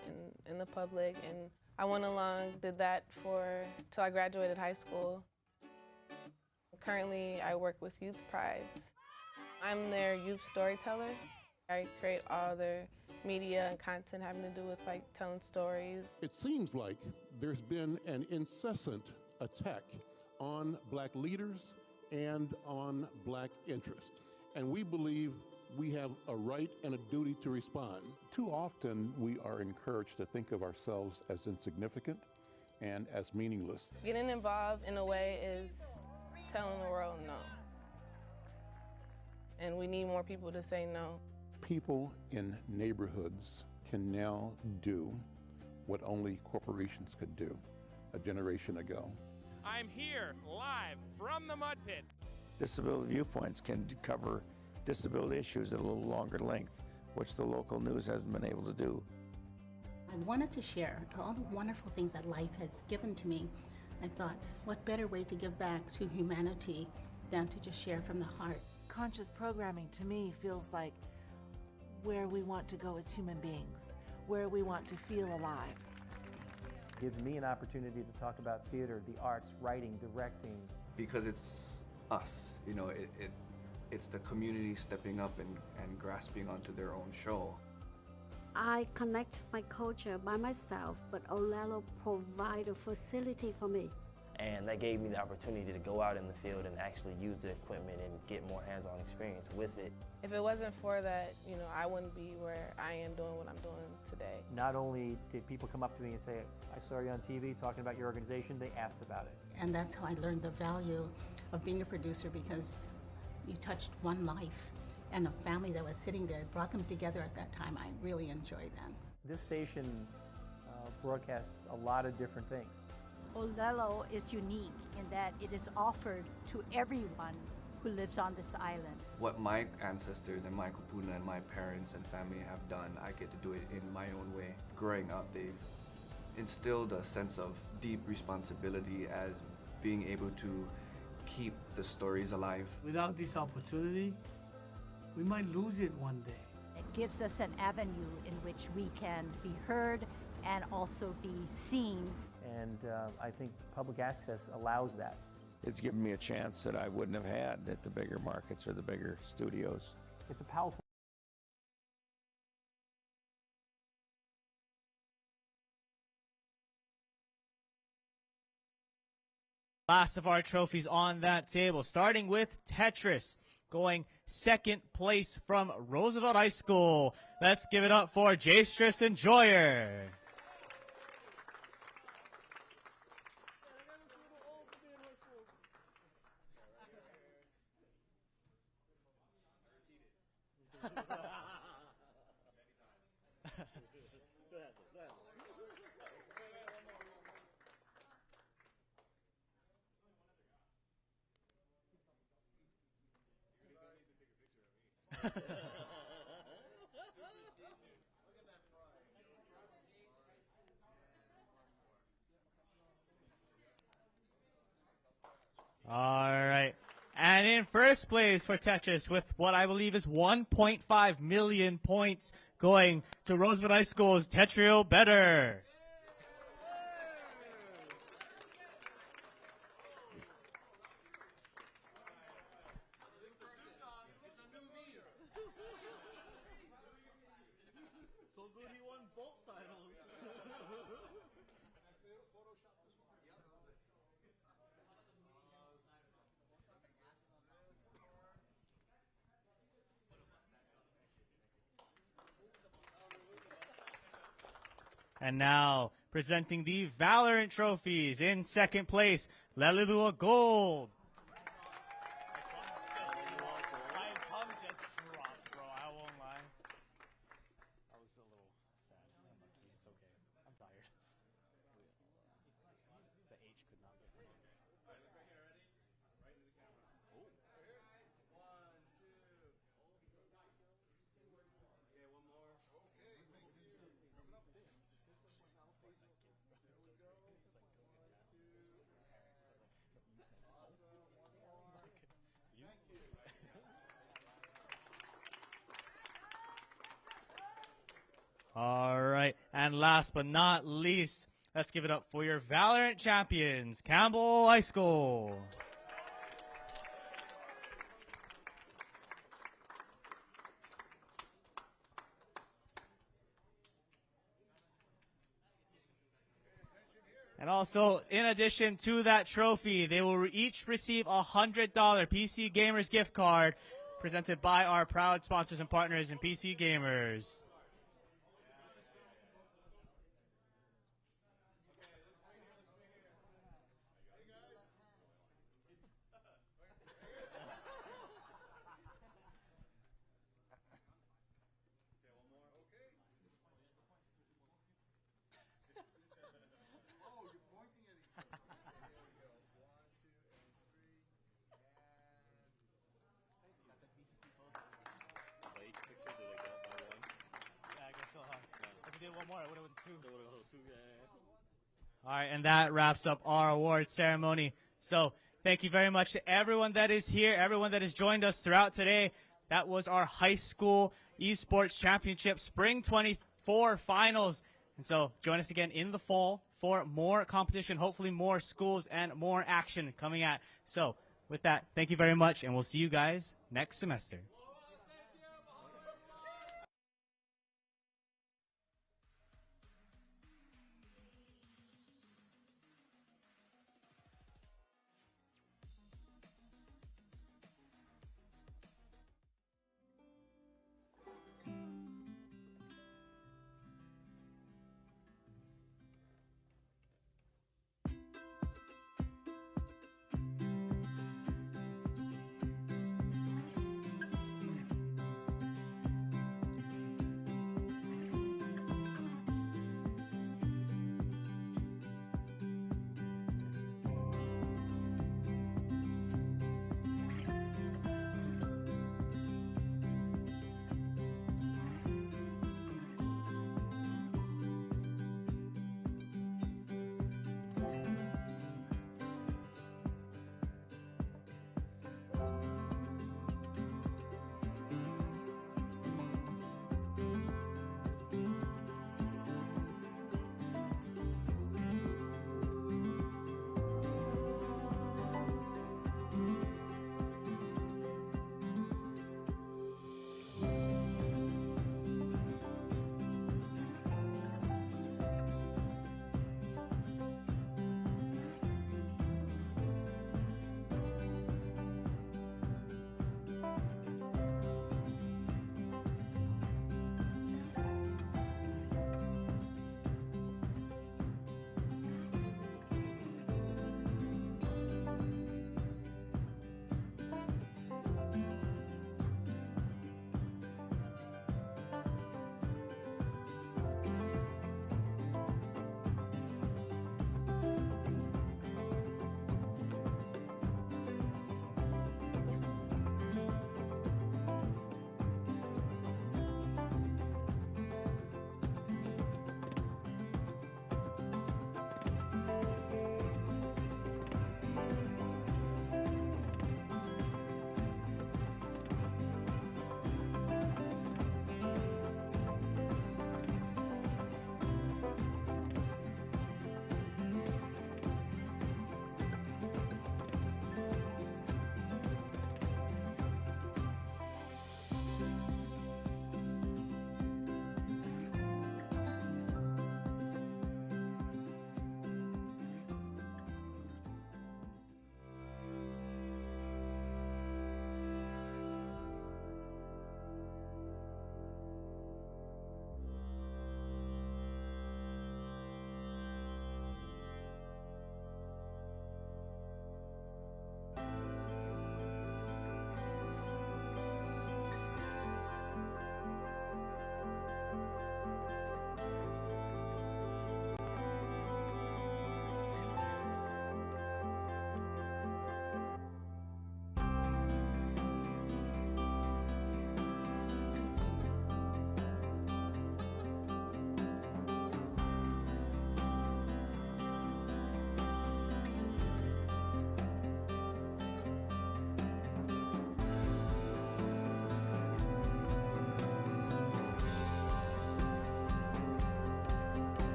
in the public, and I went along, did that till I graduated high school. Currently, I work with Youth Prize. I'm their youth storyteller. I create all their media and content having to do with like telling stories. It seems like there's been an incessant attack on Black leaders and on Black interest. And we believe we have a right and a duty to respond. Too often we are encouraged to think of ourselves as insignificant and as meaningless. Getting involved in a way is telling the world no. And we need more people to say no. People in neighborhoods can now do what only corporations could do a generation ago. I'm here live from the mud pit. Disability Viewpoints can cover disability issues at a little longer length, which the local news hasn't been able to do. I wanted to share all the wonderful things that life has given to me. I thought, what better way to give back to humanity than to just share from the heart. Conscious programming to me feels like where we want to go as human beings, where we want to feel alive. It gives me an opportunity to talk about theater, the arts, writing, directing. Because it's us, you know, it's the community stepping up and grasping onto their own show. I connect my culture by myself, but Oʻahu provide a facility for me. And that gave me the opportunity to go out in the field and actually use the equipment and get more hands-on experience with it. If it wasn't for that, you know, I wouldn't be where I am doing what I'm doing today. Not only did people come up to me and say, I saw you on TV talking about your organization, they asked about it. And that's how I learned the value of being a producer, because you touched one life and a family that was sitting there, brought them together at that time. I really enjoyed that. This station broadcasts a lot of different things. Oʻahu is unique in that it is offered to everyone who lives on this island. What my ancestors and my kupuna and my parents and family have done, I get to do it in my own way. Growing up, they've instilled a sense of deep responsibility as being able to keep the stories alive. Without this opportunity, we might lose it one day. It gives us an avenue in which we can be heard and also be seen. And I think public access allows that. It's given me a chance that I wouldn't have had at the bigger markets or the bigger studios. It's a powerful. Last of our trophies on that table, starting with Tetris, going second place from Roosevelt High School. Let's give it up for Jastress Enjoyer. All right. And in first place for Tetris with what I believe is 1.5 million points going to Roosevelt High School's Tetrio Better. And now, presenting the Valorant trophies. In second place, Lelilua Gold. My tongue just dropped, bro. I won't lie. I was a little sad. It's okay. I'm tired. The H could not get pronounced. All right, and last but not least, let's give it up for your Valorant champions, Campbell High School. And also, in addition to that trophy, they will each receive a $100 PC Gamers gift card presented by our proud sponsors and partners in PC Gamers. All right, and that wraps up our award ceremony. So thank you very much to everyone that is here, everyone that has joined us throughout today. That was our high school esports championship spring 24 finals. And so join us again in the fall for more competition, hopefully more schools and more action coming at. So with that, thank you very much, and we'll see you guys next semester.